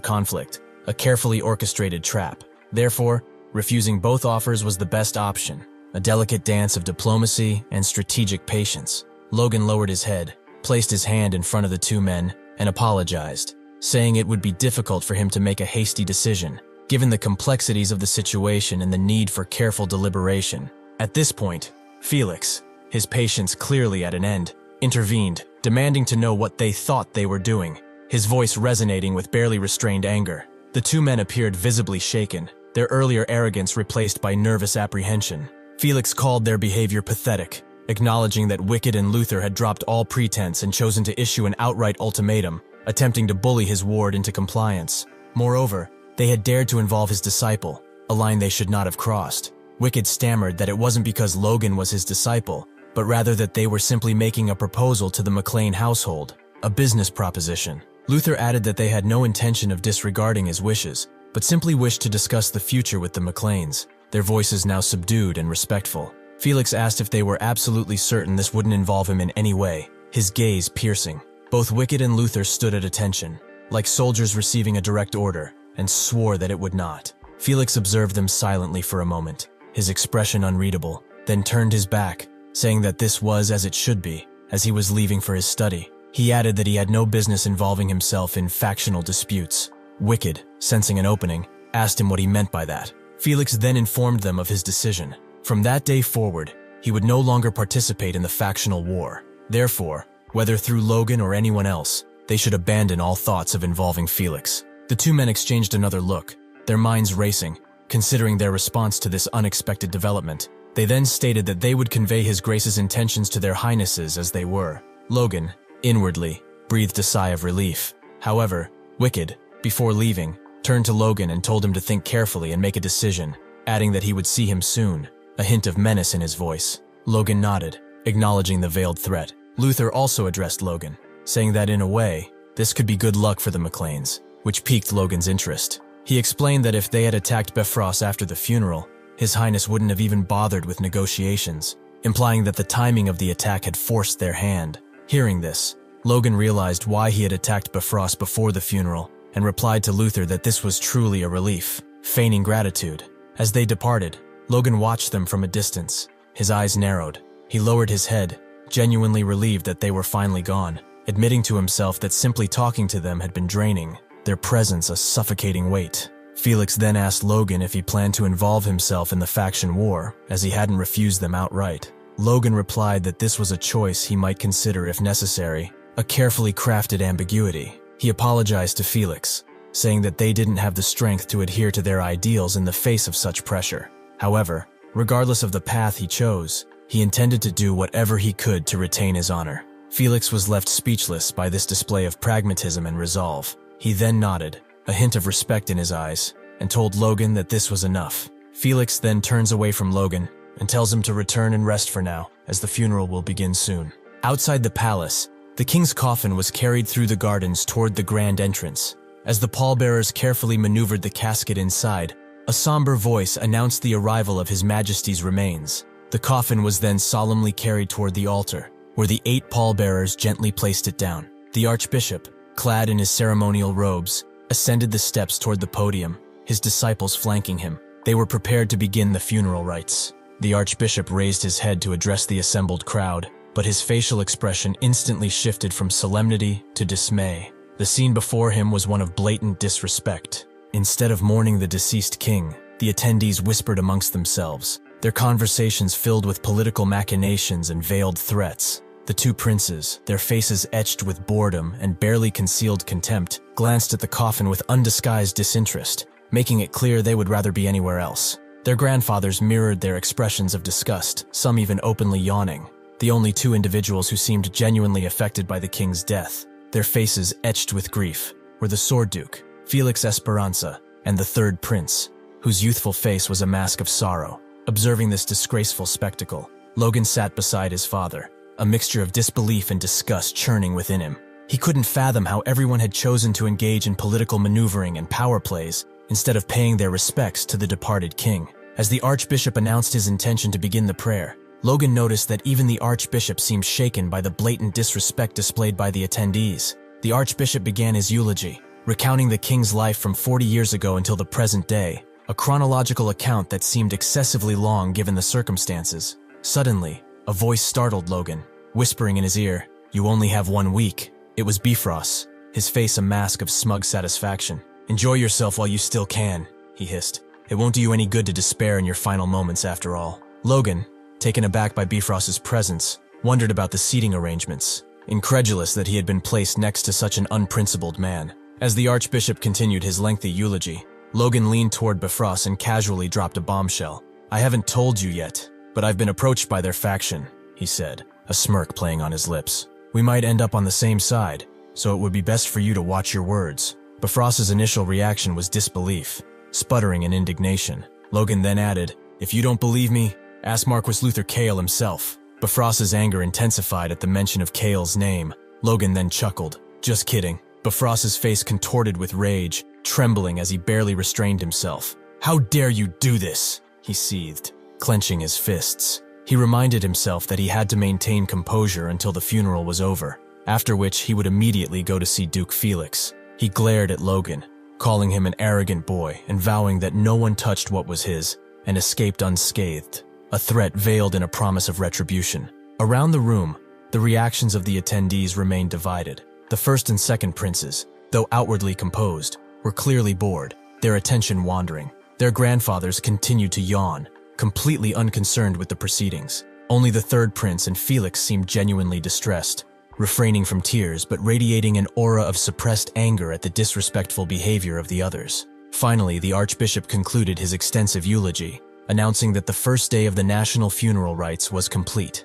S1: conflict, a carefully orchestrated trap. Therefore, refusing both offers was the best option, a delicate dance of diplomacy and strategic patience. Logan lowered his head, placed his hand in front of the two men, and apologized, saying it would be difficult for him to make a hasty decision, given the complexities of the situation and the need for careful deliberation. At this point, Felix, his patience clearly at an end, intervened, demanding to know what they thought they were doing, his voice resonating with barely restrained anger. The two men appeared visibly shaken, their earlier arrogance replaced by nervous apprehension. Felix called their behavior pathetic, acknowledging that Wicked and Luther had dropped all pretense and chosen to issue an outright ultimatum, attempting to bully his ward into compliance. Moreover, they had dared to involve his disciple, a line they should not have crossed. Wicked stammered that it wasn't because Logan was his disciple, but rather that they were simply making a proposal to the McLean household, a business proposition. Luther added that they had no intention of disregarding his wishes, but simply wished to discuss the future with the McLeans, their voices now subdued and respectful. Felix asked if they were absolutely certain this wouldn't involve him in any way, his gaze piercing. Both Wicked and Luther stood at attention, like soldiers receiving a direct order, and swore that it would not. Felix observed them silently for a moment, his expression unreadable, then turned his back, saying that this was as it should be, as he was leaving for his study. He added that he had no business involving himself in factional disputes. Wicked, sensing an opening, asked him what he meant by that. Felix then informed them of his decision. From that day forward, he would no longer participate in the factional war. Therefore, whether through Logan or anyone else, they should abandon all thoughts of involving Felix. The two men exchanged another look, their minds racing, considering their response to this unexpected development. They then stated that they would convey His Grace's intentions to their highnesses as they were. Logan, inwardly, breathed a sigh of relief. However, Wicked, before leaving, turned to Logan and told him to think carefully and make a decision, adding that he would see him soon, a hint of menace in his voice. Logan nodded, acknowledging the veiled threat. Luther also addressed Logan, saying that in a way, this could be good luck for the McLeans, which piqued Logan's interest. He explained that if they had attacked Bifrost after the funeral, His Highness wouldn't have even bothered with negotiations, implying that the timing of the attack had forced their hand. Hearing this, Logan realized why he had attacked Bifrost before the funeral and replied to Luther that this was truly a relief, feigning gratitude. As they departed, Logan watched them from a distance. His eyes narrowed. He lowered his head, genuinely relieved that they were finally gone, admitting to himself that simply talking to them had been draining, their presence a suffocating weight. Felix then asked Logan if he planned to involve himself in the faction war, as he hadn't refused them outright. Logan replied that this was a choice he might consider if necessary, a carefully crafted ambiguity. He apologized to Felix, saying that they didn't have the strength to adhere to their ideals in the face of such pressure. However, regardless of the path he chose, he intended to do whatever he could to retain his honor. Felix was left speechless by this display of pragmatism and resolve. He then nodded, a hint of respect in his eyes, and told Logan that this was enough. Felix then turns away from Logan and tells him to return and rest for now, as the funeral will begin soon. Outside the palace, the king's coffin was carried through the gardens toward the grand entrance. As the pallbearers carefully maneuvered the casket inside, a somber voice announced the arrival of His Majesty's remains. The coffin was then solemnly carried toward the altar, where the 8 pallbearers gently placed it down. The archbishop, clad in his ceremonial robes, ascended the steps toward the podium, his disciples flanking him. They were prepared to begin the funeral rites. The archbishop raised his head to address the assembled crowd, but his facial expression instantly shifted from solemnity to dismay. The scene before him was one of blatant disrespect. Instead of mourning the deceased king, the attendees whispered amongst themselves, their conversations filled with political machinations and veiled threats. The 2 princes, their faces etched with boredom and barely concealed contempt, glanced at the coffin with undisguised disinterest, making it clear they would rather be anywhere else. Their grandfathers mirrored their expressions of disgust, some even openly yawning. The only 2 individuals who seemed genuinely affected by the king's death, their faces etched with grief, were the Sword Duke, Felix Esperanza, and the 3rd prince, whose youthful face was a mask of sorrow. Observing this disgraceful spectacle, Logan sat beside his father, a mixture of disbelief and disgust churning within him. He couldn't fathom how everyone had chosen to engage in political maneuvering and power plays instead of paying their respects to the departed king. As the archbishop announced his intention to begin the prayer, Logan noticed that even the archbishop seemed shaken by the blatant disrespect displayed by the attendees. The archbishop began his eulogy, recounting the king's life from 40 years ago until the present day, a chronological account that seemed excessively long given the circumstances. Suddenly, a voice startled Logan, whispering in his ear, "You only have 1 week." It was Bifrost, his face a mask of smug satisfaction. "Enjoy yourself while you still can," he hissed. "It won't do you any good to despair in your final moments after all." Logan, taken aback by Bifrost's presence, wondered about the seating arrangements, incredulous that he had been placed next to such an unprincipled man. As the Archbishop continued his lengthy eulogy, Logan leaned toward Bifrost and casually dropped a bombshell. "I haven't told you yet, but I've been approached by their faction," he said, a smirk playing on his lips. "We might end up on the same side, so it would be best for you to watch your words." Bifrost's initial reaction was disbelief, sputtering and indignation. Logan then added, "If you don't believe me, ask Marquis Luther Cale himself." Bifrost's anger intensified at the mention of Cale's name. Logan then chuckled. "Just kidding." Bifrost's face contorted with rage, trembling as he barely restrained himself. "How dare you do this?" he seethed, clenching his fists. He reminded himself that he had to maintain composure until the funeral was over, after which he would immediately go to see Duke Felix. He glared at Logan, calling him an arrogant boy and vowing that no one touched what was his, and escaped unscathed, a threat veiled in a promise of retribution. Around the room, the reactions of the attendees remained divided. The first and second princes, though outwardly composed, were clearly bored, their attention wandering. Their grandfathers continued to yawn, completely unconcerned with the proceedings. Only the third prince and Felix seemed genuinely distressed, refraining from tears but radiating an aura of suppressed anger at the disrespectful behavior of the others. Finally, the Archbishop concluded his extensive eulogy, announcing that the first day of the national funeral rites was complete.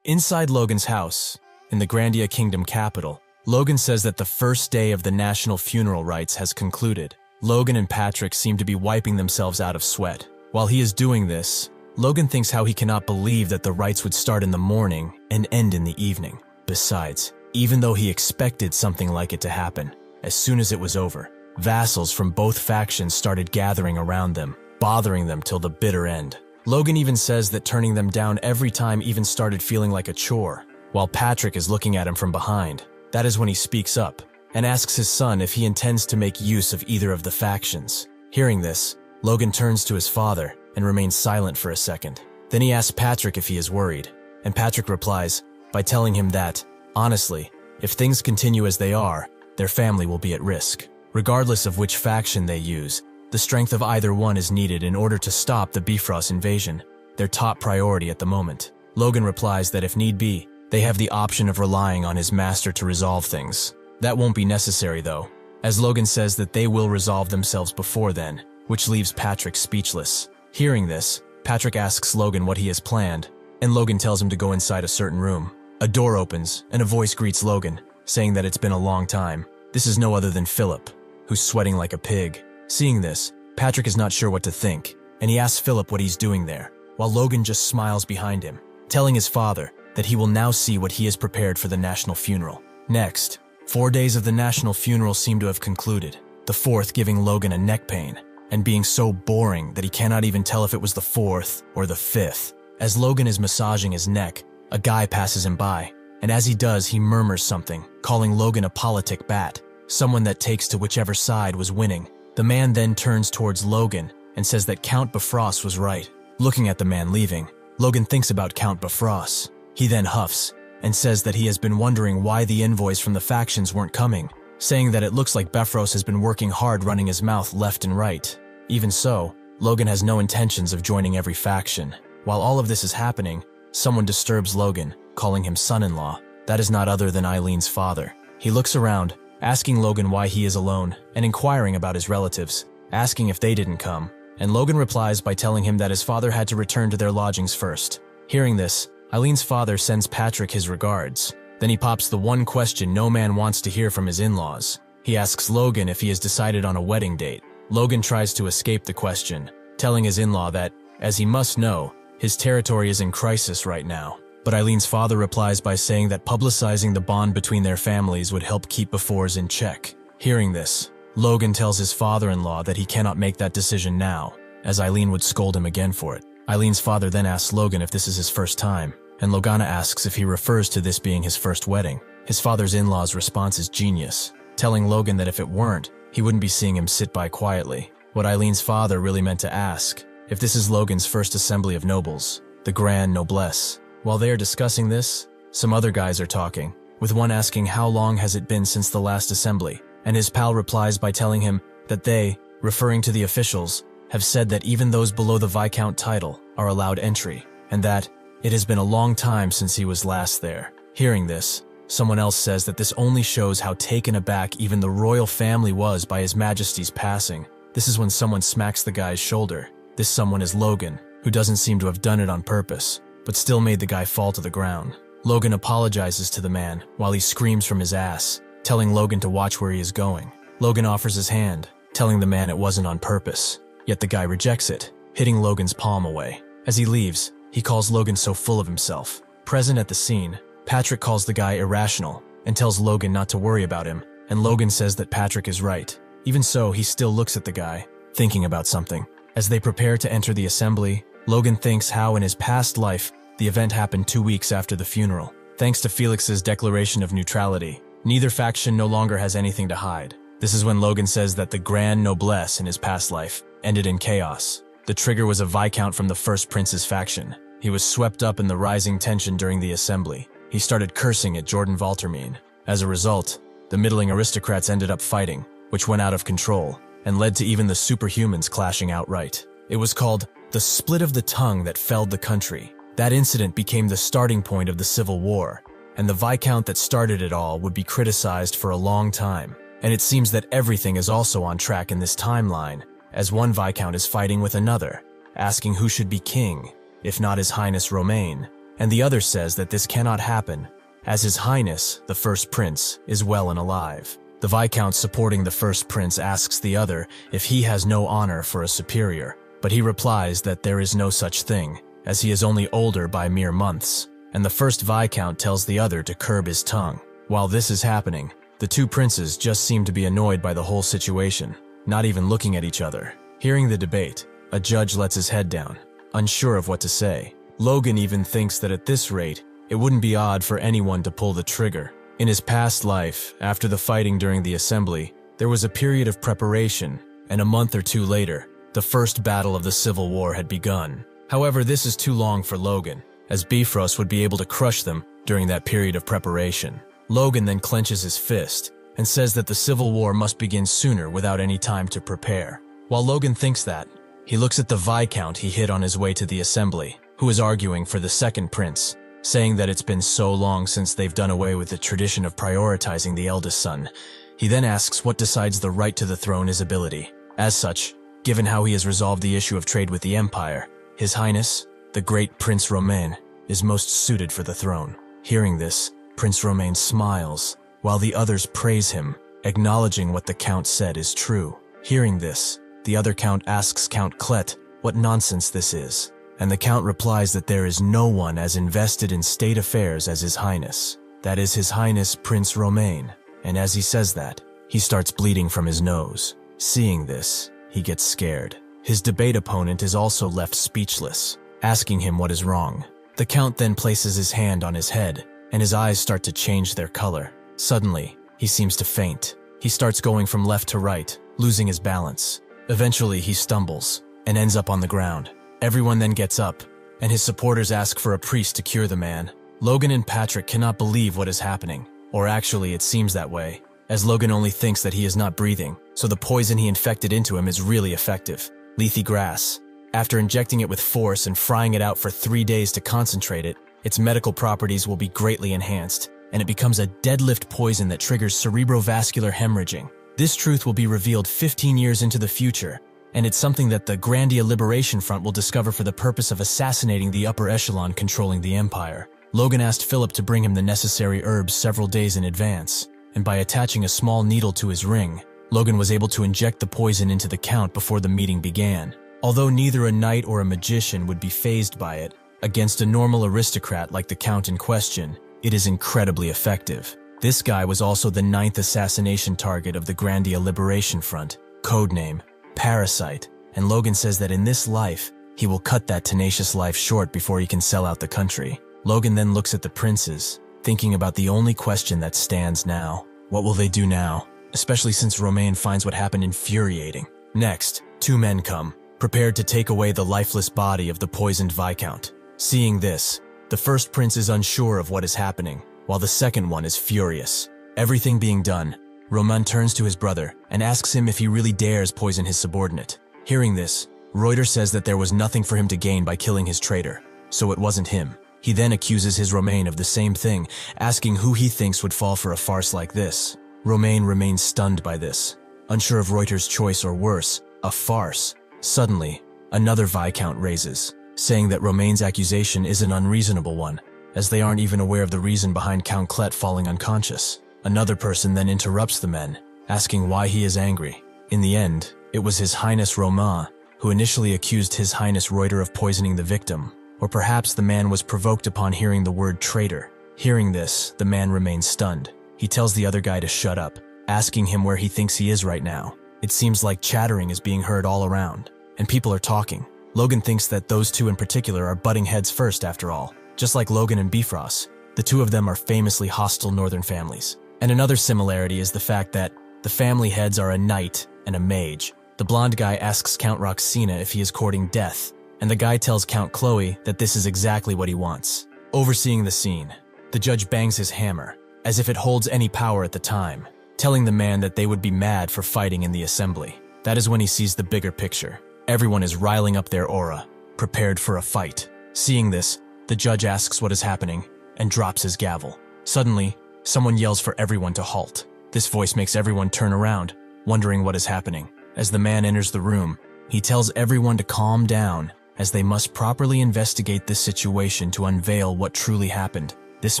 S1: Inside Logan's house, in the Grandia Kingdom capital, Logan says that the first day of the national funeral rites has concluded. Logan and Patrick seem to be wiping themselves out of sweat. While he is doing this, Logan thinks how he cannot believe that the rites would start in the morning and end in the evening. Besides, even though he expected something like it to happen, as soon as it was over, vassals from both factions started gathering around them, bothering them till the bitter end. Logan even says that turning them down every time even started feeling like a chore. While Patrick is looking at him from behind, that is when he speaks up and asks his son if he intends to make use of either of the factions. Hearing this, Logan turns to his father and remains silent for a second. Then he asks Patrick if he is worried, and Patrick replies by telling him that, honestly, if things continue as they are, their family will be at risk. Regardless of which faction they use, the strength of either one is needed in order to stop the Bifrost invasion, their top priority at the moment. Logan replies that if need be, they have the option of relying on his master to resolve things. That won't be necessary though, as Logan says that they will resolve themselves before then, which leaves Patrick speechless. Hearing this, Patrick asks Logan what he has planned, and Logan tells him to go inside a certain room. A door opens, and a voice greets Logan, saying that it's been a long time. This is no other than Philip, who's sweating like a pig. Seeing this, Patrick is not sure what to think, and he asks Philip what he's doing there, while Logan just smiles behind him, telling his father that he will now see what he has prepared for the national funeral. Next, 4 days of the national funeral seem to have concluded, the fourth giving Logan a neck pain, and being so boring that he cannot even tell if it was the fourth or the fifth. As Logan is massaging his neck, a guy passes him by, and as he does, he murmurs something, calling Logan a politic bat, someone that takes to whichever side was winning. The man then turns towards Logan and says that Count Bifrost was right. Looking at the man leaving, Logan thinks about Count Bifrost. He then huffs and says that he has been wondering why the envoys from the factions weren't coming, saying that it looks like Bifrost has been working hard running his mouth left and right. Even so, Logan has no intentions of joining every faction. While all of this is happening, someone disturbs Logan, calling him son-in-law. That is not other than Eileen's father. He looks around, asking Logan why he is alone, and inquiring about his relatives, asking if they didn't come, and Logan replies by telling him that his father had to return to their lodgings first. Hearing this, Eileen's father sends Patrick his regards. Then he pops the one question no man wants to hear from his in-laws. He asks Logan if he has decided on a wedding date. Logan tries to escape the question, telling his in-law that, as he must know, his territory is in crisis right now. But Eileen's father replies by saying that publicizing the bond between their families would help keep Bifrost in check. Hearing this, Logan tells his father-in-law that he cannot make that decision now, as Eileen would scold him again for it. Eileen's father then asks Logan if this is his first time, and Logana asks if he refers to this being his first wedding. His father's in-law's response is genius, telling Logan that if it weren't, he wouldn't be seeing him sit by quietly. What Eileen's father really meant to ask, if this is Logan's first assembly of nobles, the grand noblesse. While they are discussing this, some other guys are talking, with one asking how long has it been since the last assembly, and his pal replies by telling him that they, referring to the officials, have said that even those below the Viscount title are allowed entry, and that it has been a long time since he was last there. Hearing this, Someone else says that this only shows how taken aback even the royal family was by His Majesty's passing. This is when someone smacks the guy's shoulder. This someone is Logan, who doesn't seem to have done it on purpose, but still made the guy fall to the ground. Logan apologizes to the man while he screams from his ass, telling Logan to watch where he is going. Logan offers his hand, telling the man it wasn't on purpose, yet the guy rejects it, hitting Logan's palm away. As he leaves, he calls Logan so full of himself. Present at the scene, Patrick calls the guy irrational and tells Logan not to worry about him, and Logan says that Patrick is right. Even so, he still looks at the guy, thinking about something. As they prepare to enter the assembly, Logan thinks how in his past life, the event happened 2 weeks after the funeral. Thanks to Felix's declaration of neutrality, neither faction no longer has anything to hide. This is when Logan says that the grand noblesse in his past life ended in chaos. The trigger was a Viscount from the First Prince's faction. He was swept up in the rising tension during the assembly. He started cursing at Jordan Valtermine. As a result, the middling aristocrats ended up fighting, which went out of control and led to even the superhumans clashing outright. It was called the split of the tongue that felled the country. That incident became the starting point of the Civil War, and the Viscount that started it all would be criticized for a long time. And it seems that everything is also on track in this timeline, as one Viscount is fighting with another, asking who should be king, if not His Highness Romain, and the other says that this cannot happen, as His Highness, the First Prince, is well and alive. The Viscount supporting the First Prince asks the other if he has no honor for a superior, but he replies that there is no such thing, as he is only older by mere months, and the first Viscount tells the other to curb his tongue. While this is happening, the two princes just seem to be annoyed by the whole situation, not even looking at each other. Hearing the debate, a judge lets his head down, unsure of what to say. Logan even thinks that at this rate, it wouldn't be odd for anyone to pull the trigger. In his past life, after the fighting during the assembly, there was a period of preparation, and a month or two later, the first battle of the Civil War had begun. However, this is too long for Logan, as Bifrost would be able to crush them during that period of preparation. Logan then clenches his fist and says that the Civil War must begin sooner without any time to prepare. While Logan thinks that, he looks at the Viscount he hit on his way to the assembly, who is arguing for the second prince, saying that it's been so long since they've done away with the tradition of prioritizing the eldest son. He then asks what decides the right to the throne is ability. As such, given how he has resolved the issue of trade with the Empire, His Highness, the great Prince Romain, is most suited for the throne. Hearing this, Prince Romain smiles, while the others praise him, acknowledging what the Count said is true. Hearing this, the other Count asks Count Clet what nonsense this is, and the Count replies that there is no one as invested in state affairs as His Highness. That is His Highness Prince Romain, and as he says that, he starts bleeding from his nose. Seeing this, he gets scared. His debate opponent is also left speechless, asking him what is wrong. The Count then places his hand on his head, and his eyes start to change their color. Suddenly, he seems to faint. He starts going from left to right, losing his balance. Eventually, he stumbles and ends up on the ground. Everyone then gets up, and his supporters ask for a priest to cure the man. Logan and Patrick cannot believe what is happening, or actually it seems that way, as Logan only thinks that he is not breathing, so the poison he infected into him is really effective. Lethe grass. After injecting it with force and frying it out for 3 days to concentrate it, its medical properties will be greatly enhanced, and it becomes a deadlift poison that triggers cerebrovascular hemorrhaging. This truth will be revealed 15 years into the future, and it's something that the Grandia Liberation Front will discover for the purpose of assassinating the upper echelon controlling the Empire. Logan asked Philip to bring him the necessary herbs several days in advance, and by attaching a small needle to his ring, Logan was able to inject the poison into the Count before the meeting began. Although neither a knight or a magician would be fazed by it, against a normal aristocrat like the Count in question, it is incredibly effective. This guy was also the 9th assassination target of the Grandia Liberation Front, codename Parasite, and Logan says that in this life, he will cut that tenacious life short before he can sell out the country. Logan then looks at the princes, thinking about the only question that stands now. What will they do now? Especially since Romain finds what happened infuriating. Next, 2 men come, prepared to take away the lifeless body of the poisoned Viscount. Seeing this, the first prince is unsure of what is happening, while the second one is furious. Everything being done, Romain turns to his brother and asks him if he really dares poison his subordinate. Hearing this, Reuter says that there was nothing for him to gain by killing his traitor, so it wasn't him. He then accuses his Romain of the same thing, asking who he thinks would fall for a farce like this. Romain remains stunned by this, unsure of Reuter's choice or worse, a farce. Suddenly, another Viscount raises, saying that Romain's accusation is an unreasonable one, as they aren't even aware of the reason behind Count Clet falling unconscious. Another person then interrupts the men, asking why he is angry. In the end, it was His Highness Romain who initially accused His Highness Reuter of poisoning the victim, or perhaps the man was provoked upon hearing the word traitor. Hearing this, the man remains stunned. He tells the other guy to shut up, asking him where he thinks he is right now. It seems like chattering is being heard all around, and people are talking. Logan thinks that those two in particular are butting heads first after all. Just like Logan and Bifrost, the two of them are famously hostile northern families. And another similarity is the fact that the family heads are a knight and a mage. The blonde guy asks Count Roxina if he is courting death, and the guy tells Count Chloe that this is exactly what he wants. Overseeing the scene, the judge bangs his hammer, as if it holds any power at the time, telling the man that they would be mad for fighting in the assembly. That is when he sees the bigger picture. Everyone is riling up their aura, prepared for a fight. Seeing this, the judge asks what is happening, and drops his gavel. Suddenly, someone yells for everyone to halt. This voice makes everyone turn around, wondering what is happening. As the man enters the room, he tells everyone to calm down, as they must properly investigate this situation to unveil what truly happened. This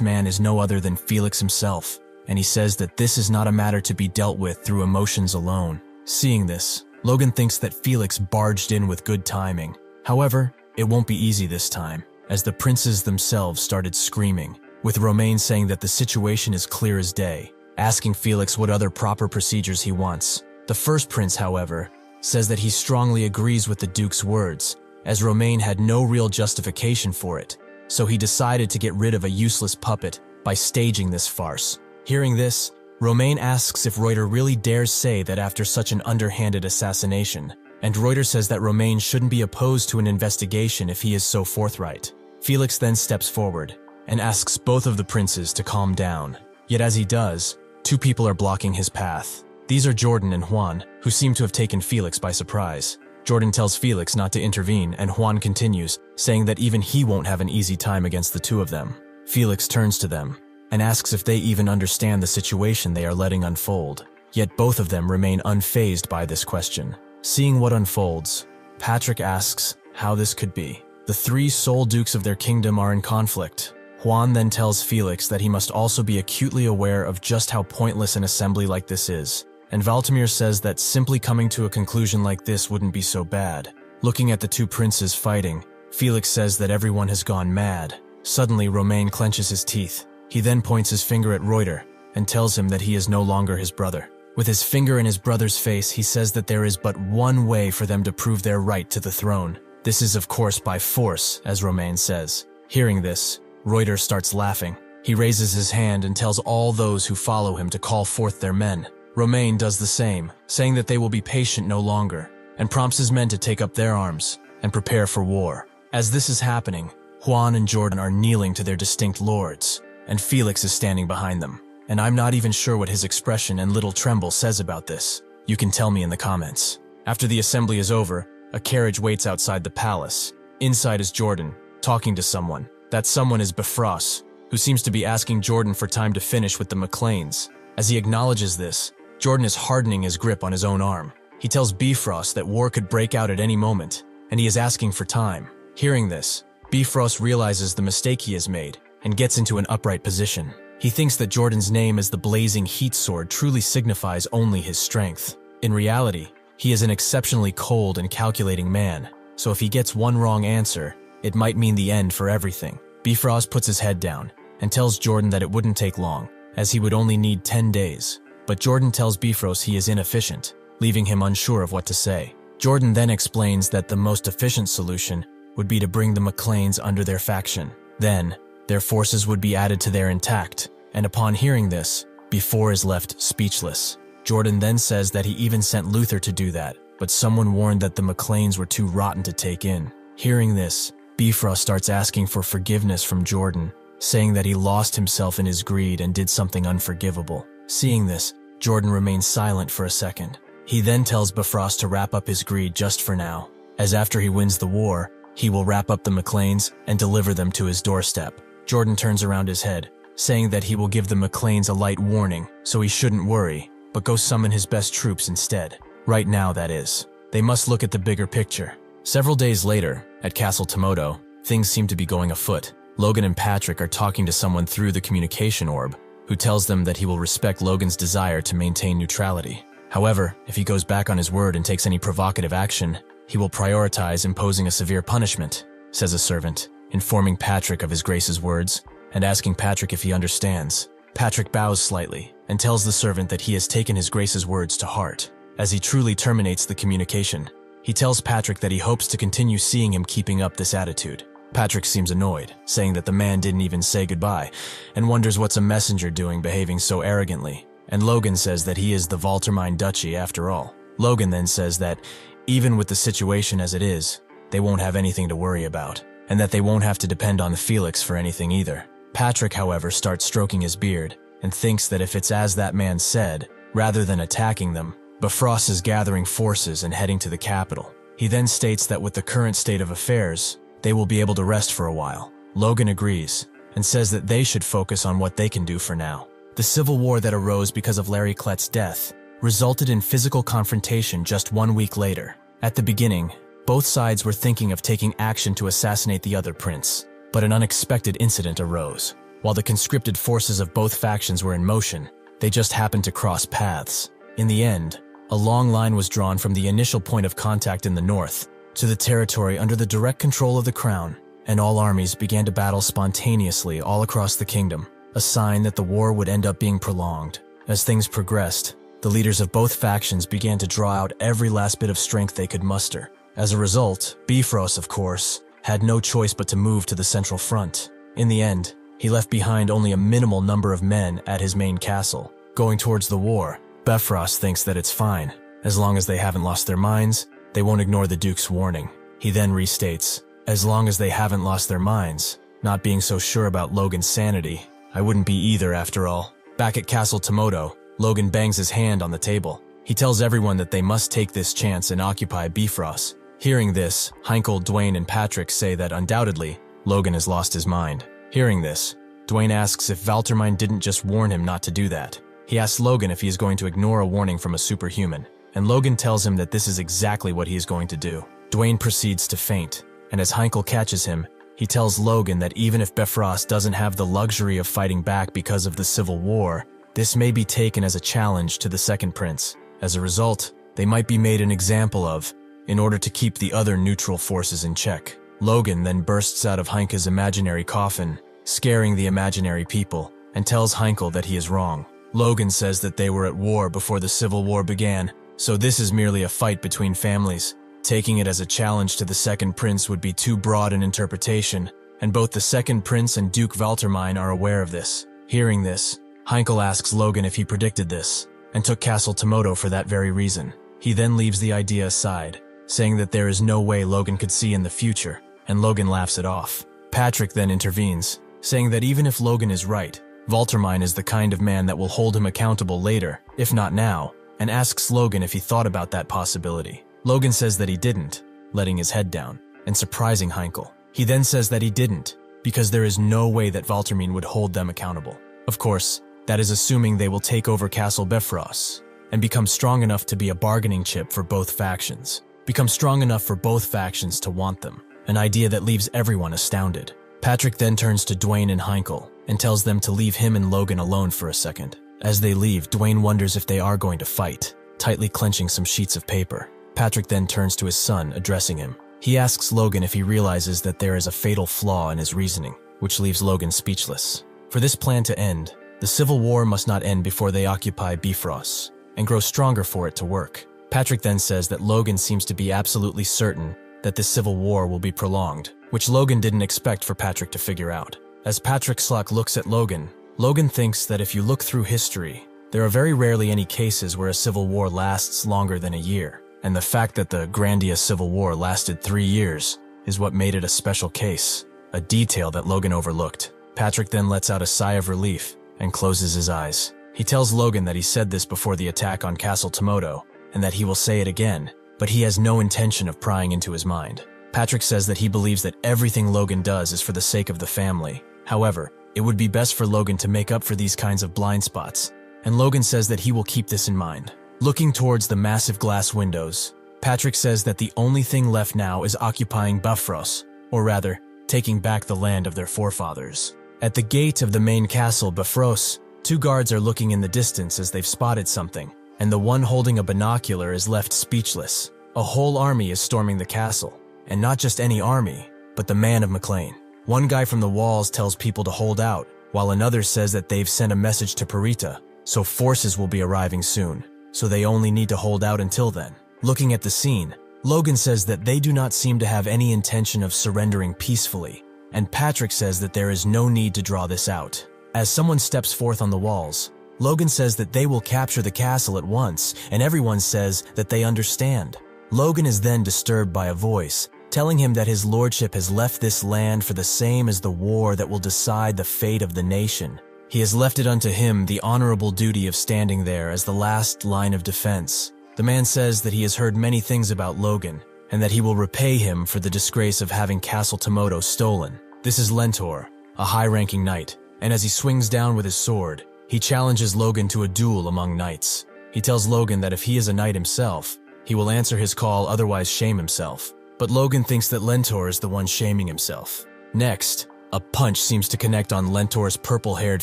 S1: man is no other than Felix himself, and he says that this is not a matter to be dealt with through emotions alone. Seeing this, Logan thinks that Felix barged in with good timing. However, it won't be easy this time, as the princes themselves started screaming, with Romain saying that the situation is clear as day, asking Felix what other proper procedures he wants. The first prince, however, says that he strongly agrees with the Duke's words, as Romain had no real justification for it, so he decided to get rid of a useless puppet by staging this farce. Hearing this, Romain asks if Reuter really dares say that after such an underhanded assassination, and Reuter says that Romain shouldn't be opposed to an investigation if he is so forthright. Felix then steps forward and asks both of the princes to calm down. Yet as he does, two people are blocking his path. These are Jordan and Juan, who seem to have taken Felix by surprise. Jordan tells Felix not to intervene, and Juan continues, saying that even he won't have an easy time against the two of them. Felix turns to them and asks if they even understand the situation they are letting unfold. Yet both of them remain unfazed by this question. Seeing what unfolds, Patrick asks how this could be. The three sole dukes of their kingdom are in conflict. Juan then tells Felix that he must also be acutely aware of just how pointless an assembly like this is. And Valtimir says that simply coming to a conclusion like this wouldn't be so bad. Looking at the two princes fighting, Felix says that everyone has gone mad. Suddenly, Romain clenches his teeth. He then points his finger at Reuter and tells him that he is no longer his brother. With his finger in his brother's face, he says that there is but one way for them to prove their right to the throne. This is, of course, by force, as Romain says. Hearing this, Reuter starts laughing. He raises his hand and tells all those who follow him to call forth their men. Romain does the same, saying that they will be patient no longer, and prompts his men to take up their arms and prepare for war. As this is happening, Juan and Jordan are kneeling to their distinct lords, and Felix is standing behind them. And I'm not even sure what his expression and little tremble says about this. You can tell me in the comments. After the assembly is over, a carriage waits outside the palace. Inside is Jordan, talking to someone. That someone is Bifrost, who seems to be asking Jordan for time to finish with the McLeans. As he acknowledges this, Jordan is hardening his grip on his own arm. He tells Bifrost that war could break out at any moment, and he is asking for time. Hearing this, Bifrost realizes the mistake he has made and gets into an upright position. He thinks that Jordan's name as the blazing heat sword truly signifies only his strength. In reality, he is an exceptionally cold and calculating man, so if he gets one wrong answer, it might mean the end for everything. Bifrost puts his head down and tells Jordan that it wouldn't take long, as he would only need 10 days. But Jordan tells Bifrost he is inefficient, leaving him unsure of what to say. Jordan then explains that the most efficient solution would be to bring the McLeans under their faction. Then, their forces would be added to their intact, and upon hearing this, Bifrost is left speechless. Jordan then says that he even sent Luther to do that, but someone warned that the McLeans were too rotten to take in. Hearing this, Bifrost starts asking for forgiveness from Jordan, saying that he lost himself in his greed and did something unforgivable. Seeing this, Jordan remains silent for a second. He then tells Bifrost to wrap up his greed just for now, as after he wins the war, he will wrap up the McLeans and deliver them to his doorstep. Jordan turns around his head, saying that he will give the McLeans a light warning, so he shouldn't worry, but go summon his best troops instead. Right now, that is. They must look at the bigger picture. Several days later, at Castle Tomoto, things seem to be going afoot. Logan and Patrick are talking to someone through the communication orb, who tells them that he will respect Logan's desire to maintain neutrality. However, if he goes back on his word and takes any provocative action, he will prioritize imposing a severe punishment, says a servant, informing Patrick of his Grace's words and asking Patrick if he understands. Patrick bows slightly and tells the servant that he has taken his Grace's words to heart. As he truly terminates the communication, he tells Patrick that he hopes to continue seeing him keeping up this attitude. Patrick seems annoyed, saying that the man didn't even say goodbye, and wonders what's a messenger doing behaving so arrogantly. And Logan says that he is the Valtermine Duchy after all. Logan then says that, even with the situation as it is, they won't have anything to worry about, and that they won't have to depend on Felix for anything either. Patrick, however, starts stroking his beard, and thinks that if it's as that man said, rather than attacking them, Bifrost is gathering forces and heading to the capital. He then states that with the current state of affairs, they will be able to rest for a while. Logan agrees, and says that they should focus on what they can do for now. The civil war that arose because of Larry Klett's death resulted in physical confrontation just 1 week later. At the beginning, both sides were thinking of taking action to assassinate the other prince, but an unexpected incident arose. While the conscripted forces of both factions were in motion, they just happened to cross paths. In the end, a long line was drawn from the initial point of contact in the north to the territory under the direct control of the crown, and all armies began to battle spontaneously all across the kingdom, a sign that the war would end up being prolonged. As things progressed, the leaders of both factions began to draw out every last bit of strength they could muster. As a result, Bifrost, of course, had no choice but to move to the central front. In the end, he left behind only a minimal number of men at his main castle. Going towards the war, Bifrost thinks that it's fine. As long as they haven't lost their minds, they won't ignore the Duke's warning. He then restates, as long as they haven't lost their minds, not being so sure about Logan's sanity, I wouldn't be either after all. Back at Castle Tomoto, Logan bangs his hand on the table. He tells everyone that they must take this chance and occupy Bifrost. Hearing this, Heinkel, Dwayne, and Patrick say that undoubtedly, Logan has lost his mind. Hearing this, Dwayne asks if Valtermine didn't just warn him not to do that. He asks Logan if he is going to ignore a warning from a superhuman, and Logan tells him that this is exactly what he is going to do. Dwayne proceeds to faint, and as Heinkel catches him, he tells Logan that even if Bifrost doesn't have the luxury of fighting back because of the Civil War, this may be taken as a challenge to the second prince. As a result, they might be made an example of, in order to keep the other neutral forces in check. Logan then bursts out of Heinkel's imaginary coffin, scaring the imaginary people, and tells Heinkel that he is wrong. Logan says that they were at war before the Civil War began, so this is merely a fight between families. Taking it as a challenge to the second prince would be too broad an interpretation, and both the second prince and Duke Valtermine are aware of this. Hearing this, Heinkel asks Logan if he predicted this, and took Castle Tomoto for that very reason. He then leaves the idea aside, saying that there is no way Logan could see in the future, and Logan laughs it off. Patrick then intervenes, saying that even if Logan is right, Valtermine is the kind of man that will hold him accountable later, if not now, and asks Logan if he thought about that possibility. Logan says that he didn't, letting his head down, and surprising Heinkel. He then says that he didn't, because there is no way that Valtermine would hold them accountable. Of course, that is assuming they will take over Castle Bifrost, and become strong enough to be a bargaining chip for both factions. Become strong enough for both factions to want them, an idea that leaves everyone astounded. Patrick then turns to Dwayne and Heinkel, and tells them to leave him and Logan alone for a second. As they leave, Dwayne wonders if they are going to fight, tightly clenching some sheets of paper. Patrick then turns to his son, addressing him. He asks Logan if he realizes that there is a fatal flaw in his reasoning, which leaves Logan speechless. For this plan to end, the Civil War must not end before they occupy Bifrost, and grow stronger for it to work. Patrick then says that Logan seems to be absolutely certain that this Civil War will be prolonged, which Logan didn't expect for Patrick to figure out. As Patrick Sluck looks at Logan, Logan thinks that if you look through history, there are very rarely any cases where a civil war lasts longer than a year, and the fact that the Grandia Civil War lasted 3 years is what made it a special case, a detail that Logan overlooked. Patrick then lets out a sigh of relief and closes his eyes. He tells Logan that he said this before the attack on Castle Tomoto, and that he will say it again, but he has no intention of prying into his mind. Patrick says that he believes that everything Logan does is for the sake of the family. However, it would be best for Logan to make up for these kinds of blind spots, and Logan says that he will keep this in mind. Looking towards the massive glass windows, Patrick says that the only thing left now is occupying Bifrost, or rather, taking back the land of their forefathers. At the gate of the main castle, Bifrost, two guards are looking in the distance as they've spotted something, and the one holding a binocular is left speechless. A whole army is storming the castle, and not just any army, but the man of McLean. One guy from the walls tells people to hold out, while another says that they've sent a message to Parita, so forces will be arriving soon, so they only need to hold out until then. Looking at the scene, Logan says that they do not seem to have any intention of surrendering peacefully, and Patrick says that there is no need to draw this out. As someone steps forth on the walls, Logan says that they will capture the castle at once, and everyone says that they understand. Logan is then disturbed by a voice, telling him that his lordship has left this land for the same as the war that will decide the fate of the nation. He has left it unto him the honorable duty of standing there as the last line of defense. The man says that he has heard many things about Logan, and that he will repay him for the disgrace of having Castle Tomoto stolen. This is Lentor, a high-ranking knight, and as he swings down with his sword, he challenges Logan to a duel among knights. He tells Logan that if he is a knight himself, he will answer his call, otherwise shame himself. But Logan thinks that Lentor is the one shaming himself. Next, a punch seems to connect on Lentor's purple-haired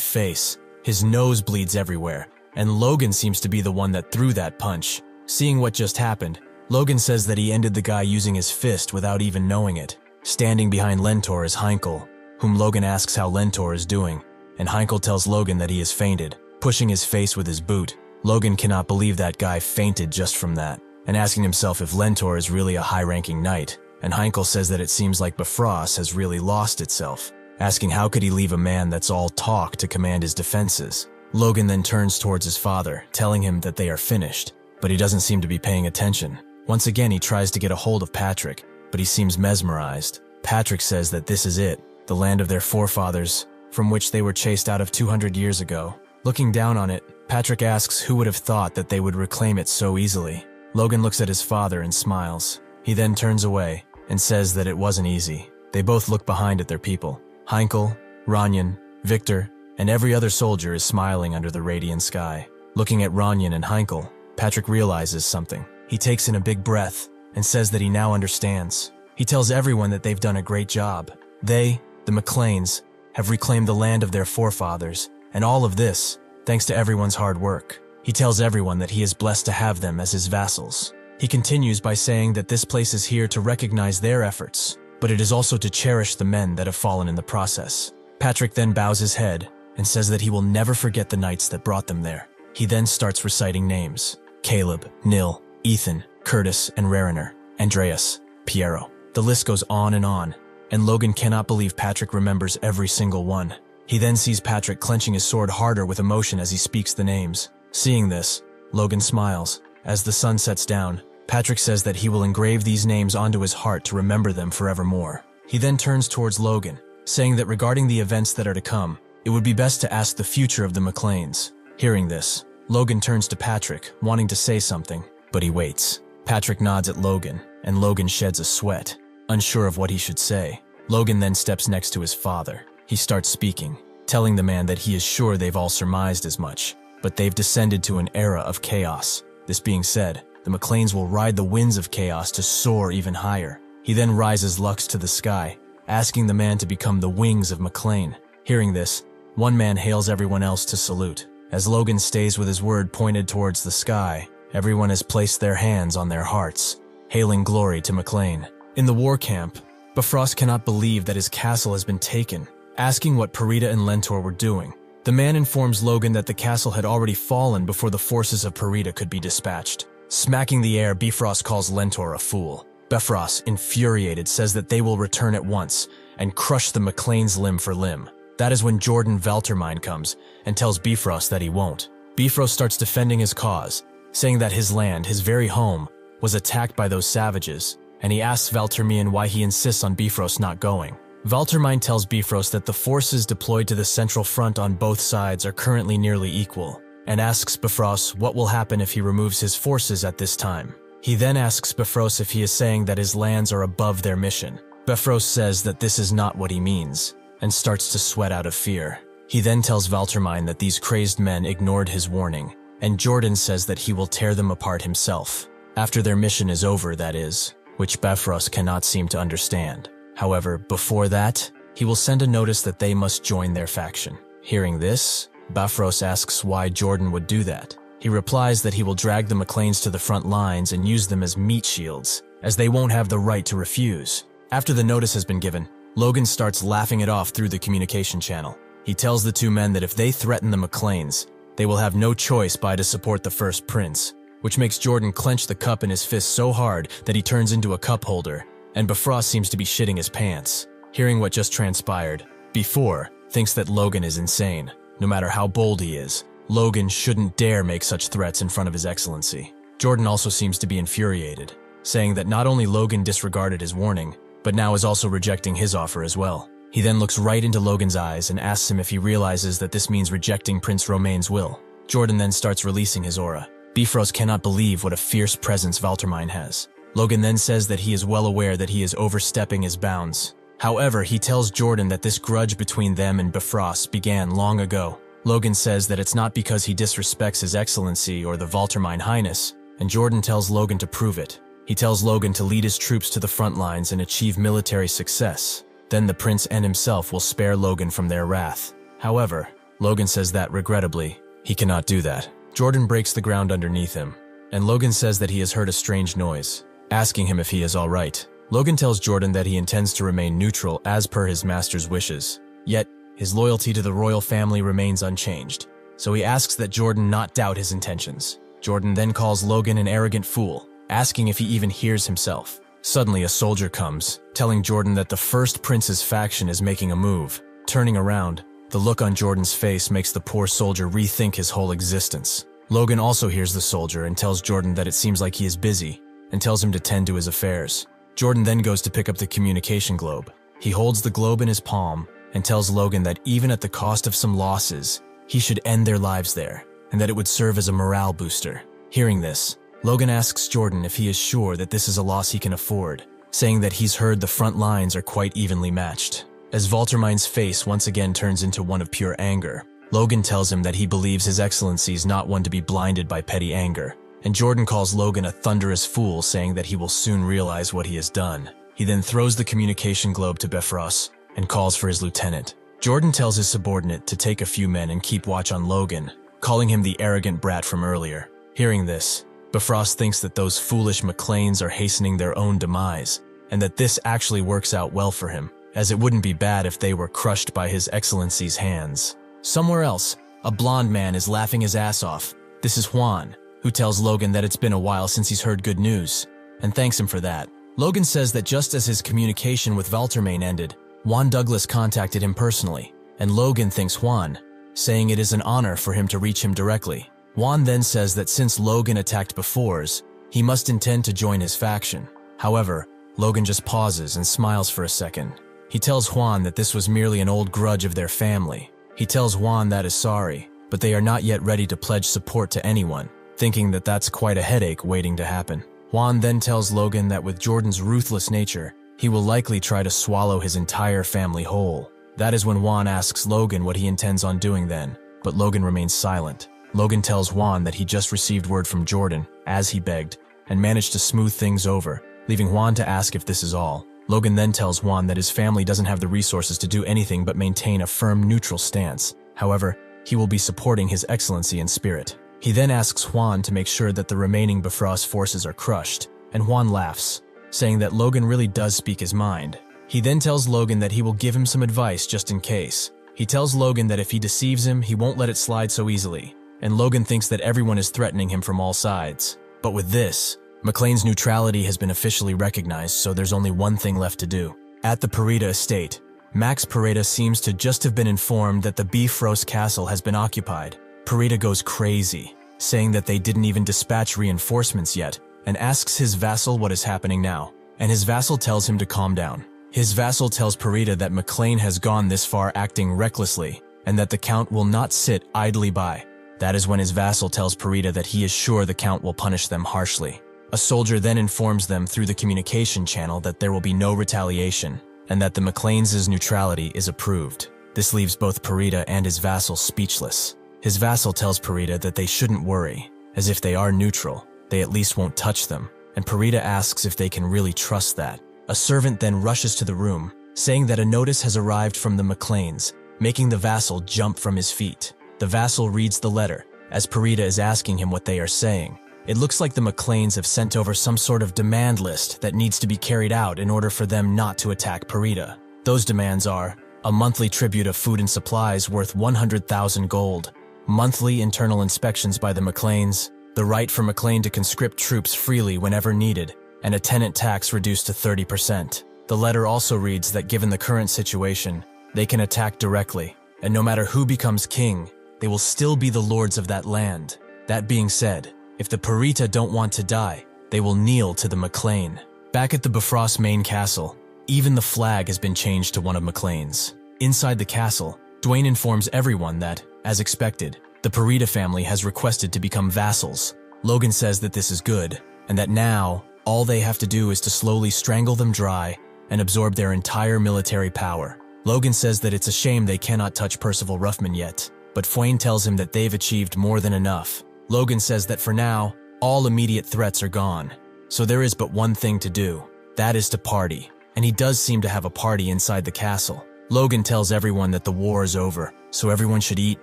S1: face. His nose bleeds everywhere, and Logan seems to be the one that threw that punch. Seeing what just happened, Logan says that he ended the guy using his fist without even knowing it. Standing behind Lentor is Heinkel, whom Logan asks how Lentor is doing, and Heinkel tells Logan that he has fainted, pushing his face with his boot. Logan cannot believe that guy fainted just from that, and asking himself if Lentor is really a high-ranking knight, and Heinkel says that it seems like Bifrost has really lost itself, asking how could he leave a man that's all talk to command his defenses. Logan then turns towards his father, telling him that they are finished, but he doesn't seem to be paying attention. Once again, he tries to get a hold of Patrick, but he seems mesmerized. Patrick says that this is it, the land of their forefathers, from which they were chased out of 200 years ago. Looking down on it, Patrick asks who would have thought that they would reclaim it so easily. Logan looks at his father and smiles. He then turns away and says that it wasn't easy. They both look behind at their people. Heinkel, Ranyan, Victor, and every other soldier is smiling under the radiant sky. Looking at Ranyan and Heinkel, Patrick realizes something. He takes in a big breath and says that he now understands. He tells everyone that they've done a great job. They, the McLeans, have reclaimed the land of their forefathers, and all of this, thanks to everyone's hard work. He tells everyone that he is blessed to have them as his vassals. He continues by saying that this place is here to recognize their efforts, but it is also to cherish the men that have fallen in the process. Patrick then bows his head and says that he will never forget the knights that brought them there. He then starts reciting names: Caleb, Nil, Ethan, Curtis, and Rariner, Andreas, Piero. The list goes on, and Logan cannot believe Patrick remembers every single one. He then sees Patrick clenching his sword harder with emotion as he speaks the names. Seeing this, Logan smiles. As the sun sets down, Patrick says that he will engrave these names onto his heart to remember them forevermore. He then turns towards Logan, saying that regarding the events that are to come, it would be best to ask the future of the McLeans. Hearing this, Logan turns to Patrick, wanting to say something, but he waits. Patrick nods at Logan, and Logan sheds a sweat, unsure of what he should say. Logan then steps next to his father. He starts speaking, telling the man that he is sure they've all surmised as much, but they've descended to an era of chaos. This being said, the McLeans will ride the winds of chaos to soar even higher. He then rises Lux to the sky, asking the man to become the wings of McLean. Hearing this, one man hails everyone else to salute. As Logan stays with his word pointed towards the sky, everyone has placed their hands on their hearts, hailing glory to McLean. In the war camp, Bifrost cannot believe that his castle has been taken, asking what Parita and Lentor were doing. The man informs Logan that the castle had already fallen before the forces of Parita could be dispatched. Smacking the air, Bifrost calls Lentor a fool. Bifrost, infuriated, says that they will return at once and crush the McLeans limb for limb. That is when Jordan Valtermine comes and tells Bifrost that he won't. Bifrost starts defending his cause, saying that his land, his very home, was attacked by those savages, and he asks Valtermine why he insists on Bifrost not going. Valtermine tells Bifrost that the forces deployed to the central front on both sides are currently nearly equal, and asks Bifrost what will happen if he removes his forces at this time. He then asks Bifrost if he is saying that his lands are above their mission. Bifrost says that this is not what he means, and starts to sweat out of fear. He then tells Valtermine that these crazed men ignored his warning, and Jordan says that he will tear them apart himself. After their mission is over, that is, which Bifrost cannot seem to understand. However, before that, he will send a notice that they must join their faction. Hearing this, Bifrost asks why Jordan would do that. He replies that he will drag the McLeans to the front lines and use them as meat shields, as they won't have the right to refuse. After the notice has been given, Logan starts laughing it off through the communication channel. He tells the two men that if they threaten the McLeans, they will have no choice but to support the first prince, which makes Jordan clench the cup in his fist so hard that he turns into a cup holder, and Bifrost seems to be shitting his pants. Hearing what just transpired, Before thinks that Logan is insane. No matter how bold he is, Logan shouldn't dare make such threats in front of His Excellency. Jordan also seems to be infuriated, saying that not only Logan disregarded his warning, but now is also rejecting his offer as well. He then looks right into Logan's eyes and asks him if he realizes that this means rejecting Prince Romaine's will. Jordan then starts releasing his aura. Bifrost cannot believe what a fierce presence Valtermine has. Logan then says that he is well aware that he is overstepping his bounds. However, he tells Jordan that this grudge between them and Bifrost began long ago. Logan says that it's not because he disrespects His Excellency or the Valtermine Highness, and Jordan tells Logan to prove it. He tells Logan to lead his troops to the front lines and achieve military success. Then the prince and himself will spare Logan from their wrath. However, Logan says that, regrettably, he cannot do that. Jordan breaks the ground underneath him, and Logan says that he has heard a strange noise, asking him if he is all right. Logan tells Jordan that he intends to remain neutral as per his master's wishes, yet his loyalty to the royal family remains unchanged, so he asks that Jordan not doubt his intentions. Jordan then calls Logan an arrogant fool, asking if he even hears himself. Suddenly, a soldier comes, telling Jordan that the first prince's faction is making a move. Turning around, the look on Jordan's face makes the poor soldier rethink his whole existence. Logan also hears the soldier and tells Jordan that it seems like he is busy, and tells him to tend to his affairs. Jordan then goes to pick up the communication globe. He holds the globe in his palm and tells Logan that even at the cost of some losses, he should end their lives there, and that it would serve as a morale booster. Hearing this, Logan asks Jordan if he is sure that this is a loss he can afford, saying that he's heard the front lines are quite evenly matched. As Valtermine's face once again turns into one of pure anger, Logan tells him that he believes His Excellency is not one to be blinded by petty anger, and Jordan calls Logan a thunderous fool, saying that he will soon realize what he has done. He then throws the communication globe to Bifrost and calls for his lieutenant. Jordan tells his subordinate to take a few men and keep watch on Logan, calling him the arrogant brat from earlier. Hearing this, Bifrost thinks that those foolish McLeans are hastening their own demise, and that this actually works out well for him, as it wouldn't be bad if they were crushed by His Excellency's hands. Somewhere else, a blonde man is laughing his ass off. This is Juan, who tells Logan that it's been a while since he's heard good news, and thanks him for that. Logan says that just as his communication with Valtermaine ended, Juan Douglas contacted him personally, and Logan thanks Juan, saying it is an honor for him to reach him directly. Juan then says that since Logan attacked Befores, he must intend to join his faction. However, Logan just pauses and smiles for a second. He tells Juan that this was merely an old grudge of their family. He tells Juan that is sorry, but they are not yet ready to pledge support to anyone, thinking that that's quite a headache waiting to happen. Juan then tells Logan that with Jordan's ruthless nature, he will likely try to swallow his entire family whole. That is when Juan asks Logan what he intends on doing then, but Logan remains silent. Logan tells Juan that he just received word from Jordan, as he begged, and managed to smooth things over, leaving Juan to ask if this is all. Logan then tells Juan that his family doesn't have the resources to do anything but maintain a firm neutral stance. However, he will be supporting His Excellency in spirit. He then asks Juan to make sure that the remaining Bifrost forces are crushed, and Juan laughs, saying that Logan really does speak his mind. He then tells Logan that he will give him some advice just in case. He tells Logan that if he deceives him, he won't let it slide so easily, and Logan thinks that everyone is threatening him from all sides. But with this, McLean's neutrality has been officially recognized, so there's only one thing left to do. At the Pareda estate, Max Pareda seems to just have been informed that the Bifrost castle has been occupied. Pareda goes crazy, saying that they didn't even dispatch reinforcements yet, and asks his vassal what is happening now, and his vassal tells him to calm down. His vassal tells Pareda that McLean has gone this far acting recklessly, and that the Count will not sit idly by. That is when his vassal tells Pareda that he is sure the Count will punish them harshly. A soldier then informs them through the communication channel that there will be no retaliation, and that the McLeans' neutrality is approved. This leaves both Perdita and his vassal speechless. His vassal tells Perdita that they shouldn't worry, as if they are neutral, they at least won't touch them, and Perdita asks if they can really trust that. A servant then rushes to the room, saying that a notice has arrived from the McLeans, making the vassal jump from his feet. The vassal reads the letter, as Perdita is asking him what they are saying. It looks like the McLeans have sent over some sort of demand list that needs to be carried out in order for them not to attack Perdita. Those demands are a monthly tribute of food and supplies worth 100,000 gold, monthly internal inspections by the McLeans, the right for McLean to conscript troops freely whenever needed, and a tenant tax reduced to 30%. The letter also reads that given the current situation, they can attack directly, and no matter who becomes king, they will still be the lords of that land. That being said, if the Perdita don't want to die, they will kneel to the McLean. Back at the Bifrost main castle, even the flag has been changed to one of McLean's. Inside the castle, Dwayne informs everyone that, as expected, the Perdita family has requested to become vassals. Logan says that this is good, and that now, all they have to do is to slowly strangle them dry and absorb their entire military power. Logan says that it's a shame they cannot touch Percival Ruffman yet, but Fwain tells him that they've achieved more than enough. Logan says that for now, all immediate threats are gone, so there is but one thing to do. That is to party, and he does seem to have a party inside the castle. Logan tells everyone that the war is over, so everyone should eat,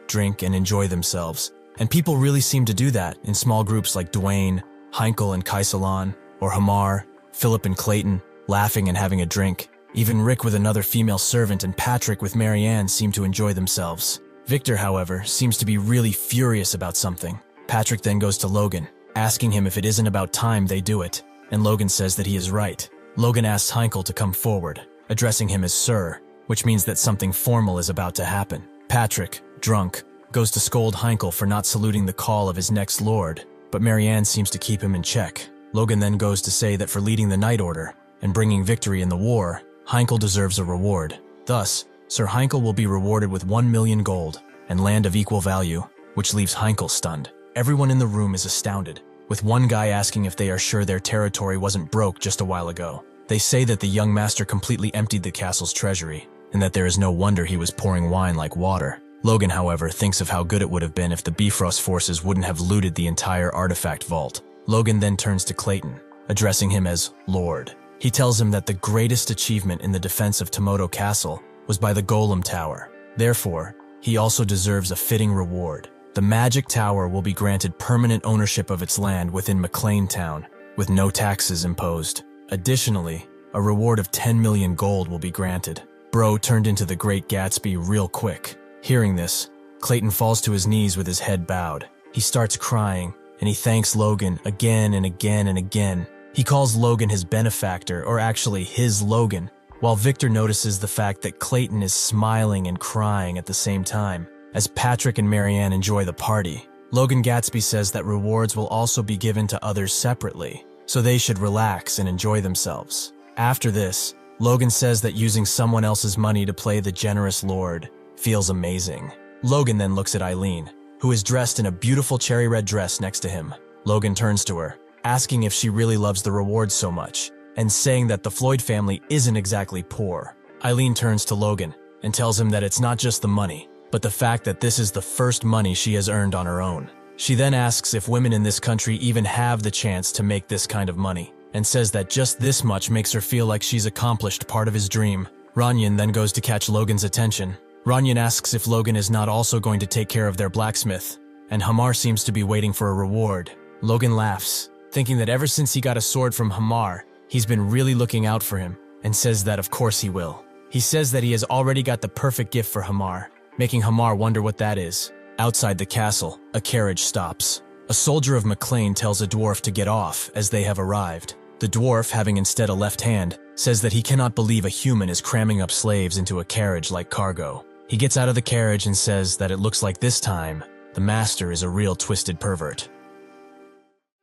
S1: drink, and enjoy themselves. And people really seem to do that in small groups like Dwayne, Heinkel and Kaisalan, or Hamar, Philip and Clayton, laughing and having a drink. Even Rick with another female servant and Patrick with Marianne seem to enjoy themselves. Victor, however, seems to be really furious about something. Patrick then goes to Logan, asking him if it isn't about time they do it, and Logan says that he is right. Logan asks Heinkel to come forward, addressing him as Sir, which means that something formal is about to happen. Patrick, drunk, goes to scold Heinkel for not saluting the call of his next lord, but Marianne seems to keep him in check. Logan then goes to say that for leading the Night Order and bringing victory in the war, Heinkel deserves a reward. Thus, Sir Heinkel will be rewarded with 1 million gold and land of equal value, which leaves Heinkel stunned. Everyone in the room is astounded, with one guy asking if they are sure their territory wasn't broke just a while ago. They say that the young master completely emptied the castle's treasury, and that there is no wonder he was pouring wine like water. Logan, however, thinks of how good it would have been if the Bifrost forces wouldn't have looted the entire artifact vault. Logan then turns to Clayton, addressing him as Lord. He tells him that the greatest achievement in the defense of Tomoto Castle was by the Golem Tower. Therefore, he also deserves a fitting reward. The Magic Tower will be granted permanent ownership of its land within McLean Town, with no taxes imposed. Additionally, a reward of 10 million gold will be granted. Bro turned into the Great Gatsby real quick. Hearing this, Clayton falls to his knees with his head bowed. He starts crying, and he thanks Logan again and again and again. He calls Logan his benefactor, or actually his Logan, while Victor notices the fact that Clayton is smiling and crying at the same time, as Patrick and Marianne enjoy the party. Logan Gatsby says that rewards will also be given to others separately, so they should relax and enjoy themselves. After this, Logan says that using someone else's money to play the generous lord feels amazing. Logan then looks at Eileen, who is dressed in a beautiful cherry red dress next to him. Logan turns to her, asking if she really loves the rewards so much, and saying that the Floyd family isn't exactly poor. Eileen turns to Logan and tells him that it's not just the money, but the fact that this is the first money she has earned on her own. She then asks if women in this country even have the chance to make this kind of money, and says that just this much makes her feel like she's accomplished part of his dream. Ranyan then goes to catch Logan's attention. Ranyan asks if Logan is not also going to take care of their blacksmith, and Hamar seems to be waiting for a reward. Logan laughs, thinking that ever since he got a sword from Hamar, he's been really looking out for him, and says that of course he will. He says that he has already got the perfect gift for Hamar, making Hamar wonder what that is. Outside the castle, a carriage stops. A soldier of McLean tells a dwarf to get off as they have arrived. The dwarf, having instead a left hand, says that he cannot believe a human is cramming up slaves into a carriage like cargo. He gets out of the carriage and says that it looks like this time, the master is a real twisted pervert.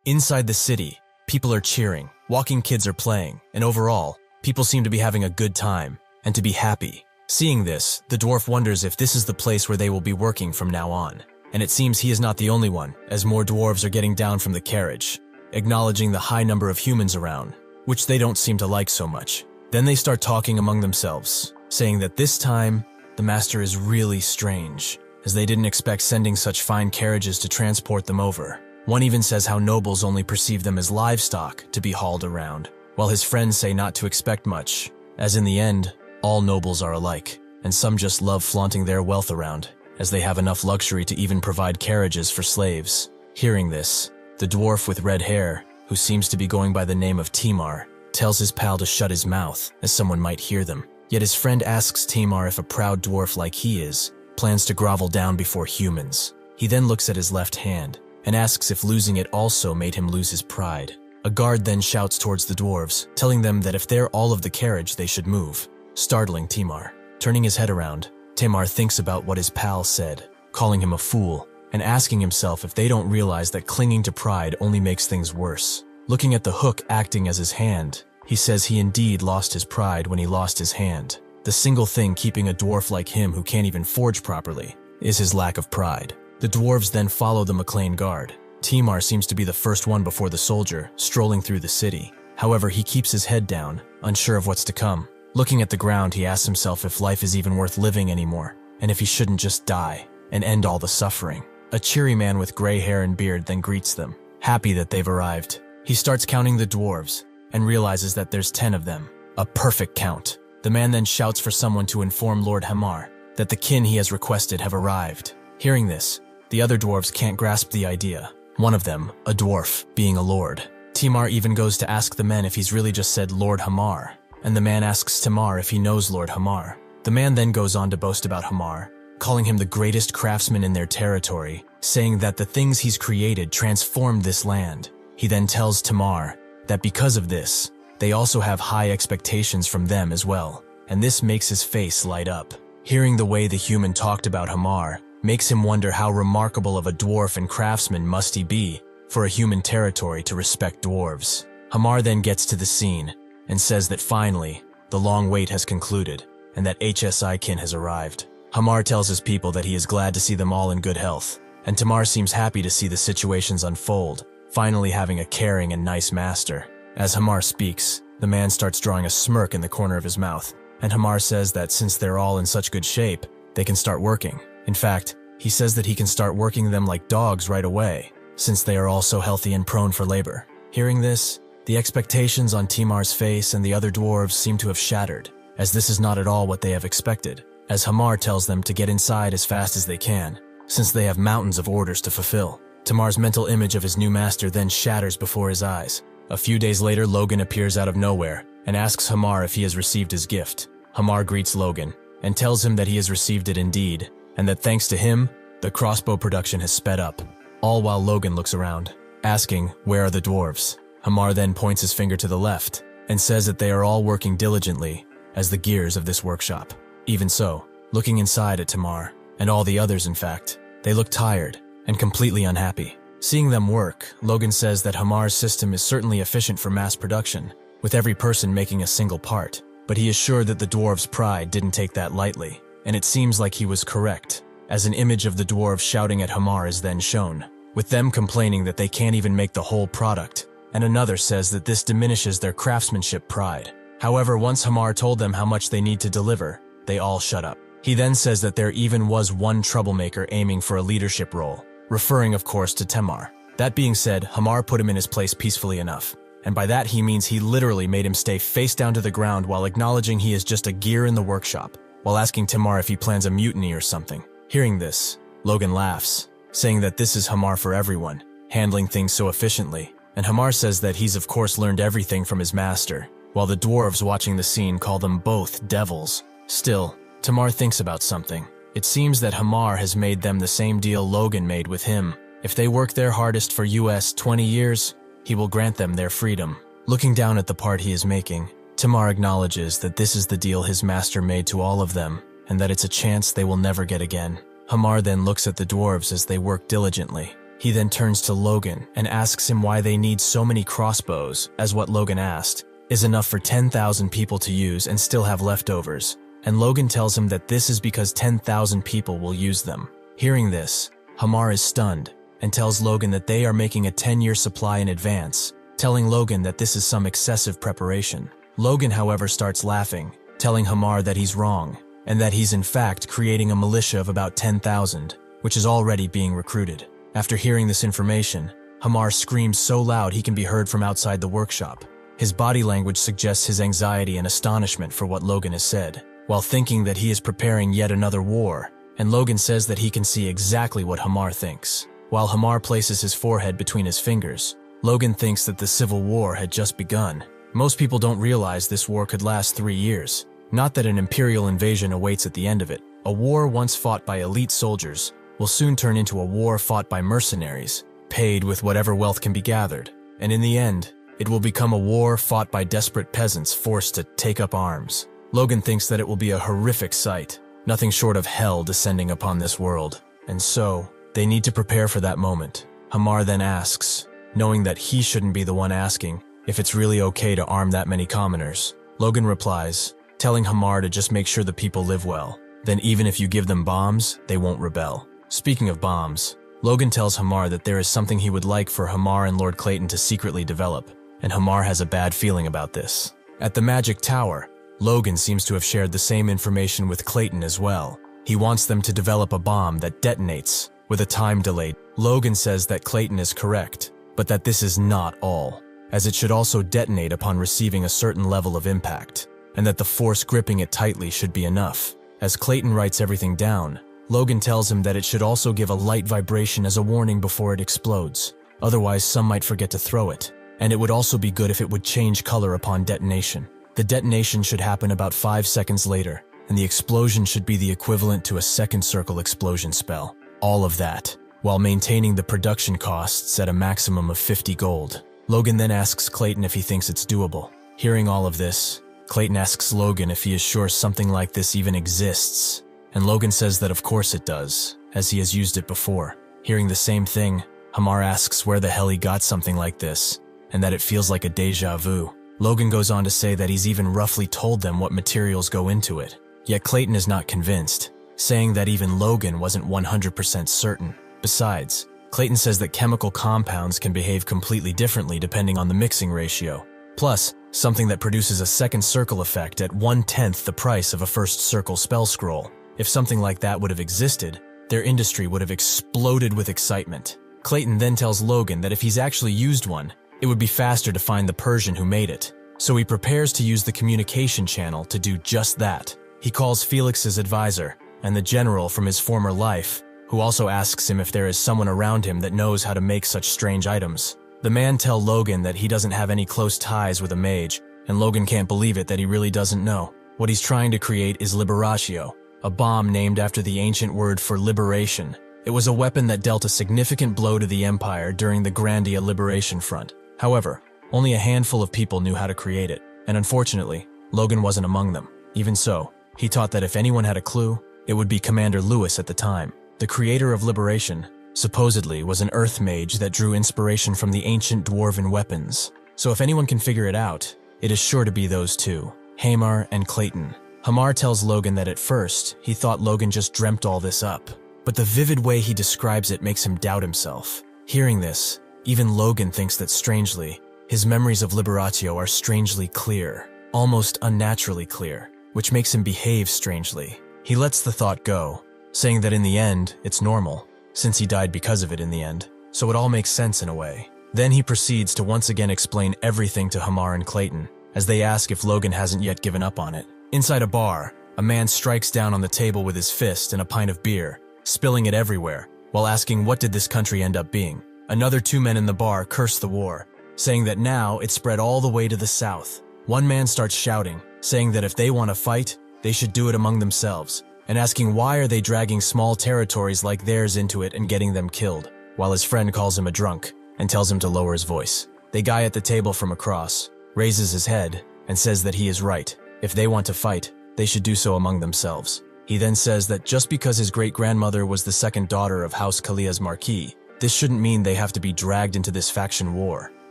S1: Inside the city, people are cheering, walking kids are playing, and overall, people seem to be having a good time, and to be happy. Seeing this, the dwarf wonders if this is the place where they will be working from now on. And it seems he is not the only one, as more dwarves are getting down from the carriage. acknowledging the high number of humans around, which they don't seem to like so much. Then they start talking among themselves, saying that this time, the master is really strange, as they didn't expect sending such fine carriages to transport them over. One even says how nobles only perceive them as livestock to be hauled around, while his friends say not to expect much, as in the end, all nobles are alike, and some just love flaunting their wealth around, as they have enough luxury to even provide carriages for slaves. Hearing this, the dwarf with red hair, who seems to be going by the name of Timar, tells his pal to shut his mouth, as someone might hear them. Yet his friend asks Timar if a proud dwarf like he is, plans to grovel down before humans. He then looks at his left hand, and asks if losing it also made him lose his pride. A guard then shouts towards the dwarves, telling them that if they're all of the carriage, they should move, startling Timar. Turning his head around, Timar thinks about what his pal said, calling him a fool, and asking himself if they don't realize that clinging to pride only makes things worse. Looking at the hook acting as his hand, he says he indeed lost his pride when he lost his hand. The single thing keeping a dwarf like him who can't even forge properly is his lack of pride. The dwarves then follow the McLean guard. Timar seems to be the first one before the soldier, strolling through the city. However, he keeps his head down, unsure of what's to come. Looking at the ground, he asks himself if life is even worth living anymore, and if he shouldn't just die and end all the suffering. A cheery man with gray hair and beard then greets them, happy that they've arrived. He starts counting the dwarves, and realizes that there's 10 of them. A perfect count. The man then shouts for someone to inform Lord Hamar that the kin he has requested have arrived. Hearing this, the other dwarves can't grasp the idea. One of them, a dwarf, being a lord. Timar even goes to ask the men if he's really just said Lord Hamar, and the man asks Timar if he knows Lord Hamar. The man then goes on to boast about Hamar, calling him the greatest craftsman in their territory, saying that the things he's created transformed this land. He then tells Timar that because of this, they also have high expectations from them as well, and this makes his face light up. Hearing the way the human talked about Hamar makes him wonder how remarkable of a dwarf and craftsman must he be for a human territory to respect dwarves. Hamar then gets to the scene and says that finally, the long wait has concluded and that HSI kin has arrived. Hamar tells his people that he is glad to see them all in good health, and Timar seems happy to see the situations unfold, finally having a caring and nice master. As Hamar speaks, the man starts drawing a smirk in the corner of his mouth, and Hamar says that since they're all in such good shape, they can start working. In fact, he says that he can start working them like dogs right away, since they are all so healthy and prone for labor. Hearing this, the expectations on Timar's face and the other dwarves seem to have shattered, as this is not at all what they have expected, as Hamar tells them to get inside as fast as they can, since they have mountains of orders to fulfill. Timar's mental image of his new master then shatters before his eyes. A few days later, Logan appears out of nowhere and asks Hamar if he has received his gift. Hamar greets Logan and tells him that he has received it indeed, and that thanks to him, the crossbow production has sped up, all while Logan looks around, asking, "Where are the dwarves?" Hamar then points his finger to the left and says that they are all working diligently as the gears of this workshop. Even so, looking inside at Timar, and all the others in fact, they look tired and completely unhappy. Seeing them work, Logan says that Hamar's system is certainly efficient for mass production, with every person making a single part, but he is sure that the dwarves' pride didn't take that lightly, and it seems like he was correct, as an image of the dwarves shouting at Hamar is then shown, with them complaining that they can't even make the whole product, and another says that this diminishes their craftsmanship pride. However, once Hamar told them how much they need to deliver, they all shut up. He then says that there even was one troublemaker aiming for a leadership role, referring of course to Timar. That being said, Hamar put him in his place peacefully enough, and by that he means he literally made him stay face down to the ground while acknowledging he is just a gear in the workshop, while asking Timar if he plans a mutiny or something. Hearing this, Logan laughs, saying that this is Hamar for everyone, handling things so efficiently, and Hamar says that he's of course learned everything from his master, while the dwarves watching the scene call them both devils. Still, Timar thinks about something. It seems that Hamar has made them the same deal Logan made with him. If they work their hardest for US 20 years, he will grant them their freedom. Looking down at the part he is making, Timar acknowledges that this is the deal his master made to all of them, and that it's a chance they will never get again. Hamar then looks at the dwarves as they work diligently. He then turns to Logan and asks him why they need so many crossbows, as what Logan asked is enough for 10,000 people to use and still have leftovers, and Logan tells him that this is because 10,000 people will use them. Hearing this, Hamar is stunned and tells Logan that they are making a 10-year supply in advance, telling Logan that this is some excessive preparation. Logan, however, starts laughing, telling Hamar that he's wrong, and that he's in fact creating a militia of about 10,000, which is already being recruited. After hearing this information, Hamar screams so loud he can be heard from outside the workshop. His body language suggests his anxiety and astonishment for what Logan has said, while thinking that he is preparing yet another war, and Logan says that he can see exactly what Hamar thinks. While Hamar places his forehead between his fingers, Logan thinks that the Civil War had just begun. Most people don't realize this war could last 3 years. Not that an imperial invasion awaits at the end of it. A war once fought by elite soldiers will soon turn into a war fought by mercenaries, paid with whatever wealth can be gathered. And in the end, it will become a war fought by desperate peasants forced to take up arms. Logan thinks that it will be a horrific sight, nothing short of hell descending upon this world. And so, they need to prepare for that moment. Hamar then asks, knowing that he shouldn't be the one asking, if it's really okay to arm that many commoners. Logan replies, telling Hamar to just make sure the people live well. Then even if you give them bombs, they won't rebel. Speaking of bombs, Logan tells Hamar that there is something he would like for Hamar and Lord Clayton to secretly develop, and Hamar has a bad feeling about this. At the Magic Tower, Logan seems to have shared the same information with Clayton as well. He wants them to develop a bomb that detonates with a time delay. Logan says that Clayton is correct, but that this is not all, as it should also detonate upon receiving a certain level of impact, and that the force gripping it tightly should be enough. As Clayton writes everything down, Logan tells him that it should also give a light vibration as a warning before it explodes. Otherwise, some might forget to throw it. And it would also be good if it would change color upon detonation. The detonation should happen about 5 seconds later, and the explosion should be the equivalent to a second circle explosion spell. All of that, while maintaining the production costs at a maximum of 50 gold. Logan then asks Clayton if he thinks it's doable. Hearing all of this, Clayton asks Logan if he is sure something like this even exists, and Logan says that of course it does, as he has used it before. Hearing the same thing, Hamar asks where the hell he got something like this, and that it feels like a deja vu. Logan goes on to say that he's even roughly told them what materials go into it, yet Clayton is not convinced, saying that even Logan wasn't 100% certain. Besides, Clayton says that chemical compounds can behave completely differently depending on the mixing ratio. Plus, something that produces a second circle effect at 1/10 the price of a first circle spell scroll. If something like that would have existed, their industry would have exploded with excitement. Clayton then tells Logan that if he's actually used one, it would be faster to find the Persian who made it. So he prepares to use the communication channel to do just that. He calls Felix's advisor, and the general from his former life, who also asks him if there is someone around him that knows how to make such strange items. The man tells Logan that he doesn't have any close ties with a mage, and Logan can't believe it that he really doesn't know. What he's trying to create is Liberatio, a bomb named after the ancient word for liberation. It was a weapon that dealt a significant blow to the Empire during the Grandia Liberation Front. However, only a handful of people knew how to create it, and unfortunately, Logan wasn't among them. Even so, he thought that if anyone had a clue, it would be Commander Lewis at the time. The creator of Liberation, supposedly, was an earth mage that drew inspiration from the ancient dwarven weapons. So if anyone can figure it out, it is sure to be those two, Hamar and Clayton. Hamar tells Logan that at first, he thought Logan just dreamt all this up, but the vivid way he describes it makes him doubt himself. Hearing this, even Logan thinks that strangely, his memories of Liberatio are strangely clear, almost unnaturally clear, which makes him behave strangely. He lets the thought go, saying that in the end, it's normal, since he died because of it in the end, so it all makes sense in a way. Then he proceeds to once again explain everything to Hamar and Clayton, as they ask if Logan hasn't yet given up on it. Inside a bar, a man strikes down on the table with his fist and a pint of beer, spilling it everywhere, while asking what did this country end up being. Another 2 men in the bar curse the war, saying that now it's spread all the way to the south. One man starts shouting, saying that if they want to fight, they should do it among themselves, and asking why are they dragging small territories like theirs into it and getting them killed, while his friend calls him a drunk and tells him to lower his voice. The guy at the table from across raises his head and says that he is right. If they want to fight, they should do so among themselves. He then says that just because his great-grandmother was the second daughter of House Kalia's Marquis, this shouldn't mean they have to be dragged into this faction war.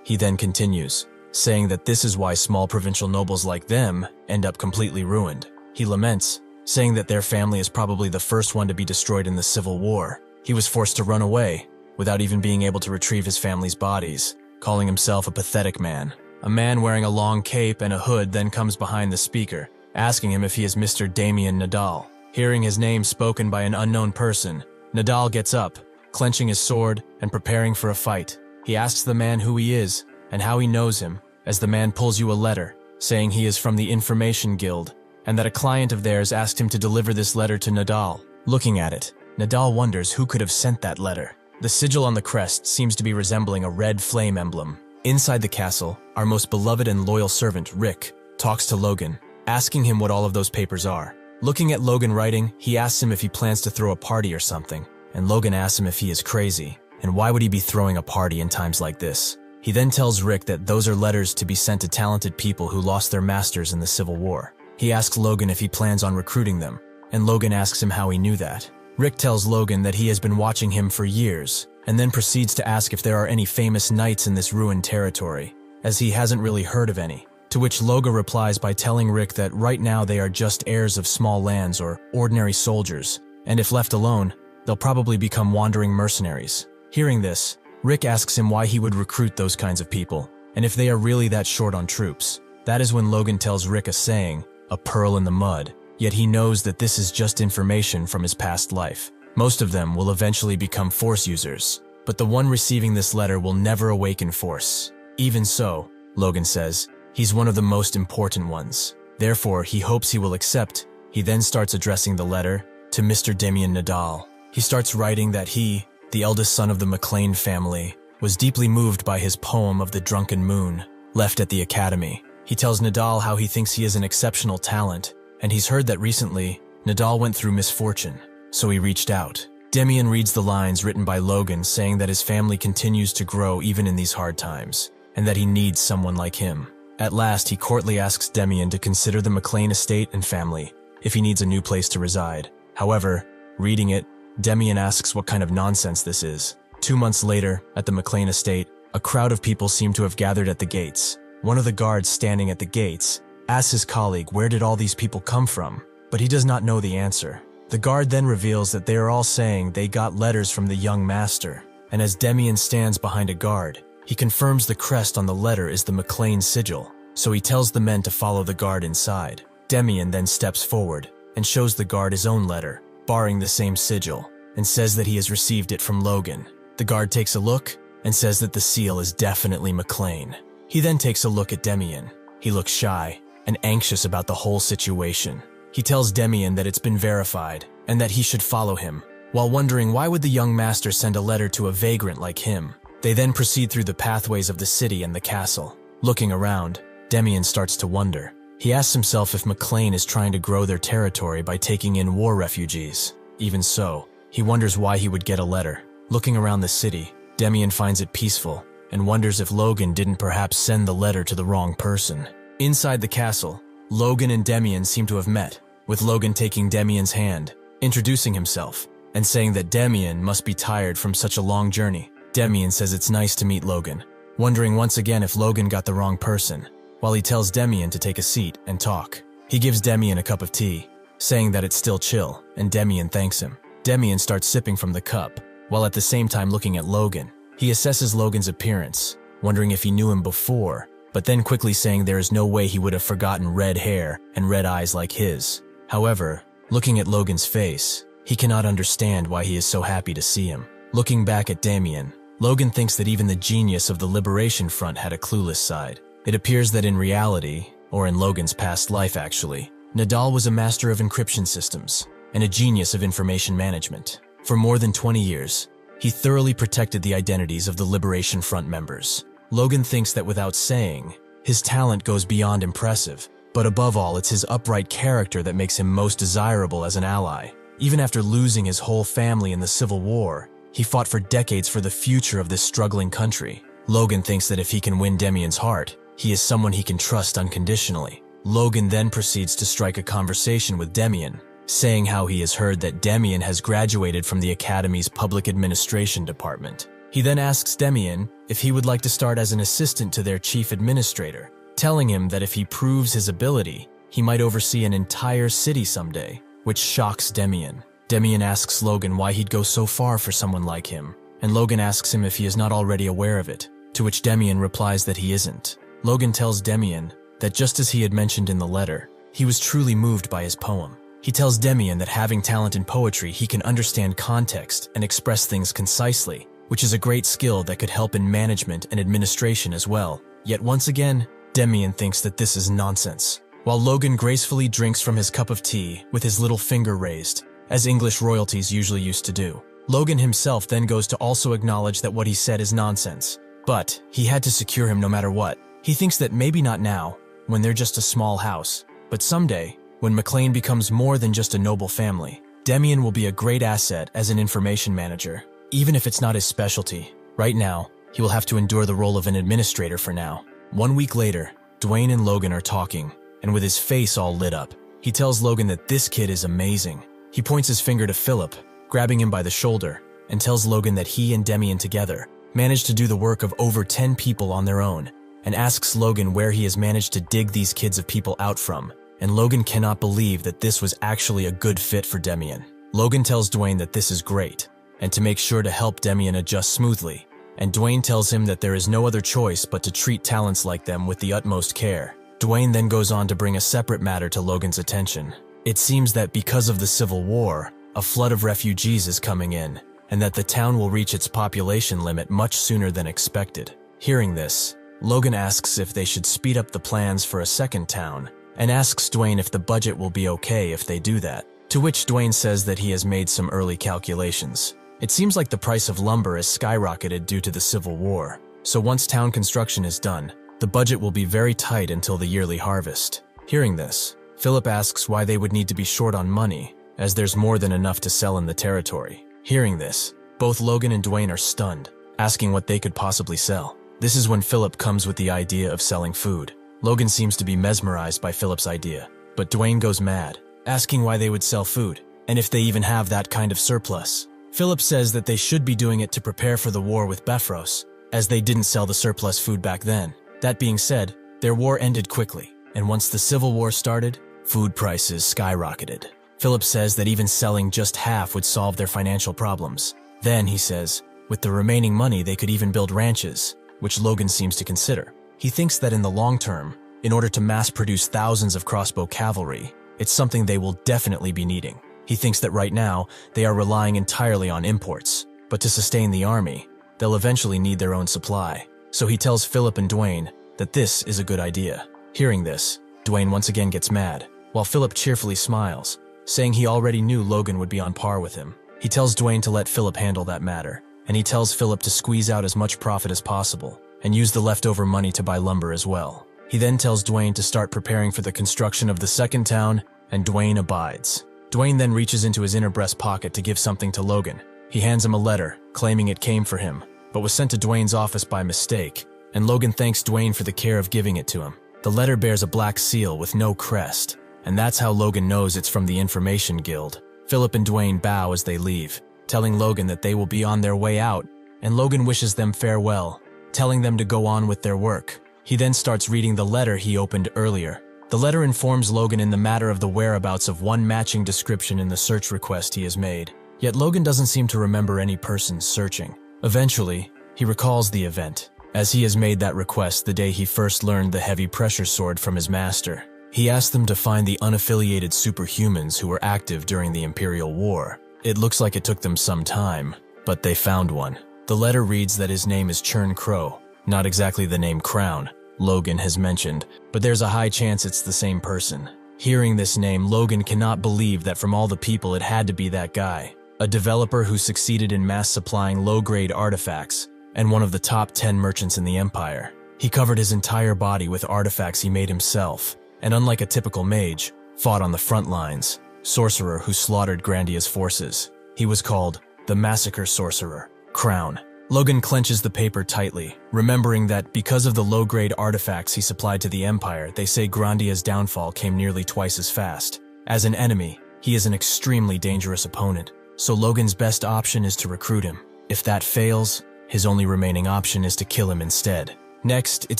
S1: He then continues, saying that this is why small provincial nobles like them end up completely ruined. He laments, saying that their family is probably the first one to be destroyed in the Civil War. He was forced to run away, without even being able to retrieve his family's bodies, calling himself a pathetic man. A man wearing a long cape and a hood then comes behind the speaker, asking him if he is Mr. Damien Nadal. Hearing his name spoken by an unknown person, Nadal gets up, clenching his sword and preparing for a fight. He asks the man who he is and how he knows him, as the man pulls you a letter, saying he is from the Information Guild, and that a client of theirs asked him to deliver this letter to Nadal. Looking at it, Nadal wonders who could have sent that letter. The sigil on the crest seems to be resembling a red flame emblem. Inside the castle, our most beloved and loyal servant, Rick, talks to Logan, asking him what all of those papers are. Looking at Logan writing, he asks him if he plans to throw a party or something, and Logan asks him if he is crazy, and why would he be throwing a party in times like this. He then tells Rick that those are letters to be sent to talented people who lost their masters in the Civil War. He asks Logan if he plans on recruiting them, and Logan asks him how he knew that. Rick tells Logan that he has been watching him for years, and then proceeds to ask if there are any famous knights in this ruined territory, as he hasn't really heard of any. To which Logan replies by telling Rick that right now they are just heirs of small lands or ordinary soldiers, and if left alone, they'll probably become wandering mercenaries. Hearing this, Rick asks him why he would recruit those kinds of people, and if they are really that short on troops. That is when Logan tells Rick a saying, a pearl in the mud, yet he knows that this is just information from his past life. Most of them will eventually become Force users, but the one receiving this letter will never awaken Force. Even so, Logan says, he's one of the most important ones. Therefore, he hopes he will accept. He then starts addressing the letter to Mr. Damien Nadal. He starts writing that he, the eldest son of the McLean family, was deeply moved by his poem of the Drunken Moon, left at the academy. He tells Nadal how he thinks he is an exceptional talent, and he's heard that recently, Nadal went through misfortune, so he reached out. Damien reads the lines written by Logan saying that his family continues to grow even in these hard times, and that he needs someone like him. At last, he courtly asks Damien to consider the McLean estate and family, if he needs a new place to reside. However, reading it, Damien asks what kind of nonsense this is. 2 months later, at the McLean estate, a crowd of people seem to have gathered at the gates. One of the guards standing at the gates asks his colleague where did all these people come from, but he does not know the answer. The guard then reveals that they are all saying they got letters from the young master, and as Damien stands behind a guard, he confirms the crest on the letter is the McLean sigil, so he tells the men to follow the guard inside. Damien then steps forward and shows the guard his own letter, barring the same sigil, and says that he has received it from Logan. The guard takes a look and says that the seal is definitely McLean. He then takes a look at Damien. He looks shy and anxious about the whole situation. He tells Damien that it's been verified and that he should follow him, while wondering why would the young master send a letter to a vagrant like him. They then proceed through the pathways of the city and the castle. Looking around, Damien starts to wonder. He asks himself if McLean is trying to grow their territory by taking in war refugees. Even so, he wonders why he would get a letter. Looking around the city, Damien finds it peaceful and wonders if Logan didn't perhaps send the letter to the wrong person. Inside the castle, Logan and Damien seem to have met, with Logan taking Damien's hand, introducing himself, and saying that Damien must be tired from such a long journey. Damien says it's nice to meet Logan, wondering once again if Logan got the wrong person, while he tells Damien to take a seat and talk. He gives Damien a cup of tea, saying that it's still chill, and Damien thanks him. Damien starts sipping from the cup, while at the same time looking at Logan. He assesses Logan's appearance, wondering if he knew him before, but then quickly saying there is no way he would have forgotten red hair and red eyes like his. However, looking at Logan's face, he cannot understand why he is so happy to see him. Looking back at Damien, Logan thinks that even the genius of the Liberation Front had a clueless side. It appears that in reality, or in Logan's past life actually, Nadal was a master of encryption systems and a genius of information management. For more than 20 years, he thoroughly protected the identities of the Liberation Front members. Logan thinks that without saying, his talent goes beyond impressive, but above all, it's his upright character that makes him most desirable as an ally. Even after losing his whole family in the Civil War, he fought for decades for the future of this struggling country. Logan thinks that if he can win Damien's heart, he is someone he can trust unconditionally. Logan then proceeds to strike a conversation with Damien, saying how he has heard that Damien has graduated from the Academy's Public Administration Department. He then asks Damien if he would like to start as an assistant to their chief administrator, telling him that if he proves his ability, he might oversee an entire city someday, which shocks Damien. Damien asks Logan why he'd go so far for someone like him, and Logan asks him if he is not already aware of it, to which Demian replies that he isn't. Logan tells Demian that just as he had mentioned in the letter, he was truly moved by his poem. He tells Demian that having talent in poetry, he can understand context and express things concisely, which is a great skill that could help in management and administration as well. Yet once again, Demian thinks that this is nonsense. While Logan gracefully drinks from his cup of tea with his little finger raised, as English royalties usually used to do, Logan himself then goes to also acknowledge that what he said is nonsense. But he had to secure him no matter what. He thinks that maybe not now, when they're just a small house, but someday, when McLean becomes more than just a noble family, Demian will be a great asset as an information manager, even if it's not his specialty. Right now, he will have to endure the role of an administrator for now. 1 week later, Dwayne and Logan are talking, and with his face all lit up, he tells Logan that this kid is amazing. He points his finger to Philip, grabbing him by the shoulder, and tells Logan that he and Demian together managed to do the work of over 10 people on their own, and asks Logan where he has managed to dig these kids of people out from. And Logan cannot believe that this was actually a good fit for Demian. Logan tells Dwayne that this is great, and to make sure to help Demian adjust smoothly, and Dwayne tells him that there is no other choice but to treat talents like them with the utmost care. Dwayne then goes on to bring a separate matter to Logan's attention. It seems that because of the Civil War, a flood of refugees is coming in, and that the town will reach its population limit much sooner than expected. Hearing this, Logan asks if they should speed up the plans for a second town, and asks Dwayne if the budget will be okay if they do that, to which Dwayne says that he has made some early calculations. It seems like the price of lumber has skyrocketed due to the Civil War, so once town construction is done, the budget will be very tight until the yearly harvest. Hearing this, Philip asks why they would need to be short on money, as there's more than enough to sell in the territory. Hearing this, both Logan and Dwayne are stunned, asking what they could possibly sell. This is when Philip comes with the idea of selling food. Logan seems to be mesmerized by Philip's idea, but Dwayne goes mad, asking why they would sell food, and if they even have that kind of surplus. Philip says that they should be doing it to prepare for the war with Befros, as they didn't sell the surplus food back then. That being said, their war ended quickly, and once the Civil War started, food prices skyrocketed. Philip says that even selling just half would solve their financial problems. Then, he says, with the remaining money they could even build ranches, which Logan seems to consider. He thinks that in the long term, in order to mass-produce thousands of crossbow cavalry, it's something they will definitely be needing. He thinks that right now, they are relying entirely on imports, but to sustain the army, they'll eventually need their own supply. So he tells Philip and Dwayne that this is a good idea. Hearing this, Dwayne once again gets mad, while Philip cheerfully smiles, saying he already knew Logan would be on par with him. He tells Dwayne to let Philip handle that matter, and he tells Philip to squeeze out as much profit as possible, and use the leftover money to buy lumber as well. He then tells Dwayne to start preparing for the construction of the second town, and Dwayne abides. Dwayne then reaches into his inner breast pocket to give something to Logan. He hands him a letter, claiming it came for him, but was sent to Dwayne's office by mistake, and Logan thanks Dwayne for the care of giving it to him. The letter bears a black seal with no crest, and that's how Logan knows it's from the Information Guild. Philip and Dwayne bow as they leave, telling Logan that they will be on their way out, and Logan wishes them farewell, telling them to go on with their work. He then starts reading the letter he opened earlier. The letter informs Logan in the matter of the whereabouts of one matching description in the search request he has made. Yet Logan doesn't seem to remember any person searching. Eventually, he recalls the event, as he has made that request the day he first learned the heavy pressure sword from his master. He asked them to find the unaffiliated superhumans who were active during the Imperial War. It looks like it took them some time, but they found one. The letter reads that his name is Churn Crow, not exactly the name Crown Logan has mentioned, but there's a high chance it's the same person. Hearing this name, Logan cannot believe that from all the people it had to be that guy, a developer who succeeded in mass supplying low-grade artifacts, and one of the top 10 merchants in the Empire. He covered his entire body with artifacts he made himself, and unlike a typical mage, fought on the front lines, sorcerer who slaughtered Grandia's forces. He was called the Massacre Sorcerer, Crown. Logan clenches the paper tightly, remembering that because of the low-grade artifacts he supplied to the Empire, they say Grandia's downfall came nearly twice as fast. As an enemy, he is an extremely dangerous opponent, so Logan's best option is to recruit him. If that fails, his only remaining option is to kill him instead. Next, it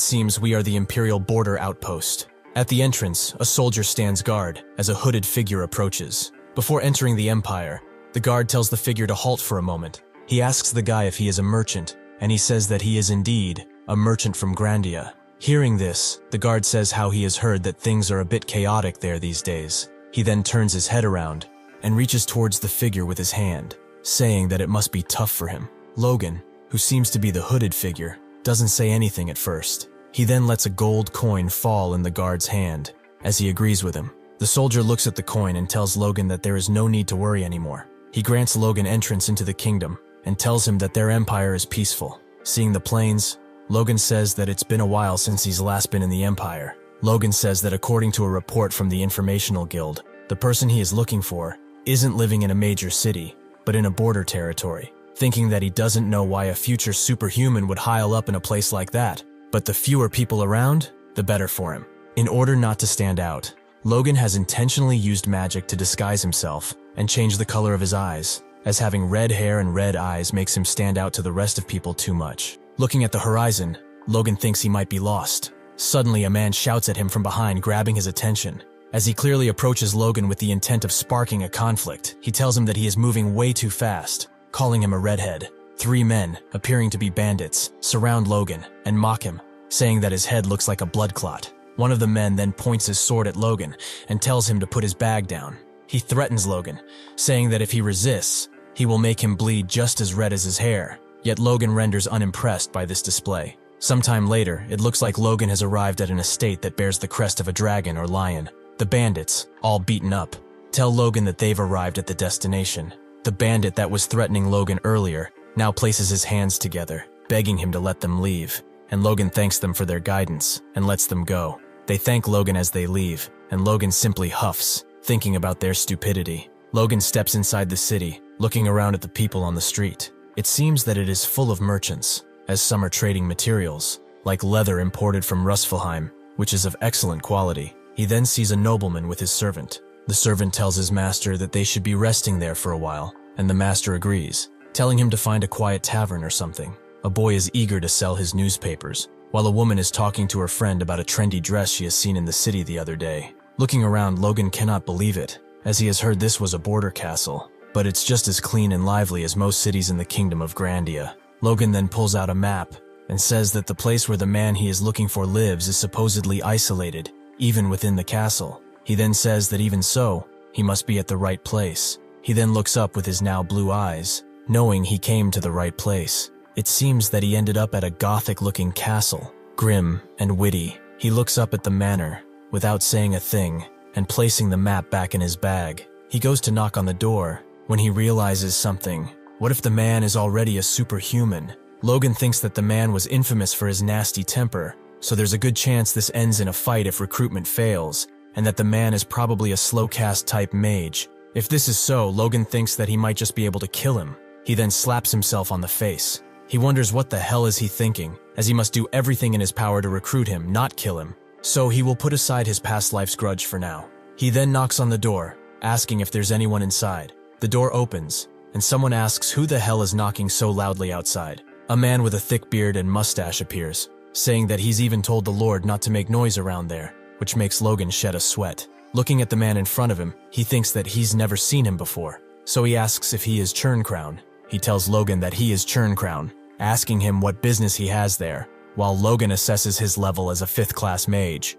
S1: seems we are the Imperial Border Outpost. At the entrance, a soldier stands guard as a hooded figure approaches. Before entering the Empire, the guard tells the figure to halt for a moment, He asks the guy if he is a merchant, and he says that he is indeed a merchant from Grandia. Hearing this, the guard says how he has heard that things are a bit chaotic there these days. He then turns his head around and reaches towards the figure with his hand, saying that it must be tough for him. Logan, who seems to be the hooded figure, doesn't say anything at first. He then lets a gold coin fall in the guard's hand, as he agrees with him. The soldier looks at the coin and tells Logan that there is no need to worry anymore. He grants Logan entrance into the kingdom and tells him that their empire is peaceful. Seeing the plains, Logan says that it's been a while since he's last been in the empire. Logan says that according to a report from the Informational Guild, the person he is looking for isn't living in a major city, but in a border territory, thinking that he doesn't know why a future superhuman would heil up in a place like that. But the fewer people around, the better for him. In order not to stand out, Logan has intentionally used magic to disguise himself and change the color of his eyes, as having red hair and red eyes makes him stand out to the rest of people too much. Looking at the horizon, Logan thinks he might be lost. Suddenly, a man shouts at him from behind, grabbing his attention. As he clearly approaches Logan with the intent of sparking a conflict, he tells him that he is moving way too fast, calling him a redhead. 3 men, appearing to be bandits, surround Logan and mock him, saying that his head looks like a blood clot. One of the men then points his sword at Logan and tells him to put his bag down. He threatens Logan, saying that if he resists, he will make him bleed just as red as his hair. Yet Logan renders unimpressed by this display. Sometime later, it looks like Logan has arrived at an estate that bears the crest of a dragon or lion. The bandits, all beaten up, tell Logan that they've arrived at the destination. The bandit that was threatening Logan earlier now places his hands together, begging him to let them leave, and Logan thanks them for their guidance and lets them go. They thank Logan as they leave, and Logan simply huffs, thinking about their stupidity. Logan steps inside the city, looking around at the people on the street. It seems that it is full of merchants, as some are trading materials, like leather imported from Rusfelheim, which is of excellent quality. He then sees a nobleman with his servant. The servant tells his master that they should be resting there for a while, and the master agrees, telling him to find a quiet tavern or something. A boy is eager to sell his newspapers, while a woman is talking to her friend about a trendy dress she has seen in the city the other day. Looking around, Logan cannot believe it, as he has heard this was a border castle, but it's just as clean and lively as most cities in the kingdom of Grandia. Logan then pulls out a map and says that the place where the man he is looking for lives is supposedly isolated, even within the castle. He then says that even so, he must be at the right place. He then looks up with his now blue eyes, knowing he came to the right place. It seems that he ended up at a Gothic-looking castle, grim and witty. He looks up at the manor, without saying a thing, and placing the map back in his bag. He goes to knock on the door, when he realizes something. What if the man is already a superhuman? Logan thinks that the man was infamous for his nasty temper, so there's a good chance this ends in a fight if recruitment fails, and that the man is probably a slow-cast type mage. If this is so, Logan thinks that he might just be able to kill him. He then slaps himself on the face. He wonders what the hell is he thinking, as he must do everything in his power to recruit him, not kill him. So he will put aside his past life's grudge for now. He then knocks on the door, asking if there's anyone inside. The door opens, and someone asks who the hell is knocking so loudly outside. A man with a thick beard and mustache appears, saying that he's even told the Lord not to make noise around there, which makes Logan shed a sweat. Looking at the man in front of him, he thinks that he's never seen him before, so he asks if he is Churncrown. He tells Logan that he is Churncrown, asking him what business he has there, while Logan assesses his level as a 5th-class mage.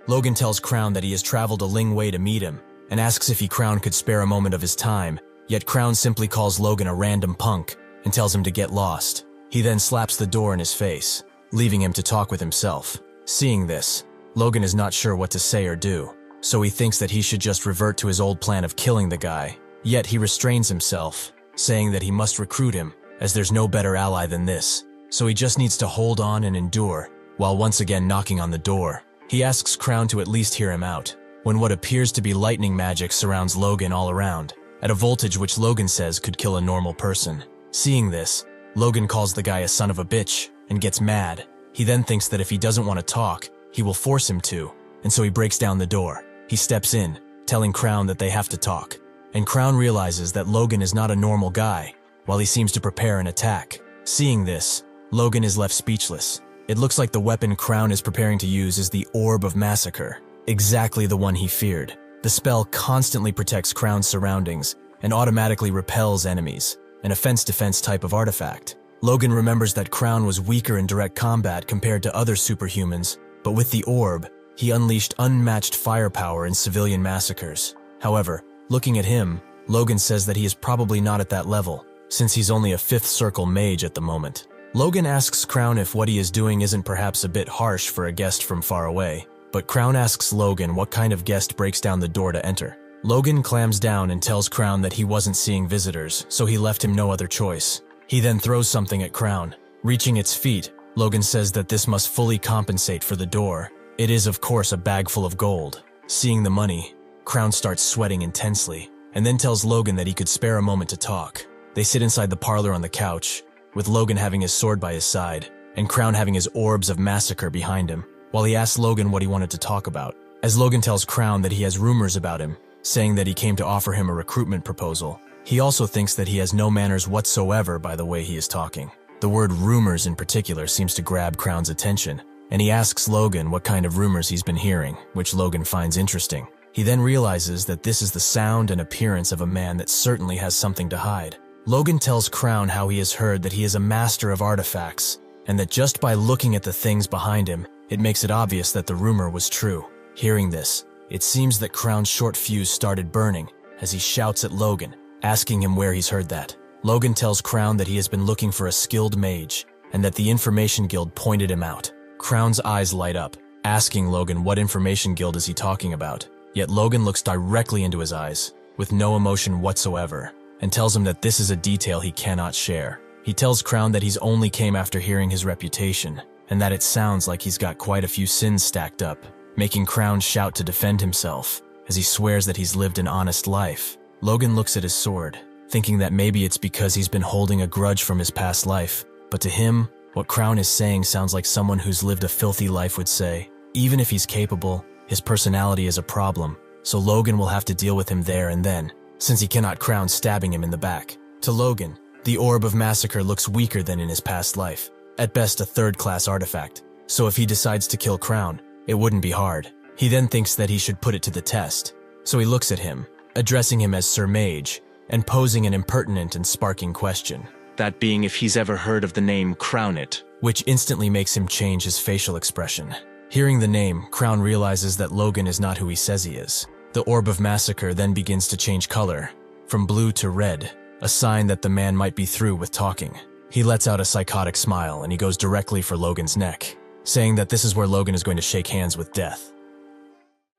S1: Logan tells Crown that he has traveled a long way to meet him, and asks if Crown could spare a moment of his time, yet Crown simply calls Logan a random punk and tells him to get lost. He then slaps the door in his face, leaving him to talk with himself. Seeing this, Logan is not sure what to say or do, so he thinks that he should just revert to his old plan of killing the guy. Yet he restrains himself, saying that he must recruit him, as there's no better ally than this, so he just needs to hold on and endure, while once again knocking on the door. He asks Crown to at least hear him out, when what appears to be lightning magic surrounds Logan all around, at a voltage which Logan says could kill a normal person. Seeing this, Logan calls the guy a son of a bitch, and gets mad. He then thinks that if he doesn't want to talk, he will force him to, and so he breaks down the door. He steps in, telling Crown that they have to talk, and Crown realizes that Logan is not a normal guy, while he seems to prepare an attack. Seeing this, Logan is left speechless. It looks like the weapon Crown is preparing to use is the Orb of Massacre, exactly the one he feared. The spell constantly protects Crown's surroundings and automatically repels enemies. an offense-defense type of artifact. Logan remembers that Crown was weaker in direct combat compared to other superhumans, but with the orb, he unleashed unmatched firepower in civilian massacres. However, looking at him, Logan says that he is probably not at that level, since he's only a 5th circle mage at the moment. Logan asks Crown if what he is doing isn't perhaps a bit harsh for a guest from far away, but Crown asks Logan what kind of guest breaks down the door to enter. Logan clams down and tells Crown that he wasn't seeing visitors, so he left him no other choice. He then throws something at Crown. Reaching its feet, Logan says that this must fully compensate for the door. It is, of course, a bag full of gold. Seeing the money, Crown starts sweating intensely, and then tells Logan that he could spare a moment to talk. They sit inside the parlor on the couch, with Logan having his sword by his side, and Crown having his orbs of massacre behind him, while he asks Logan what he wanted to talk about. As Logan tells Crown that he has rumors about him, saying that he came to offer him a recruitment proposal, he also thinks that he has no manners whatsoever by the way he is talking. The word rumors in particular seems to grab Crown's attention, and he asks Logan what kind of rumors he's been hearing, which Logan finds interesting. He then realizes that this is the sound and appearance of a man that certainly has something to hide. Logan tells Crown how he has heard that he is a master of artifacts, and that just by looking at the things behind him, it makes it obvious that the rumor was true. Hearing this, it seems that Crown's short fuse started burning as he shouts at Logan, asking him where he's heard that. Logan tells Crown that he has been looking for a skilled mage, and that the Information Guild pointed him out. Crown's eyes light up, asking Logan what Information Guild is he talking about. Yet Logan looks directly into his eyes, with no emotion whatsoever, and tells him that this is a detail he cannot share. He tells Crown that he's only came after hearing his reputation, and that it sounds like he's got quite a few sins stacked up, making Crown shout to defend himself, as he swears that he's lived an honest life. Logan looks at his sword, thinking that maybe it's because he's been holding a grudge from his past life, but to him, what Crown is saying sounds like someone who's lived a filthy life would say. Even if he's capable, his personality is a problem, so Logan will have to deal with him there and then, since he cannot Crown stabbing him in the back. To Logan, the Orb of Massacre looks weaker than in his past life, at best a 3rd-class artifact, so if he decides to kill Crown, it wouldn't be hard. He then thinks that he should put it to the test, so he looks at him, addressing him as Sir Mage, and posing an impertinent and sparking question. That being if he's ever heard of the name Crownit, which instantly makes him change his facial expression. Hearing the name, Crown realizes that Logan is not who he says he is. The Orb of Massacre then begins to change color, from blue to red, a sign that the man might be through with talking. He lets out a psychotic smile and he goes directly for Logan's neck, saying that this is where Logan is going to shake hands with death.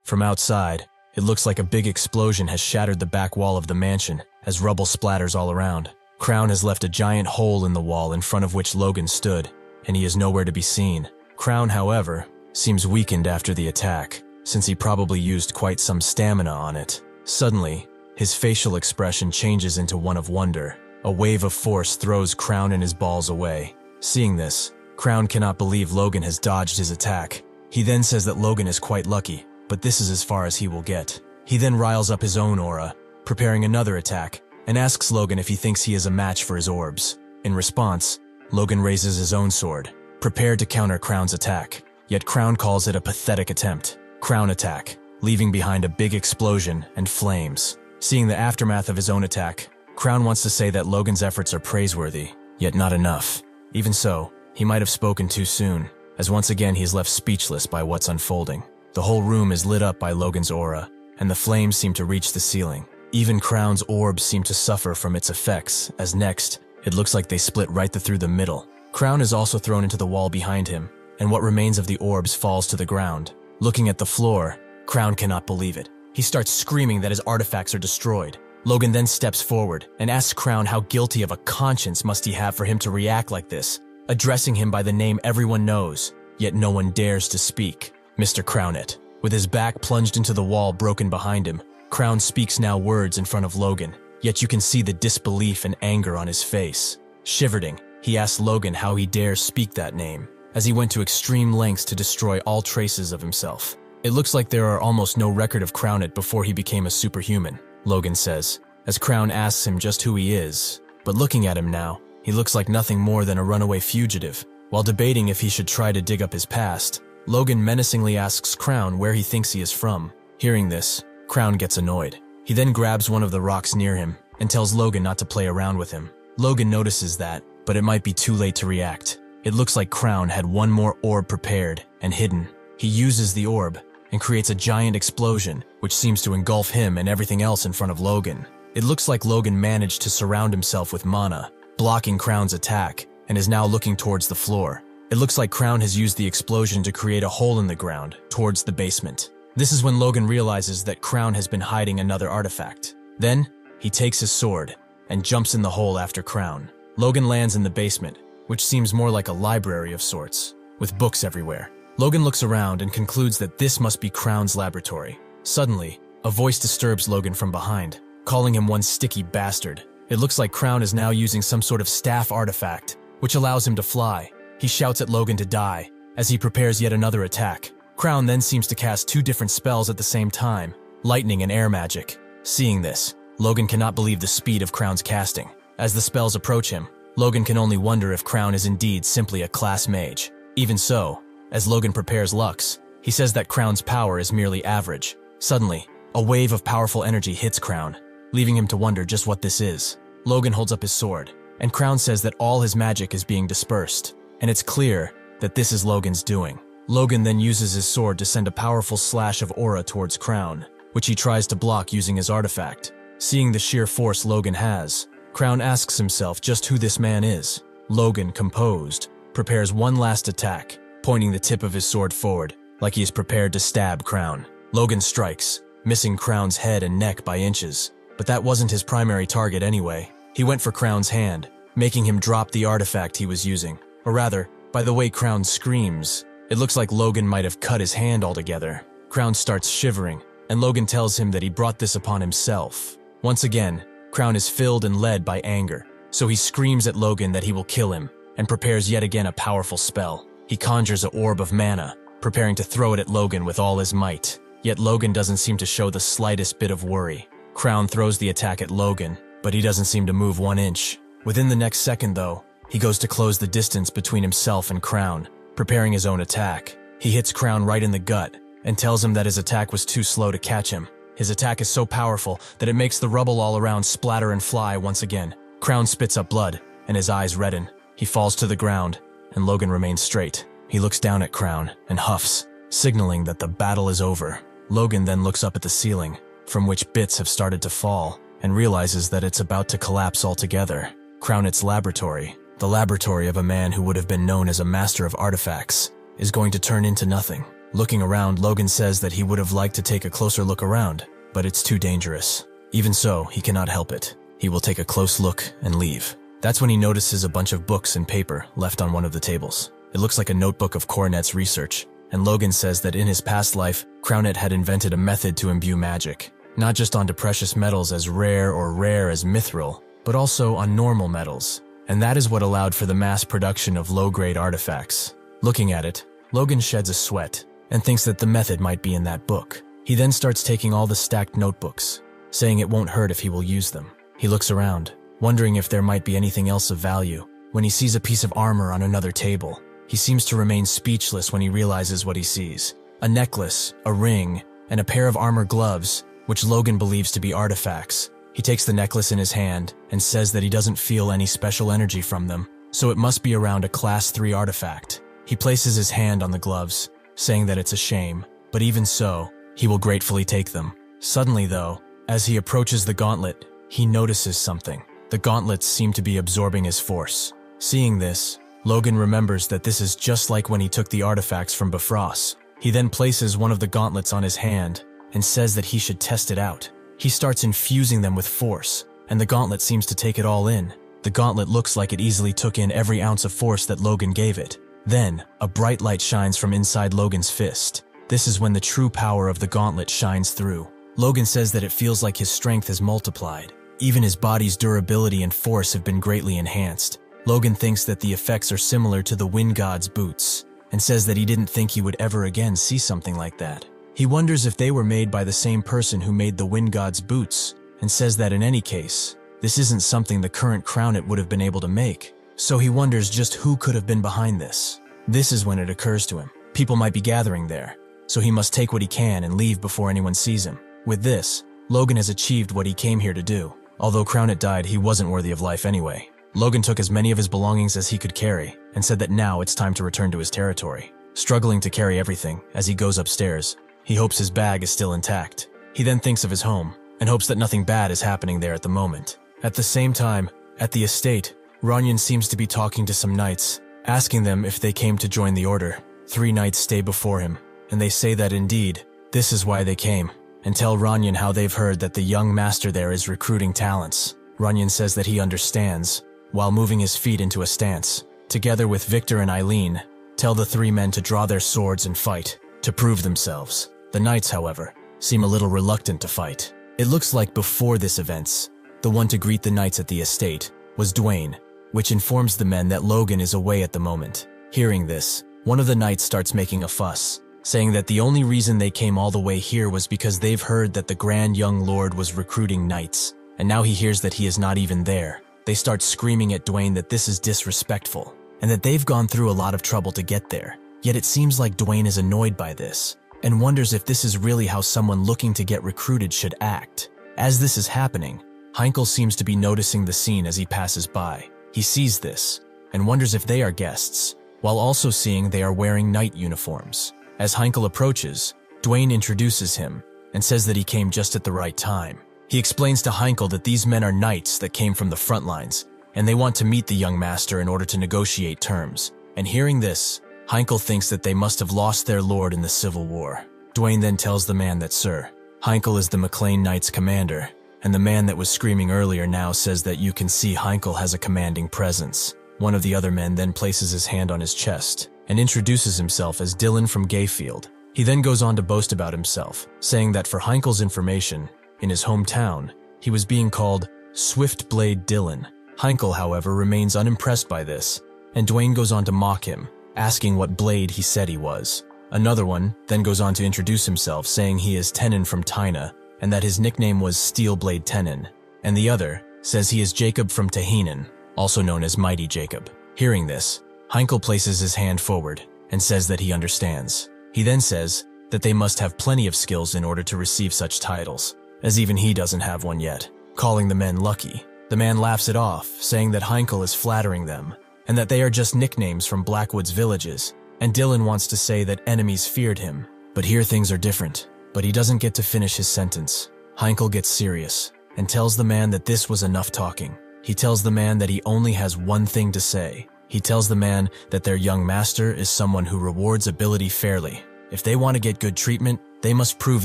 S1: From outside, it looks like a big explosion has shattered the back wall of the mansion as rubble splatters all around. Crown has left a giant hole in the wall in front of which Logan stood, and he is nowhere to be seen. Crown, however, seems weakened after the attack, since he probably used quite some stamina on it. Suddenly, his facial expression changes into one of wonder. A wave of force throws Crown and his balls away. Seeing this, Crown cannot believe Logan has dodged his attack. He then says that Logan is quite lucky, but this is as far as he will get. He then riles up his own aura, preparing another attack, and asks Logan if he thinks he is a match for his orbs. In response, Logan raises his own sword, prepared to counter Crown's attack, yet Crown calls it a pathetic attempt. Crown attack, leaving behind a big explosion and flames. Seeing the aftermath of his own attack, Crown wants to say that Logan's efforts are praiseworthy, yet not enough. Even so, he might have spoken too soon, as once again he is left speechless by what's unfolding. The whole room is lit up by Logan's aura, and the flames seem to reach the ceiling. Even Crown's orbs seem to suffer from its effects, as next, it looks like they split right through the middle. Crown is also thrown into the wall behind him, and what remains of the orbs falls to the ground. Looking at the floor, Crown cannot believe it. He starts screaming that his artifacts are destroyed. Logan then steps forward and asks Crown how guilty of a conscience must he have for him to react like this, addressing him by the name everyone knows, yet no one dares to speak. Mr. Crownit. With his back plunged into the wall broken behind him, Crown speaks now words in front of Logan, yet you can see the disbelief and anger on his face. Shivering, he asks Logan how he dares speak that name, as he went to extreme lengths to destroy all traces of himself. It looks like there are almost no record of Crownit before he became a superhuman, Logan says, as Crown asks him just who he is. But looking at him now, he looks like nothing more than a runaway fugitive. While debating if he should try to dig up his past, Logan menacingly asks Crown where he thinks he is from. Hearing this, Crown gets annoyed. He then grabs one of the rocks near him and tells Logan not to play around with him. Logan notices that, but it might be too late to react. It looks like Crown had one more orb prepared and hidden. He uses the orb and creates a giant explosion, which seems to engulf him and everything else in front of Logan. It looks like Logan managed to surround himself with mana, blocking Crown's attack, and is now looking towards the floor. It looks like Crown has used the explosion to create a hole in the ground towards the basement. This is when Logan realizes that Crown has been hiding another artifact. Then, he takes his sword and jumps in the hole after Crown. Logan lands in the basement, which seems more like a library of sorts, with books everywhere. Logan looks around and concludes that this must be Crown's laboratory. Suddenly, a voice disturbs Logan from behind, calling him one sticky bastard. It looks like Crown is now using some sort of staff artifact, which allows him to fly. He shouts at Logan to die, as he prepares yet another attack. Crown then seems to cast two different spells at the same time, lightning and air magic. Seeing this, Logan cannot believe the speed of Crown's casting. As the spells approach him, Logan can only wonder if Crown is indeed simply a class mage. Even so, as Logan prepares Lux, he says that Crown's power is merely average. Suddenly, a wave of powerful energy hits Crown, leaving him to wonder just what this is. Logan holds up his sword, and Crown says that all his magic is being dispersed, and it's clear that this is Logan's doing. Logan then uses his sword to send a powerful slash of aura towards Crown, which he tries to block using his artifact. Seeing the sheer force Logan has, Crown asks himself just who this man is. Logan, composed, prepares one last attack, pointing the tip of his sword forward, like he is prepared to stab Crown. Logan strikes, missing Crown's head and neck by inches, but that wasn't his primary target anyway. He went for Crown's hand, making him drop the artifact he was using. Or rather, by the way Crown screams, it looks like Logan might have cut his hand altogether. Crown starts shivering, and Logan tells him that he brought this upon himself. Once again, Crown is filled and led by anger, so he screams at Logan that he will kill him, and prepares yet again a powerful spell. He conjures an orb of mana, preparing to throw it at Logan with all his might. Yet Logan doesn't seem to show the slightest bit of worry. Crown throws the attack at Logan, but he doesn't seem to move 1 inch. Within the next second though, he goes to close the distance between himself and Crown, preparing his own attack. He hits Crown right in the gut, and tells him that his attack was too slow to catch him. His attack is so powerful that it makes the rubble all around splatter and fly once again. Crown spits up blood, and his eyes redden. He falls to the ground, and Logan remains straight. He looks down at Crown and huffs, signaling that the battle is over. Logan then looks up at the ceiling, from which bits have started to fall, and realizes that it's about to collapse altogether. Crown's laboratory, the laboratory of a man who would have been known as a master of artifacts, is going to turn into nothing. Looking around, Logan says that he would have liked to take a closer look around, but it's too dangerous. Even so, he cannot help it. He will take a close look and leave. That's when he notices a bunch of books and paper left on one of the tables. It looks like a notebook of Coronet's research, and Logan says that in his past life, Crownett had invented a method to imbue magic, not just onto precious metals as rare as mithril, but also on normal metals, and that is what allowed for the mass production of low-grade artifacts. Looking at it, Logan sheds a sweat, and thinks that the method might be in that book. He then starts taking all the stacked notebooks, saying it won't hurt if he will use them. He looks around, wondering if there might be anything else of value, when he sees a piece of armor on another table. He seems to remain speechless when he realizes what he sees. A necklace, a ring, and a pair of armor gloves, which Logan believes to be artifacts. He takes the necklace in his hand and says that he doesn't feel any special energy from them, so it must be around a Class 3 artifact. He places his hand on the gloves, saying that it's a shame, but even so, he will gratefully take them. Suddenly though, as he approaches the gauntlet, he notices something. The gauntlets seem to be absorbing his force. Seeing this, Logan remembers that this is just like when he took the artifacts from Bifrost. He then places one of the gauntlets on his hand and says that he should test it out. He starts infusing them with force, and the gauntlet seems to take it all in. The gauntlet looks like it easily took in every ounce of force that Logan gave it. Then, a bright light shines from inside Logan's fist. This is when the true power of the gauntlet shines through. Logan says that it feels like his strength has multiplied. Even his body's durability and force have been greatly enhanced. Logan thinks that the effects are similar to the Wind God's boots, and says that he didn't think he would ever again see something like that. He wonders if they were made by the same person who made the Wind God's boots, and says that in any case, this isn't something the current Crownet would have been able to make. So he wonders just who could have been behind this. This is when it occurs to him. People might be gathering there, so he must take what he can and leave before anyone sees him. With this, Logan has achieved what he came here to do. Although Crownet died, he wasn't worthy of life anyway. Logan took as many of his belongings as he could carry and said that now it's time to return to his territory. Struggling to carry everything, as he goes upstairs, he hopes his bag is still intact. He then thinks of his home and hopes that nothing bad is happening there at the moment. At the same time, at the estate, Ranyan seems to be talking to some knights, asking them if they came to join the order. 3 knights stay before him, and they say that indeed, this is why they came, and tell Ranyan how they've heard that the young master there is recruiting talents. Ranyan says that he understands, while moving his feet into a stance. Together with Victor and Eileen, tell the 3 men to draw their swords and fight, to prove themselves. The knights, however, seem a little reluctant to fight. It looks like before this events, the one to greet the knights at the estate was Dwayne, which informs the men that Logan is away at the moment. Hearing this, one of the knights starts making a fuss, saying that the only reason they came all the way here was because they've heard that the Grand Young Lord was recruiting knights, and now he hears that he is not even there. They start screaming at Dwayne that this is disrespectful, and that they've gone through a lot of trouble to get there. Yet it seems like Dwayne is annoyed by this, and wonders if this is really how someone looking to get recruited should act. As this is happening, Heinkel seems to be noticing the scene as he passes by. He sees this, and wonders if they are guests, while also seeing they are wearing knight uniforms. As Heinkel approaches, Dwayne introduces him, and says that he came just at the right time. He explains to Heinkel that these men are knights that came from the front lines, and they want to meet the young master in order to negotiate terms. And hearing this, Heinkel thinks that they must have lost their lord in the Civil War. Dwayne then tells the man that Sir Heinkel is the McLean Knights commander, and the man that was screaming earlier now says that you can see Heinkel has a commanding presence. One of the other men then places his hand on his chest and introduces himself as Dylan from Gayfield. He then goes on to boast about himself, saying that for Heinkel's information, in his hometown, he was being called Swift Blade Dylan. Heinkel, however, remains unimpressed by this, and Dwayne goes on to mock him, asking what blade he said he was. Another one then goes on to introduce himself, saying he is Tenon from Tyna, and that his nickname was Steelblade Tenon, and the other says he is Jacob from Tehinan, also known as Mighty Jacob. Hearing this, Heinkel places his hand forward and says that he understands. He then says that they must have plenty of skills in order to receive such titles, as even he doesn't have one yet, calling the men lucky. The man laughs it off, saying that Heinkel is flattering them, and that they are just nicknames from Blackwood's villages, and Dylan wants to say that enemies feared him. But here things are different. But he doesn't get to finish his sentence. Heinkel gets serious, and tells the man that this was enough talking. He tells the man that he only has one thing to say. He tells the man that their young master is someone who rewards ability fairly. If they want to get good treatment, they must prove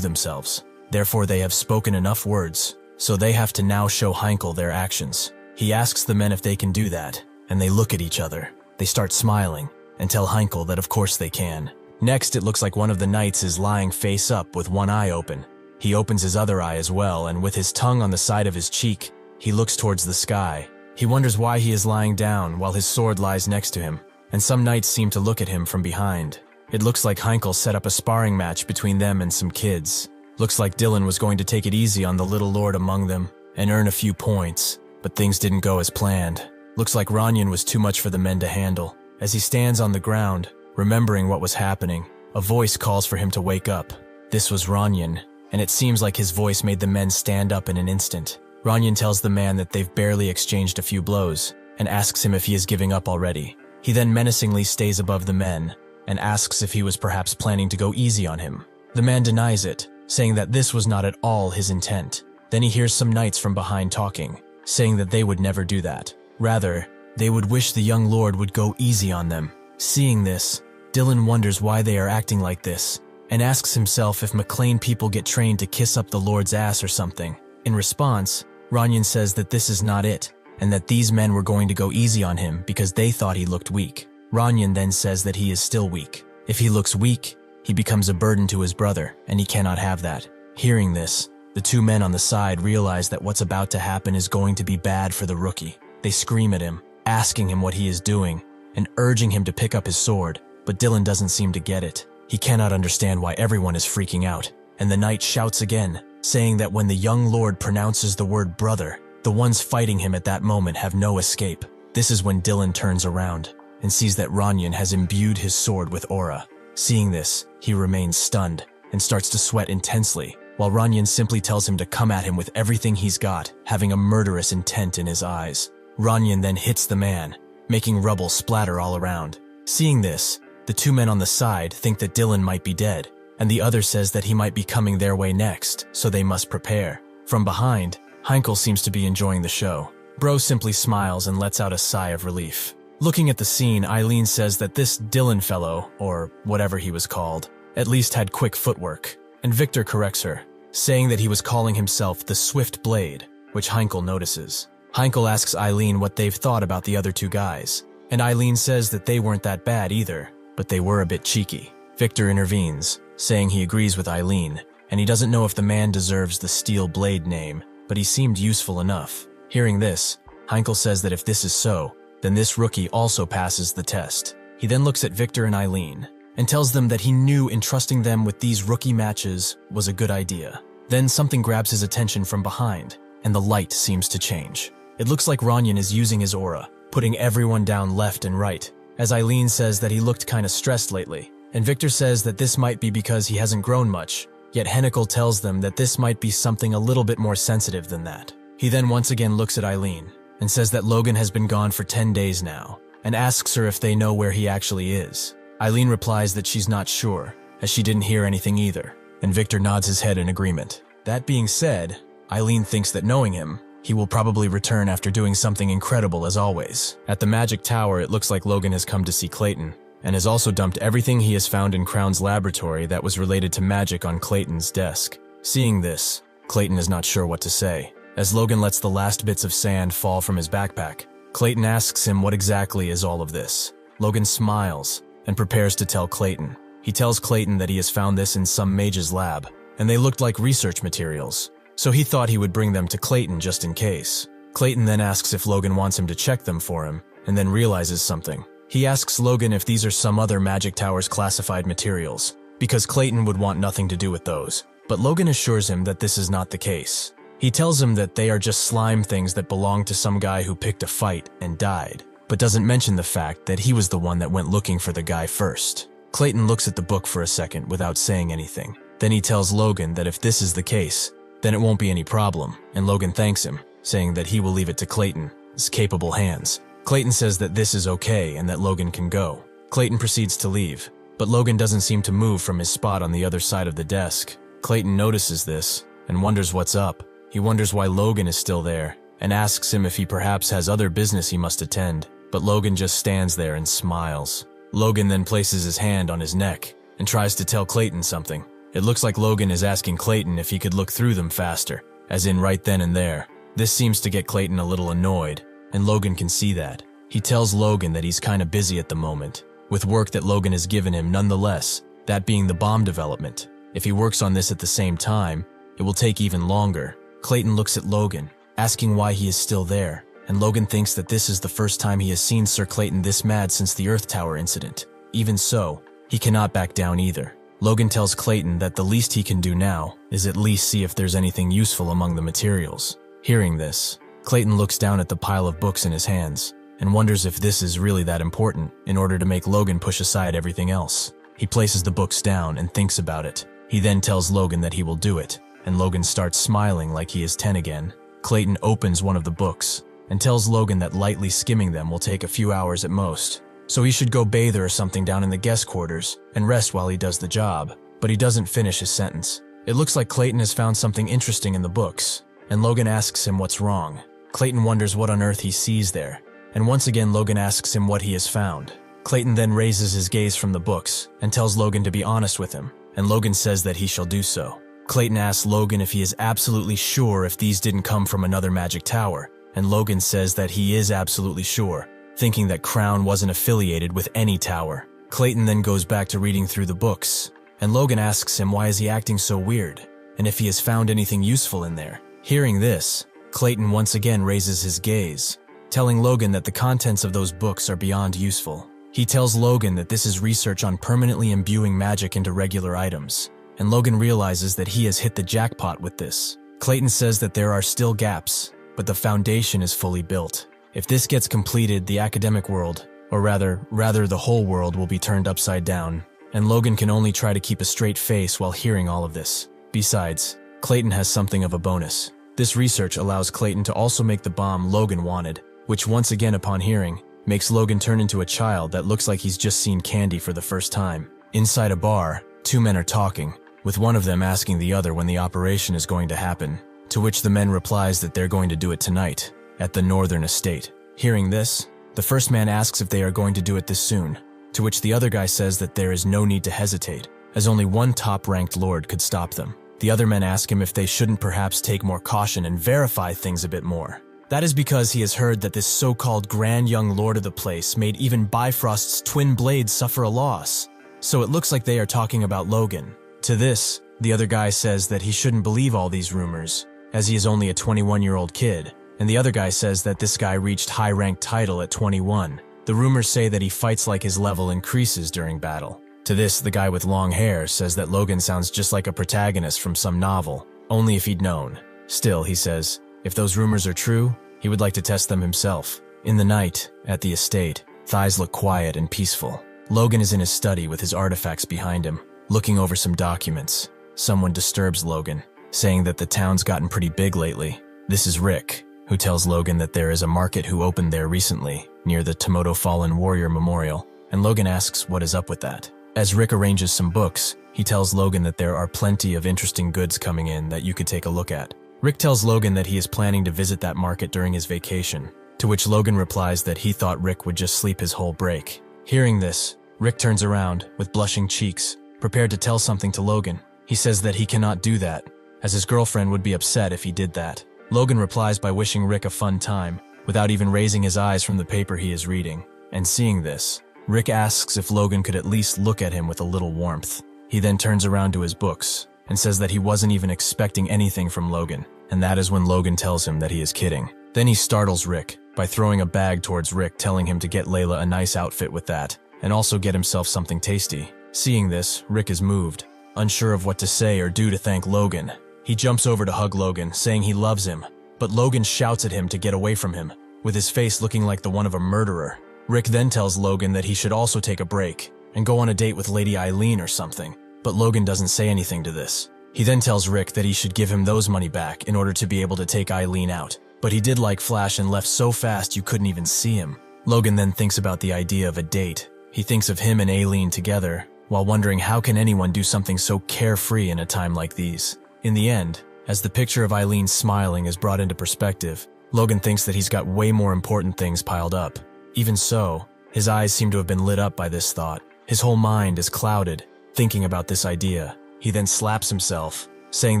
S1: themselves. Therefore they have spoken enough words, so they have to now show Heinkel their actions. He asks the men if they can do that, and they look at each other. They start smiling, and tell Heinkel that of course they can. Next, it looks like one of the knights is lying face up with one eye open. He opens his other eye as well, and with his tongue on the side of his cheek, he looks towards the sky. He wonders why he is lying down while his sword lies next to him, and some knights seem to look at him from behind. It looks like Heinkel set up a sparring match between them and some kids. Looks like Dylan was going to take it easy on the little lord among them and earn a few points, but things didn't go as planned. Looks like Ranyan was too much for the men to handle. As he stands on the ground, remembering what was happening, a voice calls for him to wake up. This was Ranyan, and it seems like his voice made the men stand up in an instant. Ranyan tells the man that they've barely exchanged a few blows, and asks him if he is giving up already. He then menacingly stays above the men, and asks if he was perhaps planning to go easy on him. The man denies it, saying that this was not at all his intent. Then he hears some knights from behind talking, saying that they would never do that. Rather, they would wish the young lord would go easy on them. Seeing this, Dylan wonders why they are acting like this, and asks himself if McLean people get trained to kiss up the lord's ass or something. In response, Ranyan says that this is not it, and that these men were going to go easy on him because they thought he looked weak. Ranyan then says that he is still weak. If he looks weak, he becomes a burden to his brother, and he cannot have that. Hearing this, the 2 men on the side realize that what's about to happen is going to be bad for the rookie. They scream at him, asking him what he is doing, and urging him to pick up his sword, but Dylan doesn't seem to get it. He cannot understand why everyone is freaking out, and the knight shouts again, saying that when the young lord pronounces the word brother, the ones fighting him at that moment have no escape. This is when Dylan turns around and sees that Ranyan has imbued his sword with aura. Seeing this, he remains stunned and starts to sweat intensely, while Ranyan simply tells him to come at him with everything he's got, having a murderous intent in his eyes. Ranyan then hits the man, making rubble splatter all around. Seeing this, the two men on the side think that Dylan might be dead, and the other says that he might be coming their way next, so they must prepare. From behind, Heinkel seems to be enjoying the show. Bro simply smiles and lets out a sigh of relief. Looking at the scene, Eileen says that this Dylan fellow, or whatever he was called, at least had quick footwork, and Victor corrects her, saying that he was calling himself the Swift Blade, which Heinkel notices. Heinkel asks Eileen what they've thought about the other two guys, and Eileen says that they weren't that bad either, but they were a bit cheeky. Victor intervenes, saying he agrees with Eileen, and he doesn't know if the man deserves the Steel Blade name, but he seemed useful enough. Hearing this, Heinkel says that if this is so, then this rookie also passes the test. He then looks at Victor and Eileen, and tells them that he knew entrusting them with these rookie matches was a good idea. Then something grabs his attention from behind, and the light seems to change. It looks like Ranyan is using his aura, putting everyone down left and right, as Eileen says that he looked kinda stressed lately, and Victor says that this might be because he hasn't grown much, yet Heinkel tells them that this might be something a little bit more sensitive than that. He then once again looks at Eileen, and says that Logan has been gone for 10 days now, and asks her if they know where he actually is. Eileen replies that she's not sure, as she didn't hear anything either, and Victor nods his head in agreement. That being said, Eileen thinks that knowing him, he will probably return after doing something incredible as always. At the Magic Tower, it looks like Logan has come to see Clayton, and has also dumped everything he has found in Crown's laboratory that was related to magic on Clayton's desk. Seeing this, Clayton is not sure what to say. As Logan lets the last bits of sand fall from his backpack, Clayton asks him what exactly is all of this. Logan smiles and prepares to tell Clayton. He tells Clayton that he has found this in some mage's lab, and they looked like research materials, so he thought he would bring them to Clayton just in case. Clayton then asks if Logan wants him to check them for him, and then realizes something. He asks Logan if these are some other Magic Tower's classified materials, because Clayton would want nothing to do with those, but Logan assures him that this is not the case. He tells him that they are just slime things that belong to some guy who picked a fight and died, but doesn't mention the fact that he was the one that went looking for the guy first. Clayton looks at the book for a second without saying anything. Then he tells Logan that if this is the case, then it won't be any problem, and Logan thanks him, saying that he will leave it to Clayton's capable hands. Clayton says that this is okay and that Logan can go. Clayton proceeds to leave, but Logan doesn't seem to move from his spot on the other side of the desk. Clayton notices this and wonders what's up. He wonders why Logan is still there, and asks him if he perhaps has other business he must attend, but Logan just stands there and smiles. Logan then places his hand on his neck and tries to tell Clayton something. It looks like Logan is asking Clayton if he could look through them faster, as in right then and there. This seems to get Clayton a little annoyed, and Logan can see that. He tells Logan that he's kinda busy at the moment, with work that Logan has given him nonetheless, that being the bomb development. If he works on this at the same time, it will take even longer. Clayton looks at Logan, asking why he is still there, and Logan thinks that this is the first time he has seen Sir Clayton this mad since the Earth Tower incident. Even so, he cannot back down either. Logan tells Clayton that the least he can do now is at least see if there's anything useful among the materials. Hearing this, Clayton looks down at the pile of books in his hands, and wonders if this is really that important in order to make Logan push aside everything else. He places the books down and thinks about it. He then tells Logan that he will do it, and Logan starts smiling like he is 10 again. Clayton opens one of the books and tells Logan that lightly skimming them will take a few hours at most, so he should go bathe or something down in the guest quarters and rest while he does the job, but he doesn't finish his sentence. It looks like Clayton has found something interesting in the books, and Logan asks him what's wrong. Clayton wonders what on earth he sees there, and once again Logan asks him what he has found. Clayton then raises his gaze from the books and tells Logan to be honest with him, and Logan says that he shall do so. Clayton asks Logan if he is absolutely sure if these didn't come from another Magic Tower, and Logan says that he is absolutely sure, thinking that Crown wasn't affiliated with any tower. Clayton then goes back to reading through the books, and Logan asks him why is he acting so weird, and if he has found anything useful in there. Hearing this, Clayton once again raises his gaze, telling Logan that the contents of those books are beyond useful. He tells Logan that this is research on permanently imbuing magic into regular items, and Logan realizes that he has hit the jackpot with this. Clayton says that there are still gaps, but the foundation is fully built. If this gets completed, the academic world, or rather the whole world, will be turned upside down, and Logan can only try to keep a straight face while hearing all of this. Besides, Clayton has something of a bonus. This research allows Clayton to also make the bomb Logan wanted, which once again upon hearing, makes Logan turn into a child that looks like he's just seen candy for the first time. Inside a bar, two men are talking, with one of them asking the other when the operation is going to happen, to which the men replies that they're going to do it tonight, at the northern estate. Hearing this, the first man asks if they are going to do it this soon, to which the other guy says that there is no need to hesitate, as only one top-ranked lord could stop them. The other men ask him if they shouldn't perhaps take more caution and verify things a bit more. That is because he has heard that this so-called grand young lord of the place made even Bifrost's twin blades suffer a loss. So it looks like they are talking about Logan. To this, the other guy says that he shouldn't believe all these rumors, as he is only a 21-year-old kid, and the other guy says that this guy reached high-ranked title at 21. The rumors say that he fights like his level increases during battle. To this, the guy with long hair says that Logan sounds just like a protagonist from some novel, only if he'd known. Still, he says, if those rumors are true, he would like to test them himself. In the night, at the estate, thighs look quiet and peaceful. Logan is in his study with his artifacts behind him, looking over some documents. Someone disturbs Logan, saying that the town's gotten pretty big lately. This is Rick, who tells Logan that there is a market who opened there recently, near the Tomoto Fallen Warrior Memorial, and Logan asks what is up with that. As Rick arranges some books, he tells Logan that there are plenty of interesting goods coming in that you could take a look at. Rick tells Logan that he is planning to visit that market during his vacation, to which Logan replies that he thought Rick would just sleep his whole break. Hearing this, Rick turns around, with blushing cheeks, prepared to tell something to Logan. He says that he cannot do that, as his girlfriend would be upset if he did that. Logan replies by wishing Rick a fun time, without even raising his eyes from the paper he is reading. And seeing this, Rick asks if Logan could at least look at him with a little warmth. He then turns around to his books, and says that he wasn't even expecting anything from Logan, and that is when Logan tells him that he is kidding. Then he startles Rick by throwing a bag towards Rick, telling him to get Layla a nice outfit with that, and also get himself something tasty. Seeing this, Rick is moved, unsure of what to say or do to thank Logan. He jumps over to hug Logan, saying he loves him, but Logan shouts at him to get away from him, with his face looking like the one of a murderer. Rick then tells Logan that he should also take a break and go on a date with Lady Eileen or something, but Logan doesn't say anything to this. He then tells Rick that he should give him those money back in order to be able to take Eileen out, but he did like Flash and left so fast you couldn't even see him. Logan then thinks about the idea of a date. He thinks of him and Eileen together, while wondering how can anyone do something so carefree in a time like these. In the end, as the picture of Eileen smiling is brought into perspective, Logan thinks that he's got way more important things piled up. Even so, his eyes seem to have been lit up by this thought. His whole mind is clouded, thinking about this idea. He then slaps himself, saying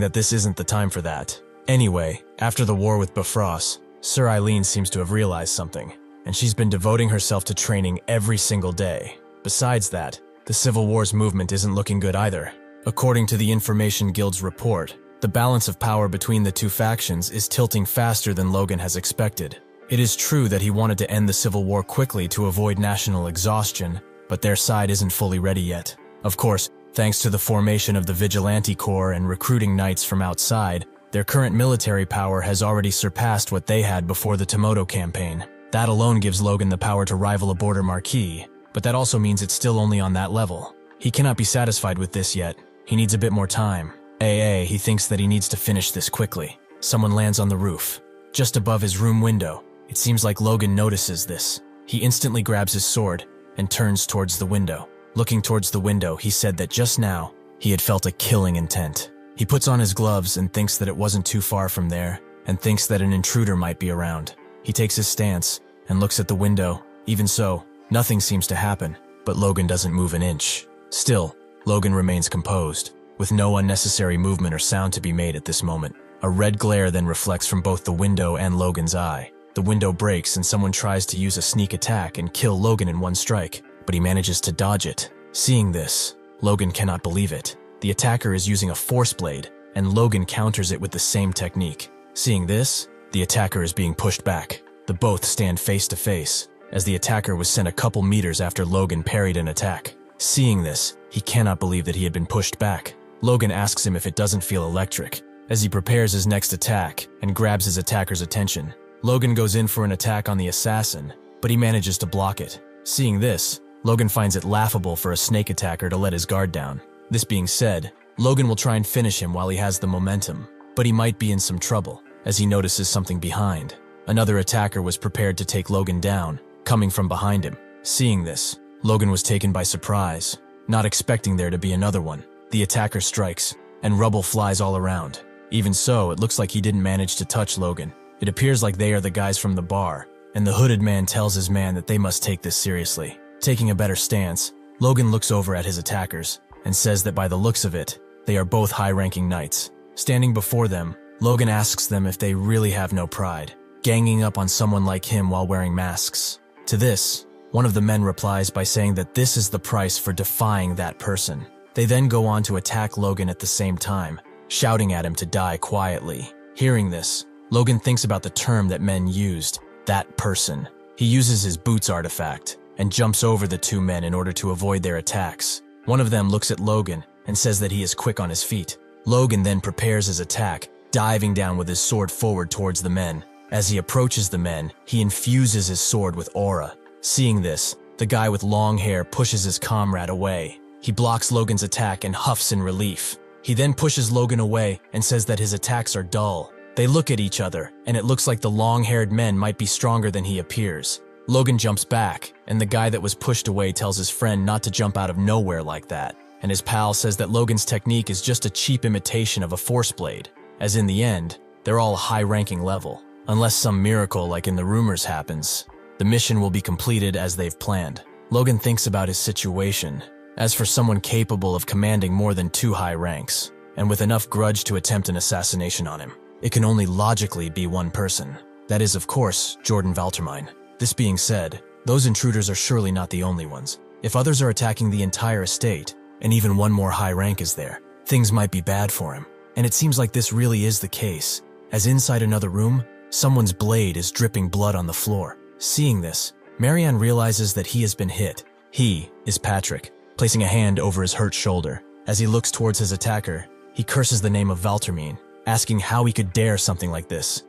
S1: that this isn't the time for that. Anyway, after the war with Bifrost, Sir Eileen seems to have realized something, and she's been devoting herself to training every single day. Besides that, the Civil War's movement isn't looking good either. According to the Information Guild's report, the balance of power between the two factions is tilting faster than Logan has expected. It is true that he wanted to end the Civil War quickly to avoid national exhaustion, but their side isn't fully ready yet. Of course, thanks to the formation of the Vigilante Corps and recruiting knights from outside, their current military power has already surpassed what they had before the Tomoto campaign. That alone gives Logan the power to rival a border marquis, but that also means it's still only on that level. He cannot be satisfied with this yet. He needs a bit more time. He thinks that he needs to finish this quickly. Someone lands on the roof, just above his room window. It seems like Logan notices this. He instantly grabs his sword and turns towards the window. Looking towards the window, he said that just now, he had felt a killing intent. He puts on his gloves and thinks that it wasn't too far from there, and thinks that an intruder might be around. He takes his stance and looks at the window. Even so, nothing seems to happen, but Logan doesn't move an inch. Still, Logan remains composed, with no unnecessary movement or sound to be made at this moment. A red glare then reflects from both the window and Logan's eye. The window breaks and someone tries to use a sneak attack and kill Logan in one strike, but he manages to dodge it. Seeing this, Logan cannot believe it. The attacker is using a force blade, and Logan counters it with the same technique. Seeing this, the attacker is being pushed back. The both stand face to face, as the attacker was sent a couple meters after Logan parried an attack. Seeing this, he cannot believe that he had been pushed back. Logan asks him if it doesn't feel electric, as he prepares his next attack and grabs his attacker's attention. Logan goes in for an attack on the assassin, but he manages to block it. Seeing this, Logan finds it laughable for a snake attacker to let his guard down. This being said, Logan will try and finish him while he has the momentum, but he might be in some trouble, as he notices something behind. Another attacker was prepared to take Logan down, coming from behind him. Seeing this, Logan was taken by surprise, not expecting there to be another one. The attacker strikes, and rubble flies all around. Even so, it looks like he didn't manage to touch Logan. It appears like they are the guys from the bar, and the hooded man tells his man that they must take this seriously. Taking a better stance, Logan looks over at his attackers and says that by the looks of it, they are both high-ranking knights. Standing before them, Logan asks them if they really have no pride, ganging up on someone like him while wearing masks. To this, one of the men replies by saying that this is the price for defying that person. They then go on to attack Logan at the same time, shouting at him to die quietly. Hearing this, Logan thinks about the term that men used, that person. He uses his boots artifact and jumps over the two men in order to avoid their attacks. One of them looks at Logan and says that he is quick on his feet. Logan then prepares his attack, diving down with his sword forward towards the men. As he approaches the men, he infuses his sword with aura. Seeing this, the guy with long hair pushes his comrade away. He blocks Logan's attack and huffs in relief. He then pushes Logan away and says that his attacks are dull. They look at each other, and it looks like the long-haired men might be stronger than he appears. Logan jumps back, and the guy that was pushed away tells his friend not to jump out of nowhere like that. And his pal says that Logan's technique is just a cheap imitation of a force blade, as in the end, they're all high-ranking level. Unless some miracle like in the rumors happens, the mission will be completed as they've planned. Logan thinks about his situation. As for someone capable of commanding more than 2 high ranks, and with enough grudge to attempt an assassination on him, it can only logically be one person. That is, of course, Jordan Valtermine. This being said, those intruders are surely not the only ones. If others are attacking the entire estate, and even one more high rank is there, things might be bad for him. And it seems like this really is the case, as inside another room, someone's blade is dripping blood on the floor. Seeing this, Marianne realizes that he has been hit. He is Patrick, placing a hand over his hurt shoulder. As he looks towards his attacker, he curses the name of Valtermine, asking how he could dare something like this.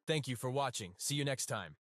S1: Thank you for watching. See you next time.